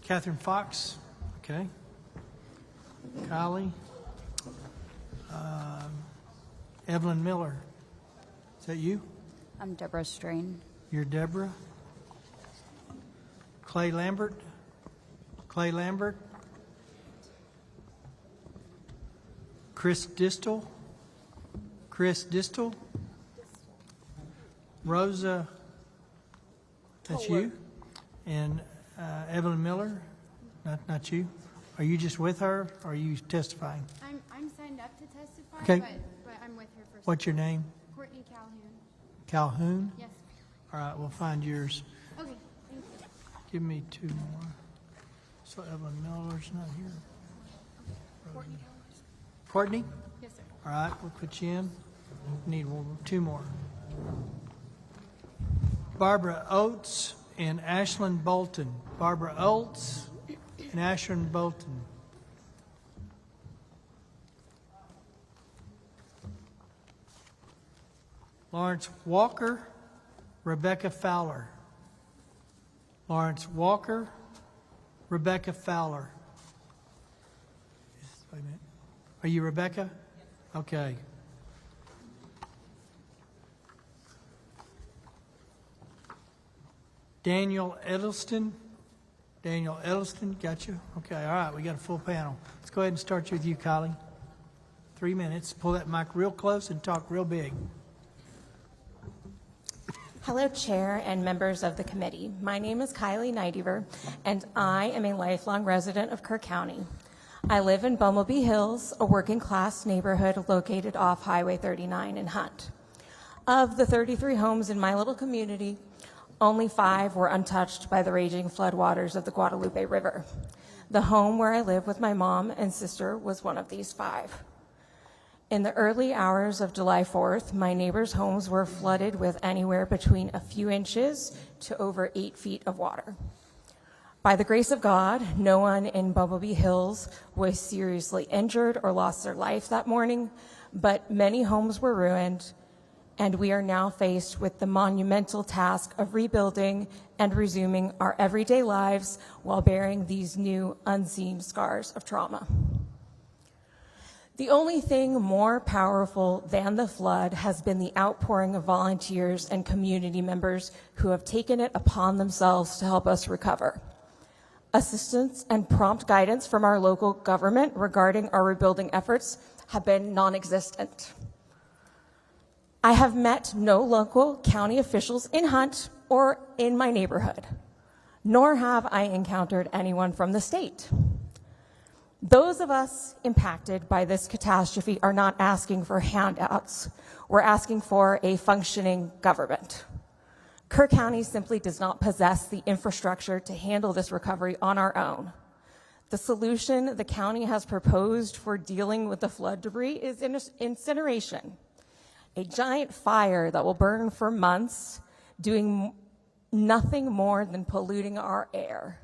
Catherine Fox, okay. Kylie. Evelyn Miller. Is that you? I'm Deborah Strain. You're Deborah. Clay Lambert. Clay Lambert. Chris Distel. Chris Distel. Rosa. That's you. And Evelyn Miller. Not you. Are you just with her, or are you testifying? I'm signed up to testify, Okay. but I'm with her for. What's your name? Courtney Calhoun. Calhoun? Yes. All right, we'll find yours. Okay, thank you. Give me two more. So Evelyn Miller's not here. Courtney? Yes, sir. All right, we'll put you in. Need two more. Barbara Oates and Ashlyn Bolton. Barbara Oates and Ashlyn Bolton. Lawrence Walker, Rebecca Fowler. Lawrence Walker, Rebecca Fowler. Wait a minute. Are you Rebecca? Okay. Daniel Edelston. Daniel Edelston, got you? Okay, all right, we got a full panel. Let's go ahead and start with you, Kylie. 3 minutes. Pull that mic real close and talk real big. Hello, Chair and members of the committee. My name is Kylie Nidever, and I am a lifelong resident of Kerr County. I live in Bumblebee Hills, a working-class neighborhood located off Highway 39 in Hunt. Of the 33 homes in my little community, only 5 were untouched by the raging floodwaters of the Guadalupe River. The home where I live with my mom and sister was one of these 5. In the early hours of July 4th, my neighbors' homes were flooded with anywhere between a few inches to over 8 feet of water. By the grace of God, no one in Bumblebee Hills was seriously injured or lost their life that morning, but many homes were ruined, and we are now faced with the monumental task of rebuilding and resuming our everyday lives while bearing these new unseen scars of trauma. The only thing more powerful than the flood has been the outpouring of volunteers and community members who have taken it upon themselves to help us recover. Assistance and prompt guidance from our local government regarding our rebuilding efforts have been non-existent. I have met no local county officials in Hunt or in my neighborhood, nor have I encountered anyone from the state. Those of us impacted by this catastrophe are not asking for handouts. We're asking for a functioning government. Kerr County simply does not possess the infrastructure to handle this recovery on our own. The solution the county has proposed for dealing with the flood debris is incineration, a giant fire that will burn for months, doing nothing more than polluting our air.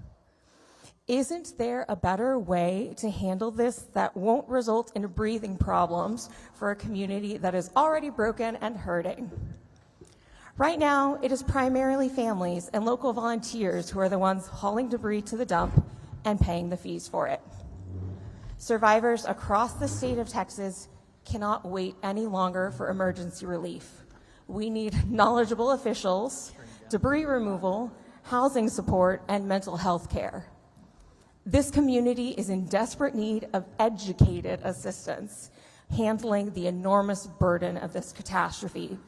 Isn't there a better way to handle this that won't result in breathing problems for a community that is already broken and hurting? Right now, it is primarily families and local volunteers who are the ones hauling debris to the dump and paying the fees for it. Survivors across the state of Texas cannot wait any longer for emergency relief. We need knowledgeable officials, debris removal, housing support, and mental health care. This community is in desperate need of educated assistance handling the enormous burden of this catastrophe.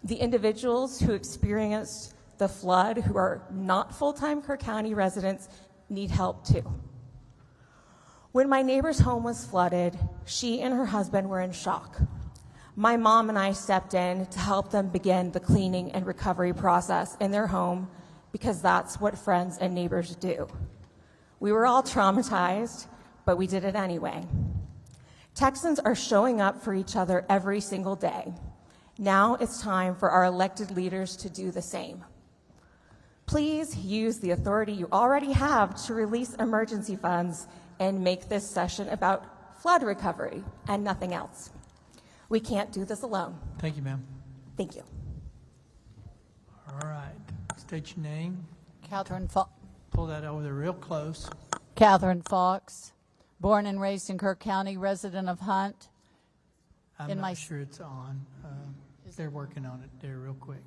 The individuals who experienced the flood, who are not full-time Kerr County residents, need help too. When my neighbor's home was flooded, she and her husband were in shock. My mom and I stepped in to help them begin the cleaning and recovery process in their home because that's what friends and neighbors do. We were all traumatized, but we did it anyway. Texans are showing up for each other every single day. Now it's time for our elected leaders to do the same. Please use the authority you already have to release emergency funds and make this session about flood recovery and nothing else. We can't do this alone. Thank you, ma'am. Thank you. All right. State your name. Catherine Fox. Pull that over there real close. Catherine Fox, born and raised in Kerr County, resident of Hunt. I'm not sure it's on. They're working on it there real quick.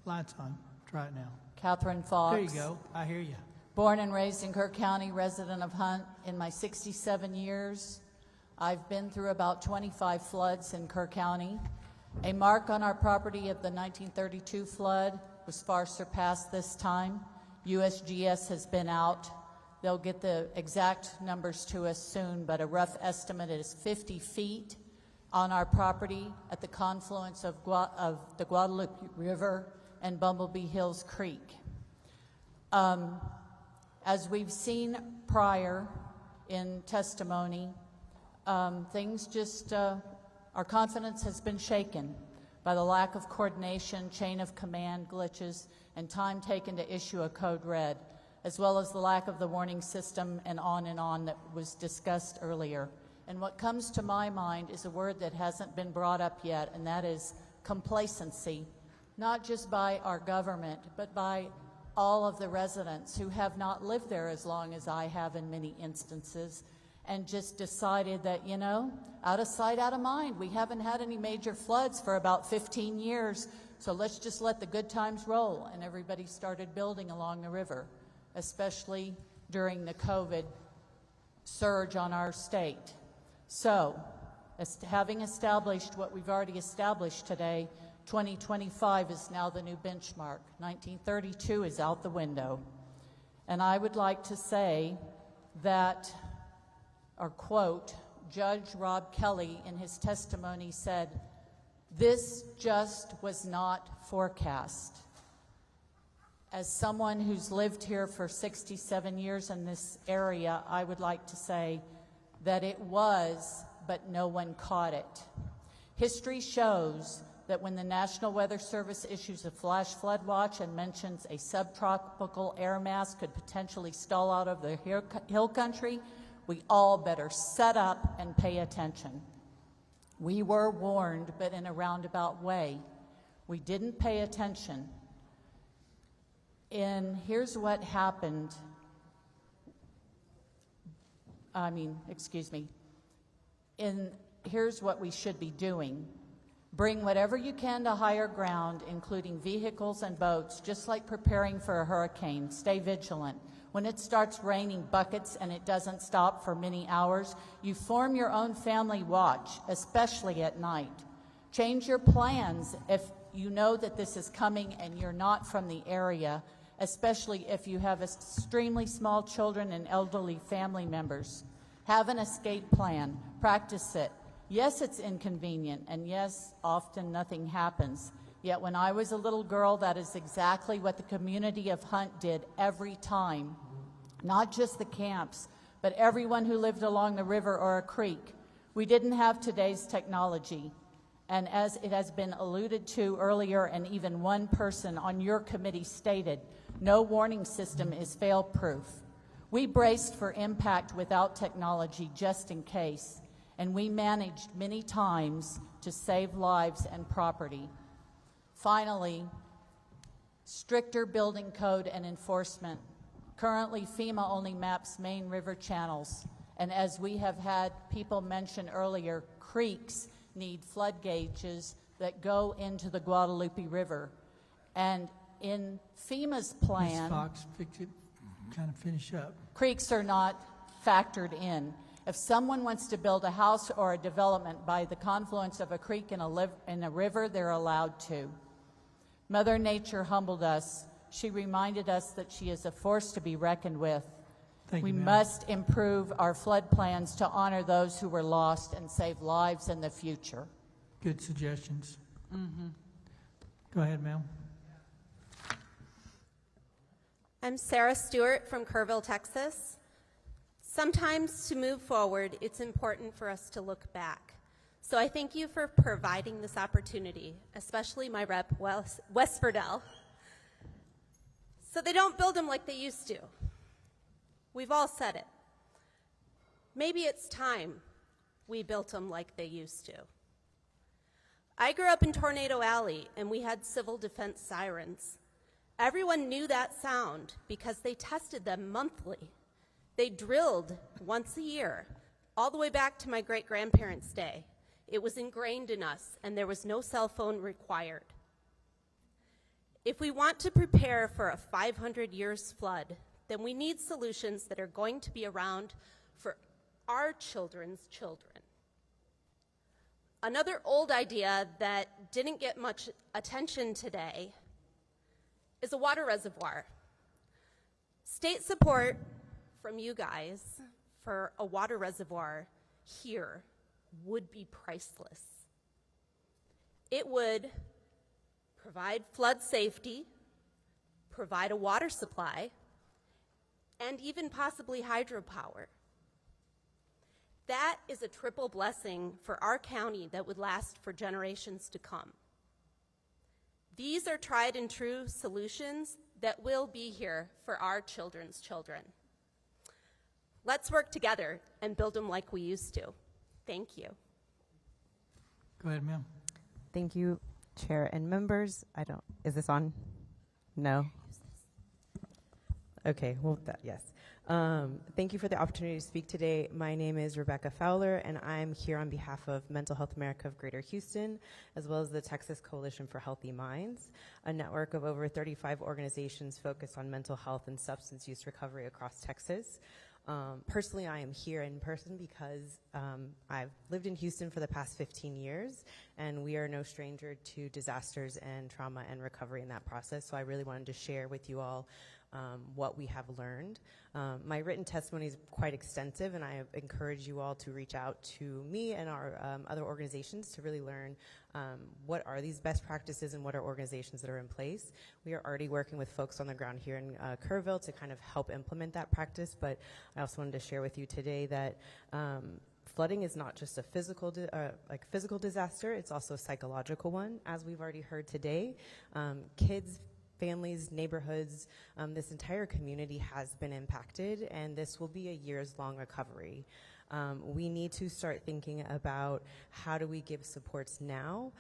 Lights on. Try it now. Catherine Fox. There you go. I hear you. Born and raised in Kerr County, resident of Hunt. In my 67 years, I've been through about 25 floods in Kerr County. A mark on our property of the 1932 flood was far surpassed this time. USGS has been out. They'll get the exact numbers to us soon, but a rough estimate is 50 feet on our property at the confluence of the Guadalupe River and Bumblebee Hills Creek. As we've seen prior in testimony, things just, our confidence has been shaken by the lack of coordination, chain of command glitches, and time taken to issue a code red, as well as the lack of the warning system and on that was discussed earlier. And what comes to my mind is a word that hasn't been brought up yet, and that is complacency, not just by our government, but by all of the residents who have not lived there as long as I have in many instances, and just decided that, you know, out of sight, out of mind. We haven't had any major floods for about 15 years, so let's just let the good times roll. And everybody started building along the river, especially during the COVID surge on our state. So, having established what we've already established today, 2025 is now the new benchmark. 1932 is out the window. And I would like to say that, or quote, Judge Rob Kelly in his testimony said, "This just was not forecast." As someone who's lived here for 67 years in this area, I would like to say that it was, but no one caught it. History shows that when the National Weather Service issues a flash flood watch and mentions a subtropical air mass could potentially stall out of the hill country, we all better set up and pay attention. We were warned, but in a roundabout way. We didn't pay attention. And here's what happened. Here's what we should be doing. Bring whatever you can to higher ground, including vehicles and boats, just like preparing for a hurricane. Stay vigilant. When it starts raining buckets and it doesn't stop for many hours, you form your own family watch, especially at night. Change your plans if you know that this is coming and you're not from the area, especially if you have extremely small children and elderly family members. Have an escape plan. Practice it. Yes, it's inconvenient, and yes, often nothing happens. Yet when I was a little girl, that is exactly what the community of Hunt did every time. Not just the camps, but everyone who lived along the river or a creek. We didn't have today's technology. And as it has been alluded to earlier, and even one person on your committee stated, no warning system is fail-proof. We braced for impact without technology just in case, and we managed many times to save lives and property. Finally, stricter building code and enforcement. Currently, FEMA only maps main river channels, And as we have had people mention earlier, creeks need flood gauges that go into the Guadalupe River. And in FEMA's plan, Ms. Fox, kind of finish up. creeks are not factored in. If someone wants to build a house or a development by the confluence of a creek and a river, they're allowed to. Mother Nature humbled us. She reminded us that she is a force to be reckoned with. We must improve our flood plans to honor those who were lost and save lives in the future. Good suggestions. Go ahead, ma'am. I'm Sarah Stewart from Kerrville, Texas. Sometimes to move forward, it's important for us to look back. So I thank you for providing this opportunity, especially my rep, Wes Ferdell. So they don't build them like they used to. We've all said it. Maybe it's time we built them like they used to. I grew up in Tornado Alley, and we had civil defense sirens. Everyone knew that sound because they tested them monthly. They drilled once a year, all the way back to my great-grandparents' day. It was ingrained in us, and there was no cell phone required. If we want to prepare for a 500 years flood, then we need solutions that are going to be around for our children's children. Another old idea that didn't get much attention today is a water reservoir. State support from you guys for a water reservoir here would be priceless. It would provide flood safety, provide a water supply, and even possibly hydropower. That is a triple blessing for our county that would last for generations to come. These are tried and true solutions that will be here for our children's children. Let's work together and build them like we used to. Thank you. Go ahead, ma'am. Thank you, Chair and members. Is this on? No? Okay, well, yes. Thank you for the opportunity to speak today. My name is Rebecca Fowler, and I'm here on behalf of Mental Health America of Greater Houston, as well as the Texas Coalition for Healthy Minds, a network of over 35 organizations focused on mental health and substance use recovery across Texas. Personally, I am here in person because I've lived in Houston for the past 15 years, and we are no stranger to disasters and trauma and recovery in that process. So I really wanted to share with you all what we have learned. My written testimony is quite extensive, and I encourage you all to reach out to me and our other organizations to really learn what are these best practices and what are organizations that are in place. We are already working with folks on the ground here in Kerrville to kind of help implement that practice, but I also wanted to share with you today that flooding is not just a physical disaster, it's also a psychological one, as we've already heard today. Kids, families, neighborhoods, this entire community has been impacted, and this will be a years-long recovery. We need to start thinking about how do we give supports now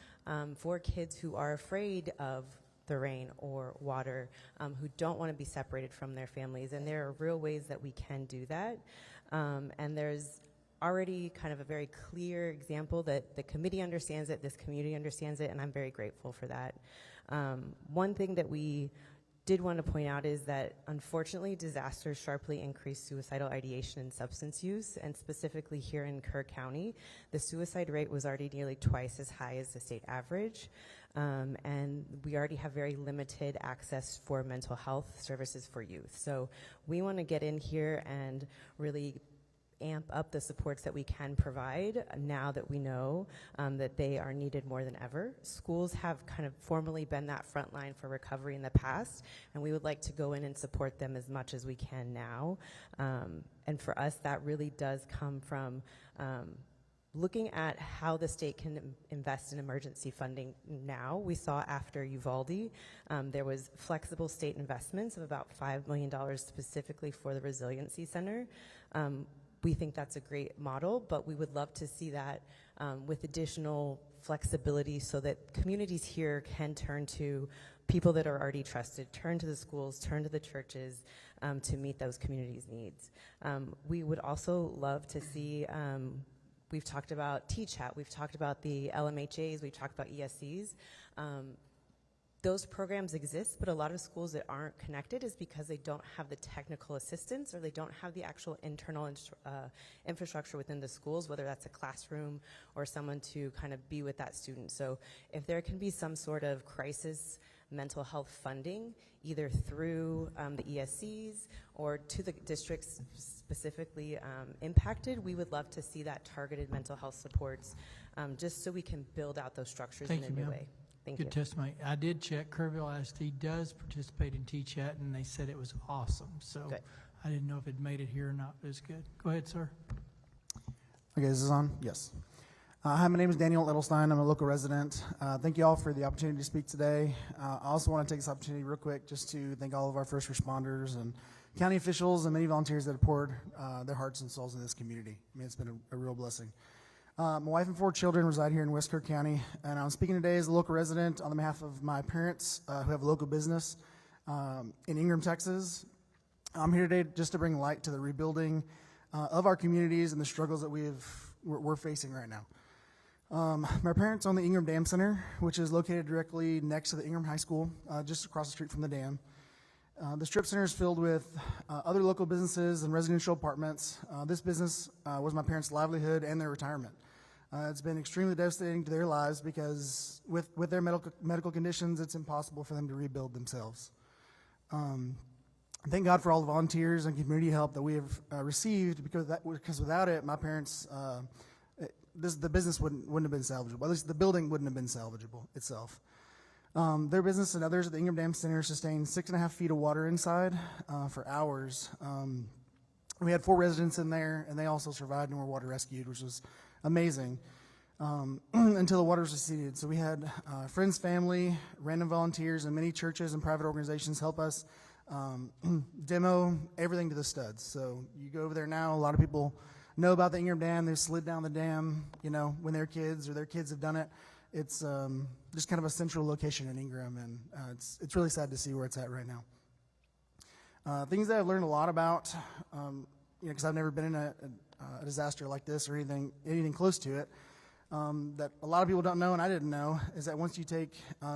for kids who are afraid of the rain or water, who don't want to be separated from their families, and there are real ways that we can do that. And there's already kind of a very clear example that the committee understands it, this community understands it, and I'm very grateful for that. One thing that we did want to point out is that, unfortunately, disasters sharply increase suicidal ideation and substance use, and specifically here in Kerr County, the suicide rate was already nearly twice as high as the state average, and we already have very limited access for mental health services for youth. So we want to get in here and really amp up the supports that we can provide now that we know that they are needed more than ever. Schools have kind of formally been that front line for recovery in the past, and we would like to go in and support them as much as we can now. And for us, that really does come from looking at how the state can invest in emergency funding now. We saw after Uvalde, there was flexible state investments of about $5 million specifically for the Resiliency Center. We think that's a great model, but we would love to see that with additional flexibility so that communities here can turn to people that are already trusted, turn to the schools, turn to the churches to meet those communities' needs. We would also love to see, we've talked about T-Chat, we've talked about the LMHAs, we've talked about ESCs. Those programs exist, but a lot of schools that aren't connected is because they don't have the technical assistance or they don't have the actual internal infrastructure within the schools, whether that's a classroom or someone to kind of be with that student. So if there can be some sort of crisis mental health funding, either through the ESCs or to the districts specifically impacted, we would love to see that targeted mental health supports just so we can build out those structures in a new way. Thank Good you. testimony. I did check. Kerrville ISD does participate in T-Chat, and they said it was awesome. So Good. I didn't know if it made it here or not, but it's good. Go ahead, sir. Okay, is this on? Yes. Hi, my name is Daniel Edelstein. I'm a local resident. Thank you all for the opportunity to speak today. I also want to take this opportunity real quick just to thank all of our first responders and county officials and many volunteers that have poured their hearts and souls in this community. I mean, it's been a real blessing. My wife and 4 children reside here in West Kerr County, and I'm speaking today as a local resident on behalf of my parents who have a local business in Ingram, Texas. I'm here today just to bring light to the rebuilding of our communities and the struggles that we're facing right now. My parents own the Ingram Dam Center, which is located directly next to the Ingram High School, just across the street from the dam. The strip center is filled with other local businesses and residential apartments. This business was my parents' livelihood and their retirement. It's been extremely devastating to their lives because with their medical conditions, it's impossible for them to rebuild themselves. Thank God for all the volunteers and community help that we have received because without it, my parents, the business wouldn't have been salvageable. At least the building wouldn't have been salvageable itself. Their business and others at the Ingram Dam Center sustained 6.5 feet of water inside for hours. We had 4 residents in there, and they also survived and were water rescued, which was amazing, until the waters receded. So we had friends, family, random volunteers, and many churches and private organizations help us demo everything to the studs. So you go over there now, a lot of people know about the Ingram Dam. They've slid down the dam, when they're kids or their kids have done it. It's just kind of a central location in Ingram, and it's really sad to see where it's at right now. Things that I've learned a lot about, because I've never been in a disaster like this or anything close to it, that a lot of people don't know and I didn't know, is that once you take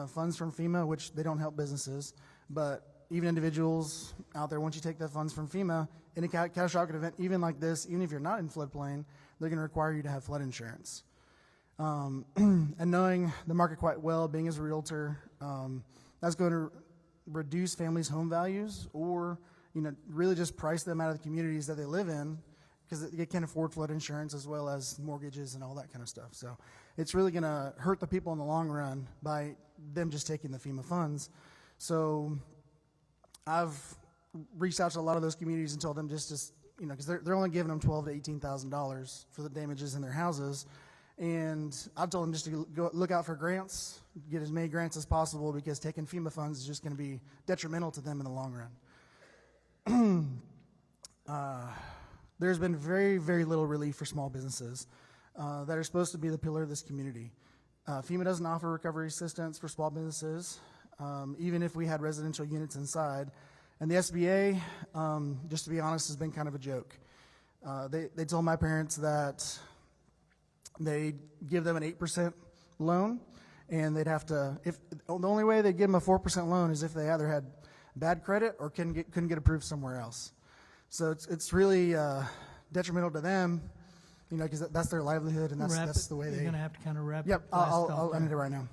funds from FEMA, which they don't help businesses, but even individuals out there, once you take the funds from FEMA, in a catastrophic event, even like this, even if you're not in floodplain, they're going to require you to have flood insurance. And knowing the market quite well, being as a realtor, that's going to reduce families' home values or, really just price them out of the communities that they live in because they can't afford flood insurance as well as mortgages and all that kind of stuff. So it's really going to hurt the people in the long run by them just taking the FEMA funds. So I've reached out to a lot of those communities and told them just because they're only giving them $12,000 to $18,000 for the damages in their houses. And I've told them just to go look out for grants, get as many grants as possible because taking FEMA funds is just going to be detrimental to them in the long run. There's been very, very little relief for small businesses that are supposed to be the pillar of this community. FEMA doesn't offer recovery assistance for small businesses, even if we had residential units inside. And the SBA, just to be honest, has been kind of a joke. They told my parents that they give them an 8% loan, and they'd have to, the only way they'd give them a 4% loan is if they either had bad credit or couldn't get approved somewhere else. So it's really detrimental to them, because that's their livelihood, and that's the way You're they. going to have to kind of wrap Yep, it. I'll end it right now.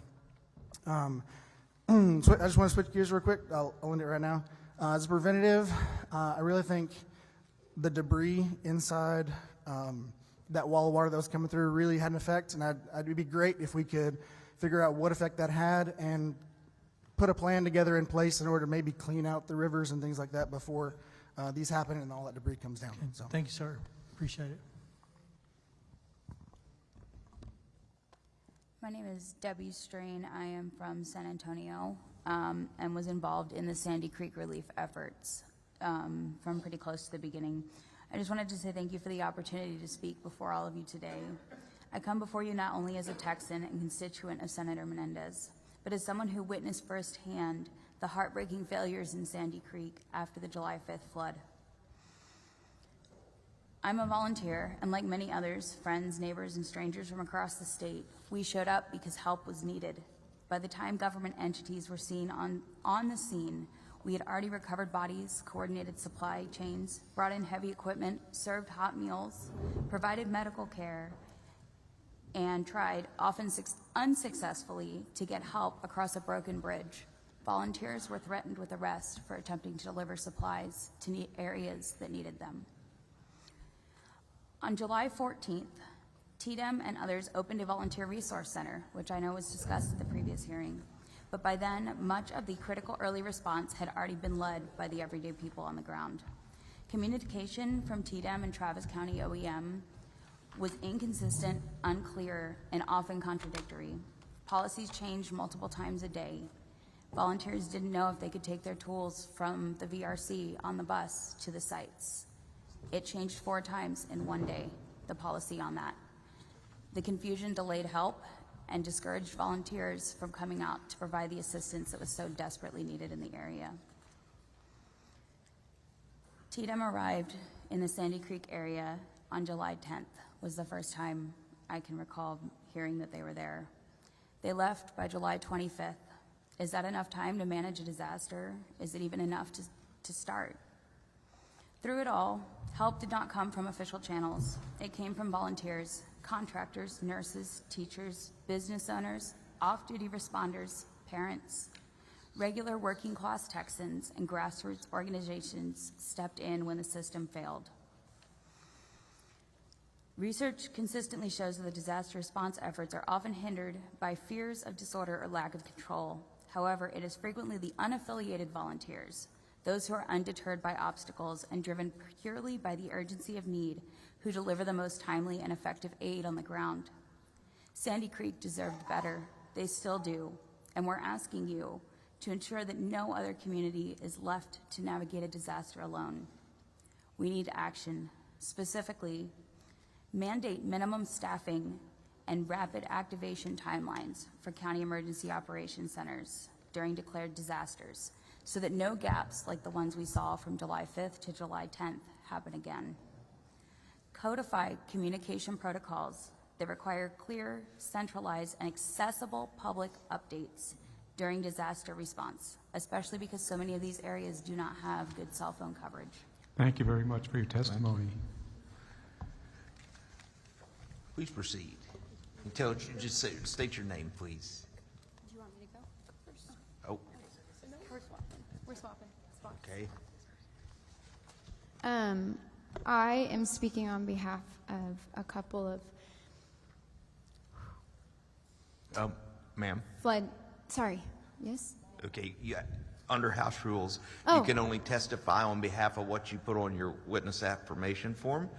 So I just want to switch gears real quick. I'll end it right now. As a preventative, I really think the debris inside that wall of water that was coming through really had an effect, and it'd be great if we could figure out what effect that had and put a plan together in place in order to maybe clean out the rivers and things like that before these happen and all that debris comes down. Okay. So. Thank you, sir. Appreciate it. My name is Debbie Strain. I am from San Antonio and was involved in the Sandy Creek relief efforts from pretty close to the beginning. I just wanted to say thank you for the opportunity to speak before all of you today. I come before you not only as a Texan and constituent of Senator Menendez, but as someone who witnessed firsthand the heartbreaking failures in Sandy Creek after the July 5th flood. I'm a volunteer, and like many others, friends, neighbors, and strangers from across the state, we showed up because help was needed. By the time government entities were seen on the scene, we had already recovered bodies, coordinated supply chains, brought in heavy equipment, served hot meals, provided medical care, and tried, often unsuccessfully, to get help across a broken bridge. Volunteers were threatened with arrest for attempting to deliver supplies to areas that needed them. On July 14th, TDEM and others opened a volunteer resource center, which I know was discussed at the previous hearing. But by then, much of the critical early response had already been led by the everyday people on the ground. Communication from TDEM and Travis County OEM was inconsistent, unclear, and often contradictory. Policies changed multiple times a day. Volunteers didn't know if they could take their tools from the VRC on the bus to the sites. It changed 4 times in one day, the policy on that. The confusion delayed help and discouraged volunteers from coming out to provide the assistance that was so desperately needed in the area. TDEM arrived in the Sandy Creek area on July 10th, was the first time I can recall hearing that they were there. They left by July 25th. Is that enough time to manage a disaster? Is it even enough to start? Through it all, help did not come from official channels. It came from volunteers, contractors, nurses, teachers, business owners, off-duty responders, parents. Regular working class Texans and grassroots organizations stepped in when the system failed. Research consistently shows that the disaster response efforts are often hindered by fears of disorder or lack of control. However, it is frequently the unaffiliated volunteers, those who are undeterred by obstacles and driven purely by the urgency of need, who deliver the most timely and effective aid on the ground. Sandy Creek deserved better. They still do. And we're asking you to ensure that no other community is left to navigate a disaster alone. We need action. Specifically, mandate minimum staffing and rapid activation timelines for county emergency operations centers during declared disasters, so that no gaps like the ones we saw from July 5th to July 10th happen again. Codify communication protocols that require clear, centralized, and accessible public updates during disaster response, especially because so many of these areas do not have good cell phone coverage. Thank you very much for your testimony. Please proceed. Just state your name, please. Do you want me to go first? Oh, We're swapping spots. okay. I am speaking on behalf of a couple of Ma'am. Sorry, yes? Okay, under House rules, you Oh. can only testify on behalf of what you put on your witness affirmation form,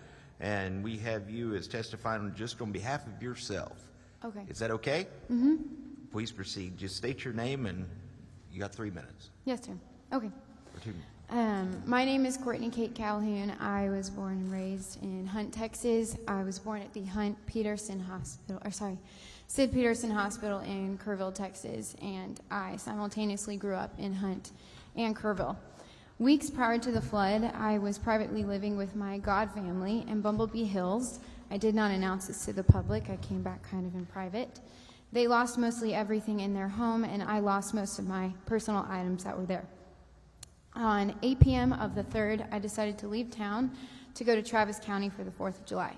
and we have you as testifying just on behalf of yourself. Okay. Is that okay? Mm-hmm. Please proceed. Just state your name, and you got 3 minutes. Yes, sir. Okay. Or 2 minutes. My name is Courtney Kate Calhoun. I was born and raised in Hunt, Texas. I was born at the Sid Peterson Hospital in Kerrville, Texas, and I simultaneously grew up in Hunt and Kerrville. Weeks prior to the flood, I was privately living with my God family in Bumblebee Hills. I did not announce this to the public. I came back kind of in private. They lost mostly everything in their home, and I lost most of my personal items that were there. On 8 p.m. of the 3rd, I decided to leave town to go to Travis County for the 4th of July.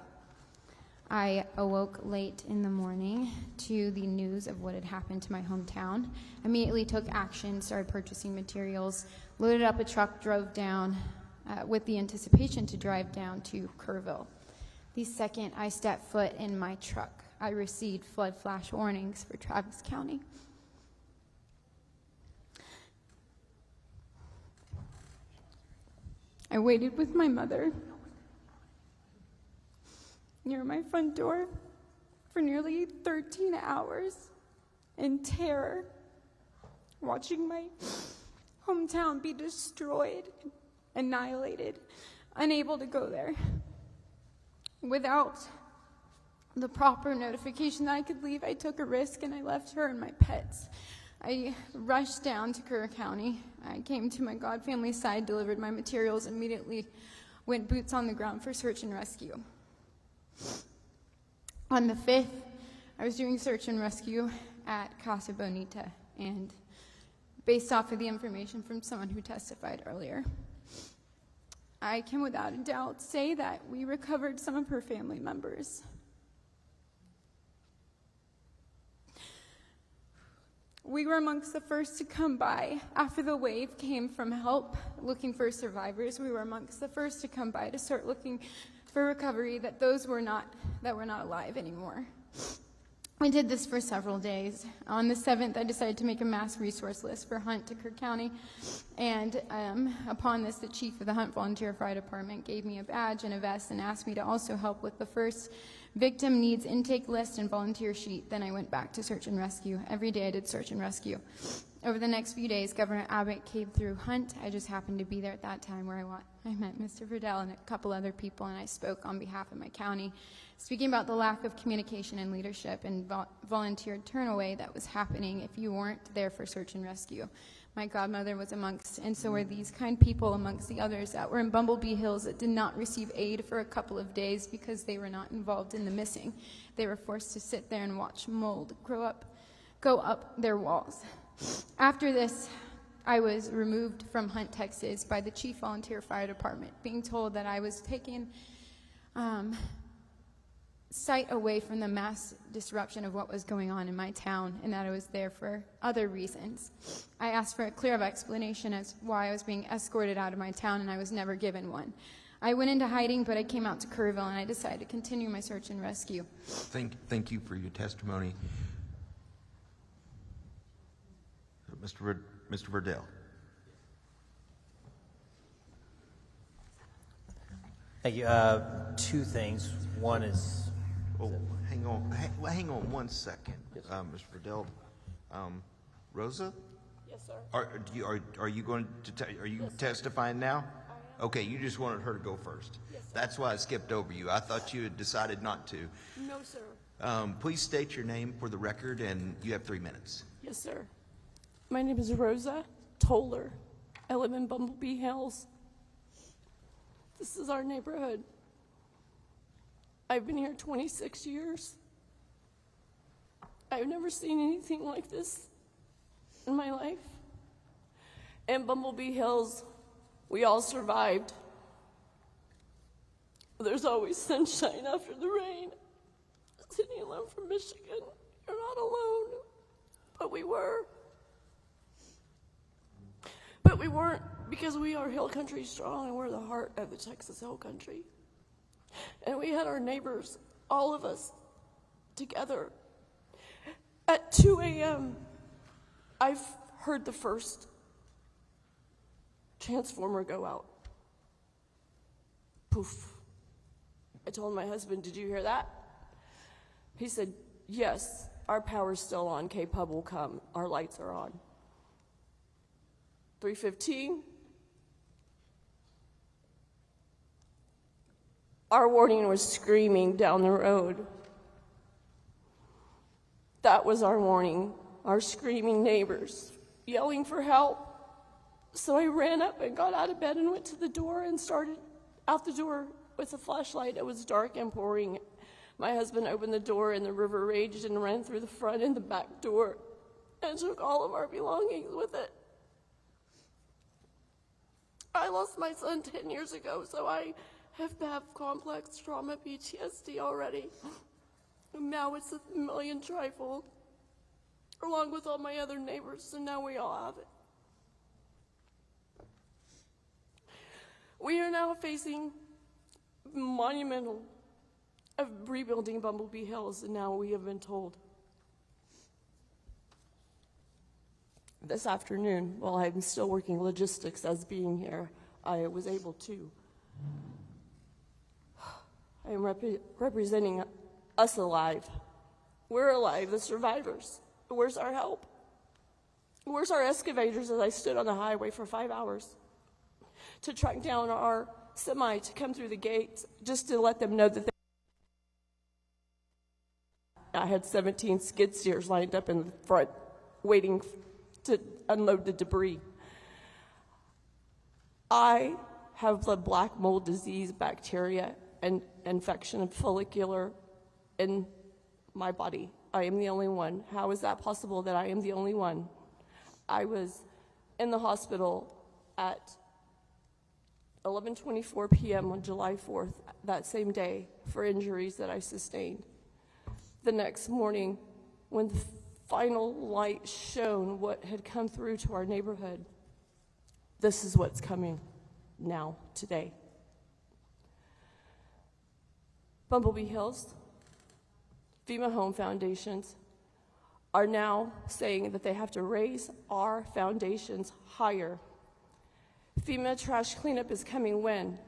I awoke late in the morning to the news of what had happened to my hometown, immediately took action, started purchasing materials, loaded up a truck, drove down with the anticipation to drive down to Kerrville. The second I stepped foot in my truck, I received flood flash warnings for Travis County. I waited with my mother near my front door for nearly 13 hours in terror, watching my hometown be destroyed, annihilated, unable to go there. Without the proper notification that I could leave, I took a risk and I left her and my pets. I rushed down to Kerr County. I came to my God family's side, delivered my materials, immediately went boots on the ground for search and rescue. On the 5th, I was doing search and rescue at Casa Bonita, and based off of the information from someone who testified earlier, I can without a doubt say that we recovered some of her family members. We were amongst the first to come by. After the wave came from help looking for survivors, we were amongst the first to come by to start looking for recovery that those were not alive anymore. We did this for several days. On the 7th, I decided to make a mass resource list for Hunt to Kerr County, and upon this, the chief of the Hunt Volunteer Fire Department gave me a badge and a vest and asked me to also help with the first victim needs intake list and volunteer sheet. Then I went back to search and rescue. Every day I did search and rescue. Over the next few days, Governor Abbott came through Hunt. I just happened to be there at that time where I met Mr. Verdell and a couple other people, and I spoke on behalf of my county, speaking about the lack of communication and leadership and volunteer turnaway that was happening if you weren't there for search and rescue. My godmother was amongst, and so were these kind people amongst the others that were in Bumblebee Hills that did not receive aid for a couple of days because they were not involved in the missing. They were forced to sit there and watch mold go up their walls. After this, I was removed from Hunt, Texas by the Chief Volunteer Fire Department, being told that I was taking sight away from the mass disruption of what was going on in my town and that I was there for other reasons. I asked for a clear explanation as why I was being escorted out of my town, and I was never given one. I went into hiding, but I came out to Kerrville, and I decided to continue my search and rescue. Thank you for your testimony. Mr. Verdell. Thank you. Two things. One is... Oh, hang on 1 second, Mr. Verdell. Rosa? Yes, sir. Are you going to are you testifying now? Okay, you just wanted her to go first. Yes, sir. That's why I skipped over you. I thought you had decided not to. No, sir. Please state your name for the record, and you have 3 minutes. Yes, sir. My name is Rosa Toller. I live in Bumblebee Hills. This is our neighborhood. I've been here 26 years. I've never seen anything like this in my life. In Bumblebee Hills, we all survived. There's always sunshine after the rain. Sitting alone from Michigan, you're not alone. But we were. But we weren't, because we are Hill Country strong, and we're the heart of the Texas Hill Country. And we had our neighbors, all of us, together. At 2 a.m., I've heard the first transformer go out. Poof. I told my husband, "Did you hear that?" He said, "Yes, our power's still on. K-Pub will come. Our lights are on." 3:15. Our warning was screaming down the road. That was our warning, our screaming neighbors, yelling for help. So I ran up and got out of bed and went to the door and started out the door with a flashlight. It was dark and pouring. My husband opened the door and the river raged and ran through the front and the back door and took all of our belongings with it. I lost my son 10 years ago, so I have complex trauma PTSD already. And now it's a million trifle, along with all my other neighbors, and now we all have it. We are now facing monumental of rebuilding Bumblebee Hills, and now we have been told this afternoon, while I'm still working logistics as being here, I was able to. I am representing us alive. We're alive, the survivors. Where's our help? Where's our excavators as I stood on the highway for 5 hours to track down our semi to come through the gates just to let them know that I had 17 skid steers lined up in the front waiting to unload the debris. I have the black mold disease bacteria and infection of follicular in my body. I am the only one. How is that possible that I am the only one? I was in the hospital at 11:24 p.m. on July 4th, that same day, for injuries that I sustained. The next morning, when the final light shone what had come through to our neighborhood, this is what's coming now, today. Bumblebee Hills, FEMA Home Foundations are now saying that they have to raise our foundations higher. FEMA trash cleanup is coming when?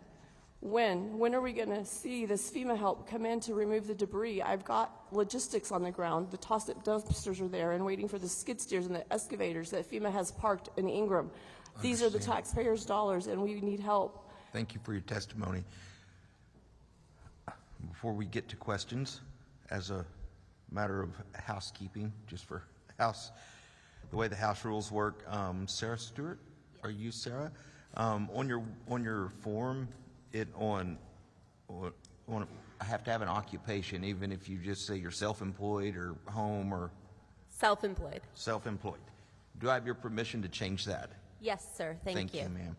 When are we going to see this FEMA help come in to remove the debris? I've got logistics on the ground. The toss-up dumpsters are there and waiting for the skid steers and the excavators that FEMA has parked in Ingram. These are the taxpayers' dollars, and we need help. Thank you for your testimony. Before we get to questions, as a matter of housekeeping, just for the way the house rules work, Sarah Stewart, are you Sarah? On your form, I have to have an occupation, even if you just say you're self-employed or home or Self-employed. self-employed. Do I have your permission to change that? Yes, sir. Thank you. Thank you, ma'am.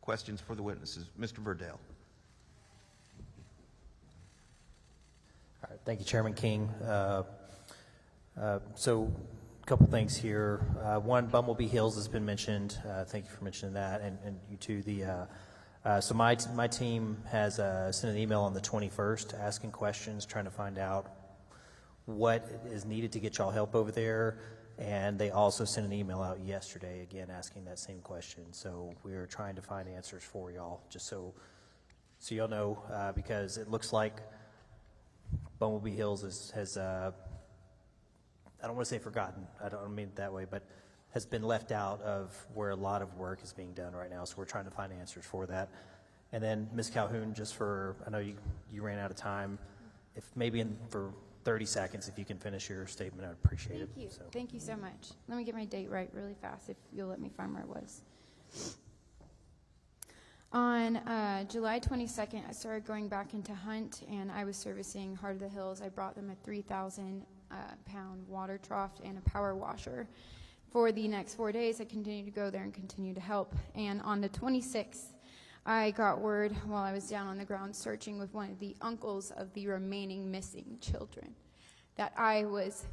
Questions for the witnesses? Mr. Verdale. All right, thank you, Chairman King. So a couple things here. One, Bumblebee Hills has been mentioned. Thank you for mentioning that, and you too. So my team has sent an email on the 21st asking questions, trying to find out what is needed to get y'all help over there. And they also sent an email out yesterday, again, asking that same question. So we're trying to find answers for y'all, just so y'all know, because it looks like Bumblebee Hills has I don't want to say forgotten, I don't mean it that way, but has been left out of where a lot of work is being done right now. So we're trying to find answers for that. And then Ms. Calhoun, I know you ran out of time. If maybe for 30 seconds, if you can finish your statement, I'd appreciate it. Thank you. So. Thank you so much. Let me get my date right really fast, if you'll let me find where it was. On July 22nd, I started going back into Hunt, and I was servicing Heart of the Hills. I brought them a 3,000-pound water trough and a power washer. For the next 4 days, I continued to go there and continue to help. And on the 26th, I got word while I was down on the ground searching with one of the uncles of the remaining missing children that I was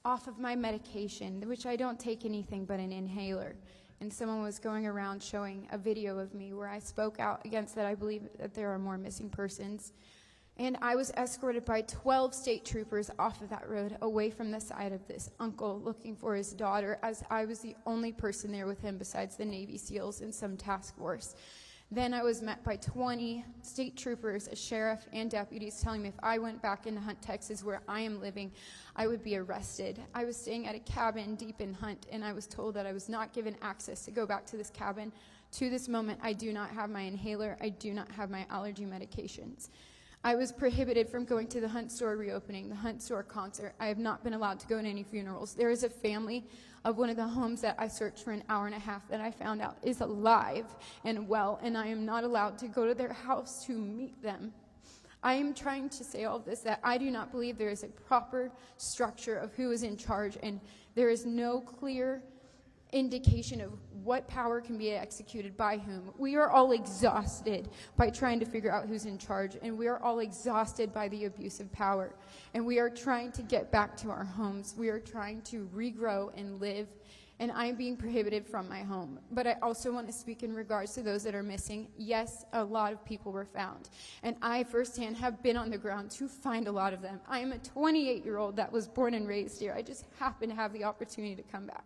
off of my medication, which I don't take anything but an inhaler. And someone was going around showing a video of me where I spoke out against that. I believe that there are more missing persons. And I was escorted by 12 state troopers off of that road, away from the side of this uncle looking for his daughter, as I was the only person there with him besides the Navy SEALs and some task force. Then I was met by 20 state troopers, a sheriff, and deputies telling me if I went back into Hunt, Texas, where I am living, I would be arrested. I was staying at a cabin deep in Hunt, and I was told that I was not given access to go back to this cabin. To this moment, I do not have my inhaler. I do not have my allergy medications. I was prohibited from going to the Hunt store reopening, the Hunt store concert. I have not been allowed to go to any funerals. There is a family of one of the homes that I searched for an hour and a half that I found out is alive and well, and I am not allowed to go to their house to meet them. I am trying to say all this, that I do not believe there is a proper structure of who is in charge, and there is no clear indication of what power can be executed by whom. We are all exhausted by trying to figure out who's in charge, and we are all exhausted by the abuse of power. And we are trying to get back to our homes. We are trying to regrow and live, and I am being prohibited from my home. But I also want to speak in regards to those that are missing. Yes, a lot of people were found, and I firsthand have been on the ground to find a lot of them. I am a 28-year-old that was born and raised here. I just happen to have the opportunity to come back.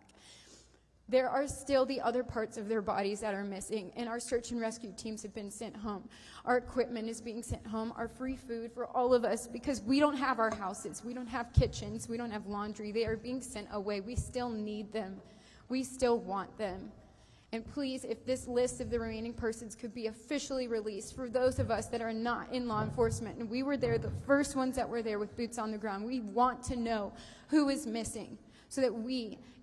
There are still the other parts of their bodies that are missing, and our search and rescue teams have been sent home. Our equipment is being sent home, our free food for all of us, because we don't have our houses, we don't have kitchens, we don't have laundry. They are being sent away. We still need them. We still want them. And please, if this list of the remaining persons could be officially released for those of us that are not in law enforcement, and we were there, the first ones that were there with boots on the ground, we want to know who is missing so that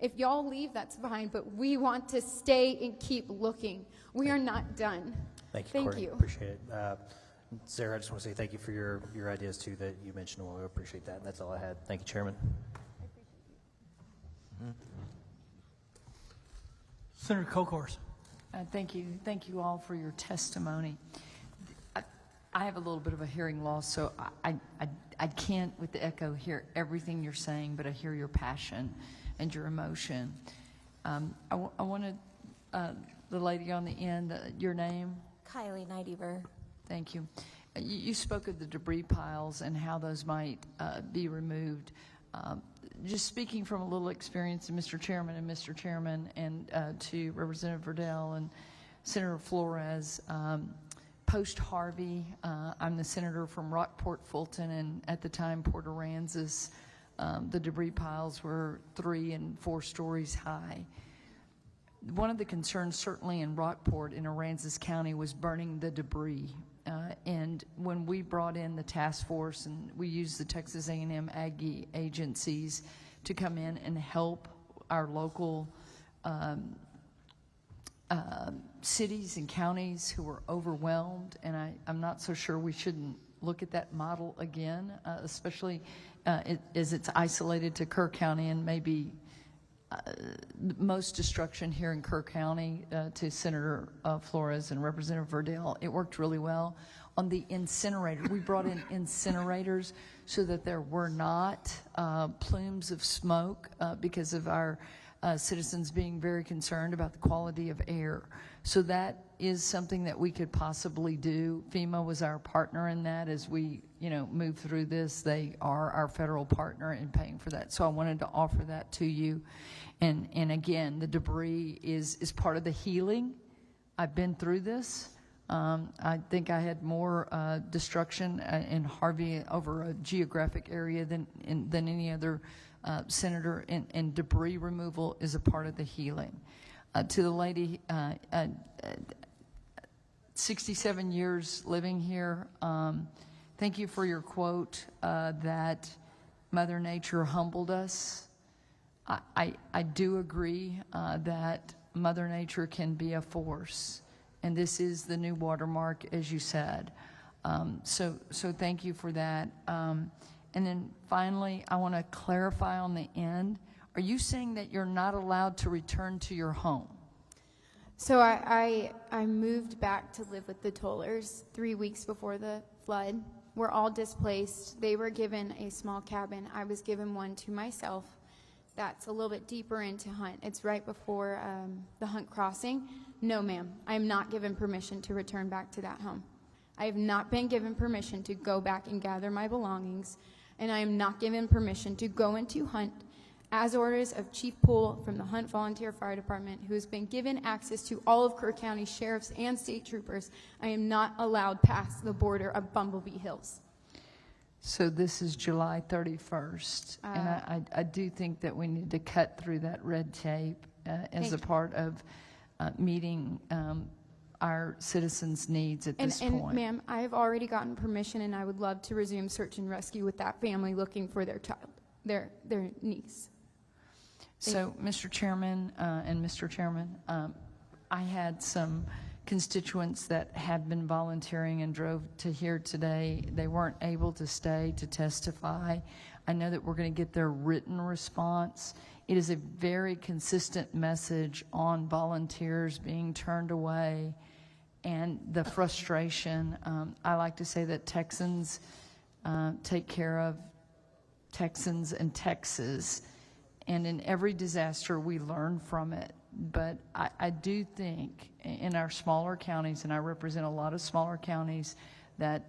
if y'all leave, that's fine, but we want to stay and keep looking. We are not done. Thank you, Thank Courtney. you. Appreciate it. Sarah, I just want to say thank you for your ideas too that you mentioned. Well, we appreciate that. And that's all I had. Thank you, Chairman. Senator Kokors. Thank you. Thank you all for your testimony. I have a little bit of a hearing loss, so I can't, with the echo, hear everything you're saying, but I hear your passion and your emotion. I wanted the lady on the end, your name? Kylie Nightyver. Thank you. You spoke of the debris piles and how those might be removed. Just speaking from a little experience, Mr. Chairman, and to Representative Verdell and Senator Flores, post-Harvey, I'm the senator from Rockport, Fulton, and at the time, Port Aransas, the debris piles were 3 and 4 stories high. One of the concerns, certainly in Rockport, in Aransas County, was burning the debris. And when we brought in the task force, and we used the Texas A&M Aggie agencies to come in and help our local cities and counties who were overwhelmed, and I'm not so sure we shouldn't look at that model again, especially as it's isolated to Kerr County, and maybe most destruction here in Kerr County, to Senator Flores and Representative Verdell. It worked really well. On the incinerator, we brought in incinerators so that there were not plumes of smoke because of our citizens being very concerned about the quality of air. So that is something that we could possibly do. FEMA was our partner in that as we, move through this. They are our federal partner in paying for that. So I wanted to offer that to you. And again, the debris is part of the healing. I've been through this. I think I had more destruction in Harvey over a geographic area than any other senator, and debris removal is a part of the healing. To the lady, 67 years living here, thank you for your quote that Mother Nature humbled us. I do agree that Mother Nature can be a force, and this is the new watermark, as you said. So thank you for that. And then finally, I want to clarify on the end. Are you saying that you're not allowed to return to your home? So I moved back to live with the Tollers 3 weeks before the flood. We're all displaced. They were given a small cabin. I was given one to myself. That's a little bit deeper into Hunt. It's right before the Hunt crossing. No, ma'am. I am not given permission to return back to that home. I have not been given permission to go back and gather my belongings, and I am not given permission to go into Hunt as orders of Chief Poole from the Hunt Volunteer Fire Department, who has been given access to all of Kerr County sheriffs and state troopers. I am not allowed past the border of Bumblebee Hills. So this is July 31st, and I do think that we need to cut through that red tape as a part of meeting our citizens' needs at this point. And ma'am, I have already gotten permission, and I would love to resume search and rescue with that family looking for their child, their niece. So, Mr. Chairman and Mr. Chairman, I had some constituents that had been volunteering and drove to here today. They weren't able to stay to testify. I know that we're going to get their written response. It is a very consistent message on volunteers being turned away and the frustration. I like to say that Texans take care of Texans and Texas, and in every disaster we learn from it. But I do think in our smaller counties, and I represent a lot of smaller counties, that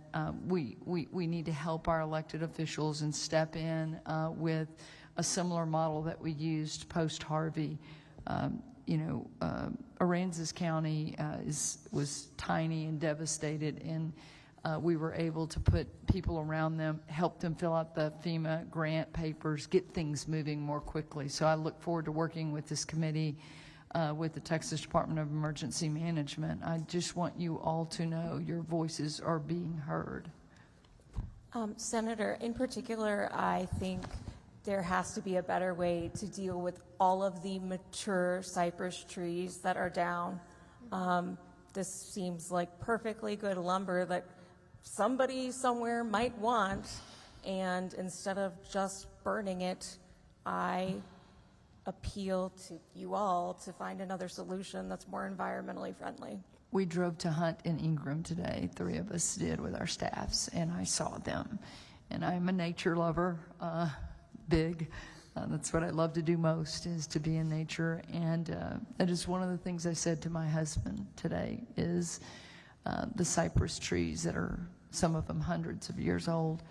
we need to help our elected officials and step in with a similar model that we used post-Harvey. Aransas County was tiny and devastated, and we were able to put people around them, help them fill out the FEMA grant papers, get things moving more quickly. So I look forward to working with this committee with the Texas Department of Emergency Management. I just want you all to know your voices are being heard. Senator, in particular, I think there has to be a better way to deal with all of the mature cypress trees that are down. This seems like perfectly good lumber that somebody somewhere might want, and instead of just burning it, I appeal to you all to find another solution that's more environmentally friendly. We drove to hunt in Ingram today, 3 of us did with our staffs, and I saw them. And I'm a nature lover, big. That's what I love to do most, is to be in nature. And that is one of the things I said to my husband today is the cypress trees that are, some of them hundreds of years old.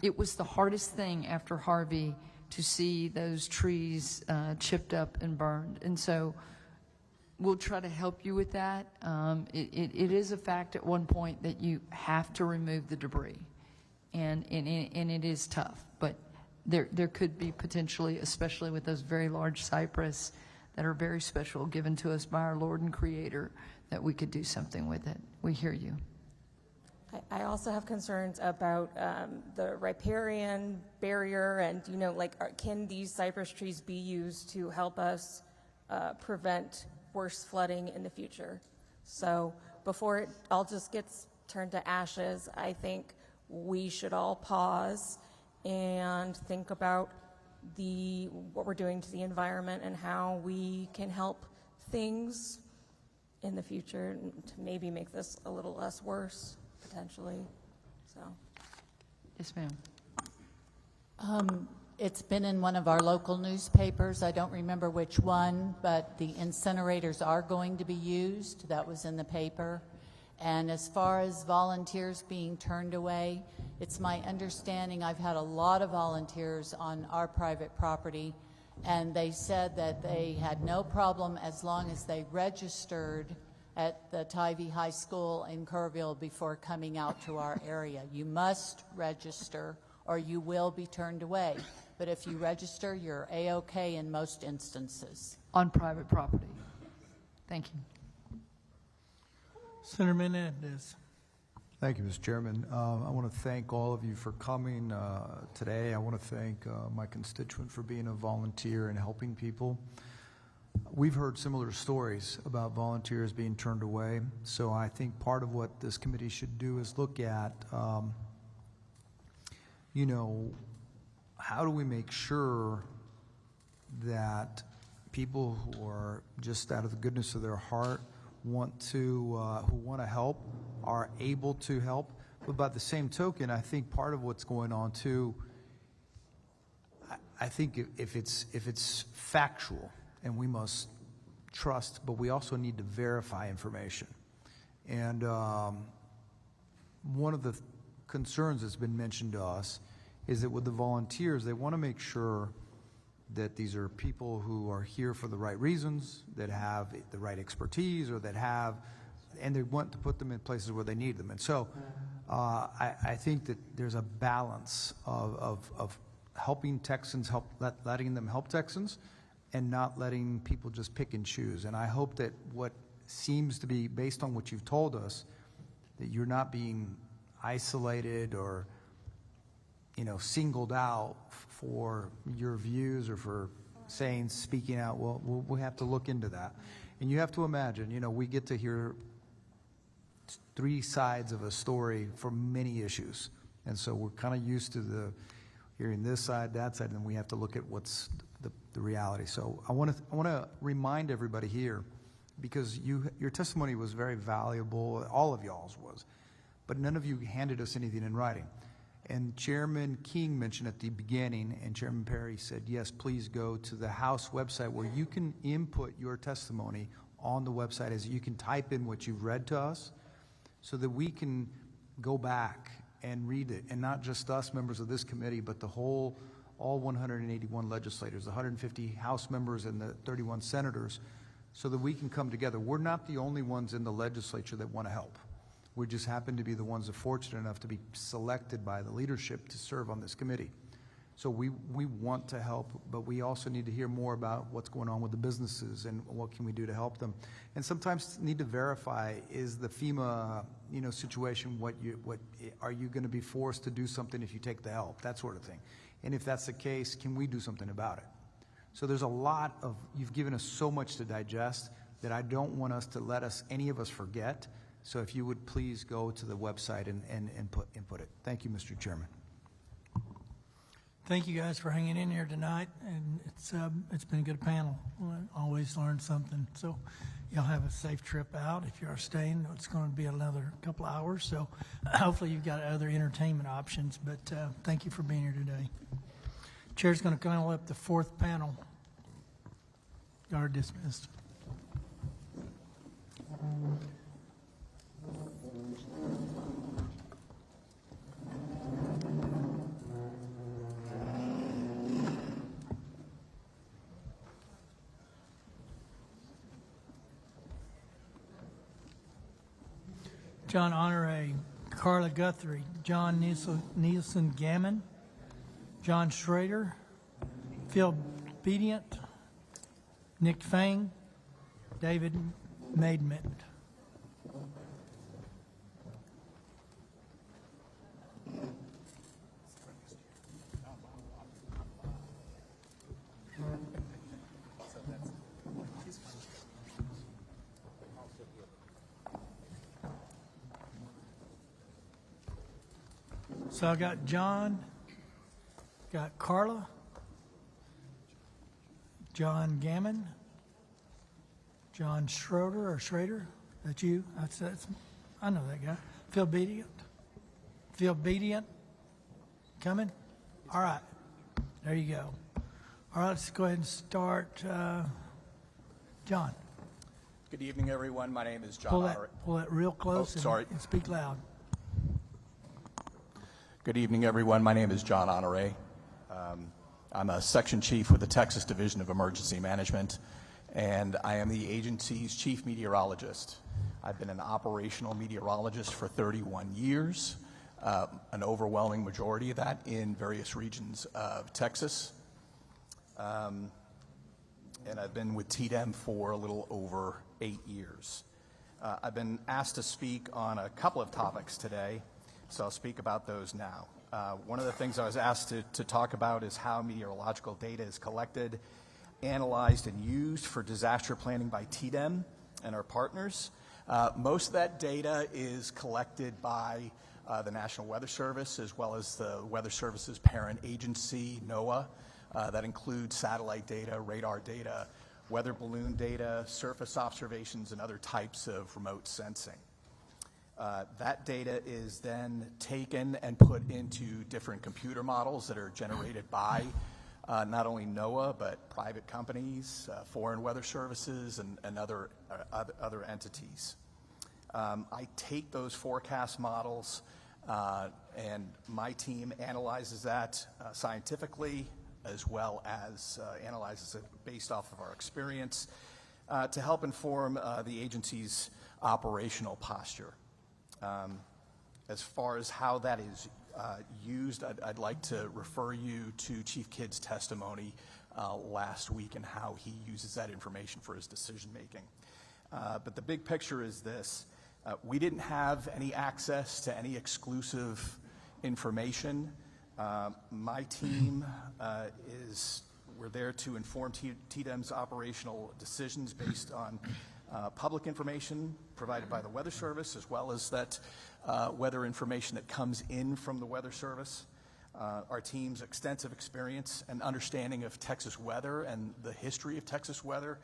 It was the hardest thing after Harvey to see those trees chipped up and burned. And so we'll try to help you with that. It is a fact at one point that you have to remove the debris. And it is tough. But there could be potentially, especially with those very large cypress that are very special, given to us by our Lord and Creator, that we could do something with it. We hear you. I also have concerns about the riparian barrier and, can these cypress trees be used to help us prevent worse flooding in the future? So before it all just gets turned to ashes, I think we should all pause and think about what we're doing to the environment and how we can help things in the future to maybe make this a little less worse, potentially. So. Yes, ma'am. It's been in one of our local newspapers. I don't remember which one, but the incinerators are going to be used. That was in the paper. And as far as volunteers being turned away, it's my understanding, I've had a lot of volunteers on our private property, and they said that they had no problem as long as they registered at the Tivy High School in Kerrville before coming out to our area. You must register or you will be turned away. But if you register, you're A-OK in most instances. On private property. Thank you. Senator Menendez. Thank you, Mr. Chairman. I want to thank all of you for coming today. I want to thank my constituent for being a volunteer and helping people. We've heard similar stories about volunteers being turned away, so I think part of what this committee should do is look at, how do we make sure that people who are just out of the goodness of their heart who want to help are able to help. But by the same token, I think part of what's going on too, I think if it's factual, and we must trust, but we also need to verify information. And one of the concerns that's been mentioned to us is that with the volunteers, they want to make sure that these are people who are here for the right reasons, that have the right expertise, or and they want to put them in places where they need them. And so I think that there's a balance of helping Texans, letting them help Texans, and not letting people just pick and choose. And I hope that what seems to be, based on what you've told us, that you're not being isolated or singled out for your views or for speaking out. Well, we have to look into that. And you have to imagine, we get to hear 3 sides of a story for many issues. And so we're kind of used to hearing this side, that side, and then we have to look at what's the reality. So I want to remind everybody here, because your testimony was very valuable, all of y'all's was, but none of you handed us anything in writing. And Chairman King mentioned at the beginning, and Chairman Perry said, yes, please go to the House website where you can input your testimony on the website, as you can type in what you've read to us, so that we can go back and read it, and not just us members of this committee, but all 181 legislators, the 150 House members and the 31 senators, so that we can come together. We're not the only ones in the legislature that want to help. We just happen to be the ones that are fortunate enough to be selected by the leadership to serve on this committee. So we want to help, but we also need to hear more about what's going on with the businesses and what can we do to help them. And sometimes need to verify, is the FEMA, situation, are you going to be forced to do something if you take the help, that sort of thing. And if that's the case, can we do something about it? So there's a lot of, you've given us so much to digest that I don't want us to let any of us forget. So if you would please go to the website and input it. Thank you, Mr. Chairman. Thank you guys for hanging in here tonight, and it's been a good panel. Always learn something. So y'all have a safe trip out. If you are staying, it's going to be another couple hours. So hopefully you've got other entertainment options. But thank you for being here today. Chair's going to call up the fourth panel. Y'all are dismissed. John Honore, Carla Guthrie, John Nielsen Gammon, John Schrader, Phil Bedient, Nick Fang, David Maidment. So I got John, got Carla, John Gammon, John Schrader, that's you? That's I know that guy. Phil Bedient, coming? All right, there you go. All right, let's go ahead and start. John. Good evening, everyone. My name is John. Pull that real close and speak loud. Good evening, everyone. My name is John Honore. I'm a section chief with the Texas Division of Emergency Management, and I am the agency's chief meteorologist. I've been an operational meteorologist for 31 years, an overwhelming majority of that in various regions of Texas. And I've been with TDEM for a little over 8 years. I've been asked to speak on a couple of topics today, so I'll speak about those now. One of the things I was asked to talk about is how meteorological data is collected, analyzed, and used for disaster planning by TDEM and our partners. Most of that data is collected by the National Weather Service, as well as the Weather Service's parent agency, NOAA. That includes satellite data, radar data, weather balloon data, surface observations, and other types of remote sensing. That data is then taken and put into different computer models that are generated by not only NOAA, but private companies, foreign weather services, and other entities. I take those forecast models, and my team analyzes that scientifically, as well as analyzes it based off of our experience to help inform the agency's operational posture. As far as how that is used, I'd like to refer you to Chief Kidd's testimony last week and how he uses that information for his decision making. But the big picture is this. We didn't have any access to any exclusive information. My team we're there to inform TDEM's operational decisions based on public information provided by the Weather Service, as well as that weather information that comes in from the Weather Service. Our team's extensive experience and understanding of Texas weather and the history of Texas weather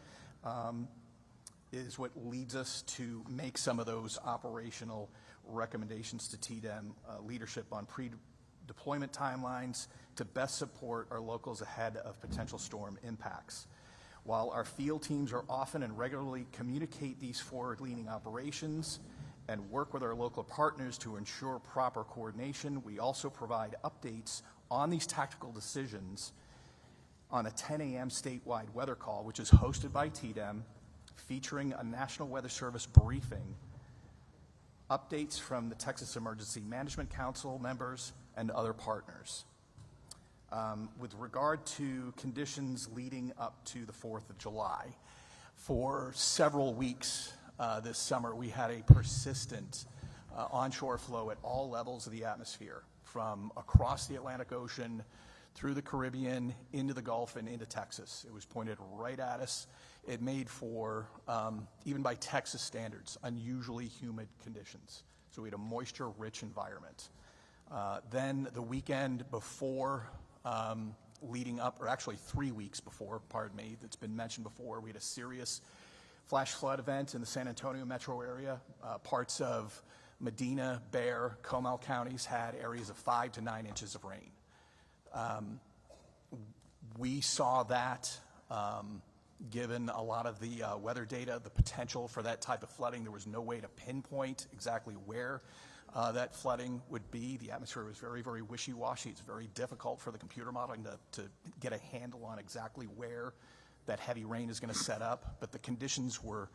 is what leads us to make some of those operational recommendations to TDEM leadership on pre-deployment timelines to best support our locals ahead of potential storm impacts. While our field teams are often and regularly communicate these forward-leaning operations and work with our local partners to ensure proper coordination, we also provide updates on these tactical decisions on a 10 a.m. statewide weather call, which is hosted by TDEM, featuring a National Weather Service briefing, updates from the Texas Emergency Management Council members, and other partners. With regard to conditions leading up to the 4th of July, for several weeks this summer, we had a persistent onshore flow at all levels of the atmosphere, from across the Atlantic Ocean, through the Caribbean, into the Gulf, and into Texas. It was pointed right at us. It made for, even by Texas standards, unusually humid conditions. So we had a moisture-rich environment. Then the weekend before, leading up, or actually 3 weeks before, pardon me, that's been mentioned before, we had a serious flash flood event in the San Antonio metro area. Parts of Medina, Bexar, Comal counties had areas of 5 to 9 inches of rain. We saw that, given a lot of the weather data, the potential for that type of flooding. There was no way to pinpoint exactly where that flooding would be. The atmosphere was very, very wishy-washy. It's very difficult for the computer modeling to get a handle on exactly where that heavy rain is going to set up. But the conditions were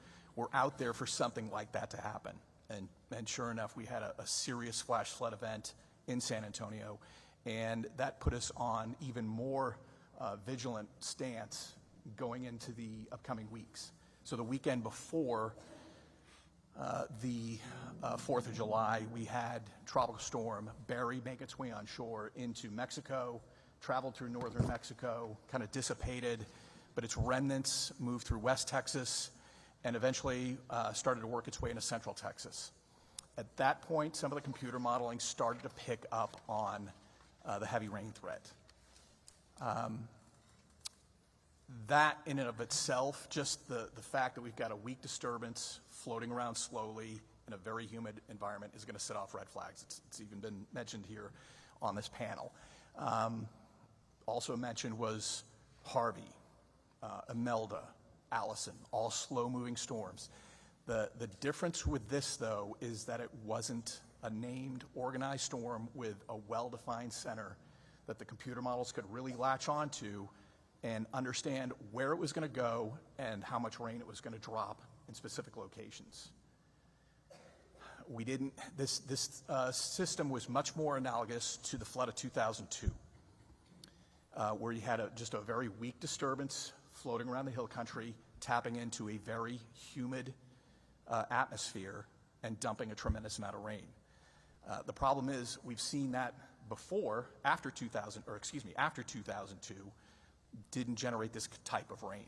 out there for something like that to happen. And sure enough, we had a serious flash flood event in San Antonio, and that put us on even more vigilant stance going into the upcoming weeks. So the weekend before the 4th of July, we had Tropical Storm Barry make its way on shore into Mexico, traveled through northern Mexico, kind of dissipated, but its remnants moved through West Texas and eventually started to work its way into central Texas. At that point, some of the computer modeling started to pick up on the heavy rain threat. That in and of itself, just the fact that we've got a weak disturbance floating around slowly in a very humid environment is going to set off red flags. It's even been mentioned here on this panel. Also mentioned was Harvey, Imelda, Allison, all slow-moving storms. The difference with this, though, is that it wasn't a named, organized storm with a well-defined center that the computer models could really latch onto and understand where it was going to go and how much rain it was going to drop in specific locations. We didn't. This system was much more analogous to the flood of 2002, where you had just a very weak disturbance floating around the hill country, tapping into a very humid atmosphere and dumping a tremendous amount of rain. The problem is we've seen that before, after 2002, didn't generate this type of rain.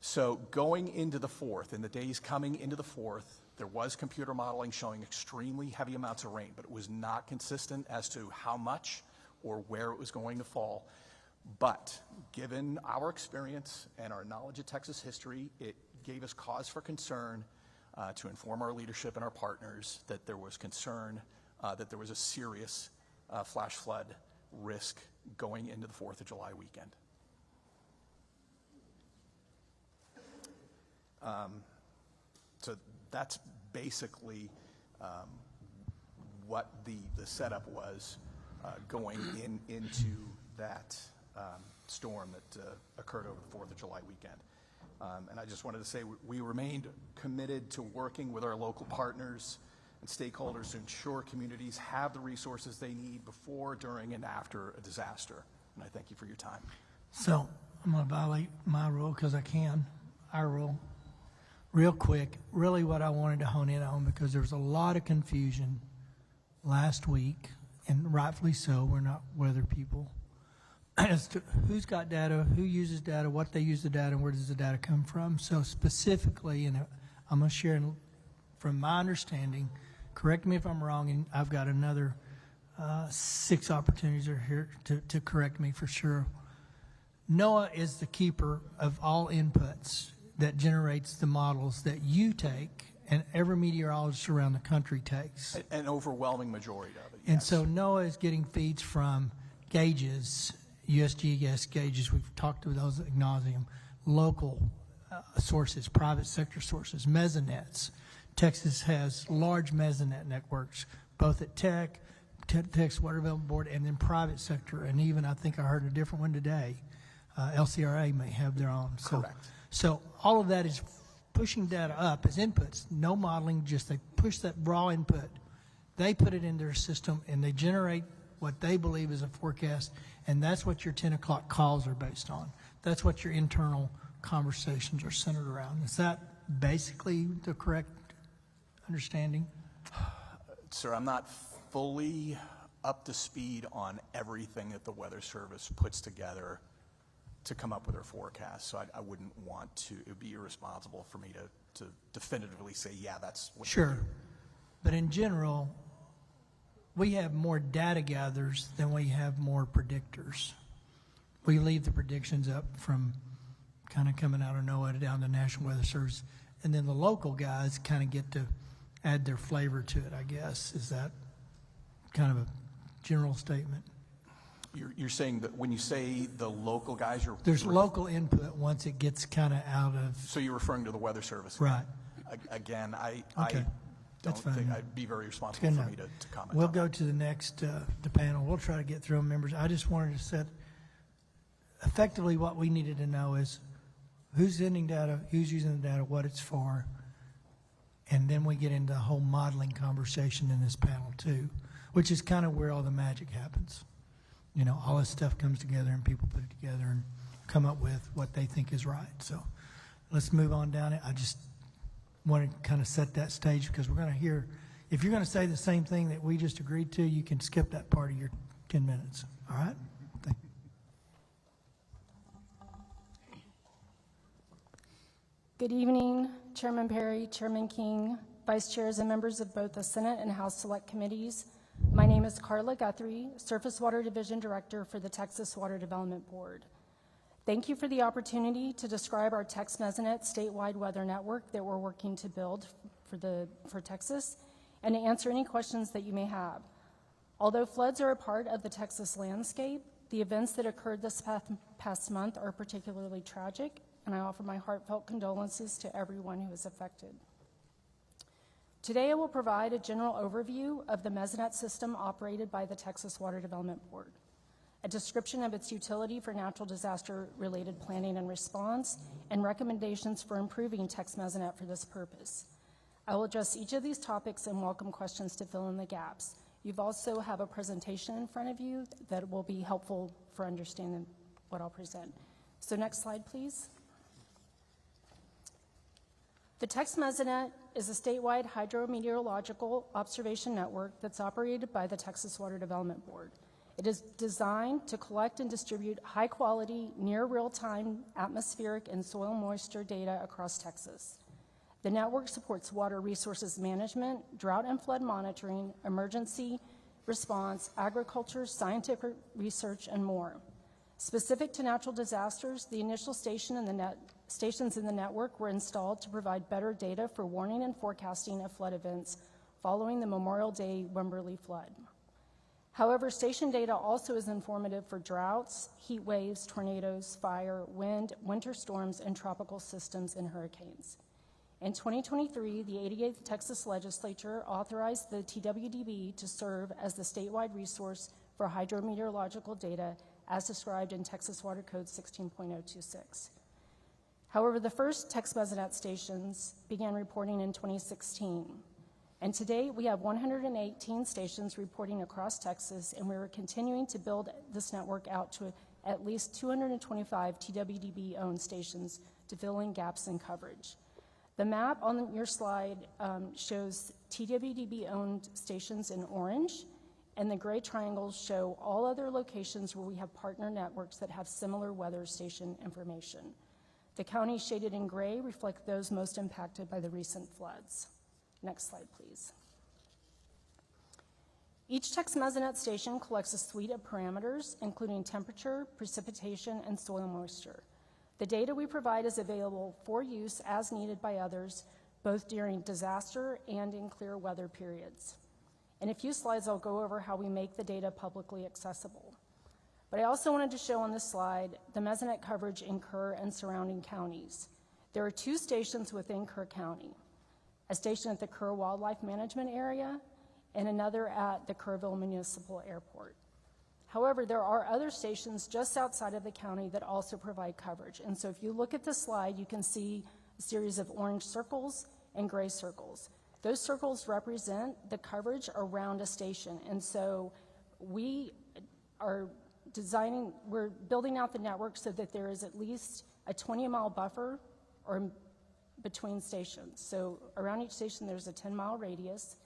So going into the 4th, in the days coming into the 4th, there was computer modeling showing extremely heavy amounts of rain, but it was not consistent as to how much or where it was going to fall. But given our experience and our knowledge of Texas history, it gave us cause for concern to inform our leadership and our partners that there was concern that there was a serious flash flood risk going into the 4th of July weekend. So that's basically what the setup was going into that storm that occurred over the 4th of July weekend. And I just wanted to say we remained committed to working with our local partners and stakeholders to ensure communities have the resources they need before, during, and after a disaster. And I thank you for your time. So I'm going to violate my rule because I can, our rule. Real quick, really what I wanted to hone in on, because there was a lot of confusion last week, and rightfully so, we're not weather people, as to who's got data, who uses data, what they use the data, and where does the data come from. So specifically, and I'm going to share from my understanding, correct me if I'm wrong, and I've got another 6 opportunities are here to correct me for sure. NOAA is the keeper of all inputs that generates the models that you take and every meteorologist around the country takes. An overwhelming majority of it, yes. And so NOAA is getting feeds from gauges, USGS gauges, we've talked to those ad nauseum, local sources, private sector sources, mesonettes. Texas has large mesonet networks, both at Texas Water Development Board, and then private sector. And even, I think I heard a different one today, LCRA may have their own. Correct. So all of that is pushing data up as inputs, no modeling, just they push that raw input. They put it in their system and they generate what they believe is a forecast, and that's what your 10 o'clock calls are based on. That's what your internal conversations are centered around. Is that basically the correct understanding? Sir, I'm not fully up to speed on everything that the Weather Service puts together to come up with their forecast, so I wouldn't want to, it would be irresponsible for me to definitively say, yeah, that's what they Sure. do. But in general, we have more data gatherers than we have more predictors. We leave the predictions up from kind of coming out of NOAA down to National Weather Service, and then the local guys kind of get to add their flavor to it, I guess. Is that kind of a general statement? You're saying that when you say the local guys, There's local input once it gets kind of out of... So you're referring to the Weather Service? Right. Again, I Okay. don't That's fine. think I'd be very responsible Good for enough. me to comment We'll on go that. to the next the panel. We'll try to get through them, members. I just wanted to set, effectively what we needed to know is who's sending data, who's using the data, what it's for, and then we get into the whole modeling conversation in this panel too, which is kind of where all the magic happens. You know, all this stuff comes together and people put it together and come up with what they think is right. So let's move on down it. I just want to kind of set that stage because we're going to hear, if you're going to say the same thing that we just agreed to, you can skip that part of your 10 minutes. All right? Thank you. Good evening, Chairman Perry, Chairman King, Vice Chairs and members of both the Senate and House Select Committees. My name is Carla Guthrie, Surface Water Division Director for the Texas Water Development Board. Thank you for the opportunity to describe our Tex Mesonet statewide weather network that we're working to build for Texas and to answer any questions that you may have. Although floods are a part of the Texas landscape, the events that occurred this past month are particularly tragic, and I offer my heartfelt condolences to everyone who is affected. Today I will provide a general overview of the Mesonet system operated by the Texas Water Development Board, a description of its utility for natural disaster-related planning and response, and recommendations for improving Tex Mesonet for this purpose. I will address each of these topics and welcome questions to fill in the gaps. You've also have a presentation in front of you that will be helpful for understanding what I'll present. So next slide, please. The Tex Mesonet is a statewide hydrometeorological observation network that's operated by the Texas Water Development Board. It is designed to collect and distribute high-quality, near real-time atmospheric and soil moisture data across Texas. The network supports water resources management, drought and flood monitoring, emergency response, agriculture, scientific research, and more. Specific to natural disasters, the initial stations in the network were installed to provide better data for warning and forecasting of flood events following the Memorial Day Wimberley flood. However, station data also is informative for droughts, heat waves, tornadoes, fire, wind, winter storms, and tropical systems and hurricanes. In 2023, the 88th Texas Legislature authorized the TWDB to serve as the statewide resource for hydrometeorological data as described in Texas Water Code 16.026. However, the first Tex Mesonet stations began reporting in 2016. And today we have 118 stations reporting across Texas, and we're continuing to build this network out to at least 225 TWDB-owned stations to fill in gaps in coverage. The map on your slide shows TWDB-owned stations in orange, and the gray triangles show all other locations where we have partner networks that have similar weather station information. The counties shaded in gray reflect those most impacted by the recent floods. Next slide, please. Each Tex Mesonet station collects a suite of parameters, including temperature, precipitation, and soil moisture. The data we provide is available for use as needed by others, both during disaster and in clear weather periods. In a few slides, I'll go over how we make the data publicly accessible. But I also wanted to show on this slide the Mesonet coverage in Kerr and surrounding counties. There are 2 stations within Kerr County, a station at the Kerr Wildlife Management Area and another at the Kerrville Municipal Airport. However, there are other stations just outside of the county that also provide coverage. And so if you look at the slide, you can see a series of orange circles and gray circles. Those circles represent the coverage around a station. And so we are we're building out the network so that there is at least a 20-mile buffer or between stations. So around each station, there's a 10-mile radius.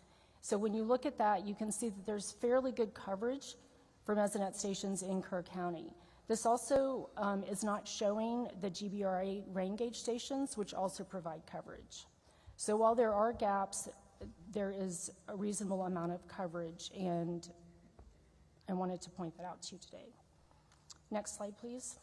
So when you look at that, you can see that there's fairly good coverage for Mesonet stations in Kerr County. This also is not showing the GBRA rain gauge stations, which also provide coverage. So while there are gaps, there is a reasonable amount of coverage, and I wanted to point that out to you today. Next slide, please.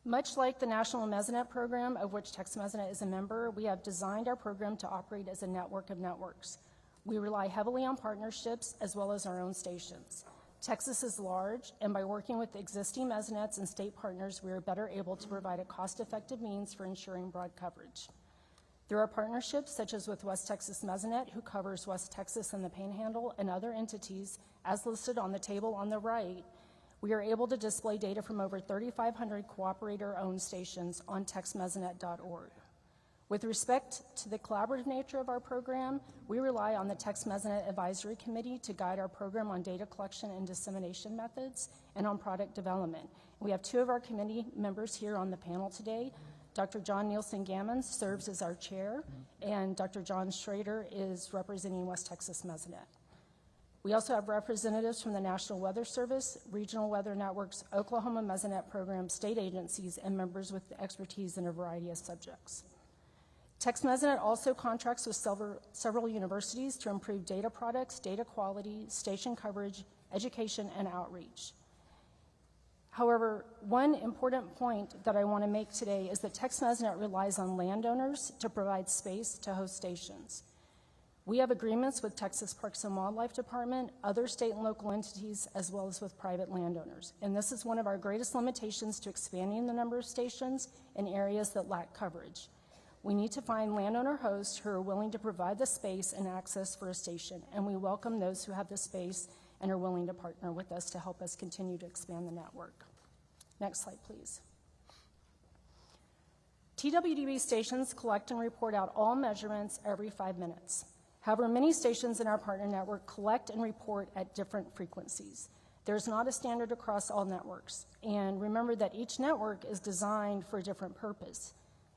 Much like the National Mesonet Program, of which Texas Mesonet is a member, we have designed our program to operate as a network of networks. We rely heavily on partnerships as well as our own stations. Texas is large, and by working with existing Mesonets and state partners, we are better able to provide a cost-effective means for ensuring broad coverage. There are partnerships such as with West Texas Mesonet, who covers West Texas and the Panhandle, and other entities, as listed on the table on the right. We are able to display data from over 3,500 cooperator-owned stations on texmesonet.org. With respect to the collaborative nature of our program, we rely on the Tex Mesonet Advisory Committee to guide our program on data collection and dissemination methods and on product development. We have two of our committee members here on the panel today. Dr. John Nielsen Gammons serves as our chair, and Dr. John Schrader is representing West Texas Mesonet. We also have representatives from the National Weather Service, Regional Weather Networks, Oklahoma Mesonet Program, state agencies, and members with expertise in a variety of subjects. Tex Mesonet also contracts with several universities to improve data products, data quality, station coverage, education, and outreach. However, one important point that I want to make today is that Tex Mesonet relies on landowners to provide space to host stations. We have agreements with Texas Parks and Wildlife Department, other state and local entities, as well as with private landowners. And this is one of our greatest limitations to expanding the number of stations in areas that lack coverage. We need to find landowner hosts who are willing to provide the space and access for a station, and we welcome those who have the space and are willing to partner with us to help us continue to expand the network. Next slide, please. TWDB stations collect and report out all measurements every 5 minutes. However, many stations in our partner network collect and report at different frequencies. There's not a standard across all networks, and remember that each network is designed for a different purpose,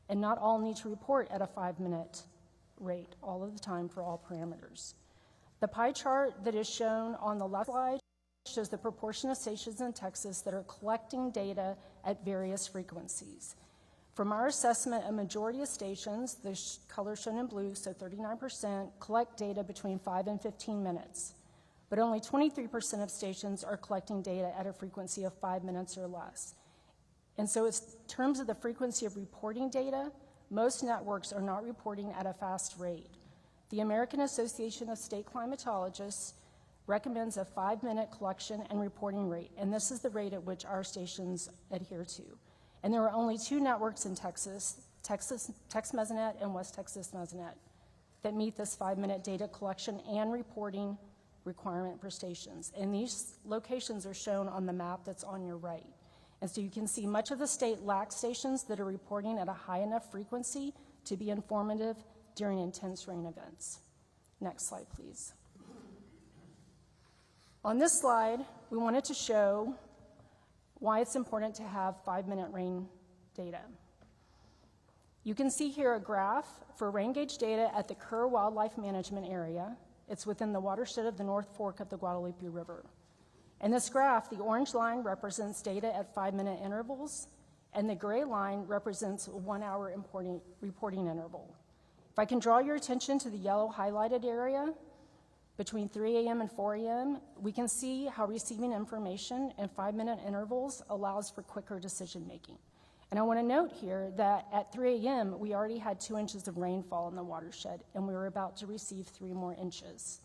and not all need to report at a 5-minute rate all of the time for all parameters. The pie chart that is shown on the left slide shows the proportion of stations in Texas that are collecting data at various frequencies. From our assessment, a majority of stations, the color shown in blue, so 39%, collect data between 5 and 15 minutes. But only 23% of stations are collecting data at a frequency of 5 minutes or less. And so in terms of the frequency of reporting data, most networks are not reporting at a fast rate. The American Association of State Climatologists recommends a 5-minute collection and reporting rate, and this is the rate at which our stations adhere to. And there are only 2 networks in Texas, Tex Mesonet and West Texas Mesonet, that meet this 5-minute data collection and reporting requirement for stations. And these locations are shown on the map that's on your right. And so you can see much of the state lacks stations that are reporting at a high enough frequency to be informative during intense rain events. Next slide, please. On this slide, we wanted to show why it's important to have 5-minute rain data. You can see here a graph for rain gauge data at the Kerr Wildlife Management Area. It's within the watershed of the North Fork of the Guadalupe River. In this graph, the orange line represents data at 5-minute intervals, and the gray line represents a 1-hour reporting interval. If I can draw your attention to the yellow highlighted area, between 3 a.m. and 4 a.m., we can see how receiving information in 5-minute intervals allows for quicker decision making. And I want to note here that at 3 a.m., we already had 2 inches of rainfall in the watershed, and we were about to receive 3 more inches.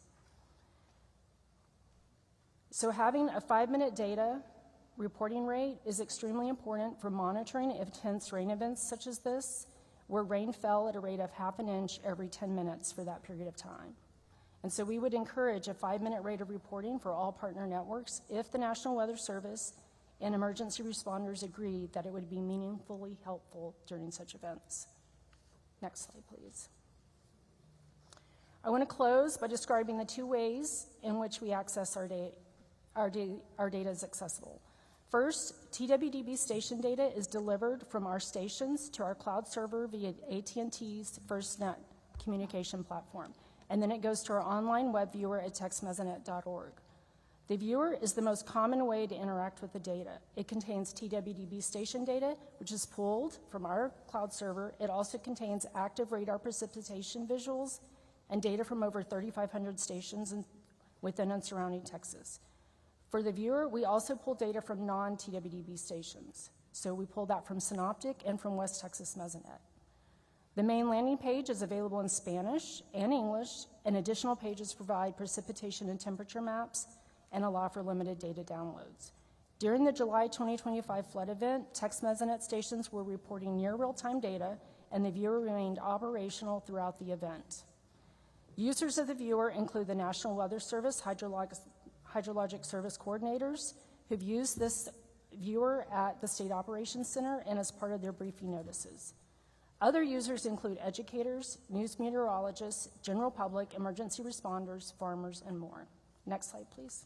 So having a 5-minute data reporting rate is extremely important for monitoring intense rain events such as this, where rain fell at a rate of ½ an inch every 10 minutes for that period of time. And so we would encourage a 5-minute rate of reporting for all partner networks if the National Weather Service and emergency responders agree that it would be meaningfully helpful during such events. Next slide, please. I want to close by describing the two ways in which we access our data. Our data is accessible. First, TWDB station data is delivered from our stations to our cloud server via AT&T's FirstNet communication platform, and then it goes to our online web viewer at textmesonet.org. The viewer is the most common way to interact with the data. It contains TWDB station data, which is pulled from our cloud server. It also contains active radar precipitation visuals and data from over 3,500 stations within and surrounding Texas. For the viewer, we also pull data from non-TWDB stations. So we pull that from Synoptic and from West Texas Mesonet. The main landing page is available in Spanish and English, and additional pages provide precipitation and temperature maps and allow for limited data downloads. During the July 2025 flood event, Text Mesonet stations were reporting near real-time data, and the viewer remained operational throughout the event. Users of the viewer include the National Weather Service Hydrologic Service coordinators who've used this viewer at the State Operations Center and as part of their briefing notices. Other users include educators, news meteorologists, general public, emergency responders, farmers, and more. Next slide, please.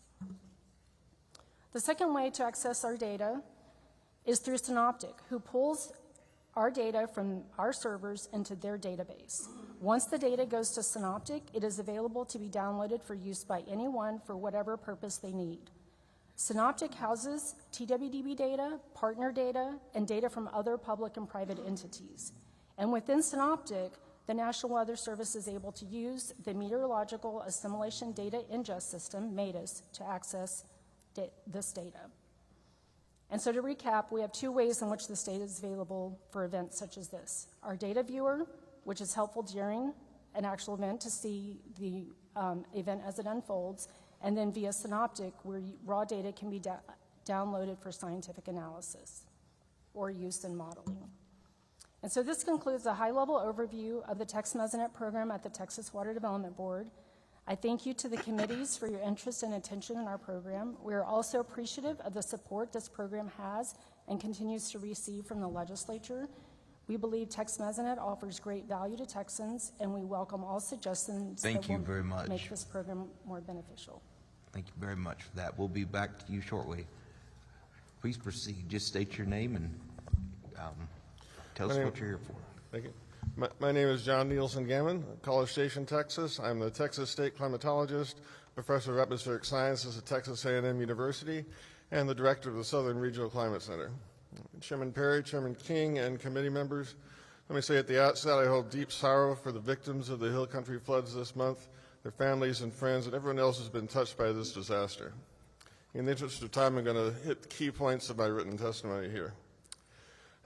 The second way to access our data is through Synoptic, who pulls our data from our servers into their database. Once the data goes to Synoptic, it is available to be downloaded for use by anyone for whatever purpose they need. Synoptic houses TWDB data, partner data, and data from other public and private entities. And within Synoptic, the National Weather Service is able to use the Meteorological Assimilation Data Ingest System, MEDIS, to access this data. And so to recap, we have two ways in which this data is available for events such as this. Our data viewer, which is helpful during an actual event to see the event as it unfolds, and then via Synoptic, where raw data can be downloaded for scientific analysis or use in modeling. And so this concludes a high-level overview of the Text Mesonet program at the Texas Water Development Board. I thank you to the committees for your interest and attention in our program. We are also appreciative of the support this program has and continues to receive from the legislature. We believe Text Mesonet offers great value to Texans, and we welcome all suggestions Thank you very much. Make this program more beneficial. Thank you very much for that. We'll be back to you shortly. Please proceed. Just state your name and tell us what you're here for. Thank you. My name is John Nielsen Gammon, College Station, Texas. I'm the Texas State Climatologist, Professor of Atmospheric Sciences at Texas A&M University, and the Director of the Southern Regional Climate Center. Chairman Perry, Chairman King, and committee members, let me say at the outset I hold deep sorrow for the victims of the Hill Country floods this month, their families and friends, and everyone else who's been touched by this disaster. In the interest of time, I'm going to hit the key points of my written testimony here.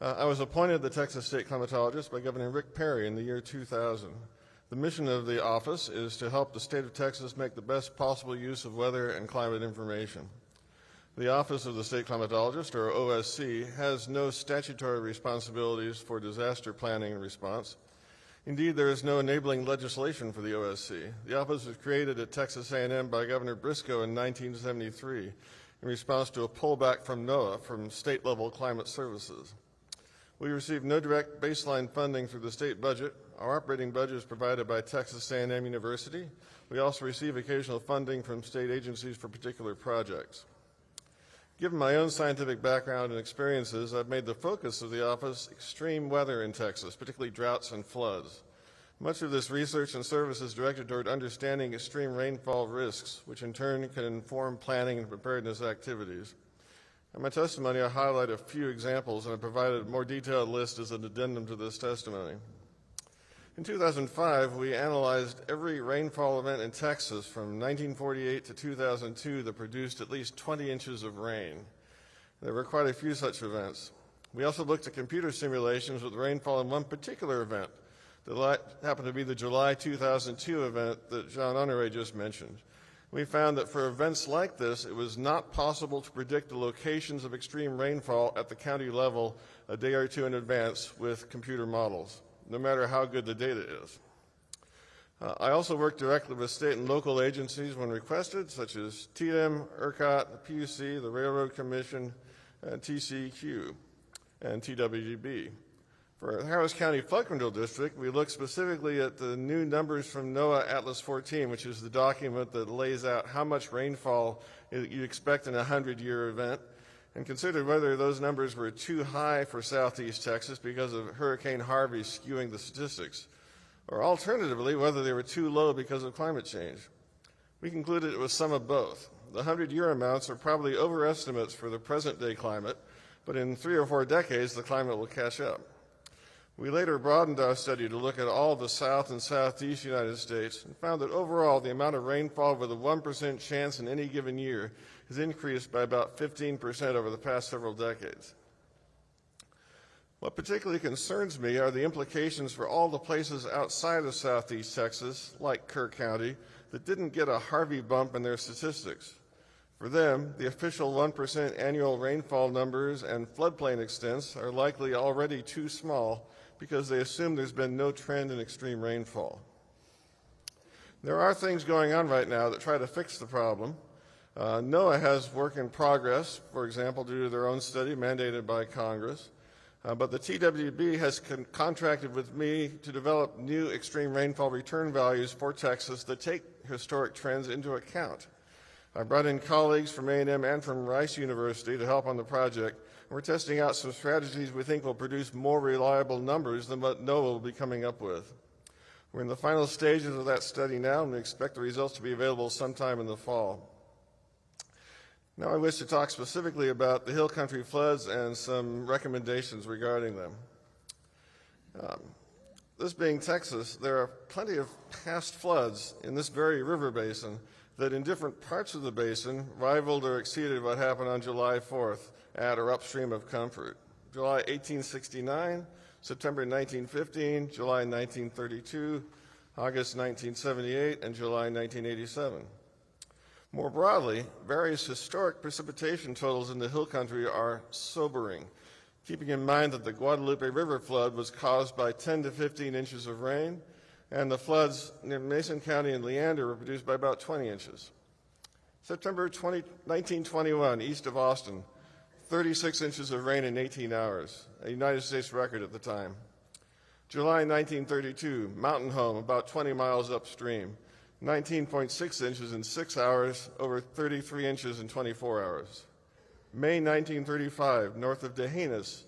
I was appointed the Texas State Climatologist by Governor Rick Perry in the year 2000. The mission of the office is to help the state of Texas make the best possible use of weather and climate information. The Office of the State Climatologist, or OSC, has no statutory responsibilities for disaster planning and response. Indeed, there is no enabling legislation for the OSC. The office was created at Texas A&M by Governor Briscoe in 1973 in response to a pullback from NOAA, from state-level climate services. We receive no direct baseline funding through the state budget. Our operating budget is provided by Texas A&M University. We also receive occasional funding from state agencies for particular projects. Given my own scientific background and experiences, I've made the focus of the office extreme weather in Texas, particularly droughts and floods. Much of this research and service is directed toward understanding extreme rainfall risks, which in turn can inform planning and preparedness activities. In my testimony, I highlight a few examples, and I provided a more detailed list as an addendum to this testimony. In 2005, we analyzed every rainfall event in Texas from 1948 to 2002 that produced at least 20 inches of rain. There were quite a few such events. We also looked at computer simulations with rainfall in one particular event that happened to be the July 2002 event that Jean Honore just mentioned. We found that for events like this, it was not possible to predict the locations of extreme rainfall at the county level a day or two in advance with computer models, no matter how good the data is. I also work directly with state and local agencies when requested, such as TDM, ERCOT, the PUC, the Railroad Commission, and TCEQ, and TWDB. For Harris County Flood Control District, we look specifically at the new numbers from NOAA Atlas 14, which is the document that lays out how much rainfall you expect in a 100-year event, and considered whether those numbers were too high for southeast Texas because of Hurricane Harvey skewing the statistics, or alternatively, whether they were too low because of climate change. We concluded it was some of both. The 100-year amounts are probably overestimates for the present-day climate, but in 3 or 4 decades, the climate will catch up. We later broadened our study to look at all the south and southeast United States and found that overall the amount of rainfall with a 1% chance in any given year has increased by about 15% over the past several decades. What particularly concerns me are the implications for all the places outside of southeast Texas, like Kerr County, that didn't get a Harvey bump in their statistics. For them, the official 1% annual rainfall numbers and floodplain extents are likely already too small because they assume there's been no trend in extreme rainfall. There are things going on right now that try to fix the problem. NOAA has work in progress, for example, due to their own study mandated by Congress. But the TWB has contracted with me to develop new extreme rainfall return values for Texas that take historic trends into account. I brought in colleagues from A&M and from Rice University to help on the project. We're testing out some strategies we think will produce more reliable numbers than what NOAA will be coming up with. We're in the final stages of that study now, and we expect the results to be available sometime in the fall. Now I wish to talk specifically about the Hill Country floods and some recommendations regarding them. This being Texas, there are plenty of past floods in this very river basin that in different parts of the basin rivaled or exceeded what happened on July 4th at or upstream of Comfort. July 1869, September 1915, July 1932, August 1978, and July 1987. More broadly, various historic precipitation totals in the Hill Country are sobering, keeping in mind that the Guadalupe River flood was caused by 10 to 15 inches of rain, and the floods near Mason County and Leander were produced by about 20 inches. September 1921, east of Austin, 36 inches of rain in 18 hours, a United States record at the time. July 1932, Mountain Home, about 20 miles upstream, 19.6 inches in 6 hours, over 33 inches in 24 hours. May 1935, north of Dehanis,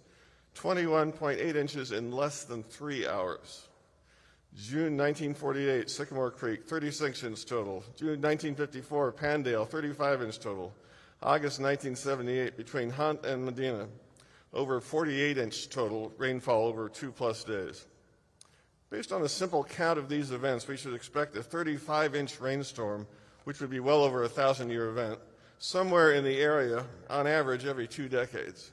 21.8 inches in less than 3 hours. June 1948, Sycamore Creek, 36 inch total. June 1954, Pandale, 35 inch total. August 1978, between Hunt and Medina, over 48 inch total rainfall over 2+ days. Based on a simple count of these events, we should expect a 35-inch rainstorm, which would be well over a 1,000-year event, somewhere in the area, on average, every 2 decades.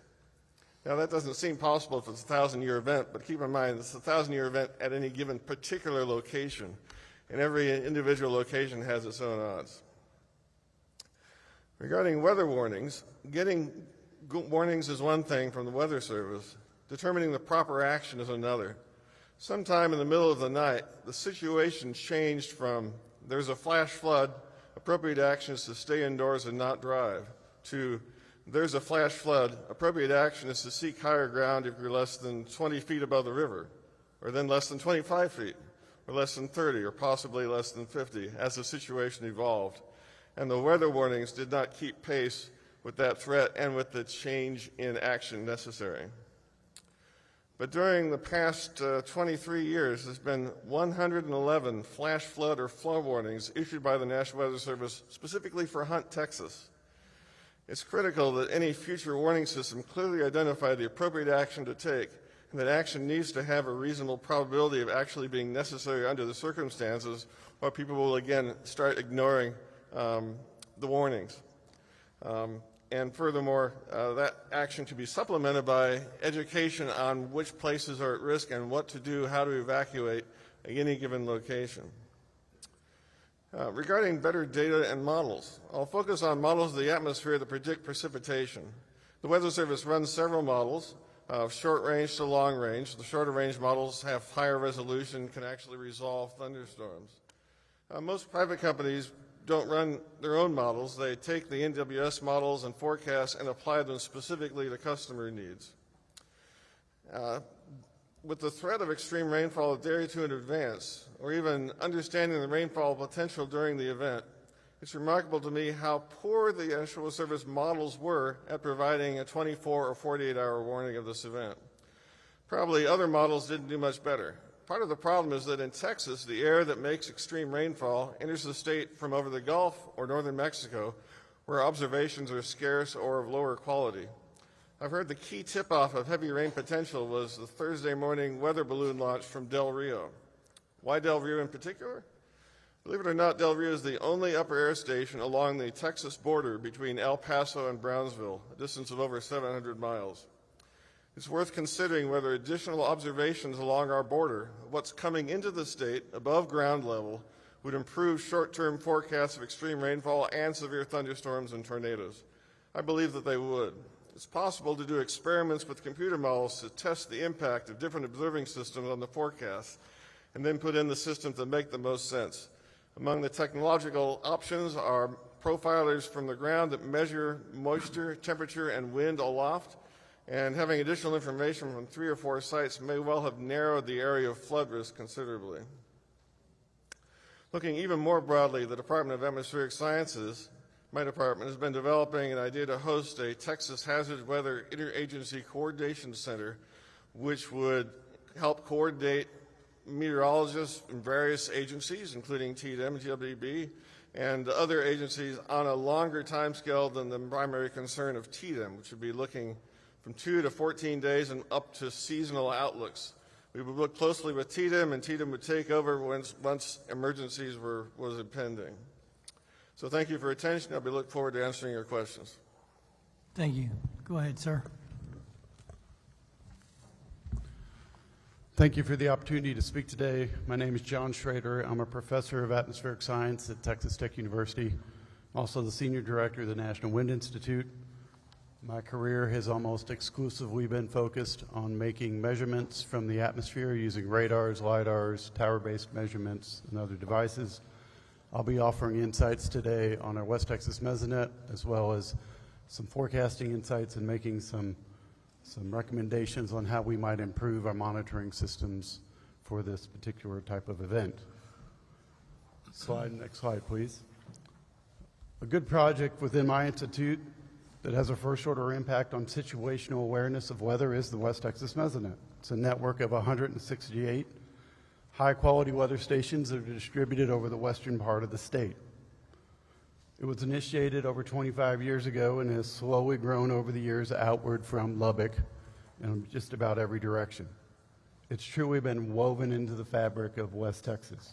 Now, that doesn't seem possible if it's a 1,000-year event, but keep in mind, it's a 1,000-year event at any given particular location, and every individual location has its own odds. Regarding weather warnings, getting warnings is one thing from the Weather Service. Determining the proper action is another. Sometime in the middle of the night, the situation changed from there's a flash flood, appropriate action is to stay indoors and not drive, to there's a flash flood, appropriate action is to seek higher ground if you're less than 20 feet above the river, or then less than 25 feet, or less than 30, or possibly less than 50, as the situation evolved. And the weather warnings did not keep pace with that threat and with the change in action necessary. But during the past 23 years, there's been 111 flash flood or flood warnings issued by the National Weather Service specifically for Hunt, Texas. It's critical that any future warning system clearly identify the appropriate action to take, and that action needs to have a reasonable probability of actually being necessary under the circumstances, or people will again start ignoring the warnings. And furthermore, that action to be supplemented by education on which places are at risk and what to do, how to evacuate any given location. Regarding better data and models, I'll focus on models of the atmosphere that predict precipitation. The Weather Service runs several models, short range to long range. The shorter range models have higher resolution, can actually resolve thunderstorms. Most private companies don't run their own models. They take the NWS models and forecasts and apply them specifically to customer needs. With the threat of extreme rainfall a day or two in advance, or even understanding the rainfall potential during the event, it's remarkable to me how poor the National Weather Service models were at providing a 24 or 48-hour warning of this event. Probably other models didn't do much better. Part of the problem is that in Texas, the air that makes extreme rainfall enters the state from over the Gulf or northern Mexico, where observations are scarce or of lower quality. I've heard the key tip-off of heavy rain potential was the Thursday morning weather balloon launch from Del Rio. Why Del Rio in particular? Believe it or not, Del Rio is the only upper air station along the Texas border between El Paso and Brownsville, a distance of over 700 miles. It's worth considering whether additional observations along our border, what's coming into the state above ground level, would improve short-term forecasts of extreme rainfall and severe thunderstorms and tornadoes. I believe that they would. It's possible to do experiments with computer models to test the impact of different observing systems on the forecast and then put in the systems that make the most sense. Among the technological options are profilers from the ground that measure moisture, temperature, and wind aloft, and having additional information from 3 or 4 sites may well have narrowed the area of flood risk considerably. Looking even more broadly, the Department of Atmospheric Sciences, my department, has been developing an idea to host a Texas Hazard Weather Interagency Coordination Center, which would help coordinate meteorologists in various agencies, including TDM and TWB, and other agencies on a longer time scale than the primary concern of TDM, which would be looking from 2 to 14 days and up to seasonal outlooks. We would look closely with TDM, and TDM would take over once emergencies was impending. So thank you for your attention. I'll be looking forward to answering your questions. Thank you. Go ahead, sir. Thank you for the opportunity to speak today. My name is John Schrader. I'm a professor of atmospheric science at Texas Tech University. I'm also the senior director of the National Wind Institute. My career has almost exclusively been focused on making measurements from the atmosphere using radars, lidars, tower-based measurements, and other devices. I'll be offering insights today on our West Texas Mesonet, as well as some forecasting insights and making some recommendations on how we might improve our monitoring systems for this particular type of event. Next slide, please. A good project within my institute that has a first-order impact on situational awareness of weather is the West Texas Mesonet. It's a network of 168 high-quality weather stations that are distributed over the western part of the state. It was initiated over 25 years ago and has slowly grown over the years outward from Lubbock in just about every direction. It's truly been woven into the fabric of West Texas.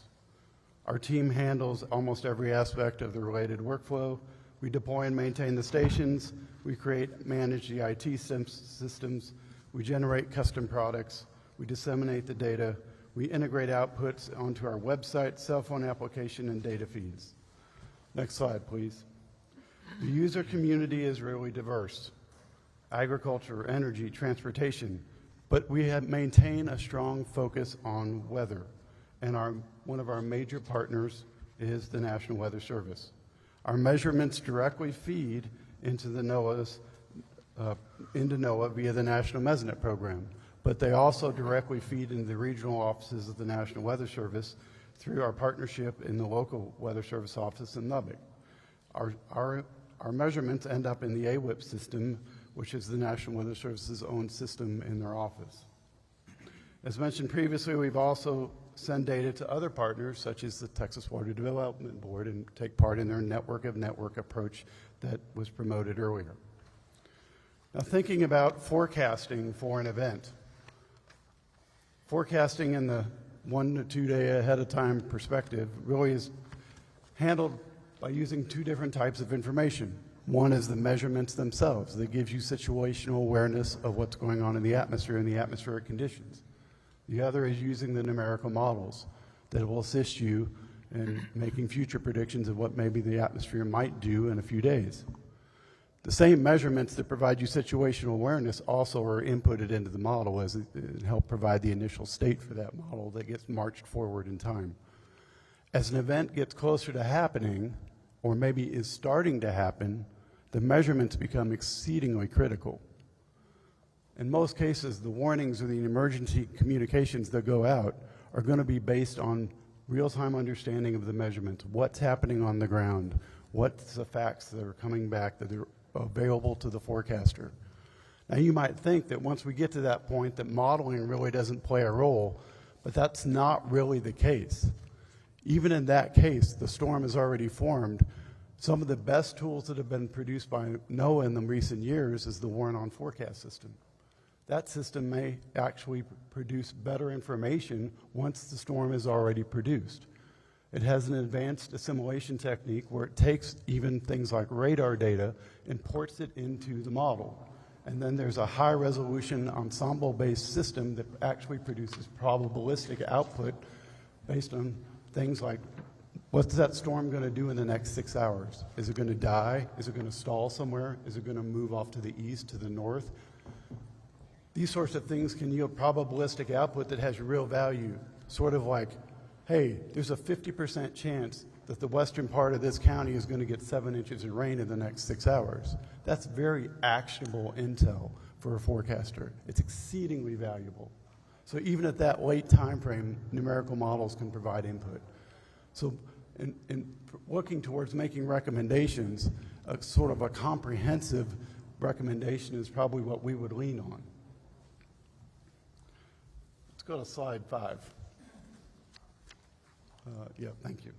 Our team handles almost every aspect of the related workflow. We deploy and maintain the stations. We create, manage the IT systems. We generate custom products. We disseminate the data. We integrate outputs onto our website, cell phone application, and data feeds. Next slide, please. The user community is really diverse. Agriculture, energy, transportation, but we have maintained a strong focus on weather. And one of our major partners is the National Weather Service. Our measurements directly feed into the NOAA via the National Mesonet program, but they also directly feed into the regional offices of the National Weather Service through our partnership in the local Weather Service office in Lubbock. Our measurements end up in the AWIP system, which is the National Weather Service's own system in their office. As mentioned previously, we've also sent data to other partners, such as the Texas Water Development Board, and take part in their network of network approach that was promoted earlier. Now, thinking about forecasting for an event, forecasting in the 1 to 2 day ahead of time perspective really is handled by using 2 different types of information. One is the measurements themselves. That gives you situational awareness of what's going on in the atmosphere and the atmospheric conditions. The other is using the numerical models that will assist you in making future predictions of what maybe the atmosphere might do in a few days. The same measurements that provide you situational awareness also are inputted into the model as it help provide the initial state for that model that gets marched forward in time. As an event gets closer to happening, or maybe is starting to happen, the measurements become exceedingly critical. In most cases, the warnings or the emergency communications that go out are going to be based on real-time understanding of the measurements, what's happening on the ground, what's the facts that are coming back that are available to the forecaster. Now, you might think that once we get to that point that modeling really doesn't play a role, but that's not really the case. Even in that case, the storm has already formed. Some of the best tools that have been produced by NOAA in the recent years is the Warn on Forecast system. That system may actually produce better information once the storm is already produced. It has an advanced assimilation technique where it takes even things like radar data and ports it into the model. And then there's a high-resolution ensemble-based system that actually produces probabilistic output based on things like, what's that storm going to do in the next 6 hours? Is it going to die? Is it going to stall somewhere? Is it going to move off to the east, to the north? These sorts of things can yield probabilistic output that has real value, sort of like, hey, there's a 50% chance that the western part of this county is going to get 7 inches of rain in the next 6 hours. That's very actionable intel for a forecaster. It's exceedingly valuable. So even at that late time frame, numerical models can provide input. So in looking towards making recommendations, a sort of a comprehensive recommendation is probably what we would lean on. Let's go to slide 5. Yeah, thank you.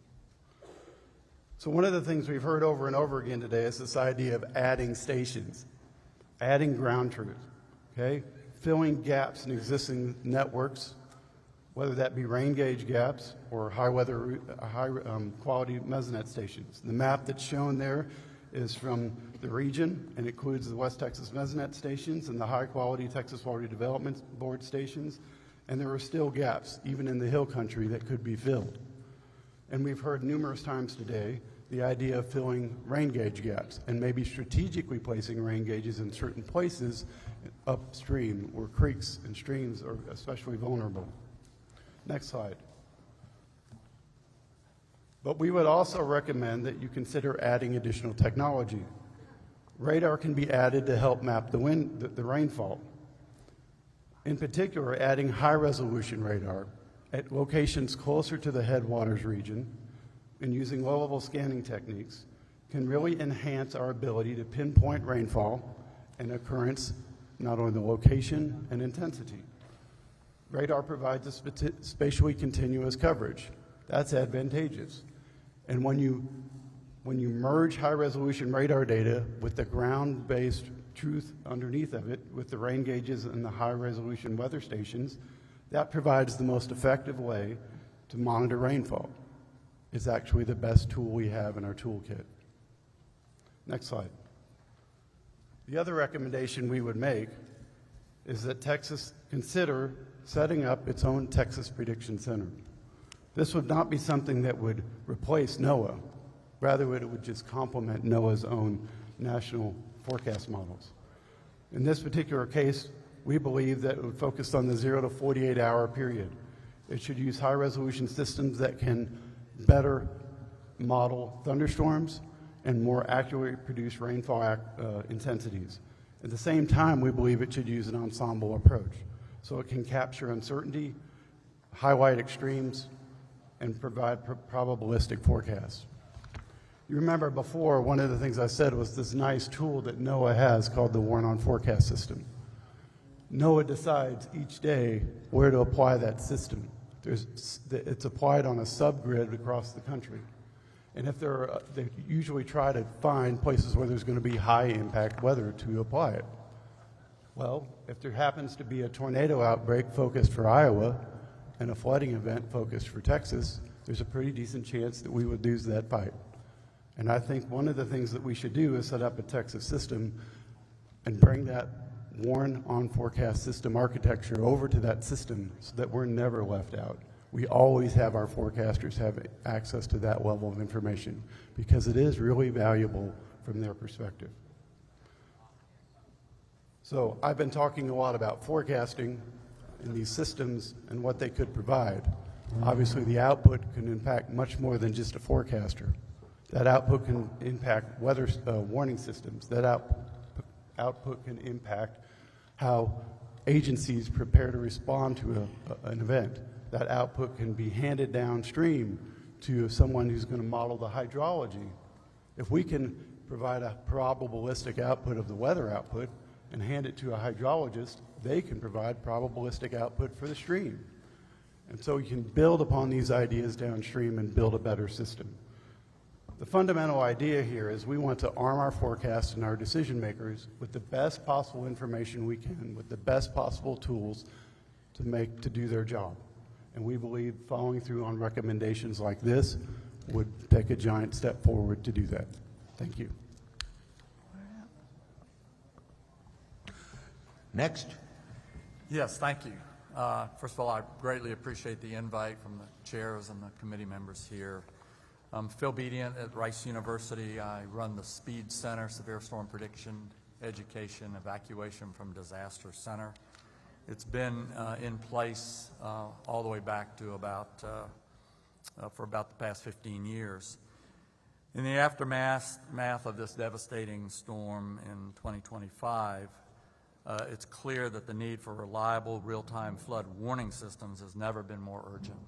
So one of the things we've heard over and over again today is this idea of adding stations, adding ground truth, okay? Filling gaps in existing networks, whether that be rain gauge gaps or high quality mesonet stations. The map that's shown there is from the region and includes the West Texas mesonet stations and the high quality Texas Water Development Board stations. And there are still gaps, even in the hill country, that could be filled. And we've heard numerous times today the idea of filling rain gauge gaps and maybe strategically placing rain gauges in certain places upstream where creeks and streams are especially vulnerable. Next slide. But we would also recommend that you consider adding additional technology. Radar can be added to help map the rainfall. In particular, adding high-resolution radar at locations closer to the headwaters region and using low-level scanning techniques can really enhance our ability to pinpoint rainfall and occurrence, not only the location and intensity. Radar provides a spatially continuous coverage. That's advantageous. And when you merge high-resolution radar data with the ground-based truth underneath of it, with the rain gauges and the high-resolution weather stations, that provides the most effective way to monitor rainfall. It's actually the best tool we have in our toolkit. Next slide. The other recommendation we would make is that Texas consider setting up its own Texas Prediction Center. This would not be something that would replace NOAA. Rather, it would just complement NOAA's own national forecast models. In this particular case, we believe that it would focus on the 0 to 48 hour period. It should use high resolution systems that can better model thunderstorms and more accurately produce rainfall intensities. At the same time, we believe it should use an ensemble approach. So it can capture uncertainty, highlight extremes, and provide probabilistic forecasts. You remember before, one of the things I said was this nice tool that NOAA has called the Warn on Forecast system. NOAA decides each day where to apply that system. It's applied on a subgrid across the country. And if they usually try to find places where there's going to be high impact weather to apply it. Well, if there happens to be a tornado outbreak focused for Iowa and a flooding event focused for Texas, there's a pretty decent chance that we would lose that fight. And I think one of the things that we should do is set up a Texas system and bring that Warn on Forecast system architecture over to that system so that we're never left out. We always have our forecasters have access to that level of information because it is really valuable from their perspective. So I've been talking a lot about forecasting and these systems and what they could provide. Obviously, the output can impact much more than just a forecaster. That output can impact weather warning systems. That output can impact how agencies prepare to respond to an event. That output can be handed downstream to someone who's going to model the hydrology. If we can provide a probabilistic output of the weather output and hand it to a hydrologist, they can provide probabilistic output for the stream. And so we can build upon these ideas downstream and build a better system. The fundamental idea here is we want to arm our forecast and our decision makers with the best possible information we can, with the best possible tools to do their job. And we believe following through on recommendations like this would take a giant step forward to do that. Thank you. Next. Yes, thank you. First of all, I greatly appreciate the invite from the chairs and the committee members here. I'm Phil Bedient at Rice University. I run the SPEED Center, Severe Storm Prediction, Education, Evacuation from Disaster Center. It's been in place all the way back to for about the past 15 years. In the aftermath of this devastating storm in 2025, it's clear that the need for reliable real-time flood warning systems has never been more urgent.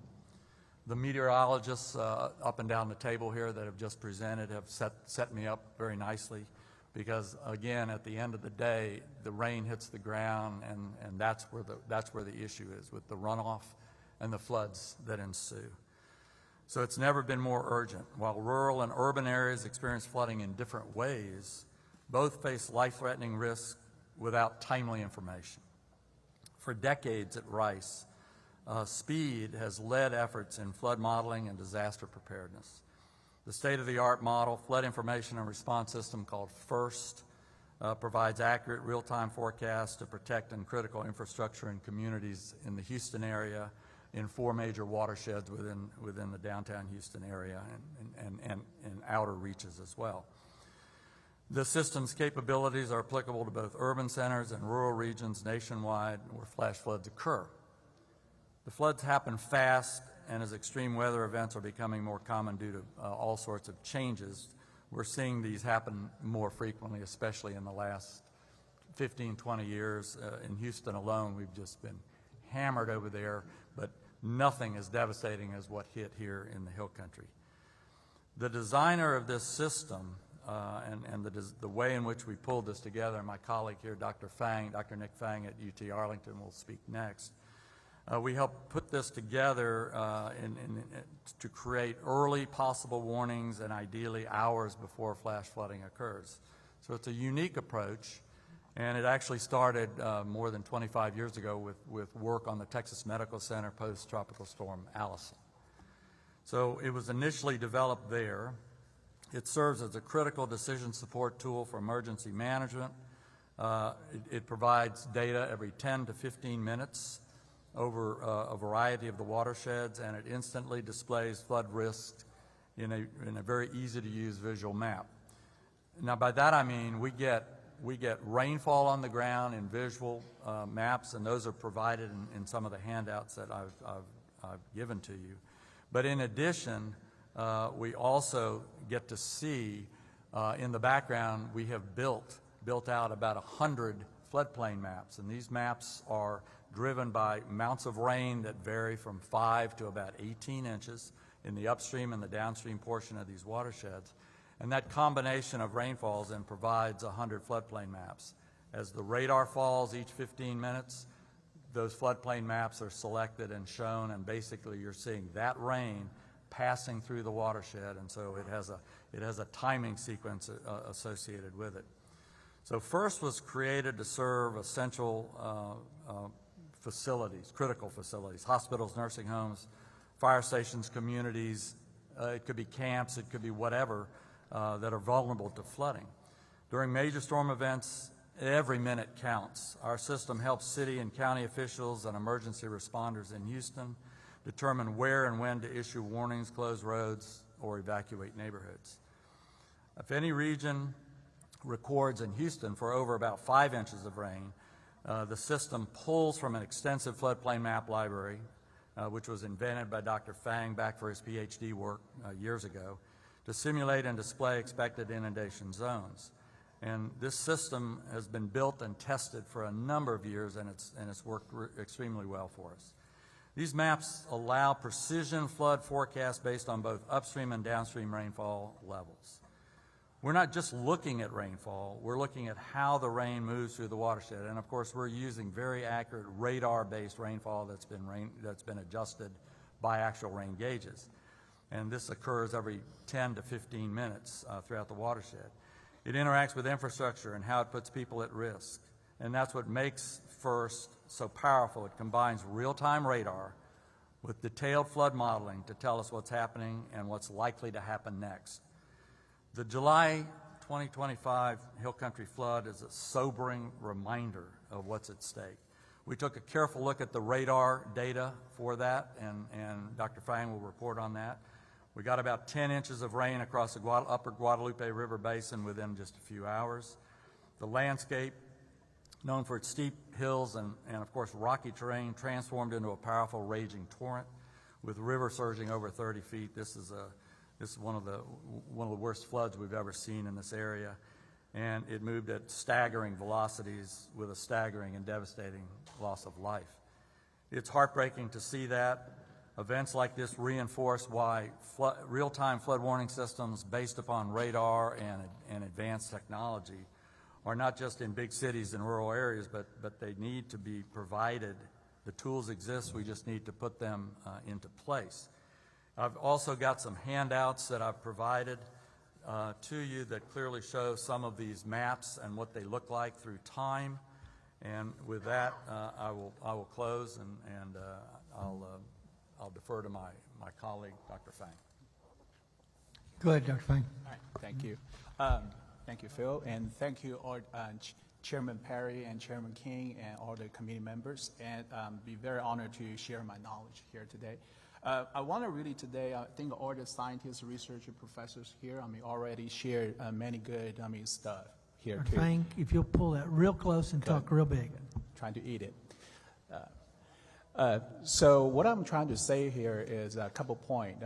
The meteorologists up and down the table here that have just presented have set me up very nicely because, again, at the end of the day, the rain hits the ground, and that's where the issue is, with the runoff and the floods that ensue. So it's never been more urgent. While rural and urban areas experience flooding in different ways, both face life-threatening risks without timely information. For decades at Rice, SPEED has led efforts in flood modeling and disaster preparedness. The state-of-the-art model flood information and response system called FIRST provides accurate real-time forecasts to protect and critical infrastructure and communities in the Houston area in 4 major watersheds within the downtown Houston area and outer reaches as well. The system's capabilities are applicable to both urban centers and rural regions nationwide where flash floods occur. The floods happen fast, and as extreme weather events are becoming more common due to all sorts of changes, we're seeing these happen more frequently, especially in the last 15, 20 years. In Houston alone, we've just been hammered over there, but nothing as devastating as what hit here in the Hill Country. The designer of this system and the way in which we pulled this together, and my colleague here, Dr. Nick Fang at UT Arlington will speak next. We helped put this together to create early possible warnings and ideally hours before flash flooding occurs. So it's a unique approach, and it actually started more than 25 years ago with work on the Texas Medical Center post-Tropical Storm Allison. So it was initially developed there. It serves as a critical decision support tool for emergency management. It provides data every 10 to 15 minutes over a variety of the watersheds, and it instantly displays flood risk in a very easy-to-use visual map. Now, by that I mean we get rainfall on the ground in visual maps, and those are provided in some of the handouts that I've given to you. But in addition, we also get to see in the background we have built out about 100 floodplain maps, and these maps are driven by amounts of rain that vary from 5 to about 18 inches in the upstream and the downstream portion of these watersheds. And that combination of rainfalls then provides 100 floodplain maps. As the radar falls each 15 minutes, those floodplain maps are selected and shown, and basically you're seeing that rain passing through the watershed, and so it has a timing sequence associated with it. So FIRST was created to serve essential facilities, critical facilities, hospitals, nursing homes, fire stations, communities. It could be camps, it could be whatever that are vulnerable to flooding. During major storm events, every minute counts. Our system helps city and county officials and emergency responders in Houston determine where and when to issue warnings, close roads, or evacuate neighborhoods. If any region records in Houston for over about 5 inches of rain, the system pulls from an extensive floodplain map library, which was invented by Dr. Fang back for his PhD work years ago, to simulate and display expected inundation zones. And this system has been built and tested for a number of years, and it's worked extremely well for us. These maps allow precision flood forecasts based on both upstream and downstream rainfall levels. We're not just looking at rainfall, we're looking at how the rain moves through the watershed. And of course, we're using very accurate radar-based rainfall that's been adjusted by actual rain gauges. And this occurs every 10 to 15 minutes throughout the watershed. It interacts with infrastructure and how it puts people at risk. And that's what makes FIRST so powerful. It combines real-time radar with detailed flood modeling to tell us what's happening and what's likely to happen next. The July 2025 Hill Country flood is a sobering reminder of what's at stake. We took a careful look at the radar data for that, and Dr. Fang will report on that. We got about 10 inches of rain across the upper Guadalupe River Basin within just a few hours. The landscape, known for its steep hills and of course rocky terrain, transformed into a powerful raging torrent with the river surging over 30 feet. This is one of the worst floods we've ever seen in this area, and it moved at staggering velocities with a staggering and devastating loss of life. It's heartbreaking to see that. Events like this reinforce why real-time flood warning systems based upon radar and advanced technology are not just in big cities and rural areas, but they need to be provided. The tools exist, we just need to put them into place. I've also got some handouts that I've provided to you that clearly show some of these maps and what they look like through time. And with that, I will close, and I'll defer to my colleague, Dr. Fang. Go ahead, Dr. Fang. All right, thank you. Thank you, Phil, and thank you all, Chairman Perry and Chairman King and all the committee members, and be very honored to share my knowledge here today. I want to really today, I think all the scientists, researchers, professors here, already shared many good, stuff here Dr. too. Fang, if you'll pull that real close and talk real big. Trying to eat it. So what I'm trying to say here is a couple points.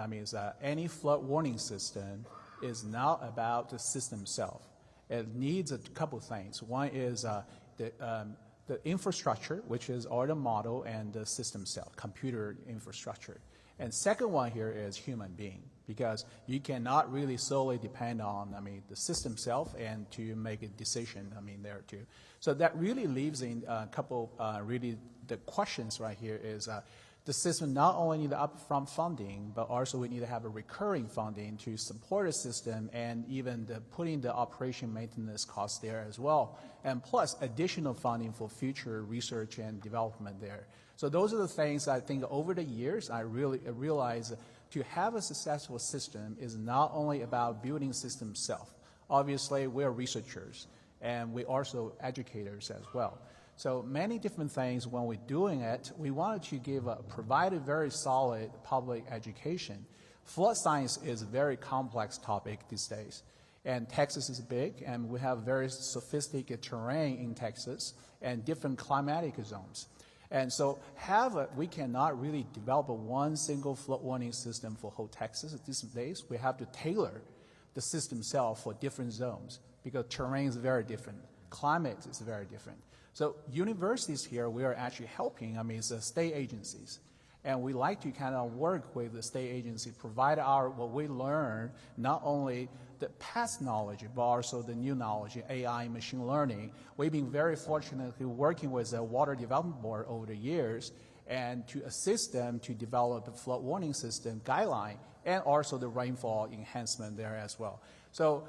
Any flood warning system is not about the system itself. It needs a couple things. One is the infrastructure, which is all the model and the system itself, computer infrastructure. And second one here is human being, because you cannot really solely depend on, the system itself and to make a decision, there too. So that really leaves in a couple, really the questions right here is the system not only need upfront funding, but also we need to have a recurring funding to support the system and even putting the operation maintenance costs there as well. And plus additional funding for future research and development there. So those are the things I think over the years I really realized to have a successful system is not only about building system itself. Obviously, we're researchers and we're also educators as well. So many different things when we're doing it, we wanted to provide a very solid public education. Flood science is a very complex topic these days. And Texas is big, and we have very sophisticated terrain in Texas and different climatic zones. And so we cannot really develop one single flood warning system for whole Texas these days. We have to tailor the system itself for different zones because terrain is very different. Climate is very different. So universities here, we are actually helping, it's the state agencies. And we like to kind of work with the state agency, provide what we learn, not only the past knowledge, but also the new knowledge, AI, machine learning. We've been very fortunately working with the Water Development Board over the years and to assist them to develop a flood warning system guideline and also the rainfall enhancement there as well. So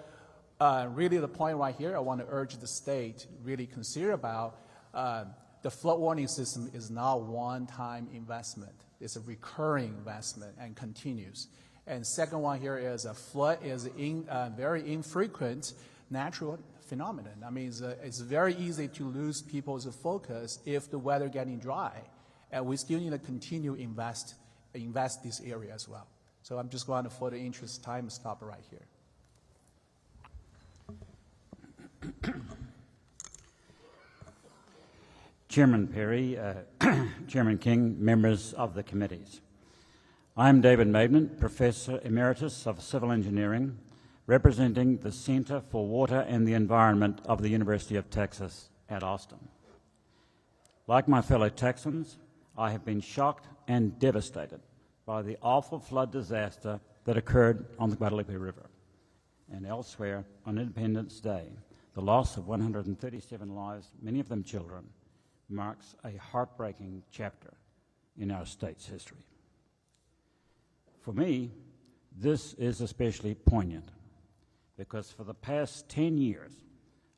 really the point right here, I want to urge the state to really consider about the flood warning system is not one-time investment. It's a recurring investment and continues. And second one here is a flood is very infrequent natural phenomenon. It's very easy to lose people's focus if the weather getting dry. And we still need to continue invest this area as well. So I'm just going to, for the interest of time, stop right here. Chairman Perry, Chairman King, members of the committees. I'm David Maidment, Professor Emeritus of Civil Engineering, representing the Center for Water and the Environment of the University of Texas at Austin. Like my fellow Texans, I have been shocked and devastated by the awful flood disaster that occurred on the Guadalupe River and elsewhere on Independence Day. The loss of 137 lives, many of them children, marks a heartbreaking chapter in our state's history. For me, this is especially poignant because for the past 10 years,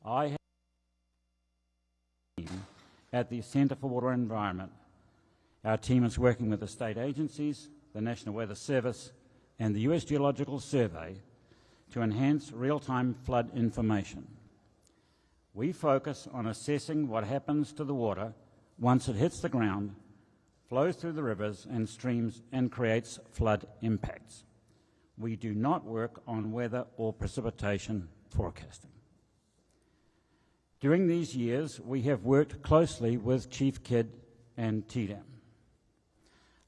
I have been at the Center for Water and Environment. Our team is working with the state agencies, the National Weather Service, and the U.S. Geological Survey to enhance real-time flood information. We focus on assessing what happens to the water once it hits the ground, flows through the rivers and streams, and creates flood impacts. We do not work on weather or precipitation forecasting. During these years, we have worked closely with Chief Kidd and TDAM.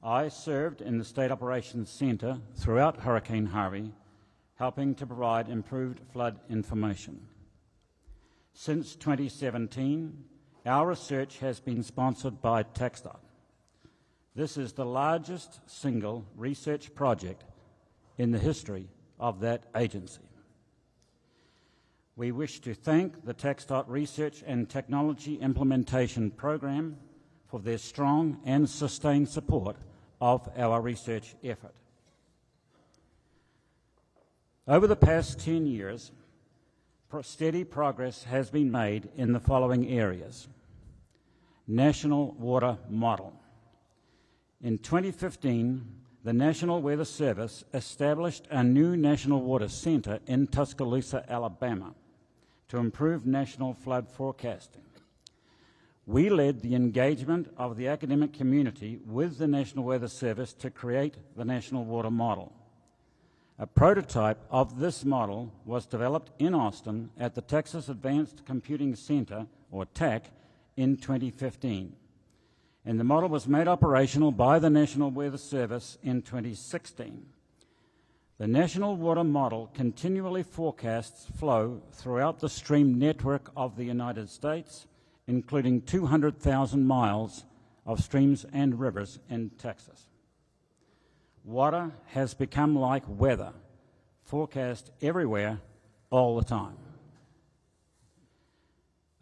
I served in the State Operations Center throughout Hurricane Harvey, helping to provide improved flood information. Since 2017, our research has been sponsored by TxDOT. This is the largest single research project in the history of that agency. We wish to thank the TxDOT Research and Technology Implementation Program for their strong and sustained support of our research effort. Over the past 10 years, steady progress has been made in the following areas. National Water Model. In 2015, the National Weather Service established a new National Water Center in Tuscaloosa, Alabama, to improve national flood forecasting. We led the engagement of the academic community with the National Weather Service to create the National Water Model. A prototype of this model was developed in Austin at the Texas Advanced Computing Center, or TAC, in 2015. And the model was made operational by the National Weather Service in 2016. The National Water Model continually forecasts flow throughout the stream network of the United States, including 200,000 miles of streams and rivers in Texas. Water has become like weather, forecast everywhere, all the time.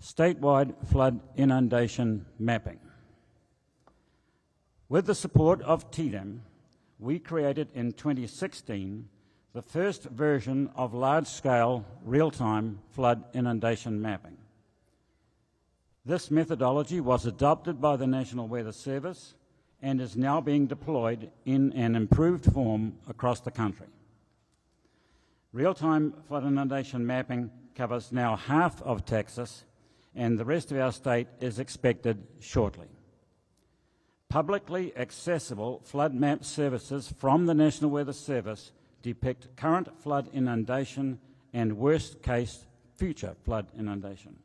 Statewide flood inundation mapping. With the support of TDAM, we created in 2016 the first version of large-scale real-time flood inundation mapping. This methodology was adopted by the National Weather Service and is now being deployed in an improved form across the country. Real-time flood inundation mapping covers now half of Texas, and the rest of our state is expected shortly. Publicly accessible flood map services from the National Weather Service depict current flood inundation and worst-case future flood inundation.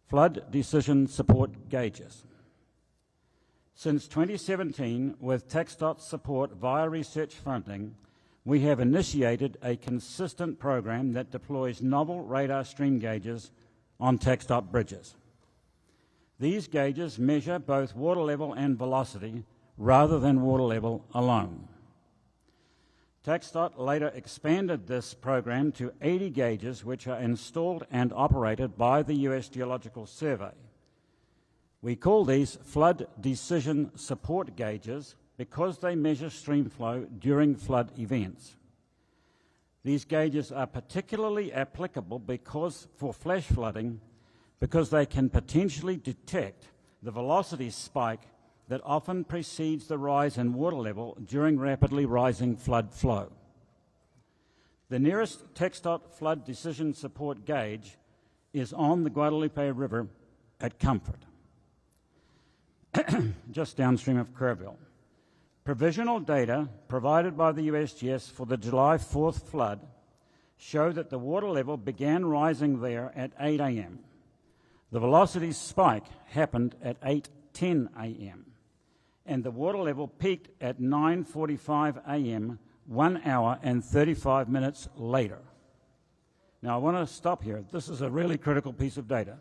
Flood decision support gauges. Since 2017, with TxDOT support via research funding, we have initiated a consistent program that deploys novel radar stream gauges on TxDOT bridges. These gauges measure both water level and velocity rather than water level alone. TxDOT later expanded this program to 80 gauges which are installed and operated by the U.S. Geological Survey. We call these flood decision support gauges because they measure stream flow during flood events. These gauges are particularly applicable for flash flooding because they can potentially detect the velocity spike that often precedes the rise in water level during rapidly rising flood flow. The nearest TxDOT flood decision support gauge is on the Guadalupe River at Comfort, just downstream of Kerrville. Provisional data provided by the USGS for the July 4th flood show that the water level began rising there at 8 a.m. The velocity spike happened at 8:10 a.m. and the water level peaked at 9:45 a.m. 1 hour and 35 minutes later. Now, I want to stop here. This is a really critical piece of data.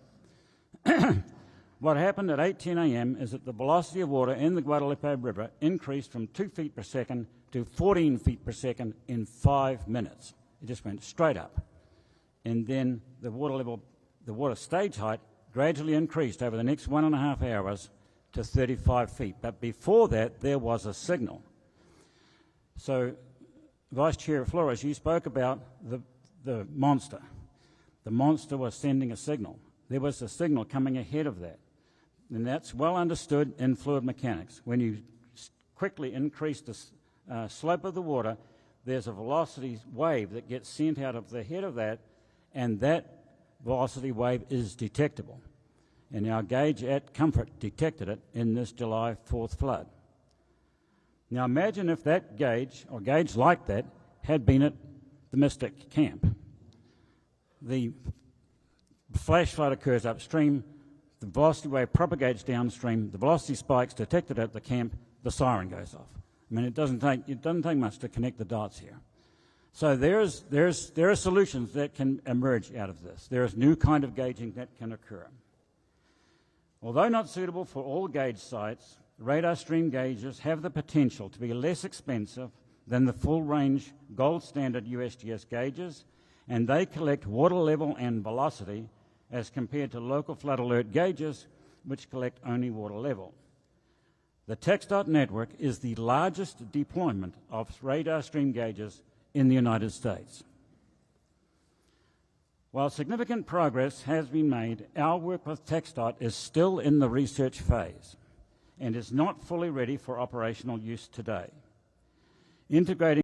What happened at 8:10 a.m. is that the velocity of water in the Guadalupe River increased from 2 feet per second to 14 feet per second in 5 minutes. It just went straight up. And then the water stage height gradually increased over the next 1.5 hours to 35 feet. But before that, there was a signal. So, Vice Chair Flores, you spoke about the monster. The monster was sending a signal. There was a signal coming ahead of that. And that's well understood in fluid mechanics. When you quickly increase the slope of the water, there's a velocity wave that gets sent out of the head of that, and that velocity wave is detectable. And our gauge at Comfort detected it in this July 4th flood. Now imagine if that gauge, or gauge like that, had been at the Mystic camp. The flash flood occurs upstream, the velocity wave propagates downstream, the velocity spikes detected at the camp, the siren goes off. I mean, it doesn't take much to connect the dots here. So there are solutions that can emerge out of this. There is new kind of gauging that can occur. Although not suitable for all gauge sites, radar stream gauges have the potential to be less expensive than the full-range gold standard USGS gauges, and they collect water level and velocity as compared to local flood alert gauges, which collect only water level. The TxDOT network is the largest deployment of radar stream gauges in the United States. While significant progress has been made, our work with TxDOT is still in the research phase and is not fully ready for operational use today. Integrating